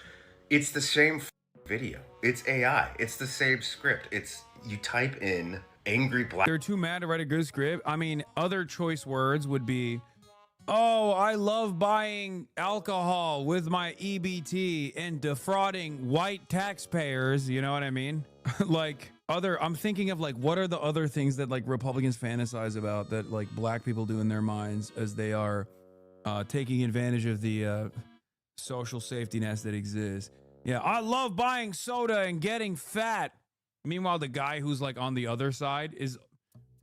It's the same video. It's AI. It's the same script. It's, you type in angry black... They're too mad to write a good script. I mean, other choice words would be, oh, I love buying alcohol with my EBT and defrauding white taxpayers. You know what I mean? Like, I'm thinking of like, what are the other things that like Republicans fantasize about that like black people do in their minds as they are taking advantage of the social safety nets that exist. Yeah, I love buying soda and getting fat. Meanwhile, the guy who's like on the other side is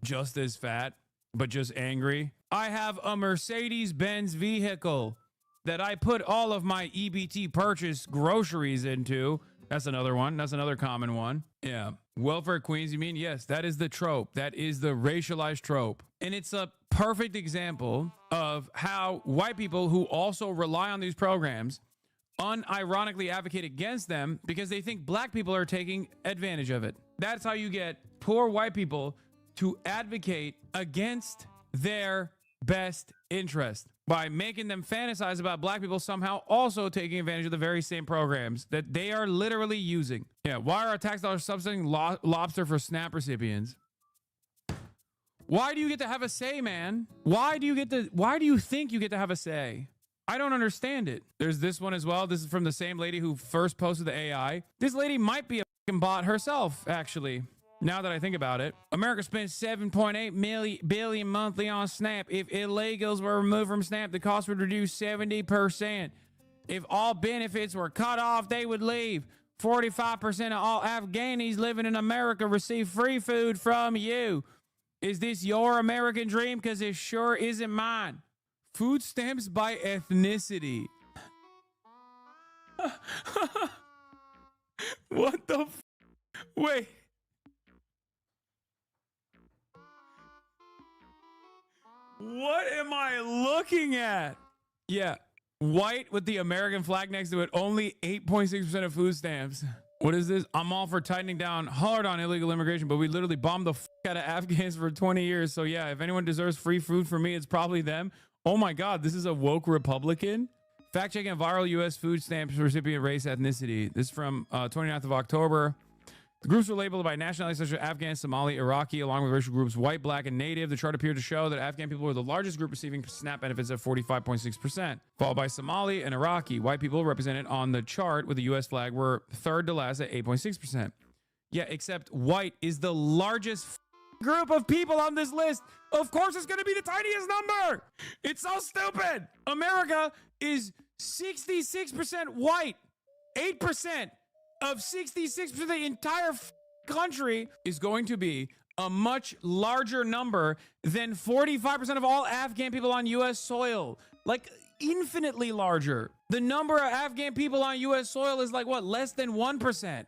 just as fat, but just angry. I have a Mercedes-Benz vehicle that I put all of my EBT purchase groceries into. That's another one. That's another common one. Yeah. Welfare queens, you mean? Yes, that is the trope. That is the racialized trope. And it's a perfect example of how white people who also rely on these programs unironically advocate against them because they think black people are taking advantage of it. That's how you get poor white people to advocate against their best interest, by making them fantasize about black people somehow also taking advantage of the very same programs that they are literally using. Yeah, why are our tax dollars subsidizing lobster for SNAP recipients? Why do you get to have a say, man? Why do you think you get to have a say? I don't understand it. There's this one as well. This is from the same lady who first posted the AI. This lady might be a fucking bot herself, actually. Now that I think about it, America spends $7.8 billion monthly on SNAP. If illegals were removed from SNAP, the cost would reduce 70%. If all benefits were cut off, they would leave. 45% of all Afghanis living in America receive free food from you. Is this your American dream? Because it sure isn't mine. Food stamps by ethnicity. What the f? Wait. What am I looking at? Yeah, white with the American flag next to it, only 8.6% of food stamps. What is this? I'm all for tightening down hard on illegal immigration, but we literally bombed the out of Afghans for 20 years. So yeah, if anyone deserves free food from me, it's probably them. Oh my God, this is a woke Republican. Fact checking a viral U.S. food stamps recipient race ethnicity. This is from 29th of October. The groups were labeled by nationalities such as Afghan, Somali, Iraqi, along with racial groups white, black, and native. The chart appeared to show that Afghan people were the largest group receiving SNAP benefits at 45.6%, followed by Somali and Iraqi. White people represented on the chart with the U.S. flag were third to last at 8.6%. Yeah, except white is the largest group of people on this list. Of course, it's going to be the tiniest number. It's so stupid. America is 66% white, 8%. Of 66% of the entire country is going to be a much larger number than 45% of all Afghan people on U.S. soil. Like, infinitely larger. The number of Afghan people on U.S. soil is like, what, less than 1%?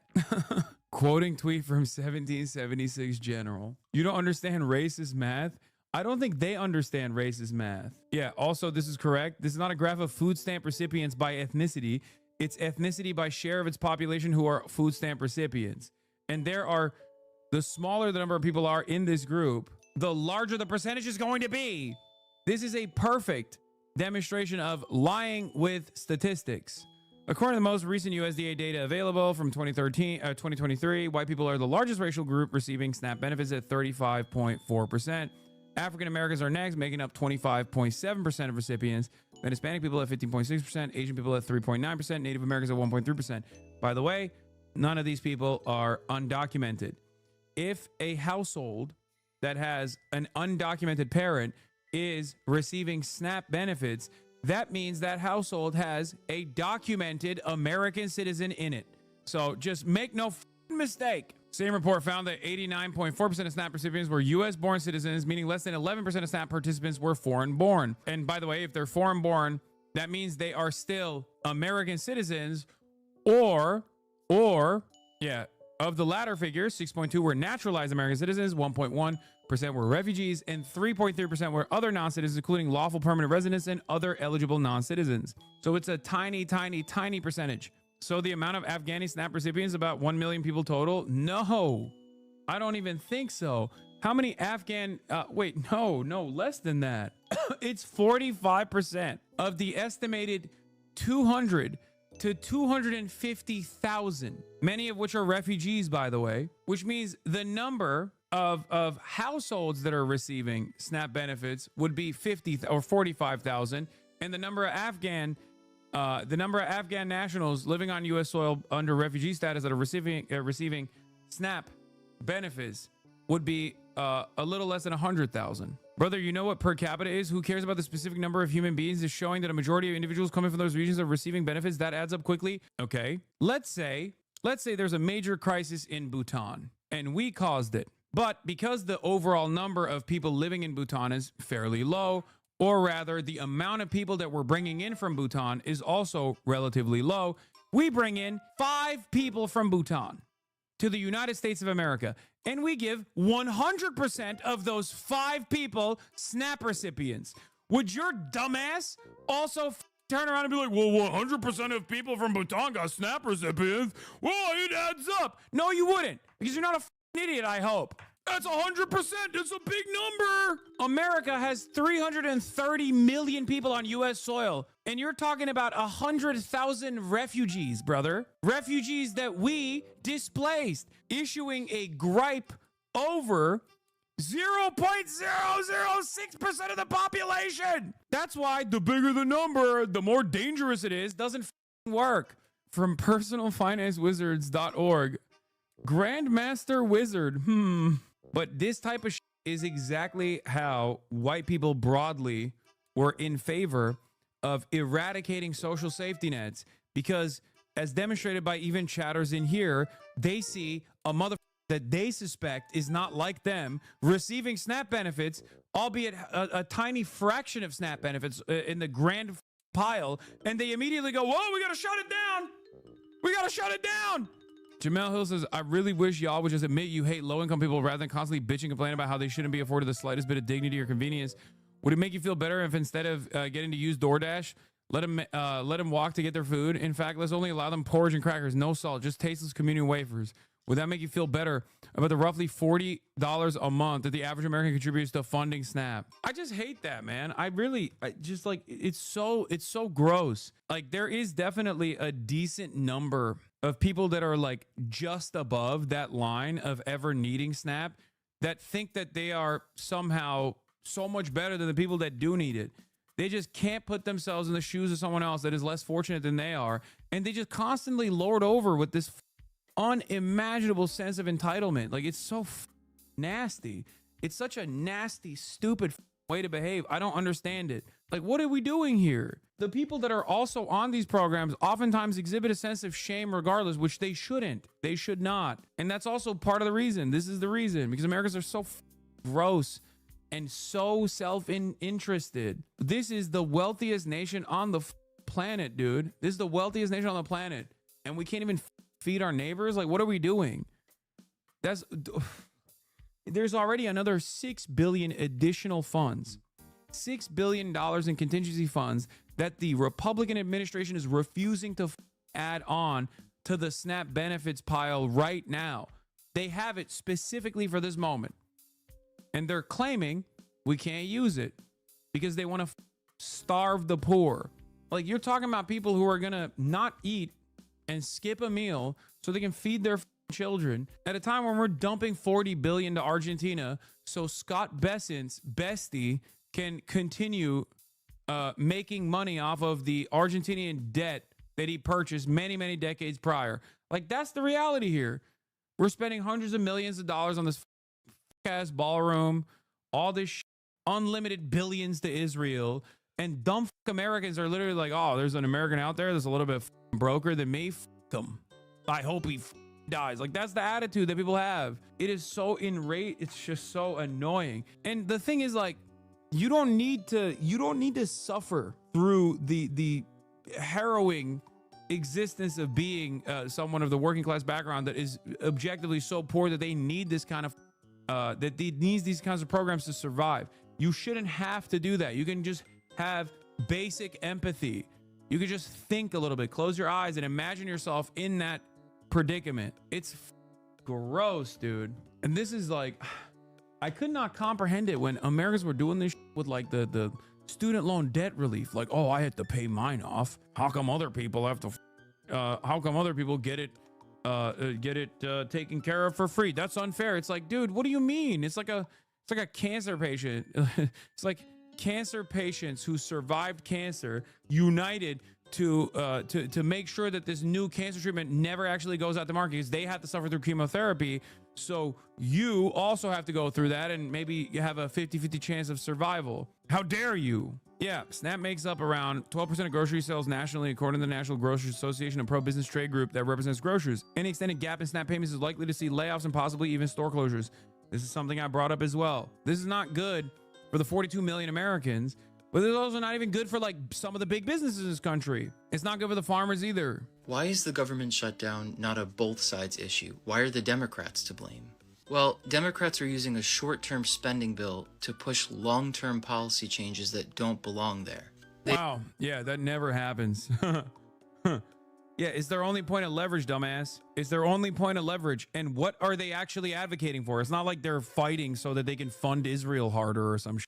Quoting tweet from 1776 general. You don't understand racist math? I don't think they understand racist math. Yeah, also, this is correct. This is not a graph of food stamp recipients by ethnicity. It's ethnicity by share of its population who are food stamp recipients. And the smaller the number of people are in this group, the larger the percentage is going to be. This is a perfect demonstration of lying with statistics. According to the most recent USDA data available from 2023, white people are the largest racial group receiving SNAP benefits at 35.4%. African Americans are next, making up 25.7% of recipients. Then Hispanic people at 15.6%, Asian people at 3.9%, Native Americans at 1.3%. By the way, none of these people are undocumented. If a household that has an undocumented parent is receiving SNAP benefits, that means that household has a documented American citizen in it. So just make no mistake. Same report found that 89.4% of SNAP recipients were U.S.-born citizens, meaning less than 11% of SNAP participants were foreign-born. And by the way, if they're foreign-born, that means they are still American citizens, or of the latter figures, 6.2 were naturalized American citizens, 1.1% were refugees, and 3.3% were other non-citizens, including lawful permanent residents and other eligible non-citizens. So it's a tiny, tiny, tiny percentage. So the amount of Afghani SNAP recipients, about 1 million people total? No, I don't even think so. How many Afghan, less than that. It's 45% of the estimated 200 to 250,000, many of which are refugees, by the way, which means the number of households that are receiving SNAP benefits would be 50 or 45,000, and the number of Afghan nationals living on U.S. soil under refugee status that are receiving SNAP benefits would be a little less than 100,000. Brother, you know what per capita is? Who cares about the specific number of human beings? Is showing that a majority of individuals coming from those regions are receiving benefits. That adds up quickly. Okay, let's say there's a major crisis in Bhutan, and we caused it. But because the overall number of people living in Bhutan is fairly low, or rather the amount of people that we're bringing in from Bhutan is also relatively low, we bring in 5 people from Bhutan to the United States of America, and we give 100% of those 5 people SNAP recipients. Would your dumbass also turn around and be like, well, 100% of people from Bhutan got SNAP recipients? Well, it adds up. No, you wouldn't, because you're not a idiot, I hope. That's 100%. It's a big number. America has 330 million people on U.S. soil, and you're talking about 100,000 refugees, brother. Refugees that we displaced, issuing a gripe over 0.006% of the population. That's why the bigger the number, the more dangerous it is. Doesn't work. From personalfinancewizards.org. Grandmaster Wizard. But this type of is exactly how white people broadly were in favor of eradicating social safety nets, because as demonstrated by even chatters in here, they see a mother that they suspect is not like them receiving SNAP benefits, albeit a tiny fraction of SNAP benefits in the grand pile, and they immediately go, whoa, we gotta shut it down. We gotta shut it down. Jamel Hill says, I really wish y'all would just admit you hate low-income people rather than constantly bitching and complaining about how they shouldn't be afforded the slightest bit of dignity or convenience. Would it make you feel better if instead of getting to use DoorDash, Let them walk to get their food. In fact, let's only allow them porridge and crackers, no salt, just tasteless communion wafers. Would that make you feel better about the roughly $40 a month that the average American contributes to funding SNAP? I just hate that, man. I just like, it's so gross. Like, there is definitely a decent number of people that are like just above that line of ever needing SNAP that think that they are somehow so much better than the people that do need it. They just can't put themselves in the shoes of someone else that is less fortunate than they are. And they just constantly lord over with this unimaginable sense of entitlement. Like, it's so nasty. It's such a nasty, stupid way to behave. I don't understand it. Like, what are we doing here? The people that are also on these programs oftentimes exhibit a sense of shame regardless, which they shouldn't. They should not. And that's also part of the reason. This is the reason, because Americans are so gross and so self-interested. This is the wealthiest nation on the planet, dude. This is the wealthiest nation on the planet. And we can't even feed our neighbors. Like, what are we doing? There's already another $6 billion additional funds, $6 billion in contingency funds that the Republican administration is refusing to add on to the SNAP benefits pile right now. They have it specifically for this moment. And they're claiming we can't use it because they want to starve the poor. Like, you're talking about people who are going to not eat and skip a meal so they can feed their children at a time when we're dumping $40 billion to Argentina so Scott Bessent's bestie can continue making money off of the Argentinian debt that he purchased many, many decades prior. Like, that's the reality here. We're spending hundreds of millions of dollars on this ass ballroom, all this unlimited billions to Israel, and dumb Americans are literally like, oh, there's an American out there that's a little bit broker than me. Him. I hope he dies. Like, that's the attitude that people have. It is so it's just so annoying. And the thing is, like, you don't need to suffer through the harrowing existence of being someone of the working class background that is objectively so poor that they need this kind of needs these kinds of programs to survive. You shouldn't have to do that. You can just have basic empathy. You can just think a little bit, close your eyes and imagine yourself in that predicament. It's gross, dude. And this is like, I could not comprehend it when Americans were doing this with like the student loan debt relief. Like, oh, I had to pay mine off. How come other people have to, how come other people get it taken care of for free? That's unfair. It's like, dude, what do you mean? It's like a cancer patient. It's like cancer patients who survived cancer united to make sure that this new cancer treatment never actually goes out to market because they have to suffer through chemotherapy. So you also have to go through that and maybe you have a 50-50 chance of survival. How dare you? Yeah, SNAP makes up around 12% of grocery sales nationally, according to the National Grocers Association, a pro-business trade group that represents grocers. Any extended gap in SNAP payments is likely to see layoffs and possibly even store closures. This is something I brought up as well. This is not good for the 42 million Americans, but it's also not even good for like some of the big businesses in this country. It's not good for the farmers either. Why is the government shutdown not a both sides issue? Why are the Democrats to blame? Well, Democrats are using a short-term spending bill to push long-term policy changes that don't belong there. Wow. Yeah, that never happens. Yeah, it's their only point of leverage, dumbass. It's their only point of leverage. And what are they actually advocating for? It's not like they're fighting so that they can fund Israel harder or some shit.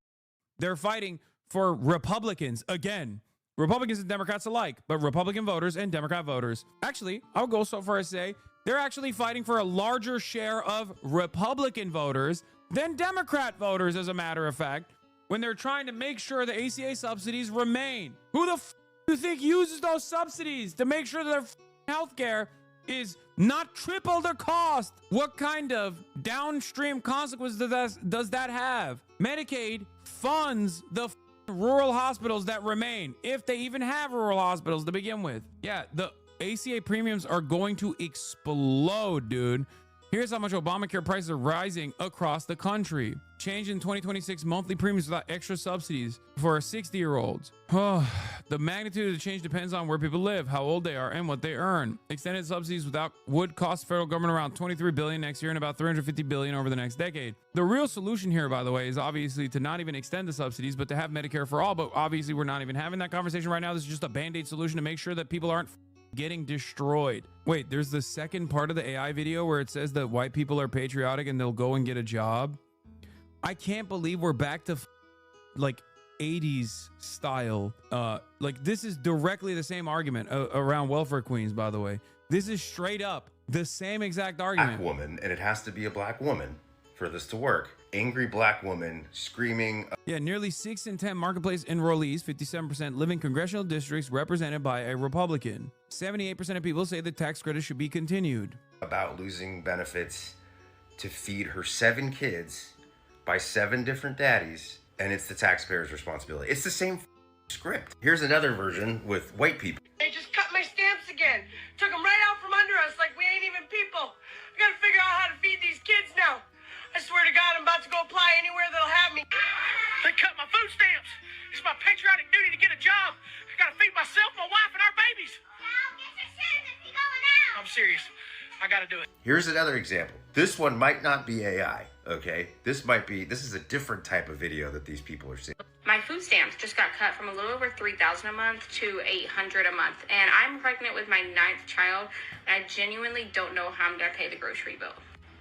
They're fighting for Republicans. Again, Republicans and Democrats alike, but Republican voters and Democrat voters. Actually, I'll go so far as to say they're actually fighting for a larger share of Republican voters than Democrat voters, as a matter of fact, when they're trying to make sure the ACA subsidies remain. Who the f do you think uses those subsidies to make sure that their health care is not triple the cost? What kind of downstream consequence does that have? Medicaid funds the rural hospitals that remain, if they even have rural hospitals to begin with. Yeah, the ACA premiums are going to explode, dude. Here's how much Obamacare prices are rising across the country. Change in 2026 monthly premiums without extra subsidies for 60-year-olds. The magnitude of the change depends on where people live, how old they are, and what they earn. Extended subsidies without would cost the federal government around $23 billion next year and about $350 billion over the next decade. The real solution here, by the way, is obviously to not even extend the subsidies, but to have Medicare for all. But obviously, we're not even having that conversation right now. This is just a band-aid solution to make sure that people aren't getting destroyed. Wait, there's the second part of the AI video where it says that white people are patriotic and they'll go and get a job. I can't believe we're back to like 80s style. Like this is directly the same argument around welfare queens, by the way. This is straight up the same exact argument. Black woman, and it has to be a black woman for this to work. Angry black woman screaming. Yeah, nearly 6 in 10 marketplace enrollees, 57%, live in congressional districts represented by a Republican. 78% of people say the tax credit should be continued. About losing benefits to feed her 7 kids by 7 different daddies, and it's the taxpayer's responsibility. It's the same script. Here's another version with white people. They just cut my stamps again. Took them right out from under us like we ain't even people. I gotta figure out how to feed these kids now. I swear to God, I'm about to go apply anywhere that'll have me. They cut my food stamps. It's my patriotic duty to get a job. I gotta feed myself, my wife, and our babies. Now get your shoes and be going out. I'm serious. I gotta do it. Here's another example. This one might not be AI, okay? This is a different type of video that these people are seeing. My food stamps just got cut from a little over $3,000 a month to $800 a month. And I'm pregnant with my 9th child, and I genuinely don't know how I'm gonna pay the grocery bill.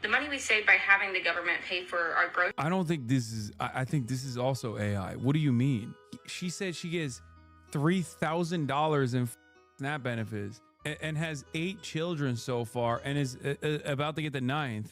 The money we save by having the government pay for our groceries. I don't think this is, I think this is also AI. What do you mean? She said she gets $3,000 in SNAP benefits and has 8 children so far and is about to get the 9th.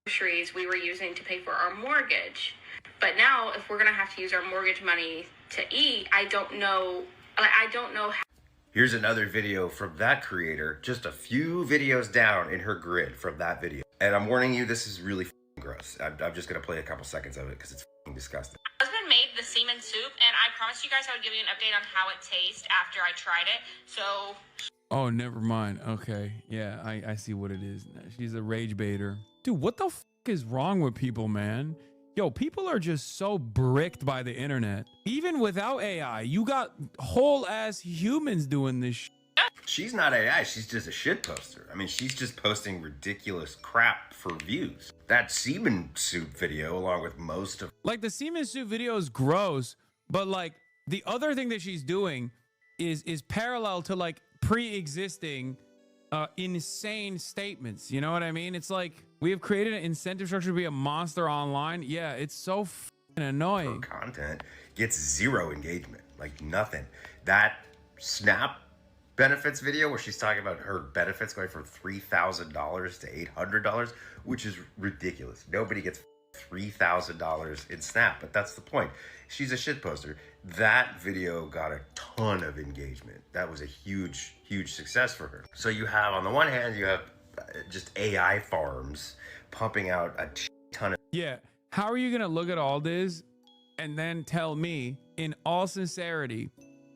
Groceries we were using to pay for our mortgage. But now if we're going to have to use our mortgage money to eat, I don't know how. Here's another video from that creator, just a few videos down in her grid from that video. And I'm warning you, this is really gross. I'm just gonna play a couple seconds of it because it's disgusting. My husband made the semen soup, and I promised you guys I would give you an update on how it tastes after I tried it. So. Oh, never mind. Okay, yeah, I see what it is. She's a rage baiter. Dude, what the is wrong with people, man? Yo, people are just so bricked by the internet. Even without AI, you got whole ass humans doing this shit. She's not AI, she's just a shit poster. I mean, she's just posting ridiculous crap for views. That semen soup video, along with most of... Like, the semen soup video is gross, but, like, the other thing that she's doing is parallel to, like, pre-existing insane statements. You know what I mean? It's like, we have created an incentive structure to be a monster online. Yeah, it's so f***ing annoying. Her content gets 0 engagement. Like, nothing. That Snap benefits video where she's talking about her benefits going from $3,000 to $800, which is ridiculous. Nobody gets $3,000 in Snap, but that's the point. She's a shit poster. That video got a ton of engagement. That was a huge success for her. So you have, on the one hand, you have just AI farms pumping out a ton of... Yeah, how are you gonna look at all this and then tell me, in all sincerity,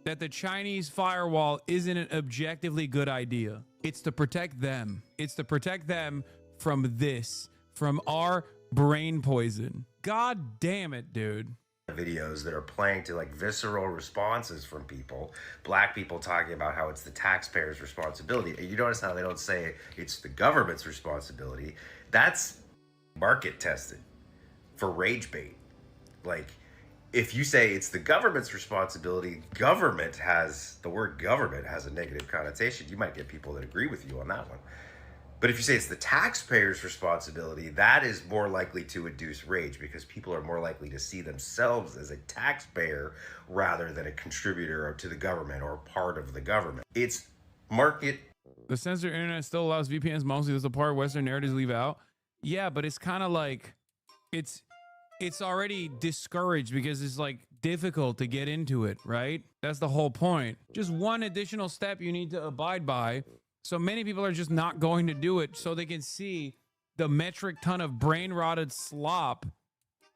that the Chinese firewall isn't an objectively good idea? It's to protect them. It's to protect them from this, from our brain poison. God damn it, dude. Videos that are playing to like visceral responses from people, black people talking about how it's the taxpayer's responsibility. And you notice how they don't say it's the government's responsibility. That's market tested for rage bait. Like, if you say it's the government's responsibility, the word government has a negative connotation. You might get people that agree with you on that one. But if you say it's the taxpayer's responsibility, that is more likely to induce rage because people are more likely to see themselves as a taxpayer rather than a contributor to the government or part of the government. It's market. The censored internet still allows VPNs mostly. There's a part Western narratives leave out. Yeah, but it's kind of like, it's already discouraged because it's like difficult to get into it, right? That's the whole point. Just one additional step you need to abide by. So many people are just not going to do it so they can see the metric ton of brain rotted slop.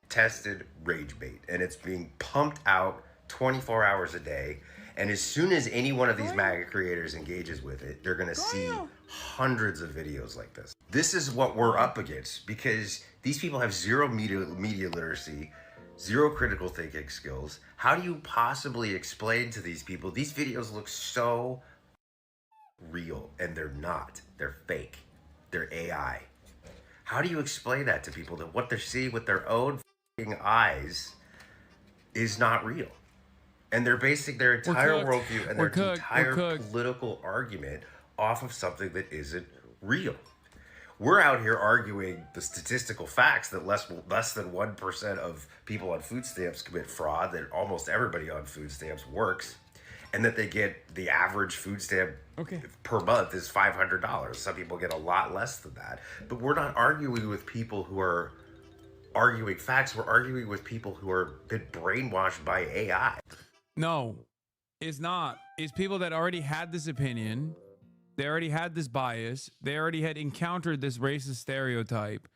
Tested rage bait, and it's being pumped out 24 hours a day. And as soon as any one of these MAGA creators engages with it, they're going to see hundreds of videos like this. This is what we're up against because these people have zero media literacy, zero critical thinking skills. How do you possibly explain to these people, these videos look so real, and they're not. They're fake. They're AI. How do you explain that to people, that what they're seeing with their own eyes is not real? And they're basing their entire worldview and their entire political argument off of something that isn't real. We're out here arguing the statistical facts that less than 1% of people on food stamps commit fraud, that almost everybody on food stamps works, and that they get the average food stamp per month is $500. Some people get a lot less than that. But we're not arguing with people who are arguing facts. We're arguing with people who are been brainwashed by AI. No, it's not. It's people that already had this opinion. They already had this bias. They already had encountered this racist stereotype.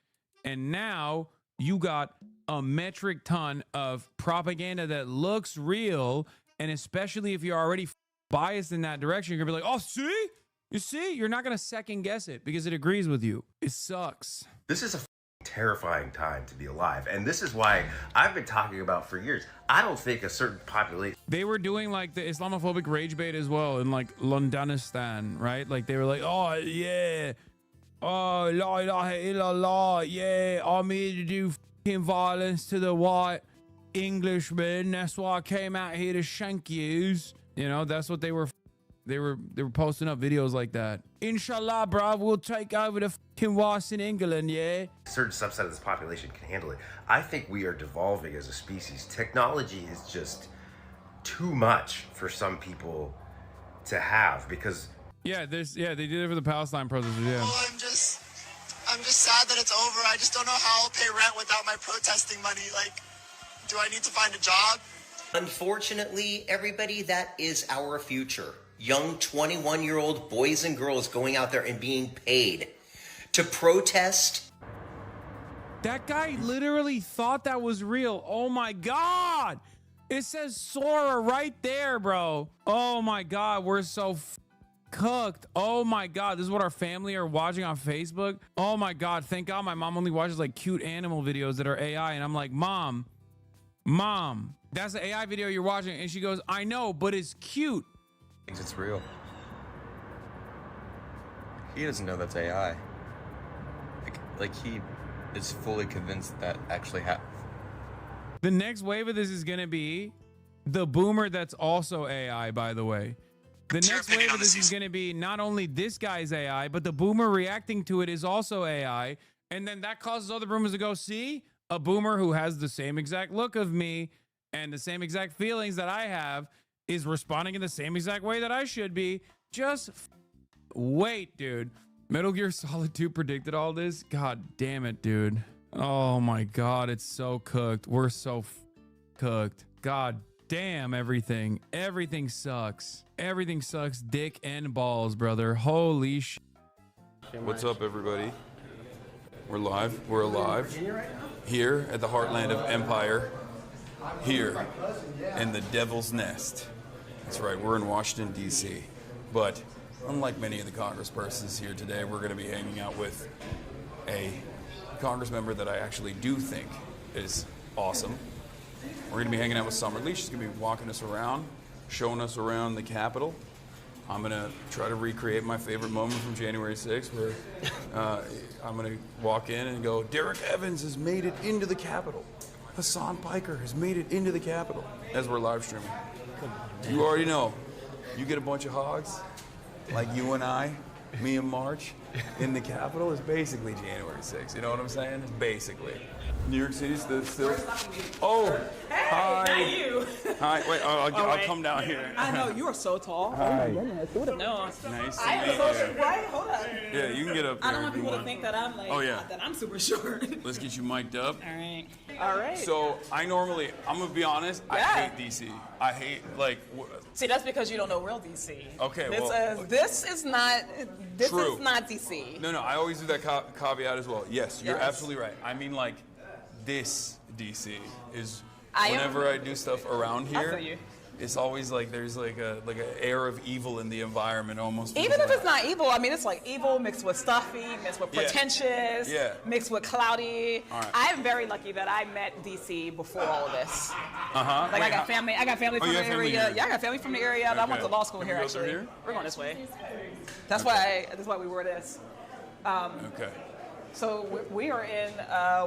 And now you got a metric ton of propaganda that looks real. And especially if you're already biased in that direction, you're going to be like, oh, see? You see? You're not going to second guess it because it agrees with you. It sucks. This is a terrifying time to be alive. And this is why I've been talking about for years. I don't think a certain population... They were doing like the Islamophobic rage bait as well in like Londonistan, right? Like they were like, oh, yeah. Oh, la ilaha illallah. Yeah, I'm here to do fucking violence to the white Englishmen. That's why I came out here to shank yous. You know, that's what they were posting up videos like that. Inshallah, bro, we'll take over the fucking whites in England, yeah? A certain subset of this population can handle it. I think we are devolving as a species. Technology is just too much for some people to have because... Yeah, they did it for the Palestine protesters, yeah. Well, I'm just sad that it's over. I just don't know how I'll pay rent without my protesting money. Like, do I need to find a job? Unfortunately, everybody, that is our future. Young 21-year-old boys and girls going out there and being paid to protest. That guy literally thought that was real. Oh my God. It says Sora right there, bro. Oh my God. We're so cooked. Oh my God. This is what our family are watching on Facebook. Oh my God. Thank God my mom only watches like cute animal videos that are AI. And I'm like, Mom, that's an AI video you're watching. And she goes, I know, but it's cute. Thinks it's real. He doesn't know that's AI. Like he is fully convinced that actually happened. The next wave of this is going to be the boomer that's also AI, by the way. The next wave of this is going to be not only this guy's AI, but the boomer reacting to it is also AI. And then that causes other boomers to go, see, a boomer who has the same exact look of me and the same exact feelings that I have is responding in the same exact way that I should be. Just wait, dude. Metal Gear Solid 2 predicted all this. God damn it, dude. Oh my God, it's so cooked. We're so cooked. God damn everything. Everything sucks. Everything sucks dick and balls, brother. Holy shit. What's up, everybody? We're live. We're alive. Here at the heartland of Empire. Here in the Devil's Nest. That's right, we're in Washington, D.C. But unlike many of the congresspersons here today, we're going to be hanging out with a Congress member that I actually do think is awesome. We're going to be hanging out with Summer Lee. She's going to be walking us around, showing us around the Capitol. I'm going to try to recreate my favorite moment from January 6th where I'm going to walk in and go, Derek Evans has made it into the Capitol. Hasan Piker has made it into the Capitol as we're live streaming. You already know. You get a bunch of hogs, like you and I, me and March, in the Capitol is basically January 6th. You know what I'm saying? Basically. New York City's still. Oh, hi. Not you. Hi. Wait, I'll come down here. I know you are so tall. Hi. Oh my goodness. Who would have known? Nice to meet you. Right? Hold up. Yeah, you can get up I there don't want if you people to want. think that I'm like. Oh yeah. That I'm super short. Let's get you mic'd up. All right. All right. So I'm gonna be honest. I hate DC. I hate See, that's because you don't know real DC. Okay, this is not. This True. is not DC. No, I always do that caveat as well. Yes, you're absolutely right. I mean, like, this DC is whenever I do stuff around here. I feel you. it's always like there's like an air of evil in the environment almost. Even if it's not evil, I mean, it's like evil mixed with stuffy, mixed with pretentious, mixed with cloudy. Right. I'm very lucky that I met DC before all of this. Uh-huh. Like I got family from the area. Yeah, I got family from the area. And I went to law school Can here we go through actually. here? We're going this way. That's why we wore this. Okay. So we are in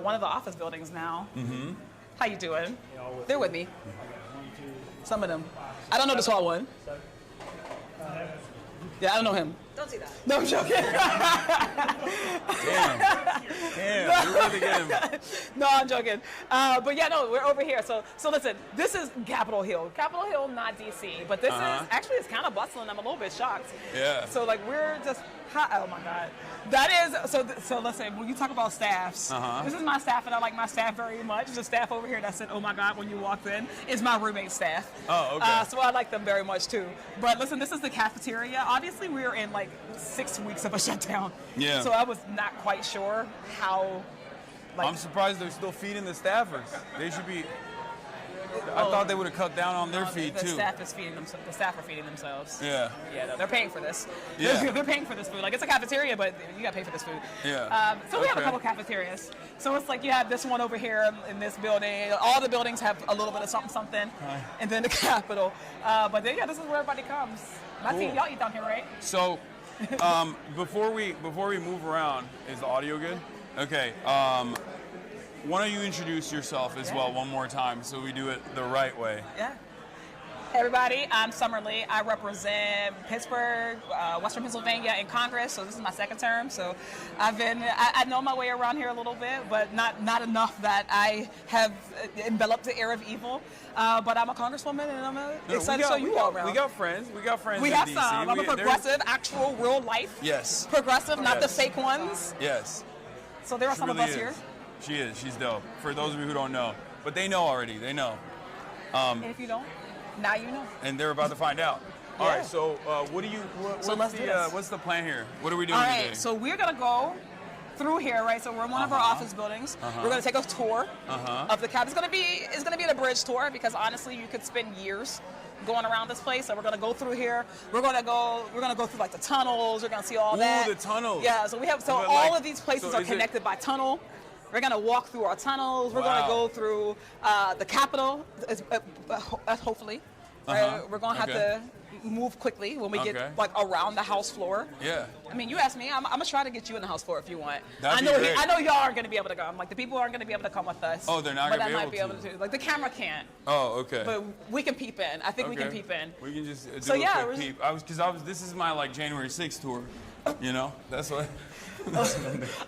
one of the office buildings now. Mm-hmm. How you doing? They're with me. Some of them. I don't know the tall one. Yeah, I don't know him. Don't do that. No, I'm joking. Damn, you're really good. No, I'm joking. But yeah, no, we're over here. So listen, this is Capitol Hill. Capitol Hill, not DC, but this is actually it's kind of bustling. I'm a little bit shocked. Yeah. So like we're just oh my God. That is so listen, when you talk about staffs, this is my staff and I like my staff very much. The staff over here that said, "Oh my God," when you walked in is my roommate's staff. Oh, okay. So I like them very much too. But listen, this is the cafeteria. Obviously we're in like 6 weeks of a shutdown. Yeah. So I was not quite sure how I'm surprised they're still feeding the staffers. They should be. I thought they would have cut down on their feed the too. Staff is feeding them. The staff are feeding themselves. Yeah. Yeah, no, they're paying for this. Yeah. They're paying for this food. Like it's a cafeteria, but you got to pay for this food. Yeah. So we have a couple cafeterias. So it's like you have this one over here in this building. All the buildings have a little bit of something, and then the Capitol. But then this is where everybody comes. My team, y'all eat down here, right? So, before we move around, is the audio good? Okay. Why don't you introduce yourself as well one more time so we do it the right way? Yeah. Hey everybody, I'm Summer Lee. I represent Pittsburgh, Western Pennsylvania in Congress, so this is my second term. So I know my way around here a little bit, but not enough that I have enveloped the air of evil. But I'm a congresswoman and I'm excited to show you all around. We got friends. We got friends We in have DC. some. I'm a progressive, actual, real life. Yes. Progressive, not the Yes. fake ones. Yes. So there are She some really of us is. here. She is. She's dope. For those of you who don't know. But they know already. They know. And if you don't, now you know. And they're about to find out. All right, so what do you, what's the plan here? What are we doing All today? right, so we're going to go through here, right? So we're in one of our office buildings. We're going to take a tour of the Cap. It's going to be an abridged tour because honestly, you could spend years going around this place. So we're going to go through here. We're going to go through like the tunnels. We're going to see all that. Ooh, the tunnels. Yeah, so all of these places are connected by tunnel. We're going to walk through our tunnels. We're going to go through the Capitol, hopefully. Right? We're going to have to move quickly when we get like around the House floor. Yeah. I mean, you asked me. I'm gonna try to get you in the House floor if you want. That'd be great. I know y'all aren't gonna be able to come. Like the people aren't gonna be able to come with us. Oh, they're not but gonna I might be be able able to. Like the camera can't. Oh, okay. But we can peep in. I think we can peep in. We can just do So, a yeah, quick peep. This is my like January 6th tour. You know, that's what.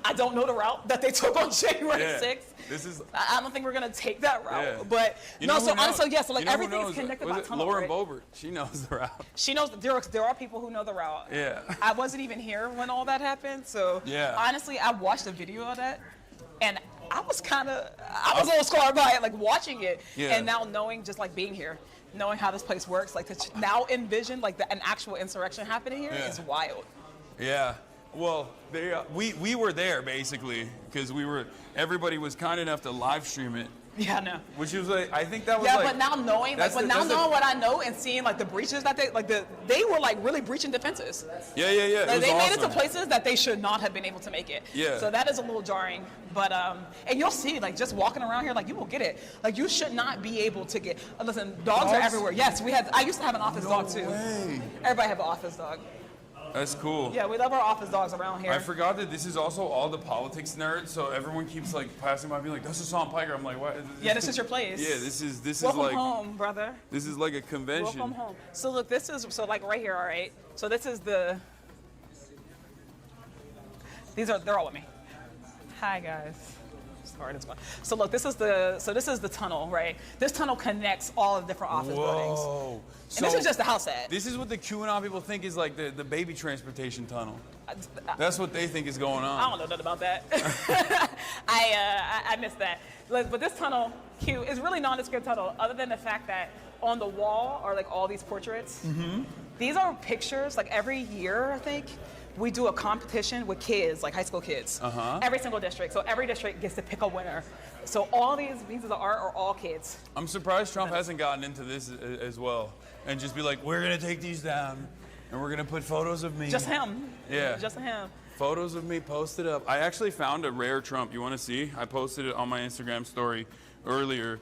I don't know the route that they took on January 6th. This is. I don't think we're gonna take that route. Yeah. But You know who knows? so like You know who everything is knows? connected Was by it tunnel. Lauren right? Boebert. She knows the route. She knows that there are people who know the route. Yeah. I wasn't even here when all that happened, so honestly, I watched a video of that, and I was a little scarred by it, like watching it, and now knowing just like being here, knowing how this place works, like to now envision like an actual insurrection happening here is wild. Yeah. Well, we were there basically because everybody was kind enough to live stream it. Yeah, I know. Which was like, I think that was but now knowing, knowing what I know and seeing like the breaches that they were like really breaching defenses. Yeah. Like, they made it to places that they should not have been able to make it. Yeah. So that is a little jarring. But and you'll see like just walking around here, like you will get it. Like you should not be able to get. Listen, dogs are everywhere. Yes, I used to have an office dog too. Way. Everybody have an office dog. That's cool. Yeah, we love our office dogs around here. I forgot that this is also all the politics nerds, so everyone keeps like passing by being like, "That's Hasan Piker." I'm like, "What?" This is your place. Yeah, this is Welcome like home, brother. This is like a convention. Welcome home. So look, like right here, all right. So this is they're all with me. Hi guys. Sorry, this one. So look, this is the tunnel, right? This tunnel connects all of the different office buildings. And this is just the house ad. This is what the QAnon people think is like the baby transportation tunnel. That's what they think is going on. I don't know nothing about that. I missed that. But this tunnel, Q, is really nondescript tunnel, other than the fact that on the wall are like all these portraits. These are pictures, like every year, I think, we do a competition with kids, like high school kids. Every single district. So every district gets to pick a winner. So all these pieces of art are all kids. I'm surprised Trump hasn't gotten into this as well and just be like, we're gonna take these down and we're gonna put photos of me. Just him. Yeah. Just him. Photos of me posted up. I actually found a rare Trump. You want to see? I posted it on my Instagram story earlier,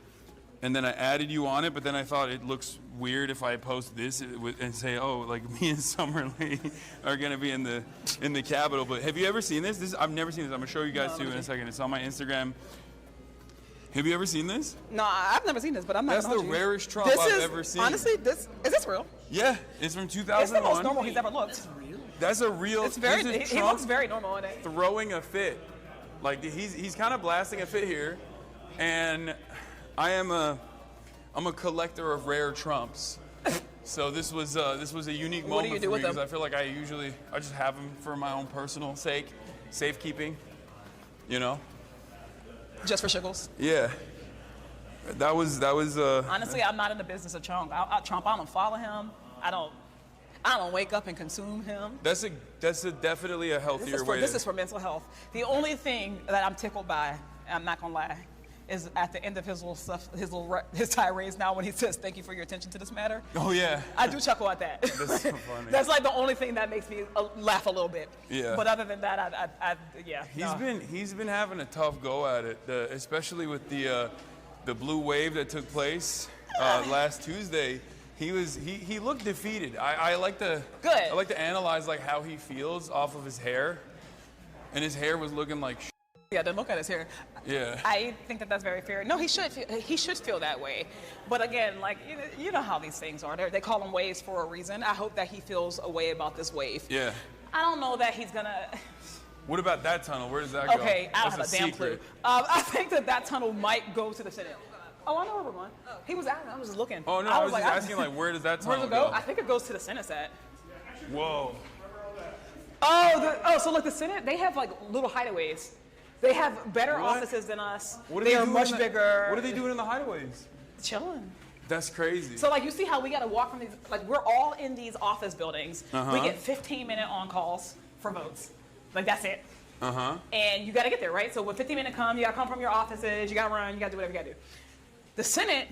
and then I added you on it, but then I thought it looks weird if I post this and say, oh, like me and Summerlee are going to be in the Capitol. But have you ever seen this? I've never seen this. I'm going to show you guys too in a second. It's on my Instagram. Have you ever seen this? No, I've never seen this, but I'm not. That's the rarest Trump I've ever seen. Honestly, is this real? Yeah, it's from 2001. It's the most normal he's ever looked. That's a real. It's very. This is He Trump looks very normal in it. throwing a fit, like he's kind of blasting a fit here, and I'm a collector of rare Trumps. So this was a unique moment What do you do for me with them? because I feel like I just have them for my own personal sake, safekeeping, you know. Just for shiggles. Yeah. That was. Honestly, I'm not in the business of Trump. Trump, I don't follow him. I don't wake up and consume him. That's definitely a healthier way. This is for mental health. The only thing that I'm tickled by, and I'm not gonna lie, is at the end of his little stuff, his tirades now when he says, "Thank you for your attention to this matter." Oh yeah. I do chuckle at that. That's so funny. That's like the only thing that makes me laugh a little bit. Yeah. But other than that, yeah. He's been having a tough go at it, especially with the blue wave that took place last Tuesday. He looked defeated. I like to analyze like how he feels off of his hair, and his hair was looking like. Yeah, then look at his hair. Yeah. I think that that's very fair. No, he should feel that way. But again, like you know how these things are. They call them waves for a reason. I hope that he feels a way about this wave. Yeah. I don't know that he's gonna. What about that tunnel? Where does that go? Okay, I don't That's have a damn secret. clue. I think that tunnel might go to the Senate. Oh, I know where we're going. He was out. I was just looking. Oh no, I was just asking like where does that tunnel Where does it go? I think it goes to the Senate set. Whoa. So look, the Senate, they have like little hideaways. They have better offices than us. They are much bigger. What are they doing in the hideaways? Chilling. That's crazy. So like you see how we got to walk from these, like we're all in these office buildings. Uh-huh. We get 15-minute on-calls for votes. Like that's it. Uh-huh. And you got to get there, right? So when 15-minute come, you got to come from your offices, you got to run, you got to do whatever you got to do. The Senate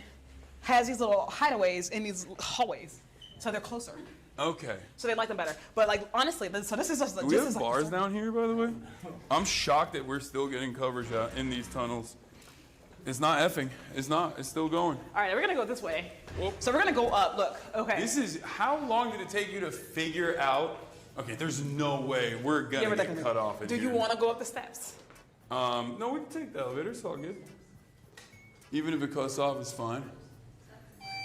has these little hideaways in these hallways, so they're closer. Okay. So they like them better. But like honestly, so this is just like. Do we have bars down here, by the way? I'm shocked that we're still getting coverage out in these tunnels. It's not effing. It's not. It's still going. All right, we're gonna go this way. So we're gonna go up. Look. Okay. How long did it take you to figure out? Okay, there's no way we're gonna get cut off. Do you want to go up the steps? No, we can take the elevator. It's all good. Even if it cuts off, it's fine.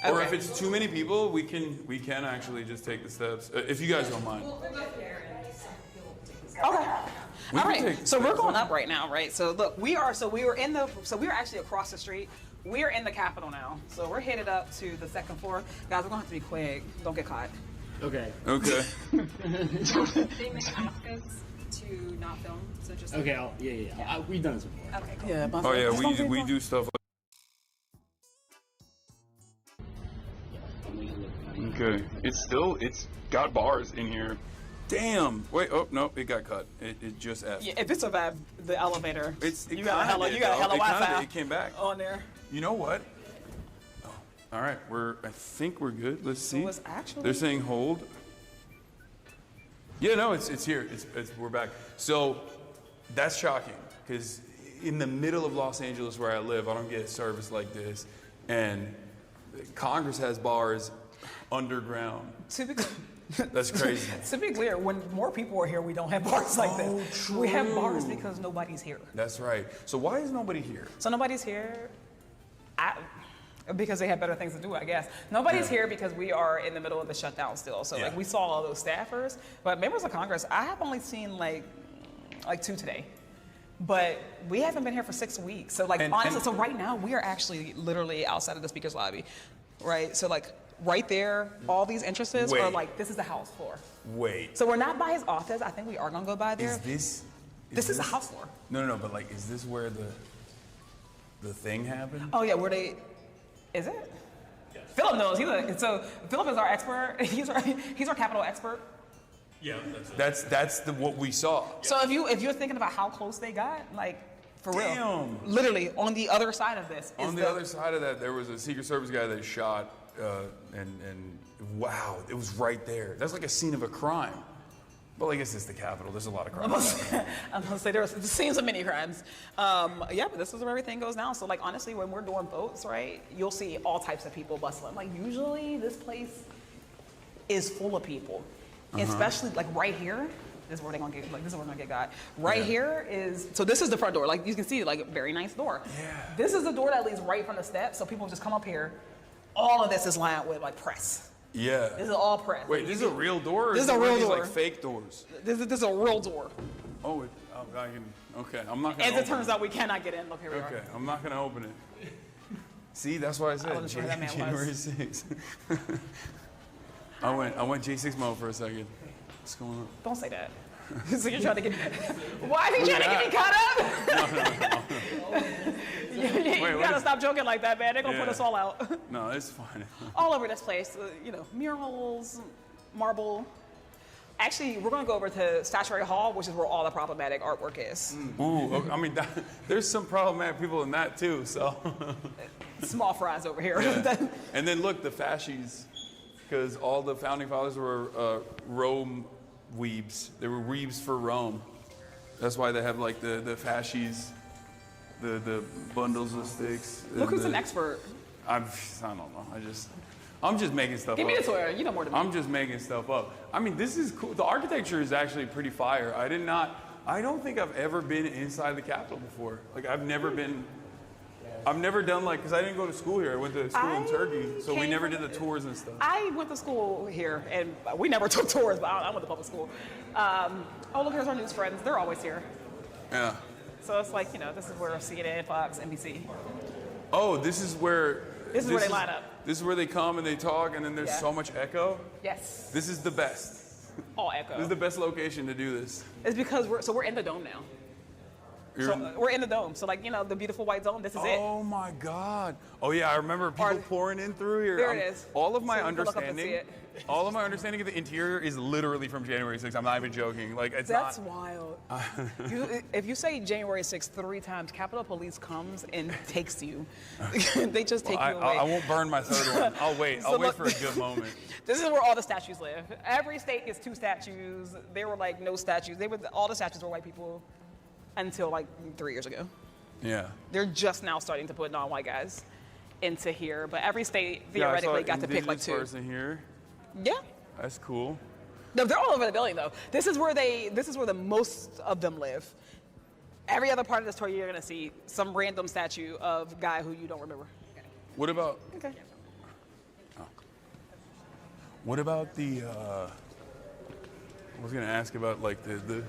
Okay. Or if it's too many people, we can actually just take the steps. If you guys don't mind. Okay. All right. So we're going up right now, right? So look, we are actually across the street. We are in the Capitol now. So we're headed up to the second floor. Guys, we're gonna have to be quick. Don't get caught. Okay. Okay. They may ask us to not film, so just. Okay. Yeah. We've done this before. Okay. Cool. Yeah. Oh yeah, we do stuff. Okay. It's got bars in here. Damn. Wait. Oh no, it got cut. It just F. Yeah, if it survived the elevator, you got a hella Wi-Fi. Wi-Fi. It came back on there. You know what? Oh, all right. I think we're good. Let's see. It's actually. They're saying hold. Yeah. No. It's here. We're back. So that's shocking because in the middle of Los Angeles where I live, I don't get service like this, and Congress has bars underground. That's crazy. To be clear, when more people are here, we don't have bars like this. True. We have bars because nobody's here. That's right. So why is nobody here? So nobody's here because they have better things to do, I guess. Nobody's here because we are in the middle of the shutdown still. So like we saw all those staffers, but members of Congress, I have only seen like 2 today. But we haven't been here for 6 weeks. So honestly, so right now we are actually literally outside of the speaker's lobby, right? So like right there, all these entrances are like, this is the House floor. Wait. So we're not by his office. I think we are gonna go by there. This is the House floor. No, but like, is this where the thing happened? Oh yeah, is it? Yes. Philip knows. So Philip is our expert. He's our Capitol expert. Yeah, that's what we saw. So if you're thinking about how close they got, like for real, Damn. literally on the other side of this. On the other side of that, there was a Secret Service guy that shot, and wow, it was right there. That's like a scene of a crime. Well, I guess it's the Capitol. There's a lot of crimes. I'm gonna say there's scenes of many crimes. Yeah, but this is where everything goes down. So like honestly, when we're doing votes, right, you'll see all types of people bustling. Like usually this place is full of people, especially like right here. This is where they're gonna get. Like this is where we're gonna get got. Right here is. So this is the front door. Like you can see, like a very nice door. Yeah. This is the door that leads right from the steps. So people just come up here. All of this is lined with like press. Yeah. This is all press. Wait, this is a real door? Or This is a real door. Like fake doors? This is a real door. Oh, I can. Okay, I'm not gonna. As it turns out, we cannot get in. Look, here we are. Okay, I'm not gonna open it. See, that's why I said January 6th. I went J6 mode for a second. What's going on? Don't say that. So you're trying to get. Why are you trying to get me caught up? You gotta stop joking like that, man. They're gonna put us all out. No, it's fine. All over this place, murals, marble. Actually, we're gonna go over to Statuary Hall, which is where all the problematic artwork is. Ooh, okay, I mean, there's some problematic people in that too. So. Small fries over here. Yeah. And then look, the fascies, because all the founding fathers were Rome weebs. They were weebs for Rome. That's why they have like the fascies, the bundles of sticks. Look who's an expert. I don't know. I'm just making stuff up. Give me the tour. You know more than me. I'm just making stuff up. I mean, this is cool. The architecture is actually pretty fire. I don't think I've ever been inside the Capitol before. Like I've never done like, because I didn't go to school here. I went to school in Turkey, so we never did the tours and stuff. I went to school here, and we never took tours, but I went to public school. Oh, look, here's our news friends. They're always here. Yeah. So it's like, this is where CNN, Fox, NBC. Oh, this is where they line up. This is where they come and they talk, and then there's so much echo. Yes. This is the best. All echo. This is the best location to do this. It's because we're in the dome now. We're in the dome. So the beautiful white dome, this is it. Oh my God. Oh yeah, I remember people pouring in through here. There it is. All of my understanding of the interior is literally from January 6th. I'm not even joking. Like That's wild. If you say January 6th 3 times, Capitol Police comes and takes you. They just take you away. I won't burn my third one. I'll wait. I'll wait for a good moment. This is where all the statues live. Every state gets 2 statues. They were like no statues. All the statues were white people. Until like 3 years ago. Yeah. They're just now starting to put non-white guys into here, but every state theoretically got to pick like 2. Person here. Yeah. That's cool. No, they're all over the building though. This is where the most of them live. Every other part of this tour, you're gonna see some random statue of a guy who you don't remember. What about? Okay. Oh. What about the? I was gonna ask about like the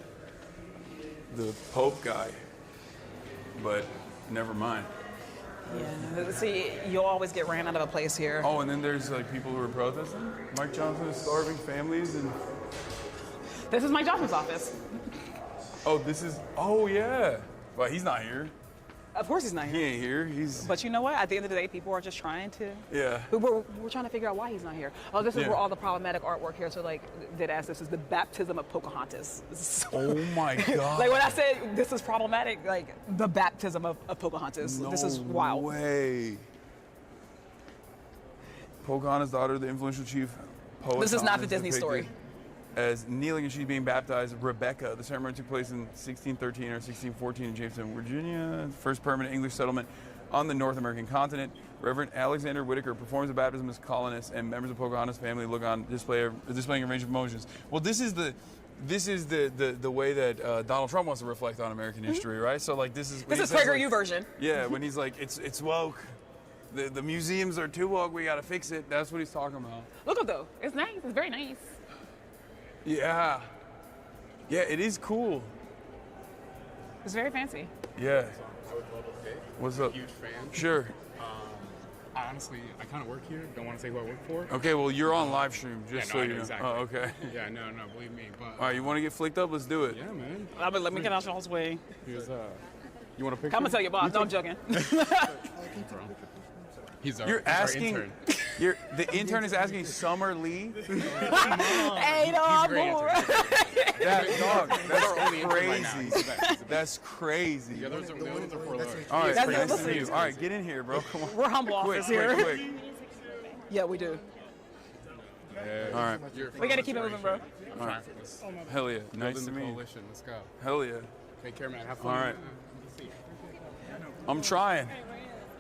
Pope guy, but never mind. Yeah, see, you'll always get ran out of a place here. Oh, and then there's like people who are protesting. Mike Johnson is starving families, and this is Mike Johnson's office. Oh yeah. Well, he's not here. Of course he's not here. He ain't here. But you know what? At the end of the day, people are just trying to. Yeah. We're trying to figure out why he's not here. Oh, this is where all the problematic artwork here. So this is the baptism of Pocahontas. Oh my God. Like when I said this is problematic, like the baptism of Pocahontas. No this is wild. Way. Pocahontas, daughter of the influential chief poet. This is not the Disney story. As kneeling and she's being baptized, Rebecca. The ceremony took place in 1613 or 1614 in Jamestown, Virginia, first permanent English settlement on the North American continent. Reverend Alexander Whitaker performs the baptism as colonists, and members of Pocahontas' family look on displaying a range of emotions. Well, this is the way that Donald Trump wants to reflect on American history, right? So this is PragerU version. Yeah, when he's like, it's woke. The museums are too woke. We got to fix it. That's what he's talking about. Look at though. It's nice. It's very nice. Yeah. Yeah, it is cool. It's very fancy. Yeah. I would love to say. What's up? Huge fan. Sure. I honestly kind of work here. Don't want to say who I work for. Okay, well, you're on live stream, just so I you know know. exactly. Oh, okay. Yeah, no, believe me. But all right, you want to get flicked up? Let's do it. Yeah, man. Let me get out y'all's way. Here's you want a picture? I'm gonna tell your boss. No, I'm joking. He's You're asking. our intern. The intern is asking Summer Lee. Hey, no, I'm bored. That's crazy. That's crazy. Yeah, those are for Lord. All right, That's nice to listen. meet you. All right, get in here, bro. Come on. We're humble office here. Quick. Yeah, we do. All right. We got to keep it moving, bro. All right. Hell yeah. Nice to meet you. Let's go. Hell yeah. Take care, man. Have fun. All right. I'm trying.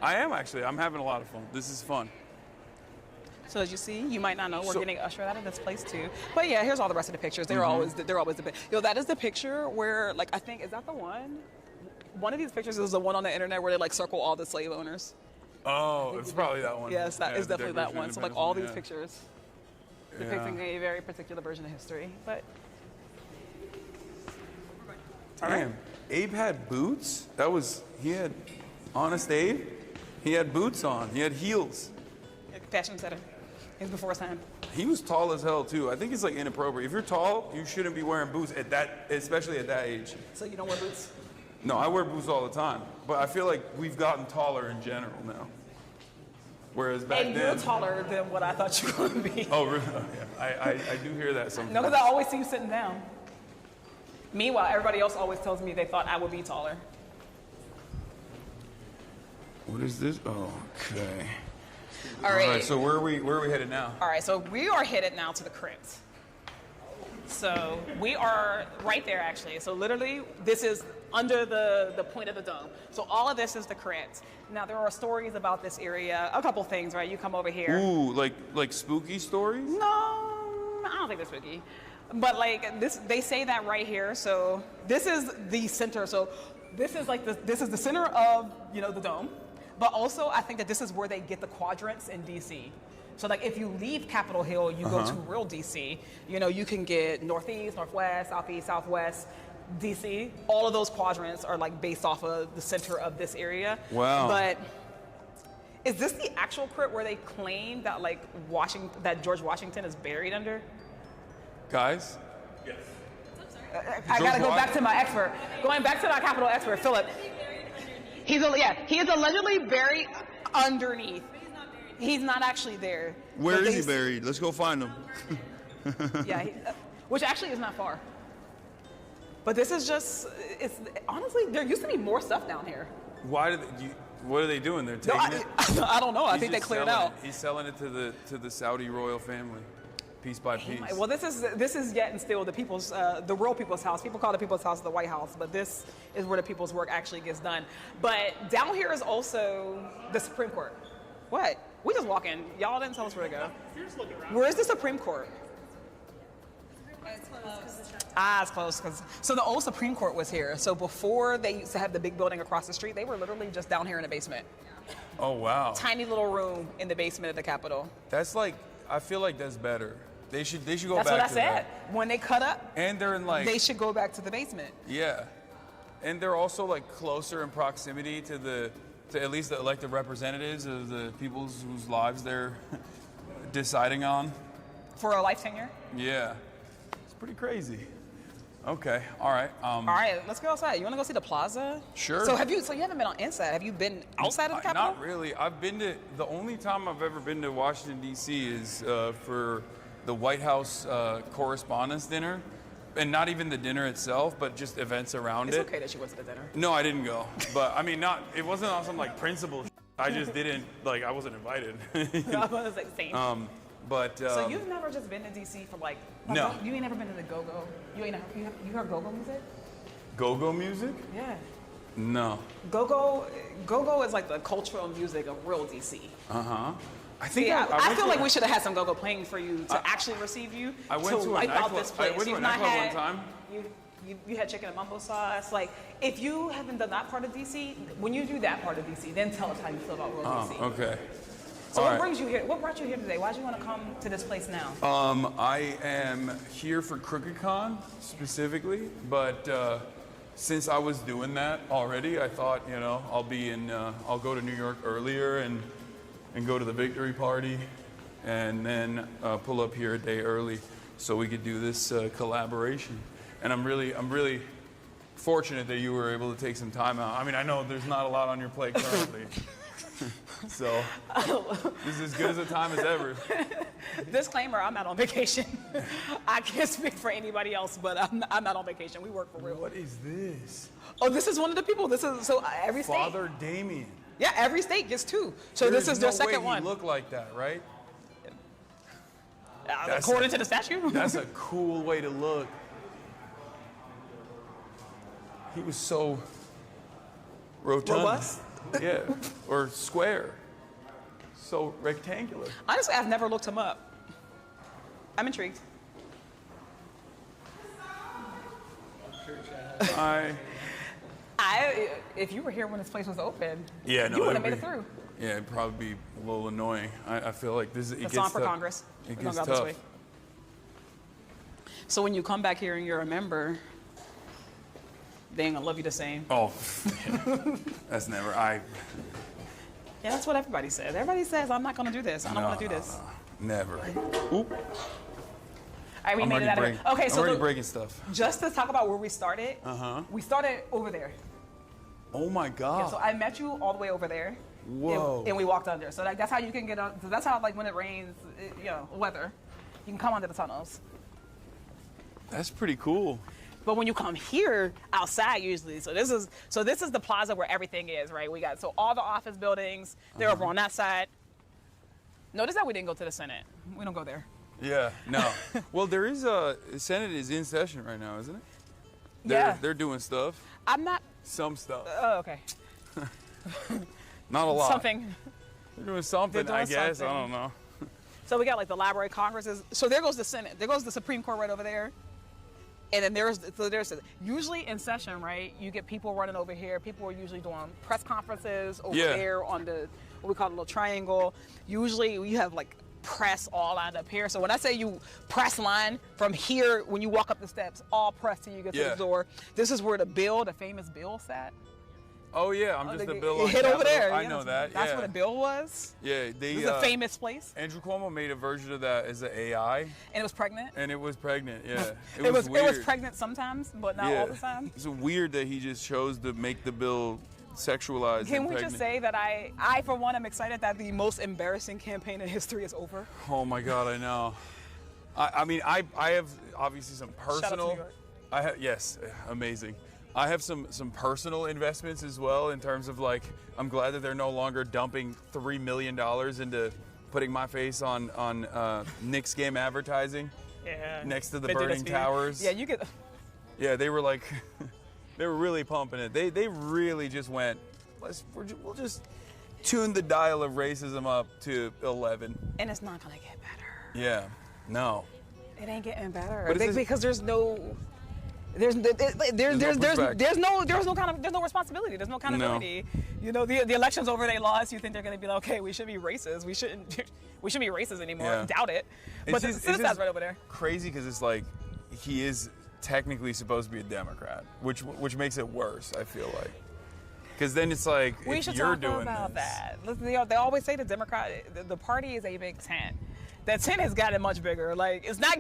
I am actually. I'm having a lot of fun. This is fun. So as you see, you might not know we're getting ushered out of this place too. But yeah, here's all the rest of the pictures. They're always the best. That is the picture where, like, I think, is that the one? One of these pictures is the one on the internet where they like circle all the slave owners. Oh, it's probably that one. Yes, that is the definitely that Declaration one. of So like Independence all one, these pictures depicting a very particular version of history. But damn, Abe had boots. He had Honest Abe. He had boots on. He had heels. Fashion setter. It was before his time. He was tall as hell too. I think it's like inappropriate. If you're tall, you shouldn't be wearing boots especially at that age. So you don't wear boots? No, I wear boots all the time. But I feel like we've gotten taller in general now. Whereas back And then. you're taller than what I thought you were going to be. Oh, really? Yeah. I do hear that sometimes. No, because I always see you sitting down. Meanwhile, everybody else always tells me they thought I would be taller. What is this? Oh, okay. All right. So where are we headed now? All right, so we are headed now to the crypt. So we are right there, actually. So literally, this is under the point of the dome. So all of this is the crypt. Now, there are stories about this area. A couple things, right? You come over here. Ooh, like spooky stories? No, I don't think they're spooky. But like this, they say that right here. So this is the center. So this is like this is the center of the dome. But also, I think that this is where they get the quadrants in DC. So like if you leave Capitol Hill, you go to real DC. You can get northeast, northwest, southeast, southwest, DC. All of those quadrants are like based off of the center of this area. Wow. But is this the actual crypt where they claim that that George Washington is buried under? Guys? Yes. I gotta go back to my expert. Going back to my Capitol expert, Philip. He is allegedly buried underneath. He's not actually there. Where is he buried? Let's go find him. Yeah, which actually is not far. But this is honestly, there used to be more stuff down here. What are they doing? They're taking it? I don't know. I He's think they just cleared selling out. He's selling it to the Saudi royal family, piece by piece. Well, this is yet and still the real people's house. People call the people's house the White House, but this is where the people's work actually gets done. But down here is also the Supreme Court. What? We just walk in. Y'all didn't tell us where to go. Where is the Supreme Court? It's close. So the old Supreme Court was here. So before they used to have the big building across the street, they were literally just down here in the basement. Oh, wow. Tiny little room in the basement of the Capitol. That's I feel like that's better. They should go That's back what I to said. that. When they cut up, And they're in they should go back to the basement. Yeah. And they're also closer in proximity to at least the elected representatives of the people whose lives they're deciding on. For a life tenure? Yeah. It's pretty crazy. Okay. All right. All right, let's go outside. You want to go see the plaza? Sure. So you haven't been on inside. Have you been outside of the Capitol? Not really. The only time I've ever been to Washington, D.C. is for the White House Correspondents' Dinner. And not even the dinner itself, but just events around it. It's okay that you went to the dinner. No, I didn't go. But I mean, it wasn't on some principle. I just didn't, I wasn't invited. I was same. So you've never just been to DC for no. You ain't never been to the go-go? You heard go-go music? Go-go music? Yeah. No. Go-go is like the cultural music of real DC. I think I feel like we should have had some go-go playing for you to actually receive you. I went to a nightclub. This place. I went to a nightclub one time. You had chicken and mumbo sauce. If you haven't done that part of DC, when you do that part of DC, then tell us how you feel about real DC. Okay. So what brings you here? What brought you here today? Why did you want to come to this place now? I am here for CrookedCon specifically, but since I was doing that already, I thought I'll go to New York earlier and go to the victory party, and then pull up here a day early so we could do this collaboration. And I'm really fortunate that you were able to take some time out. I mean, I know there's not a lot on your plate currently. So this is as good as a time as ever. Disclaimer, I'm not on vacation. I can't speak for anybody else, but I'm not on vacation. We work for real. What is this? Oh, this is one of the people. This is so every state. Father Damien. Yeah, every state gets 2. So this is their second way one. He look like that, right? According to the statue. That's a cool way to look. He was so rotund. Robust? Yeah, or square. So rectangular. Honestly, I've never looked him up. I'm intrigued. If you were here when this place was open, yeah, no, you would have made it through. Yeah, it'd probably be a little annoying. I feel like this. It That's gets on for tough. Congress. It We're gets gonna go this tough. way. So when you come back here and you're a member, they ain't gonna love you the same. Oh, yeah. That's never. Yeah, that's what everybody says. Everybody says, I'm not gonna do this. I don't want to do this. Never. Oop. All right, we I'm made it already out of it. Okay, I'm so already breaking stuff. just to talk about where we started, we started over there. Oh my God. Yeah, so I met you all the way over there. Whoa. And we walked under. So that's how you can get on. So that's how, like, when it rains, weather, you can come under the tunnels. That's pretty cool. But when you come here outside, usually, so this is the plaza where everything is, right? We got all the office buildings. They're over on that side. Notice that we didn't go to the Senate. We don't go there. Yeah. No. Well, there is Senate is in session right now, isn't it? Yeah. They're doing stuff. I'm not. Some stuff. Oh, okay. Not a lot. Something. They're doing something, They're doing I guess. something. I don't know. So we got like the Library of Congress. So there goes the Senate. There goes the Supreme Court right over there. And then there's usually in session, right? You get people running over here. People are usually doing press conferences over there on the what we call the little triangle. Usually you have like press all lined up here. So when I say you press line from here, when you walk up the steps, all press till you get to the door. This is where the famous bill sat. Oh yeah, I'm just the bill on hit over Capitol. there. I know that. That's yeah. where the bill was. Yeah, This is a famous place. Andrew Cuomo made a version of that as an AI. And it was pregnant. And it was pregnant. Yeah. It was weird. pregnant sometimes, but not all the time. It's weird that he just chose to make the bill sexualized. Can and we pregnant. just say that I for one am excited that the most embarrassing campaign in history is over. Oh my God, I know. I mean, I have obviously some personal. Shout out to New York. I have yes, amazing. I have some personal investments as well in terms of like I'm glad that they're no longer dumping $3 million into putting my face on Knicks game advertising. Yeah. Next to the They do burning this for you. towers. Yeah, you get. Yeah, they were like, they were really pumping it. They really just went, we'll just tune the dial of racism up to 11. And it's not gonna get better. Yeah, no. It ain't getting better. But Because there's no responsibility. There's no accountability. You know, the election's over. They lost. You think they're going to be like, okay, we should be racist. We shouldn't be racist anymore. Yeah. Doubt it. But the citizen's right over there. Crazy because it's like he is technically supposed to be a Democrat, which makes it worse. I feel like. Because then it's like We if should you're talk doing about this, that. Listen, they always say the the party is a big tent. That tent has gotten much bigger. Like it's not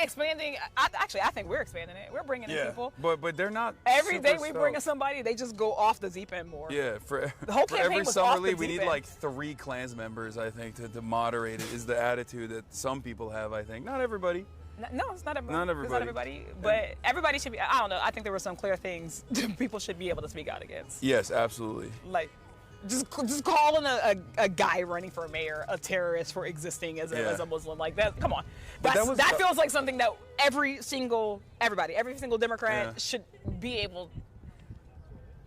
expanding. I think we're expanding it. We're bringing in people. But they're not. Every day we super bring in stoked. somebody, they just go off the deep end more. Yeah, for whole for campaign every was summer off the league, we deep need end. like 3 Klans members, I think, to moderate it. Is the attitude that some people have? I think not everybody. No, it's not everybody. Not everybody. It's not everybody. But everybody should be. I don't know. I think there were some clear things people should be able to speak out against. Yes, absolutely. Like, just calling a guy running for mayor a terrorist for existing as a Muslim, like that. Come on, that feels like something that every single Democrat should be able.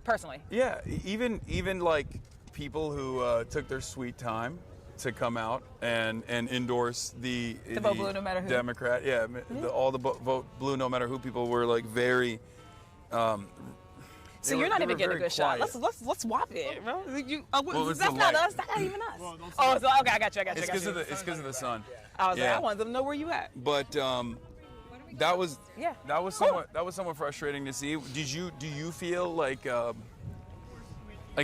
Personally. Yeah, even like people who took their sweet time to come out and endorse the vote blue no matter who. Democrat. Yeah, all the vote blue no matter who people were like very. So you're not even getting a good shot. Let's swap it, bro. That's not us. That's not even us. Okay, I got you. It's because of the sun. I was like, I wanted to know where you at. But that was somewhat frustrating to see. Do you feel like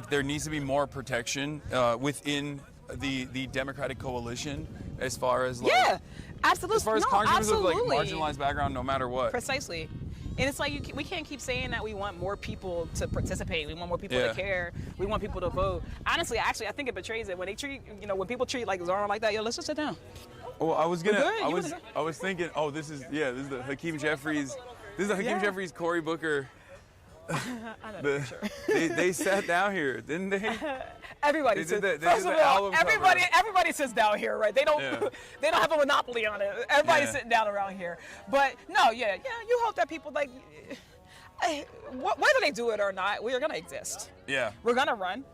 there needs to be more protection within the Democratic coalition as far as absolutely. as far as Congressmen of like marginalized background, no matter what. Precisely. And it's like we can't keep saying that we want more people to participate. We want more people to care. We want people to vote. Honestly, actually, I think it betrays it when they treat, when people treat like Zara like that. Yo, let's just sit down. Well, I was thinking, oh, this is the Hakeem Jeffries. This is the Hakeem Jeffries, Cory Booker. They sat down here, didn't they? Everybody sits. First of all, everybody sits down here, right? They don't they don't have a monopoly on it. Everybody's sitting down around here. But no, you hope that people like whether they do it or not, we are gonna exist. Yeah. We're gonna run.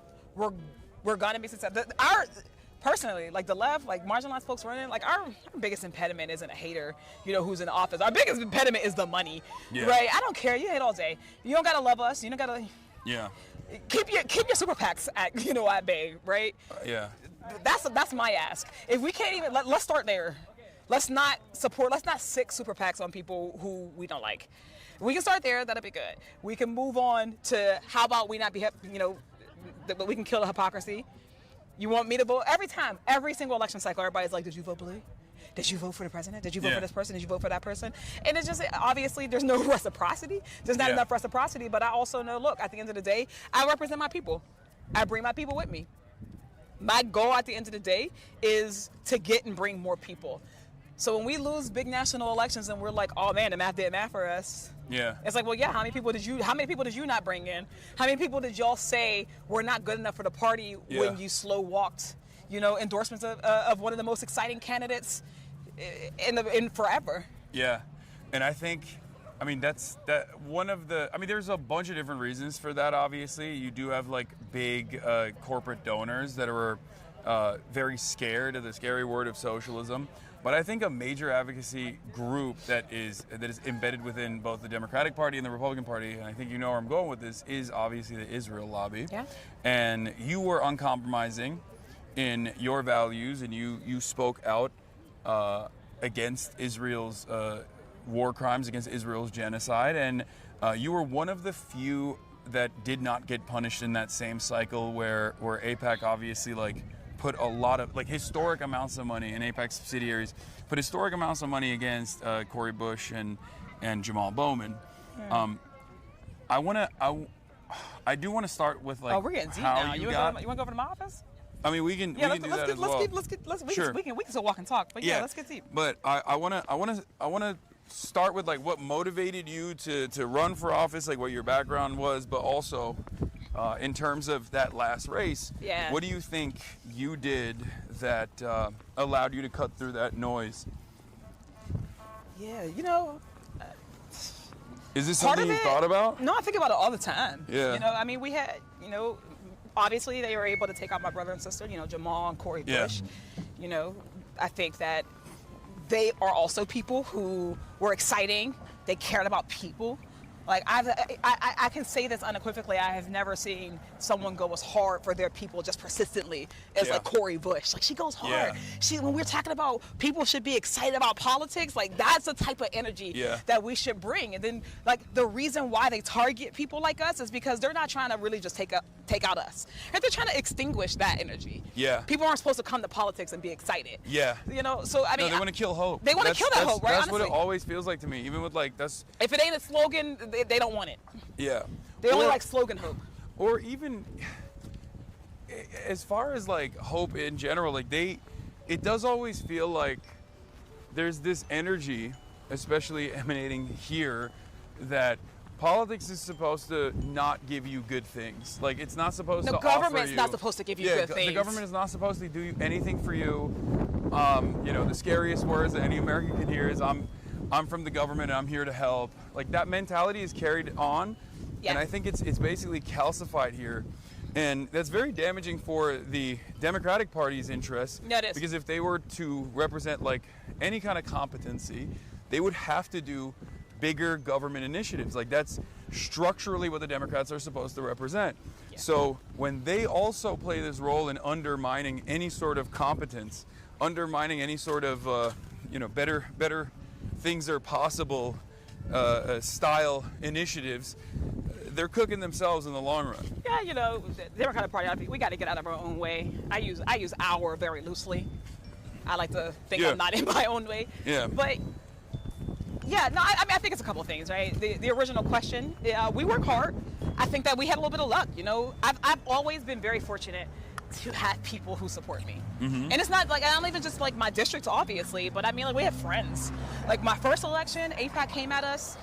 We're gonna be successful. Personally, like the left, like marginalized folks running, like our biggest impediment isn't a hater, who's in office. Our biggest impediment is the money, right? I don't care. You hate all day. You don't gotta love us. You don't gotta. Yeah. Keep your super PACs at bay, right? Yeah. That's my ask. If we can't even let's start there. Let's not sick super PACs on people who we don't like. If we can start there, that'll be good. We can move on to how about we not be, but we can kill the hypocrisy. You want me to vote? Every single election cycle, everybody's like, did you vote blue? Did you vote for the president? Did you vote for this person? Did you vote for that person? And it's just, obviously, there's no reciprocity. There's not enough reciprocity, but I also know, look, at the end of the day, I represent my people. I bring my people with me. My goal at the end of the day is to get and bring more people. So when we lose big national elections and we're like, oh man, the math did math for us. Yeah. It's like, well, yeah, how many people did you not bring in? How many people did y'all say were not good enough for the party when you slow walked, endorsements of one of the most exciting candidates in forever? Yeah. And I think, there's a bunch of different reasons for that, obviously. You do have like big corporate donors that are very scared of the scary word of socialism. But I think a major advocacy group that is embedded within both the Democratic Party and the Republican Party, and I think you know where I'm going with this, is obviously the Israel lobby. Yeah. And you were uncompromising in your values, and you spoke out against Israel's war crimes, against Israel's genocide, and you were one of the few that did not get punished in that same cycle where AIPAC obviously put a lot of historic amounts of money in AIPAC subsidiaries, put historic amounts of money against Cori Bush and Jamal Bowman. Yeah. I do want to start with we're getting deep now. You want to go over to my office? We can do that as well. We can still walk and talk, but let's get deep. But I want to start with what motivated you to run for office, what your background was, but also in terms of that last race, what do you think you did that allowed you to cut through that noise? Yeah, is this something you thought about? No, I think about it all the time. Yeah. We had, obviously they were able to take out my brother and sister, Jamal and Cori Bush. I think that they are also people who were exciting. They cared about people. I can say this unequivocally. I have never seen someone go as hard for their people just persistently as Cori Bush. She goes hard. When we're talking about people should be excited about politics, that's the type of energy that we should bring. And then the reason why they target people like us is because they're not trying to really just take out us. And they're trying to extinguish that energy. Yeah. People aren't supposed to come to politics and be excited. Yeah. So they want to kill hope. They want to kill that hope, right? That's honestly what it always feels like to me. Even with that's. If it ain't a slogan, they don't want it. Yeah. They only like slogan hope. Or even as far as hope in general, it does always feel like there's this energy, especially emanating here, that politics is supposed to not give you good things. It's not supposed to offer you. The government's not supposed to give you good things. The government is not supposed to do anything for you. The scariest words that any American can hear is I'm from the government and I'm here to help. That mentality is carried on, and I think it's basically calcified here. And that's very damaging for the Democratic Party's interests. Yeah, it is. Because if they were to represent any kind of competency, they would have to do bigger government initiatives. That's structurally what the Democrats are supposed to represent. Yeah. So when they also play this role in undermining any sort of competence, undermining any sort of better things are possible style initiatives, they're cooking themselves in the long run. Yeah, the Democratic Party, we got to get out of our own way. I use our very loosely. I like to think I'm not in my own way. Yeah. But Yeah, no, I mean, I think it's a couple of things, right? The original question, we work hard. I think that we had a little bit of luck, you know? I've always been very fortunate to have people who support me. And it's not like, I don't even just like my districts, obviously, but I mean, like, we have friends. Like, my first election, AIPAC came at us.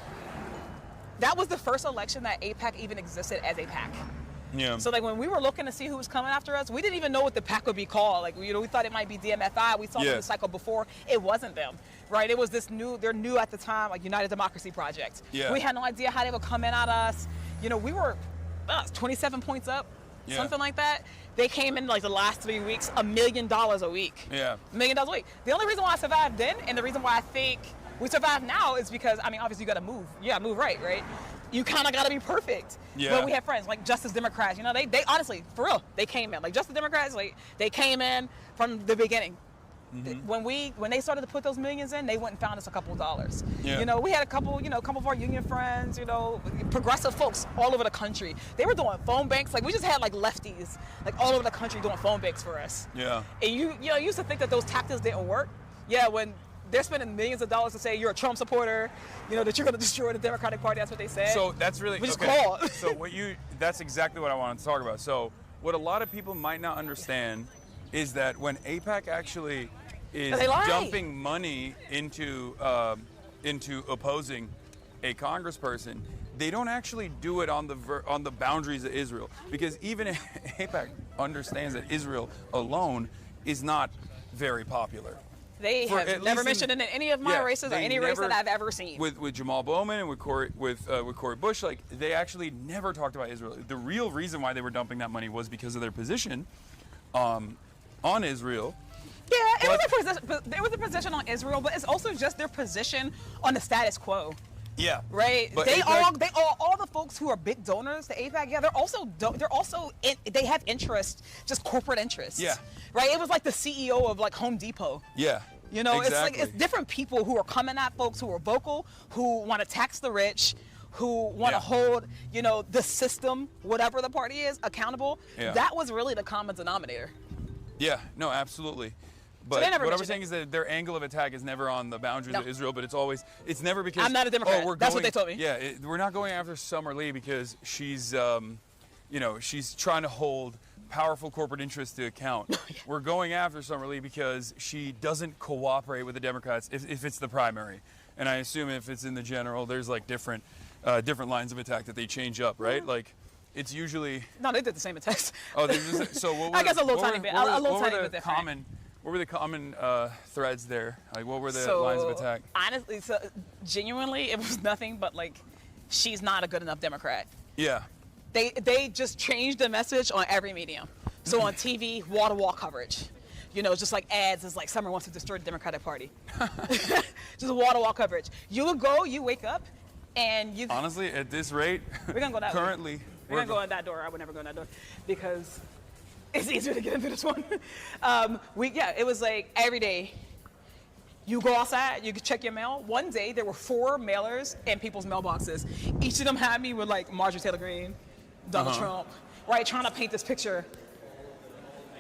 That was the first election that AIPAC even existed as a PAC. Yeah. So like when we were looking to see who was coming after us, we didn't even know what the PAC would be called. Like, you know, we thought it might be DMFI. We saw them the cycle before. It wasn't them, right? It was this they're new at the time, like United Democracy Project. Yeah. We had no idea how they would come in at us. You know, we were 27 points up, something like that. They came in like the last 3 weeks, $1 million a week. Yeah. $1 million a week. The only reason why I survived then, and the reason why I think we survive now, is because, I mean, obviously you got to move. You got to move right? You kind of got to be perfect. Yeah. But we have friends like Justice Democrats. You know, they honestly, for real, they came in. Like Justice Democrats, like they came in from the beginning. When they started to put those millions in, they went and found us a couple of dollars. Yeah. You know, we had a couple of our union friends, you know, progressive folks all over the country. They were doing phone banks. Like we just had like lefties, like all over the country doing phone banks for us. Yeah. And you used to think that those tactics didn't work. Yeah, when they're spending millions of dollars to say you're a Trump supporter, you know, that you're going to destroy the Democratic Party. That's what they said. So that's really Which is okay. cool. So that's exactly what I wanted to talk about. So what a lot of people might not understand is that when AIPAC actually is dumping money into opposing a congressperson, they don't actually do it on the boundaries of Israel, because even AIPAC understands that Israel alone is not very popular. They have never mentioned it in any of my races or any race that I've ever seen. With Jamal Bowman and with Cory Bush, like they actually never talked about Israel. The real reason why they were dumping that money was because of their position on Israel. Yeah, it was a position on Israel, but it's also just their position on the status quo. Yeah. Right. But all the folks who are big donors to AIPAC, yeah, they have interest, just corporate interests. Yeah. Right. It was like the CEO of like Home Depot. Yeah. You know, exactly. it's different people who are coming at folks who are vocal, who want to tax the rich, who want to hold, you know, the system, whatever the party is, accountable. Yeah. That was really the common denominator. Yeah. No, absolutely. But so what I was saying is that their angle of attack is never on the boundaries of Israel, but it's never because I'm not a Democrat. That's what they told me. Yeah, we're not going after Summer Lee because she's, she's trying to hold powerful corporate interests to account. We're going after Summer Lee because she doesn't cooperate with the Democrats if it's the primary, and I assume if it's in the general, there's like different lines of attack that they change up, right? Like. It's usually no, they did the same attacks. Oh, so what were, I guess a little tiny bit. What were the common threads there? Like, what were the lines of attack? Honestly, genuinely, it was nothing but like, she's not a good enough Democrat. Yeah. They just changed the message on every medium. So on TV, wall-to-wall coverage. You know, just like ads is like Summer wants to destroy the Democratic Party. Just wall-to-wall coverage. You wake up, and you. Honestly, at this rate, we're gonna go that currently. Way. We're gonna go in that door. I would never go in that door because it's easier to get into this one. It was like every day. You go outside, you could check your mail. One day there were 4 mailers in people's mailboxes. Each of them had me with like Marjorie Taylor Greene, Donald Trump, right, trying to paint this picture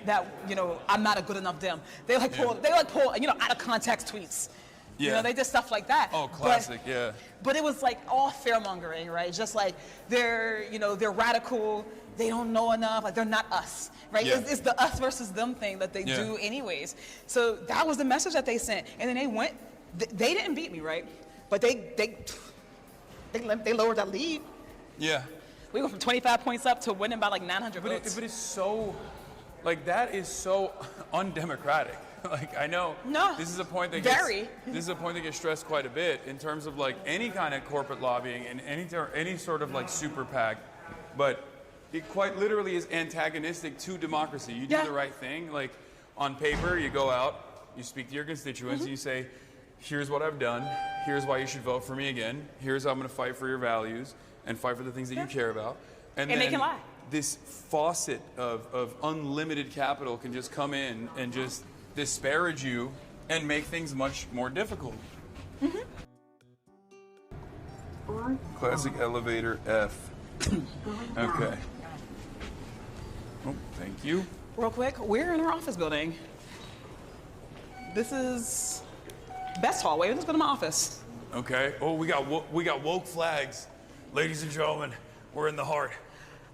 that, you know, I'm not a good enough Dem. They pull out of context tweets. Yeah. You know, they did stuff like that. Oh, classic, yeah. But it was like all fear-mongering, right? Just like they're radical, they don't know enough, like they're not us, right? Yeah. It's the us versus them thing that they do anyways. So that was the message that they sent. And then they went, they didn't beat me, right? But they lowered that lead. Yeah. We went from 25 points up to winning by like 900 votes. But it's so, like, that is so undemocratic. Like, I know this is a point that gets stressed quite a bit in terms of like any kind of corporate lobbying and any sort of like super PAC, but it quite literally is antagonistic to democracy. You do the right thing, like on paper, you go out, you speak to your constituents, and you say, here's what I've done, here's why you should vote for me again, here's how I'm going to fight for your values and fight for the things that you care about. And then they can lie. This faucet of unlimited capital can just come in and just disparage you and make things much more difficult. Classic elevator F. Okay. Oh, thank you. Real quick, we're in our office building. This is best hallway. Let's go to my office. Okay. Oh, we got woke flags, ladies and gentlemen. We're in the heart.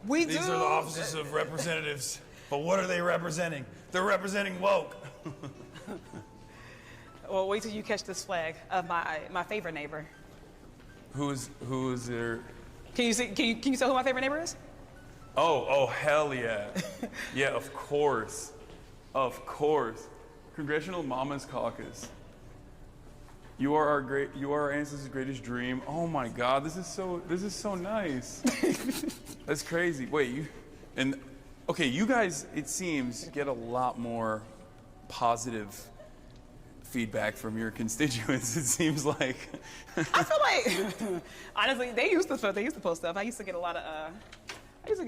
These are the offices of representatives. But what are they representing? They're representing woke. Well, wait till you catch this flag of my favorite neighbor. Who is there? Can you tell who my favorite neighbor is? Oh, hell yeah. Yeah, of course. Of course. Congressional Mama's Caucus. You are our ancestors' greatest dream. Oh my God, this is so nice. That's crazy. Wait, you guys, it seems, get a lot more positive feedback from your constituents. It seems like. I feel like, honestly, they used to post stuff. I used to get a lot of.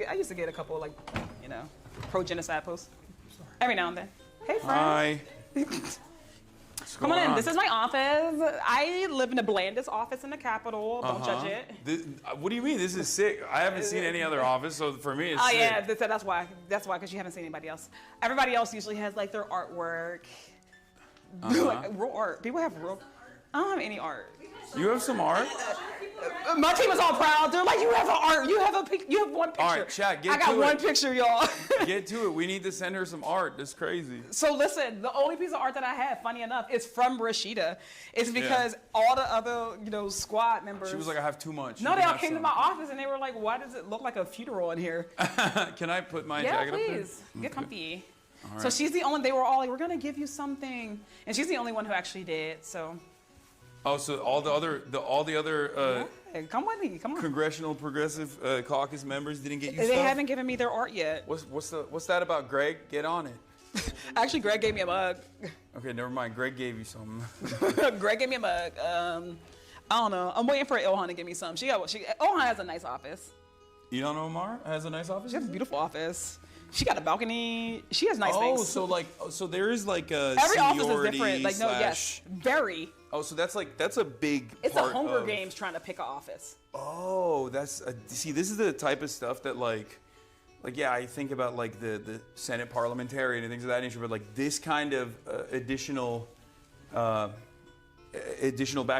I used to get a couple pro-genocide posts every now and then. Hey, friend. Hi. Come on in. This is my office. I live in the blandest office in the Capitol. Don't judge it. What do you mean? This is sick. I haven't seen any other office, so for me, it's sick. Yeah, that's why. That's why, because you haven't seen anybody else. Everybody else usually has like their artwork. Like real art. People have real. I don't have any art. You have some art? My team is all proud. They're like, you have art. You have one picture. All right, chat, get to it. I got one picture, y'all. Get to it. We need to send her some art. That's crazy. So listen, the only piece of art that I have, funny enough, is from Rashida. It's because all the other, squad members. She was like, I have too much. No, they all came to my office and they were like, why does it look like a funeral in here? Can I put my jacket up there? Yeah, please. Get comfy. All So right. she's the only, they were all like, we're going to give you something. And she's the only one who actually did, so. Oh, so all the other come with me, come on. Congressional Progressive Caucus members didn't get you They stuff? haven't given me their art yet. What's that about, Greg? Get on it. Actually, Greg gave me a mug. Okay, never mind. Greg gave you something. Greg gave me a mug. I don't know. I'm waiting for Ilhan to give me some. Ilhan has a nice office. You don't know Omar has a nice office? She has a beautiful office. She got a balcony. She has nice things. So there is like a every office is seniority different. Like yes, very. Oh, so that's a big. It's part a Hunger of... Games trying to pick an office. Oh, see, this is the type of stuff that like yeah, I think about like the Senate parliamentarian and things of that nature, but like this kind of additional back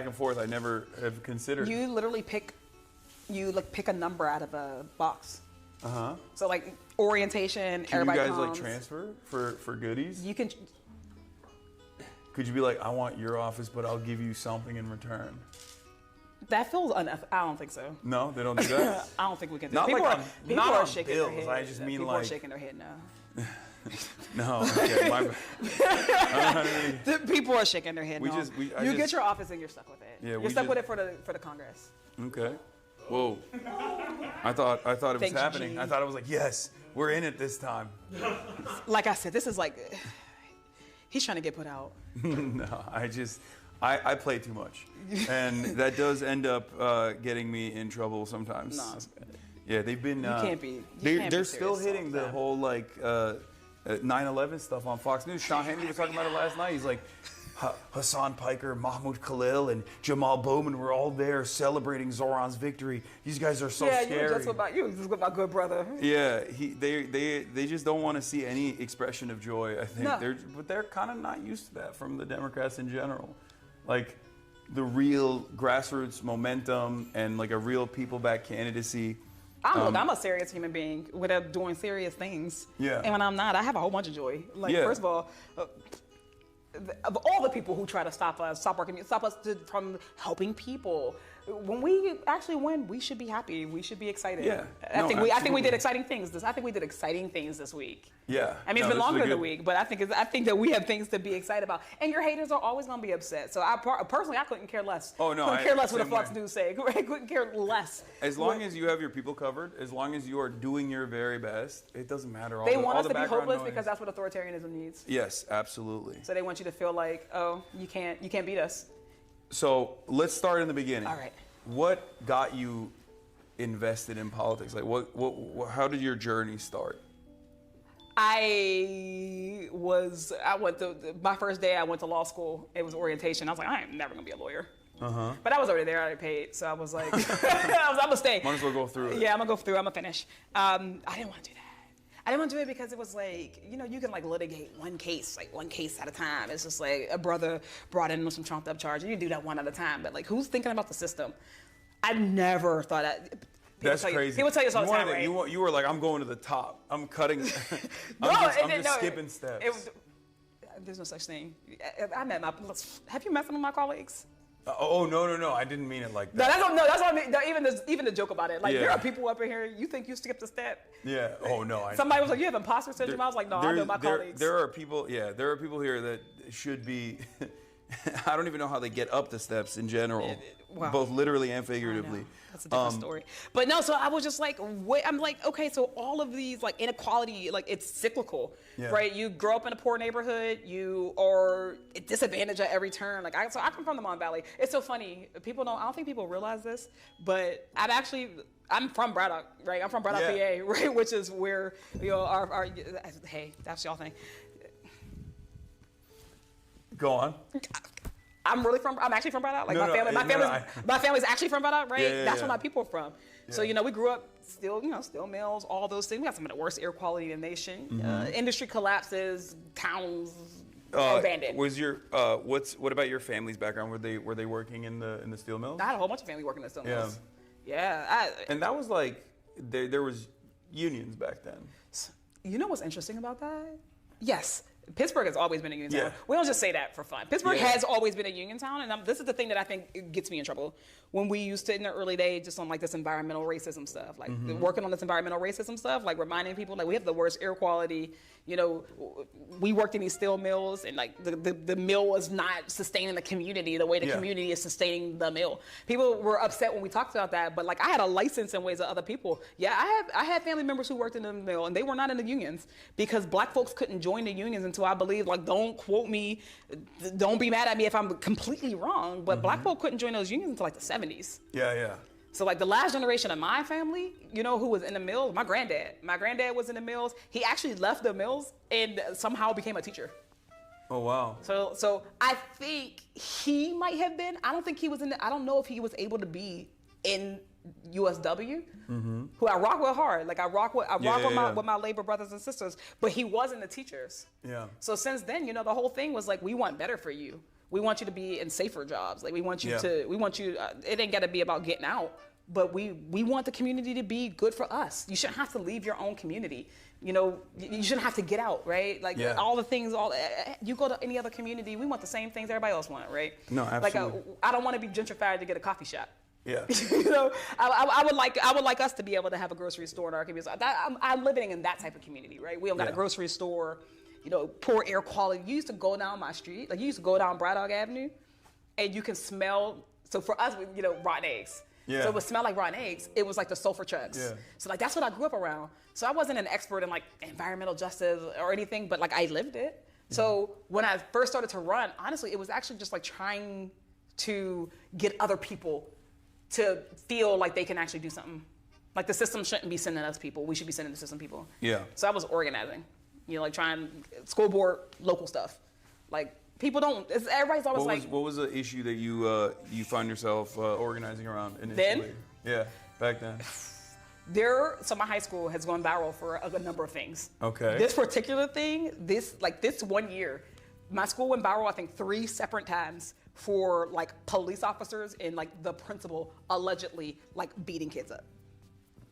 and forth, I never have considered. You literally pick a number out of a box. So like orientation, Can everybody you guys comes. like transfer for goodies? You can. Could you be like, I want your office, but I'll give you something in return? That feels unethical. I don't think so. No, they don't do that. I don't think we can do Not that. like People not are on shaking bills. their head. I just mean people like. People are shaking their head now. No, okay, my bad. People are shaking their head. You get your office and you're stuck with it. Yeah, you're stuck with it for the Congress. Okay. Whoa. I thought it was Thanks, happening. G. I thought it was like, yes, we're in it this time. Like I said, this is like he's trying to get put out. No, I play too much, and that does end up getting me in trouble sometimes. No, it's good. Yeah, they've been. You can't be. They're still hitting the whole like 9/11 stuff on Fox News. Sean Hannity was talking about it last night. He's like, Hasan Piker, Mahmoud Khalil, and Jamal Bowman were all there celebrating Zoran's victory. These guys are so scary. You were just with my good brother. Yeah, they just don't want to see any expression of joy. I think No. they're kind of not used to that from the Democrats in general, like the real grassroots momentum and like a real people-back candidacy. I'm a serious human being without doing serious things. Yeah. And when I'm not, I have a whole bunch of joy. Like first of all. Of all the people who try to stop us from helping people, when we actually win, we should be happy. We should be excited. Yeah. I think we did exciting things. I think we did exciting things this week. Yeah. I mean, it's been longer than a week, but I think that we have things to be excited about. And your haters are always going to be upset. So personally, I couldn't care less. Oh no, couldn't care less what the same Fox way. News say. I couldn't care less. As long as you have your people covered, as long as you are doing your very best, it doesn't matter. They want us the to be background hopeless noise. because that's what authoritarianism needs. Yes, absolutely. So they want you to feel like, oh, you can't beat us. So let's start in the beginning. All right. What got you invested in politics? Like, how did your journey start? My first day I went to law school. It was orientation. I was like, I am never gonna be a lawyer. But I was already there. I already paid, so I was like, I'm gonna stay. Might as well go through it. Yeah, I'm gonna go through. I'm gonna finish. I didn't want to do that. I didn't want to do it because it was like, you know, you can like litigate one case at a time. It's just like a brother brought in some trumped up charge, and you do that one at a time. But like, who's thinking about the system? I never thought that. That's crazy. People tell you this all the time, right? You were like, I'm going to the top. I'm cutting. No, I'm just skipping steps. There's no such thing. Have you met some of my colleagues? Oh no! I didn't mean it like that. That's what I mean. No, even the joke about it. Like there are people up in here. You think you skipped a step? Yeah. Oh no. Somebody was like, "You have imposter syndrome." I was like, "No, I know my colleagues." There are people. Yeah, there are people here that should be. I don't even know how they get up the steps in general, both literally and figuratively. That's a different story. But no, so I was just like, wait, I'm like, okay, so all of these like inequality, like it's cyclical, right? You grow up in a poor neighborhood, you are disadvantaged at every turn. Like I come from the Mon Valley. It's so funny. I don't think people realize this, but I'm from Braddock, right? I'm from Braddock, PA, right? Which is where, you know, our hey, that's y'all thing. Go on. I'm actually from Braddock. Like my family's actually from Braddock, right? That's where my people are from. Yeah. So, you know, we grew up steel mills, all those things. We got some of the worst air quality in the nation. Mm-hmm. Industry collapses, towns abandoned. Was your what about your family's background? Were they working in the steel mills? I had a whole bunch of family working in the steel mills. Yeah. And that was like there was unions back then. You know what's interesting about that? Yes. Pittsburgh has always been a union town. We don't just say that for fun. Pittsburgh has always been a union town, and this is the thing that I think gets me in trouble. When we used to, in the early days, just on like this environmental racism stuff, like working on this environmental racism stuff, like reminding people like we have the worst air quality. You know, we worked in these steel mills, and like the mill was not sustaining the community the way the community is sustaining the mill. People were upset when we talked about that, but like I had a license in ways of other people. Yeah, I had family members who worked in the mill, and they were not in the unions because black folks couldn't join the unions until I believe, like, don't quote me, don't be mad at me if I'm completely wrong, but black folk couldn't join those unions until like the 70s. Yeah. So like the last generation of my family, you know, who was in the mills, my granddad was in the mills. He actually left the mills and somehow became a teacher. Oh, wow. So I think he might have been, I don't know if he was able to be in USW, who I rock with hard. Like I rock with my labor brothers and sisters, but he wasn't the teachers. Yeah. So since then, you know, the whole thing was like, we want better for you. We want you to be in safer jobs. Like we want you it ain't got to be about getting out, but we want the community to be good for us. You shouldn't have to leave your own community. You know, you shouldn't have to get out, right? Like all the things, you go to any other community, we want the same things everybody else want, right? No, absolutely. Like I don't want to be gentrified to get a coffee shop. Yeah. You know, I would like us to be able to have a grocery store in our community. I'm living in that type of community, right? We don't got a grocery store, you know, poor air quality. You used to go down my street, like you used to go down Braddock Avenue, and you can smell. So for us, you know, rotten eggs. Yeah. So it would smell like rotten eggs. It was like the sulfur trucks. Yeah. So like that's what I grew up around. So I wasn't an expert in like environmental justice or anything, but like I lived it. So when I first started to run, honestly, it was actually just like trying to get other people to feel like they can actually do something. Like the system shouldn't be sending us people. We should be sending the system people. Yeah. So I was organizing, you know, like trying school board, local stuff. Like people don't, everybody's always what was the issue that you find yourself organizing around initially? Then? Yeah, back then. So my high school has gone viral for a number of things. Okay. This particular thing, this 1 year, my school went viral, I think 3 separate times for like police officers and like the principal allegedly like beating kids up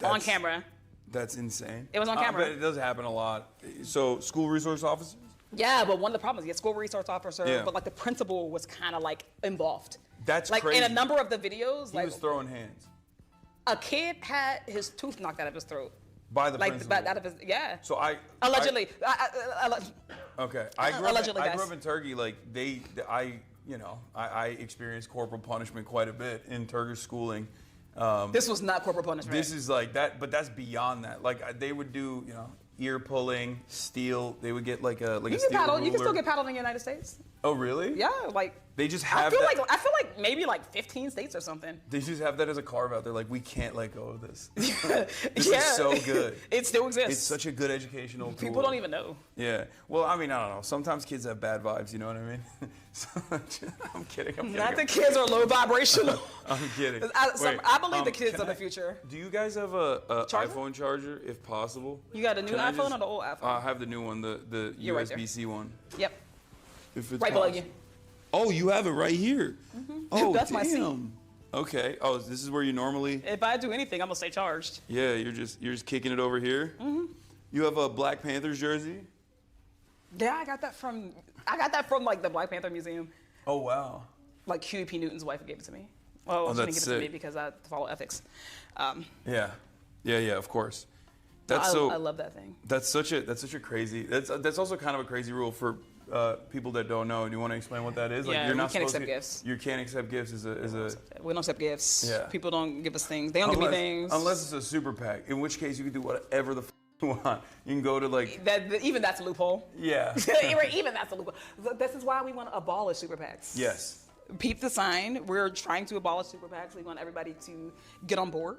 on camera. That's insane. It was on camera. But it does happen a lot. So school resource officers? Yeah, but one of the problems, school resource officer, but like the principal was kind of like involved. That's like crazy. In a number of the videos, he was throwing hands. A kid had his tooth knocked out of his throat. By the principal? Out of his, yeah. So allegedly. Okay. I grew up in Turkey. Like I experienced corporal punishment quite a bit in Turkish schooling. This was not corporal punishment. This is like that, but that's beyond that. Like they would do, you know, ear pulling, steel. They would get like a steel ruler. You can still get paddled in the United States. Oh really? Yeah, like they just have. I feel like maybe like 15 states or something. They just have that as a carve out. They're like, we can't let go of this. This is so good. It still exists. It's such a good educational tool. People don't even know. Yeah. Well, I mean, I don't know. Sometimes kids have bad vibes. You know what I mean? So, I'm kidding. Not the kids are low vibrational. I'm kidding. I believe the kids are the future. Do you guys have a iPhone charger, if possible? You got a new iPhone or the old iPhone? I have the new one, the You're right USB-C one. Yep. If it's Right below possible. you. Oh, you have it right here. Oh, That's damn. my seat. Okay. Oh, this is where you normally. If I do anything, I'm gonna stay charged. Yeah, you're just kicking it over here. You have a Black Panthers jersey. Yeah, I got that from like the Black Panther Museum. Oh wow. Like Huey P. Newton's wife gave it to me. Well, she didn't give it to me because I follow ethics. Yeah, of course. I That's so. I love that thing. That's such a crazy. That's also kind of a crazy rule for people that don't know. Do you want to explain what that is? Yeah, you're not we can't supposed accept gifts. You can't accept gifts as a. We don't accept gifts. Yeah. People don't give us things. They don't give me things. Unless it's a super PAC, in which case you can do whatever the you want. You can go to like. Even that's a loophole. Yeah. Even that's a loophole. This is why we want to abolish super PACs. Yes. Peep the sign. We're trying to abolish super PACs. We want everybody to get on board.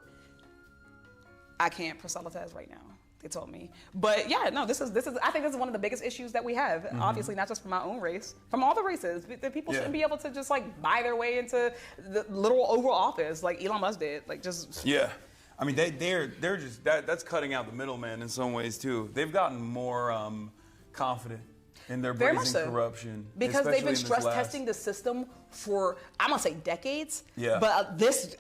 I can't proselytize right now. They told me. But yeah, no, this is I think this is one of the biggest issues that we have. Obviously, not just from my own race, from all the races. The people shouldn't be able to just like buy their way into the little Oval Office like Elon Musk did. Like just. Yeah. I mean, they're just that's cutting out the middleman in some ways too. They've gotten more confident in their brazen corruption because they've been especially in stress this last- testing the system for I'm gonna say decades. Yeah. But this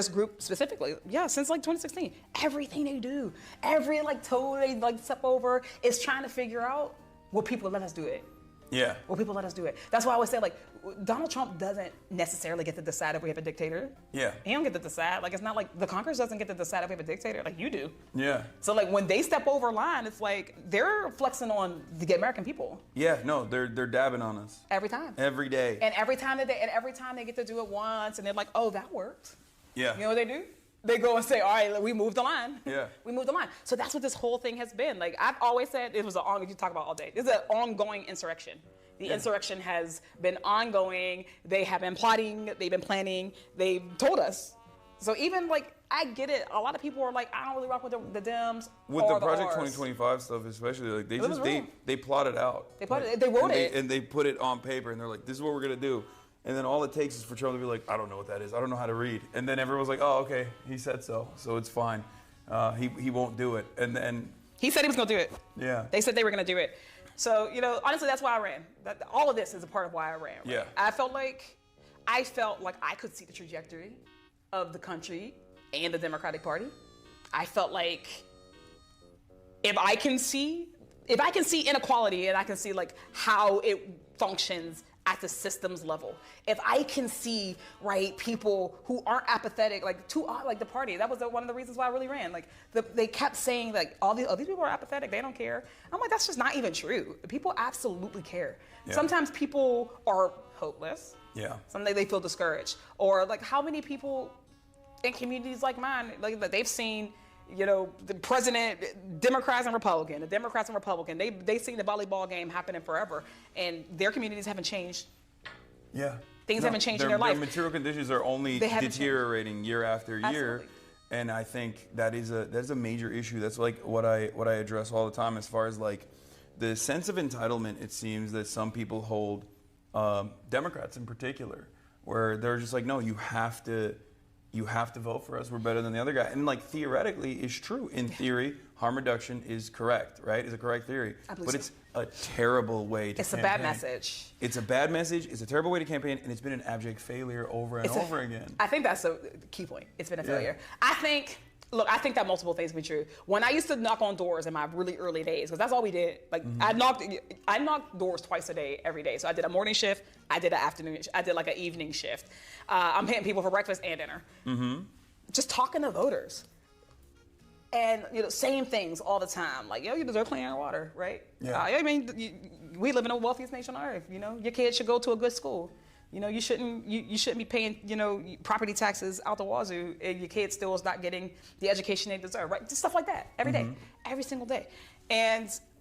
group specifically, since like 2016, everything they do, every like toe they like step over is trying to figure out will people let us do it. Yeah. Will people let us do it? That's why I always say like Donald Trump doesn't necessarily get to decide if we have a dictator. Yeah. He don't get to decide. Like it's not like the Congress doesn't get to decide if we have a dictator. Like you do. Yeah. So like when they step over line, it's like they're flexing on the American people. Yeah. No, they're dabbing on us Every time. every day. And every time they get to do it once, and they're like, "Oh, that worked." Yeah. You know what they do? They go and say, "All right, we moved the line." Yeah. We moved the line. So that's what this whole thing has been. Like I've always said, it was you talk about all day. It's an ongoing insurrection. The insurrection has been ongoing. They have been plotting. They've been planning. They've told us. So even like I get it. A lot of people are like, I don't really rock with the Dems. With or the Project Rs. 2025 stuff, especially, like real. they plotted out. They plotted it. They wrote it. And they put it on paper, and they're like, "This is what we're gonna do." And then all it takes is for Trump to be like, "I don't know what that is. I don't know how to read." And then everyone's like, "Oh, okay, he said so it's fine. He won't do it." And then He said he was gonna do it. yeah, They said they were gonna do it. So honestly, that's why I ran. All of this is a part of why I ran. Right? Yeah. I felt like I could see the trajectory of the country and the Democratic Party. I felt like if I can see inequality and I can see like how it functions at the systems level. If I can see people who aren't apathetic, like the party, that was one of the reasons why I really ran. Like they kept saying like these people are apathetic, they don't care. I'm like, that's just not even true. People absolutely care. Yeah. Sometimes people are hopeless. yeah, Sometimes they feel discouraged. Or like how many people in communities like mine, like that they've seen, the president, Democrats and Republican, they've seen the volleyball game happening forever, and their communities haven't changed. yeah. Things haven't changed in their life. Their material conditions are only They haven't deteriorating year after year. Absolutely. And I think that's a major issue. That's like what I address all the time as far as like the sense of entitlement. It seems that some people hold, Democrats in particular, where they're just like, no, you have to vote for us. We're better than the other guy. And like theoretically, it's true. In theory, harm reduction is correct, right? It's a correct theory. But it's a terrible way to It's campaign. a bad message. It's a bad message. It's a terrible way to campaign, and it's been an abject failure over and over again. I think that's the key point. It's been a failure. I think that multiple things be true. When I used to knock on doors in my really early days, because that's all we did. Like I knocked doors twice a day, every day. So I did a morning shift, I did an afternoon, I did like an evening shift. I'm hitting people for breakfast and dinner. Mm-hmm. Just talking to voters. And same things all the time. Like, you deserve clean air and water, right? Yeah. We live in the wealthiest nation on earth. Your kids should go to a good school. You shouldn't be paying property taxes out the wazoo, and your kid still is not getting the education they deserve, right? Just stuff like that every day, every single day.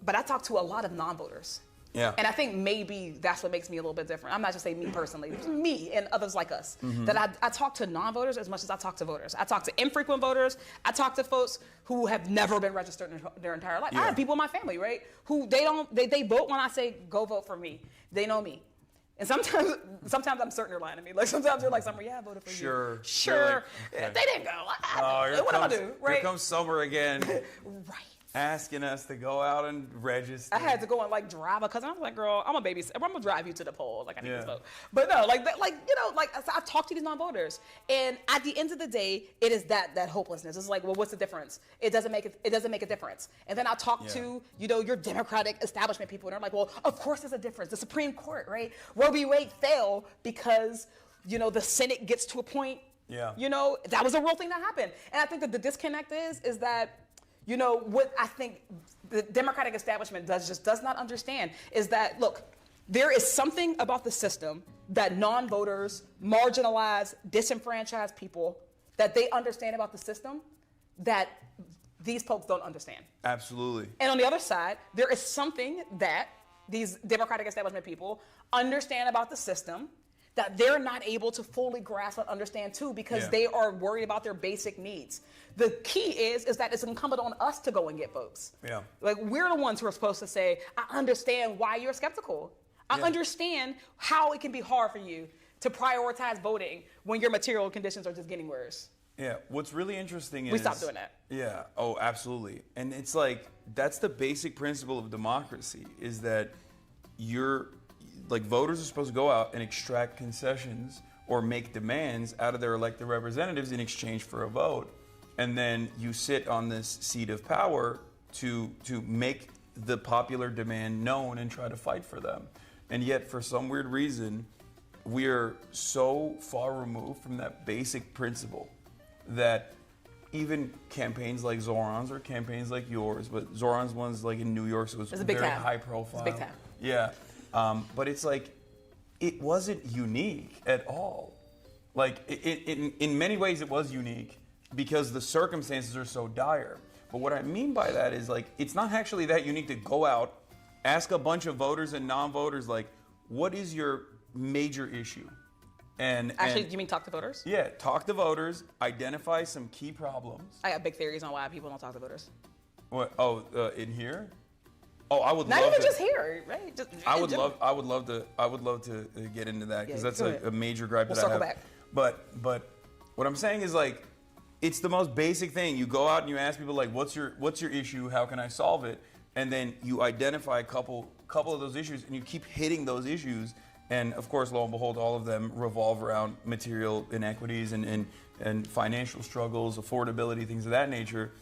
But I talk to a lot of non-voters. Yeah. And I think maybe that's what makes me a little bit different. I'm not just saying me personally, me and others like us. That I talk to non-voters as much as I talk to voters. I talk to infrequent voters. I talk to folks who have never been registered in their entire life. Yeah. I have people in my family, right, who they vote when I say go vote for me. They know me. And sometimes I'm certain they're lying to me. Like sometimes they're like, "Summer, yeah, I voted for you." Sure. Like, okay. They didn't go. Oh, What am I do? Right? Here comes summer again. Right. asking us to go out and register. I had to go and like drive a cousin. I was like, girl, I'm gonna drive you to the polls. Like I need to vote. But no, like that, like you know, like I talked to these non-voters, and at the end of the day, it is that hopelessness. It's like, well, what's the difference? It doesn't make a difference. And then I talk to your Democratic establishment people, and they're like, well, of course there's a difference. The Supreme Court, right? Roe v. Wade fell because the Senate gets to a point. Yeah. That was a real thing that happened, and I think that the disconnect is that. What I think the Democratic establishment does not understand is that, look, there is something about the system that non-voters, marginalized, disenfranchised people, that they understand about the system that these folks don't understand. Absolutely. And on the other side, there is something that these Democratic establishment people understand about the system that they're not able to fully grasp and understand too, because they are worried about their basic needs. The key is that it's incumbent on us to go and get votes. Yeah. Like, we're the ones who are supposed to say, I understand why you're skeptical. I understand how it can be hard for you to prioritize voting when your material conditions are just getting worse. Yeah, what's really interesting is... We stopped doing that. Yeah, oh, absolutely. And it's like, that's the basic principle of democracy, is that voters are supposed to go out and extract concessions or make demands out of their elected representatives in exchange for a vote. And then you sit on this seat of power to make the popular demand known and try to fight for them. And yet, for some weird reason, we're so far removed from that basic principle that even campaigns like Zoran's or campaigns like yours, but Zoran's one's like in New York, so it was very high profile. It's a big time. Yeah. But it's like, it wasn't unique at all. Like, in many ways it was unique because the circumstances are so dire. But what I mean by that is, like, it's not actually that unique to go out, ask a bunch of voters and non-voters, like, what is your major issue? Actually, you mean talk to voters? Yeah, talk to voters, identify some key problems. I got big theories on why people don't talk to voters. What? Oh, in here? Oh, I would not love even to, just here, right? Just I would love to get into that because that's a major gripe that I have. We'll circle back. But what I'm saying is, like, it's the most basic thing. You go out and you ask people, like, what's your issue? How can I solve it? And then you identify a couple of those issues and you keep hitting those issues. And of course, lo and behold, all of them revolve around material inequities and financial struggles, affordability, things of that nature.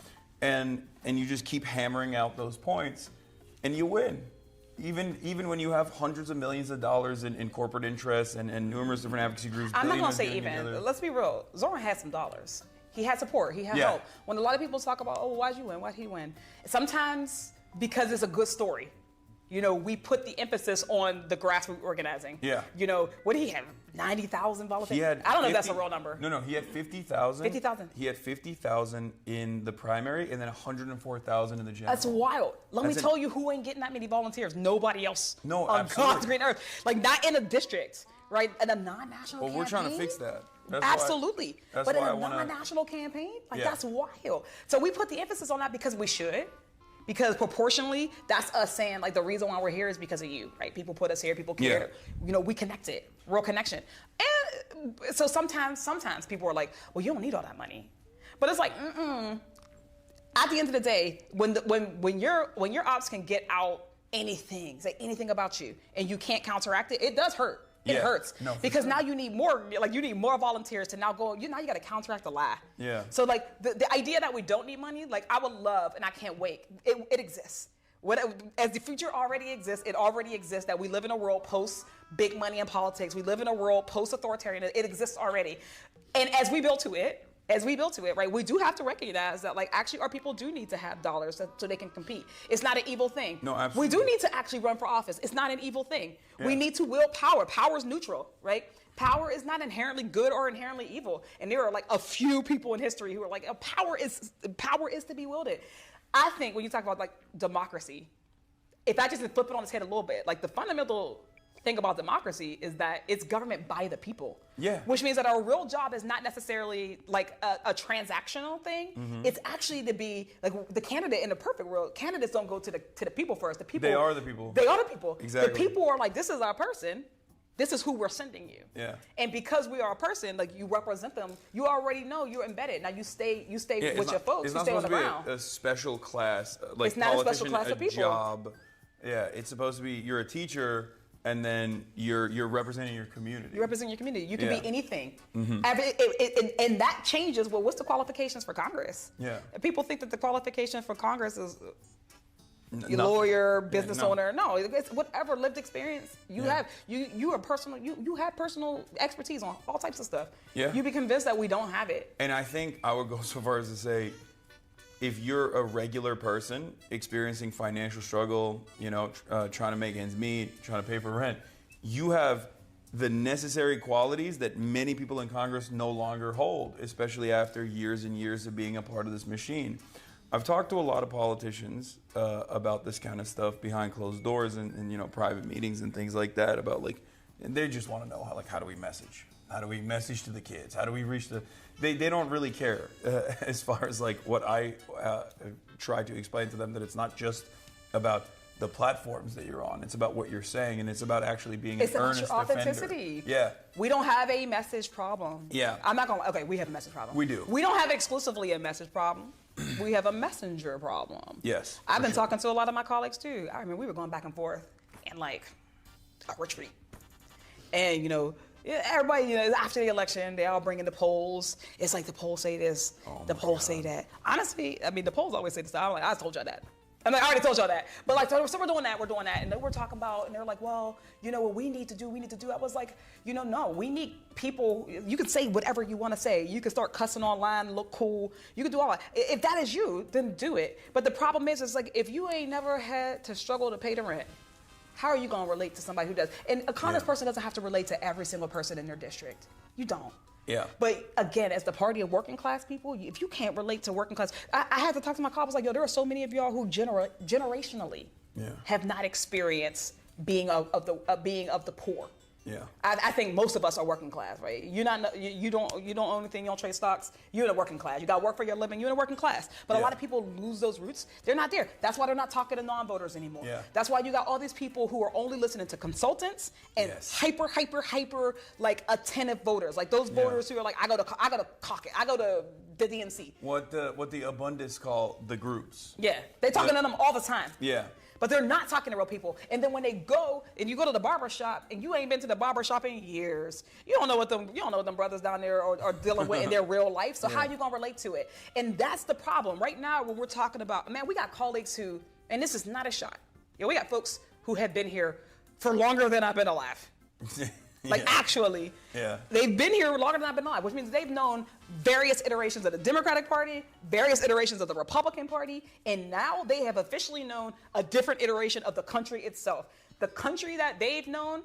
And you just keep hammering out those points. And you win, even when you have hundreds of millions of dollars in corporate interests and numerous different advocacy groups. I'm not gonna say even. Together. Let's be real. Zoran had some dollars. He had support. He had help. When a lot of people talk about, oh, why'd you win? Why'd he win? Sometimes because it's a good story. We put the emphasis on the grassroots organizing. Yeah. What did he have? 90,000 volunteers? I don't know if that's a real number. No, he had 50,000. 50,000. He had 50,000 in the primary and then 104,000 in the general. That's wild. Let me tell you who ain't getting that many volunteers. Nobody else on God's green earth. Like, not in a district, right? In a non-national campaign. Well, we're trying to fix that. Absolutely. But in a non-national campaign? That's wild. So we put the emphasis on that because we should. Because proportionally, that's us saying, like, the reason why we're here is because of you, right? People put us here, people care. We connected, real connection. And so sometimes people are like, well, you don't need all that money. But it's like, At the end of the day, when your ops can get out anything, say anything about you, and you can't counteract it, it does hurt. It hurts because now you need more. Like, you need more volunteers to now go. Now you got to counteract the lie. Yeah. So, like, the idea that we don't need money, like, I would love, and I can't wait. It exists. As the future already exists, it already exists that we live in a world post big money in politics. We live in a world post authoritarian. It exists already, and as we build to it, right, we do have to recognize that, like, actually our people do need to have dollars so they can compete. It's not an evil thing. No, absolutely. We do need to actually run for office. It's not an evil thing. Yeah. We need to wield power. Power is neutral, right? Power is not inherently good or inherently evil. And there are, like, a few people in history who are like, power is to be wielded. I think when you talk about, like, democracy, if I just flip it on its head a little bit, like, the fundamental thing about democracy is that it's government by the people. Yeah. Which means that our real job is not necessarily like a transactional thing. Mm-hmm. It's actually to be like the candidate in the perfect world. Candidates don't go to the people first. The people. They are the people. They are the people. Exactly. The people are like, this is our person. This is who we're sending you. Yeah. And because we are a person, like you represent them, you already know you're embedded. Now you stay with your folks. It's you not stay on supposed the to ground. be a special class, like It's not a special politician, class of people. job. Yeah, it's supposed to be you're a teacher and then you're representing your community. You represent your community. You can be anything. Mhm. And that changes. Well, what's the qualifications for Congress? Yeah. People think that the qualification for Congress is Nothing. lawyer, business no. owner. No, it's whatever lived experience you Yeah. have. You are personal. You have personal expertise on all types of stuff. Yeah. You be convinced that we don't have it. And I think I would go so far as to say, if you're a regular person experiencing financial struggle, trying to make ends meet, trying to pay for rent, you have the necessary qualities that many people in Congress no longer hold, especially after years and years of being a part of this machine. I've talked to a lot of politicians about this kind of stuff behind closed doors and private meetings and things like that and they just want to know how do we message? How do we message to the kids? How do we reach they don't really care as far as what I try to explain to them, that it's not just about the platforms that you're on. It's about what you're saying, and it's about actually being an earnest about your defender. authenticity. Yeah. We don't have a message problem. Yeah. I'm not gonna. Okay, we have a message problem. We do. We don't have exclusively a message problem. We have a messenger problem. Yes. I've been talking to a lot of my colleagues too. I mean, we were going back and forth in a retreat, and everybody, after the election, they all bring in the polls. It's like the polls say this, the polls say that. Honestly, I mean, the polls always say this. I'm like, I told y'all that. I already told y'all that. But so we're doing that, and then we're talking about, and they're like, well, what we need to do. I was like, no, we need people. You can say whatever you want to say. You can start cussing online, look cool. You can do all that. If that is you, then do it. But the problem is if you ain't never had to struggle to pay the rent, how are you going to relate to somebody who does? And a Congress person doesn't have to relate to every single person in their district. You don't. Yeah. But again, as the party of working class people, if you can't relate to working class, I had to talk to my colleagues there are so many of y'all who generationally have not experienced being of the poor. Yeah. I think most of us are working class, right? You don't own anything, you don't trade stocks. You're in a working class. You got to work for your living. You're in a working class. But a lot of people lose those roots. They're not there. That's why they're not talking to non-voters anymore. Yeah. That's why you got all these people who are only listening to consultants and hyper attentive voters, like those voters who are like, I go to caucus, I go to the DNC. What the abundance call the groups. Yeah, they're talking to them all the time. Yeah. But they're not talking to real people. And then when they go, and you go to the barber shop, and you ain't been to the barber shop in years, you don't know what them brothers down there are dealing with in their real life. So how are you gonna relate to it? And that's the problem. Right now, when we're talking about, man, we got colleagues who, and this is not a shot. We got folks who have been here for longer than I've been alive. Actually, they've been here longer than I've been alive, which means they've known various iterations of the Democratic Party, various iterations of the Republican Party, and now they have officially known a different iteration of the country itself. The country that they've known,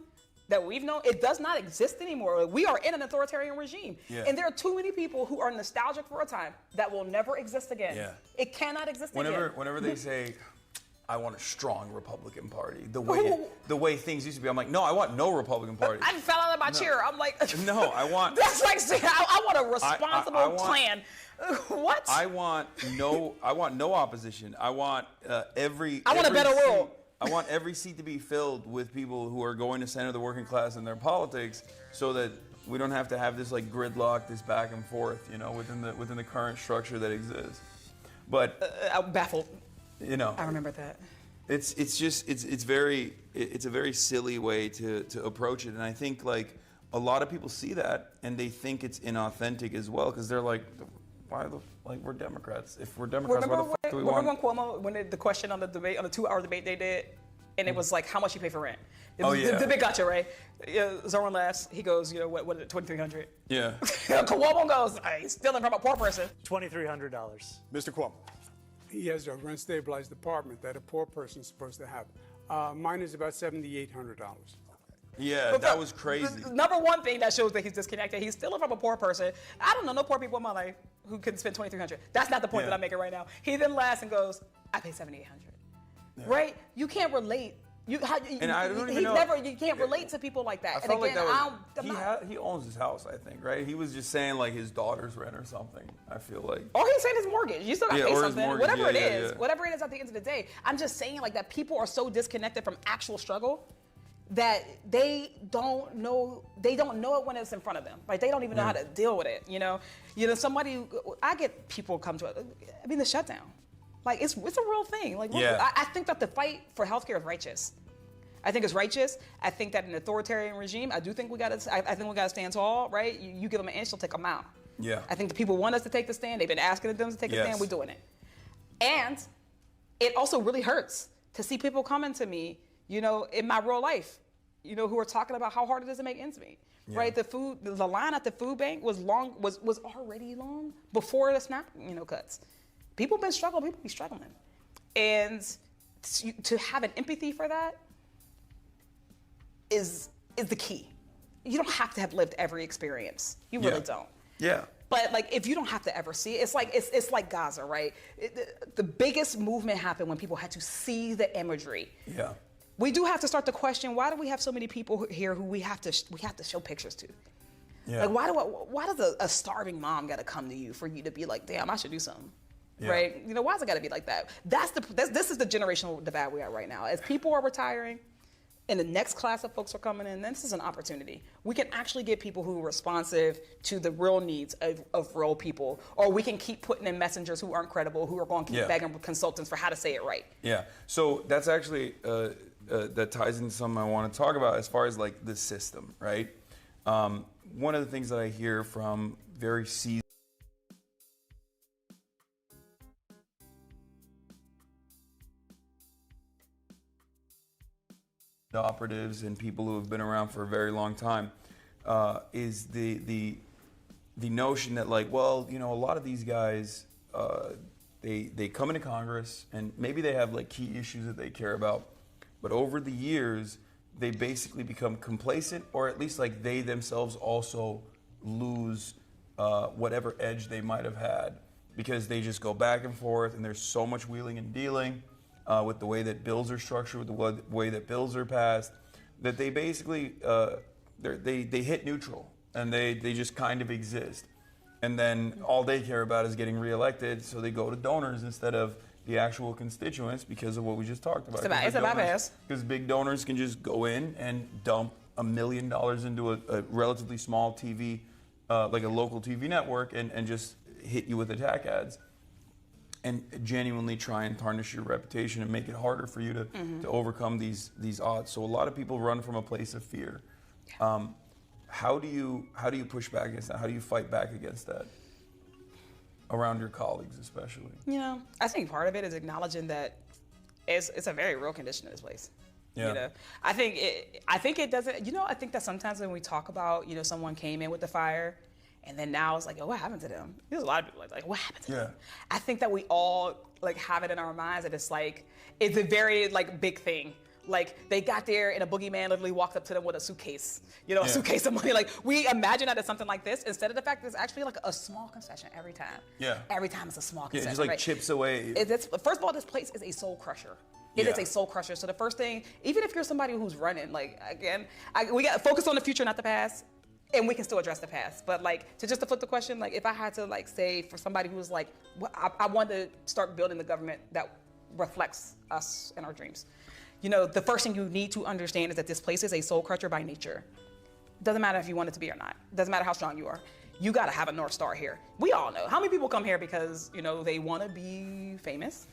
that we've known, it does not exist anymore. We are in an authoritarian regime. Yeah. And there are too many people who are nostalgic for a time that will never exist again. Yeah. It cannot exist again. Whenever they say, I want a strong Republican Party, the way things used to be, I'm like, no, I want no Republican Party. I fell out of my chair. I'm like, no, I want. That's like saying I want a responsible plan. What? I want no opposition. I want every. I want a better world. I want every seat to be filled with people who are going to center the working class in their politics, so that we don't have to have this gridlock, this back and forth, within the current structure that exists. But I'm baffled. I remember that. It's a very silly way to approach it, and I think a lot of people see that and they think it's inauthentic as well, because they're like, we're Democrats. If we're Democrats, why the fuck do we want? Remember when Cuomo, when the question on the 2-hour debate they did, and it was like, how much you pay for rent? The big gotcha, right? Zoran laughs. He goes, what is it, $2,300? Yeah. Cuomo goes, he's stealing from a poor person. $2,300. Mr. Cuomo. He has a rent-stabilized apartment that a poor person is supposed to have. Mine is about $7,800. Yeah, that was crazy. Number one thing that shows that he's disconnected, he's stealing from a poor person. I don't know no poor people in my life who can spend $2,300. That's not the point that I'm making right now. He then laughs and goes, I pay $7,800. Yeah. Right? You can't relate. You can't relate to people like that. I felt he owns his house, I think, right? He was just saying his daughter's rent or something, I feel like. Or he's saying his mortgage. You still got to pay something. Whatever it is at the end of the day. I'm just saying that people are so disconnected from actual struggle that they don't know it when it's in front of them. Like they don't even know how to deal with it. I get people come to it. I mean, the shutdown, like it's a real thing. Like I think that the fight for healthcare is righteous. I think it's righteous. I think that an authoritarian regime, I think we gotta stand tall, right? You give them an inch, they'll take them out. Yeah. I think the people want us to take the stand. They've been asking them to take a stand. We're doing it. And it also really hurts to see people coming to me, in my real life, who are talking about how hard it is to make ends meet. Yeah. Right? The line at the food bank was already long before the SNAP, cuts. People be struggling. And to have an empathy for that is the key. You don't have to have lived every experience. You really don't. Yeah. But like, if you don't have to ever see it, it's like Gaza, right? The biggest movement happened when people had to see the imagery. Yeah. We do have to start to question, why do we have so many people here who we have to show pictures to? Yeah. Like, why does a starving mom got to come to you for you to be like, damn, I should do something, right? Why does it got to be like that? This is the generational divide we are right now. As people are retiring, and the next class of folks are coming in, then this is an opportunity. We can actually get people who are responsive to the real needs of real people, or we can keep putting in messengers who aren't credible, who are going to keep begging consultants for how to say it right. Yeah, so that's actually, that ties into something I want to talk about as far as like the system, right? One of the things that I hear from very seasoned operatives and people who have been around for a very long time is the notion that like, well, a lot of these guys, they come into Congress and maybe they have like key issues that they care about, but over the years they basically become complacent, or at least like they themselves also lose whatever edge they might have had, because they just go back and forth and there's so much wheeling and dealing with the way that bills are structured, with the way that bills are passed, that they basically they hit neutral and they just kind of exist. And then all they care about is getting reelected, so they go to donors instead of the actual constituents because of what we just talked about. It's a bypass. Because big donors can just go in and dump $1 million into a relatively small TV, like a local TV network, and just hit you with attack ads. And genuinely try and tarnish your reputation and make it harder for you to overcome these odds. So a lot of people run from a place of fear. How do you push back against that? How do you fight back against that around your colleagues, especially? I think part of it is acknowledging that it's a very real condition in this place. Yeah. I think it doesn't. I think that sometimes when we talk about someone came in with the fire, and then now it's like, what happened to them? There's a lot of people like, what happened to them? I think that we all like have it in our minds that it's a very like big thing. Like they got there and a boogeyman literally walked up to them with a suitcase, a suitcase of money. Like we imagine that it's something like this instead of the fact that it's actually like a small concession every time. Yeah. Every time it's a small concession. Just like chips away. First of all, this place is a soul crusher. It is a soul crusher. So the first thing, even if you're somebody who's running, like again, we got to focus on the future, not the past. And we can still address the past. But like, to flip the question, like if I had to like say for somebody who's like, I want to start building the government that reflects us and our dreams. The first thing you need to understand is that this place is a soul crusher by nature. Doesn't matter if you want it to be or not. Doesn't matter how strong you are. You got to have a North Star here. We all know. How many people come here because, they want to be famous?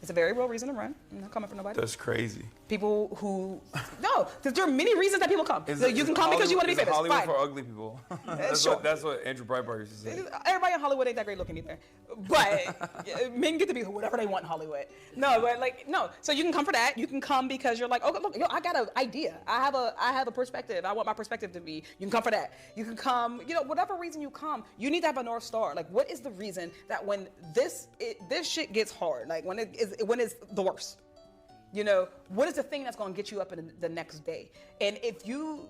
It's a very real reason to run. I'm not coming for nobody. That's crazy. People who, no, there are many reasons that people come. You can come because you want to be famous. Hollywood Fine. for ugly people. That's what Andrew Breitbart used to say. Everybody in Hollywood ain't that great looking either. But men get to be whatever they want in Hollywood. No, but no. So you can come for that. You can come because you're like, oh, look, I got an idea. I have a perspective. I want my perspective to be. You can come for that. You can come, whatever reason you come, you need to have a North Star. Like, what is the reason that when this shit gets hard, like when it's the worst, what is the thing that's going to get you up in the next day? And if you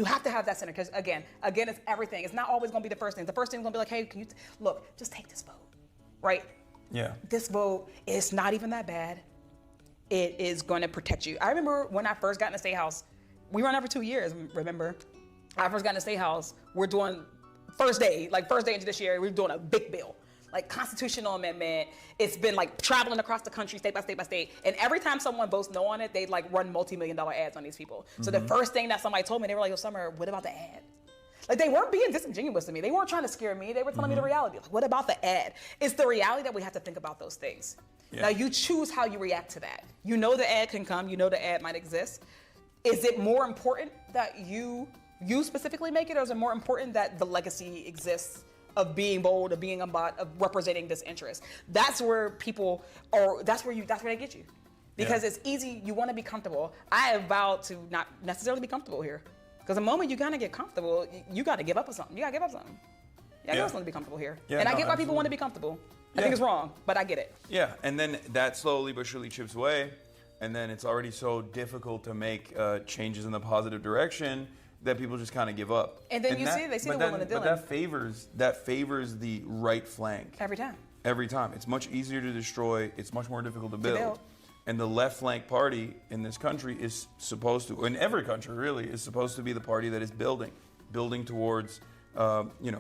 have to have that center, because again, it's everything. It's not always going to be the first thing. The first thing is going to be like, hey, can you look, just take this vote, right? Yeah. This vote is not even that bad. It is going to protect you. I remember when I first got in the State House, we ran over 2 years, remember? I first got in the State House, we're doing first day into this year, we're doing a big bill. like constitutional amendment. It's been like traveling across the country, state by state by state. And every time someone votes no on it, they like run multi-million-dollar ads on these people. So the first thing that somebody told me, they were like, "Yo, Summer, what about the ad?" Like they weren't being disingenuous to me. They weren't trying to scare me. They were telling me the reality. Like, what about the ad? It's the reality that we have to think about those things. Yeah. Now you choose how you react to that. You know the ad can come. You know the ad might exist. Is it more important that you specifically make it, or is it more important that the legacy exists of being bold, of being a bot, of representing this interest? That's where people are. That's where they get you, because it's easy. You want to be comfortable. I have vowed to not necessarily be comfortable here, because the moment you gotta get comfortable, you gotta give up on something. You gotta give up something. I give up something to be comfortable here, and I get why people want to be comfortable. I think it's wrong, but I get it. Yeah, and then that slowly but surely chips away, and then it's already so difficult to make changes in the positive direction that people just kind of give up. And then they see the will and the dealing. But that favors the right flank. Every time. Every time. It's much easier to destroy. It's much more difficult to build. And the left flank party in this country is supposed to, in every country really, is supposed to be the party that is building towards,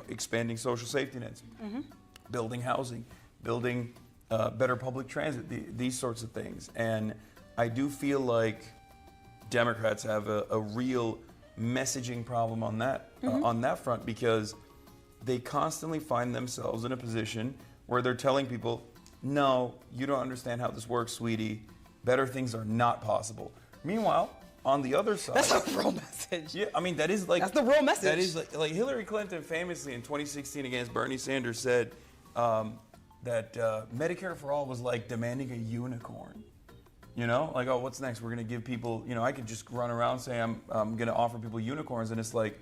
expanding social safety nets, building housing, building better public transit, these sorts of things. And I do feel like Democrats have a real messaging problem on that front, because they constantly find themselves in a position where they're telling people, no, you don't understand how this works, sweetie. Better things are not possible. Meanwhile, on the other side, that's a real message. Yeah, I mean that's the real message. That is like Hillary Clinton famously in 2016 against Bernie Sanders said that Medicare for all was like demanding a unicorn. You know, like, oh, what's next? We're going to give people, I could just run around saying I'm going to offer people unicorns. And it's like,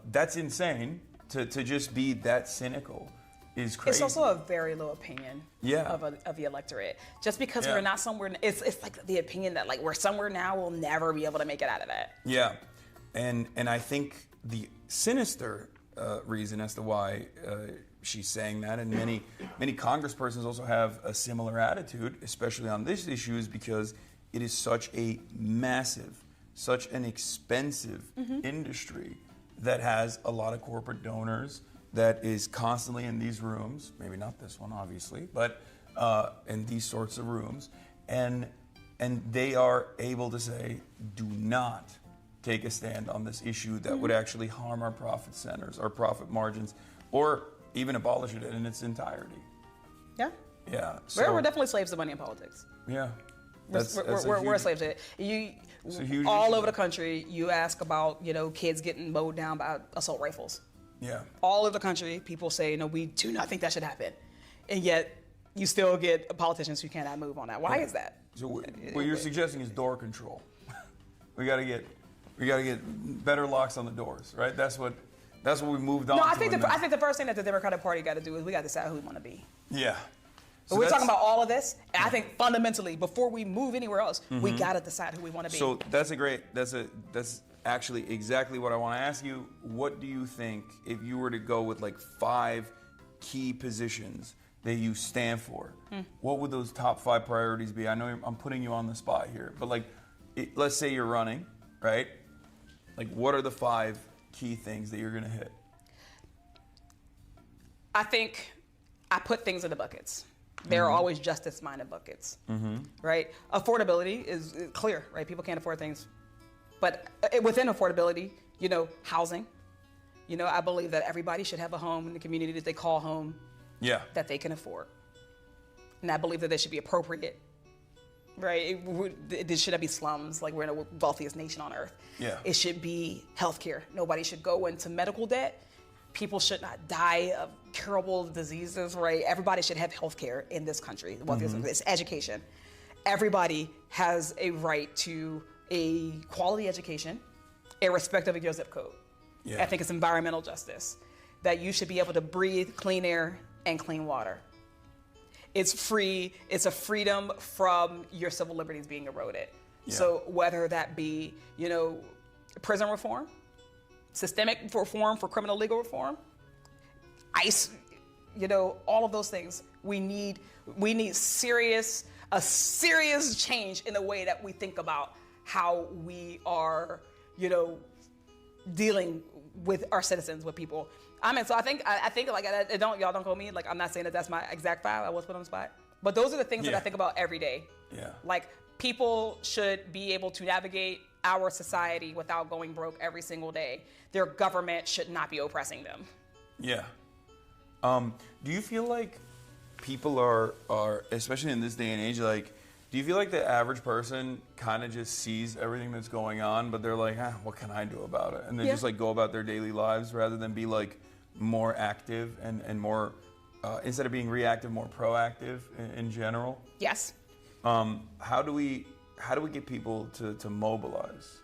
that's insane to just be that cynical is crazy. It's also a very low opinion of the electorate. Just because we're not somewhere, it's like the opinion that like we're somewhere now, we'll never be able to make it out of that. Yeah. And I think the sinister reason as to why she's saying that, and many congresspersons also have a similar attitude, especially on this issue, is because it is such a massive, such an expensive industry that has a lot of corporate donors, that is constantly in these rooms, maybe not this one obviously, but in these sorts of rooms, and they are able to say, do not take a stand on this issue that would actually harm our profit centers, our profit margins, or even abolish it in its entirety. Yeah. Yeah. So, we're definitely slaves to money in politics. Yeah. We're slaves to it. All over the country, you ask about, kids getting mowed down by assault rifles. Yeah. All over the country, people say, no, we do not think that should happen. And yet, you still get politicians who cannot move on that. Why is that? So what you're suggesting is door control. We got to get better locks on the doors, right? That's what we moved on. No, I think the first thing that the Democratic Party got to do is we got to decide who we want to be. Yeah. So we're talking about all of this, and I think fundamentally, before we move anywhere else, we got to decide who we want to be. So that's actually exactly what I want to ask you. What do you think, if you were to go with like 5 key positions that you stand for, what would those top 5 priorities be? I know I'm putting you on the spot here, but like, let's say you're running, right? Like, what are the 5 key things that you're going to hit? I think I put things in the buckets. There are always justice-minded buckets, right? Affordability is clear, right? People can't afford things. But within affordability, housing. I believe that everybody should have a home in the community that they call home that they can afford. And I believe that they should be appropriate, right? It shouldn't be slums, like we're in the wealthiest nation on earth. Yeah. It should be healthcare. Nobody should go into medical debt. People should not die of curable diseases, right? Everybody should have healthcare in this country. It's education. Everybody has a right to a quality education, irrespective of your zip code. Yeah. I think it's environmental justice, that you should be able to breathe clean air and clean water. It's free. It's a freedom from your civil liberties being eroded. Yeah. So whether that be, prison reform, systemic reform for criminal legal reform, ICE, all of those things. We need a serious change in the way that we think about how we are, dealing with our citizens, with people. I mean, so I think like y'all don't quote me. Like I'm not saying that that's my exact file. I was put on the spot, but those are the things that I think about every day. Yeah. Like people should be able to navigate our society without going broke every single day. Their government should not be oppressing them. Yeah. Do you feel like people are especially in this day and age, like, do you feel like the average person kind of just sees everything that's going on, but they're like, what can I do about it? And they just like go about their daily lives rather than be like more active and more, instead of being reactive, more proactive in general? Yes. How do we get people to mobilize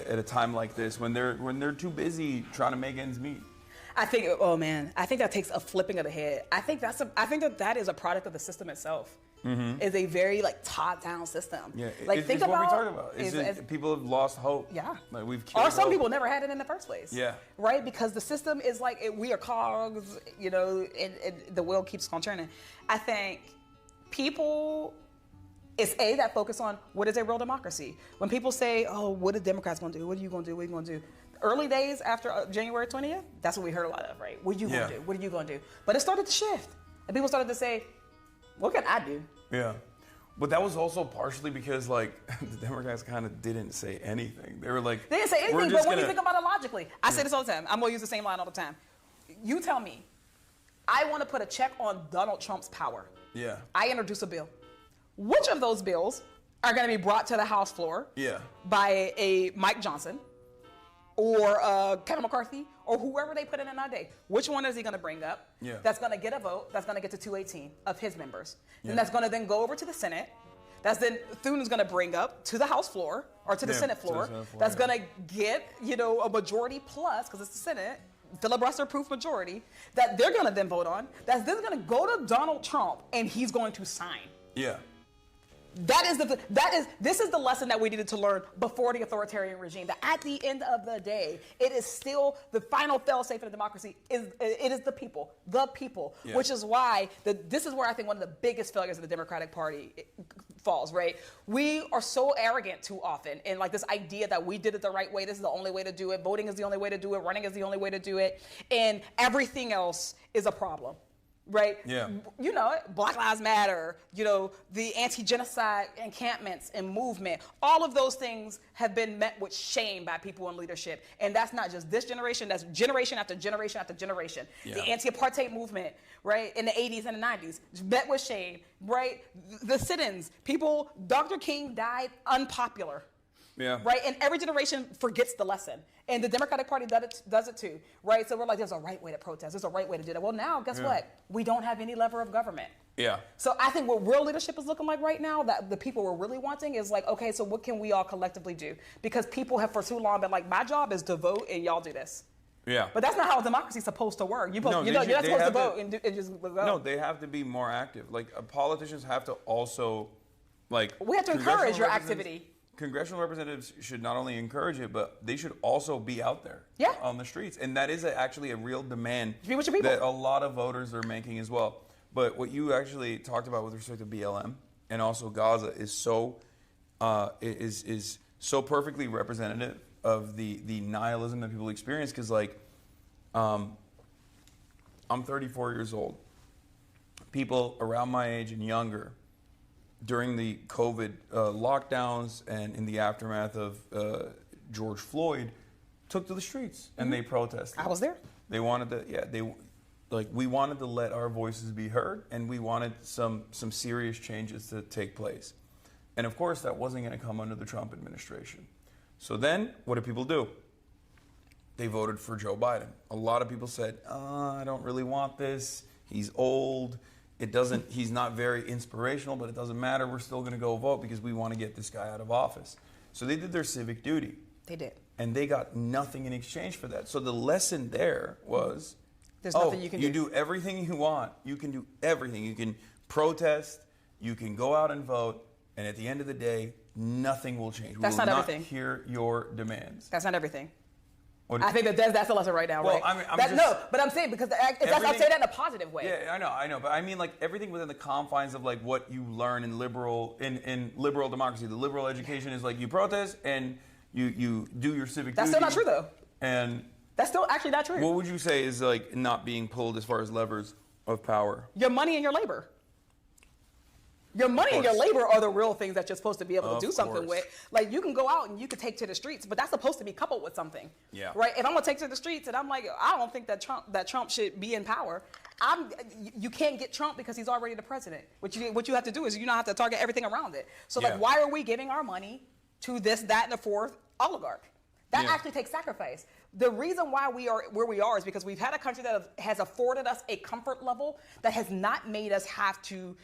at a time like this when they're too busy trying to make ends meet? I think that takes a flipping of the head. I think that is a product of the system itself. Mm-hmm. Is a very like top-down system. Yeah, like think about what we talked about. People have lost hope. Yeah, like we've killed or some hope. people never had it in the first place. Yeah, right. Because the system is like we are cogs, you know, and the wheel keeps on turning. I think people. It's that focus on what is a real democracy. When people say, "Oh, what are Democrats going to do? What are you going to do? What are you going to do?" Early days after January 20th, that's what we heard a lot of, right? What are you going to do? What are you going to do? But it started to shift, and people started to say, "What can I do?" Yeah, but that was also partially because like the Democrats kind of didn't say anything. They were like, they didn't say anything. But when you think about it logically, I say this all the time. I'm gonna use the same line all the time. You tell me, I want to put a check on Donald Trump's power. Yeah. I introduce a bill. Which of those bills are going to be brought to the House floor by a Mike Johnson or Kevin McCarthy or whoever they put in that day? Which one is he going to bring up that's going to get a vote that's going to get to 218 of his members? And that's going to then go over to the Senate. That's then Thune is going to bring up to the House floor or to the Senate floor. That's going to get, a majority plus, because it's the Senate, filibuster-proof majority, that they're going to then vote on. That's then going to go to Donald Trump, and he's going to sign. Yeah. This is the lesson that we needed to learn before the authoritarian regime. That at the end of the day, it is still the final fail-safe in a democracy. It is the people, which is why this is where I think one of the biggest failures of the Democratic Party falls. Right? We are so arrogant too often, and like this idea that we did it the right way. This is the only way to do it. Voting is the only way to do it. Running is the only way to do it, and everything else is a problem. Right? Yeah. Black Lives Matter, the anti-genocide encampments and movement, all of those things have been met with shame by people in leadership. And that's not just this generation, that's generation after generation after generation. Yeah. The anti-apartheid movement, right, in the 80s and the 90s, met with shame, right? The sit-ins, Dr. King died unpopular. Yeah. Right? And every generation forgets the lesson. And the Democratic Party does it too. Right? So we're like, there's a right way to protest. There's a right way to do that. Well, now, guess what? We don't have any lever of government. Yeah. So I think what real leadership is looking like right now, that the people we're really wanting is like, okay, so what can we all collectively do? Because people have for too long been like, my job is to vote and y'all do this. Yeah. But that's not how democracy's supposed to work. You're not supposed to vote and just go. No, they have to be more active. Like politicians have to also, like. We have to encourage your activity. Congressional representatives should not only encourage it, but they should also be out there on the streets. And that is actually a real demand that a lot of voters are making as well. But what you actually talked about with respect to BLM and also Gaza is so is so perfectly representative of the nihilism that people experience. Because I'm 34 years old. People around my age and younger, during the COVID lockdowns and in the aftermath of George Floyd, took to the streets and they protested. I was there. They wanted to, we wanted to let our voices be heard, and we wanted some serious changes to take place. And of course, that wasn't going to come under the Trump administration. So then, what did people do? They voted for Joe Biden. A lot of people said, I don't really want this. He's old. He's not very inspirational, but it doesn't matter. We're still going to go vote because we want to get this guy out of office. So they did their civic duty. They did. And they got nothing in exchange for that. So the lesson there was, there's nothing you can do. You do everything you want. You can do everything. You can protest. You can go out and vote. And at the end of the day, nothing will change. That's not everything. We will not hear your demands. That's not everything. I think that's the lesson right now, well, right? But I'm saying because I'm saying that in a positive way. Yeah, I know, but I mean like everything within the confines of like what you learn in liberal democracy. The liberal education is like you protest and you do your civic duty. That's still not true though. And That's still actually not true. What would you say is like not being pulled as far as levers of power? Your money and your labor. Your money and your labor are the real things that you're supposed to be able to do something with. Like, you can go out and you can take to the streets, but that's supposed to be coupled with something. Yeah. Right? If I'm gonna take to the streets and I'm like, I don't think that Trump should be in power. You can't get Trump because he's already the president. What you have to do is you don't have to target everything around it. So like, why are we giving our money to this, that, and the fourth oligarch? That actually takes sacrifice. The reason why we are where we are is because we've had a country that has afforded us a comfort level that has not made us have to,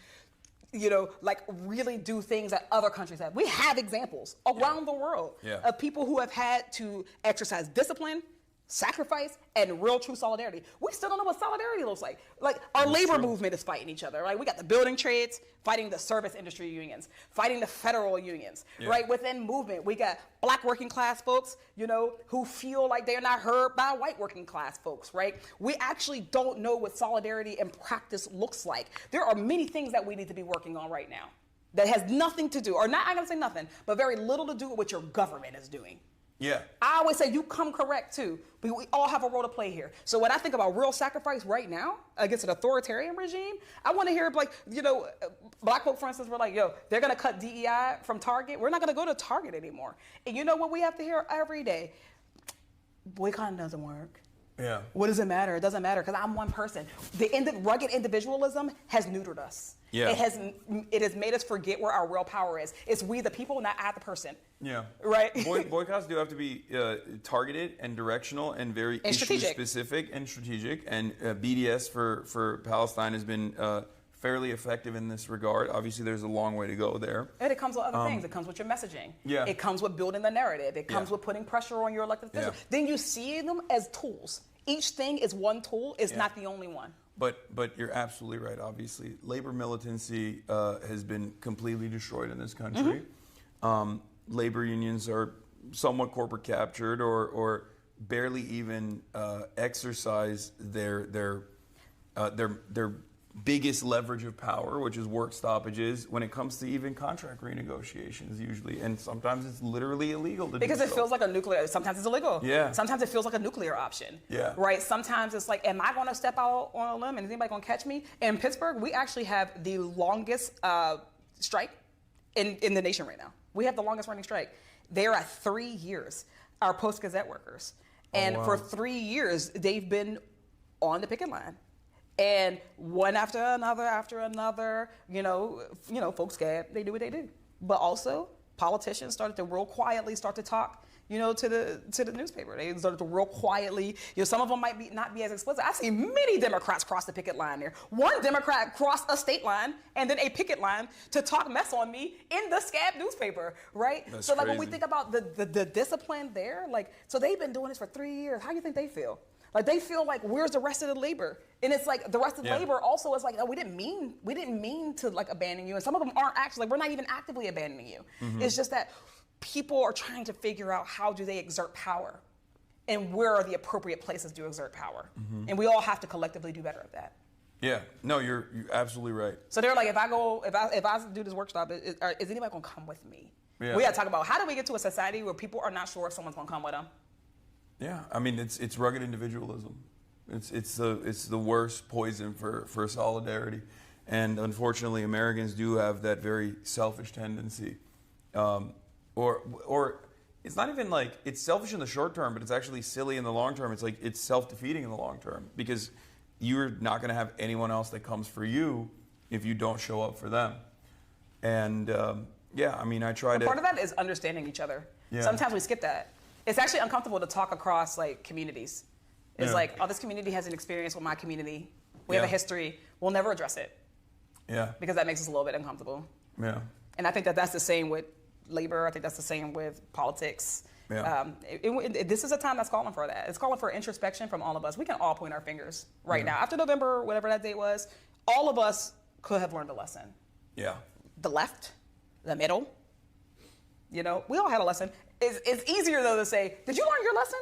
like really do things that other countries have. We have examples around the world of people who have had to exercise discipline, sacrifice, and real true solidarity. We still don't know what solidarity looks like. Like, our labor movement is fighting each other, right? We got the building trades fighting the service industry unions, fighting the federal unions, right? Within movement, we got black working class folks, who feel like they're not heard by white working class folks, right? We actually don't know what solidarity in practice looks like. There are many things that we need to be working on right now that has nothing to do, or not, I'm gonna say nothing, but very little to do with what your government is doing. Yeah. I always say you come correct too, but we all have a role to play here. So when I think about real sacrifice right now against an authoritarian regime, I want to hear black folk, for instance, were like, they're going to cut DEI from Target. We're not going to go to Target anymore. And you know what we have to hear every day? Boycotting doesn't work. Yeah. What does it matter? It doesn't matter because I'm one person. The rugged individualism has neutered us. Yeah. It has made us forget where our real power is. It's we the people, not I the person. Yeah. Right? Boycotts do have to be targeted and directional and very issue specific and strategic. And BDS for Palestine has been fairly effective in this regard. Obviously, there's a long way to go there. And it comes with other things. It comes with your messaging. Yeah. It comes with building the narrative. It comes with putting pressure on your elected officials. Then you see them as tools. Each thing is one tool. It's not the only one. But you're absolutely right, obviously. Labor militancy has been completely destroyed in this country. Labor unions are somewhat corporate captured or barely even exercise their biggest leverage of power, which is work stoppages, when it comes to even contract renegotiations usually. And sometimes it's literally illegal to do because it feels like a nuclear, sometimes it's illegal. Yeah. Sometimes it feels like a nuclear option. Yeah. Right? Sometimes it's like, am I going to step out on a limb and is anybody going to catch me? In Pittsburgh, we actually have the longest strike in the nation right now. We have the longest running strike. They're at 3 years, our Post-Gazette workers. And for 3 years, they've been on the picket line. And one after another, folks they do what they do. But also, politicians started to real quietly start to talk, to the newspaper. They started to real quietly, some of them might not be as explicit. I've seen many Democrats cross the picket line there. One Democrat crossed a state line and then a picket line to talk mess on me in the Scab newspaper, right? That's so like crazy. when we think about the discipline there, so they've been doing this for 3 years. How do you think they feel? Like, they feel like, where's the rest of the labor? And it's like the rest of the labor also is like, no, we didn't mean to like abandon you. And some of them aren't actually, we're not even actively abandoning you. It's just that people are trying to figure out how do they exert power and where are the appropriate places to exert power. And we all have to collectively do better at that. Yeah, no, you're absolutely right. So they're like, if I do this workshop, is anybody gonna come with me? Yeah. We gotta talk about how do we get to a society where people are not sure if someone's gonna come with them. Yeah, I mean it's rugged individualism. It's the worst poison for solidarity, and unfortunately Americans do have that very selfish tendency, or it's not even like it's selfish in the short term, but it's actually silly in the long term. It's like it's self-defeating in the long term because you're not going to have anyone else that comes for you if you don't show up for them. And I mean I try to. Part of that is understanding each other. Yeah. Sometimes we skip that. It's actually uncomfortable to talk across like communities. It's like, oh, this community has an experience with my community. We have a history. We'll never address it. Yeah. Because that makes us a little bit uncomfortable. Yeah. And I think that's the same with labor. I think that's the same with politics. Yeah. This is a time that's calling for that. It's calling for introspection from all of us. We can all point our fingers right now. After November, whatever that date was, all of us could have learned a lesson. Yeah. The left, the middle, we all had a lesson. It's easier though to say, did you learn your lesson?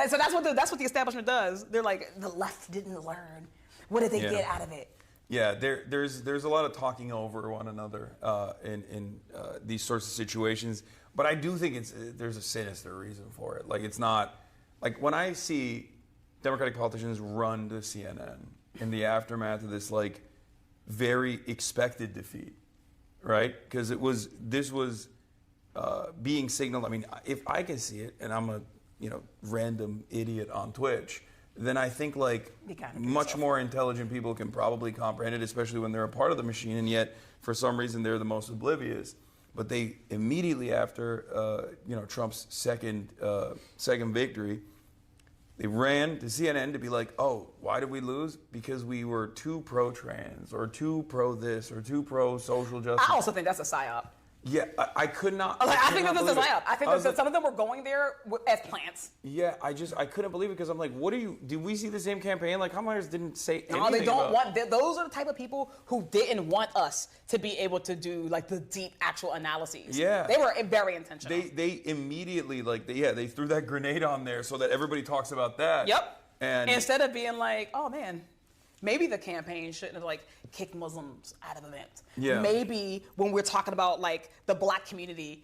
So that's what the establishment does. They're like, the left didn't learn. What did they get out of it? Yeah, there's a lot of talking over one another in these sorts of situations, but I do think there's a sinister reason for it. Like it's not like when I see Democratic politicians run to CNN in the aftermath of this like very expected defeat, right? Because this was being signaled. I mean, if I can see it, and I'm a random idiot on Twitch, then I think like much more intelligent people can probably comprehend it, especially when they're a part of the machine, and yet for some reason they're the most oblivious. But they immediately after Trump's second victory, they ran to CNN to be like, oh, why did we lose? Because we were too pro-trans or too pro-this or too pro-social justice. I also think that's a psyop. Yeah, I could not. I think this is a psyop. I think that like, some of them were going there as plants. Yeah, I couldn't believe it because I'm like, did we see the same campaign? Like, Kamala didn't say anything. No, they don't want, those are the type of people who didn't want us to be able to do like the deep actual analyses. Yeah. They were very intentional. They immediately, they threw that grenade on there so that everybody talks about that. Yep. And instead of being like, oh man, maybe the campaign shouldn't have like kicked Muslims out of events. Yeah. Maybe when we're talking about like the black community,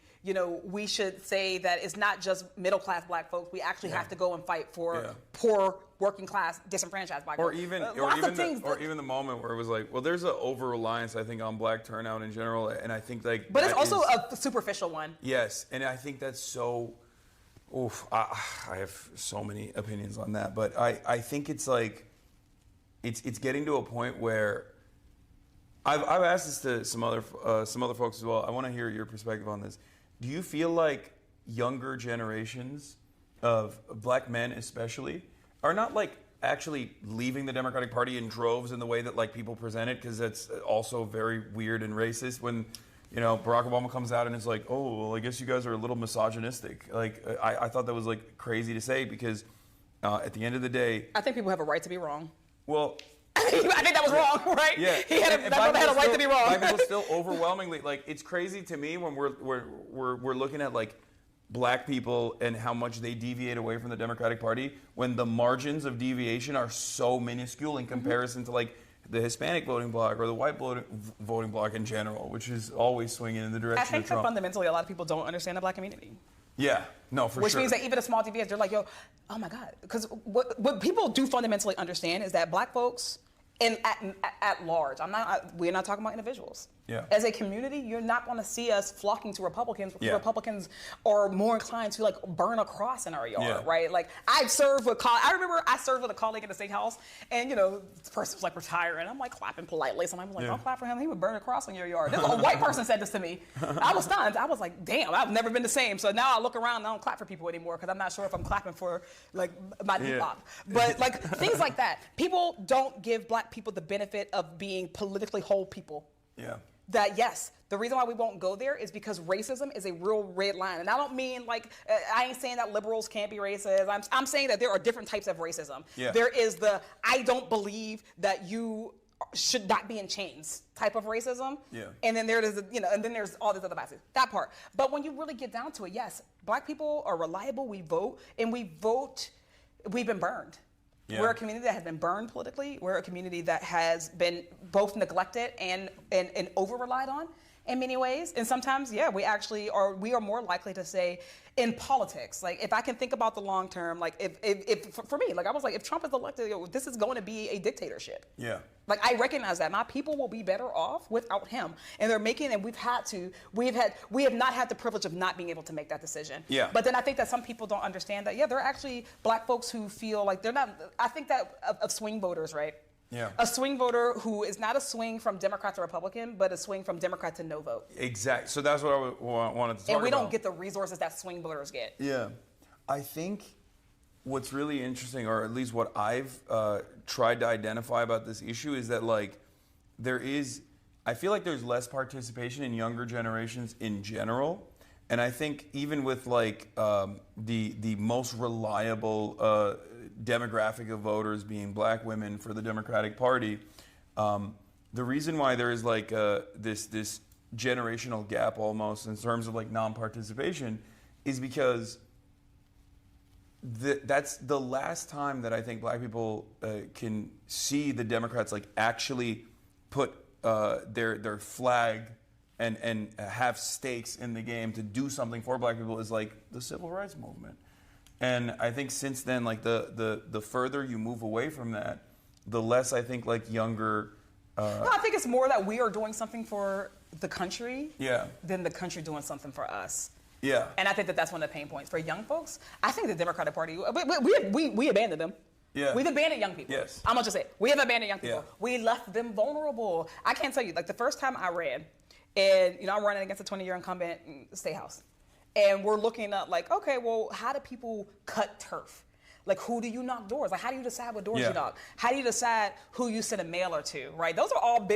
we should say that it's not just middle-class black folks. We actually have to go and fight for poor, working-class, disenfranchised black folks. Even the moment where it was like, well, there's an over-reliance, I think, on black turnout in general, and I think like. But it's also a superficial one. Yes, and I think that's so. Oof, I have so many opinions on that, but I think it's like. It's getting to a point where I've asked this to some other folks as well. I want to hear your perspective on this. Do you feel like younger generations of black men especially are not like actually leaving the Democratic Party in droves in the way that like people present it, because that's also very weird and racist when Barack Obama comes out and it's like, oh, well, I guess you guys are a little misogynistic. Like I thought that was like crazy to say because at the end of the day, I think people have a right to be wrong. Well, I think that was wrong, right? Yeah, that brother had a right to be wrong. Black people still overwhelmingly like it's crazy to me when we're looking at like black people and how much they deviate away from the Democratic Party when the margins of deviation are so minuscule in comparison to like the Hispanic voting bloc or the white voting bloc in general, which is always swinging in the direction of Trump. I think that fundamentally a lot of people don't understand the black community. Yeah, no, for sure. Which means that even a small deviation, they're like, yo, oh my God. Because what people do fundamentally understand is that black folks, and at large, we're not talking about individuals. Yeah. As a community, you're not going to see us flocking to Republicans because Republicans are more inclined to like burn a cross in our yard, right? Like I remember I served with a colleague in the state house, and this person was like retiring. I'm like clapping politely. Sometimes I'm like, don't clap for him. He would burn a cross in your yard. A white person said this to me. I was stunned. I was like, damn, I've never been the same. So now I look around and I don't clap for people anymore because I'm not sure if I'm clapping for like my hip-hop. But like things like that. People don't give black people the benefit of being politically whole people. Yeah. That yes, the reason why we won't go there is because racism is a real red line. And I don't mean like, I ain't saying that liberals can't be racist. I'm saying that there are different types of racism. Yeah. There is the, I don't believe that you should not be in chains type of racism. Yeah. And then there's, and then there's all these other biases, that part. But when you really get down to it, yes, black people are reliable, we vote, and we've been burned. Yeah. We're a community that has been burned politically. We're a community that has been both neglected and over-relied on in many ways. And sometimes, we are more likely to say in politics, like if I can think about the long term, like if for me, like I was like, if Trump is elected, this is going to be a dictatorship. Yeah. Like I recognize that my people will be better off without him, and we have not had the privilege of not being able to make that decision. Yeah. But then I think that some people don't understand that. Yeah, there are actually black folks who feel like they're not. I think that of swing voters, right? Yeah. A swing voter who is not a swing from Democrat to Republican, but a swing from Democrat to no vote. Exactly. So that's what I wanted to talk about. And we don't get the resources that swing voters get. Yeah. I think what's really interesting, or at least what I've tried to identify about this issue, is that like I feel like there's less participation in younger generations in general. And I think even with like the most reliable demographic of voters being black women for the Democratic Party, the reason why there is like this generational gap almost in terms of like non-participation is because that's the last time that I think black people can see the Democrats like actually put their flag and have stakes in the game to do something for black people is like the civil rights movement. And I think since then, like the further you move away from that, the less I think like younger. No, I think it's more that we are doing something for the country Yeah. than the country doing something for us. Yeah. And I think that that's one of the pain points for young folks. I think the Democratic Party, we abandoned them. Yeah. We've abandoned young people. Yes. I'm gonna just say, we have abandoned young people. Yeah. We left them vulnerable. I can't tell you, like the first time I ran, and I'm running against a 20-year incumbent in the State House. And we're looking at like, okay, well, how do people cut turf? Like, who do you knock doors? Like, how do you decide what doors you knock? How do you decide who you send a mailer to, right? Those are all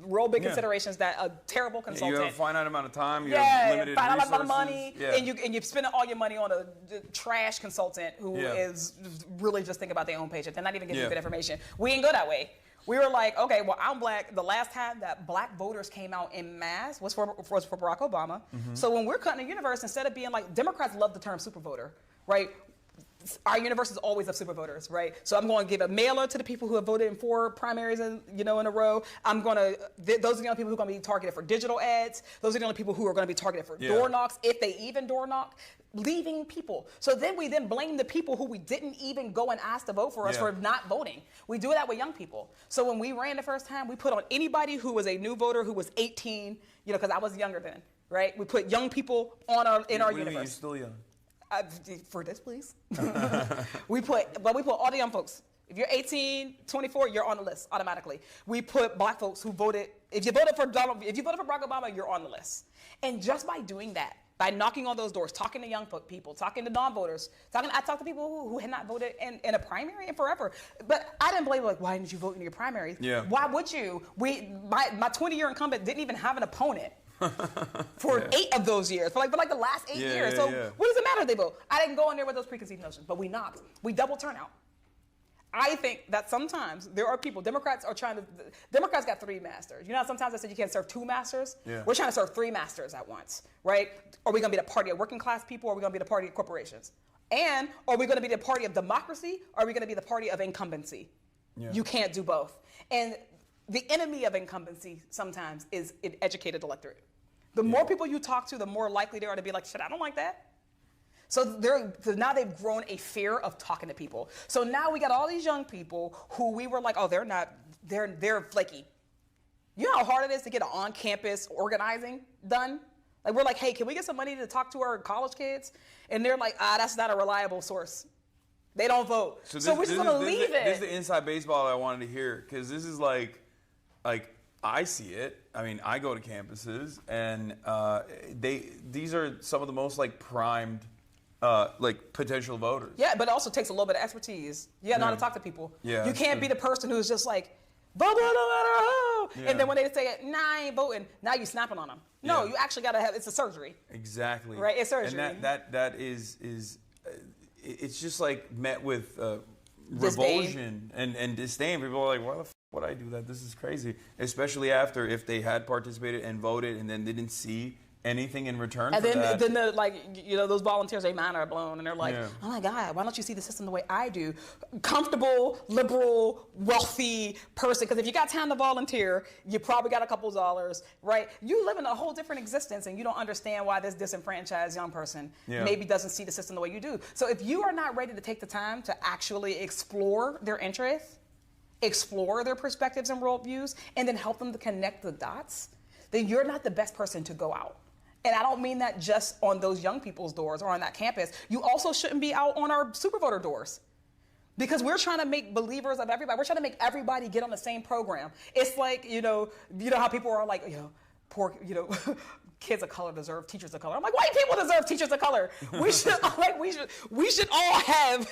real big considerations that a terrible consultant. You have a finite amount of time. You have limited finite resources. amount of money, and you're spending all your money on a trash consultant who is really just thinking about their own paycheck. They're not even giving you good information. We didn't go that way. We were like, okay, well, I'm black. The last time that black voters came out en masse was for Barack Obama. So when we're cutting the universe, instead of being like, Democrats love the term super voter, right? Our universe is always of super voters, right? So I'm going to give a mailer to the people who have voted in 4 primaries in a row. I'm going to, those are the only people who are going to be targeted for digital ads. Those are the only people who are going to be targeted for door knocks, if they even door knock, leaving people. So then we blame the people who we didn't even go and ask to vote for us for not voting. We do that with young people. So when we ran the first time, we put on anybody who was a new voter who was 18, because I was younger then, right? We put young people in our universe. You're still young. For this, please. we put all the young folks. If you're 18, 24, you're on the list automatically. We put black folks who voted. If you voted for Barack Obama, you're on the list. And just by doing that, by knocking on those doors, talking to young people, talking to non-voters, I talked to people who had not voted in a primary in forever. But I didn't blame them, like, why didn't you vote in your primaries? Yeah. Why would you? My 20-year incumbent didn't even have an opponent. For 8 of those years, for like the last 8 years. So what does it matter if they vote? I didn't go in there with those preconceived notions, but we knocked. We double turnout. I think that sometimes there are people, Democrats got 3 masters. You know how sometimes I said you can't serve 2 masters? Yeah. We're trying to serve 3 masters at once, right? Are we going to be the party of working class people, or are we going to be the party of corporations? And are we going to be the party of democracy, or are we going to be the party of incumbency? Yeah. You can't do both. And the enemy of incumbency sometimes is an educated electorate. The more people you talk to, the more likely they are to be like, shit, I don't like that. So now they've grown a fear of talking to people. So now we got all these young people who we were like, oh, they're flaky. You know how hard it is to get an on-campus organizing done? Like, we're like, hey, can we get some money to talk to our college kids? And they're like, that's not a reliable source. They don't vote. So we're just going to leave it. This is the inside baseball I wanted to hear, because this is like I see it. I mean, I go to campuses, and these are some of the most like primed potential voters. Yeah, but it also takes a little bit of expertise. You gotta know how to talk to people. Yeah, you can't be the person who's just like, vote no matter who. Yeah. And then when they say, nah, I ain't voting, now you snapping on them. No, you actually gotta have, it's a surgery. Exactly. Right, it's surgery. And that is it's just like met with revulsion and disdain. People are like, why the f would I do that? This is crazy. Especially after if they had participated and voted and then they didn't see anything in return for that. And then those volunteers, their mind are blown, and they're like, oh my God, why don't you see the system the way I do? Comfortable, liberal, wealthy person. Because if you got time to volunteer, you probably got a couple dollars, right? You live in a whole different existence, and you don't understand why this disenfranchised young person maybe doesn't see the system the way you do. So if you are not ready to take the time to actually explore their interests, explore their perspectives and worldviews, and then help them to connect the dots, then you're not the best person to go out. And I don't mean that just on those young people's doors or on that campus. You also shouldn't be out on our super voter doors, because we're trying to make believers of everybody. We're trying to make everybody get on the same program. It's like, you know how people are like, poor, kids of color deserve teachers of color. I'm like, white people deserve teachers of color. We should all have,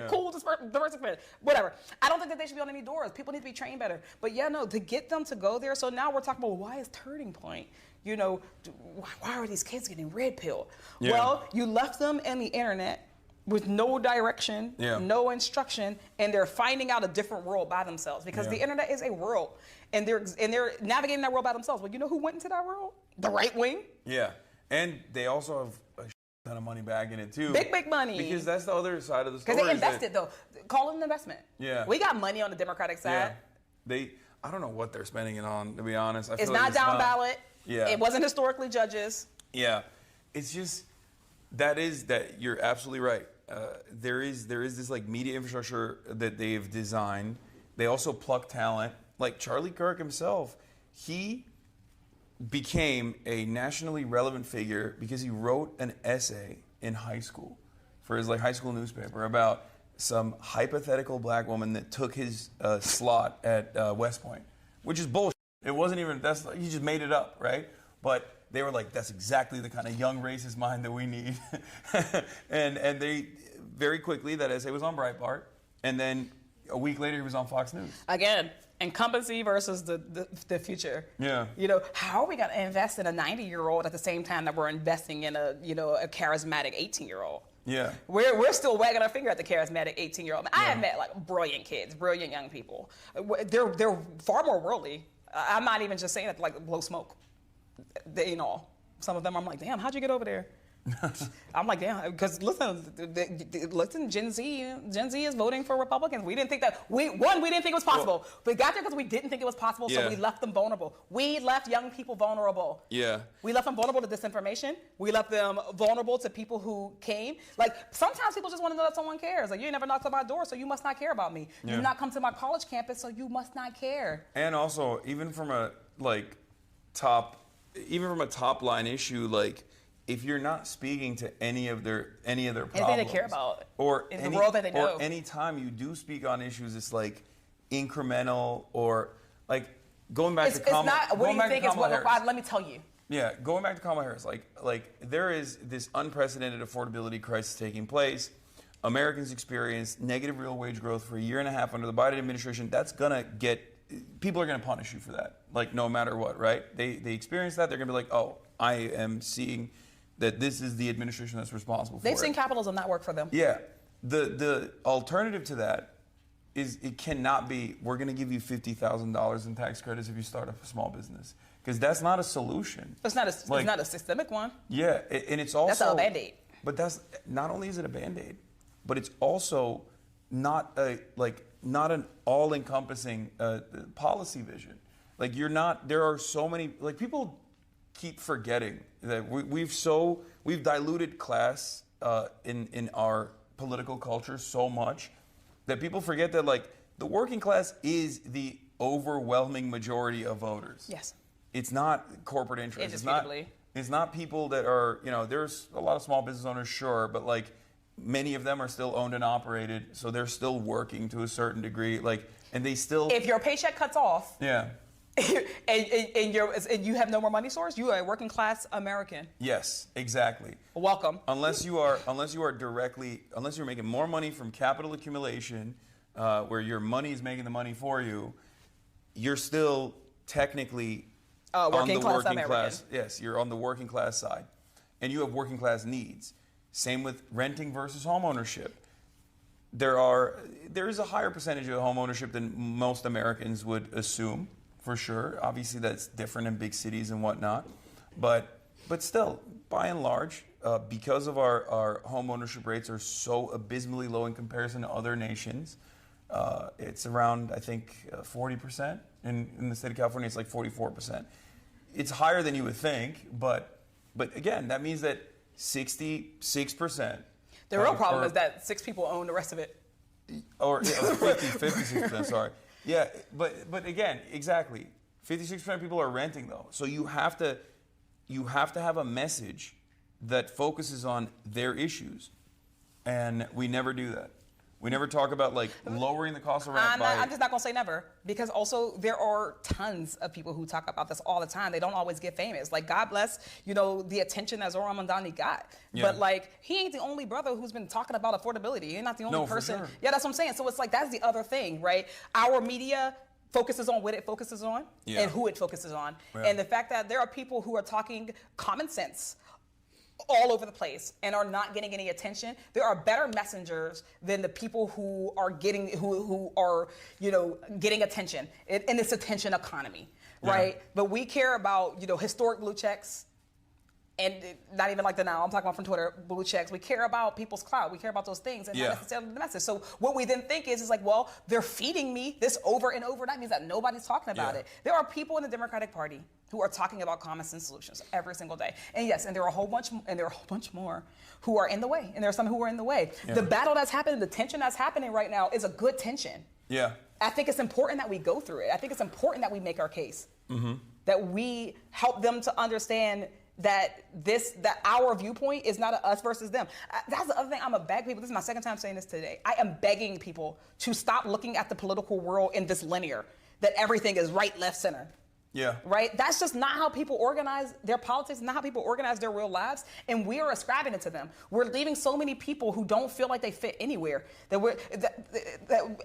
cool diversity, whatever. I don't think that they should be on any doors. People need to be trained better. But to get them to go there. So now we're talking about, why is Turning Point? Why are these kids getting red pill? Yeah. Well, you left them in the internet with no direction, no instruction, and they're finding out a different world by themselves, because the internet is a world, and they're navigating that world by themselves. Well, you know who went into that world? The right wing. Yeah, and they also have a ton of money back in it too. Big money. Because that's the other side of the story. Because they invested though. Call it an investment. Yeah. We got money on the Democratic side. Yeah. I don't know what they're spending it on, to be honest. It's not down ballot. Yeah. It wasn't historically judges. Yeah. It's just that you're absolutely right. there is this like media infrastructure that they've designed. They also pluck talent. Like Charlie Kirk himself, he became a nationally relevant figure because he wrote an essay in high school for his like high school newspaper about some hypothetical black woman that took his slot at West Point, which is bullshit. It wasn't even, he just made it up, right? But they were like, that's exactly the kind of young racist mind that we need. and they, very quickly, that essay was on Breitbart, and then a week later he was on Fox News. Again, incumbency versus the future. Yeah. You know, how are we going to invest in a 90-year-old at the same time that we're investing in a charismatic 18-year-old? Yeah. We're still wagging our finger at the charismatic 18-year-old. I have met like brilliant kids, brilliant young people. They're far more worldly. I'm not even just saying that to like blow smoke. They, some of them I'm like, damn, how'd you get over there? I'm like, damn, because listen, Gen Z is voting for Republicans. We didn't think that, we didn't think it was possible. We got there because we didn't think it was possible, so we left them vulnerable. We left young people vulnerable. Yeah. We left them vulnerable to disinformation. We left them vulnerable to people who came. Like, sometimes people just want to know that someone cares. Like, you ain't never knocked on my door, so you must not care about me. Yeah. You've not come to my college campus, so you must not care. And also, even from a top line issue, like, if you're not speaking to any of their problems, anything they care about, or in the world that they know, or any time you do speak on issues, it's like incremental or like going back to Kamala. It's not. What do you think is what required? Let me tell you. Yeah, going back to Kamala Harris, like there is this unprecedented affordability crisis taking place. Americans experienced negative real wage growth for a year and a half under the Biden administration. That's gonna people are gonna punish you for that, like no matter what, right? They experience that. They're gonna be like, oh, I am seeing that this is the administration that's responsible for it. They've seen capitalism not work for them. Yeah. The alternative to that is it cannot be, we're going to give you $50,000 in tax credits if you start a small business. Because that's not a solution. It's not a systemic one. Yeah, and it's also... That's a Band-Aid. But that's, not only is it a Band-Aid, but it's also not an all-encompassing policy vision. Like there are so many, like people keep forgetting that we've diluted class in our political culture so much that people forget that like the working class is the overwhelming majority of voters. Yes. It's not corporate interests. Indisputably. It's not people that are, there's a lot of small business owners, sure, but like many of them are still owned and operated, so they're still working to a certain degree, like, and they still... If your paycheck cuts off... Yeah. and you have no more money source, you are a working class American. Yes, exactly. Welcome. Unless you're making more money from capital accumulation, where your money is making the money for you, you're still technically on the working class. Yes, you're on the working class side, and you have working class needs. Same with renting versus home ownership. There is a higher percentage of home ownership than most Americans would assume. For sure. Obviously, that's different in big cities and whatnot. But still, by and large, because of our home ownership rates are so abysmally low in comparison to other nations, it's around, I think, 40%. In the state of California, it's like 44%. It's higher than you would think, but again, that means that 66%. The real problem is that 6 people own the rest of it. Or 56%, sorry. Yeah, but again, exactly. 56% of people are renting though. So you have to have a message that focuses on their issues. And we never do that. We never talk about like lowering the cost of rent I'm just not gonna say never, because also there are tons of people who talk about this all the time. They don't always get famous. Like, God bless, the attention that Zohran Mamdani got. Yeah. But like, he ain't the only brother who's been talking about affordability. He's not the only person. For sure. Yeah, that's what I'm saying. So it's like, that's the other thing, right? Our media focuses on what it focuses on and who it focuses on. Yeah. And the fact that there are people who are talking common sense all over the place and are not getting any attention. There are better messengers than the people who are getting getting attention in this attention economy, right? Yeah. But we care about historic blue checks, and not even like the now. I'm talking about from Twitter, blue checks. We care about people's clout. We care about those things, and not necessarily the message. So what we then think is like, well, they're feeding me this over and over. That means that nobody's talking about it. There are people in the Democratic Party who are talking about common sense solutions every single day. And yes, and there are a whole bunch more who are in the way. And there are some who are in the way. Yeah. The battle that's happening, the tension that's happening right now is a good tension. Yeah. I think it's important that we go through it. I think it's important that we make our case. That we help them to understand that our viewpoint is not a us versus them. That's the other thing I'm gonna beg people. This is my second time saying this today. I am begging people to stop looking at the political world in this linear, that everything is right, left, center. Yeah. Right? That's just not how people organize their politics, not how people organize their real lives, and we are ascribing it to them. We're leaving so many people who don't feel like they fit anywhere. That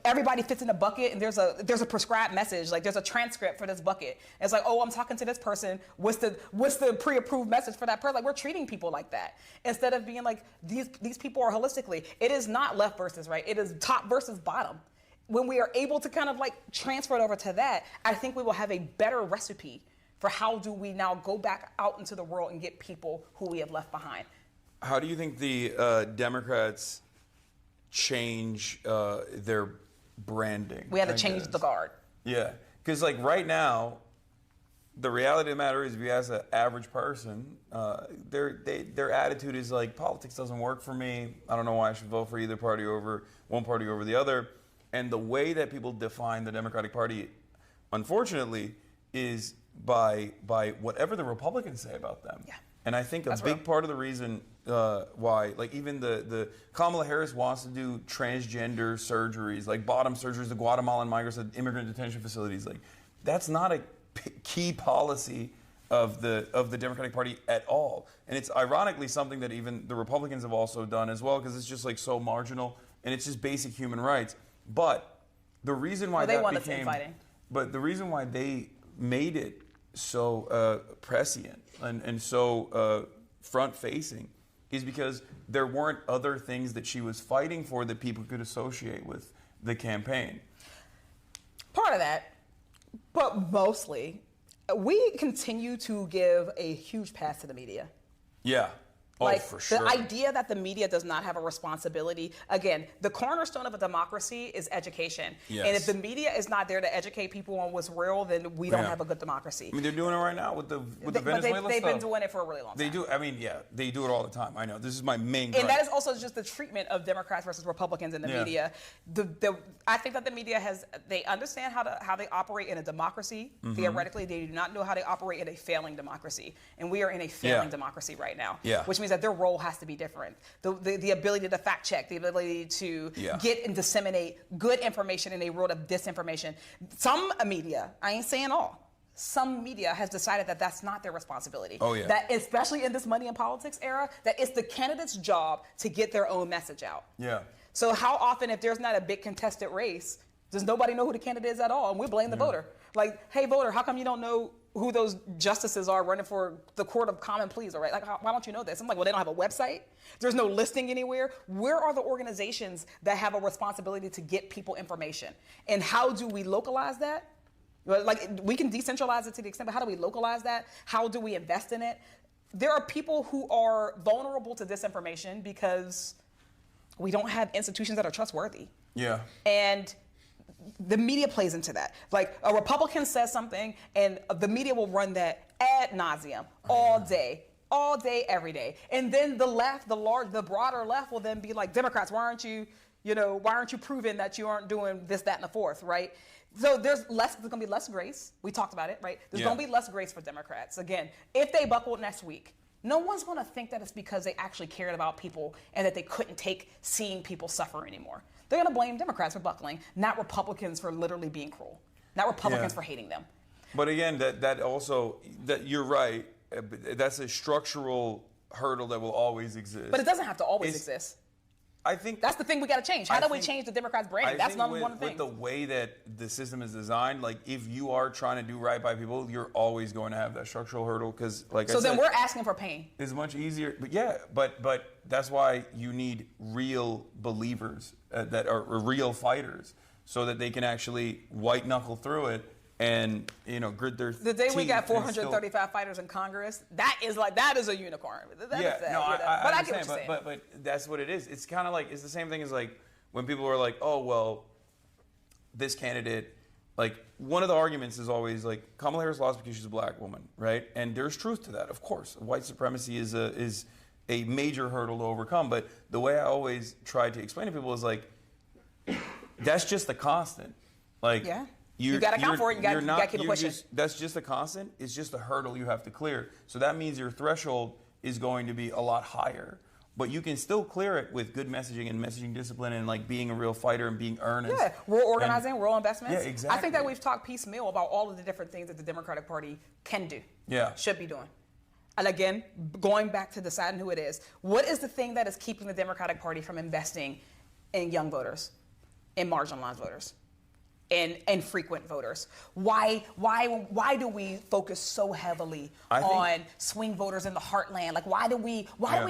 everybody fits in a bucket, and there's a prescribed message, like there's a transcript for this bucket. And it's like, oh, I'm talking to this person. What's the pre-approved message for that person? Like, we're treating people like that instead of being like these people are holistically. It is not left versus right. It is top versus bottom. When we are able to kind of like transfer it over to that, I think we will have a better recipe for how do we now go back out into the world and get people who we have left behind. How do you think the Democrats change their branding? We had to change the guard. Yeah, because like right now, the reality of the matter is if you ask an average person, their attitude is like, politics doesn't work for me. I don't know why I should vote for either party over one party over the other. And the way that people define the Democratic Party, unfortunately, is by whatever the Republicans say about them. Yeah. And I think a big part of the reason why, like even the Kamala Harris wants to do transgender surgeries, like bottom surgeries, the Guatemalan migrants at immigrant detention facilities, like that's not a key policy of the Democratic Party at all. And it's ironically something that even the Republicans have also done as well, because it's just like so marginal and it's just basic human rights. But the reason why the reason why they made it so prescient and so front-facing is because there weren't other things that she was fighting for that people could associate with the campaign. Part of that, but mostly, we continue to give a huge pass to the media. Yeah. Like, for sure. The idea that the media does not have a responsibility, again, the cornerstone of a democracy is education. Yes. And if the media is not there to educate people on what's real, then we don't have a good democracy. I mean, they're doing it right now with the Venezuela stuff. They've been doing it for a really long time. They do. I mean, yeah, they do it all the time. I know. This is my main And that is also just the treatment of Democrats versus Republicans in the media. I think that the media they understand how they operate in a democracy. Theoretically, they do not know how they operate in a failing democracy. And we are in a failing democracy right now. Yeah. Which means that their role has to be different. The ability to fact check, the ability to get and disseminate good information in a world of disinformation. Some media, I ain't saying all, some media has decided that that's not their responsibility. Oh, yeah. That especially in this money in politics era, that it's the candidate's job to get their own message out. Yeah. So how often, if there's not a big contested race, does nobody know who the candidate is at all? And we blame the voter. Like, hey, voter, how come you don't know who those justices are running for the court of common pleas, all right? Like, why don't you know this? I'm like, well, they don't have a website. There's no listing anywhere. Where are the organizations that have a responsibility to get people information? And how do we localize that? Like, we can decentralize it to the extent, but how do we localize that? How do we invest in it? There are people who are vulnerable to disinformation because we don't have institutions that are trustworthy. Yeah. And the media plays into that. Like, a Republican says something, and the media will run that ad nauseum all day, every day. And then the left, the broader left will then be like, Democrats, why aren't you proving that you aren't doing this, that, and the fourth, right? So there's going to be less grace. We talked about it, right? There's going to be less grace for Democrats. Again, if they buckle next week, no one's going to think that it's because they actually cared about people and that they couldn't take seeing people suffer anymore. They're going to blame Democrats for buckling, not Republicans for literally being cruel, not Republicans for hating them. But again, that you're right. That's a structural hurdle that will always exist. But it doesn't have to always exist. I think that's the thing we got to change. How do we change the Democrats' branding? That's number one thing. With the way that the system is designed, like if you are trying to do right by people, you're always going to have that structural hurdle. Because, like I said, so then we're asking for pain. It's much easier, but that's why you need real believers that are real fighters, so that they can actually white knuckle through it and grit their teeth. The day we got 435 fighters in Congress, that is a unicorn. I get what you're saying. But that's what it is. It's kind of like, it's the same thing as like when people are like, oh well, this candidate like one of the arguments is always like Kamala Harris lost because she's a black woman, right? And there's truth to that, of course. White supremacy is a major hurdle to overcome. But the way I always try to explain to people is like, that's just a constant. Like, you got to account for it. You got to keep it pushing. That's just a constant. It's just a hurdle you have to clear. So that means your threshold is going to be a lot higher. But you can still clear it with good messaging and messaging discipline and like being a real fighter and being earnest. Yeah, real organizing, real investments. Yeah, exactly. I think that we've talked piecemeal about all of the different things that the Democratic Party can do. Yeah. Should be doing. And again, going back to deciding who it is, what is the thing that is keeping the Democratic Party from investing in young voters, in marginalized voters, and frequent voters? Why do we focus so heavily on swing voters in the heartland? Like why do we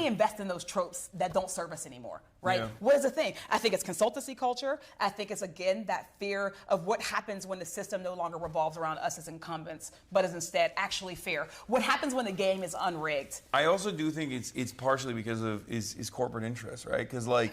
invest in those tropes that don't serve us anymore? Right? Yeah. What is the thing? I think it's consultancy culture. I think it's again that fear of what happens when the system no longer revolves around us as incumbents, but is instead actually fair. What happens when the game is unrigged? I also do think it's partially because of is corporate interest, right? Because like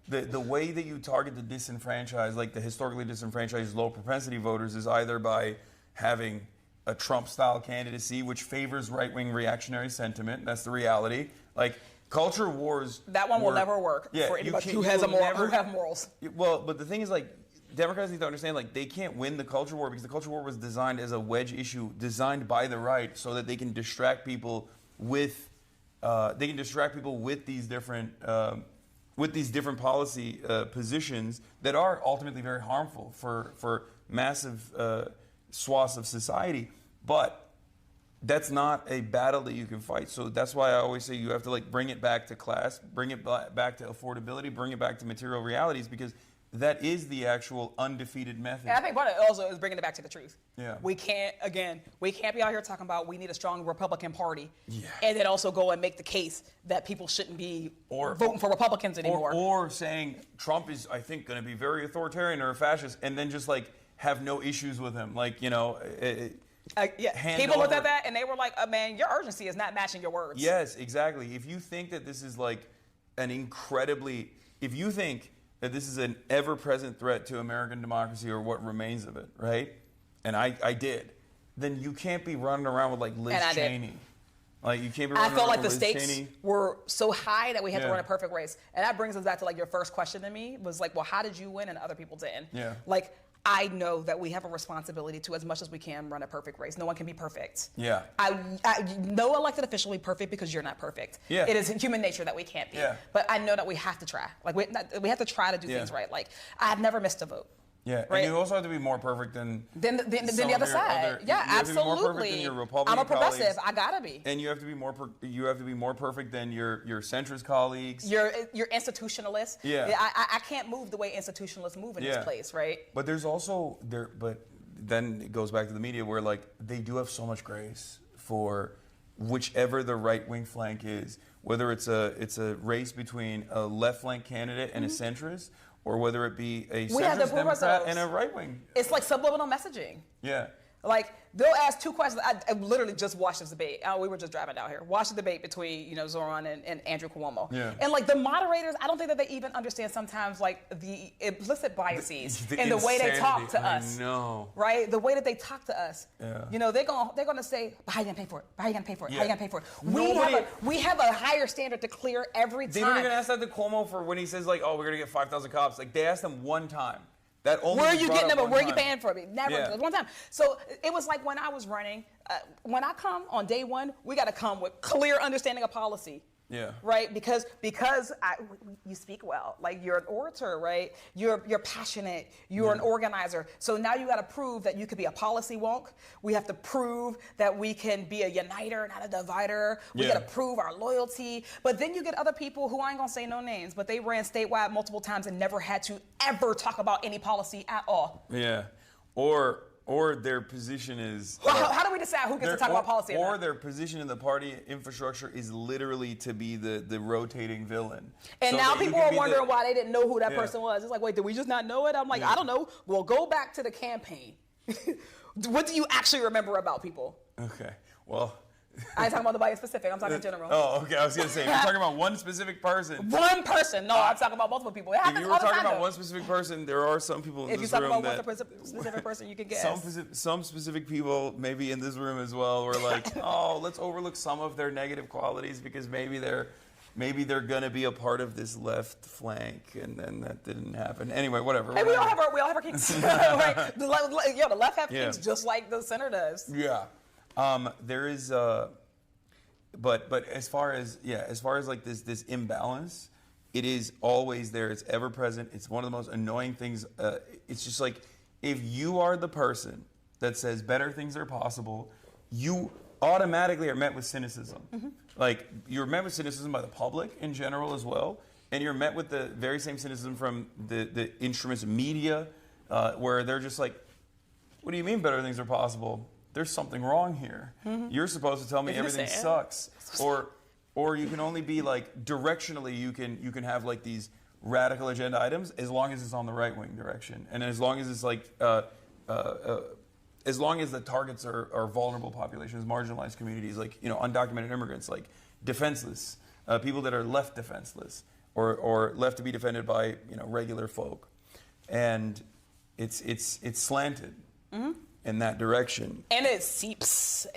the way that you target the disenfranchised, like the historically disenfranchised low propensity voters, is either by having a Trump-style candidacy, which favors right-wing reactionary sentiment. That's the reality. Like culture wars. That one will never work for anybody who have morals. Well, but the thing is, like, Democrats need to understand, like, they can't win the culture war because the culture war was designed as a wedge issue, designed by the right, so that they can distract people with these different. With these different policy positions that are ultimately very harmful for massive swaths of society. But that's not a battle that you can fight. So that's why I always say you have to like bring it back to class, bring it back to affordability, bring it back to material realities, because that is the actual undefeated method. And I think part of it also is bringing it back to the truth. Yeah. We can't be out here talking about we need a strong Republican Party and then also go and make the case that people shouldn't be voting for Republicans anymore. Or saying Trump is, I think, going to be very authoritarian or a fascist, and then just like have no issues with him. Like, you know, people looked at that and they were like, man, your urgency is not matching your words. Yes, exactly. If you think that this is like if you think that this is an ever-present threat to American democracy or what remains of it, right? And I did. Then you can't be running around with like Liz Cheney. Like you can't be running around with Liz Cheney. I felt like the stakes were so high that we had to run a perfect race. And that brings us back to like your first question to me was like, well, how did you win and other people didn't? Yeah. Like I know that we have a responsibility to, as much as we can, run a perfect race. No one can be perfect. Yeah. No elected official will be perfect because you're not perfect. Yeah. It is in human nature that we can't be. Yeah. But I know that we have to try. Like we have to try to do things right. Like I've never missed a vote. Yeah, right? And you also have to be more perfect than the other side. Yeah, you have absolutely. to be more perfect than your Republican I'm a progressive. Colleagues. I gotta be. And you have to be more perfect than your centrist colleagues. Your institutionalists. Yeah. I can't move the way institutionalists move in this place, right? But there's also but then it goes back to the media where like they do have so much grace for whichever the right wing flank is, whether it's a race between a left flank candidate and a centrist, or whether it be a centrist Democrat and a right wing. It's like subliminal messaging. Yeah. Like they'll ask two questions. I literally just watched this debate. We were just driving down here. Watched the debate between Zoran and Andrew Cuomo. Yeah. And like the moderators, I don't think that they even understand sometimes like the implicit biases in the way they talk to us. I know. Right? The way that they talk to us. Yeah. You know, they're gonna say, but how you gonna pay for it? How you gonna pay for it? Yeah. How you gonna pay for it? We have a higher standard to clear every time. They don't even ask that to Cuomo for when he says like, oh, we're gonna get 5,000 cops. Like they asked them one time. Where are you getting them? Where are you paying for me? Never. Yeah. One time. So it was like when I was running, when I come on day one, we got to come with clear understanding of policy. Yeah. Right? Because you speak well. Like you're an orator, right? You're passionate. You're an organizer. So now you got to prove that you could be a policy wonk. We have to prove that we can be a uniter, not a divider. We got to prove our loyalty. But then you get other people who I ain't gonna say no names, but they ran statewide multiple times and never had to ever talk about any policy at all. Yeah. Or their position is... How do we decide who gets to talk about policy? Or their position in the party infrastructure is literally to be the rotating villain. And so now people are wondering why they didn't know who that person was. It's like, wait, did we just not know it? I'm like, I don't know. Well, go back to the campaign. What do you actually remember about people? Okay. Well, I ain't talking about nobody specific. I'm talking general. Oh, okay. I was going to say, if you're talking about one specific person. One person. No, I'm talking about multiple people. It happens if you all were the talking time, about though. one specific person, there are some people in If this you're room talking about that... one specific person, you can guess. Some specific people, maybe in this room as well, were like, oh, let's overlook some of their negative qualities because maybe they're going to be a part of this left flank, and then that didn't happen. Anyway, whatever. Hey, we all have our kinks. Right? The left have kinks just like the center does. Yeah. There is, but as far as like this imbalance, it is always there. It's ever present. It's one of the most annoying things. It's just like, if you are the person that says better things are possible, you automatically are met with cynicism. Mm-hmm. Like, you're met with cynicism by the public in general as well, and you're met with the very same cynicism from the instruments of media, where they're just like, what do you mean better things are possible? There's something wrong here. Mm-hmm. You're supposed to tell me everything sucks. Or you can only be like, directionally, you can have like these radical agenda items as long as it's on the right-wing direction. And as long as it's like, as long as the targets are vulnerable populations, marginalized communities, like, undocumented immigrants, like defenseless, people that are left defenseless, or left to be defended by, regular folk. And it's slanted. Mm-hmm. In that direction. And it just seeps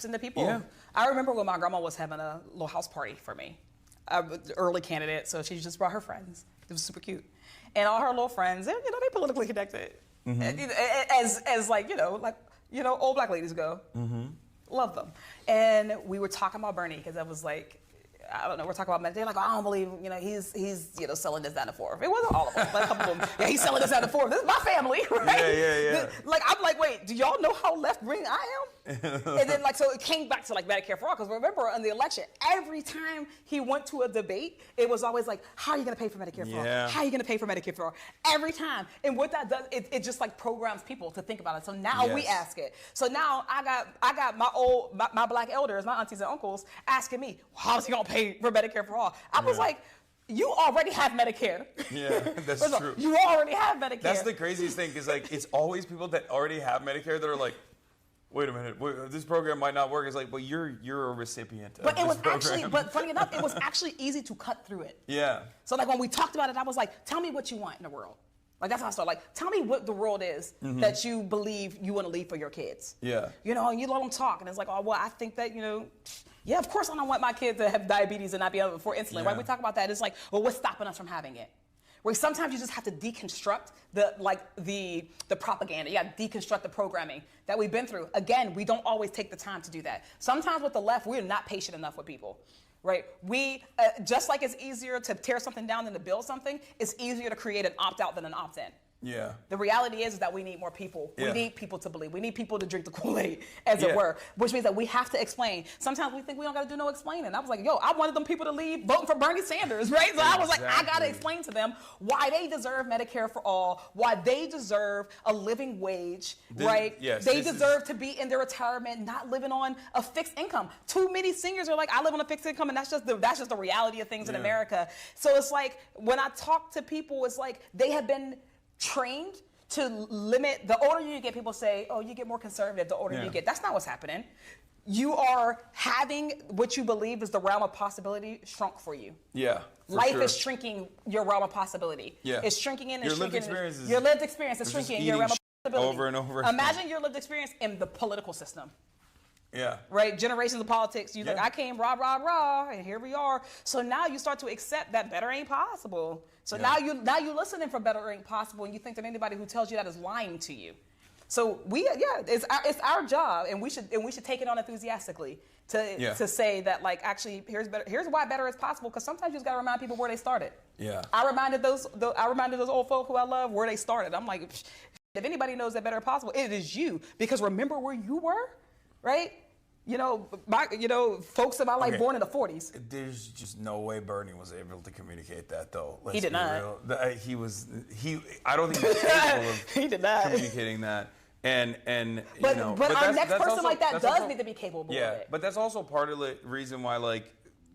into people. Yeah. I remember when my grandma was having a little house party for me. Early candidate, so she just brought her friends. It was super cute. And all her little friends, they politically connected. Mm-hmm. As old black ladies go. Mm-hmm. Love them. And we were talking about Bernie, because I was like, I don't know, we're talking about men. They're like, I don't believe, he's selling this, that, and the fourth. It wasn't all of them, but a couple of them. Yeah, he's selling this, that, and the fourth. This is my family, right? Yeah. I'm like, wait, do y'all know how left-wing I am? And then, so it came back to, Medicare for all, because remember, in the election, every time he went to a debate, it was always like, how are you going to pay for Medicare for all? How are you going to pay for Medicare for all? Every time. And what that does, it just, programs people to think about it. So now we ask it. So now I got my black elders, my aunties and uncles, asking me, how's he going to pay for Medicare for all? I was like, you already have Medicare. Yeah, that's true. You already have Medicare. That's the craziest thing, because it's always people that already have Medicare that are like, wait a minute, this program might not work. It's like, well, you're a recipient of this program. But funny enough, it was actually easy to cut through it. Yeah. So when we talked about it, I was like, tell me what you want in the world. That's how I started. Tell me what the world is that you believe you want to leave for your kids. Yeah. And you let them talk, and it's like, oh, well, I think that, yeah, of course I don't want my kids to have diabetes and not be able to afford insulin. Yeah. Right? We talk about that. It's like, well, what's stopping us from having it? Where sometimes you just have to deconstruct the propaganda. You got to deconstruct the programming that we've been through. Again, we don't always take the time to do that. Sometimes with the left, we're not patient enough with people. Right? We, just like it's easier to tear something down than to build something, it's easier to create an opt-out than an opt-in. Yeah. The reality is that we need more people. Yeah. We need people to believe. We need people to drink the Kool-Aid, as it were, which means that we have to explain. Sometimes we think we don't got to do no explaining. I was like, I wanted them people to leave voting for Bernie Sanders, right? So I was like, I got to explain to them why they deserve Medicare for all, why they deserve a living wage, right? Yes, they deserve to be in their retirement, not living on a fixed income. Too many seniors are like, I live on a fixed income, and that's just the reality of things in America. So it's like, when I talk to people, it's like they have been trained to limit. The older you get, people say, oh, you get more conservative the older you get. That's not what's happening. You are having what you believe is the realm of possibility shrunk for you. Yeah. Life is shrinking your realm of possibility. Yeah. It's shrinking in and your shrinking. Your lived experience is shrinking your realm of possibility. Over and over. Imagine your lived experience in the political system. Yeah. Right? Generations of politics. You like, I came rah, rah, rah, and here we are. So now you start to accept that better ain't possible. So now you're listening for better ain't possible, and you think that anybody who tells you that is lying to you. So it's our job, and we should take it on enthusiastically to say that, actually, here's why better is possible, because sometimes you just gotta remind people where they started. Yeah. I reminded those old folk who I love where they started. I'm like, if anybody knows that better is possible, it is you, because remember where you were, right? Folks in my life born in the 40s. There's just no way Bernie was able to communicate that, though. He did not. I don't think he was capable of communicating that. But our next person like that does need to be capable of it. Yeah, but that's also part of the reason why,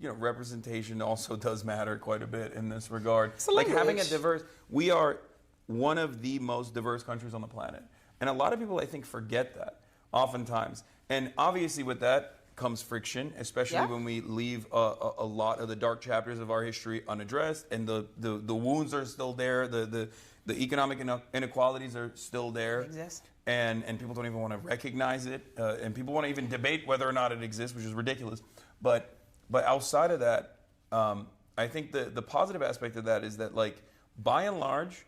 representation also does matter quite a bit in this regard. Having a diverse, we are one of the most diverse countries on the planet. And a lot of people, I think, forget that oftentimes. And obviously with that comes friction, especially when we leave a lot of the dark chapters of our history unaddressed, and the wounds are still there. The economic inequalities are still there. They exist. And people don't even want to recognize it, and people want to even debate whether or not it exists, which is ridiculous. But outside of that, I think the positive aspect of that is that, like, by and large,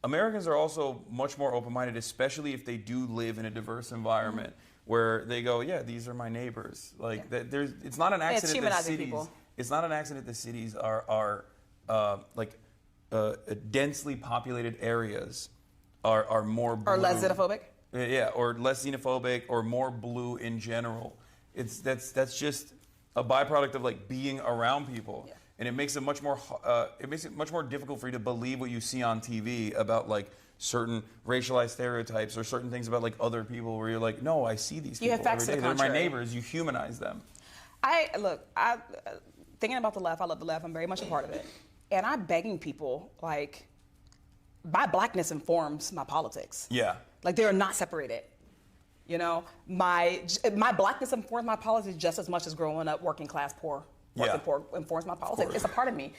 Americans are also much more open-minded, especially if they do live in a diverse environment where they go, yeah, these are my neighbors. Like, it's not an accident that cities. People. It's not an accident that cities are densely populated areas are more blue. Or less xenophobic. Yeah, or less xenophobic, or more blue in general. That's just a byproduct of, like, being around people. Yeah. And it makes it much more difficult for you to believe what you see on TV about, like, certain racialized stereotypes or certain things about, like, other people, where you're like, no, I see these people every day. They're my neighbors. You humanize them. Thinking about the left, I love the left. I'm very much a part of it. And I'm begging people, like, my blackness informs my politics. Yeah. Like, they are not separated. You know, my blackness informs my politics just as much as growing up working class poor. Working poor informs my politics. It's a part of me,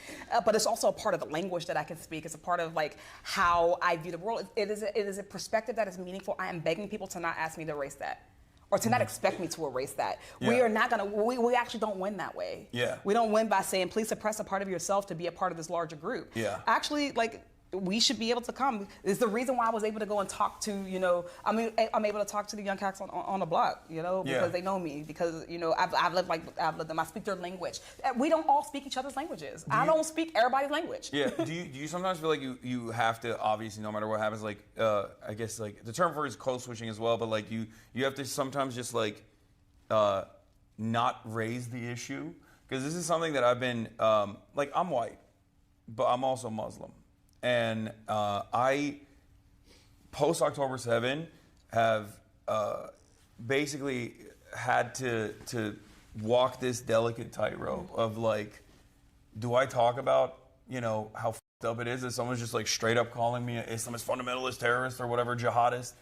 but it's also a part of the language that I can speak. It's a part of, like, how I view the world. It is a perspective that is meaningful. I am begging people to not ask me to erase that, or to not expect me to erase that. Yeah. We are not gonna. We actually don't win that way. Yeah. We don't win by saying, please suppress a part of yourself to be a part of this larger group. Yeah. Actually, like, we should be able to come. It's the reason why I was able to go and talk to, you know, I'm able to talk to the young cats on the block, you know, because they know me, because, you know, I've lived them. I speak their language. We don't all speak each other's languages. I don't speak everybody's language. Yeah. Do you sometimes feel like you have to, obviously, no matter what happens, like, I guess, like, the term for it is code switching as well, but, like, you have to sometimes just, like, not raise the issue? Because this is something that I've been, like, I'm white, but I'm also Muslim. And I, post October 7, have basically had to walk this delicate tightrope of, like, do I talk about, you know, how f***ed up it is that someone's just, like, straight up calling me an Islamist fundamentalist terrorist or whatever, jihadist?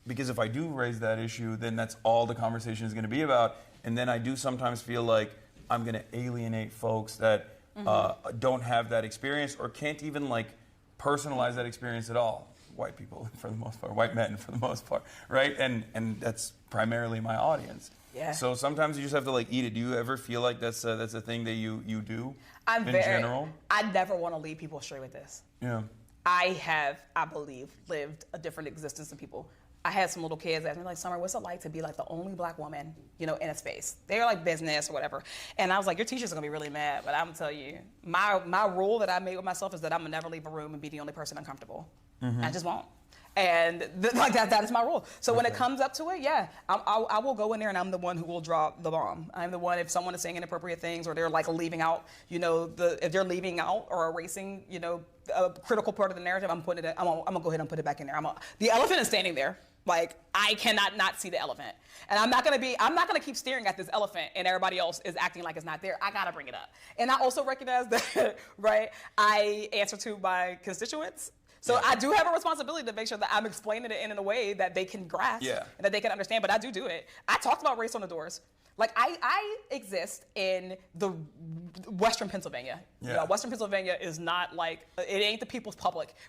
Because if I do raise that issue, then that's all the conversation is going to be about. And then I do sometimes feel like I'm going to alienate folks that don't have that experience, or can't even, like, personalize that experience at all. White people, for the most part, white men for the most part, right? And that's primarily my audience. Yeah. So sometimes you just have to, like, eat it. Do you ever feel like that's a thing that you do in general? I never want to lead people astray with this. Yeah. I believe, lived a different existence than people. I had some little kids ask me, like, Summer, what's it like to be, like, the only black woman, you know, in a space? They're, like, business or whatever. And I was like, your teachers are going to be really mad, but I'm going to tell you, my rule that I made with myself is that I'm going to never leave a room and be the only person uncomfortable. I just won't. And like that is my rule. So when it comes up to it, yeah, I will go in there and I'm the one who will drop the bomb. I'm the one, if someone is saying inappropriate things, or they're, like, leaving out, you know, if they're leaving out or erasing, you know, a critical part of the narrative, I'm gonna go ahead and put it back in there. The elephant is standing there. Like, I cannot not see the elephant. And I'm not gonna keep staring at this elephant and everybody else is acting like it's not there. I gotta bring it up. And I also recognize that, right, I answer to my constituents. So I do have a responsibility to make sure that I'm explaining it in a way that they can grasp, and that they can understand, but I do it. I talked about race on the doors. Like, I exist in the Western Pennsylvania. Yeah. You know, Western Pennsylvania is not, like, it ain't the People's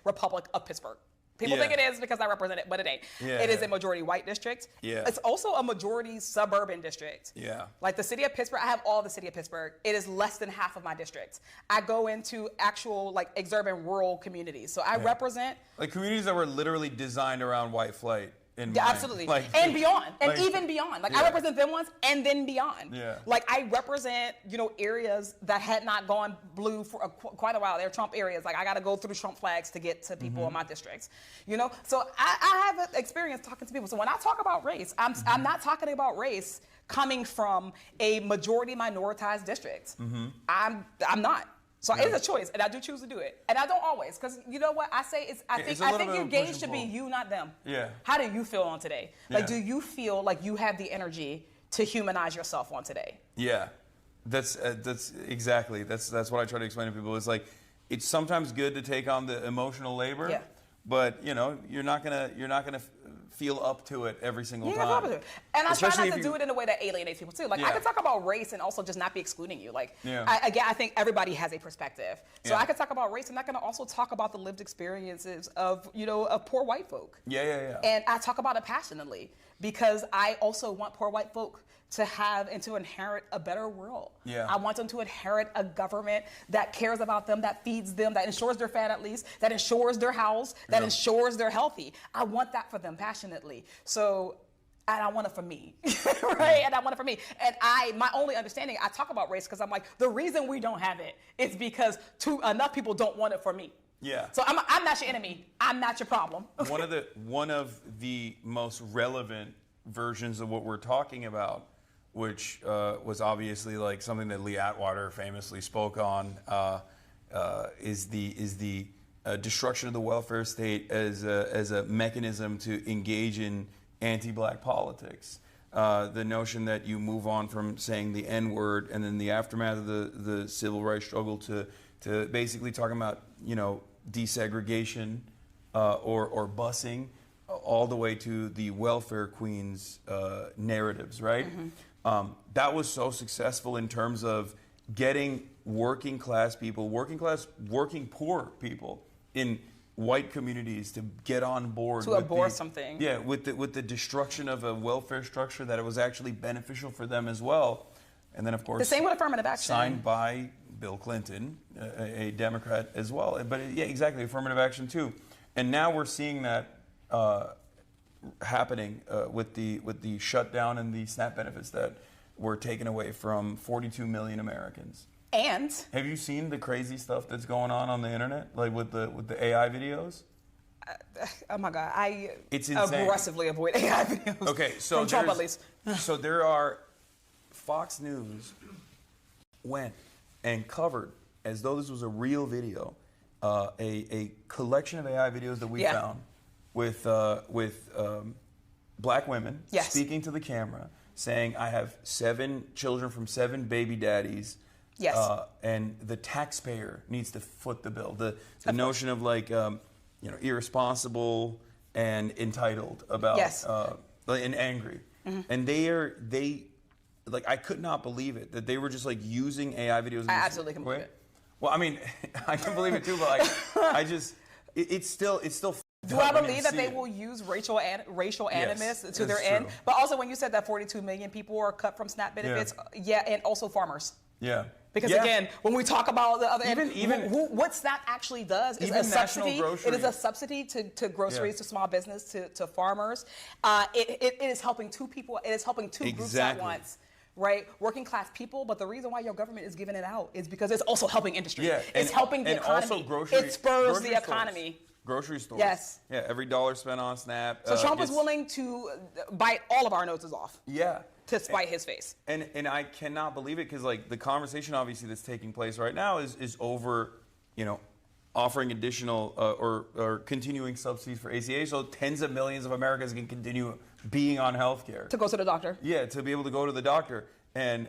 Republic of Pittsburgh. People think it is because I represent it, but it ain't. It is a majority white district. It's also a majority suburban district. Like, the city of Pittsburgh, I have all the city of Pittsburgh. It is less than half of my district. I go into actual, like, exurban rural communities. So I represent, like, communities that were literally designed around white flight. Absolutely. Like, and beyond, and even beyond. Like, I represent them once, and then beyond. Like, I represent, you know, areas that had not gone blue for quite a while. They're Trump areas. Like, I got to go through Trump flags to get to people in my districts. You know, so I have experience talking to people. So when I talk about race, I'm not talking about race coming from a majority minoritized district. I'm not. So it's a choice, and I do choose to do it, and I don't always, because you know what I say is I think your gauge should be you, not them. How do you feel on today? Like, do you feel like you have the energy to humanize yourself on today? That's exactly that's what I try to explain to people. It's like, it's sometimes good to take on the emotional labor, but, you know, you're not gonna feel up to it every single You time. ain't got to. And I Especially try if not to do it in a way that alienates people too. Like I Yeah. can talk about race and also just not be excluding you. Like Yeah. I think everybody has a perspective. So Yeah. I can talk about race and I can also talk about the lived experiences of of poor white folk. Yeah. And I talk about it passionately because I also want poor white folk to have and to inherit a better world. Yeah. I want them to inherit a government that cares about them, that feeds them, that ensures they're fed at least, that ensures they're housed, that Yeah. ensures they're healthy. I want that for them passionately. So, and I want it for me, right? And I want it for me. And my only understanding, I talk about race because I'm like, the reason we don't have it is because enough people don't want it for me. Yeah. So I'm not your enemy. I'm not your problem. One of the most relevant versions of what we're talking about, which was obviously like something that Lee Atwater famously spoke on, is the destruction of the welfare state as a mechanism to engage in anti-black politics. The notion that you move on from saying the N-word and then the aftermath of the civil rights struggle to basically talking about desegregation or busing, all the way to the welfare queens narratives, right? That was so successful in terms of getting working poor people in white communities to get on board To abhor something. Yeah, with the destruction of a welfare structure that it was actually beneficial for them as well. And then of course The same with affirmative action. signed by Bill Clinton, a Democrat as well. But yeah, exactly, affirmative action too. And now we're seeing that happening with the shutdown and the SNAP benefits that were taken away from 42 million Americans. And Have you seen the crazy stuff that's going on the internet, like with the AI videos? oh my God, It's insane. aggressively avoid AI videos. Okay, so from Trump at there's- least. so there are Fox News went and covered as though this was a real video, a collection of AI videos that we Yeah. found with black women Yes. speaking to the camera, saying, "I have 7 children from 7 baby daddies." Yes. And the taxpayer needs to foot the bill. The notion of like irresponsible and entitled about Yes. And angry. Mhm. And they like, I could not believe it that they were just like using AI videos. I absolutely can believe it. Well, I mean, I can believe it too, but like, it's still. Do I believe that they will use racial animus to it's their end? true. But also, when you said that 42 million people are cut from SNAP benefits, and also farmers. Yeah. Because Yeah. again, when we talk about the other end, Even- what SNAP actually does is Even a National subsidy. Grocery. It is a subsidy to groceries, Yeah. to small business, to farmers. It is helping two people. It is helping two groups at Exactly. once. Right, working class people, but the reason why your government is giving it out is because it's also helping industry. Yeah, It's helping the and economy. also grocery, It spurs grocery the stores. economy. Grocery stores. Yes. Yeah, every dollar spent on SNAP. So Trump is gets- willing to bite all of our noses off Yeah. to spite his face. And I cannot believe it because like the conversation obviously that's taking place right now is over, offering additional or continuing subsidies for ACA, so tens of millions of Americans can continue being on health care. To go to the doctor. Yeah, to be able to go to the doctor. And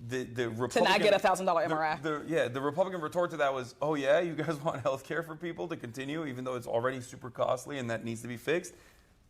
the Republican, To not get a $1,000 MRI. The Republican retort to that was, oh yeah, you guys want health care for people to continue even though it's already super costly and that needs to be fixed.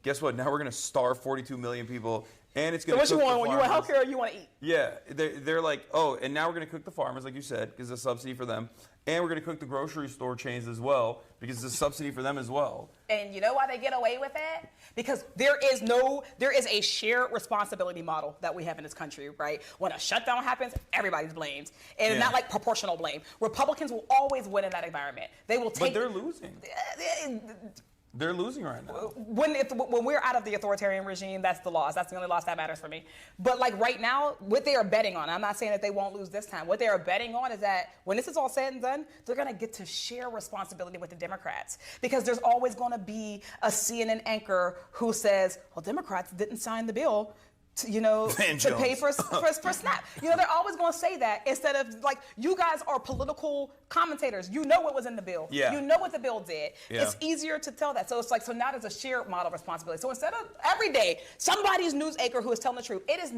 Guess what? Now we're going to starve 42 million people and it's going to So what you want? You want health care or you want to eat? Yeah, they're like, oh, and now we're going to cook the farmers, like you said, because it's a subsidy for them. And we're going to cook the grocery store chains as well, because it's a subsidy for them as well. And you know why they get away with it? Because there is a shared responsibility model that we have in this country, right? When a shutdown happens, everybody's blamed. And Yeah. not like proportional blame. Republicans will always win in that environment. They will take. But they're losing. They're losing right now. When we're out of the authoritarian regime, that's the loss. That's the only loss that matters for me. But like right now, what they are betting on, I'm not saying that they won't lose this time. What they are betting on is that when this is all said and done, they're going to get to share responsibility with the Democrats. Because there's always going to be a CNN anchor who says, well, Democrats didn't sign the bill to pay for SNAP. They're always going to say that instead of like, you guys are political commentators. You know what was in the bill. Yeah. You know what the bill did. Yeah. It's easier to tell that. So it's like, so now there's a shared model of responsibility. So instead of every day, somebody's news anchor who is telling the truth, it is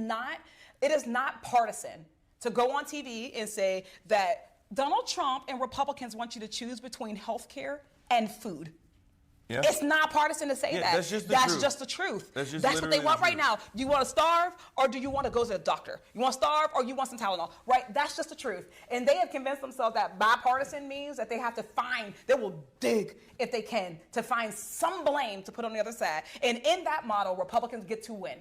not partisan to go on TV and say that Donald Trump and Republicans want you to choose between health care and food. Yeah. It's not partisan to say Yeah, that. that's just the truth. Just the truth. That's just That's what they literally want the right truth. now. Do you want to starve or do you want to go to the doctor? You want to starve or you want some Tylenol? Right? That's just the truth. And they have convinced themselves that bipartisan means that they have to they will dig if they can to find some blame to put on the other side. And in that model, Republicans get to win.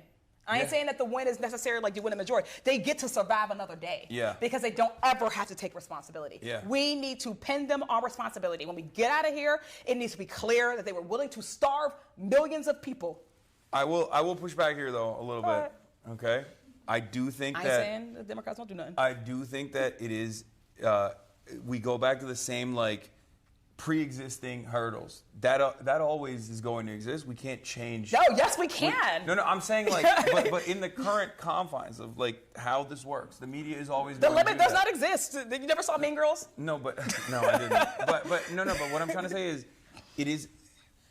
I ain't saying that the win is necessarily like you win a majority. They get to survive another day. Yeah. Because they don't ever have to take responsibility. Yeah. We need to pin them on responsibility. When we get out of here, it needs to be clear that they were willing to starve millions of people. I will push back here though a little All bit. Okay. I do think I ain't that saying the Democrats don't do nothing. I do think that it is we go back to the same like pre-existing hurdles. That always is going to exist. We can't change. No, yes, we can. No, I'm saying like, but in the current confines of like how this works, the media is always The going to limit do does that. not exist. You never saw Mean Girls? No, but no, I didn't. but what I'm trying to say is, it is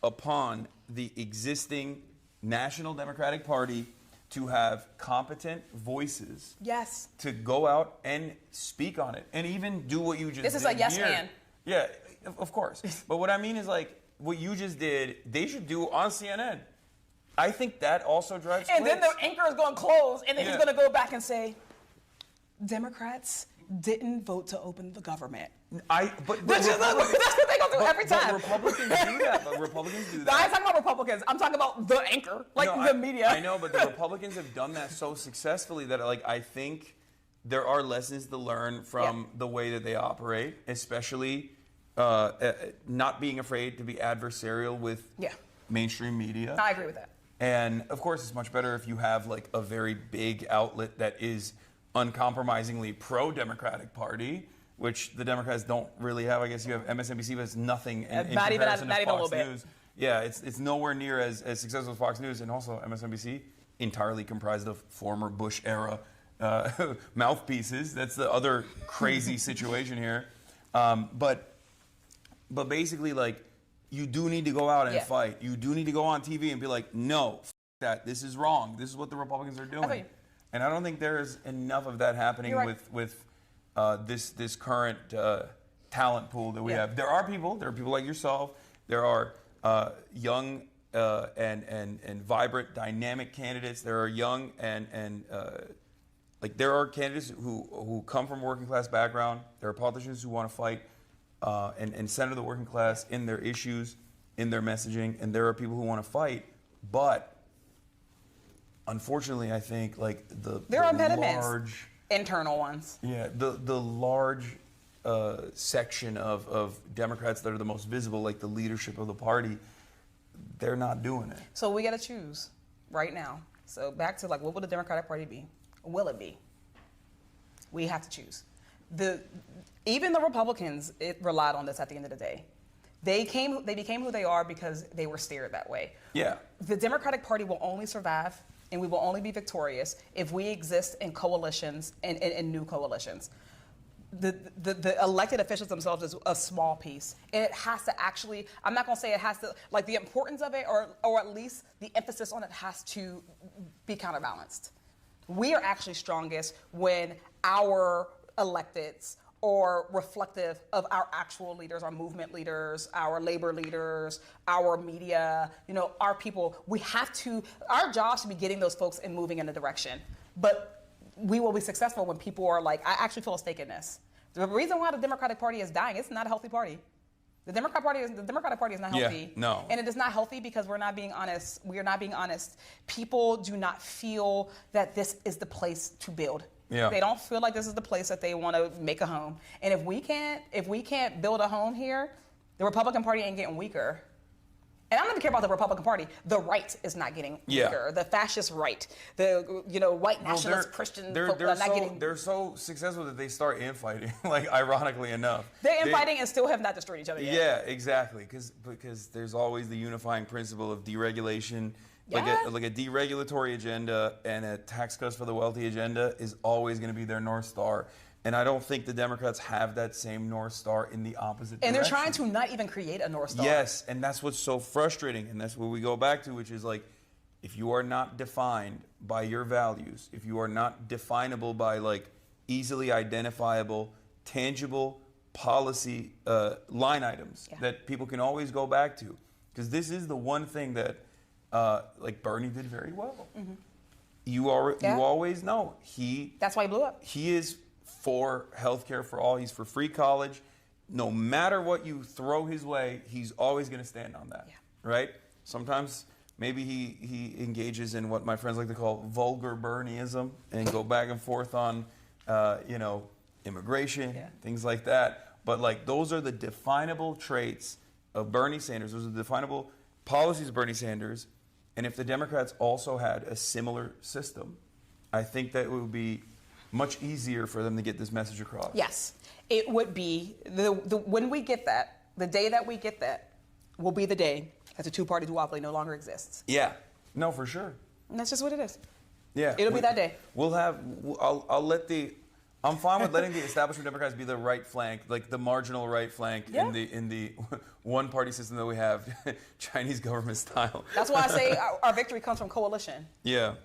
upon the existing National Democratic Party to have competent voices. Yes. To go out and speak on it, and even do what you just. This is did a yes here. and. Yeah, of course. But what I mean is like what you just did. They should do on CNN. I think that also drives. And then the clicks. anchor is going to close, and then he's Yeah. going to go back and say, Democrats didn't vote to open the government. But That's what they're going to do every time. But Republicans do that. But Republicans do that. I ain't talking about Republicans. I'm talking about the anchor, like No, the media. I know, but the Republicans have done that so successfully that like I think there are lessons to learn from the way that they operate, especially not being afraid to be adversarial with mainstream media. I agree with that. And of course, it's much better if you have like a very big outlet that is uncompromisingly pro-Democratic Party, which the Democrats don't really have. I guess you have MSNBC, but it's nothing in Not even comparison to a little Fox bit. News. Yeah, it's nowhere near as successful as Fox News, and also MSNBC, entirely comprised of former Bush era mouthpieces. That's the other crazy situation here. But basically, like, you do need to go out and fight. You do need to go on TV and be like, no, that. This is wrong. This is what the Republicans are doing. And I don't think there's enough of that happening with this current talent pool that we have. There are people like yourself. There are young and vibrant, dynamic candidates. There are young and like there are candidates who come from working class background. There are politicians who want to fight and center the working class in their issues, in their messaging, and there are people who want to fight, but unfortunately, I think like there are impediments, large internal ones. Yeah, the large section of Democrats that are the most visible, like the leadership of the party, they're not doing it. So we got to choose right now. So back to like, what would the Democratic Party be? Will it be? We have to choose. Even the Republicans relied on this at the end of the day. They became who they are because they were steered that way. Yeah. The Democratic Party will only survive and we will only be victorious if we exist in coalitions and new coalitions. The elected officials themselves is a small piece. And it has to actually, I'm not going to say it has to, like the importance of it or at least the emphasis on it has to be counterbalanced. We are actually strongest when our electeds are reflective of our actual leaders, our movement leaders, our labor leaders, our media, our people. We have to, our job should be getting those folks and moving in a direction. But we will be successful when people are like, I actually feel a stake in this. The reason why the Democratic Party is dying, it's not a healthy party. The Democratic Party is not healthy. Yeah, no. And it is not healthy because we're not being honest. We are not being honest. People do not feel that this is the place to build. Yeah. They don't feel like this is the place that they want to make a home. And if we can't build a home here, the Republican Party ain't getting weaker. And I don't even care about the Republican Party. The right is not getting weaker. The fascist right, the white nationalist Christian folk are not getting. They're so successful that they start infighting. Like ironically enough, they're infighting and still have not destroyed each other yet. Yeah, exactly. Because there's always the unifying principle of deregulation. Like a deregulatory agenda and a tax cuts for the wealthy agenda is always going to be their North Star. And I don't think the Democrats have that same North Star in the opposite direction. And they're trying to not even create a North Star. Yes, and that's what's so frustrating. And that's what we go back to, which is like, if you are not defined by your values, if you are not definable by like easily identifiable, tangible policy line items that people can always go back to, because this is the one thing that like Bernie did very well. Mm-hmm. You always know That's why he blew up. He is for healthcare for all. He's for free college. No matter what you throw his way, he's always going to stand on that. Right? Sometimes maybe he engages in what my friends like to call vulgar Bernieism and go back and forth on, immigration, things like that. But like those are the definable traits of Bernie Sanders. Those are the definable policies of Bernie Sanders. And if the Democrats also had a similar system, I think that it would be much easier for them to get this message across. Yes, it would be. When we get that, the day that we get that will be the day that the two-party duopoly no longer exists. Yeah, no, for sure. And that's just what it is. Yeah. It'll be that day. I'm fine with letting the establishment Democrats be the right flank, like the marginal right flank in the one-party system that we have, Chinese government style. That's why I say our victory comes from coalition. Yeah.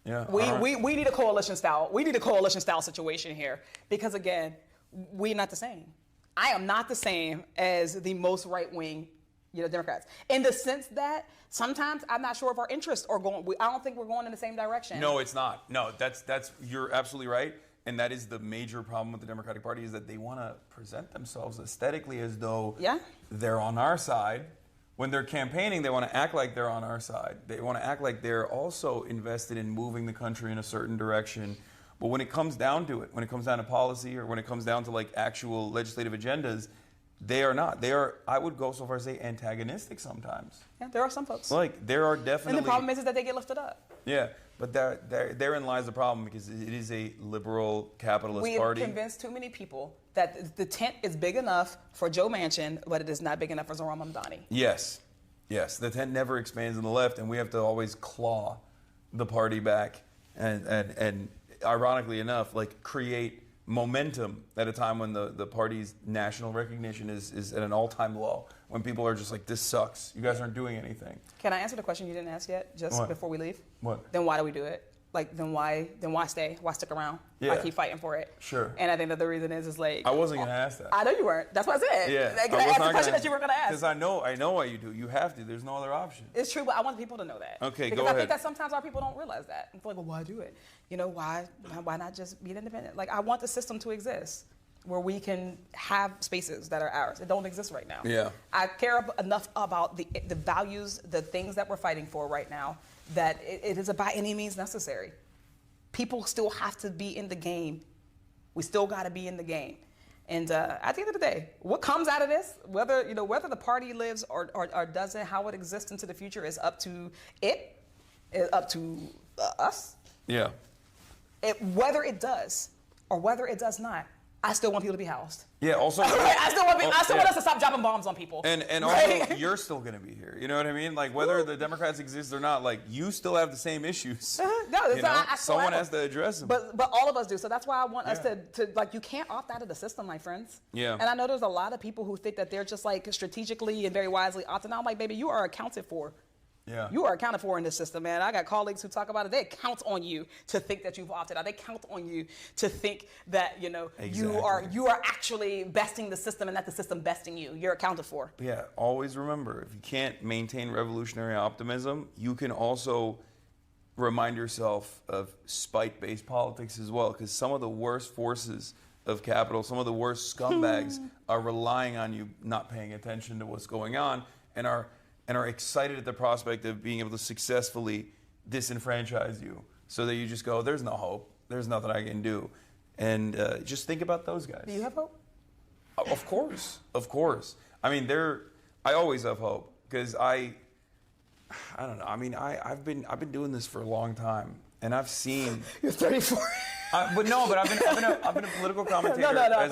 Yeah. We need a coalition style. We need a coalition style situation here because again, we're not the same. I am not the same as the most right-wing, Democrats, in the sense that sometimes I'm not sure if our interests are going. I don't think we're going in the same direction. No, it's not. No, that's you're absolutely right, and that is the major problem with the Democratic Party is that they want to present themselves aesthetically as though they're on our side. When they're campaigning, they want to act like they're on our side. They want to act like they're also invested in moving the country in a certain direction. But when it comes down to it, when it comes down to policy or when it comes down to like actual legislative agendas, they are not. They are, I would go so far as to say, antagonistic sometimes. Yeah, there are some folks. Like, there are definitely... And the problem is that they get lifted up. Yeah, but therein lies the problem because it is a liberal capitalist party. We have convinced too many people that the tent is big enough for Joe Manchin, but it is not big enough for Zohran Mamdani. Yes. The tent never expands on the left, and we have to always claw the party back and ironically enough, like create momentum at a time when the party's national recognition is at an all-time low. When people are just like, this sucks. You guys aren't doing anything. Can I answer the question you didn't ask yet, just before we leave? What? Then why do we do it? Like, then why stay? Why stick around? Yeah. Why keep fighting for it? Sure. And I think that the reason is like... I wasn't going to ask that. I know you weren't. That's what I said. Yeah. Like, I asked the question that you weren't going to ask. Because I know why you do. You have to. There's no other option. It's true, but I want people to know that. Okay, because go ahead. I think that sometimes our people don't realize that. It's like, well, why do it? Why not just be independent? Like, I want the system to exist where we can have spaces that are ours. It don't exist right now. Yeah. I care enough about the values, the things that we're fighting for right now, that it is by any means necessary. People still have to be in the game. We still got to be in the game. And at the end of the day, what comes out of this, whether the party lives or doesn't, how it exists into the future is up to it, is up to us. Yeah. Whether it does or whether it does not, I still want people to be housed. Yeah, also... I still want us to stop dropping bombs on people. And right? also, you're still going to be here. You know what I mean? Like, whether the Democrats exist or not, like, you still have the same issues. Someone has to address them. But all of us do. So that's why I want us to, like, you can't opt out of the system, my friends. Yeah. And I know there's a lot of people who think that they're just, like, strategically and very wisely opting out. I'm like, baby, you are accounted for. Yeah. You are accounted for in this system, man. I got colleagues who talk about it. They count on you to think that you've opted out. They count on you to think that, Exactly. you are actually besting the system and not the system besting you. You're accounted for. Yeah, always remember, if you can't maintain revolutionary optimism, you can also remind yourself of spite-based politics as well, because some of the worst forces of capital, some of the worst scumbags are relying on you not paying attention to what's going on and are excited at the prospect of being able to successfully disenfranchise you so that you just go, there's no hope. There's nothing I can do. And just think about those guys. Do you have hope? Of course. Of course. I mean, I always have hope because I don't know. I mean, I've been doing this for a long time and I've seen... You're 34. I've been a political commentator as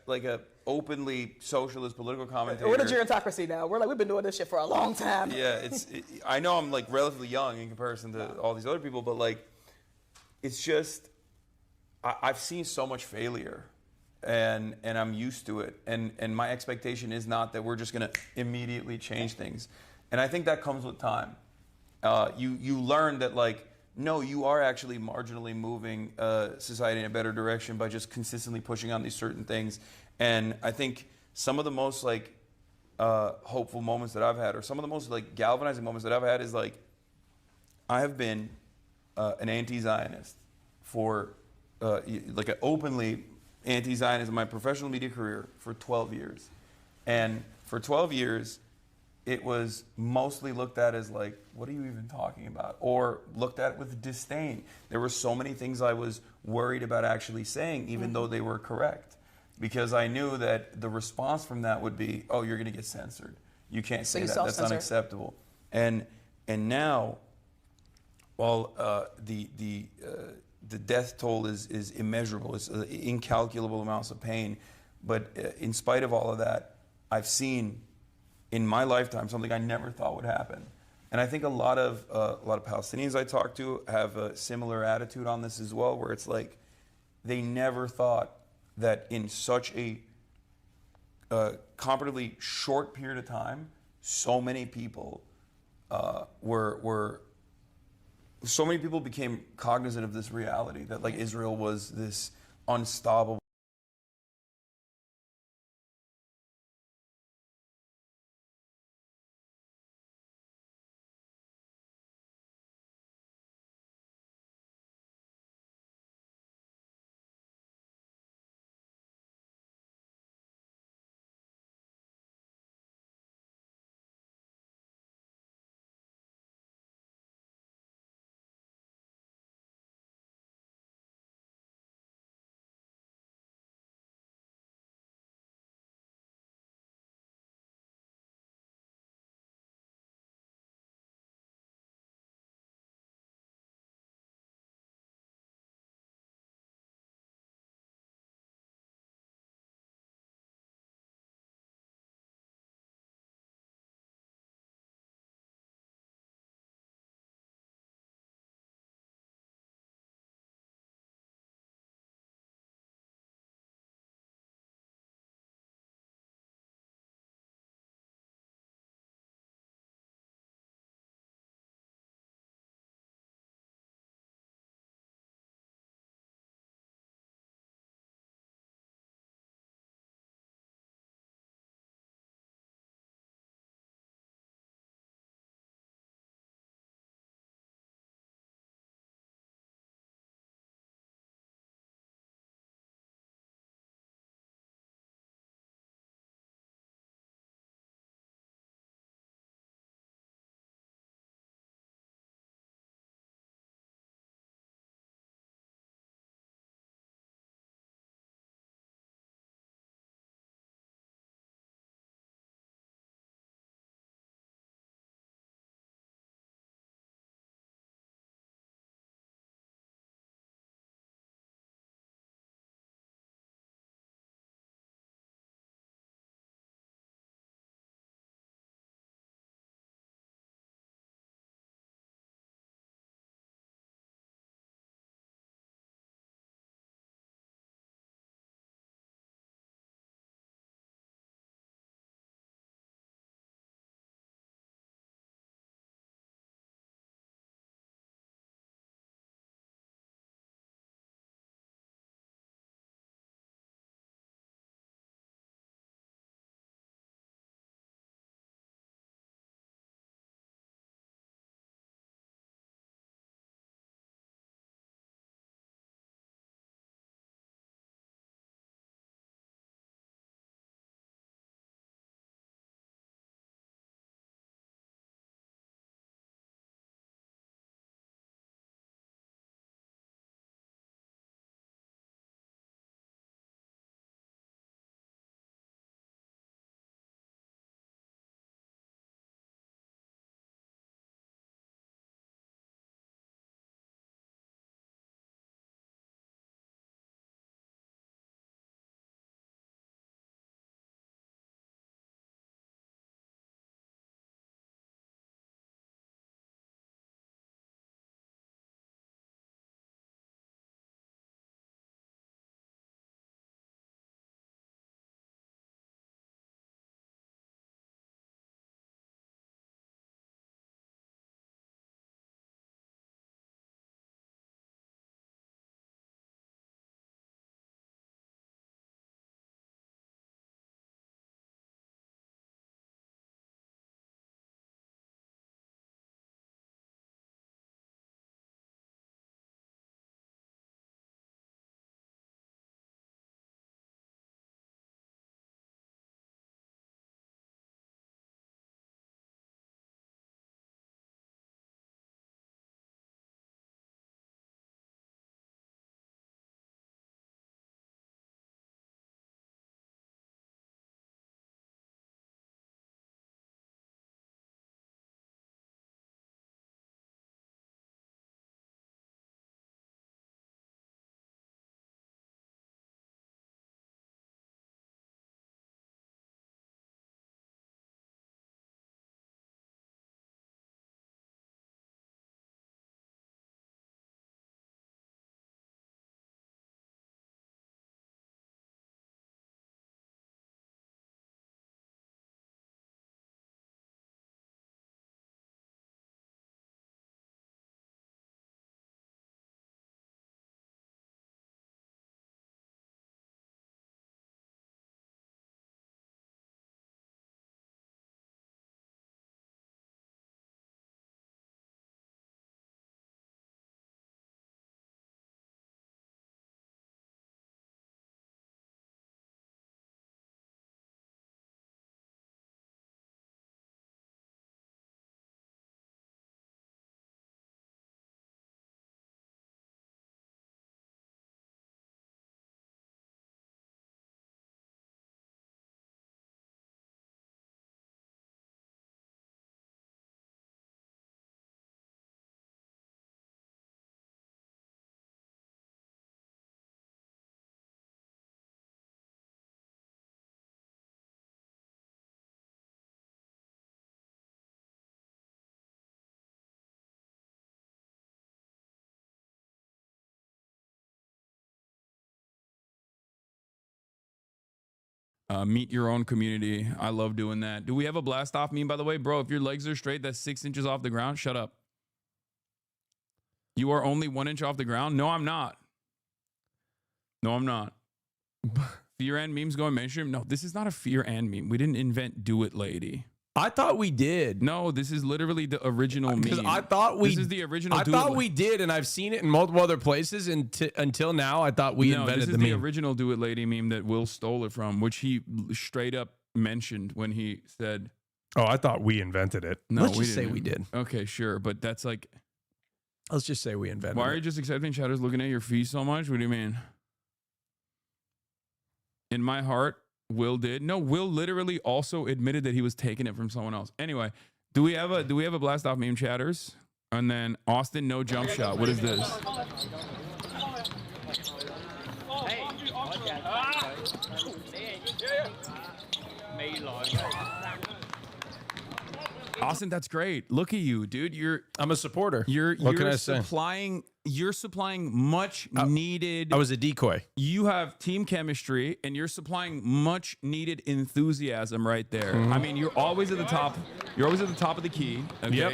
like a openly socialist political commentator. We're the gerontocracy now. We've been doing this shit for a long time. Yeah, I know I'm like relatively young in comparison to all these other people, but like, it's just I've seen so much failure, and I'm used to it, and my expectation is not that we're just gonna immediately change things, and I think that comes with time. You learn that like. No, you are actually marginally moving society in a better direction by just consistently pushing on these certain things. And I think some of the most like hopeful moments that I've had, or some of the most like galvanizing moments that I've had, is like I have been an anti-Zionist for like an openly anti-Zionist in my professional media career for 12 years, and for 12 years it was mostly looked at as like, what are you even talking about? Or looked at with disdain. There were so many things I was worried about actually saying, even though they were correct, because I knew that the response from that would be, oh, you're going to get censored. You can't say that. That's unacceptable. And now, while the death toll is immeasurable, it's incalculable amounts of pain, but in spite of all of that, I've seen in my lifetime something I never thought would happen. And I think a lot of Palestinians I talk to have a similar attitude on this as well, where it's like they never thought that in such a comparatively short period of time, so many people became cognizant of this reality that like Israel was this unstoppable Meet your own community. I love doing that. Do we have a blast off meme, by the way? Bro, if your legs are straight, that's 6 inches off the ground. Shut up. You are only 1 inch off the ground? No, I'm not. No, I'm not. Fear and memes going mainstream? No, this is not a fear and meme. We didn't invent Do It Lady. I thought we did. No, this is literally the original meme. Because I thought we. This is the original. I thought we did, and I've seen it in multiple other places. Until now, I thought we invented this is the the meme. original Do It Lady meme that Will stole it from, which he straight up mentioned when he said, "Oh, I thought we invented it." No, let's we just say didn't. we did. Okay, sure, but that's like. Let's just say we invented. Why it. are you just accepting shadows looking at your feet so much? What do you mean? In my heart, Will did. No, Will literally also admitted that he was taking it from someone else. Anyway, do we have a blast off meme chatters? And then Austin, no jump shot. What is this? Austin, that's great. Look at you, dude. I'm a supporter. What can I say? You're supplying much needed. I was a decoy. You have team chemistry, and you're supplying much needed enthusiasm right there. I mean, you're always at the top. You're always at the top of the key. Okay. Yep.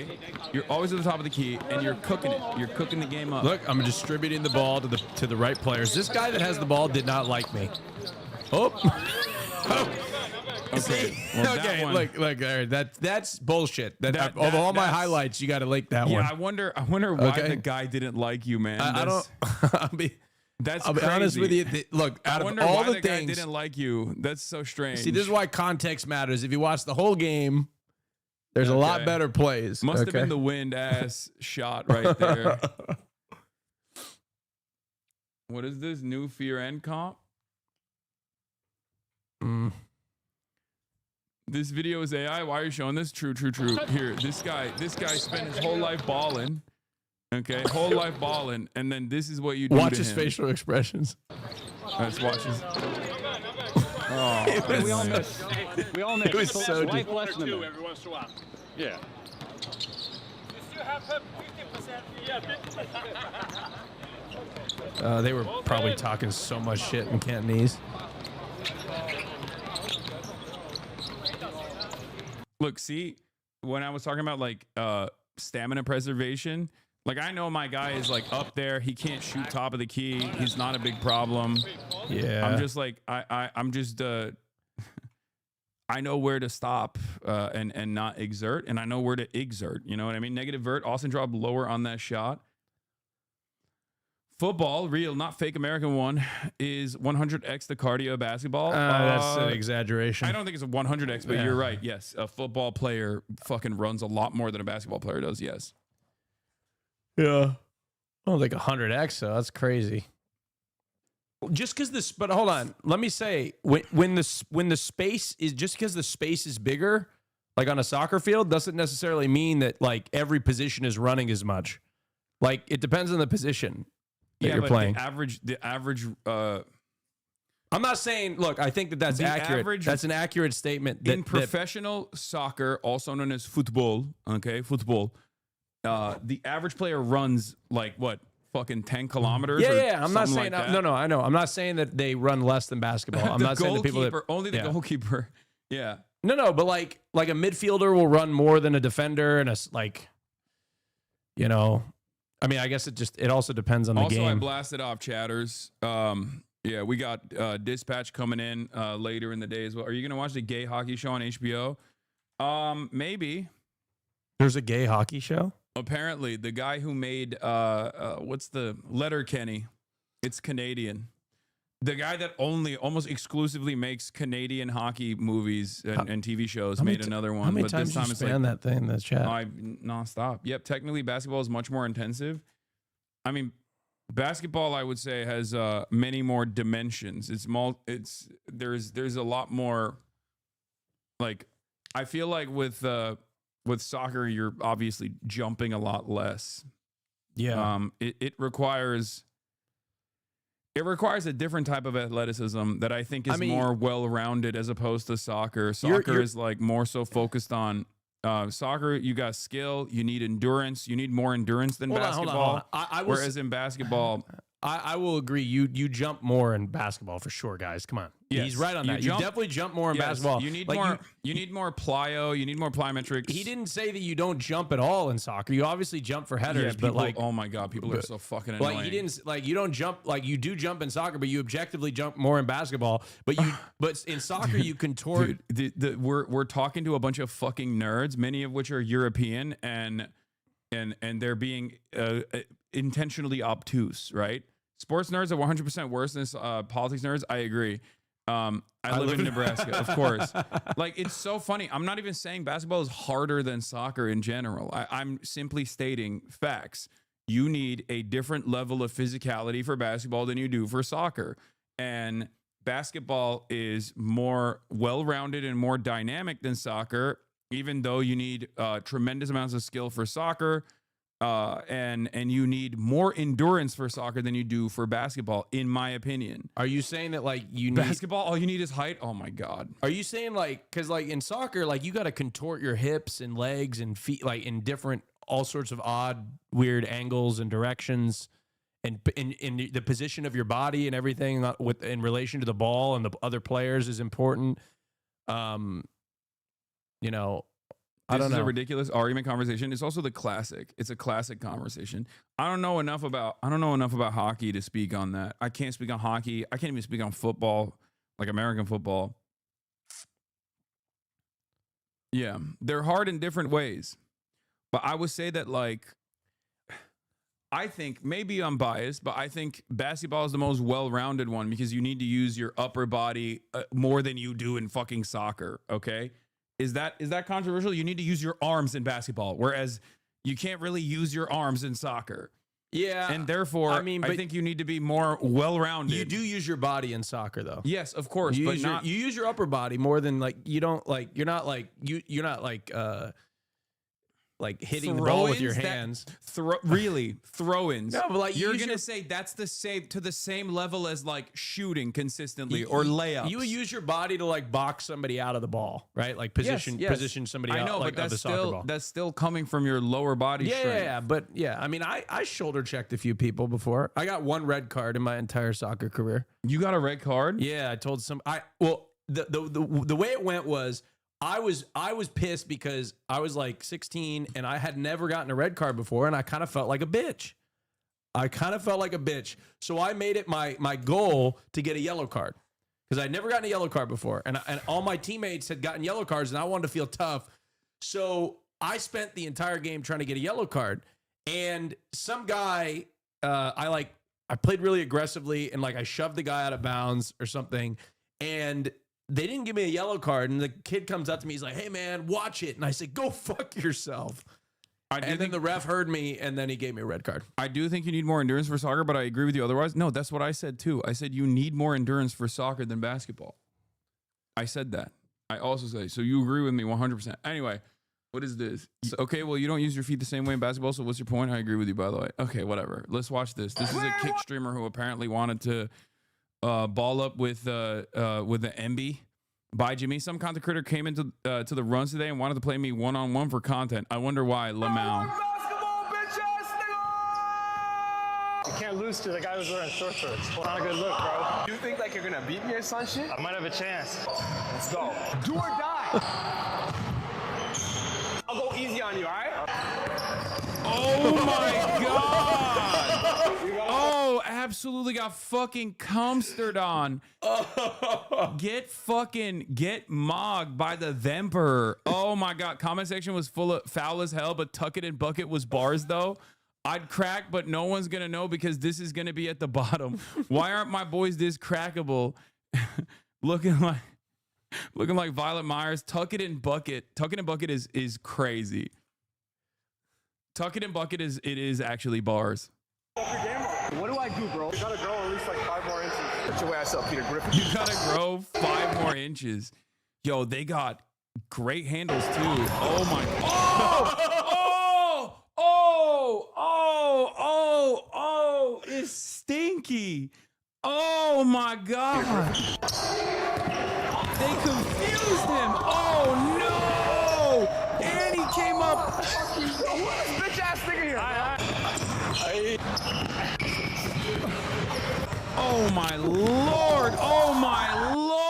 You're always at the top of the key, and you're cooking it. You're cooking the game up. Look, I'm distributing the ball to the right players. This guy that has the ball did not like me. Oh. Okay. Well, okay. One, look. That's bullshit. Of all my highlights, you got to link that one. Yeah, I wonder why the guy didn't like you, man. I don't. That's I'll be honest with you. Look, out of all the things, guy didn't like you. That's so strange. See, this is why context matters. If you watch the whole game, there's a lot better plays. Must have been the wind ass shot right there. What is this new fear and comp? This video is AI. Why are you showing this? True. Here, this guy spent his whole life balling. Okay, whole life balling, and then this is what you do. Watch his facial expressions. Let's watch his. Oh, we all miss. We all miss. It was so life lesson every once in a while. Yeah. They were probably talking so much shit in Cantonese. Look, see, when I was talking about like stamina preservation, like I know my guy is like up there. He can't shoot top of the key. He's not a big problem. Yeah. I'm just like I'm just I know where to stop and not exert, and I know where to exert. You know what I mean? Negative vert. Austin dropped lower on that shot. Football, real, not fake American one, is 100x the cardio of basketball. That's an exaggeration. I don't think it's a 100x, but you're right. Yes, a football player fucking runs a lot more than a basketball player does. Yes. Yeah. I don't think 100x, so that's crazy. Just because this, but hold on. Let me say, when the space is, just because the space is bigger, like on a soccer field, doesn't necessarily mean that like every position is running as much. Like it depends on the position that you're playing. The average. I'm not saying. Look, I think that's accurate. That's an accurate statement. In professional soccer, also known as football, okay, football, the average player runs like what, fucking 10 kilometers? Yeah. I'm not saying. Like no. I know. I'm not saying that they run less than basketball. I'm not saying the people that only the goalkeeper. Yeah. No. But like a midfielder will run more than a defender, and I mean, I guess it also depends on the game. Also, I blasted off chatters. Yeah, we got Dispatch coming in later in the day as well. Are you going to watch the gay hockey show on HBO? Maybe. There's a gay hockey show? Apparently, the guy who made, what's the Letterkenny? It's Canadian. The guy that almost exclusively makes Canadian hockey movies and TV shows made another one. How many but times this time you it's spam that thing in the chat? Nonstop. Yep. Technically, basketball is much more intensive. I mean, basketball, I would say, has many more dimensions. There's a lot more. Like, I feel like with soccer, you're obviously jumping a lot less. Yeah. It requires a different type of athleticism that I think is more well-rounded as opposed to soccer. Soccer is like more so focused on soccer. You got skill, you need endurance, you need more endurance than basketball. Hold on. Whereas in basketball, I will agree. You jump more in basketball for sure, guys. Come on. He's right on that. You definitely jump more in basketball. You need more. You need more plyo. You need more plyometrics. He didn't say that you don't jump at all in soccer. You obviously jump for headers, people, but like, oh my god, people are so fucking annoying. Like he didn't like you don't jump like you do jump in soccer, but you objectively jump more in basketball. But in soccer you contort. Dude, we're talking to a bunch of fucking nerds, many of which are European, and they're being intentionally obtuse, right? Sports nerds are 100% worse than politics nerds. I agree. I live in Nebraska, of course. Like, it's so funny. I'm not even saying basketball is harder than soccer in general. I'm simply stating facts. You need a different level of physicality for basketball than you do for soccer. And basketball is more well-rounded and more dynamic than soccer, even though you need tremendous amounts of skill for soccer. And you need more endurance for soccer than you do for basketball, in my opinion. Are you saying that like you need basketball? All you need is height. Oh my god. Are you saying like because like in soccer, like you got to contort your hips and legs and feet like in different all sorts of odd, weird angles and directions, and in the position of your body and everything with in relation to the ball and the other players is important. You know. This is a ridiculous argument conversation. It's also the classic. It's a classic conversation. I don't know enough about hockey to speak on that. I can't speak on hockey. I can't even speak on football, like American football. Yeah, they're hard in different ways. But I would say that, like, I think, maybe I'm biased, but I think basketball is the most well-rounded one because you need to use your upper body more than you do in fucking soccer, okay? Is that controversial? You need to use your arms in basketball, whereas you can't really use your arms in soccer. Yeah. And therefore, I think you need to be more well-rounded. You do use your body in soccer, though. Yes, of course. You but use your upper body more than like you don't like. You're not like hitting the ball with your hands. Throw-ins. No, but like you're gonna say that's the same level as like shooting consistently or layups. You would use your body to like box somebody out of the ball, right? Like position somebody out. I know, like, but that's still that's still coming from your lower body strength. Yeah, but yeah, I mean, I shoulder checked a few people before. I got one red card in my entire soccer career. You got a red card? Yeah, I told the way it went was. I was pissed because I was like 16 and I had never gotten a red card before and I kind of felt like a bitch. So I made it my goal to get a yellow card because I'd never gotten a yellow card before and all my teammates had gotten yellow cards and I wanted to feel tough. So I spent the entire game trying to get a yellow card and some guy, I played really aggressively and like I shoved the guy out of bounds or something and they didn't give me a yellow card, and the kid comes up to me. He's like, "Hey, man, watch it." And I said, "Go fuck yourself." And then the ref heard me, and then he gave me a red card. I do think you need more endurance for soccer, but I agree with you otherwise. No, that's what I said too. I said you need more endurance for soccer than basketball. I said that. I also say, so you agree with me 100%. Anyway, what is this? Okay, well, you don't use your feet the same way in basketball, so what's your point? I agree with you, by the way. Okay, whatever. Let's watch this. This is a kick streamer who apparently wanted to... ball up with the MB by Jimmy. Some content creator came into to the runs today and wanted to play me one-on-one for content. I wonder why. Lamau. You can't lose to the guy who's wearing short shorts. Not a good look, bro. You think like you're gonna beat me or some shit? I might have a chance. Let's go. Do or die. I'll go easy on you, all right? Oh my god! Oh, absolutely got fucking cumstered on. Get mogged by the Vemper. Oh my god. Comment section was full of foul as hell, but Tuck It and Bucket was bars though. I'd crack, but no one's gonna know because this is gonna be at the bottom. Why aren't my boys this crackable? looking like Violet Myers. Tuck It and Bucket. Tuck It and Bucket is crazy. Tuck It and Bucket is actually bars. What do I do, bro? You gotta grow at least like 5 more inches. Put your ass up, Peter Griffin. You gotta grow 5 more inches. Yo, they got great handles too. Oh my god. Oh, it's stinky. Oh my god. They confused him. Oh no. And he came up. Bitch ass nigga here. Oh my lord. Oh my lord.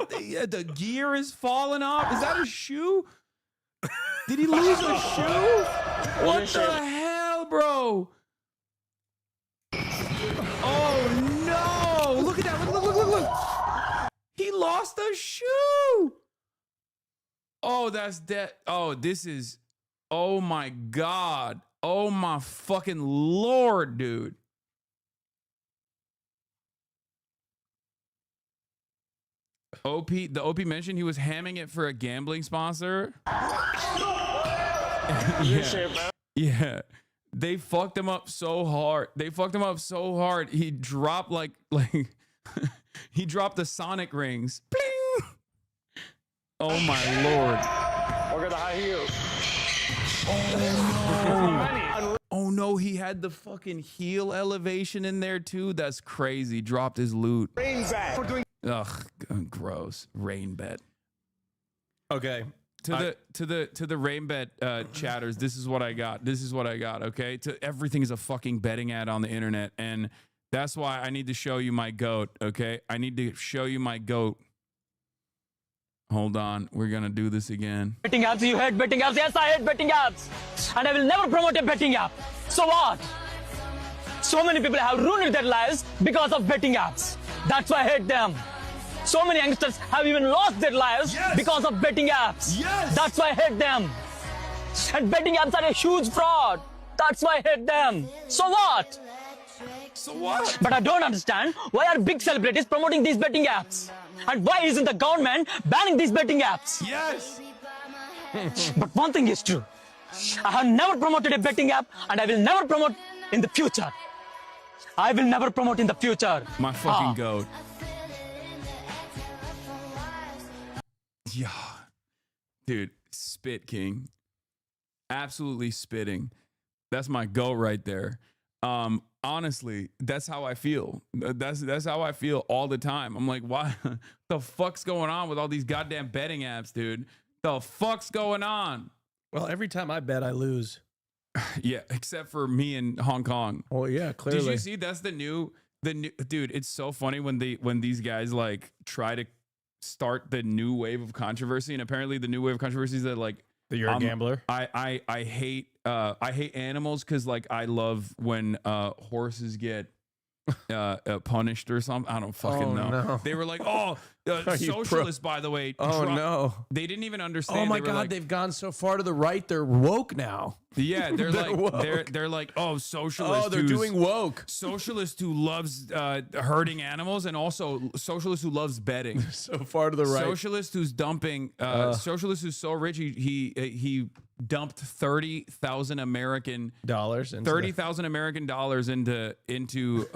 The gear is falling off. Is that a shoe? Did he lose a shoe? What the hell, bro? Oh no! Look at that! Look! He lost a shoe. Oh, that's dead. Oh, this is. Oh my God. Oh my fucking Lord, dude. The OP mentioned he was hamming it for a gambling sponsor. Yeah. They fucked him up so hard. He dropped like he dropped the Sonic rings. Bling! Oh my Lord. Look at the high heels. Oh no. Oh no, he had the fucking heel elevation in there too. That's crazy. Dropped his loot. Ugh, gross. Rain bet. Okay. To the rain bet chatters, this is what I got. Okay. Everything is a fucking betting ad on the internet, and that's why I need to show you my goat. Okay. I need to show you my goat. Hold on, we're gonna do this again. Betting apps, you hate betting apps. Yes, I hate betting apps, and I will never promote a betting app. So what? So many people have ruined their lives because of betting apps. That's why I hate them. So many youngsters have even lost their lives because of betting apps. Yes. That's why I hate them. And betting apps are a huge fraud. That's why I hate them. So what? So what? But I don't understand why are big celebrities promoting these betting apps? And why isn't the government banning these betting apps? Yes. But one thing is true. I have never promoted a betting app, and I will never promote in the future. I will never promote in the future. My fucking goat. Yeah. Dude, spit king. Absolutely spitting. That's my goat right there. Honestly, that's how I feel. That's how I feel all the time. I'm like, why the fuck's going on with all these goddamn betting apps, dude? The fuck's going on? Well, every time I bet, I lose. Yeah, except for me in Hong Kong. Oh yeah, clearly. Did you see that's the new dude, it's so funny when these guys like try to start the new wave of controversy, and apparently the new wave of controversy is that like that you're a gambler. I hate animals because like I love when horses get punished or something. I don't fucking know. No. They were like, socialists, by the way. No. They didn't even understand. Oh my God, like, they've gone so far to the right. They're woke now. Yeah, they're like woke. they're like, oh, socialist. Oh, they're doing woke. Socialist who loves hurting animals, and also socialist who loves betting. So far to the right. Socialist who's dumping. Socialist who's so rich he dumped $30,000 American dollars into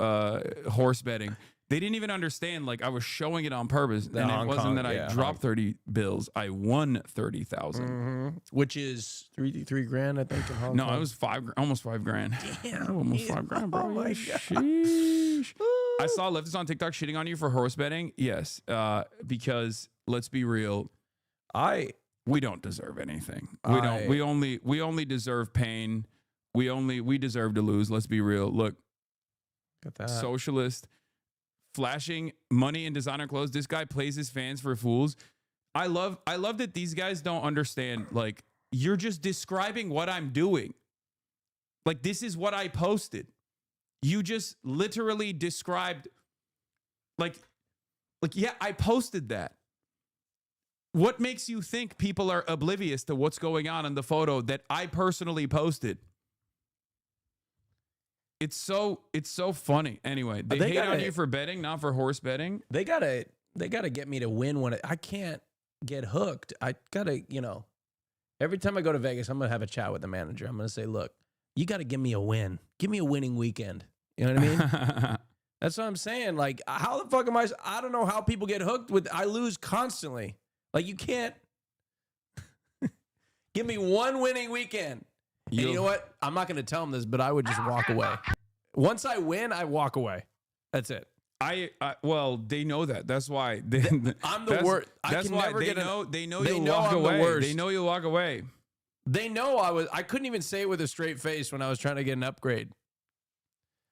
horse betting. They didn't even understand. Like I was showing it on purpose, and it wasn't that I dropped 30 bills. I won 30,000, which is three grand, I think. In Hong Kong. No, it was almost $5,000. Damn, almost $5,000, bro. Oh my Sheesh. I saw Leftist on TikTok shitting on you for horse betting. Yes, because let's be real, we don't deserve anything. We don't. We only deserve pain. We deserve to lose. Let's be real. Look, got that socialist. Flashing money in designer clothes. This guy plays his fans for fools. I love that these guys don't understand. Like, you're just describing what I'm doing. Like, this is what I posted. You just literally described, like, yeah, I posted that. What makes you think people are oblivious to what's going on in the photo that I personally posted? It's so funny. Anyway, they hate on you for betting, not for horse betting. They gotta get me to win when I can't get hooked. I gotta, every time I go to Vegas, I'm gonna have a chat with the manager. I'm gonna say, look, you gotta give me a win. Give me a winning weekend. You know what I mean? That's what I'm saying. Like, how the fuck am I don't know how people get hooked with, I lose constantly. Like, you can't give me one winning weekend. And you know what? I'm not going to tell them this, but I would just walk away. Once I win, I walk away. That's it. Well, they know that. That's why I'm the worst. That's why they know you'll walk away. They know you'll walk away. They know I couldn't even say it with a straight face when I was trying to get an upgrade.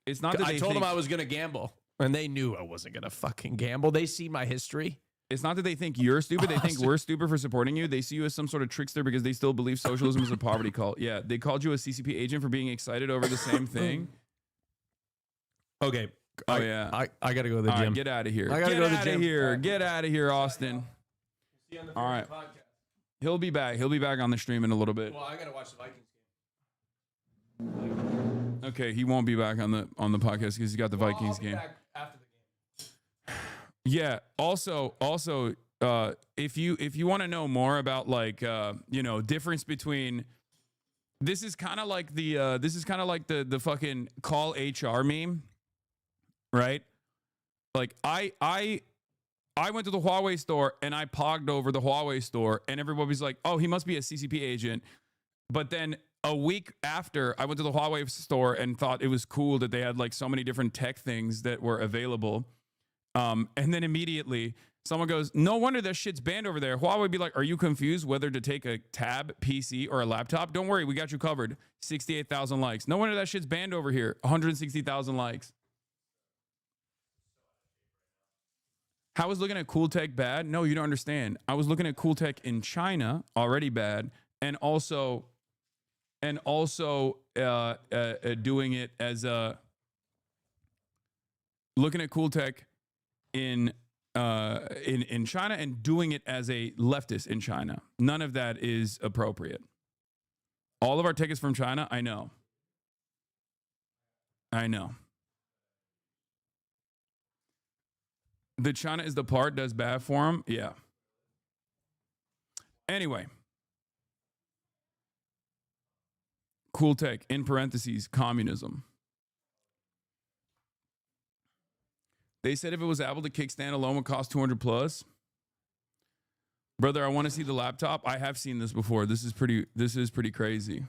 It's not that I told them I was going to gamble, and they knew I wasn't going to fucking gamble. They see my history. It's not that they think you're stupid. They think we're stupid for supporting you. They see you as some sort of trickster because they still believe socialism is a poverty cult. Yeah, they called you a CCP agent for being excited over the same thing. Okay. Oh yeah. I gotta go to the All right, gym. get out of here. I gotta Get go to the outta gym. here. Get out of here, Austin. All right. He'll be back. He'll be back on the stream in a little bit. Well, I gotta watch the Vikings game. Okay, he won't be back on the podcast because he got the Vikings game. Back after the game. Yeah. Also, if you want to know more about like difference between this is kind of like the fucking call HR meme, right? Like I went to the Huawei store and I pogged over the Huawei store and everybody's like, oh, he must be a CCP agent. But then a week after, I went to the Huawei store and thought it was cool that they had like so many different tech things that were available. And then immediately someone goes, no wonder that shit's banned over there. Huawei would be like, are you confused whether to take a tab, PC, or a laptop? Don't worry, we got you covered. 68,000 likes. No wonder that shit's banned over here. 160,000 likes. How was looking at cool tech bad? No, you don't understand. I was looking at cool tech in China, already bad, and also doing it as a looking at cool tech in China and doing it as a leftist in China. None of that is appropriate. All of our tech is from China. I know. The China is the part that's bad for them. Yeah. Anyway. Cool tech, in parentheses, communism. They said if it was Apple, the kickstand alone would cost 200 plus. Brother, I want to see the laptop. I have seen this before. This is pretty crazy.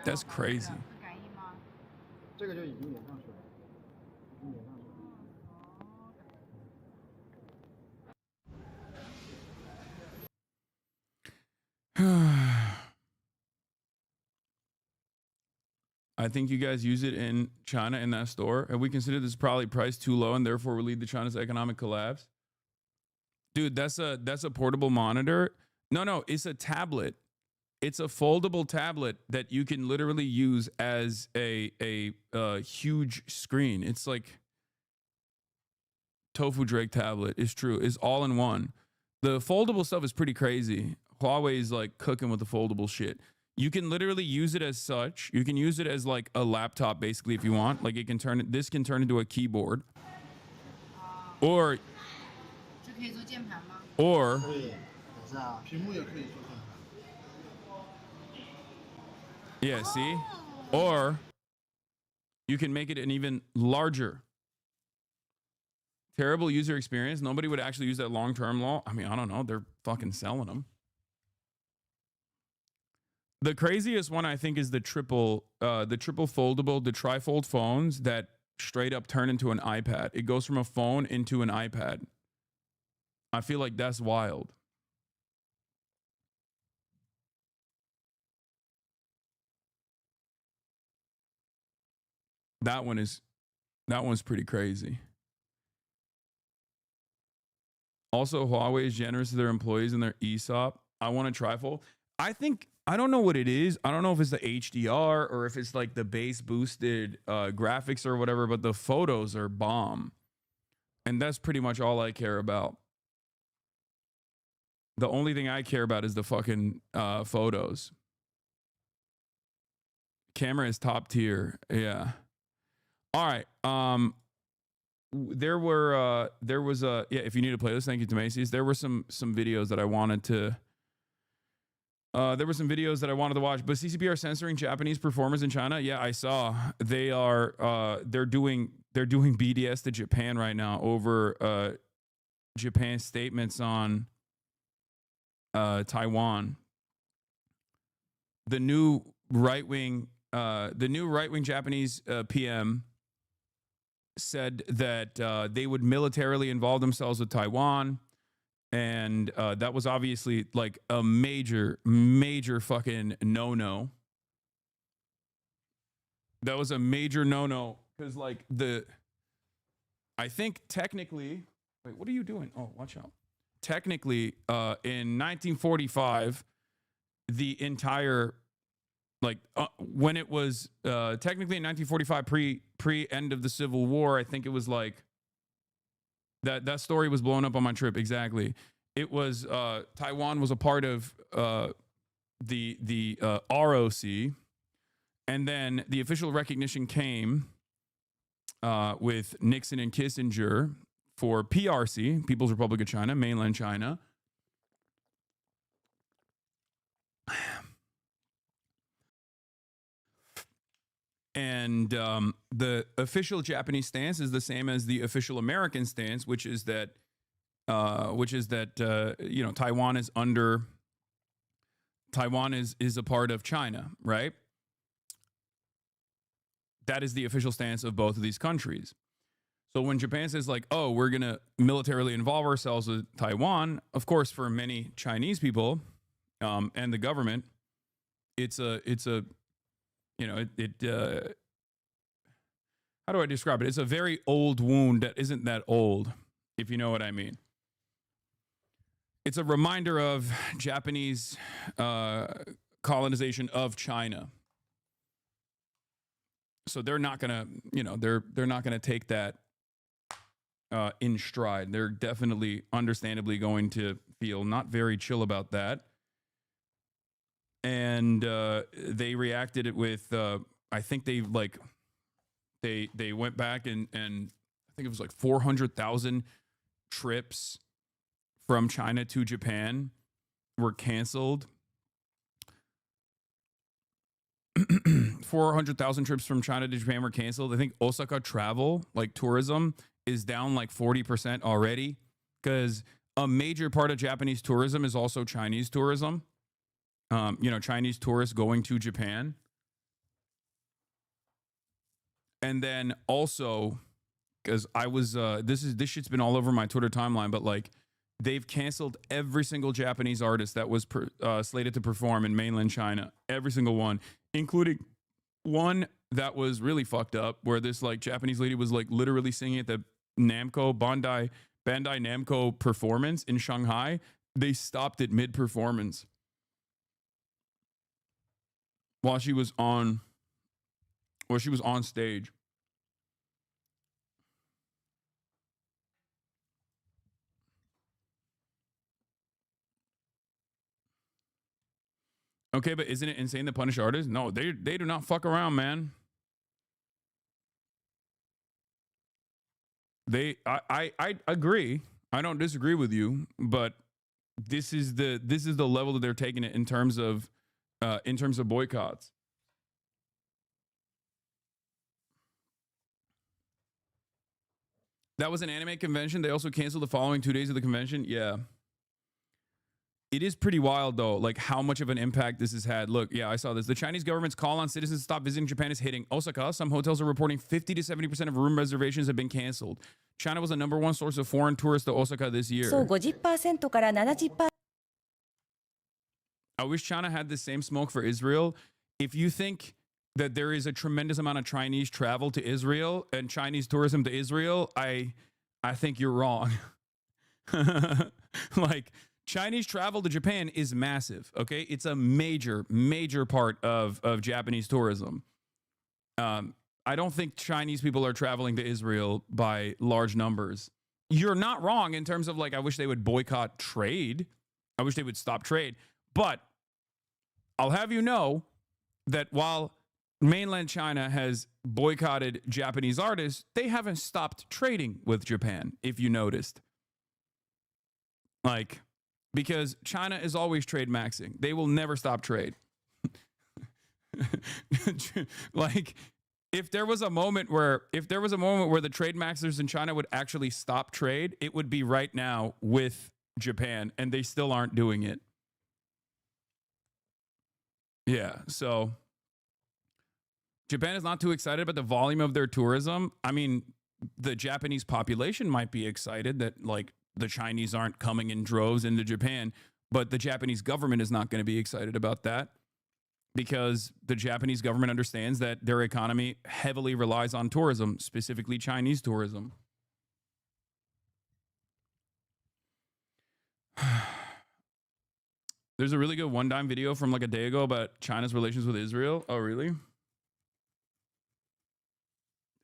That's crazy. I think you guys use it in China in that store. Have we considered this probably priced too low and therefore will lead to China's economic collapse? Dude, that's a portable monitor. No, it's a tablet. It's a foldable tablet that you can literally use as a huge screen. It's like Tofu Drake tablet. It's true. It's all in one. The foldable stuff is pretty crazy. Huawei is like cooking with the foldable shit. You can literally use it as such. You can use it as like a laptop basically if you want. Like this can turn into a keyboard. Or yeah, see? Or you can make it an even larger. Terrible user experience. Nobody would actually use that long-term law. I mean, I don't know. They're fucking selling them. The craziest one I think is the triple foldable, the trifold phones that straight up turn into an iPad. It goes from a phone into an iPad. I feel like that's wild. That one's pretty crazy. Also, Huawei is generous to their employees and their ESOP. I want a trifold. I don't know what it is. I don't know if it's the HDR or if it's like the base boosted graphics or whatever, but the photos are bomb. And that's pretty much all I care about. The only thing I care about is the fucking photos. camera is top tier. Yeah. All right. There was a if you need a playlist, thank you to Macy's. There were some videos that I wanted to there were some videos that I wanted to watch, but CCP are censoring Japanese performers in China. Yeah, I saw. They are they're doing BDS to Japan right now over Japan's statements on Taiwan. The new right-wing Japanese PM said that they would militarily involve themselves with Taiwan. And that was obviously like a major fucking no-no. That was a major no-no because like I think technically, wait, what are you doing? Oh, watch out. Technically, in 1945, the entire when it was technically in 1945 pre end of the Civil War, I think it was like that story was blown up on my trip. Exactly. It was Taiwan was a part of the ROC, and then the official recognition came with Nixon and Kissinger for PRC, People's Republic of China, mainland China. And the official Japanese stance is the same as the official American stance, which is that you know, Taiwan is a part of China, right? That is the official stance of both of these countries. So when Japan says like, oh, we're going to militarily involve ourselves with Taiwan, of course, for many Chinese people and the government, it's a you know, how do I describe it? It's a very old wound that isn't that old, if you know what I mean. It's a reminder of Japanese colonization of China. So they're not gonna, you know, they're not gonna take that in stride. They're definitely, understandably, going to feel not very chill about that. And they reacted it with I think they went back and I think it was like 400,000 trips from China to Japan were canceled. 400,000 trips from China to Japan were canceled. I think Osaka travel, like tourism, is down like 40% already, because a major part of Japanese tourism is also Chinese tourism. You know, Chinese tourists going to Japan. And then also, because I was, this shit's been all over my Twitter timeline, but like they've canceled every single Japanese artist that was slated to perform in mainland China. Every single one, including one that was really fucked up, where this like Japanese lady was like literally singing at the Bandai Namco performance in Shanghai. They stopped it mid-performance while she was on stage. Okay, but isn't it insane to punish artists? No, they do not fuck around, man. I agree. I don't disagree with you, but this is the level that they're taking it in terms of boycotts. That was an anime convention. They also canceled the following 2 days of the convention. Yeah. It is pretty wild, though, like how much of an impact this has had. Look, yeah, I saw this. The Chinese government's call on citizens to stop visiting Japan is hitting. Osaka, some hotels are reporting 50 to 70% of room reservations have been canceled. China was the #1 source of foreign tourists to Osaka this year. そう、50% から70%。 I wish China had the same smoke for Israel. If you think that there is a tremendous amount of Chinese travel to Israel and Chinese tourism to Israel, I think you're wrong. Like, Chinese travel to Japan is massive, okay? It's a major part of Japanese tourism. I don't think Chinese people are traveling to Israel by large numbers. You're not wrong in terms of, like, I wish they would boycott trade. I wish they would stop trade. But I'll have you know that while mainland China has boycotted Japanese artists, they haven't stopped trading with Japan, if you noticed. Like, because China is always trade maxing. They will never stop trade. Like, if there was a moment where the trade maxers in China would actually stop trade, it would be right now with Japan, and they still aren't doing it. Yeah, so Japan is not too excited about the volume of their tourism. I mean, the Japanese population might be excited that, like, the Chinese aren't coming in droves into Japan, but the Japanese government is not going to be excited about that because the Japanese government understands that their economy heavily relies on tourism, specifically Chinese tourism. There's a really good one-time video from like a day ago about China's relations with Israel. Oh, really?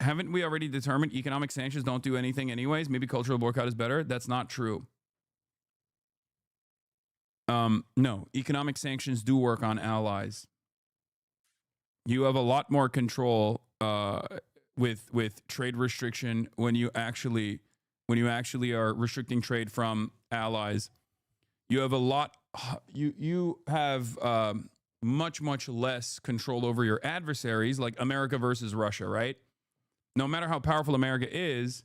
Haven't we already determined economic sanctions don't do anything anyways? Maybe cultural boycott is better. That's not true. No, economic sanctions do work on allies. You have a lot more control with trade restriction when you actually are restricting trade from allies. You have a lot. You have much less control over your adversaries, like America versus Russia, right? No matter how powerful America is,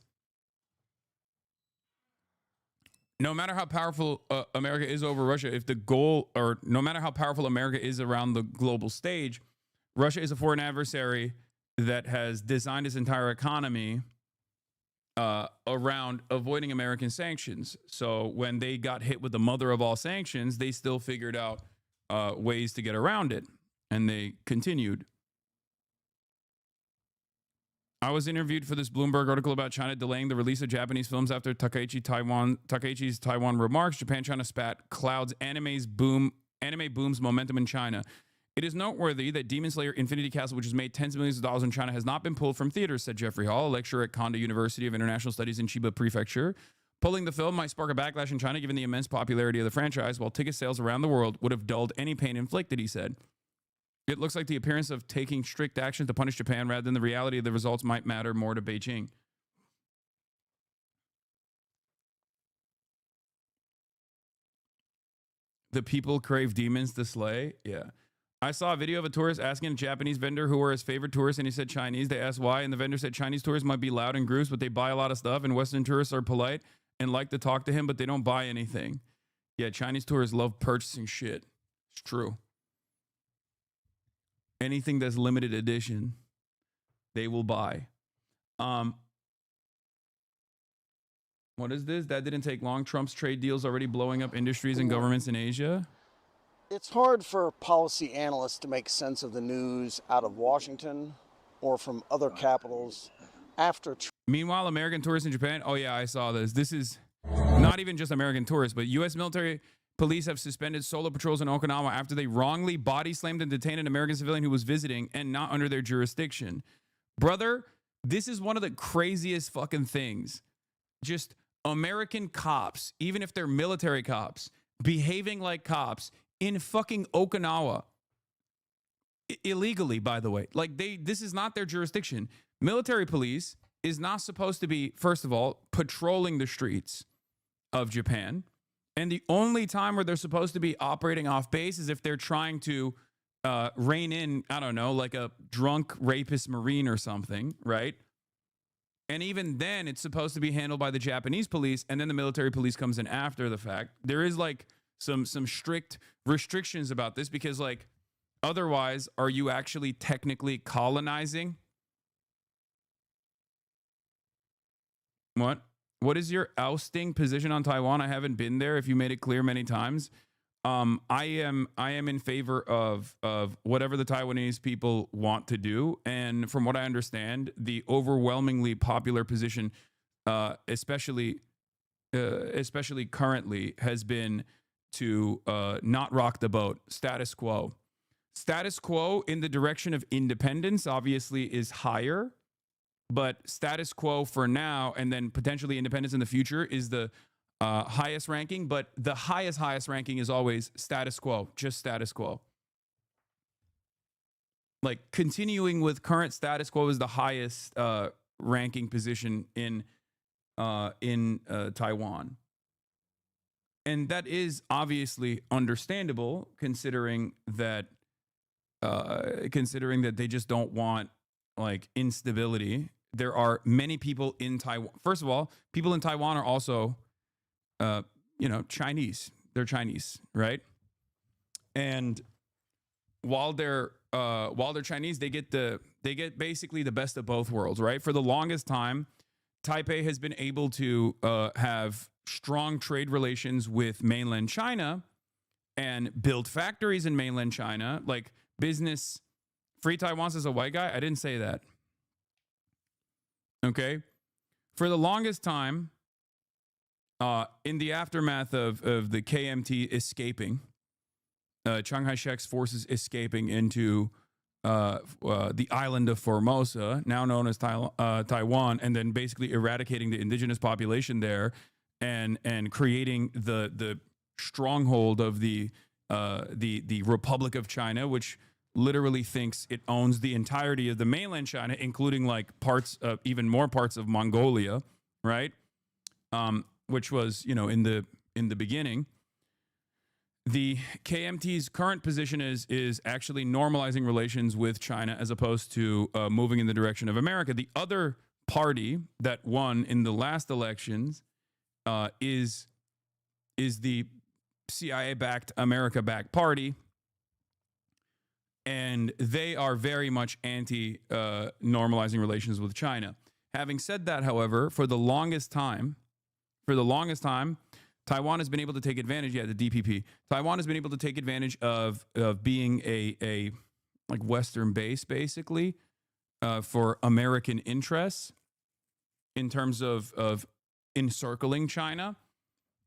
no matter how powerful America is over Russia, if the goal, or no matter how powerful America is around the global stage, Russia is a foreign adversary that has designed its entire economy around avoiding American sanctions. So when they got hit with the mother of all sanctions, they still figured out ways to get around it, and they continued. I was interviewed for this Bloomberg article about China delaying the release of Japanese films after Takeichi's Taiwan remarks. Japan-China spat clouds anime booms momentum in China. It is noteworthy that Demon Slayer Infinity Castle, which has made tens of millions of dollars in China, has not been pulled from theaters, said Jeffrey Hall, a lecturer at Kondo University of International Studies in Chiba Prefecture. Pulling the film might spark a backlash in China given the immense popularity of the franchise, while ticket sales around the world would have dulled any pain inflicted, he said. It looks like the appearance of taking strict action to punish Japan rather than the reality of the results might matter more to Beijing. The people crave demons to slay? Yeah. I saw a video of a tourist asking a Japanese vendor who were his favorite tourists, and he said Chinese. They asked why, and the vendor said Chinese tourists might be loud and gross, but they buy a lot of stuff, and Western tourists are polite and like to talk to him, but they don't buy anything. Yeah, Chinese tourists love purchasing shit. It's true. Anything that's limited edition, they will buy. What is this? That didn't take long. Trump's trade deals already blowing up industries and governments in Asia. It's hard for policy analysts to make sense of the news out of Washington or from other capitals after. Meanwhile, American tourists in Japan. Oh yeah, I saw this. This is not even just American tourists, but U.S. military police have suspended solo patrols in Okinawa after they wrongly body slammed and detained an American civilian who was visiting and not under their jurisdiction. Brother, this is one of the craziest fucking things. Just American cops, even if they're military cops, behaving like cops in fucking Okinawa. Illegally, by the way. Like, this is not their jurisdiction. Military police is not supposed to be, first of all, patrolling the streets of Japan. And the only time where they're supposed to be operating off base is if they're trying to rein in, I don't know, like a drunk rapist Marine or something, right? And even then, it's supposed to be handled by the Japanese police, and then the military police comes in after the fact. There is like some strict restrictions about this because, like, otherwise, are you actually technically colonizing? What? What is your ousting position on Taiwan? I haven't been there. If you made it clear many times, I am in favor of whatever the Taiwanese people want to do. And from what I understand, the overwhelmingly popular position, especially currently, has been to not rock the boat. Status quo. Status quo in the direction of independence obviously is higher. But status quo for now, and then potentially independence in the future, is the highest ranking. But the highest ranking is always status quo, just status quo. like continuing with current status quo is the highest ranking position in Taiwan. And that is obviously understandable, considering that they just don't want like instability. There are many people in Taiwan. First of all, people in Taiwan are also, Chinese. They're Chinese, right? And while they're Chinese, they get basically the best of both worlds, right? For the longest time, Taipei has been able to have strong trade relations with mainland China and build factories in mainland China, like business. Free Taiwan says a white guy. I didn't say that. Okay. For the longest time, in the aftermath of the KMT escaping, Chiang Kai-shek's forces escaping into the island of Formosa, now known as Taiwan, and then basically eradicating the indigenous population there, and creating the stronghold of the Republic of China, which literally thinks it owns the entirety of the mainland China, including like even more parts of Mongolia, right? Which was, in the beginning. The KMT's current position is actually normalizing relations with China as opposed to moving in the direction of America. The other party that won in the last elections is the CIA-backed, America-backed party, and they are very much anti-normalizing relations with China. Having said that, however, for the longest time, Taiwan has been able to take advantage. Yeah, the DPP. Taiwan has been able to take advantage of being a like Western base, basically, for American interests in terms of encircling China,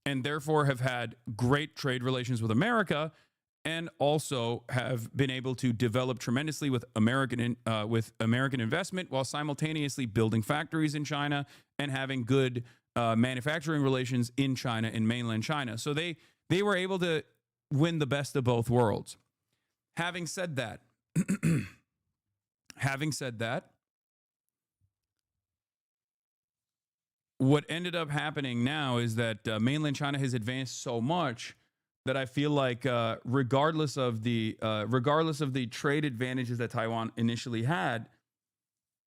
and therefore have had great trade relations with America, and also have been able to develop tremendously with American investment, while simultaneously building factories in China and having good manufacturing relations in China, in mainland China. So they were able to win the best of both worlds. Having said that, what ended up happening now is that mainland China has advanced so much that I feel like regardless of the trade advantages that Taiwan initially had,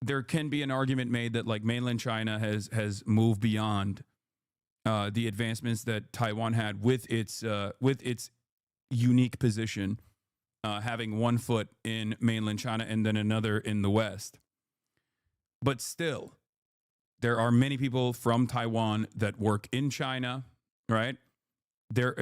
there can be an argument made that like mainland China has moved beyond the advancements that Taiwan had with its unique position, having one foot in mainland China and then another in the West. But still, there are many people from Taiwan that work in China, right? There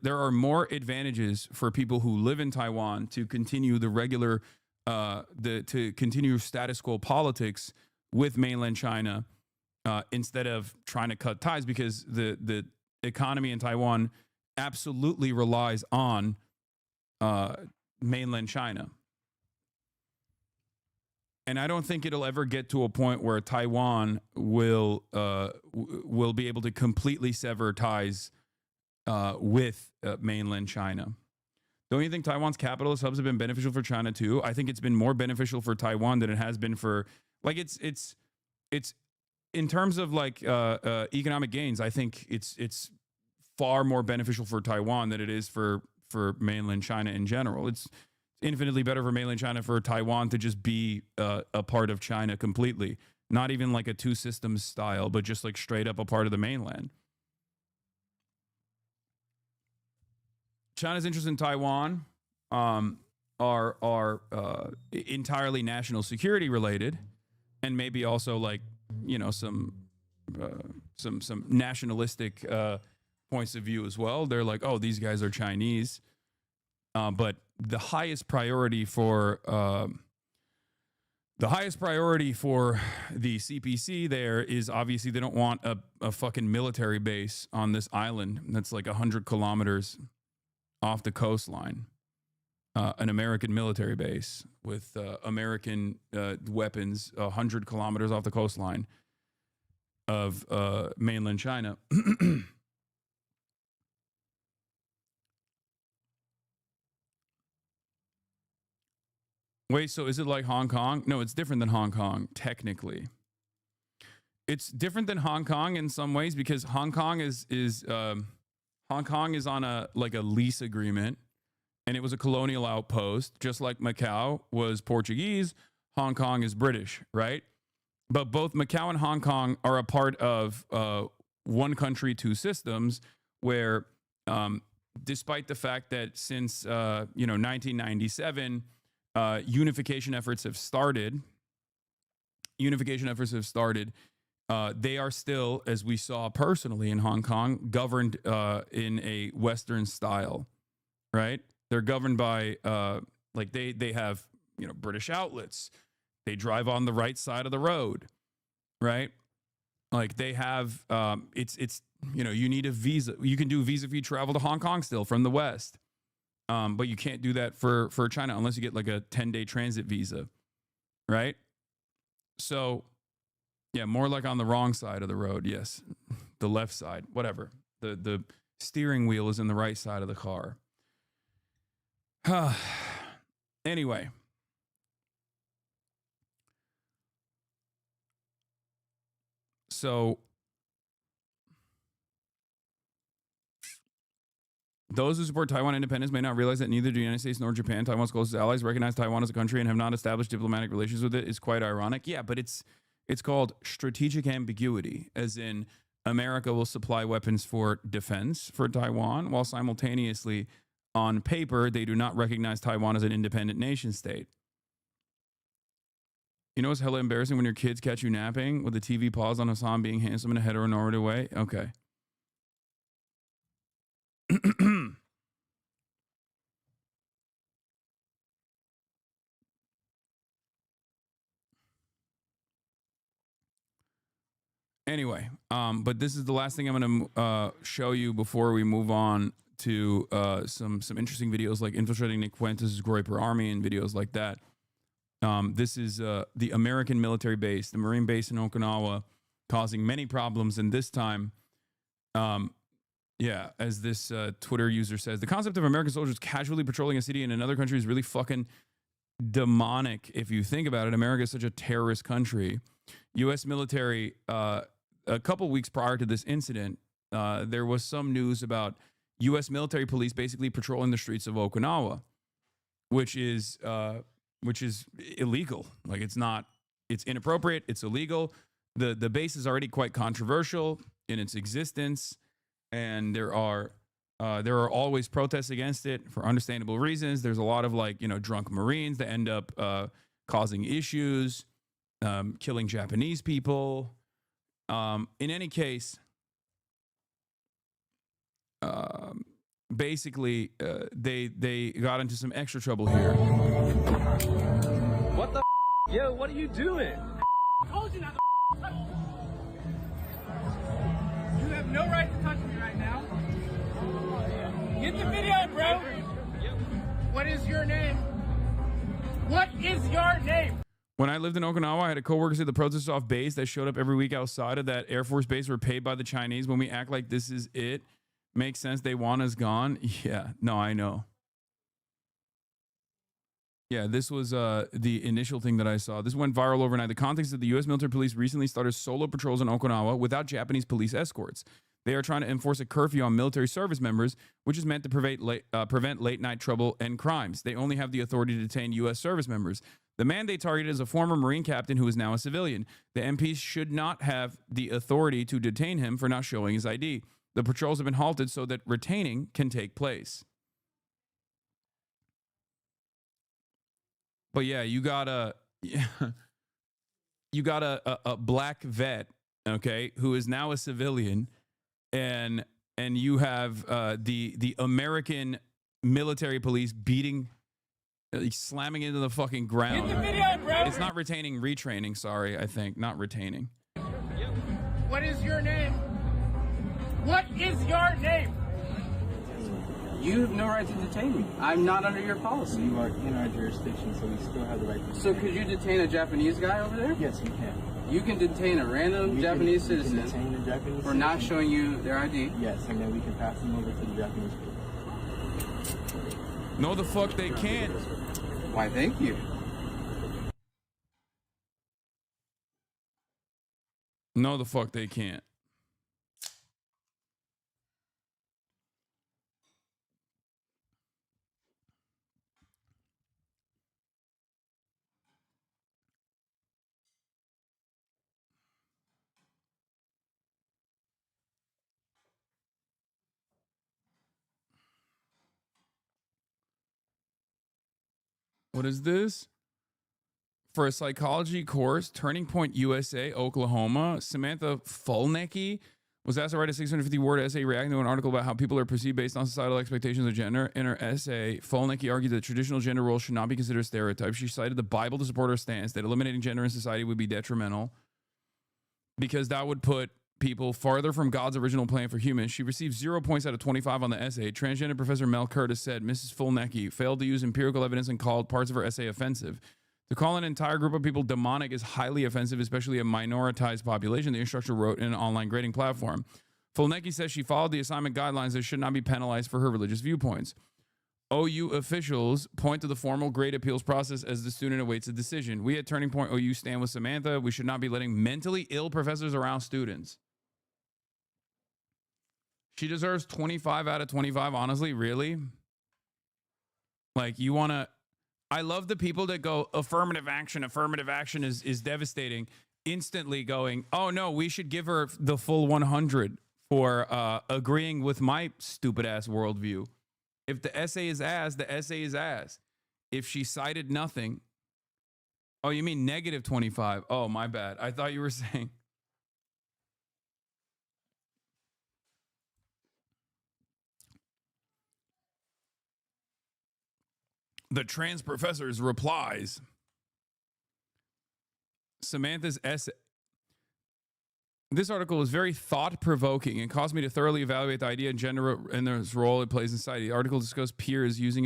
are more advantages for people who live in Taiwan to continue the regular to continue status quo politics with mainland China instead of trying to cut ties, because the economy in Taiwan absolutely relies on mainland China. And I don't think it'll ever get to a point where Taiwan will be able to completely sever ties with mainland China. Don't you think Taiwan's capitalist hubs have been beneficial for China too? I think it's been more beneficial for Taiwan than it has been for, like, it's in terms of like economic gains. I think it's far more beneficial for Taiwan than it is for mainland China in general. It's infinitely better for mainland China for Taiwan to just be a part of China completely, not even like a two systems style, but just like straight up a part of the mainland. China's interests in Taiwan are entirely national security related, and maybe also like, you know, some nationalistic points of view as well. They're like, oh, these guys are Chinese, but the highest priority for the CPC there is obviously they don't want a fucking military base on this island that's like 100 kilometers off the coastline, an American military base with American weapons 100 kilometers off the coastline of mainland China. Wait, so is it like Hong Kong? No, it's different than Hong Kong, technically. It's different than Hong Kong in some ways because Hong Kong is on a lease agreement, and it was a colonial outpost, just like Macau was Portuguese. Hong Kong is British, right? But both Macau and Hong Kong are a part of one country, two systems, where despite the fact that since 1997, unification efforts have started. They are still, as we saw personally in Hong Kong, governed in a Western style, right? They're governed by they have British outlets. They drive on the right side of the road, right? Like they have you need a visa. You can do a visa if you travel to Hong Kong still from the West, but you can't do that for China unless you get like a 10-day transit visa, right? So. Yeah, more like on the wrong side of the road. Yes, the left side, whatever. The steering wheel is in the right side of the car. Anyway. So those who support Taiwan independence may not realize that neither the United States nor Japan, Taiwan's closest allies, recognize Taiwan as a country and have not established diplomatic relations with it. Is quite ironic. Yeah, but it's called strategic ambiguity, as in America will supply weapons for defense for Taiwan, while simultaneously, on paper, they do not recognize Taiwan as an independent nation state. You know what's hella embarrassing when your kids catch you napping with the TV pause on Hasan being handsome in a heteronormative way? Okay. Anyway, but this is the last thing I'm going to show you before we move on to some interesting videos like infiltrating Nick Fuentes' Groyper Army and videos like that. This is the American military base, the Marine base in Okinawa, causing many problems. And this time, as this Twitter user says, the concept of American soldiers casually patrolling a city in another country is really fucking demonic. If you think about it, America is such a terrorist country. U.S. military, a couple weeks prior to this incident, there was some news about U.S. military police basically patrolling the streets of Okinawa, which is illegal. Like it's inappropriate. It's illegal. The base is already quite controversial in its existence, and there are always protests against it for understandable reasons. There's a lot of drunk Marines that end up causing issues. Killing Japanese people. In any case, basically, they got into some extra trouble here. What the? Yo, what are you doing? I told you not to touch me. You have no right to touch me right now. Get the video, bro. What is your name? What is your name? When I lived in Okinawa, I had a coworker say the protesters off base that showed up every week outside of that Air Force base were paid by the Chinese. When we act like this is it, makes sense. They want us gone. Yeah, no, I know. Yeah, this was the initial thing that I saw. This went viral overnight. The context of the U.S. military police recently started solo patrols in Okinawa without Japanese police escorts. They are trying to enforce a curfew on military service members, which is meant to prevent late-night trouble and crimes. They only have the authority to detain U.S. service members. The man they targeted is a former Marine captain who is now a civilian. The MPs should not have the authority to detain him for not showing his ID. The patrols have been halted so that retaining can take place. But yeah, you got a black vet, okay, who is now a civilian, and you have the American military police beating, slamming into the fucking ground. Get the video, bro. It's not retaining, retraining. Sorry, I think not retaining. What is your name? What is your name? You have no right to detain me. I'm not under your policy. You are in our jurisdiction, so we still have the right to So could you detain a Japanese guy over there? Yes, you can. You can detain a random Japanese citizen for not citizen. showing you their ID? Yes, and then we can pass them over to the Japanese people. No, the fuck they can't. Why, thank you. No, the fuck they can't. What is this? For a psychology course, Turning Point USA, Oklahoma, Samantha Fulnecki was asked to write a 650-word essay reacting to an article about how people are perceived based on societal expectations of gender. In her essay, Fulnecki argued that traditional gender roles should not be considered stereotypes. She cited the Bible to support her stance that eliminating gender in society would be detrimental because that would put people farther from God's original plan for humans. She received 0 points out of 25 on the essay. Transgender professor Mel Curtis said Mrs. Fulnecki failed to use empirical evidence and called parts of her essay offensive. To call an entire group of people demonic is highly offensive, especially a minoritized population, the instructor wrote in an online grading platform. Fulnecki says she followed the assignment guidelines that should not be penalized for her religious viewpoints. OU officials point to the formal grade appeals process as the student awaits a decision. We at Turning Point OU stand with Samantha. We should not be letting mentally ill professors around students. She deserves 25 out of 25, honestly, really? Like, you want to... I love the people that go, affirmative action is devastating. Instantly going, oh no, we should give her the full 100 for agreeing with my stupid ass worldview. If the essay is ass, the essay is ass. If she cited nothing. Oh, you mean negative 25? Oh, my bad. I thought you were saying. The trans professor's replies. Samantha's essay. This article is very thought-provoking and caused me to thoroughly evaluate the idea of gender and its role it plays in society. The article discussed peers using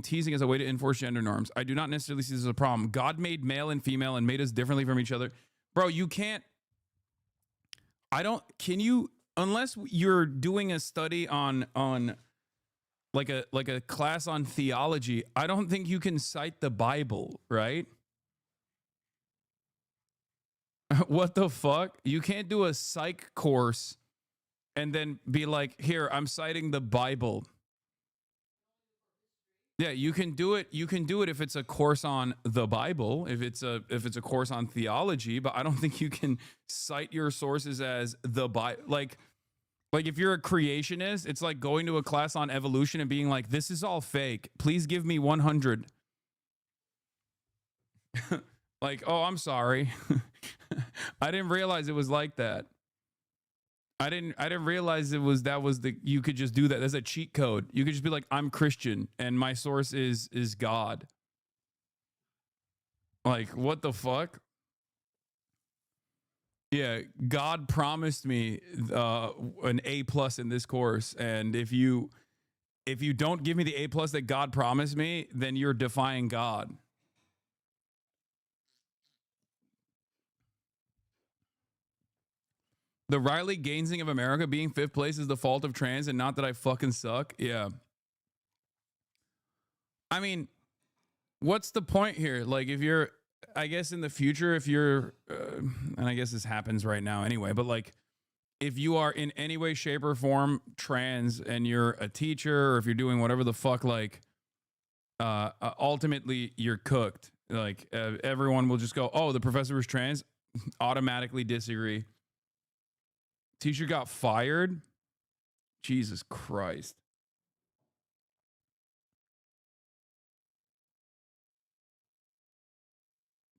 teasing as a way to enforce gender norms. I do not necessarily see this as a problem. God made male and female and made us differently from each other. Bro, you can't... unless you're doing a study on like a class on theology, I don't think you can cite the Bible, right? What the fuck? You can't do a psych course and then be like, here, I'm citing the Bible. Yeah, you can do it. You can do it if it's a course on the Bible, if it's a course on theology, but I don't think you can cite your sources as the Bible. Like if you're a creationist, it's like going to a class on evolution and being like, this is all fake. Please give me 100. Like, oh, I'm sorry. I didn't realize it was like that. I didn't realize you could just do that. That's a cheat code. You could just be like, I'm Christian and my source is God. Like, what the fuck? Yeah, God promised me an A+ in this course, and if you don't give me the A+ that God promised me, then you're defying God. The Riley Gainsing of America being 5th place is the fault of trans, and not that I fucking suck. Yeah. I mean, what's the point here? Like, if you're, I guess in the future, if you're, and I guess this happens right now anyway, but like, if you are in any way, shape, or form trans and you're a teacher or if you're doing whatever the fuck, like, ultimately you're cooked. Like, everyone will just go, oh, the professor was trans. Automatically disagree. Teacher got fired? Jesus Christ.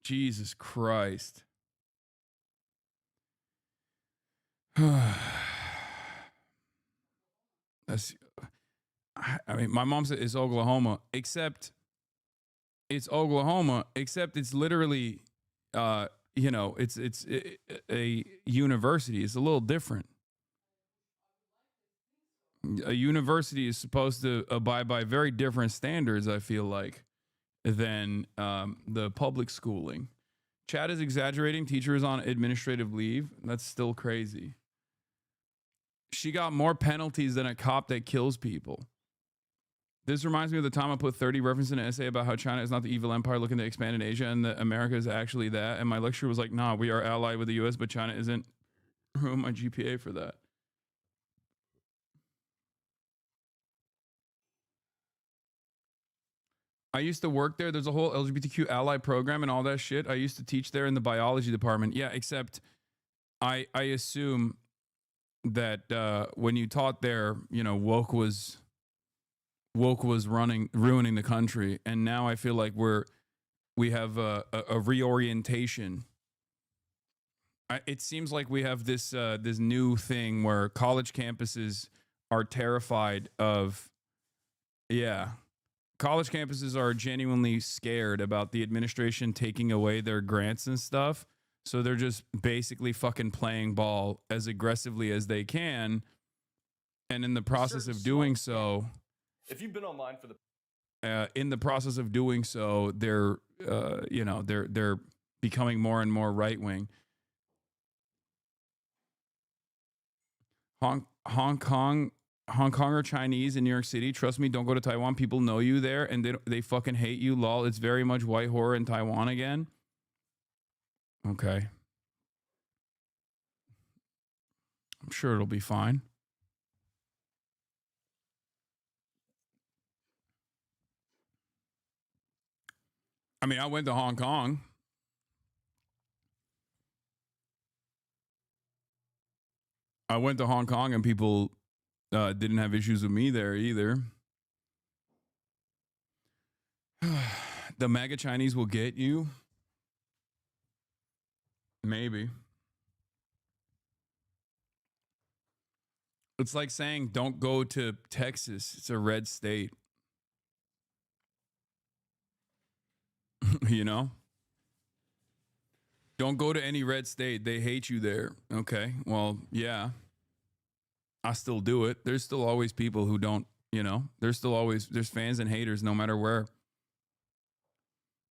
Jesus Christ. That's, I mean, my mom said it's Oklahoma, except it's Oklahoma, except it's literally, it's a university. It's a little different. A university is supposed to abide by very different standards, I feel like, than the public schooling. Chad is exaggerating. Teacher is on administrative leave. That's still crazy. She got more penalties than a cop that kills people. This reminds me of the time I put 30 references in an essay about how China is not the evil empire looking to expand in Asia and that America is actually that. And my lecturer was like, nah, we are allied with the US, but China isn't. Ruin my GPA for that. I used to work there. There's a whole LGBTQ ally program and all that shit. I used to teach there in the biology department. Yeah, except I assume that when you taught there, you know, woke was ruining the country, and now I feel like we have a reorientation. It seems like we have this new thing where college campuses are terrified of, yeah, college campuses are genuinely scared about the administration taking away their grants and stuff. So they're just basically fucking playing ball as aggressively as they can, and in the process of doing so, if you've been online for the in the process of doing so, they're they're becoming more and more right wing. Hong Kong or Chinese in New York City. Trust me, don't go to Taiwan. People know you there, and they fucking hate you. Lol. It's very much white horror in Taiwan again. Okay. I'm sure it'll be fine. I mean, I went to Hong Kong. And people didn't have issues with me there either. The MAGA Chinese will get you. Maybe. It's like saying don't go to Texas. It's a red state. You know? Don't go to any red state. They hate you there. Okay. Well, yeah. I still do it. There's still always people who don't, you know, there's fans and haters no matter where.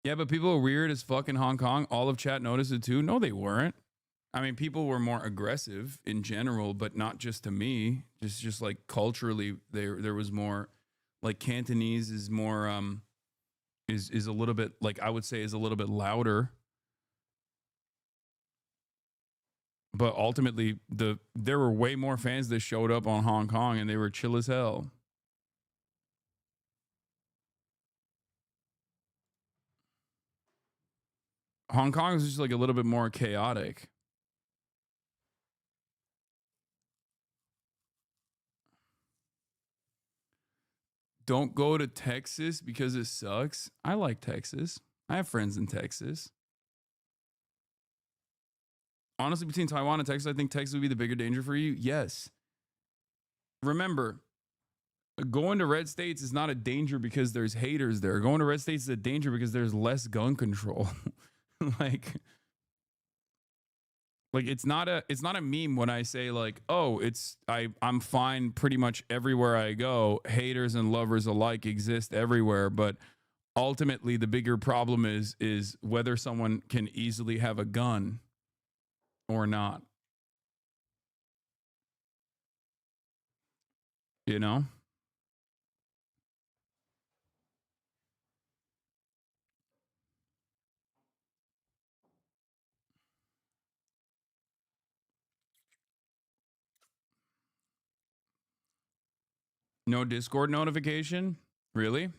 Yeah, but people are weird as fuck in Hong Kong. All of chat noticed it too. No, they weren't. I mean, people were more aggressive in general, but not just to me. Just like culturally, there was more, like Cantonese is more is a little bit, like I would say, is a little bit louder. But ultimately, there were way more fans that showed up on Hong Kong, and they were chill as hell. Hong Kong is just like a little bit more chaotic. Don't go to Texas because it sucks. I like Texas. I have friends in Texas. Honestly, between Taiwan and Texas, I think Texas would be the bigger danger for you. Yes. Remember, going to red states is not a danger because there's haters there. Going to red states is a danger because there's less gun control. like it's not a meme when I say like, oh, I'm fine pretty much everywhere I go. Haters and lovers alike exist everywhere, but ultimately the bigger problem is whether someone can easily have a gun or not. You know? No Discord notification? Really?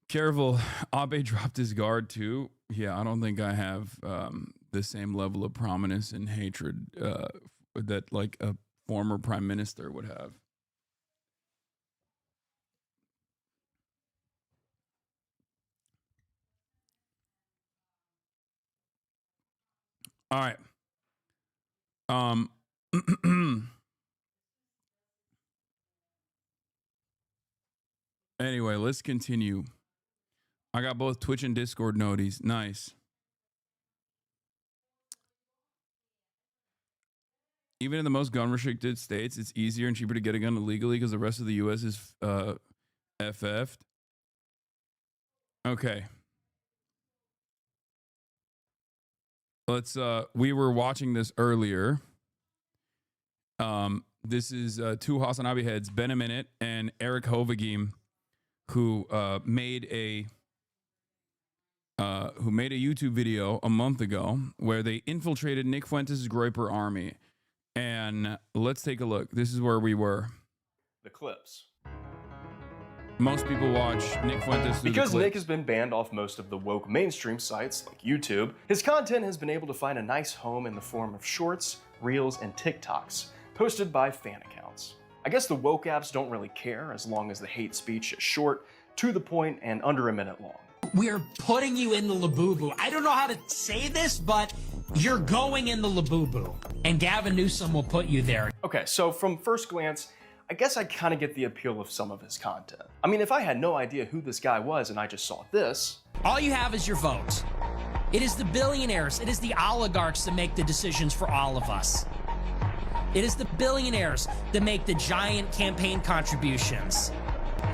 Careful. Abe dropped his guard too. Yeah, I don't think I have the same level of prominence and hatred that like a former prime minister would have. All right. Anyway, let's continue. I got both Twitch and Discord noties. Nice. Even in the most gun restricted states, it's easier and cheaper to get a gun illegally because the rest of the U.S. is FF'd. Okay. Let's we were watching this earlier. This is two Hasan heads, Ben a Minute and Eric Hovagim, who made a YouTube video a month ago where they infiltrated Nick Fuentes' Groyper army. And let's take a look. This is where we were. The clips. Most people watch Nick Fuentes through because the clips. Nick has been banned off most of the woke mainstream sites like YouTube, his content has been able to find a nice home in the form of shorts, reels, and TikToks posted by fan accounts. I guess the woke apps don't really care as long as the hate speech is short, to the point, and under a minute long. We're putting you in the labubu. I don't know how to say this, but you're going in the labubu. And Gavin Newsom will put you there. Okay, so from first glance, I guess I kind of get the appeal of some of his content. I mean, if I had no idea who this guy was and I just saw this... All you have is your vote. It is the billionaires, it is the oligarchs that make the decisions for all of us. It is the billionaires that make the giant campaign contributions.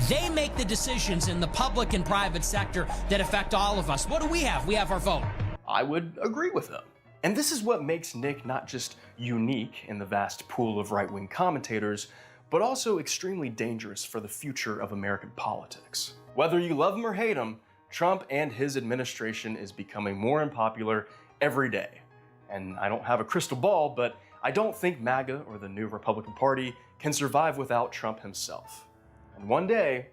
They make the decisions in the public and private sector that affect all of us. What do we have? We have our vote. I would agree with him. And this is what makes Nick not just unique in the vast pool of right-wing commentators, but also extremely dangerous for the future of American politics. Whether you love him or hate him, Trump and his administration is becoming more unpopular every day. And I don't have a crystal ball, but I don't think MAGA or the new Republican Party can survive without Trump himself. And one day,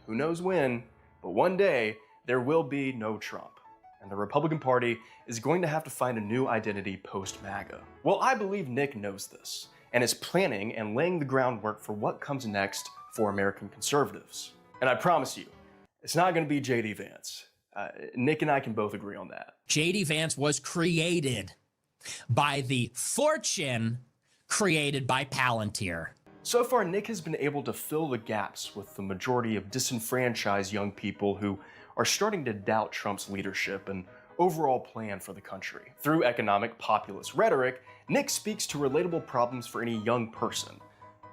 who knows when, but one day, there will be no Trump. And the Republican Party is going to have to find a new identity post-MAGA. Well, I believe Nick knows this, and is planning and laying the groundwork for what comes next for American conservatives. And I promise you, it's not going to be J.D. Vance. Nick and I can both agree on that. J.D. Vance was created by the fortune created by Palantir. So far, Nick has been able to fill the gaps with the majority of disenfranchised young people who are starting to doubt Trump's leadership and overall plan for the country. Through economic populist rhetoric, Nick speaks to relatable problems for any young person,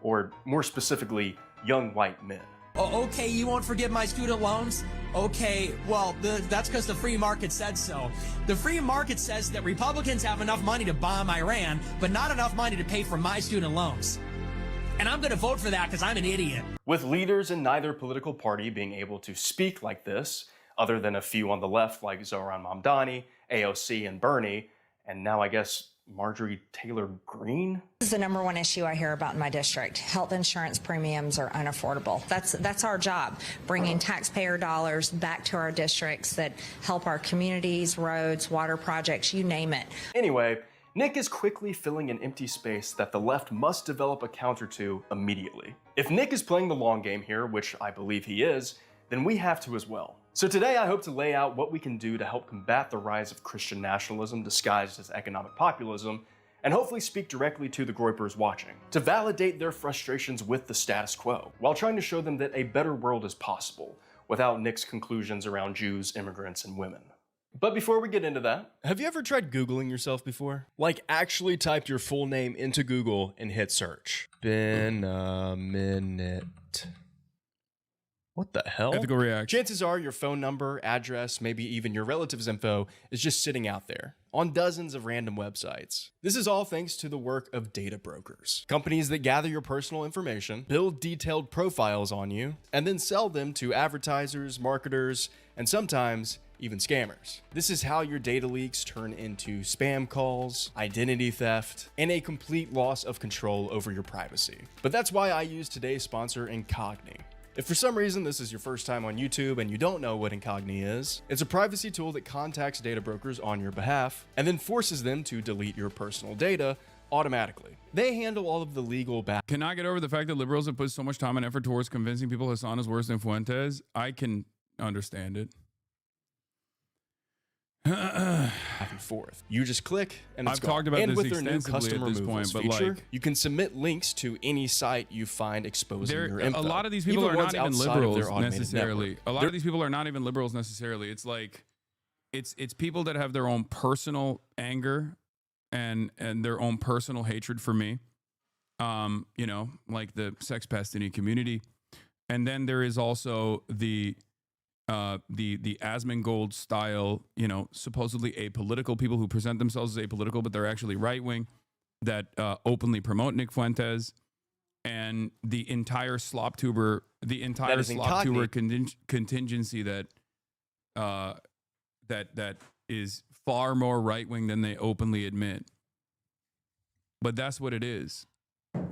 or more specifically, young white men. Oh, okay, you won't forgive my student loans? Okay, well, that's because the free market said so. The free market says that Republicans have enough money to bomb Iran, but not enough money to pay for my student loans. And I'm going to vote for that because I'm an idiot. With leaders in neither political party being able to speak like this, other than a few on the left like Zoran Mamdani, AOC, and Bernie, and now I guess Marjorie Taylor Greene? This is the number one issue I hear about in my district. Health insurance premiums are unaffordable. That's our job, bringing taxpayer dollars back to our districts that help our communities, roads, water projects, you name it. Anyway, Nick is quickly filling an empty space that the left must develop a counter to immediately. If Nick is playing the long game here, which I believe he is, then we have to as well. So today I hope to lay out what we can do to help combat the rise of Christian nationalism disguised as economic populism, and hopefully speak directly to the Groypers watching, to validate their frustrations with the status quo, while trying to show them that a better world is possible, without Nick's conclusions around Jews, immigrants, and women. But before we get into that, have you ever tried Googling yourself before? Like actually typed your full name into Google and hit search. Been a minute. What the hell? Ethical reaction. Chances are your phone number, address, maybe even your relative's info is just sitting out there on dozens of random websites. This is all thanks to the work of data brokers, companies that gather your personal information, build detailed profiles on you, and then sell them to advertisers, marketers, and sometimes even scammers. This is how your data leaks turn into spam calls, identity theft, and a complete loss of control over your privacy. But that's why I use today's sponsor, Incogni. If for some reason this is your first time on YouTube and you don't know what Incogni is, it's a privacy tool that contacts data brokers on your behalf and then forces them to delete your personal data automatically. They handle all of the legal back. Cannot get over the fact that liberals have put so much time and effort towards convincing people Hasan is worse than Fuentes. I can understand it. Back and forth. You just click and it's I've gone. talked about and this with their new extensively custom at this removals point, but feature, like, you can submit links to any site you find exposing your info. A lot of these people are not even liberals necessarily. Network. A lot of these people are not even liberals necessarily. It's like, it's people that have their own personal anger and their own personal hatred for me. You know, like the sex pastini community, and then there is also the Asmongold style, you know, supposedly apolitical people who present themselves as apolitical, but they're actually right wing. that openly promote Nick Fuentes, and the entire slop tuber, contingency that that is far more right wing than they openly admit. But that's what it is.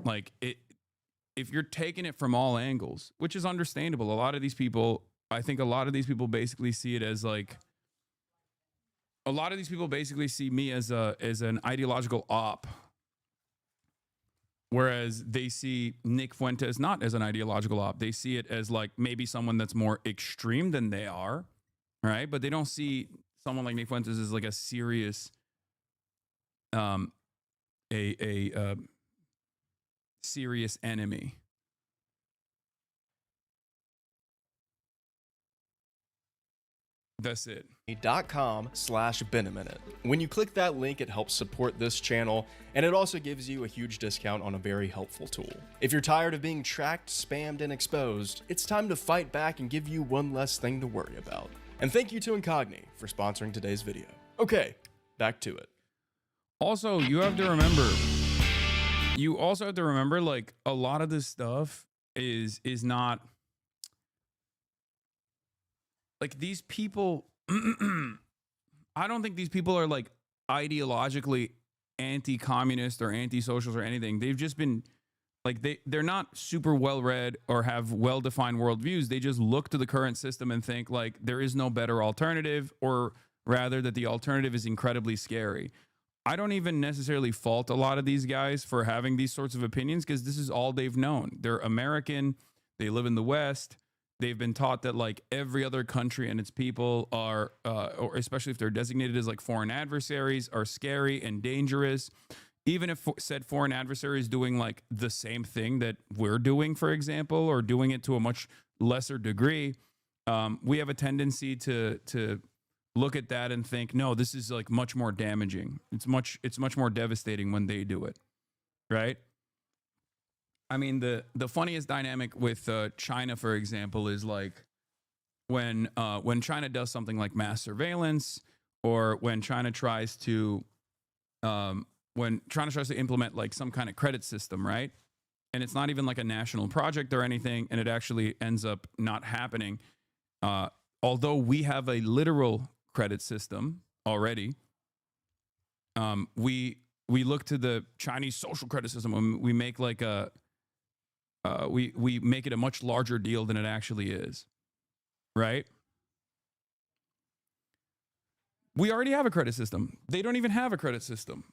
Like it, if you're taking it from all angles, which is understandable. I think a lot of these people basically see it as like. A lot of these people basically see me as an ideological op, whereas they see Nick Fuentes not as an ideological op. They see it as like maybe someone that's more extreme than they are, right? But they don't see someone like Nick Fuentes as like a serious, serious enemy. That's it. .com/Benaminute. When you click that link, it helps support this channel, and it also gives you a huge discount on a very helpful tool. If you're tired of being tracked, spammed, and exposed, it's time to fight back and give you one less thing to worry about. And thank you to Incogni for sponsoring today's video. Okay, back to it. Also, you also have to remember, like, a lot of this stuff is not like these people. I don't think these people are like ideologically anti-communist or anti-socialist or anything. They've just been like, they're not super well read or have well-defined worldviews. They just look to the current system and think like there is no better alternative, or rather that the alternative is incredibly scary. I don't even necessarily fault a lot of these guys for having these sorts of opinions, because this is all they've known. They're American. They live in the West. They've been taught that like every other country and its people are, or especially if they're designated as like foreign adversaries, are scary and dangerous. Even if said foreign adversary is doing like the same thing that we're doing, for example, or doing it to a much lesser degree, we have a tendency to look at that and think, no, this is like much more damaging. It's much more devastating when they do it, right? I mean, the funniest dynamic with China, for example, is like when China does something like mass surveillance, or when China tries to implement like some kind of credit system, right? And it's not even like a national project or anything, and it actually ends up not happening. Although we have a literal credit system already, we look to the Chinese social credit system when we make like we make it a much larger deal than it actually is, right? We already have a credit system. They don't even have a credit system.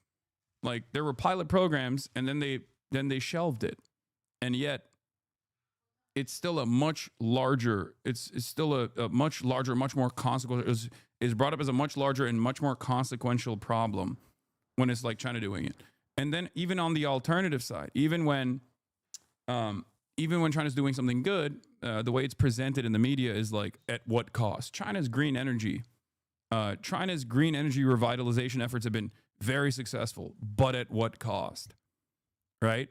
Like, there were pilot programs, and then they shelved it, and yet it's still a much larger. It's still a much larger, much more consequential. Is brought up as a much larger and much more consequential problem when it's like China doing it. And then even on the alternative side, even when China's doing something good, the way it's presented in the media is like, at what cost? China's green energy revitalization efforts have been very successful, but at what cost? Right?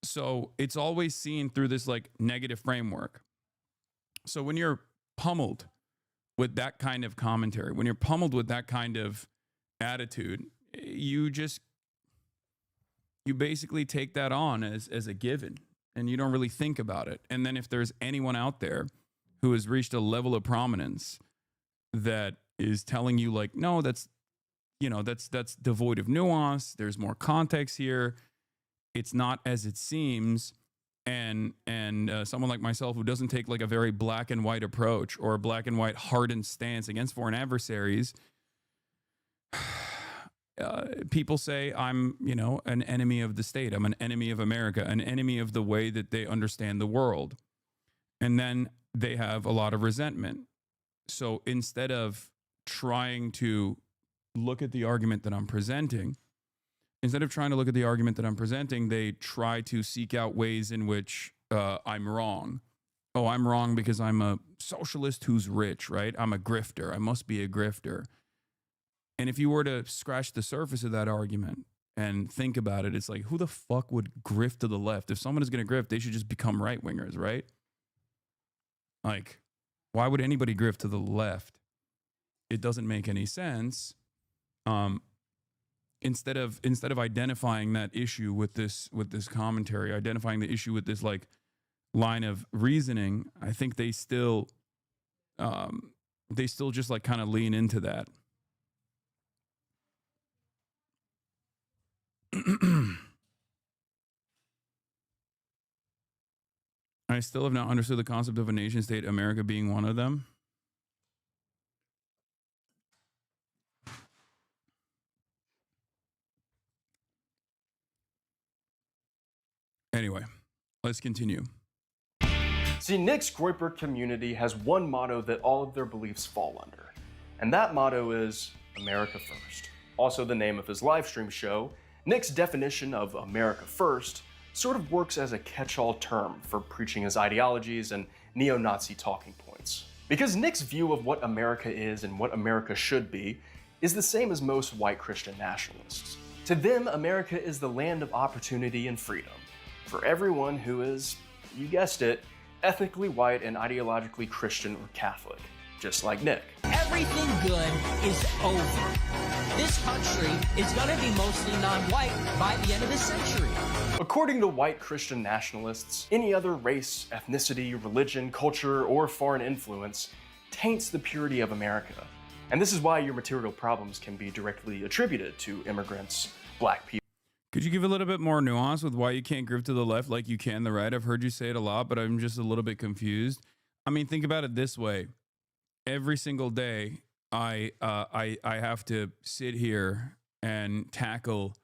So it's always seen through this like negative framework. So when you're pummeled with that kind of commentary, when you're pummeled with that kind of attitude, you basically take that on as a given, and you don't really think about it. And then if there's anyone out there who has reached a level of prominence that is telling you like, no, that's devoid of nuance, there's more context here, it's not as it seems, and someone like myself who doesn't take like a very black and white approach or a black and white hardened stance against foreign adversaries, people say I'm, an enemy of the state. I'm an enemy of America, an enemy of the way that they understand the world. And then they have a lot of resentment. So instead of trying to look at the argument that I'm presenting, they try to seek out ways in which I'm wrong. Oh, I'm wrong because I'm a socialist who's rich, right? I'm a grifter. I must be a grifter. And if you were to scratch the surface of that argument and think about it, it's like, who the fuck would grift to the left? If someone is going to grift, they should just become right-wingers, right? Like, why would anybody grift to the left? It doesn't make any sense. instead of identifying that issue with this commentary, identifying the issue with this like line of reasoning, I think they still just like kind of lean into that. I still have not understood the concept of a nation state, America being one of them. Anyway, let's continue. See, Nick's Groyper community has one motto that all of their beliefs fall under, and that motto is America First. Also the name of his live stream show. Nick's definition of America First sort of works as a catch-all term for preaching his ideologies and neo-Nazi talking points. Because Nick's view of what America is and what America should be is the same as most white Christian nationalists. To them, America is the land of opportunity and freedom for everyone who is, you guessed it, ethnically white and ideologically Christian or Catholic, just like Nick. Everything good is over. This country is going to be mostly non-white by the end of the century. According to white Christian nationalists, any other race, ethnicity, religion, culture, or foreign influence taints the purity of America. And this is why your material problems can be directly attributed to immigrants, black people. Could you give a little bit more nuance with why you can't grip to the left like you can the right? I've heard you say it a lot, but I'm just a little bit confused. I mean, think about it this way. Every single day, I have to sit here and tackle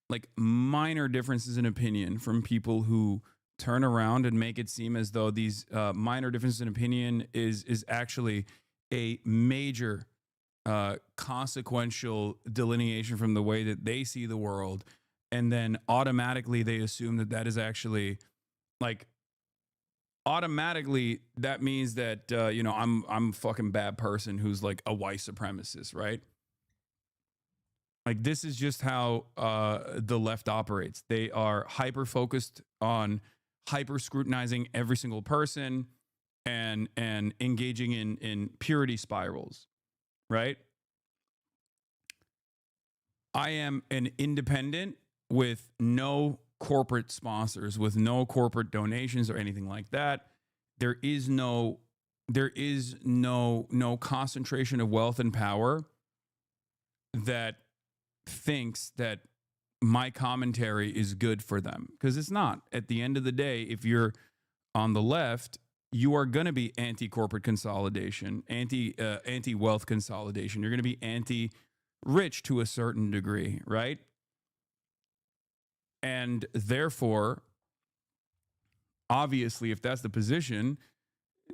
like minor differences in opinion from people who turn around and make it seem as though these minor differences in opinion is actually a major consequential delineation from the way that they see the world. And then automatically they assume that that is actually like automatically that means that you know, I'm a fucking bad person who's like a white supremacist, right? Like this is just how the left operates. They are hyper focused on hyper scrutinizing every single person and engaging in purity spirals, right? I am an independent with no corporate sponsors, with no corporate donations or anything like that. There is no concentration of wealth and power that thinks that my commentary is good for them, because it's not. At the end of the day, if you're on the left, you are going to be anti-corporate consolidation, anti-wealth consolidation. You're going to be anti-rich to a certain degree, right? And therefore, obviously, if that's the position,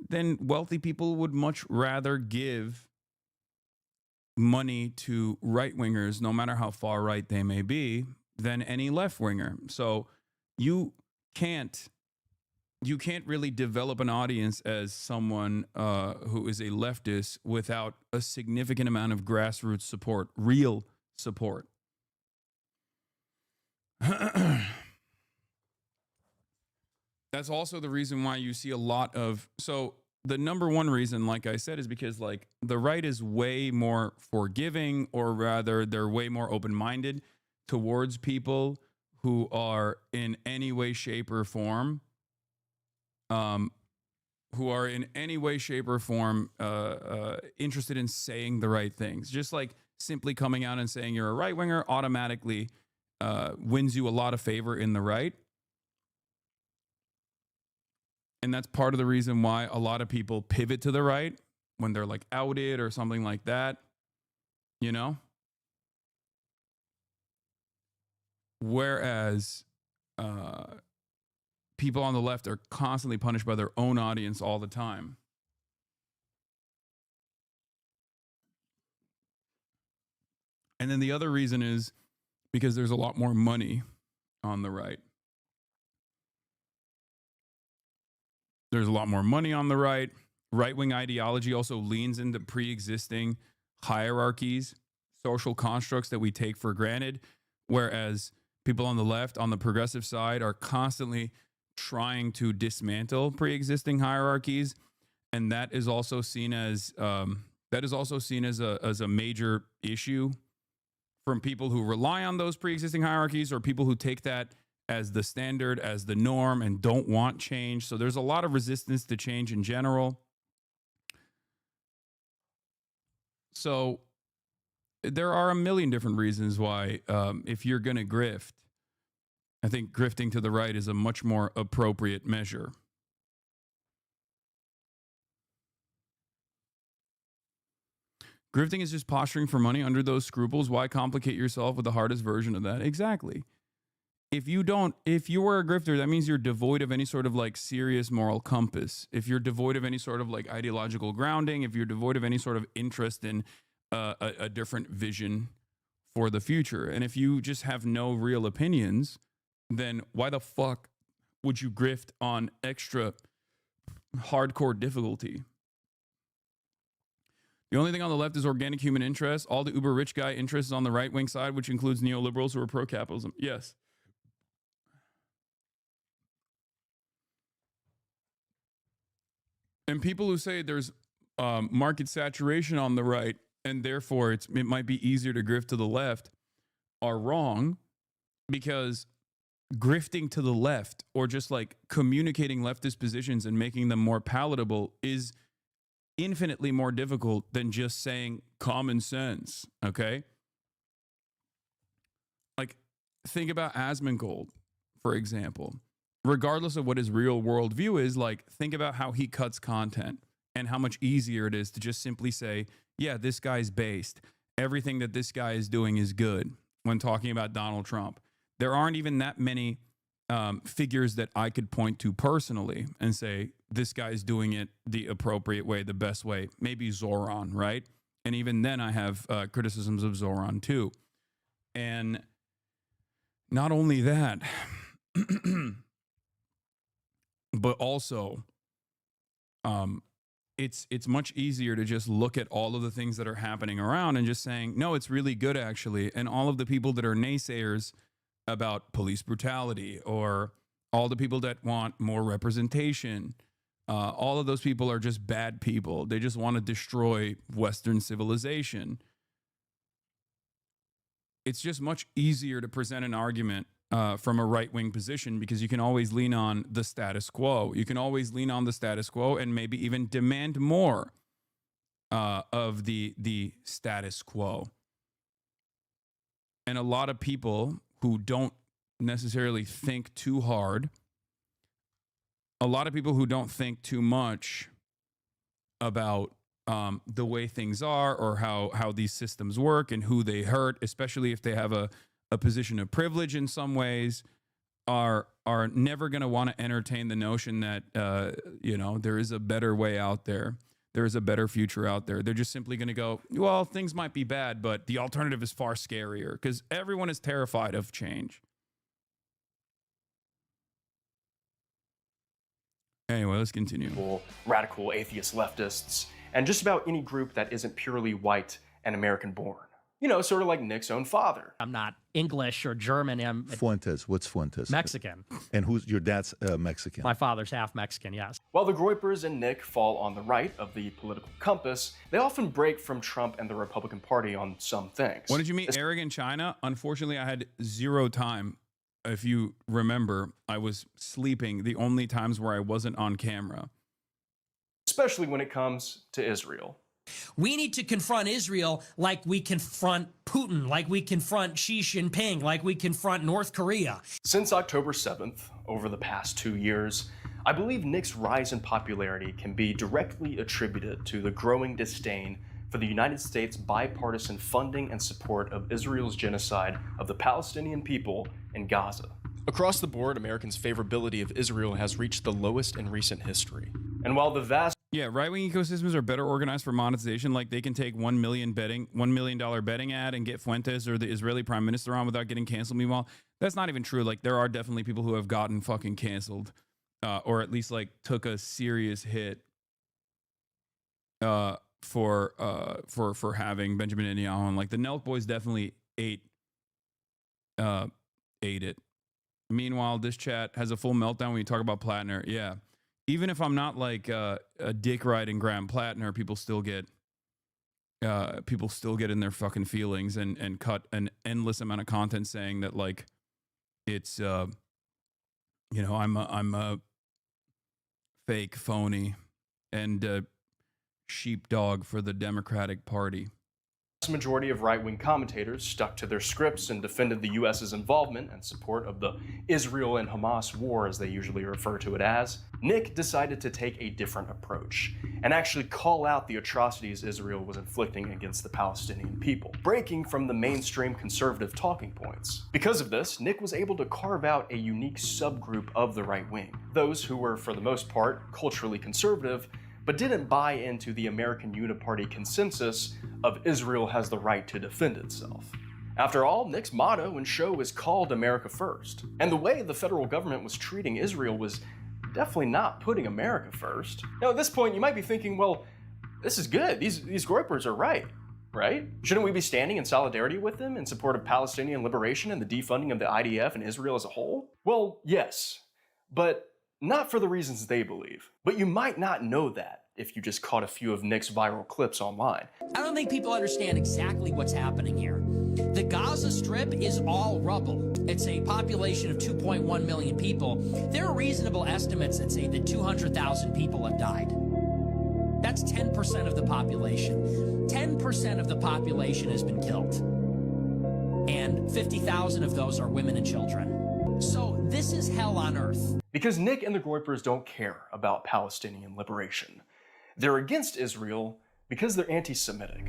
then wealthy people would much rather give money to right-wingers, no matter how far right they may be, than any left-winger. So you can't really develop an audience as someone who is a leftist without a significant amount of grassroots support, real support. That's also the reason why you see a lot of, so the number one reason, like I said, is because like the right is way more forgiving, or rather they're way more open-minded towards people who are in any way, shape, or form interested in saying the right things. Just like simply coming out and saying you're a right-winger automatically wins you a lot of favor in the right. And that's part of the reason why a lot of people pivot to the right when they're like outed or something like that, you know? Whereas people on the left are constantly punished by their own audience all the time. And then the other reason is because there's a lot more money on the right. There's a lot more money on the right. Right-wing ideology also leans into pre-existing hierarchies, social constructs that we take for granted, whereas people on the left, on the progressive side, are constantly trying to dismantle pre-existing hierarchies, and that is also seen as a major issue from people who rely on those pre-existing hierarchies or people who take that as the standard, as the norm, and don't want change. So there's a lot of resistance to change in general. So there are a million different reasons why, if you're going to grift, I think grifting to the right is a much more appropriate measure. Grifting is just posturing for money under those scruples. Why complicate yourself with the hardest version of that? Exactly. If you were a grifter, that means you're devoid of any sort of like serious moral compass. If you're devoid of any sort of like ideological grounding, if you're devoid of any sort of interest in a different vision for the future, and if you just have no real opinions, then why the fuck would you grift on extra hardcore difficulty? The only thing on the left is organic human interest. All the uber rich guy interests on the right wing side, which includes neoliberals who are pro capitalism. Yes. And people who say there's market saturation on the right and therefore it might be easier to grift to the left are wrong, because grifting to the left or just like communicating leftist positions and making them more palatable is infinitely more difficult than just saying common sense, okay? Like, think about Asmongold, for example. Regardless of what his real world view is, like, think about how he cuts content and how much easier it is to just simply say, yeah, this guy's based. Everything that this guy is doing is good when talking about Donald Trump. There aren't even that many figures that I could point to personally and say, this guy's doing it the appropriate way, the best way. Maybe Zoran, right? And even then I have criticisms of Zoran too. And not only that, but also it's much easier to just look at all of the things that are happening around and just saying, no, it's really good actually. And all of the people that are naysayers about police brutality, or all the people that want more representation, all of those people are just bad people. They just want to destroy Western civilization. It's just much easier to present an argument from a right-wing position, because you can always lean on the status quo. You can always lean on the status quo and maybe even demand more of the status quo. And a lot of people who don't necessarily think too hard, a lot of people who don't think too much about the way things are or how these systems work and who they hurt, especially if they have a position of privilege in some ways, are never going to want to entertain the notion that, there is a better way out there. There is a better future out there. They're just simply going to go, well, things might be bad, but the alternative is far scarier, because everyone is terrified of change. Anyway, let's continue. Radical atheist leftists, and just about any group that isn't purely white and American born. You know, sort of like Nick's own father. I'm not English or German. I'm Fuentes. What's Fuentes? Mexican. And who's your dad's Mexican? My father's half Mexican, yes. While the Groypers and Nick fall on the right of the political compass, they often break from Trump and the Republican Party on some things. When did you meet Arrogant China? Unfortunately, I had zero time. If you remember, I was sleeping the only times where I wasn't on camera. Especially when it comes to Israel. We need to confront Israel like we confront Putin, like we confront Xi Jinping, like we confront North Korea. Since October 7th, over the past 2 years, I believe Nick's rise in popularity can be directly attributed to the growing disdain for the United States' bipartisan funding and support of Israel's genocide of the Palestinian people in Gaza. Across the board, Americans' favorability of Israel has reached the lowest in recent history. And while the vast right-wing ecosystems are better organized for monetization, like they can take $1 million betting ad and get Fuentes or the Israeli prime minister on without getting canceled. Meanwhile, that's not even true. Like, there are definitely people who have gotten fucking canceled, or at least like took a serious hit for having Benjamin Netanyahu on. Like, the Nelk boys definitely ate it. Meanwhile, this chat has a full meltdown when you talk about Plattner. Yeah. Even if I'm not like a dick riding Graham Plattner, people still get people still get in their fucking feelings and cut an endless amount of content saying that like it's I'm a fake phony and a sheepdog for the Democratic Party. The majority of right-wing commentators stuck to their scripts and defended the US's involvement and support of the Israel and Hamas war, as they usually refer to it as. Nick decided to take a different approach and actually call out the atrocities Israel was inflicting against the Palestinian people, breaking from the mainstream conservative talking points. Because of this, Nick was able to carve out a unique subgroup of the right wing, those who were, for the most part, culturally conservative, but didn't buy into the American Uniparty consensus of Israel has the right to defend itself. After all, Nick's motto and show is called America First, and the way the federal government was treating Israel was definitely not putting America first. Now at this point you might be thinking, well, this is good, these groypers are right? Shouldn't we be standing in solidarity with them in support of Palestinian liberation and the defunding of the IDF and Israel as a whole? Well, yes, but not for the reasons they believe. But you might not know that if you just caught a few of Nick's viral clips online. I don't think people understand exactly what's happening here. The Gaza Strip is all rubble. It's a population of 2.1 million people. There are reasonable estimates that say that 200,000 people have died. That's 10% of the population. 10% of the population has been killed. And 50,000 of those are women and children. So this is hell on earth. Because Nick and the Groypers don't care about Palestinian liberation. They're against Israel because they're anti-Semitic.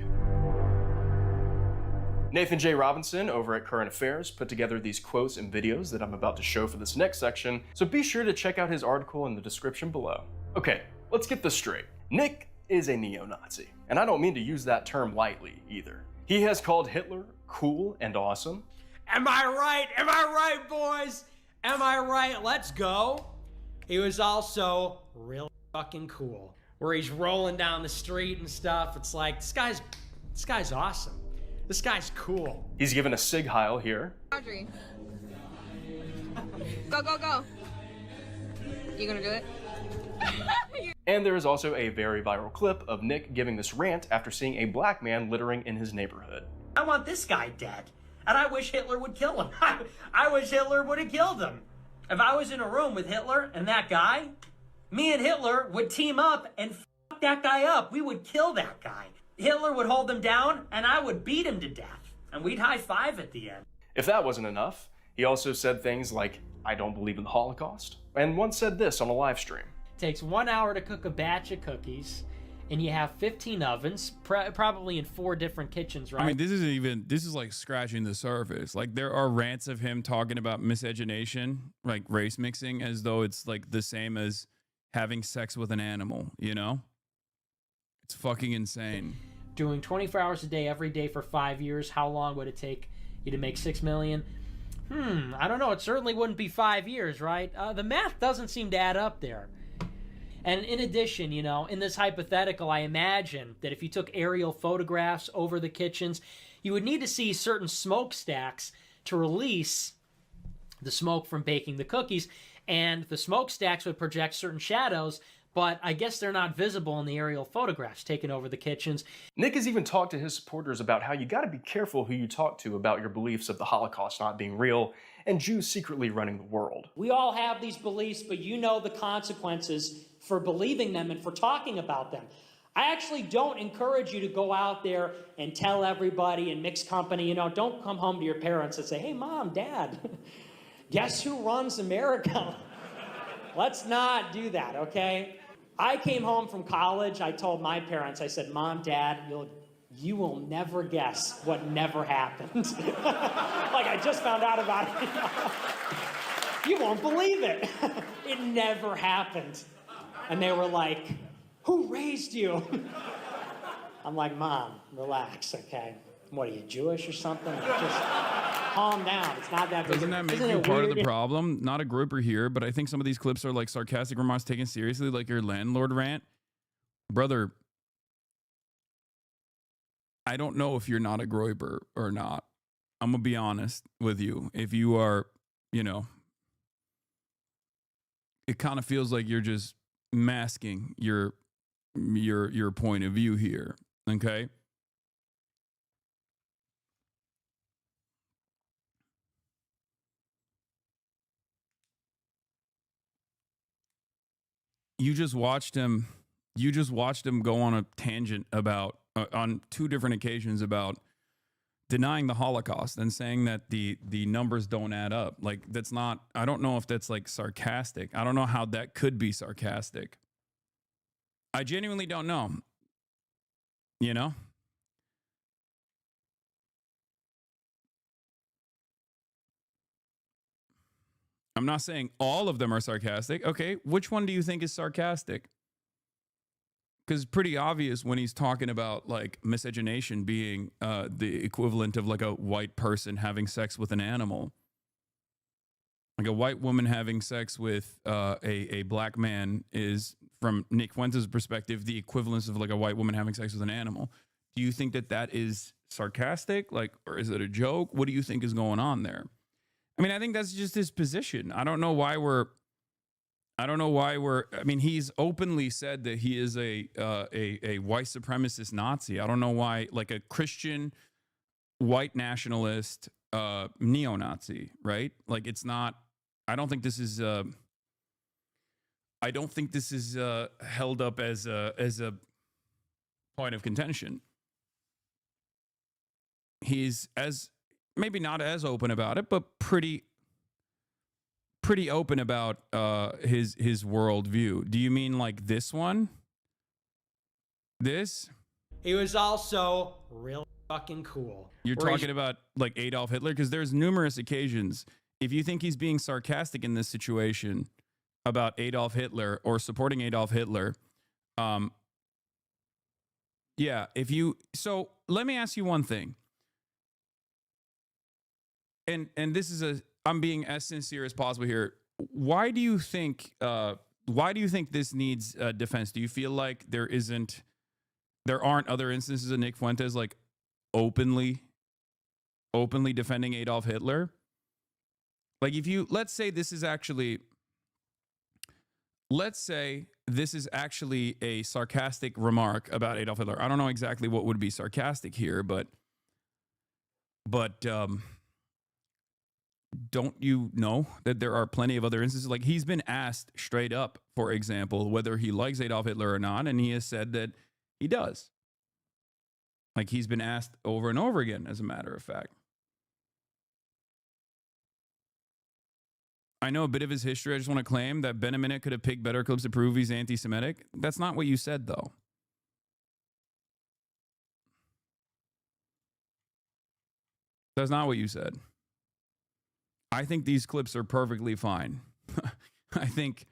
Nathan J. Robinson over at Current Affairs put together these quotes and videos that I'm about to show for this next section, so be sure to check out his article in the description below. Okay, let's get this straight. Nick is a neo-Nazi, and I don't mean to use that term lightly either. He has called Hitler cool and awesome. Am I right? Am I right, boys? Am I right? Let's go. He was also real fucking cool. Where he's rolling down the street and stuff. It's like, this guy's awesome. This guy's cool. He's given a Sig Heil here. Audrey. Go, go, go. You gonna do it? And there is also a very viral clip of Nick giving this rant after seeing a black man littering in his neighborhood. I want this guy dead. And I wish Hitler would kill him. I wish Hitler would have killed him. If I was in a room with Hitler and that guy, me and Hitler would team up and fuck that guy up. We would kill that guy. Hitler would hold him down and I would beat him to death. And we'd high five at the end. If that wasn't enough, he also said things like, I don't believe in the Holocaust, and once said this on a live stream. It takes 1 hour to cook a batch of cookies, and you have 15 ovens, probably in 4 different kitchens, right? I mean, this is like scratching the surface. Like, there are rants of him talking about miscegenation, like race mixing, as though it's like the same as having sex with an animal, you know? It's fucking insane. Doing 24 hours a day every day for 5 years, how long would it take you to make $6 million? I don't know. It certainly wouldn't be 5 years, right? The math doesn't seem to add up there. And in addition, you know, in this hypothetical, I imagine that if you took aerial photographs over the kitchens, you would need to see certain smokestacks to release the smoke from baking the cookies, and the smokestacks would project certain shadows, but I guess they're not visible in the aerial photographs taken over the kitchens. Nick has even talked to his supporters about how you gotta be careful who you talk to about your beliefs of the Holocaust not being real and Jews secretly running the world. We all have these beliefs, but you know the consequences for believing them and for talking about them. I actually don't encourage you to go out there and tell everybody in mixed company, you know, don't come home to your parents and say, hey, Mom, Dad, guess who runs America? Let's not do that, okay? I came home from college. I told my parents, I said, Mom, Dad, you will never guess what never happened. Like, I just found out about it. You won't believe it. It never happened. And they were like, who raised you? I'm like, Mom, relax, okay? What, are you Jewish or something? Just calm down. It's not that big. Doesn't that make you part of the problem? Not a groyper here, but I think some of these clips are like sarcastic remarks taken seriously, like your landlord rant. Brother, I don't know if you're not a groyper or not. I'm going to be honest with you. If you are, you know, it kind of feels like you're just masking your point of view here, okay? you just watched him go on a tangent about on 2 different occasions about denying the Holocaust and saying that the numbers don't add up. Like, that's not, I don't know if that's like sarcastic. I don't know how that could be sarcastic. I genuinely don't know. You know? I'm not saying all of them are sarcastic. Okay, which one do you think is sarcastic? Because it's pretty obvious when he's talking about like miscegenation being the equivalent of like a white person having sex with an animal. Like a white woman having sex with a black man is, from Nick Fuentes' perspective, the equivalence of like a white woman having sex with an animal. Do you think that that is sarcastic? Like, or is it a joke? What do you think is going on there? I mean, I think that's just his position. I don't know why we're, I mean, he's openly said that he is a white supremacist Nazi. I don't know why, like a Christian white nationalist neo-Nazi, right? Like, it's not, I don't think this is held up as a point of contention. He's maybe not as open about it, but pretty open about his worldview. Do you mean like this one? This? He was also real fucking cool. You're talking about like Adolf Hitler? Because there's numerous occasions. If you think he's being sarcastic in this situation about Adolf Hitler or supporting Adolf Hitler, yeah, so let me ask you one thing. And this is I'm being as sincere as possible here. Why do you think this needs defense? Do you feel like there aren't other instances of Nick Fuentes like openly defending Adolf Hitler? Like, let's say this is actually a sarcastic remark about Adolf Hitler. I don't know exactly what would be sarcastic here, but don't you know that there are plenty of other instances? Like, he's been asked straight up, for example, whether he likes Adolf Hitler or not, and he has said that he does. Like, he's been asked over and over again, as a matter of fact. I know a bit of his history. I just want to claim that Ben Minute could have picked better clips to prove he's anti-Semitic. That's not what you said, though. That's not what you said. I think these clips are perfectly fine. I think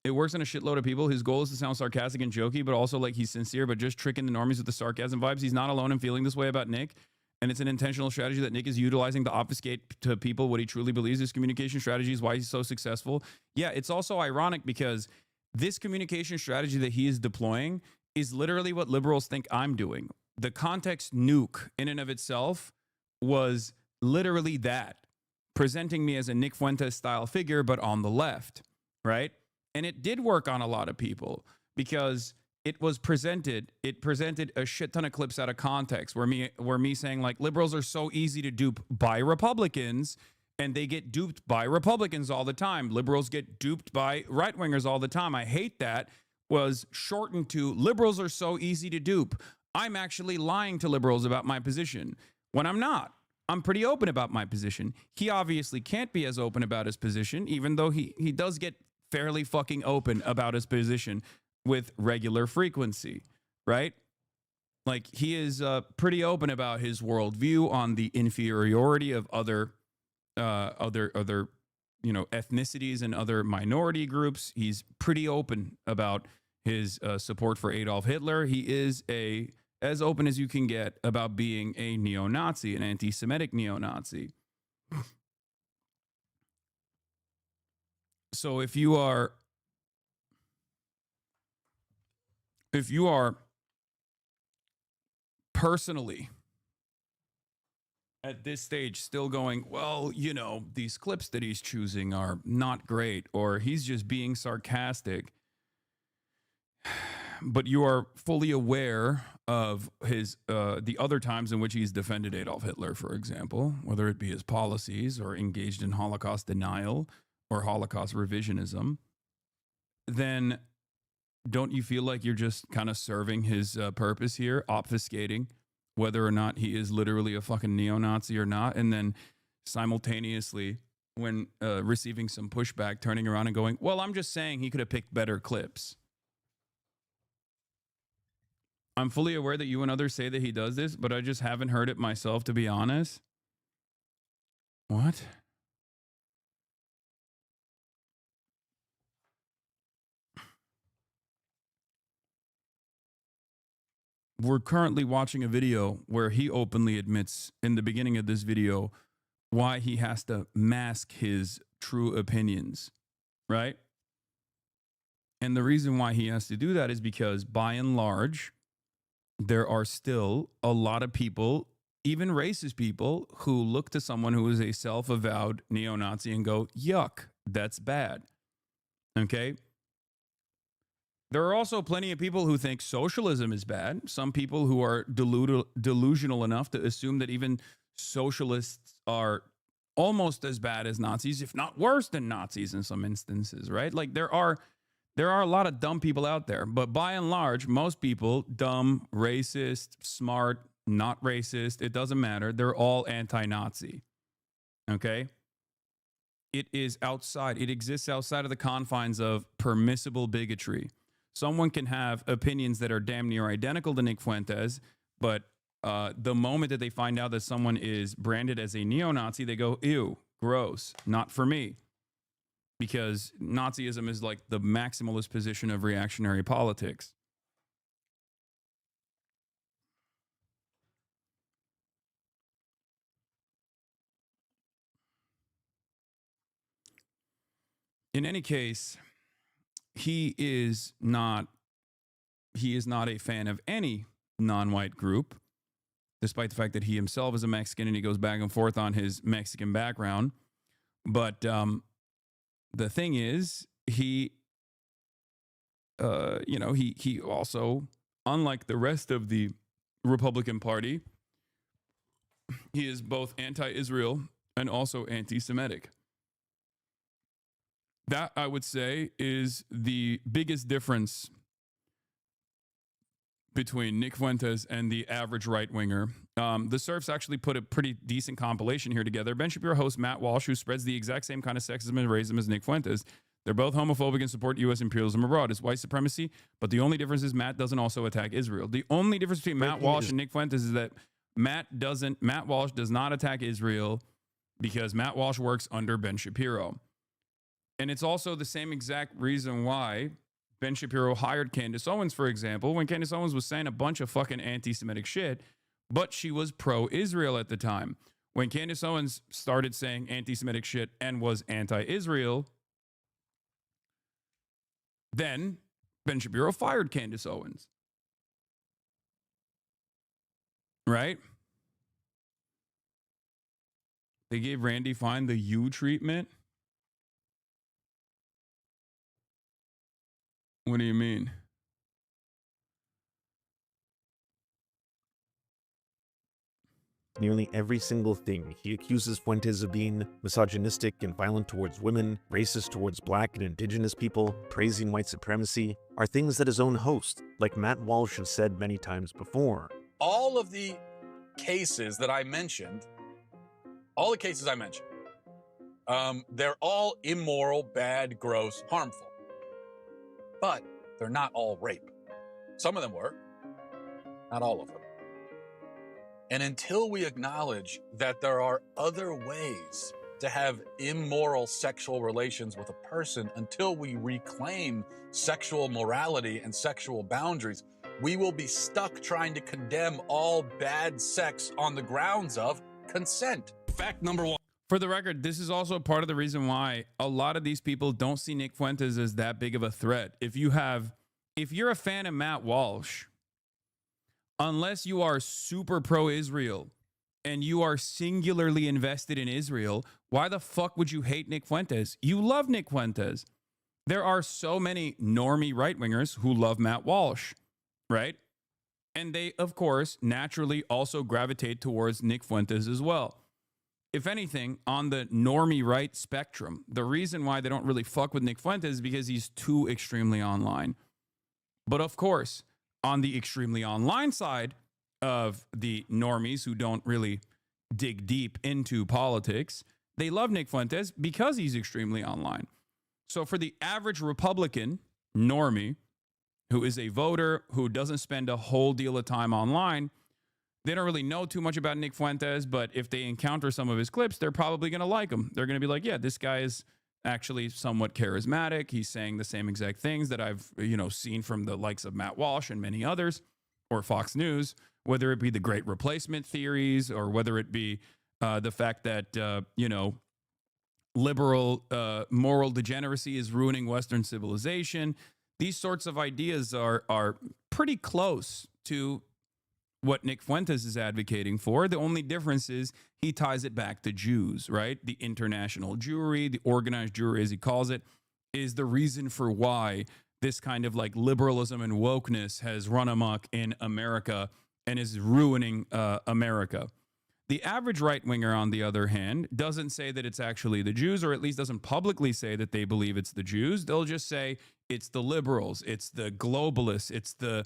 it works on a shitload of people. His goal is to sound sarcastic and jokey, but also like he's sincere, but just tricking the normies with the sarcasm vibes. He's not alone in feeling this way about Nick. And it's an intentional strategy that Nick is utilizing to obfuscate to people what he truly believes. His communication strategy is why he's so successful. Yeah, it's also ironic because this communication strategy that he is deploying is literally what liberals think I'm doing. The context nuke in and of itself was literally that. Presenting me as a Nick Fuentes style figure, but on the left, right? And it did work on a lot of people because it presented a shit ton of clips out of context where me saying like liberals are so easy to dupe by Republicans and they get duped by Republicans all the time. Liberals get duped by right-wingers all the time. I hate that. Was shortened to liberals are so easy to dupe. I'm actually lying to liberals about my position when I'm not. I'm pretty open about my position. He obviously can't be as open about his position, even though he does get fairly fucking open about his position with regular frequency, right? Like, he is pretty open about his worldview on the inferiority of other ethnicities and other minority groups. He's pretty open about his support for Adolf Hitler. He is as open as you can get about being a neo-Nazi, an anti-Semitic neo-Nazi. So if you are personally at this stage still going, well, you know, these clips that he's choosing are not great, or he's just being sarcastic, but you are fully aware of his the other times in which he's defended Adolf Hitler, for example, whether it be his policies or engaged in Holocaust denial or Holocaust revisionism, then don't you feel like you're just kind of serving his purpose here, obfuscating whether or not he is literally a fucking neo-Nazi or not, and then simultaneously, when receiving some pushback, turning around and going, well, I'm just saying he could have picked better clips. I'm fully aware that you and others say that he does this, but I just haven't heard it myself, to be honest. What? We're currently watching a video where he openly admits in the beginning of this video why he has to mask his true opinions, right? And the reason why he has to do that is because, by and large, there are still a lot of people, even racist people, who look to someone who is a self-avowed neo-Nazi and go, yuck, that's bad. Okay? There are also plenty of people who think socialism is bad. Some people who are delusional enough to assume that even socialists are almost as bad as Nazis, if not worse than Nazis in some instances, right? Like there are a lot of dumb people out there, but by and large, most people, dumb, racist, smart, not racist, it doesn't matter. They're all anti-Nazi. Okay? It exists outside of the confines of permissible bigotry. Someone can have opinions that are damn near identical to Nick Fuentes, but the moment that they find out that someone is branded as a neo-Nazi, they go, ew, gross, not for me. Because Nazism is like the maximalist position of reactionary politics. In any case, he is not a fan of any non-white group, despite the fact that he himself is a Mexican and he goes back and forth on his Mexican background. But the thing is, he also, unlike the rest of the Republican Party, he is both anti-Israel and also anti-Semitic. That, I would say, is the biggest difference between Nick Fuentes and the average right-winger. The Surfs actually put a pretty decent compilation here together. Ben Shapiro hosts Matt Walsh, who spreads the exact same kind of sexism and racism as Nick Fuentes. They're both homophobic and support U.S. imperialism abroad. It's white supremacy, but the only difference is Matt doesn't also attack Israel. The only difference between Matt Walsh and Nick Fuentes is that Matt Walsh does not attack Israel because Matt Walsh works under Ben Shapiro. And it's also the same exact reason why Ben Shapiro hired Candace Owens, for example, when Candace Owens was saying a bunch of fucking anti-Semitic shit, but she was pro-Israel at the time. When Candace Owens started saying anti-Semitic shit and was anti-Israel, then Ben Shapiro fired Candace Owens. Right? They gave Randy Fine the U treatment. What do you mean? Nearly every single thing he accuses Fuentes of being misogynistic and violent towards women, racist towards black and indigenous people, praising white supremacy, are things that his own host, like Matt Walsh, have said many times before. All of the cases that I mentioned, they're all immoral, bad, gross, harmful. But they're not all rape. Some of them were, not all of them. And until we acknowledge that there are other ways to have immoral sexual relations with a person, until we reclaim sexual morality and sexual boundaries, we will be stuck trying to condemn all bad sex on the grounds of consent. Fact number one. For the record, this is also part of the reason why a lot of these people don't see Nick Fuentes as that big of a threat. If you're a fan of Matt Walsh, unless you are super pro-Israel and you are singularly invested in Israel, why the fuck would you hate Nick Fuentes? You love Nick Fuentes. There are so many normie right-wingers who love Matt Walsh, right? And they, of course, naturally also gravitate towards Nick Fuentes as well. if anything, on the normie right spectrum, the reason why they don't really fuck with Nick Fuentes is because he's too extremely online. But of course, on the extremely online side of the normies who don't really dig deep into politics, they love Nick Fuentes because he's extremely online. So for the average Republican normie who is a voter who doesn't spend a whole deal of time online, they don't really know too much about Nick Fuentes, but if they encounter some of his clips, they're probably going to like him. They're going to be like, yeah, this guy is actually somewhat charismatic. He's saying the same exact things that I've, seen from the likes of Matt Walsh and many others, or Fox News, whether it be the great replacement theories or whether it be the fact that, liberal moral degeneracy is ruining Western civilization. These sorts of ideas are pretty close to what Nick Fuentes is advocating for. The only difference is he ties it back to Jews, right? The international Jewry, the organized Jewry, as he calls it, is the reason for why this kind of like liberalism and wokeness has run amok in America and is ruining America. The average right-winger, on the other hand, doesn't say that it's actually the Jews, or at least doesn't publicly say that they believe it's the Jews. They'll just say it's the liberals, it's the globalists, it's the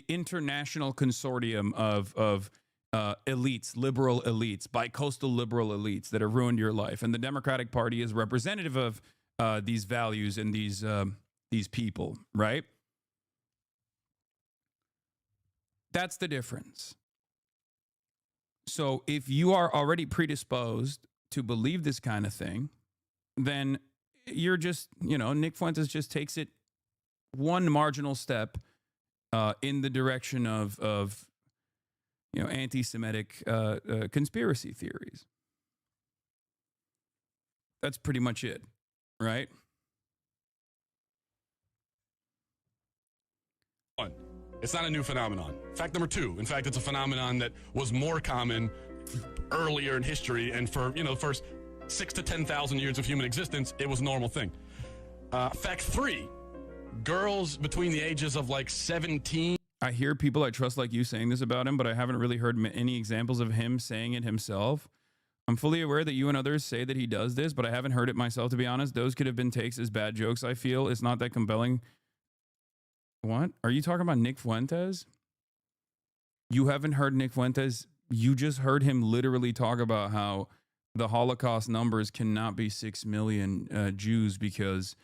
international consortium of elites, liberal elites, bicoastal liberal elites that have ruined your life. And the Democratic Party is representative of these values and these people, right? That's the difference. So if you are already predisposed to believe this kind of thing, then you're just, Nick Fuentes just takes it one marginal step in the direction of anti-Semitic conspiracy theories. That's pretty much it, right? One, it's not a new phenomenon. Fact number two, in fact, it's a phenomenon that was more common earlier in history, and for the first 6,000 to 10,000 years of human existence, it was a normal thing. Fact three, girls between the ages of like 17. I hear people I trust like you saying this about him, but I haven't really heard any examples of him saying it himself. I'm fully aware that you and others say that he does this, but I haven't heard it myself, to be honest. Those could have been takes as bad jokes, I feel. It's not that compelling. What? Are you talking about Nick Fuentes? You haven't heard Nick Fuentes? You just heard him literally talk about how the Holocaust numbers cannot be 6 million Jews because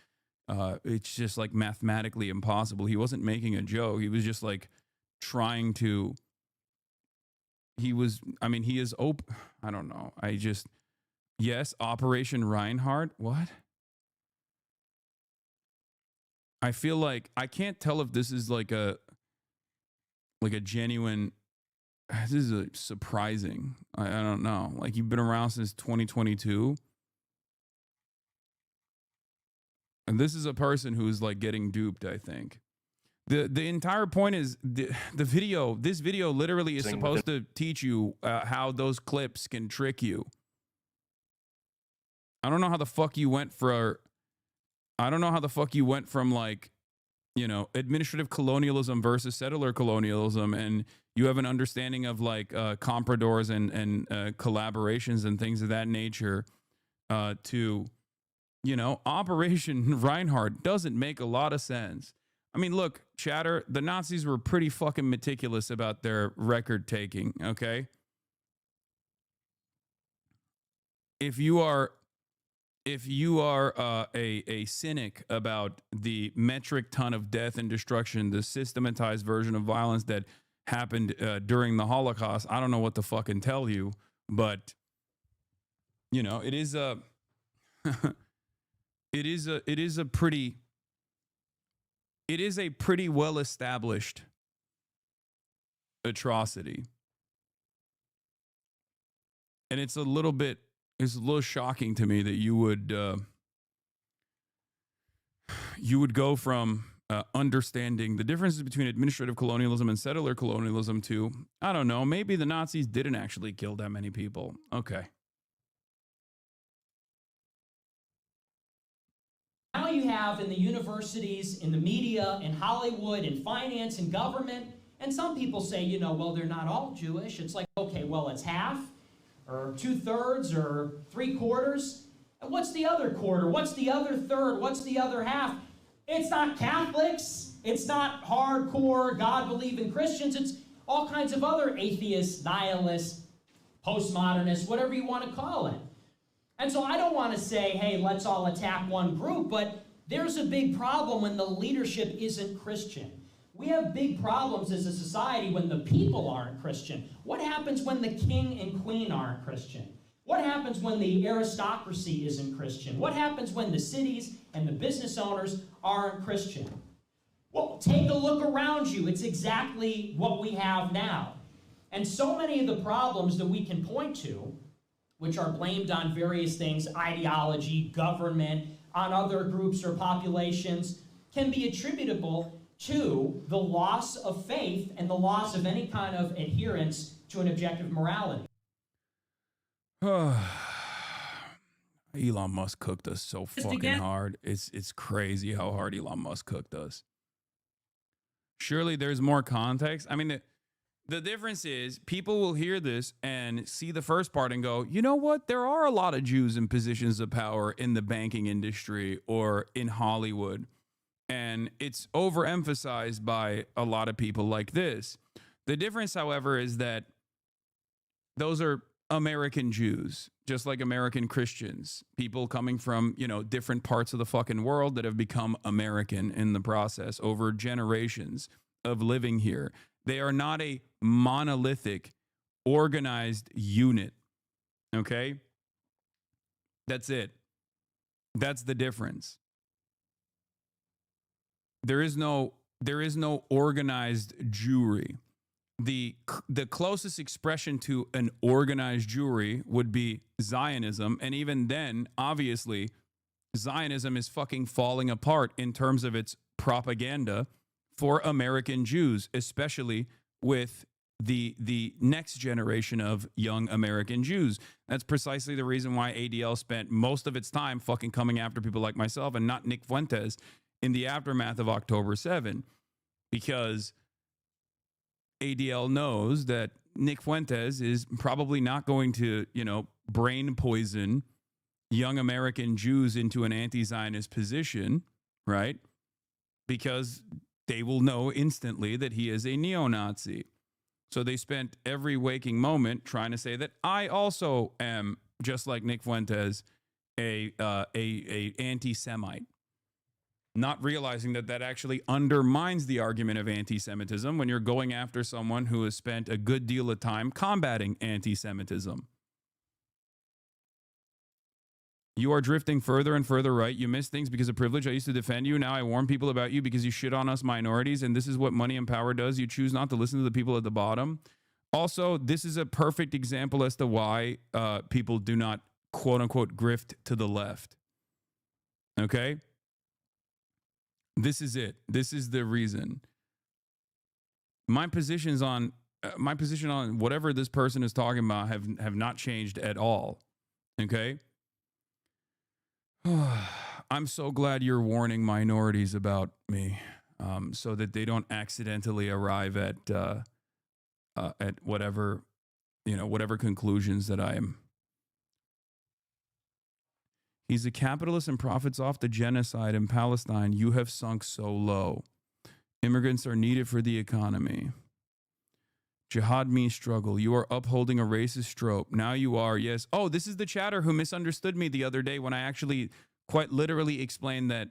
it's just like mathematically impossible. He wasn't making a joke. He was just like trying to, he is open. I don't know. Yes, Operation Reinhardt. What? I feel like I can't tell if this is like a genuine, this is surprising. I don't know. Like, you've been around since 2022. And this is a person who's like getting duped, I think. The entire point is this video literally is supposed to teach you how those clips can trick you. I don't know how the fuck you went from like, administrative colonialism versus settler colonialism, and you have an understanding of like compradors and collaborations and things of that nature to, Operation Reinhardt doesn't make a lot of sense. I mean, look, chatter, the Nazis were pretty fucking meticulous about their record taking, okay? If you are a cynic about the metric ton of death and destruction, the systematized version of violence that happened during the Holocaust, I don't know what to fucking tell you, but it is a pretty well established atrocity, and it's a little shocking to me that you would go from understanding the differences between administrative colonialism and settler colonialism to, I don't know, maybe the Nazis didn't actually kill that many people. Okay. Now you have in the universities, in the media, in Hollywood, in finance, in government, and some people say, well, they're not all Jewish. It's like, okay, well, it's half, or 2/3 or 3/4. And what's the other quarter? What's the other third? What's the other half? It's not Catholics. It's not hardcore God-believing Christians. It's all kinds of other atheists, nihilists, postmodernists, whatever you want to call it. And so I don't want to say, hey, let's all attack one group, but there's a big problem when the leadership isn't Christian. We have big problems as a society when the people aren't Christian. What happens when the king and queen aren't Christian? What happens when the aristocracy isn't Christian? What happens when the cities and the business owners aren't Christian? Well, take a look around you. It's exactly what we have now. And so many of the problems that we can point to, which are blamed on various things, ideology, government, on other groups or populations, can be attributable to the loss of faith and the loss of any kind of adherence to an objective morality. Elon Musk cooked us so fucking hard. It's crazy how hard Elon Musk cooked us. Surely there's more context. I mean, the difference is people will hear this and see the first part and go, you know what? There are a lot of Jews in positions of power in the banking industry or in Hollywood. And it's overemphasized by a lot of people like this. The difference, however, is that those are American Jews, just like American Christians, people coming from, different parts of the fucking world that have become American in the process over generations of living here. They are not a monolithic, organized unit. Okay? That's it. That's the difference. There is no organized Jewry. The closest expression to an organized Jewry would be Zionism. And even then, obviously, Zionism is fucking falling apart in terms of its propaganda for American Jews, especially with the next generation of young American Jews. That's precisely the reason why ADL spent most of its time fucking coming after people like myself and not Nick Fuentes in the aftermath of October 7, because ADL knows that Nick Fuentes is probably not going to, brain poison young American Jews into an anti-Zionist position, right? Because they will know instantly that he is a neo-Nazi. So they spent every waking moment trying to say that I also am, just like Nick Fuentes, a anti-Semite. Not realizing that actually undermines the argument of anti-Semitism when you're going after someone who has spent a good deal of time combating anti-Semitism. You are drifting further and further right. You miss things because of privilege. I used to defend you. Now I warn people about you because you shit on us minorities, and this is what money and power does. You choose not to listen to the people at the bottom. Also, this is a perfect example as to why people do not, quote-unquote, grift to the left. Okay? This is it. This is the reason. My position on whatever this person is talking about have not changed at all. Okay? I'm so glad you're warning minorities about me, so that they don't accidentally arrive at whatever conclusions that I am. He's a capitalist and profits off the genocide in Palestine. You have sunk so low. Immigrants are needed for the economy. Jihad means struggle. You are upholding a racist trope. Now you are, yes. Oh, this is the chatter who misunderstood me the other day when I actually quite literally explained that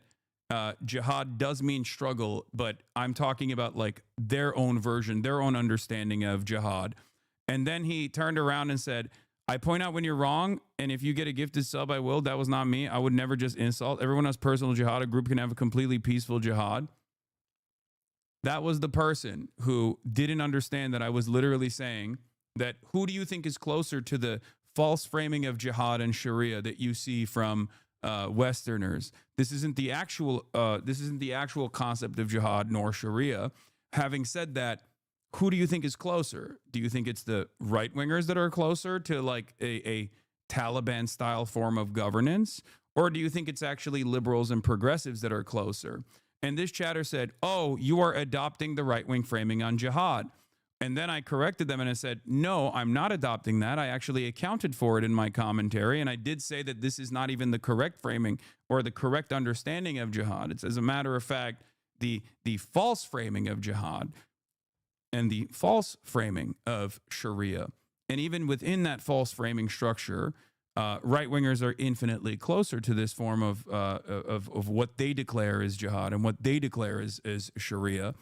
jihad does mean struggle, but I'm talking about like their own version, their own understanding of jihad. And then he turned around and said, I point out when you're wrong, and if you get a gifted sub, I will. That was not me. I would never just insult. Everyone has personal jihad. A group can have a completely peaceful jihad. That was the person who didn't understand that I was literally saying that who do you think is closer to the false framing of jihad and Sharia that you see from Westerners? This isn't the actual concept of jihad nor Sharia. Having said that, who do you think is closer? Do you think it's the right wingers that are closer to like a Taliban style form of governance? Or do you think it's actually liberals and progressives that are closer? And this chatter said, oh, you are adopting the right wing framing on jihad. And then I corrected them and I said, no, I'm not adopting that. I actually accounted for it in my commentary. And I did say that this is not even the correct framing or the correct understanding of jihad. It's, as a matter of fact, the false framing of jihad and the false framing of Sharia. And even within that false framing structure, right-wingers are infinitely closer to this form of what they declare is jihad and what they declare is Sharia.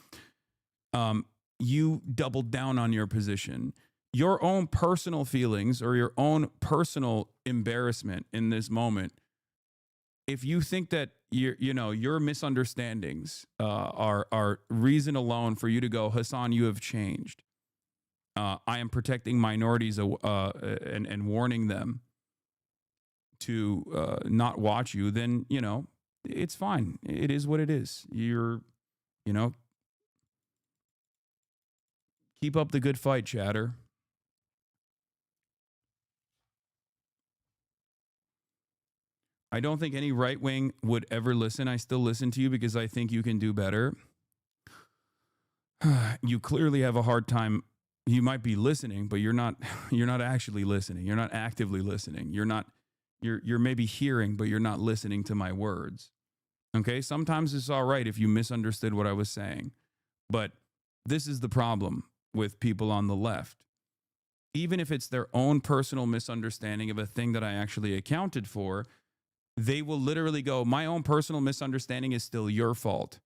You doubled down on your position. Your own personal feelings or your own personal embarrassment in this moment, if you think that your misunderstandings are reason alone for you to go, Hasan, you have changed. I am protecting minorities and warning them to not watch you, then, it's fine. It is what it is. Keep up the good fight, chatter. I don't think any right wing would ever listen. I still listen to you because I think you can do better. You clearly have a hard time. You might be listening, but you're not actually listening. You're not actively listening. You're maybe hearing, but you're not listening to my words. Okay? Sometimes it's all right if you misunderstood what I was saying. But this is the problem with people on the left. Even if it's their own personal misunderstanding of a thing that I actually accounted for, they will literally go, my own personal misunderstanding is still your fault.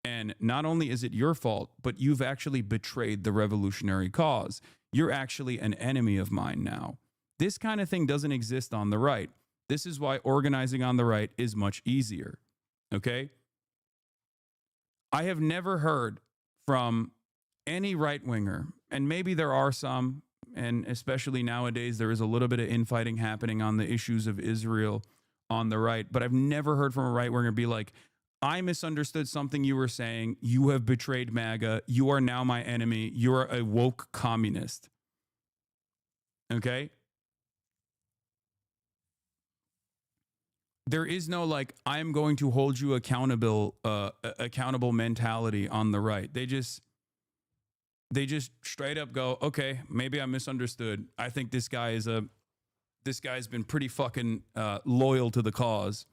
And not only is it your fault, but you've actually betrayed the revolutionary cause. You're actually an enemy of mine now. This kind of thing doesn't exist on the right. This is why organizing on the right is much easier. Okay? I have never heard from any right-winger, and maybe there are some, and especially nowadays there is a little bit of infighting happening on the issues of Israel on the right, but I've never heard from a right-winger be like, I misunderstood something you were saying. You have betrayed MAGA. You are now my enemy. You're a woke communist. Okay? There is no I'm going to hold you accountable mentality on the right. They just straight up go, okay, maybe I misunderstood. I think this guy's been pretty fucking loyal to the cause.